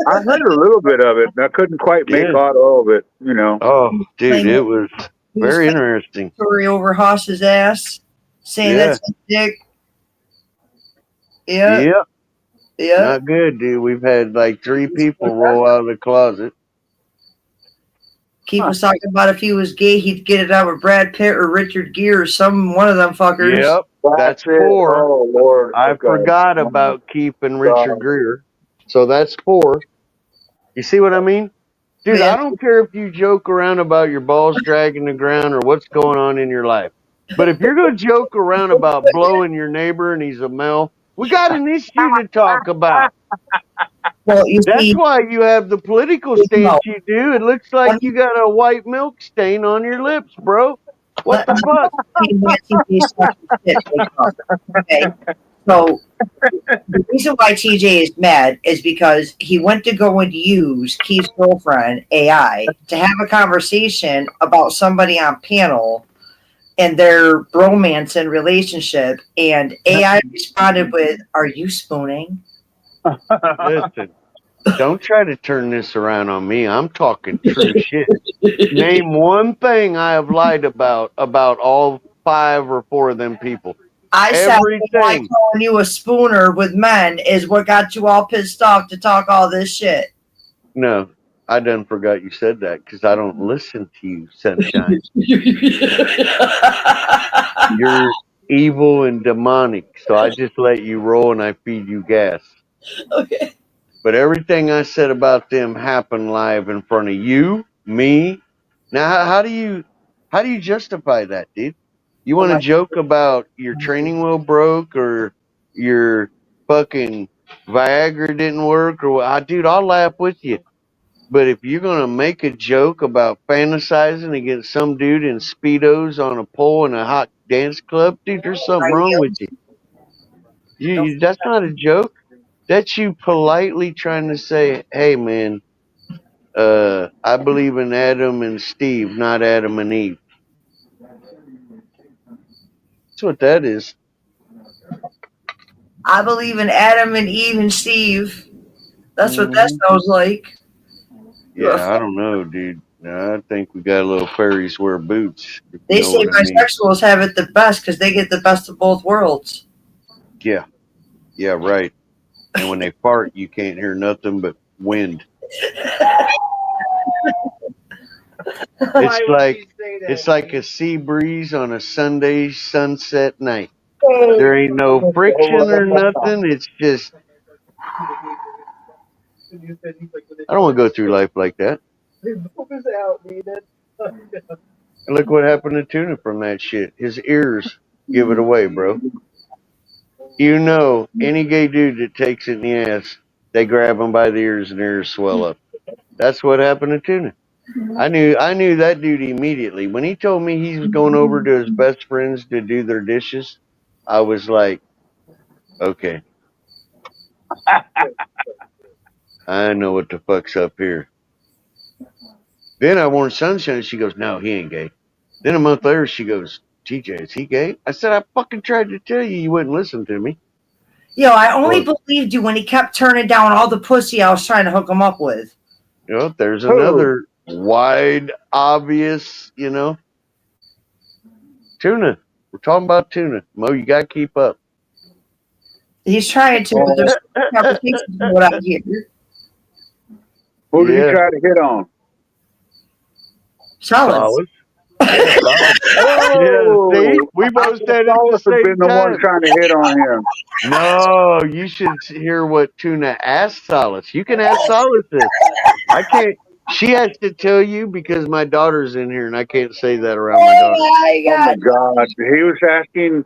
I heard a little bit of it. I couldn't quite make Yeah. out all of it, you know. Oh, dude, Playing- it was He was very playing interesting. Story over Haas's ass, saying Yeah. that's his dick. Yeah, Yep. yeah. Not good, dude. We've had like 3 people roll out of the closet. Keith was talking about if he was gay, he'd get it out with Brad Pitt or Richard Gere or one of them fuckers. Yep. That's it. 4. Oh, Lord. I Okay. forgot about Keith and Richard God. Gere. So that's 4. You see what I mean? Dude, Yeah. I don't care if you joke around about your balls dragging the ground or what's going on in your life. But if you're going to joke around about blowing your neighbor and he's a male, we got an issue to talk about. Well, you That's see, why you have the political stance you do. It looks like you got a white milk stain on your lips, bro. What the fuck? Okay. So the reason why TJ is mad is because he went to go and use Keith's girlfriend, AI, to have a conversation about somebody on panel and their bromance and relationship, and AI responded with, "Are you spooning?" Listen, don't try to turn this around on me. I'm talking true shit. Name one thing I have lied about all 5 or 4 of them people. I said, why Everything. calling you a spooner with men is what got you all pissed off to talk all this shit. No, I done forgot you said that because I don't listen to you, Sunshine. You're evil and demonic, so I just let you roll and I feed you gas. Okay. But everything I said about them happened live in front of you, me. Now, how do you justify that, dude? You want to joke about your training wheel broke or your fucking Viagra didn't work or what? Dude, I'll laugh with you. But if you're gonna make a joke about fantasizing against some dude in Speedos on a pole in a hot dance club, dude, there's something wrong with you. That's not a joke. That's you politely trying to say, hey man, I believe in Adam and Steve, not Adam and Eve. That's what that is. I believe in Adam and Eve and Steve. That's what that sounds like. Yeah, I don't know, dude. I think we got a little fairies wear boots. if you They know say what I mean. bisexuals have it the best because they get the best of both worlds. Yeah. Yeah, right. And when they fart, you can't hear nothing but wind. It's like a sea breeze on a Sunday sunset night. There ain't no friction or nothing. It's just I don't want to go through life like that. And look what happened to Tuna from that shit. His ears give it away, bro. You know, any gay dude that takes it in the ass, they grab him by the ears and ears swell up. That's what happened to Tuna. I knew that dude immediately. When he told me he was going over to his best friends to do their dishes, I was like, okay. I know what the fuck's up here. Then I warned Sunshine. She goes, no, he ain't gay. Then a month later, she goes, TJ, is he gay? I said, I fucking tried to tell you. You wouldn't listen to me. Yo, I only believed you when he kept turning down all the pussy I was trying to hook him up with. You know, there's another wide, obvious, you know. Tuna. We're talking about Tuna. Mo, you got to keep up. He's trying to, but there's conversations going out here. Who did he try to hit on? Solids. Oh, yeah, see? We both said it at the same been the time. one trying to hit on him. No, you should hear what Tuna asked Solace. You can ask Solace this. I can't. She has to tell you because my daughter's in here and I can't say that around my daughter. Oh my God. He was asking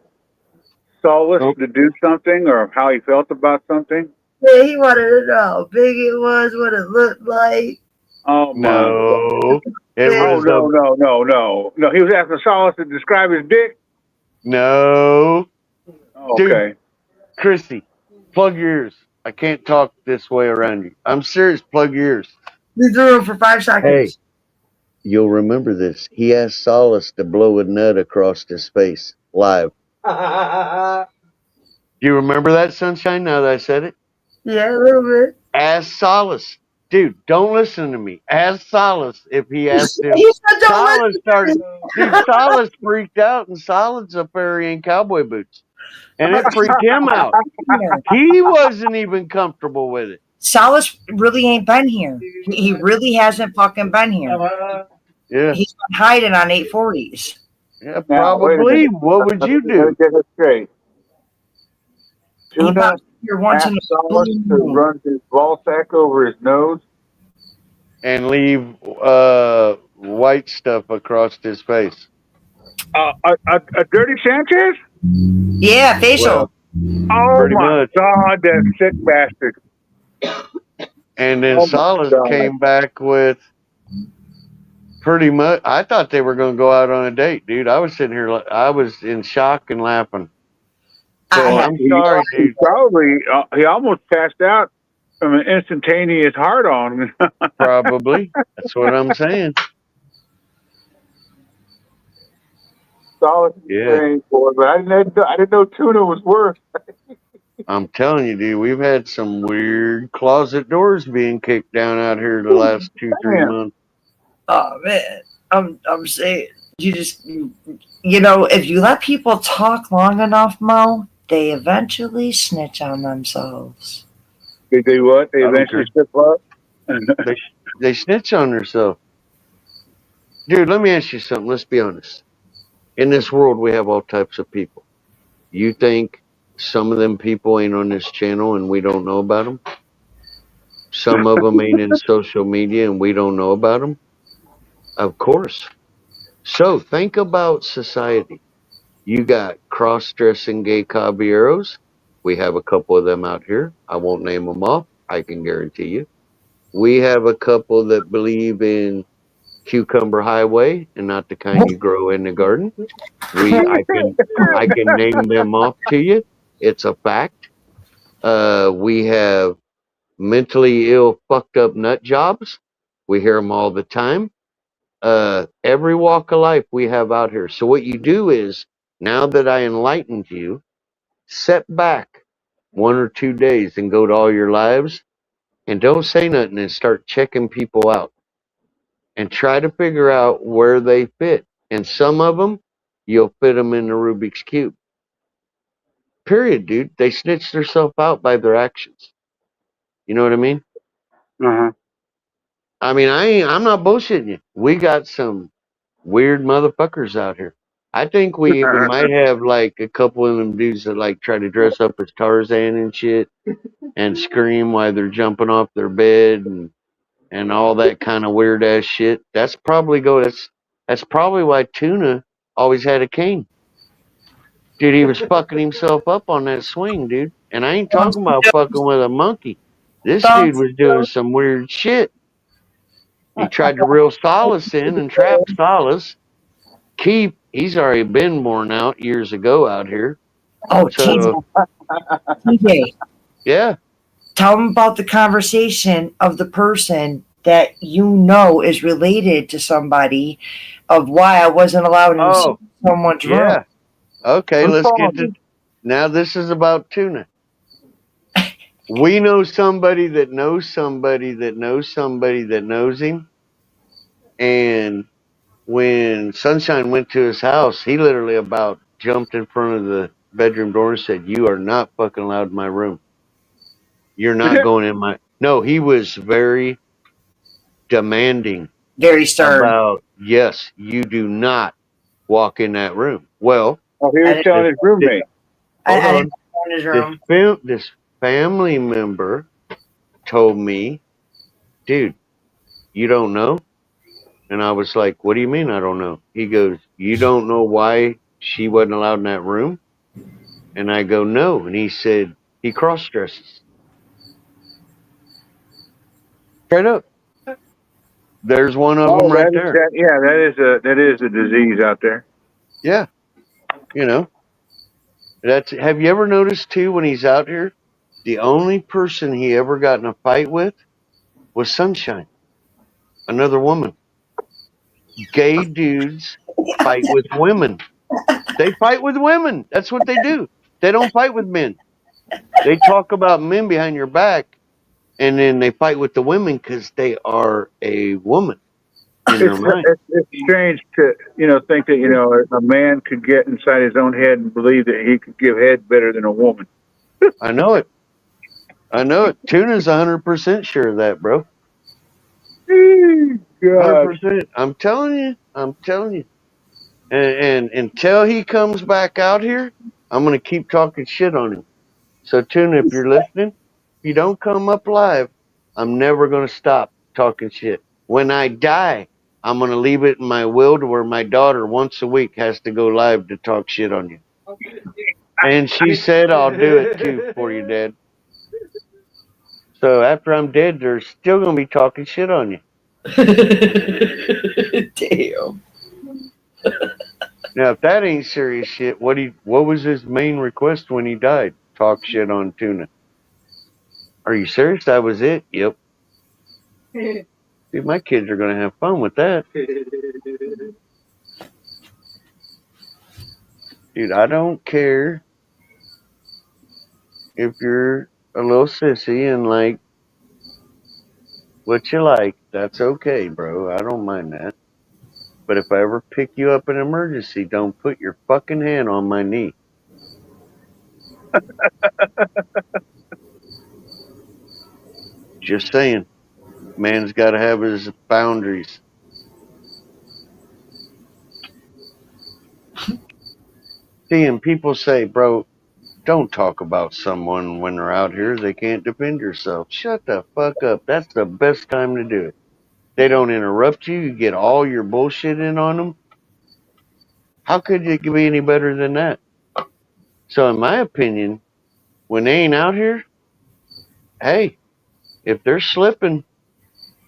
Solace to do something or how he felt about something. Yeah, he wanted to know how big it was, what it looked like. Oh my No. It was no. He was asking Solace to describe his dick. No. Okay. Dude, Chrissy, plug your ears. I can't talk this way around you. I'm serious. Plug your ears. We threw him for 5 seconds. Hey, you'll remember this. He asked Solace to blow a nut across his face live. Do you remember that, Sunshine, now that I said it? Yeah, a little bit. Ask Solace. Dude, don't listen to me. Ask Solace if he asked him. You said don't Solace listen. started. Dude, Solace freaked out, and Solace a fairy in cowboy boots. And it freaked him out. He wasn't even comfortable with it. Solace really ain't been here. He really hasn't fucking been here. Yeah. He's been hiding on 840s. Yeah, probably. What would you do? Get it straight. He Tuna pops here once in asked a Solace blue to moon. run his ball sack over his nose. And leave white stuff across his face. A dirty Sanchez? Yeah, facial. Oh Pretty my much. God, that sick bastard. And then Oh my Solace God. came back with pretty much. I thought they were going to go out on a date, dude. I was sitting here, I was in shock and laughing. So I'm sorry, dude. He almost passed out from an instantaneous hard on. Probably. That's what I'm saying. Solid Yeah. thing, boy, but I didn't know Tuna was worse. I'm telling you, dude, we've had some weird closet doors being kicked down out here the last 2-3 months. Oh man, I'm saying you know, if you let people talk long enough, Mo, they eventually snitch on themselves. They do what? They I don't eventually care. slip up. They snitch on themselves. Dude, let me ask you something. Let's be honest. In this world, we have all types of people. You think some of them people ain't on this channel and we don't know about them? Some of them ain't in social media and we don't know about them? Of course. So think about society. You got cross-dressing gay caballeros. We have a couple of them out here. I won't name them off. I can guarantee you. We have a couple that believe in cucumber highway and not the kind you grow in the garden. I can name them off to you. It's a fact. We have mentally ill, fucked up nut jobs. We hear them all the time. Every walk of life we have out here. So what you do is, now that I enlightened you, set back 1 or 2 days and go to all your lives and don't say nothing and start checking people out and try to figure out where they fit. And some of them, you'll fit them in the Rubik's Cube. Period, dude. They snitch themselves out by their actions. You know what I mean? Uh-huh. I mean, I'm not bullshitting you. We got some weird motherfuckers out here. I think we even might have like a couple of them dudes that like try to dress up as Tarzan and shit and scream while they're jumping off their bed and all that kind of weird ass shit. That's probably why Tuna always had a cane. Dude, he was fucking himself up on that swing, dude. And I ain't talking about fucking with a monkey. This dude was doing some weird shit. He tried to reel Solace in and trap Solace. He's already been worn out years ago out here. Oh, So, TJ, yeah. tell them about the conversation of the person that you know is related to somebody, of why I wasn't allowed in someone's room. Yeah. Okay, let's get to. Now this is about Tuna. We know somebody that knows somebody that knows somebody that knows him. And when Sunshine went to his house, he literally about jumped in front of the bedroom door and said, "You are not fucking allowed in my room. You're not going in my." No, he was very demanding. Very stern. About, yes, you do not walk in that room. Well, he was telling his roommate. I Hold didn't go in his room. This family member told me, "Dude, you don't know?" And I was like, "What do you mean I don't know?" He goes, "You don't know why she wasn't allowed in that room?" And I go, "No." And he said, "He cross-dresses." Straight up. There's one of them right there. That is a disease out there. Yeah. You know. Have you ever noticed too, when he's out here, the only person he ever got in a fight with was Sunshine, another woman. Gay dudes fight with women. They fight with women. That's what they do. They don't fight with men. They talk about men behind your back, and then they fight with the women because they are a woman in their mind. It's strange to think that a man could get inside his own head and believe that he could give head better than a woman. I know it. I know it. Tuna's 100% sure of that, bro. God. 100%. I'm telling you. I'm telling you. And until he comes back out here, I'm gonna keep talking shit on him. So Tuna, if you're listening, if you don't come up live, I'm never gonna stop talking shit. When I die, I'm gonna leave it in my will to where my daughter once a week has to go live to talk shit on you. And she said I'll do it too for you, Dad. So after I'm dead, they're still gonna be talking shit on you. Damn. Now, if that ain't serious shit, what was his main request when he died? Talk shit on Tuna. Are you serious? That was it? Yep. Dude, my kids are gonna have fun with that. Dude, I don't care if you're a little sissy and like what you like. That's okay, bro. I don't mind that. But if I ever pick you up in an emergency, don't put your fucking hand on my knee. Just saying. Man's got to have his boundaries. See, and people say, bro, don't talk about someone when they're out here. They can't defend yourself. Shut the fuck up. That's the best time to do it. They don't interrupt you. You get all your bullshit in on them. How could it be any better than that? So, in my opinion, when they ain't out here, hey, if they're slipping,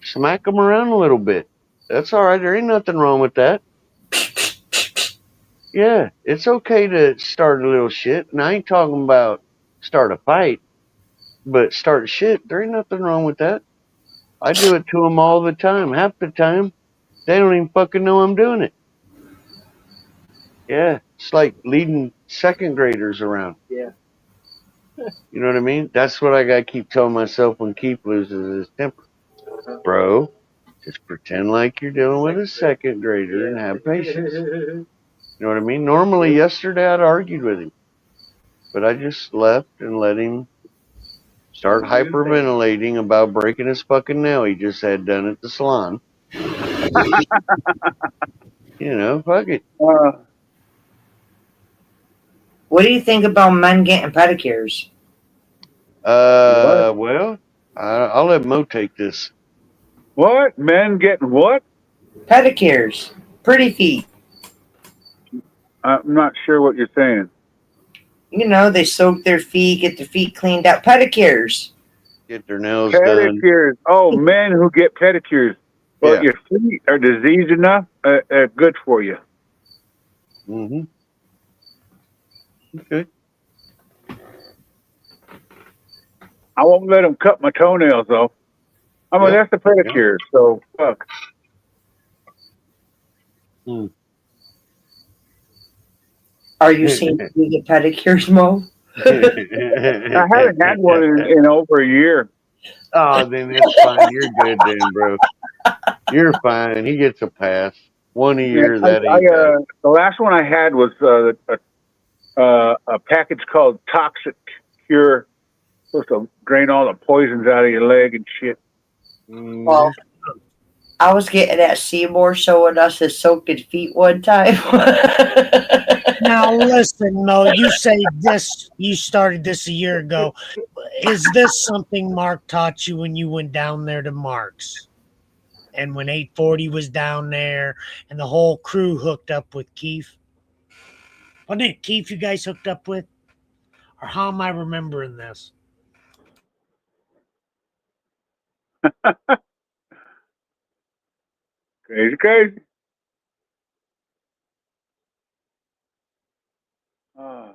smack them around a little bit. That's all right. There ain't nothing wrong with that. Yeah, it's okay to start a little shit. And I ain't talking about start a fight, but start shit. There ain't nothing wrong with that. I do it to them all the time. Half the time, they don't even fucking know I'm doing it. Yeah, it's like leading second graders around. Yeah. You know what I mean? That's what I gotta keep telling myself when Keith loses his temper. Bro, just pretend like you're dealing with a second grader and have patience. You know what I mean? Normally, yesterday I'd argued with him, but I just left and let him start hyperventilating about breaking his fucking nail he just had done at the salon. You know, fuck it. What do you think about men getting pedicures? Well, I'll let Mo take this. What? Men getting what? Pedicures. Pretty feet. I'm not sure what you're saying. You know, they soak their feet, get their feet cleaned out. Pedicures. Get their nails done. Pedicures. Oh, men who get pedicures. Well, Yeah. your feet are diseased enough. Good for you. Mm-hmm. Okay. I won't let them cut my toenails though. I mean, that's the pedicure. So fuck. Are you seeing you get pedicures, Mo? I haven't had one in over a year. Oh, then it's fine. You're good then, bro. You're fine. He gets a pass. One a year, that ain't bad. The last one I had was a package called Toxic Cure. Supposed to drain all the poisons out of your leg and shit. Well, I was getting at Seymour showing us his soaking feet one time. Now listen, Mo, you say this, you started this a year ago. Is this something Mark taught you when you went down there to Mark's? And when 840 was down there and the whole crew hooked up with Keith? Wasn't it Keith you guys hooked up with? Or how am I remembering this? Crazy. Oh.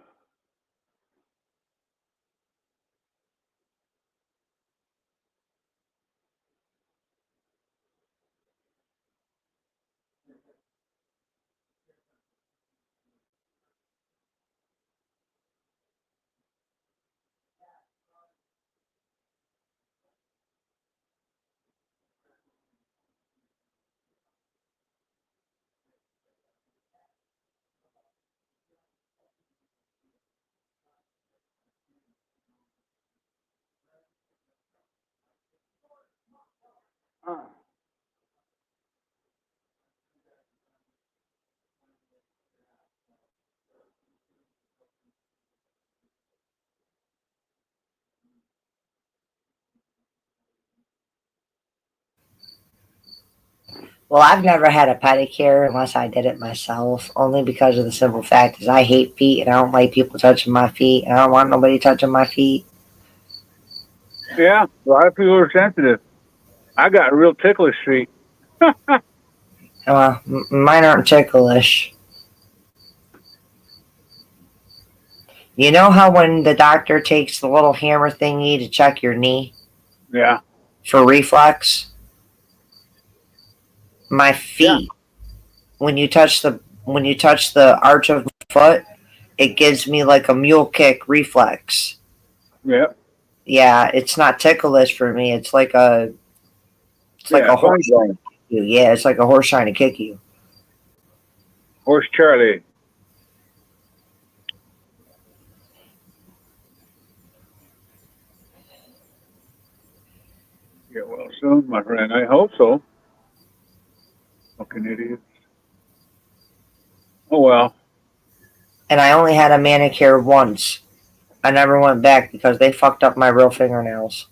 Well, I've never had a pedicure unless I did it myself, only because of the simple fact is I hate feet and I don't like people touching my feet and I don't want nobody touching my feet. Yeah, a lot of people are sensitive. I got real ticklish feet. Well, mine aren't ticklish. You know how when the doctor takes the little hammer thingy to check your knee Yeah. for reflex? My feet, when you touch the arch of my foot, it gives me like a mule kick reflex. Yep. Yeah, it's not ticklish for me. It's like a horse. Yeah, it's like a horse trying to kick you. Horse Charlie. Get well soon, my friend. I hope so. Fucking idiots. Oh well. And I only had a manicure once. I never went back because they fucked up my real fingernails.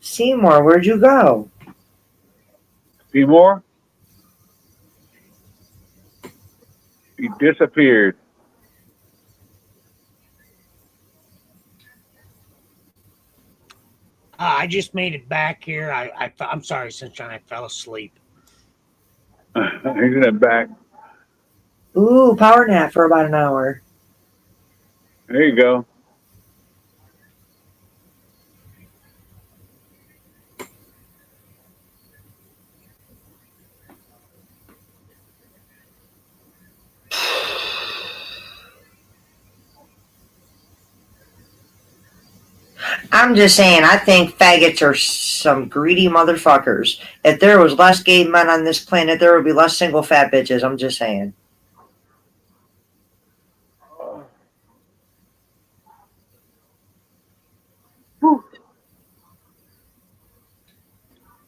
Seymour, where'd you go? Seymour? He disappeared. I just made it back here. I'm sorry, Sunshine. I fell asleep. He's in the back. Ooh, power nap for about an hour. There you go. I'm just saying, I think faggots are some greedy motherfuckers. If there was less gay men on this planet, there would be less single fat bitches. I'm just saying.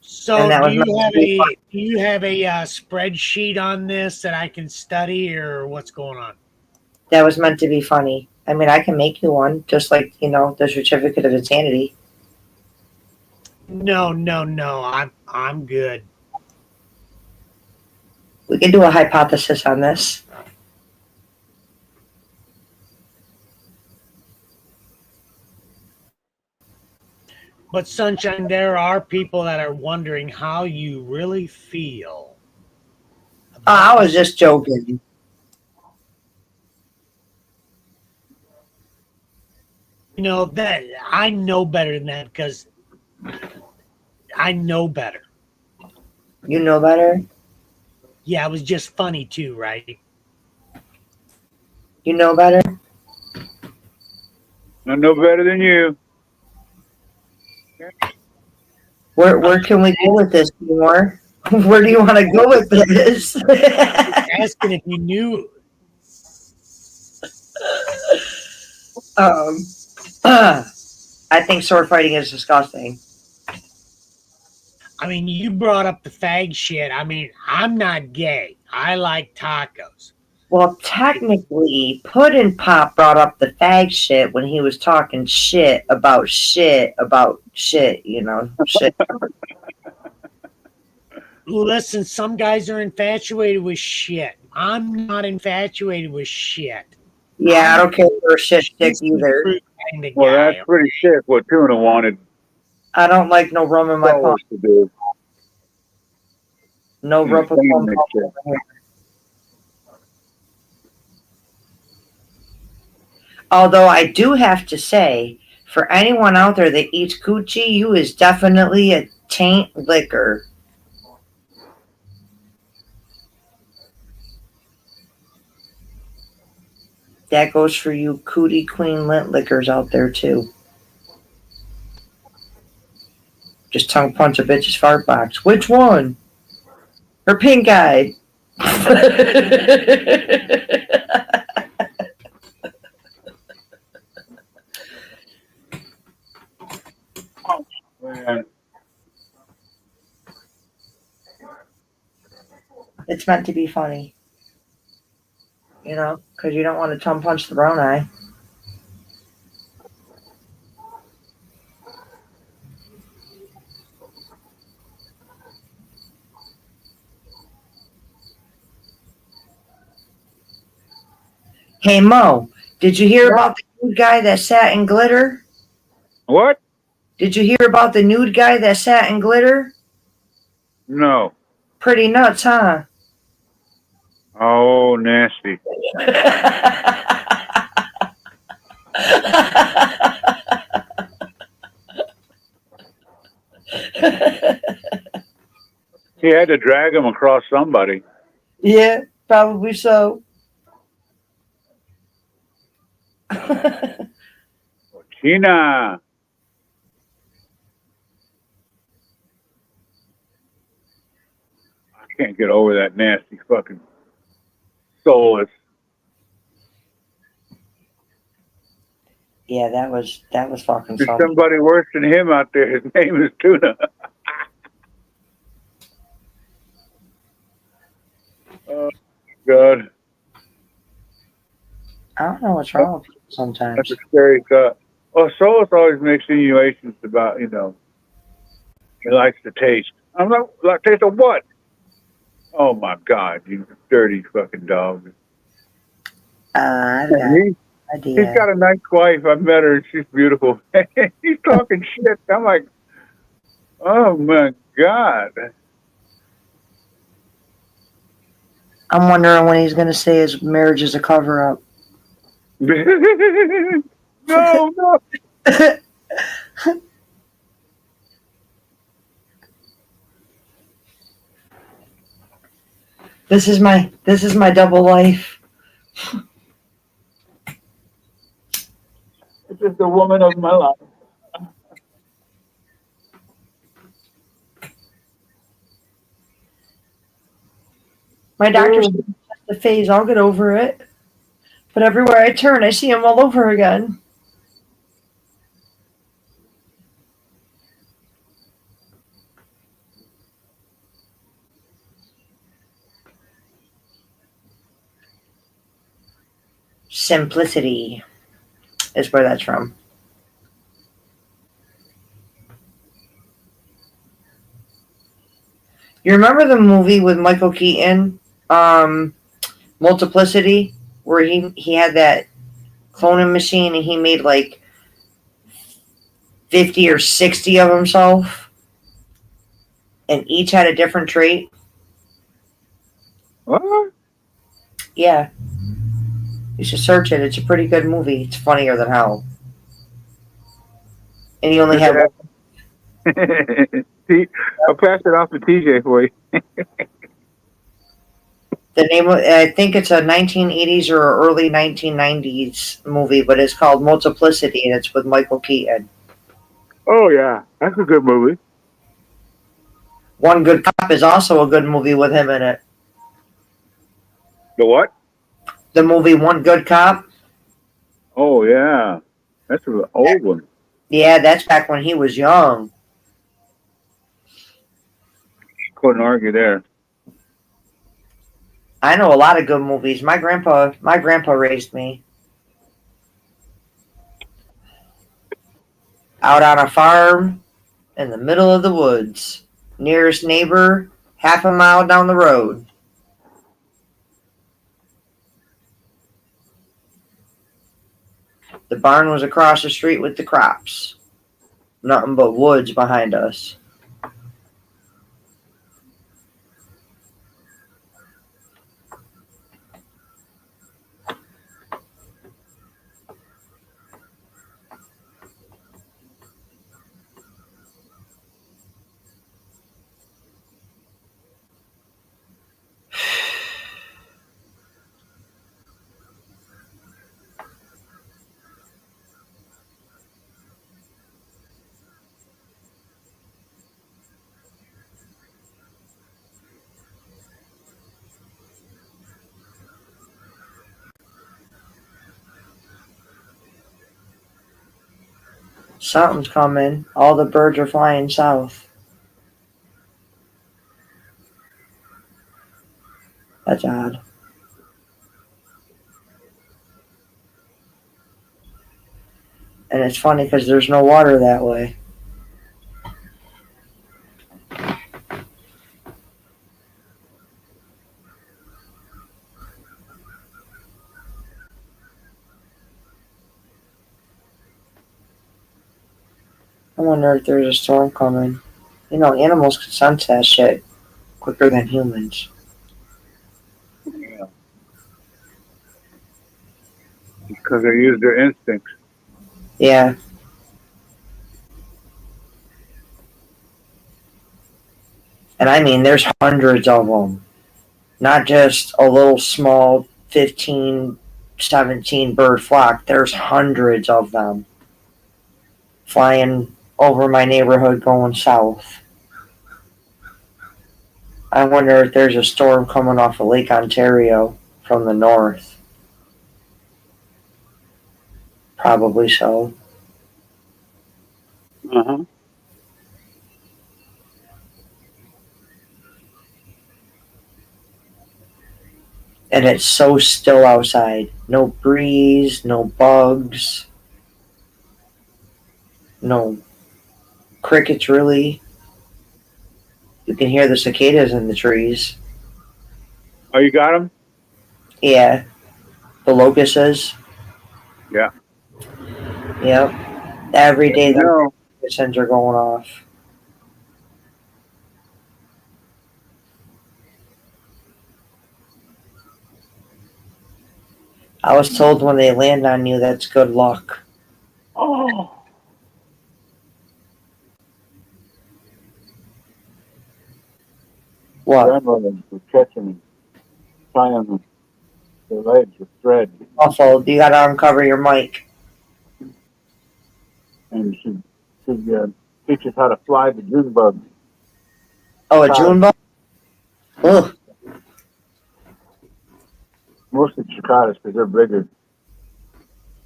So, And that was do you have a spreadsheet on this that I can study, or what's going on? That was meant to be funny. I mean, I can make you one, just like, the certificate of insanity. No. I'm good. We can do a hypothesis on this. But Sunshine, there are people that are wondering how you really feel. I was just joking. That I know better than that because I know better. You know better? Yeah, it was just funny too, right? You know better? I know better than you. Where can we go with this, more? Where do you want to go with this? Asking if you knew. I think sword fighting is disgusting. I mean, you brought up the fag shit. I mean, I'm not gay. I like tacos. Well, technically, Puddin' Pop brought up the fag shit when he was talking shit, shit, shit. Listen, some guys are infatuated with shit. I'm not infatuated with shit. Yeah, I don't care for a shit stick either. Well, that's pretty sick what Tuna wanted. I don't like no rum in my pump. To do. No rum in my pump. Although I do have to say, for anyone out there that eats coochie, you is definitely a taint liquor. That goes for you cootie queen lint lickers out there too. Just tongue punch a bitch's fart box. Which one? Her pink eye. Man. it's meant to be funny. You know, because you don't want to tongue punch the brown eye. Hey Mo, did you hear about the nude guy that sat in glitter? What? Did you hear about the nude guy that sat in glitter? No. Pretty nuts, huh? Oh, nasty. He had to drag him across somebody. Yeah, probably so. Tina. I can't get over that nasty fucking soulless. Yeah, that was fucking There's something. somebody worse than him out there. His name is Tuna. Oh, God. I don't know what's wrong with people sometimes. That's a scary thought. Well, Solus always makes insinuations about, you know, he likes to taste. I'm not, like, taste of what? Oh, my God, you dirty fucking dog. I've got He's idea. got a nice wife. I met her, and she's beautiful. He's talking shit. I'm like, oh, my God. I'm wondering when he's going to say his marriage is a cover-up. No. This is my double life. This is the woman of my life. My doctor said it's just a phase. I'll get over it. But everywhere I turn, I see him all over again. Simplicity is where that's from. You remember the movie with Michael Keaton, Multiplicity, where he had that cloning machine and he made like 50 or 60 of himself, and each had a different trait? What? Yeah. You should search it. It's a pretty good movie. It's funnier than hell. And he only had one. See, I'll pass it off to TJ for you. The name of, I think it's a 1980s or early 1990s movie, but it's called Multiplicity, and it's with Michael Keaton. Oh, yeah. That's a good movie. One Good Cop is also a good movie with him in it. The what? The movie One Good Cop. Oh, yeah. That's an old one. Yeah, that's back when he was young. Couldn't argue there. I know a lot of good movies. My grandpa raised me. Out on a farm in the middle of the woods. Nearest neighbor, half a mile down the road. The barn was across the street with the crops. Nothing but woods behind us. Something's coming. All the birds are flying south. That's odd. And it's funny because there's no water that way. I wonder if there's a storm coming. You know, animals can sense that shit quicker than humans. Yeah. Because they use their instincts. Yeah. And I mean, there's hundreds of them. Not just a little small 15, 17 bird flock. There's hundreds of them flying over my neighborhood going south. I wonder if there's a storm coming off of Lake Ontario from the north. Probably so. Uh-huh. And it's so still outside. No breeze, no bugs, no crickets really. You can hear the cicadas in the trees. Oh, you got them? Yeah. The locusts. Yeah. Yep. Every day the No. locusts are going off. I was told when they land on you, that's good luck. Oh. What? Grandmother was catching them, tying their legs with thread. Muffled. You gotta uncover your mic. And she teaches how to fly the June bug. Oh, a June bug? Ugh. Mostly cicadas because they're bigger.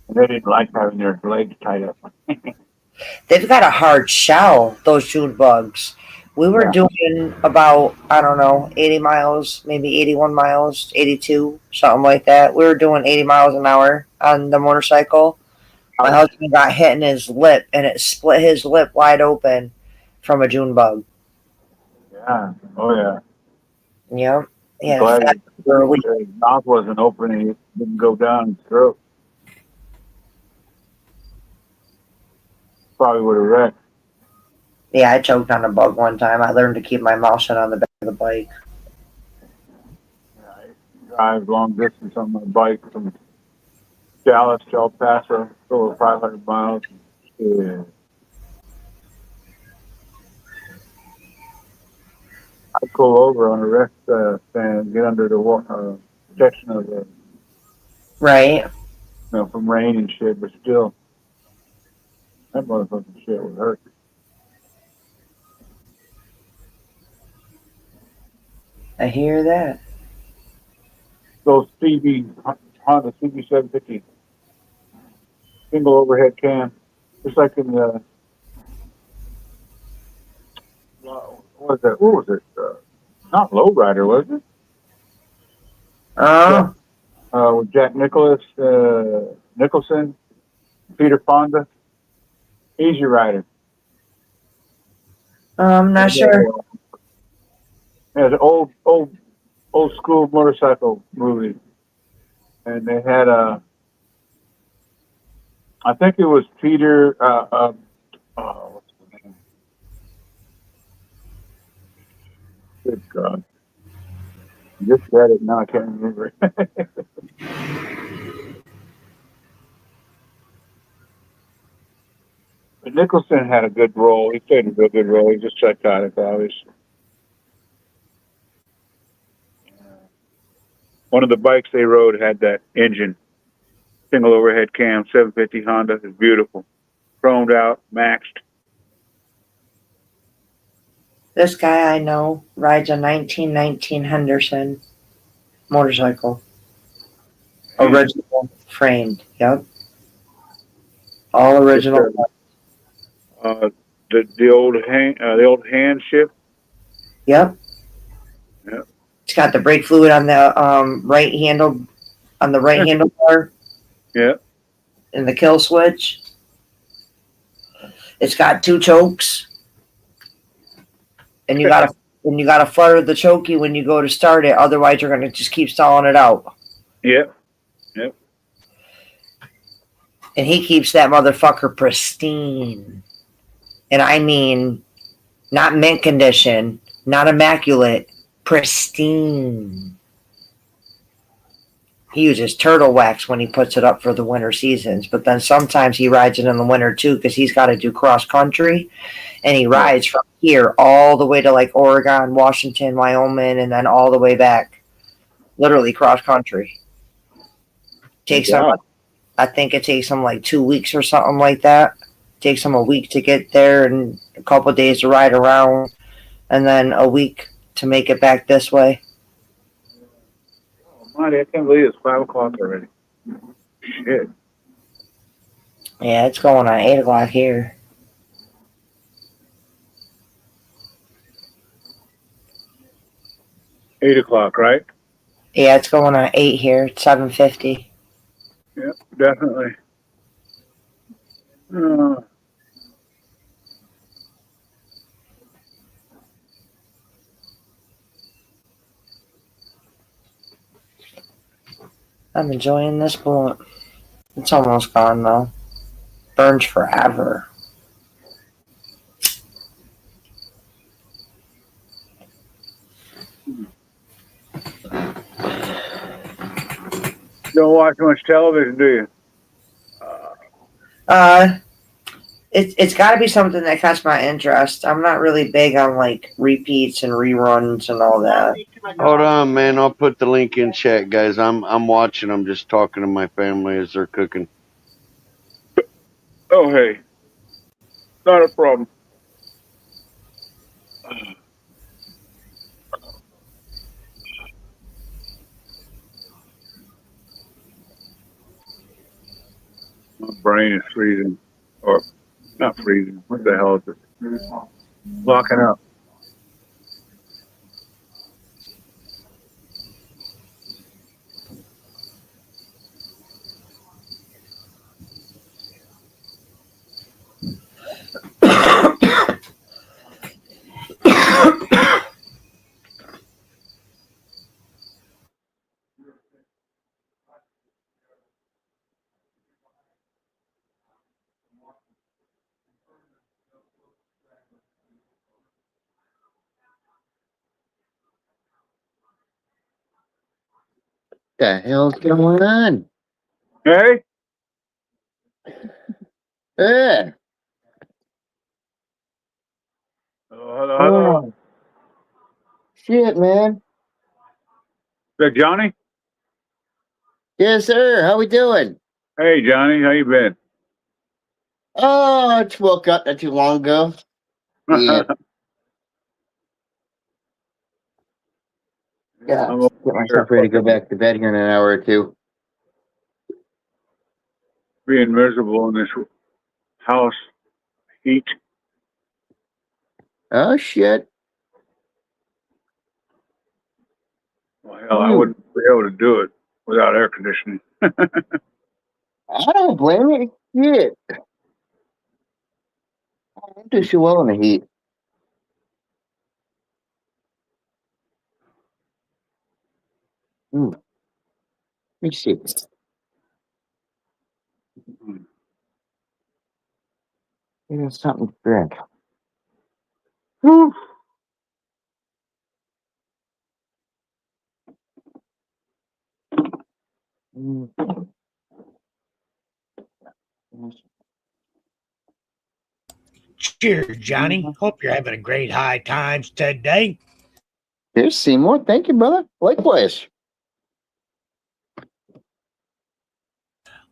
And they didn't like having their legs tied up. They've got a hard shell, those June bugs. We were doing about, I don't know, 80 miles, maybe 81 miles, 82, something like that. We were doing 80 miles an hour on the motorcycle. My husband got hit in his lip, and it split his lip wide open from a June bug. Yeah. Oh, yeah. Yep. Yeah. Glad his mouth wasn't open and it didn't go down his throat. Probably would have wrecked. Yeah, I choked on a bug one time. I learned to keep my mouth shut on the back of the bike. Drive long distance on my bike from Dallas to El Paso, over 500 miles. Yeah. I pull over on a rest stand, get under the protection of the, Right. From rain and shit, but still, that motherfucking shit would hurt. I hear that. Those Honda CB750 single overhead cam, just like in the, what was it? Not Lowrider, was it? With Jack Nicholson, Peter Fonda, Easy Rider. I'm not sure. Yeah, it's an old school motorcycle movie, and they had I think it was Peter. What's his name? Good God! I just read it now. I can't remember. But Nicholson had a good role. He played a real good role. He just psychotic, obviously. One of the bikes they rode had that engine, single overhead cam, 750 Honda. It's beautiful, chromed out, maxed. This guy I know rides a 1919 Henderson motorcycle. Original framed. Yep. All original. The old hand ship. Yep. Yep. It's got the brake fluid on the right handlebar. Yeah. And the kill switch. It's got 2 chokes. And you gotta flutter the chokey when you go to start it, otherwise you're gonna just keep stalling it out. Yep. And he keeps that motherfucker pristine. And I mean, not mint condition, not immaculate, pristine. He uses turtle wax when he puts it up for the winter seasons, but then sometimes he rides it in the winter too because he's got to do cross country, and he rides from here all the way to like Oregon, Washington, Wyoming, and then all the way back, literally cross country. Takes him, I think it takes him like 2 weeks or something like that. Takes him a week to get there and a couple of days to ride around, and then a week to make it back this way. Marty, I can't believe it's 5 o'clock already. Shit. Yeah, it's going on 8 o'clock here. $8 o'clock, right? Yeah, it's going on 8 here. It's 7:50. Yeah, definitely. I'm enjoying this blunt. It's almost gone though. Burns forever. Don't watch much television, do you? It's got to be something that catch my interest. I'm not really big on like repeats and reruns and all that. Hold on, man. I'll put the link in chat, guys. I'm watching. I'm just talking to my family as they're cooking. Oh, hey. Not a problem. My brain is freezing. Or, not freezing. What the hell is it? Locking up. The hell's going on? Hey? Yeah. Hello. Oh, shit, man. Is that Johnny? Yes, sir. How we doing? Hey, Johnny. How you been? Oh, I just woke up not too long ago. Yeah. Yeah, I'm get myself ready to go back to bed here in an hour or two. being miserable in this house heat. Oh, shit. Well, hell, I wouldn't be able to do it without air conditioning. I don't blame you. Shit. I don't do so well in the heat. Let me see. Here's something to drink. Whew. Cheers, Johnny. Hope you're having a great high times today. Here's Seymour. Thank you, brother. Likewise.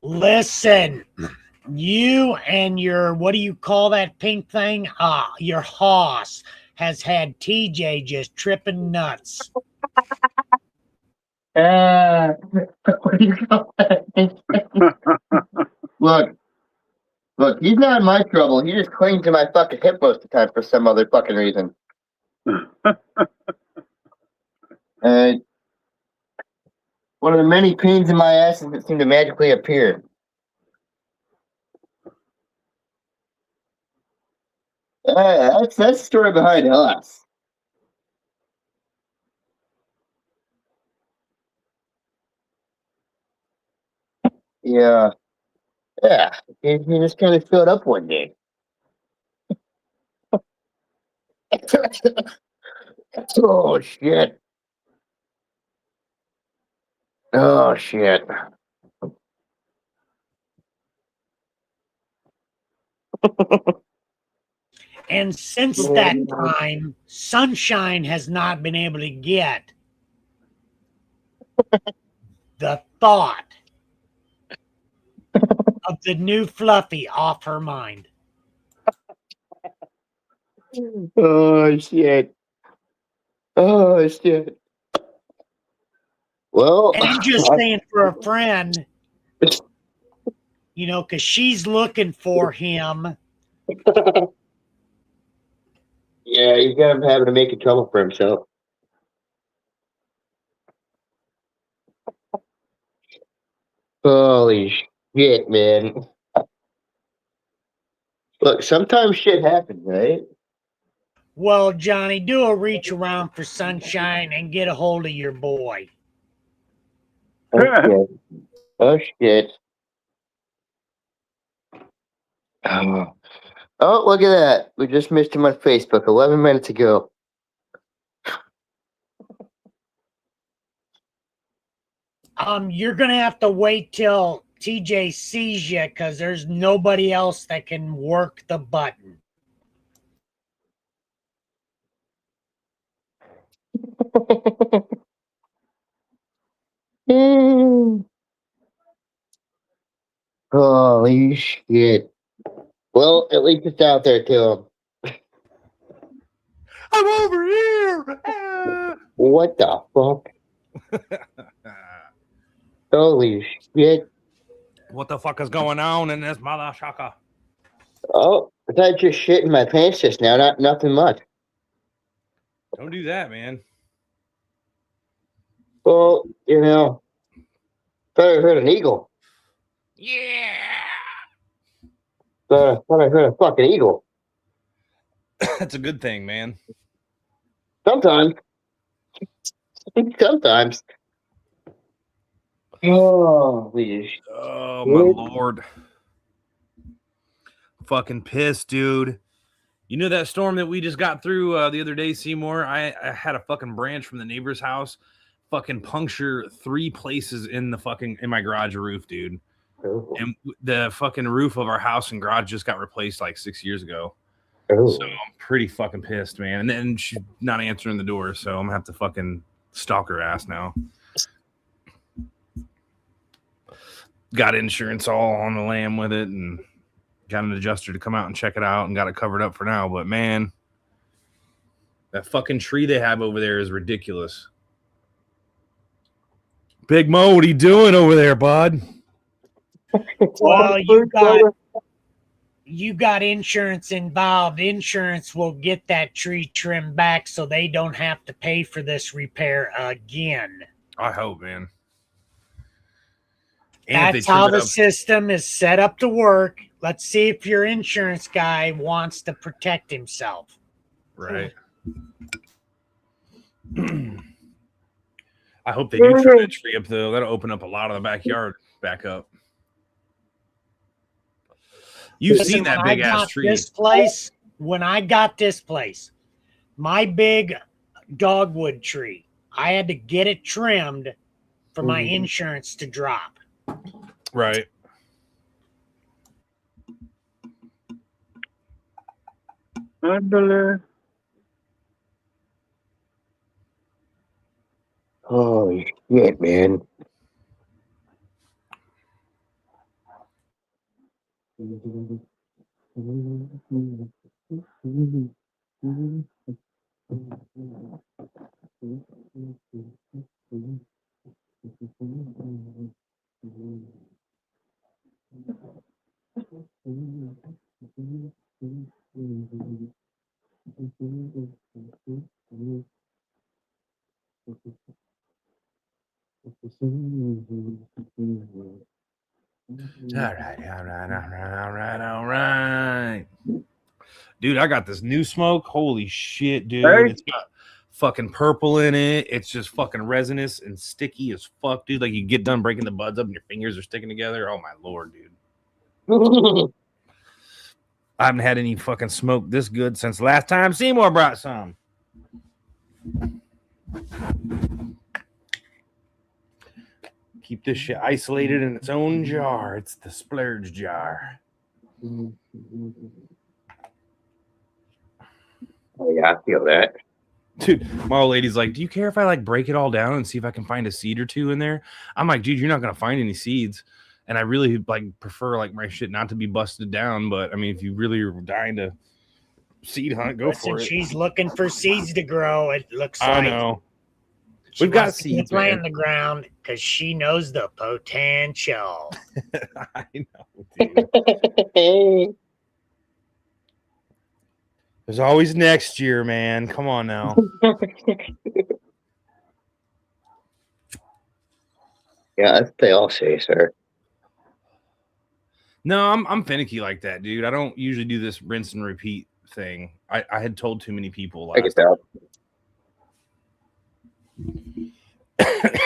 Listen, you and your, what do you call that pink thing? Your hoss has had TJ just tripping nuts. What do you call that? Look, he's not in my trouble. He just clings to my fucking hip most of the time for some other fucking reason. One of the many pains in my ass that seem to magically appear. That's the story behind us. Yeah. Yeah. He just kind of showed up one day. Oh, shit. Oh, shit. And since that time, Sunshine has not been able to get the thought of the new Fluffy off her mind. Oh, shit. Oh, shit. Well, And I'm just saying for a friend, you know, because she's looking for him. Yeah, he's got him having to make a trouble for himself. Holy shit, man. Look, sometimes shit happens, right? Well, Johnny, do a reach around for Sunshine and get a hold of your boy. Oh, shit. Oh, shit. Oh, look at that. We just missed him on Facebook 11 minutes ago. You're gonna have to wait till TJ sees you because there's nobody else that can work the button. Holy shit. Well, at least it's out there to him. I'm over here. What the fuck? Holy shit. What the fuck is going on in this mother shaka? Oh, I thought just shit in my pants just now. Nothing much. Don't do that, man. Well, you know, thought I heard an eagle. Yeah. Thought I heard a fucking eagle. That's a good thing, man. Sometimes. Sometimes. Holy shit. Oh my lord. Fucking pissed, dude. You know that storm that we just got through the other day, Seymour? I had a fucking branch from the neighbor's house fucking puncture 3 places in my garage roof, dude. Oh. And the fucking roof of our house and garage just got replaced like 6 years ago. Oh. So I'm pretty fucking pissed, man. And then she's not answering the door, so I'm gonna have to fucking stalk her ass now. Got insurance all on the lam with it and got an adjuster to come out and check it out and got it covered up for now. But man, that fucking tree they have over there is ridiculous. Big Mo, what are you doing over there, bud? Well, you got insurance involved. Insurance will get that tree trimmed back so they don't have to pay for this repair again. I hope, man. And That's how the system is set up to work. Let's see if your insurance guy wants to protect himself. Right. I hope they do trim that tree up, though. That'll open up a lot of the backyard back up. You've seen that big ass tree. When I got this place, my big dogwood tree, I had to get it trimmed for my insurance to drop. Right. Holy shit, man. All right. Dude, I got this new smoke. Holy shit, dude. Hey. It's got fucking purple in it. It's just fucking resinous and sticky as fuck, dude. Like you get done breaking the buds up and your fingers are sticking together. Oh my lord, dude. I haven't had any fucking smoke this good since last time Seymour brought some. Keep this shit isolated in its own jar. It's the splurge jar. Oh, yeah, I feel that. Dude, my old lady's like, do you care if I like break it all down and see if I can find a seed or two in there? I'm like, dude, you're not gonna find any seeds. And I really like prefer like my shit not to be busted down. But I mean, if you really are dying to seed hunt, go Listen, for it. she's looking for seeds to grow. It looks like I know. she We've got wants to seeds, plant man. in the ground because she knows the potential. I know, dude. There's always next year, man. Come on now. Yeah, as they all say, sir. No, I'm finicky like that, dude. I don't usually do this rinse and repeat thing. I had told too many people I last get that.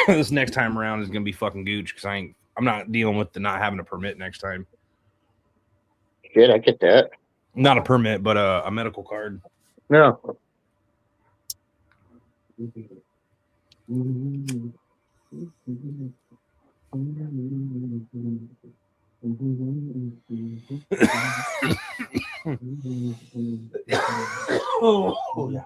this next time around is gonna be fucking gooch because I'm not dealing with the not having a permit next time. Shit, I get that. Not a permit, but a medical card. No. Oh yeah.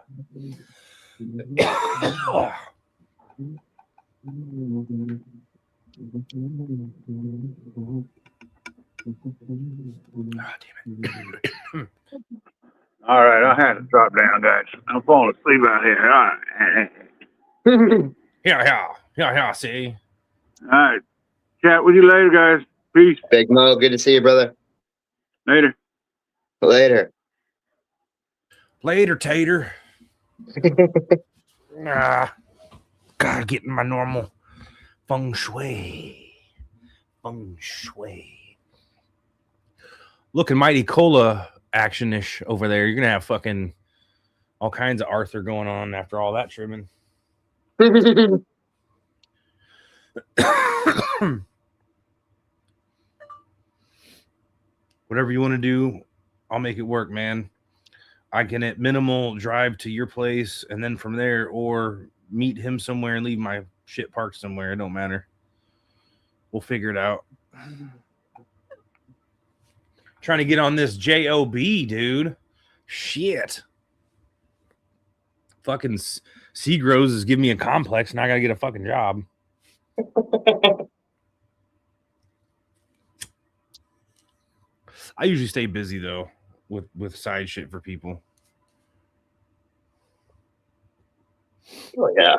All right, I had to drop down, guys. I'm falling asleep out here. All right. Yeah. See. All right. Chat with you later, guys. Peace. Big Mo, good to see you, brother. Later. Later. Later, Tater. Gotta get in my normal feng shui. Feng shui. Looking mighty cola action-ish over there. You're gonna have fucking all kinds of Arthur going on after all that trimming. Whatever you want to do, I'll make it work, man. I can at minimal drive to your place and then from there, or meet him somewhere and leave my shit parked somewhere. It don't matter. We'll figure it out. Trying to get on this JOB, dude. Shit. Fucking Seagrows is giving me a complex and I gotta get a fucking job. I usually stay busy though with side shit for people. Oh yeah.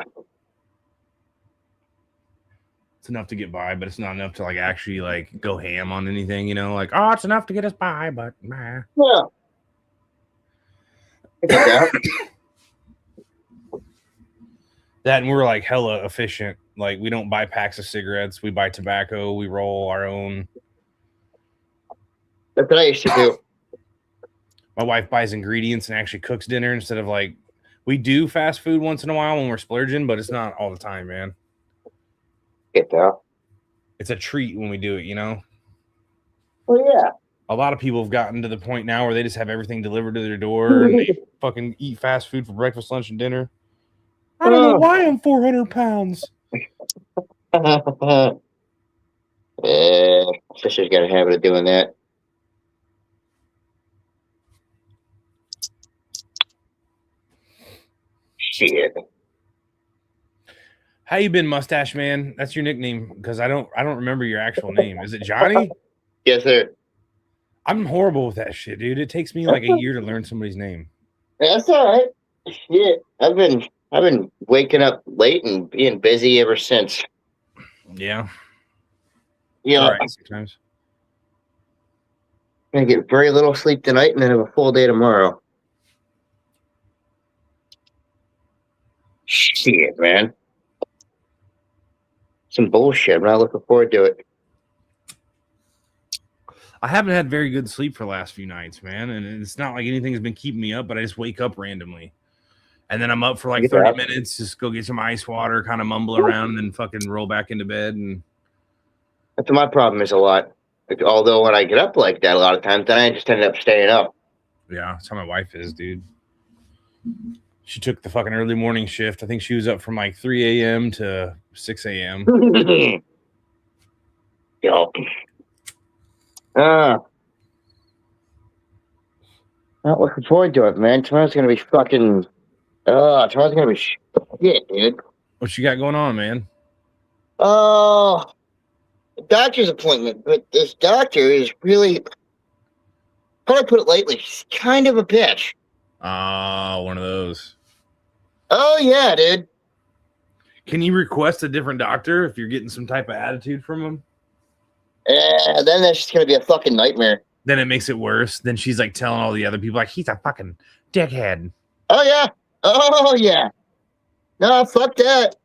It's enough to get by, but it's not enough to like actually like go ham on anything, you know, like, oh, it's enough to get us by, but nah. Yeah. That and we're like hella efficient. Like we don't buy packs of cigarettes, we buy tobacco, we roll our own. That's what I used to do. My wife buys ingredients and actually cooks dinner instead of like we do fast food once in a while when we're splurging, but it's not all the time, man. Get that. It's a treat when we do it, you know? Oh yeah. A lot of people have gotten to the point now where they just have everything delivered to their door and they fucking eat fast food for breakfast, lunch, and dinner. I don't know why I'm 400 pounds. Sister's got a habit of doing that. Shit. How you been, Mustache Man? That's your nickname because I don't remember your actual name. Is it Johnny? Yes, sir. I'm horrible with that shit, dude. It takes me like a year to learn somebody's name. That's all right. Shit. I've been waking up late and being busy ever since. Yeah. Yeah. All right, sometimes. I'm gonna get very little sleep tonight and then have a full day tomorrow. Shit, man. Some bullshit. I'm not looking forward to it. I haven't had very good sleep for the last few nights, man. And it's not like anything has been keeping me up, but I just wake up randomly. And then I'm up for like 30 minutes, just go get some ice water, kind of mumble around, and then fucking roll back into bed. And That's my problem is a lot. Although when I get up like that, a lot of times, then I just end up staying up. yeah, that's how my wife is, dude. She took the fucking early morning shift. I think she was up from like 3 a.m. to 6 a.m. Yo. Not looking forward to it, man. Tomorrow's gonna be fucking. Tomorrow's gonna be shit, dude. What you got going on, man? Doctor's appointment, but this doctor is really. How do I put it lightly? She's kind of a bitch. One of those. Oh yeah, dude. Can you request a different doctor if you're getting some type of attitude from him? Then that's just gonna be a fucking nightmare. Then it makes it worse. Then she's like telling all the other people, like, he's a fucking dickhead. Oh yeah. Oh yeah. No, fuck that.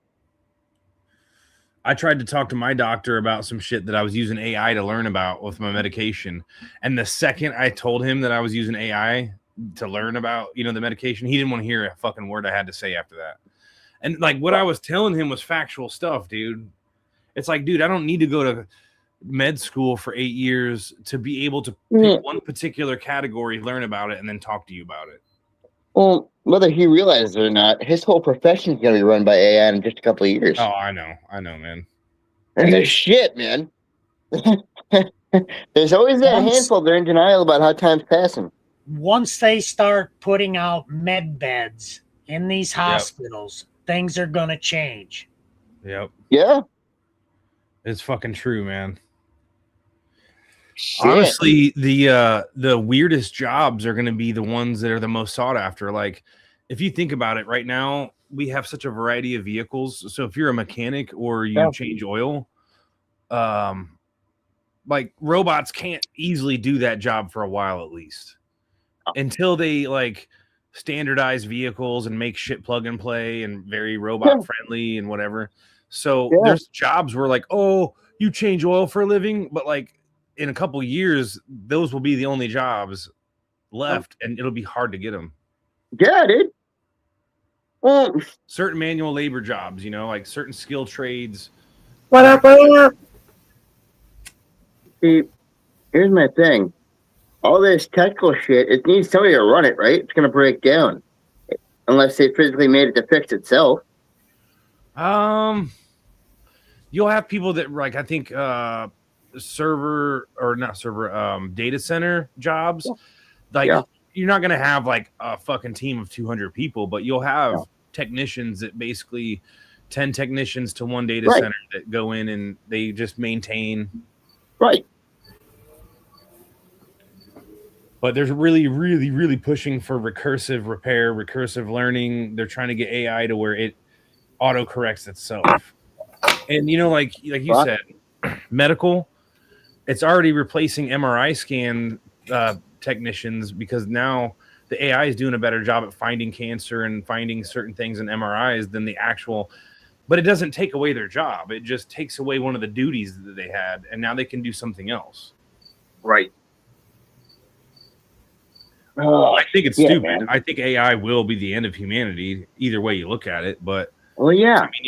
I tried to talk to my doctor about some shit that I was using AI to learn about with my medication. And the second I told him that I was using AI to learn about, the medication, he didn't want to hear a fucking word I had to say after that. And like what I was telling him was factual stuff, dude. It's like, dude, I don't need to go to med school for 8 years to be able to pick one particular category, learn about it, and then talk to you about it. Well, whether he realizes it or not, his whole profession is going to be run by AI in just a couple of years. Oh, I know, man. Shit, man. There's always that handful that are in denial about how time's passing. Once they start putting out med beds in these hospitals, things are going to change. Yep. Yeah. It's fucking true, man. Shit. Honestly, the weirdest jobs are going to be the ones that are the most sought after. Like, if you think about it, right now we have such a variety of vehicles. So if you're a mechanic or you change oil, like robots can't easily do that job for a while, at least, until they like standardize vehicles and make shit plug and play and very robot friendly and whatever. So there's jobs where like, oh, you change oil for a living, but like in a couple years, those will be the only jobs left, and it'll be hard to get them. Yeah, dude. Certain manual labor jobs, like certain skill trades. What up? See, here's my thing. All this technical shit, it needs somebody to run it, right? It's going to break down. Unless they physically made it to fix itself. You'll have people that, like, I think, data center jobs. Like, you're not going to have, like, a fucking team of 200 people, but you'll have technicians that basically 10 technicians to one data center that go in and they just maintain. Right. But they're really, really, really pushing for recursive repair, recursive learning. They're trying to get AI to where it auto-corrects itself. And, like you said, medical, it's already replacing MRI scan technicians because now the AI is doing a better job at finding cancer and finding certain things in MRIs than the actual. But it doesn't take away their job. It just takes away one of the duties that they had, and now they can do something else. Right. I think it's stupid. Man. I think AI will be the end of humanity, either way you look at it. But you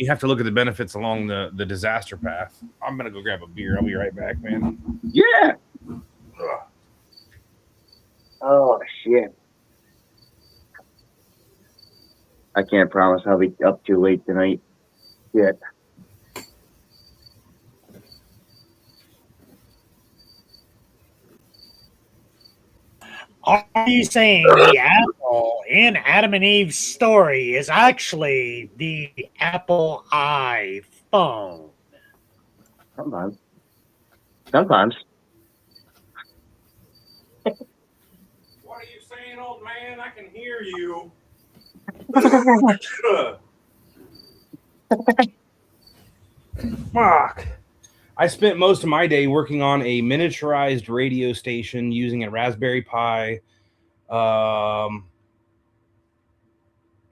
have to look at the benefits along the disaster path. I'm gonna go grab a beer. I'll be right back, man. Yeah. Ugh. Oh shit. I can't promise I'll be up too late tonight. Shit. Are you saying the apple in Adam and Eve's story is actually the Apple iPhone? Sometimes. What are you saying, old man? I can hear you. Fuck. I spent most of my day working on a miniaturized radio station using a Raspberry Pi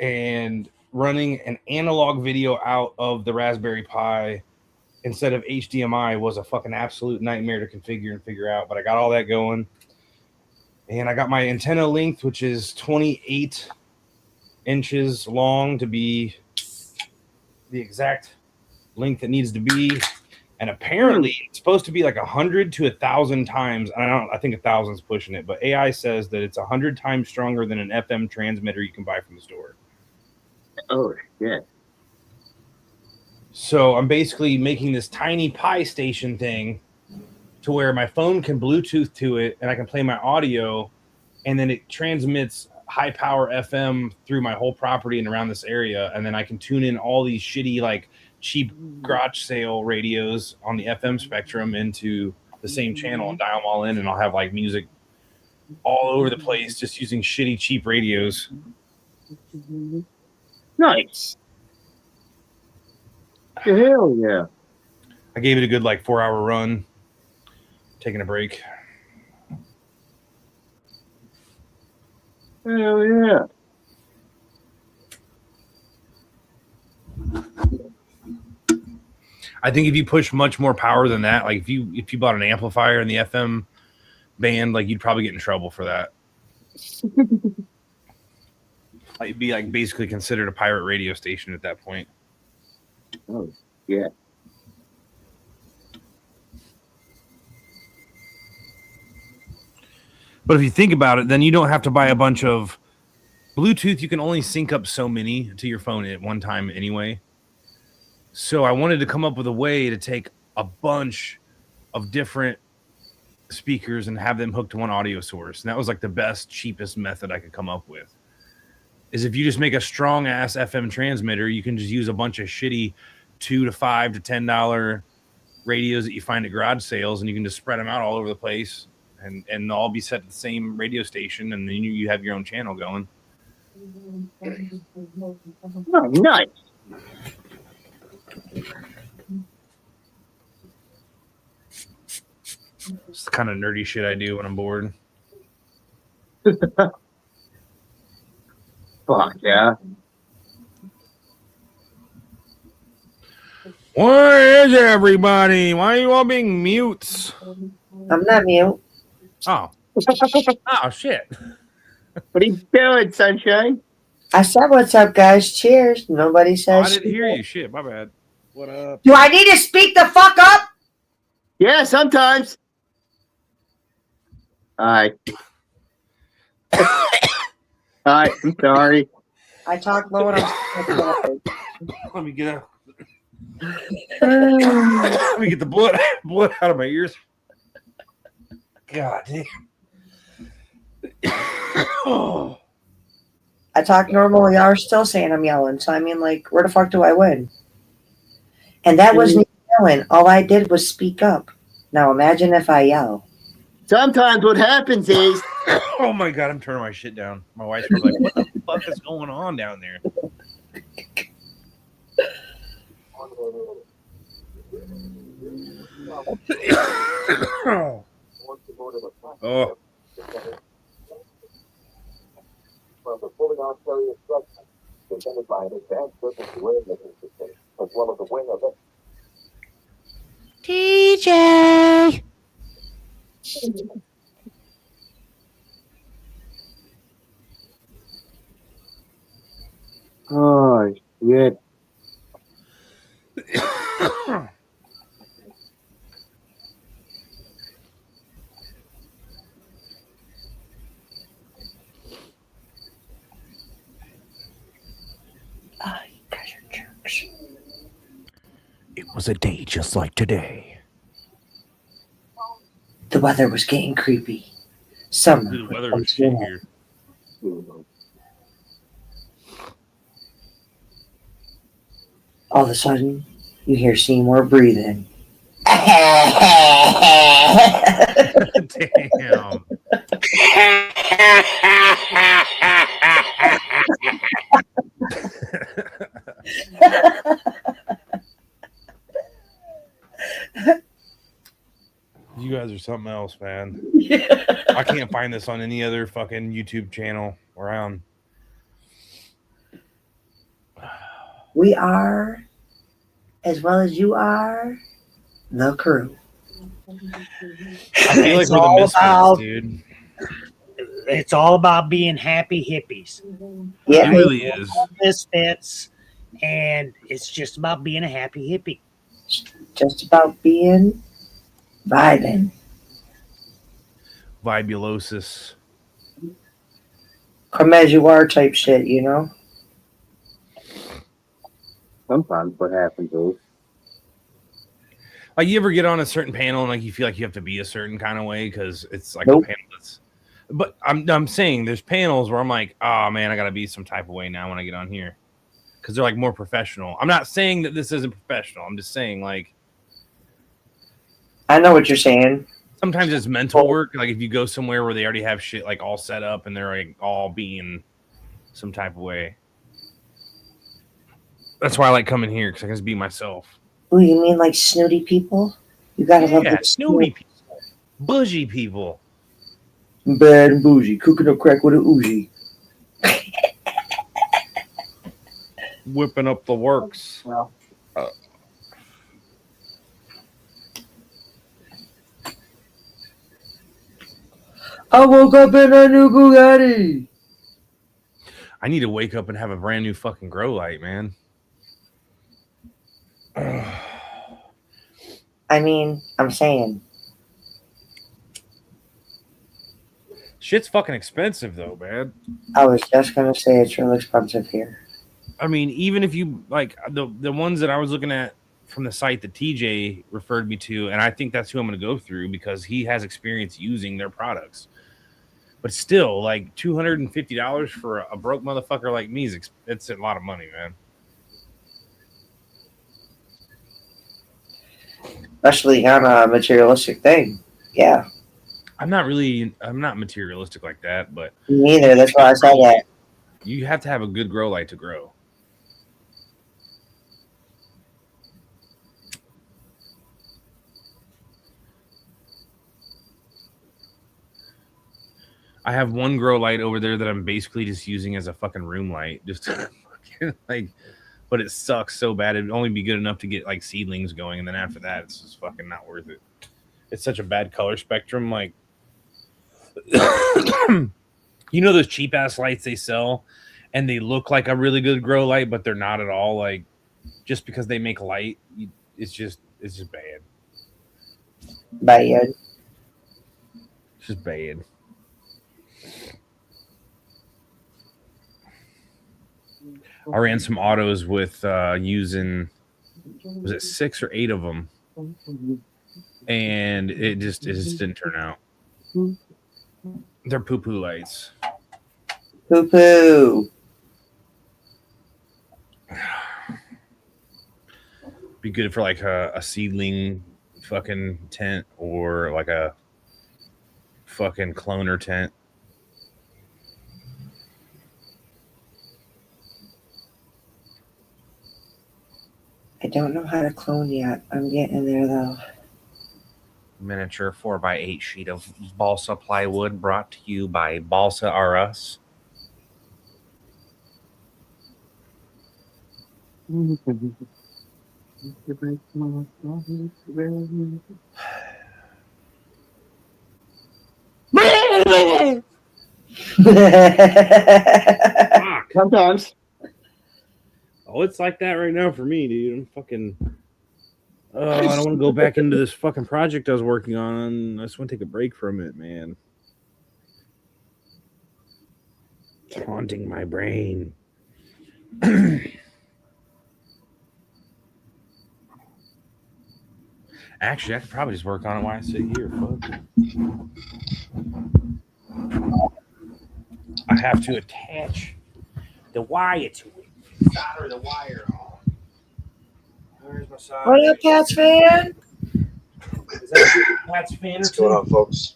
and running an analog video out of the Raspberry Pi instead of HDMI was a fucking absolute nightmare to configure and figure out. But I got all that going. And I got my antenna length, which is 28 inches long to be the exact length it needs to be. And apparently it's supposed to be like 100 to 1,000 times. I think 1,000 is pushing it, but AI says that it's 100 times stronger than an FM transmitter you can buy from the store. Oh, shit. So I'm basically making this tiny Pi station thing to where my phone can Bluetooth to it and I can play my audio, and then it transmits high power FM through my whole property and around this area. And then I can tune in all these shitty, like cheap garage sale radios on the FM spectrum into the same channel and dial them all in. And I'll have like music all over the place just using shitty, cheap radios. Nice. Hell yeah. I gave it a good like 4-hour run, taking a break. Hell yeah. I think if you push much more power than that, like if you bought an amplifier in the FM band, like you'd probably get in trouble for that. Like, it'd be like basically considered a pirate radio station at that point. Oh, yeah. But if you think about it, then you don't have to buy a bunch of Bluetooth. You can only sync up so many to your phone at one time anyway. So I wanted to come up with a way to take a bunch of different speakers and have them hooked to one audio source. And that was like the best, cheapest method I could come up with. Is if you just make a strong ass FM transmitter, you can just use a bunch of shitty $2 to $5 to $10 radios that you find at garage sales, and you can just spread them out all over the place, and they'll all be set to the same radio station, and then you have your own channel going. Oh, nice. It's the kind of nerdy shit I do when I'm bored. Fuck yeah. Where is everybody? Why are you all being mutes? I'm not mute. Oh. Oh, shit. What are you doing, Sunshine? I said, "What's up, guys? Cheers." Nobody Oh, I says. didn't hear you. Shit, my bad. What up? Do I need to speak the fuck up? Yeah, sometimes. All right. All right, I'm sorry. I talk low and I'm. Let me get out. Let me get the blood out of my ears. God damn. Oh. I talk normal. Y'all are still saying I'm yelling. So I mean, like, where the fuck do I win? And that wasn't yelling. All I did was speak up. Now imagine if I yell. Sometimes what happens is. Oh my God, I'm turning my shit down. My wife's probably like, what the fuck is going on down there? Oh. From the fully Ontario instruction presented by an advanced surface awareness system, as well as a wing of it. TJ! Oh, shit. It was a day just like today. The weather was getting creepy. Summer. The weather was shit here. All of a sudden, you hear Seymour breathing. Damn. You guys are something else, man. I can't find this on any other fucking YouTube channel around. We are as well as you are the crew. I feel like It's we're the all misfits, about- dude. It's all about being happy hippies. Yeah, It really is. Misfits, and it's just about being a happy hippie. just about being vibing. Vibulosis. Come as you are type shit, you know? Sometimes what happens is Like, you ever get on a certain panel and like you feel like you have to be a certain kind of way because it's like Nope. a panel that's. But I'm saying there's panels where I'm like, oh man, I gotta be some type of way now when I get on here because they're like more professional. I'm not saying that this isn't professional. I'm just saying like I know what you're saying. sometimes it's mental work. Like if you go somewhere where they already have shit like all set up and they're like all being some type of way. That's why I like coming here because I can just be myself. Ooh, you mean like snooty people? You gotta love Yeah, the snooty people, bougie people. Bad and bougie, cooking up crack with a Uzi. Whipping up the works. I woke up in a new Bugatti. I need to wake up and have a brand new fucking grow light, man. I mean, I'm saying. Shit's fucking expensive though, man. I was just gonna say it's real expensive here. I mean, even if you like the ones that I was looking at from the site that TJ referred me to, and I think that's who I'm going to go through because he has experience using their products. But still, like $250 for a broke motherfucker like me it's a lot of money, man. Especially on a materialistic thing. Yeah. I'm not materialistic like that, but Me neither. That's why I said that. you have to have a good grow light to grow. I have one grow light over there that I'm basically just using as a fucking room light, just to fucking, like, but it sucks so bad. It'd only be good enough to get like seedlings going, and then after that, it's just fucking not worth it. It's such a bad color spectrum. Like, you know those cheap ass lights they sell, and they look like a really good grow light, but they're not at all. Like, just because they make light, it's just bad. Bad. It's just bad. I ran some autos with using, was it 6 or 8 of them, and it just didn't turn out. They're poo-poo lights. Poo-poo. Be good for like a seedling fucking tent or like a fucking cloner tent. I don't know how to clone yet. I'm getting there though. Miniature 4x8 sheet of balsa plywood brought to you by Balsa R Us. Sometimes. Oh, it's like that right now for me, dude. I'm fucking. Oh, I don't want to go back into this fucking project I was working on. I just want to take a break from it, man. It's haunting my brain. Actually, I could probably just work on it while I sit here. Fuck. I have to attach the wire to it. Solder the wire on. Where's my solder? What up, Cats fan? Is that Pat's fan? What's going on, folks?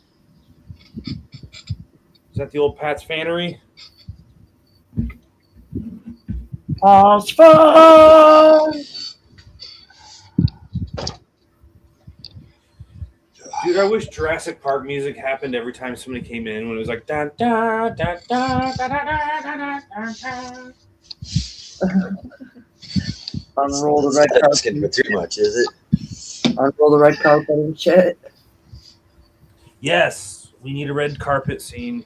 Is that the old Pat's Fannery? All's fun. Dude, I wish Jurassic Park music happened every time somebody came in when it was like da da da da da da da da da da. Unroll the red That's carpet. getting too much, is it? Unroll the red carpet and shit. Yes, we need a red carpet scene.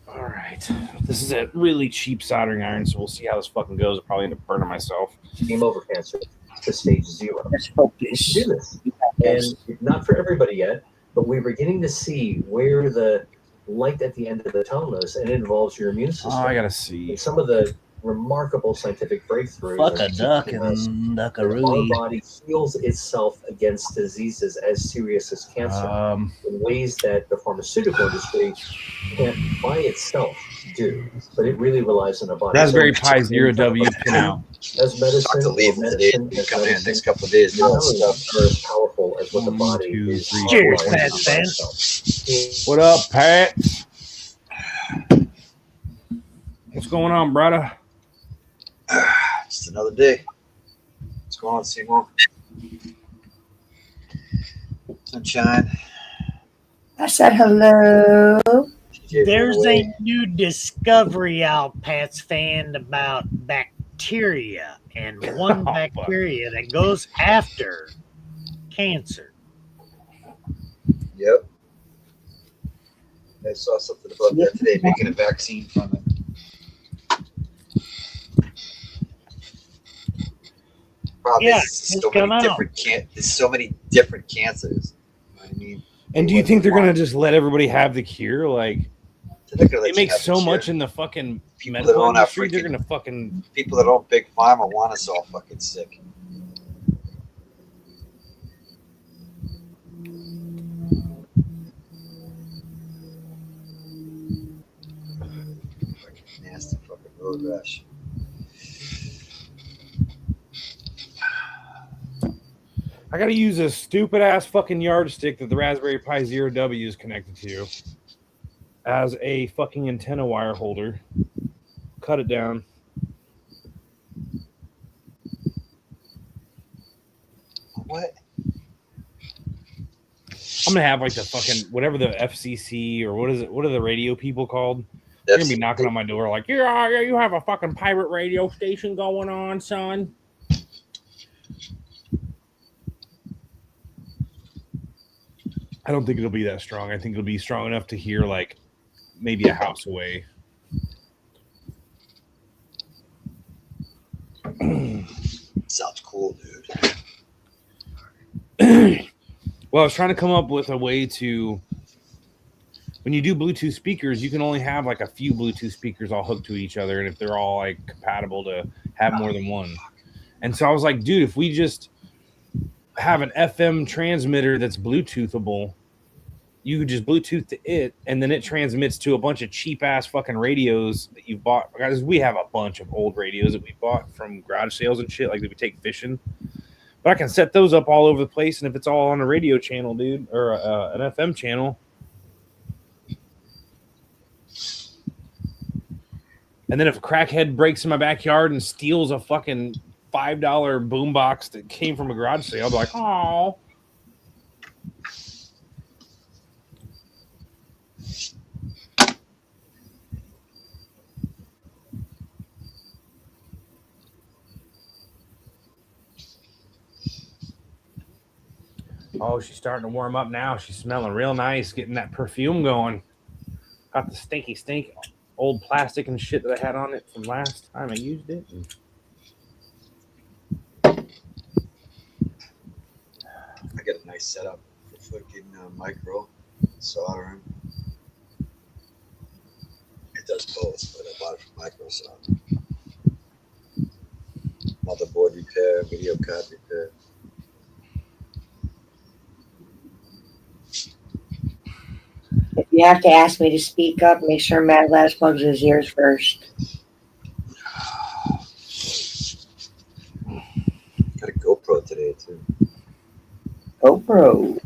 All right. This is a really cheap soldering iron, so we'll see how this fucking goes. I'll probably end up burning myself. Game over cancer to stage 0. Let's focus. Do this. And not for everybody yet, but we're beginning to see where the light at the end of the tunnel is, and it involves your immune system. Oh, I gotta see. And some of the remarkable scientific breakthroughs. Fuck a are duck teaching us and that duckaroo. our body heals itself against diseases as serious as cancer in ways that the pharmaceutical industry can't by itself do, but it really relies on the body. Raspberry So- Pi 0W pin out. As medicine, Talk to Lee today. He's coming in the next couple of days. none of stuff are as powerful as what the body is. Cheers, capable of Pat doing Fan. itself. What up, Pat? What's going on, brother? Just another day. What's going on, Seymour? Sunshine. I said hello. There's a new discovery out, Pat's Fan, about bacteria and one bacteria that goes after cancer. Yep. I saw something about that today, making a vaccine from it. Problem Yeah, is, it's come out. there's so many different cancers. You know what I mean? And do you think they're gonna just let everybody have the cure? Like, They're not gonna let they you make have the so cure. much in the fucking that medical own our industry. They're freaking- gonna fucking People that own big pharma want us all fucking sick. Fucking nasty fucking road rash. I gotta use a stupid ass fucking yardstick that the Raspberry Pi 0W is connected to as a fucking antenna wire holder. Cut it down. What? I'm gonna have like the fucking whatever the FCC or what is it? What are the radio people called? They're gonna be knocking on my door like, yeah, you have a fucking pirate radio station going on, son. I don't think it'll be that strong. I think it'll be strong enough to hear like maybe a house away. Sounds cool, dude. Well, I was trying to come up with a way to, when you do Bluetooth speakers, you can only have like a few Bluetooth speakers all hooked to each other, and if they're all like compatible to have more than one. And so I was like, dude, if we just have an FM transmitter that's Bluetoothable, you could just Bluetooth to it, and then it transmits to a bunch of cheap ass fucking radios that you bought. Guys, we have a bunch of old radios that we bought from garage sales and shit, like that we take fishing. But I can set those up all over the place, and if it's all on a radio channel, dude, or an FM channel, and then if a crackhead breaks in my backyard and steals a fucking $5 boombox that came from a garage sale, I'll be like, oh. Oh, she's starting to warm up now. She's smelling real nice, getting that perfume going. Got the stinky old plastic and shit that I had on it from last time I used it. I got a nice setup for fucking micro soldering. It does both, but I bought it from Microsoft. Motherboard repair, video card repair. If you have to ask me to speak up, make sure Matt Lass plugs his ears first. Got a GoPro today too. GoPro.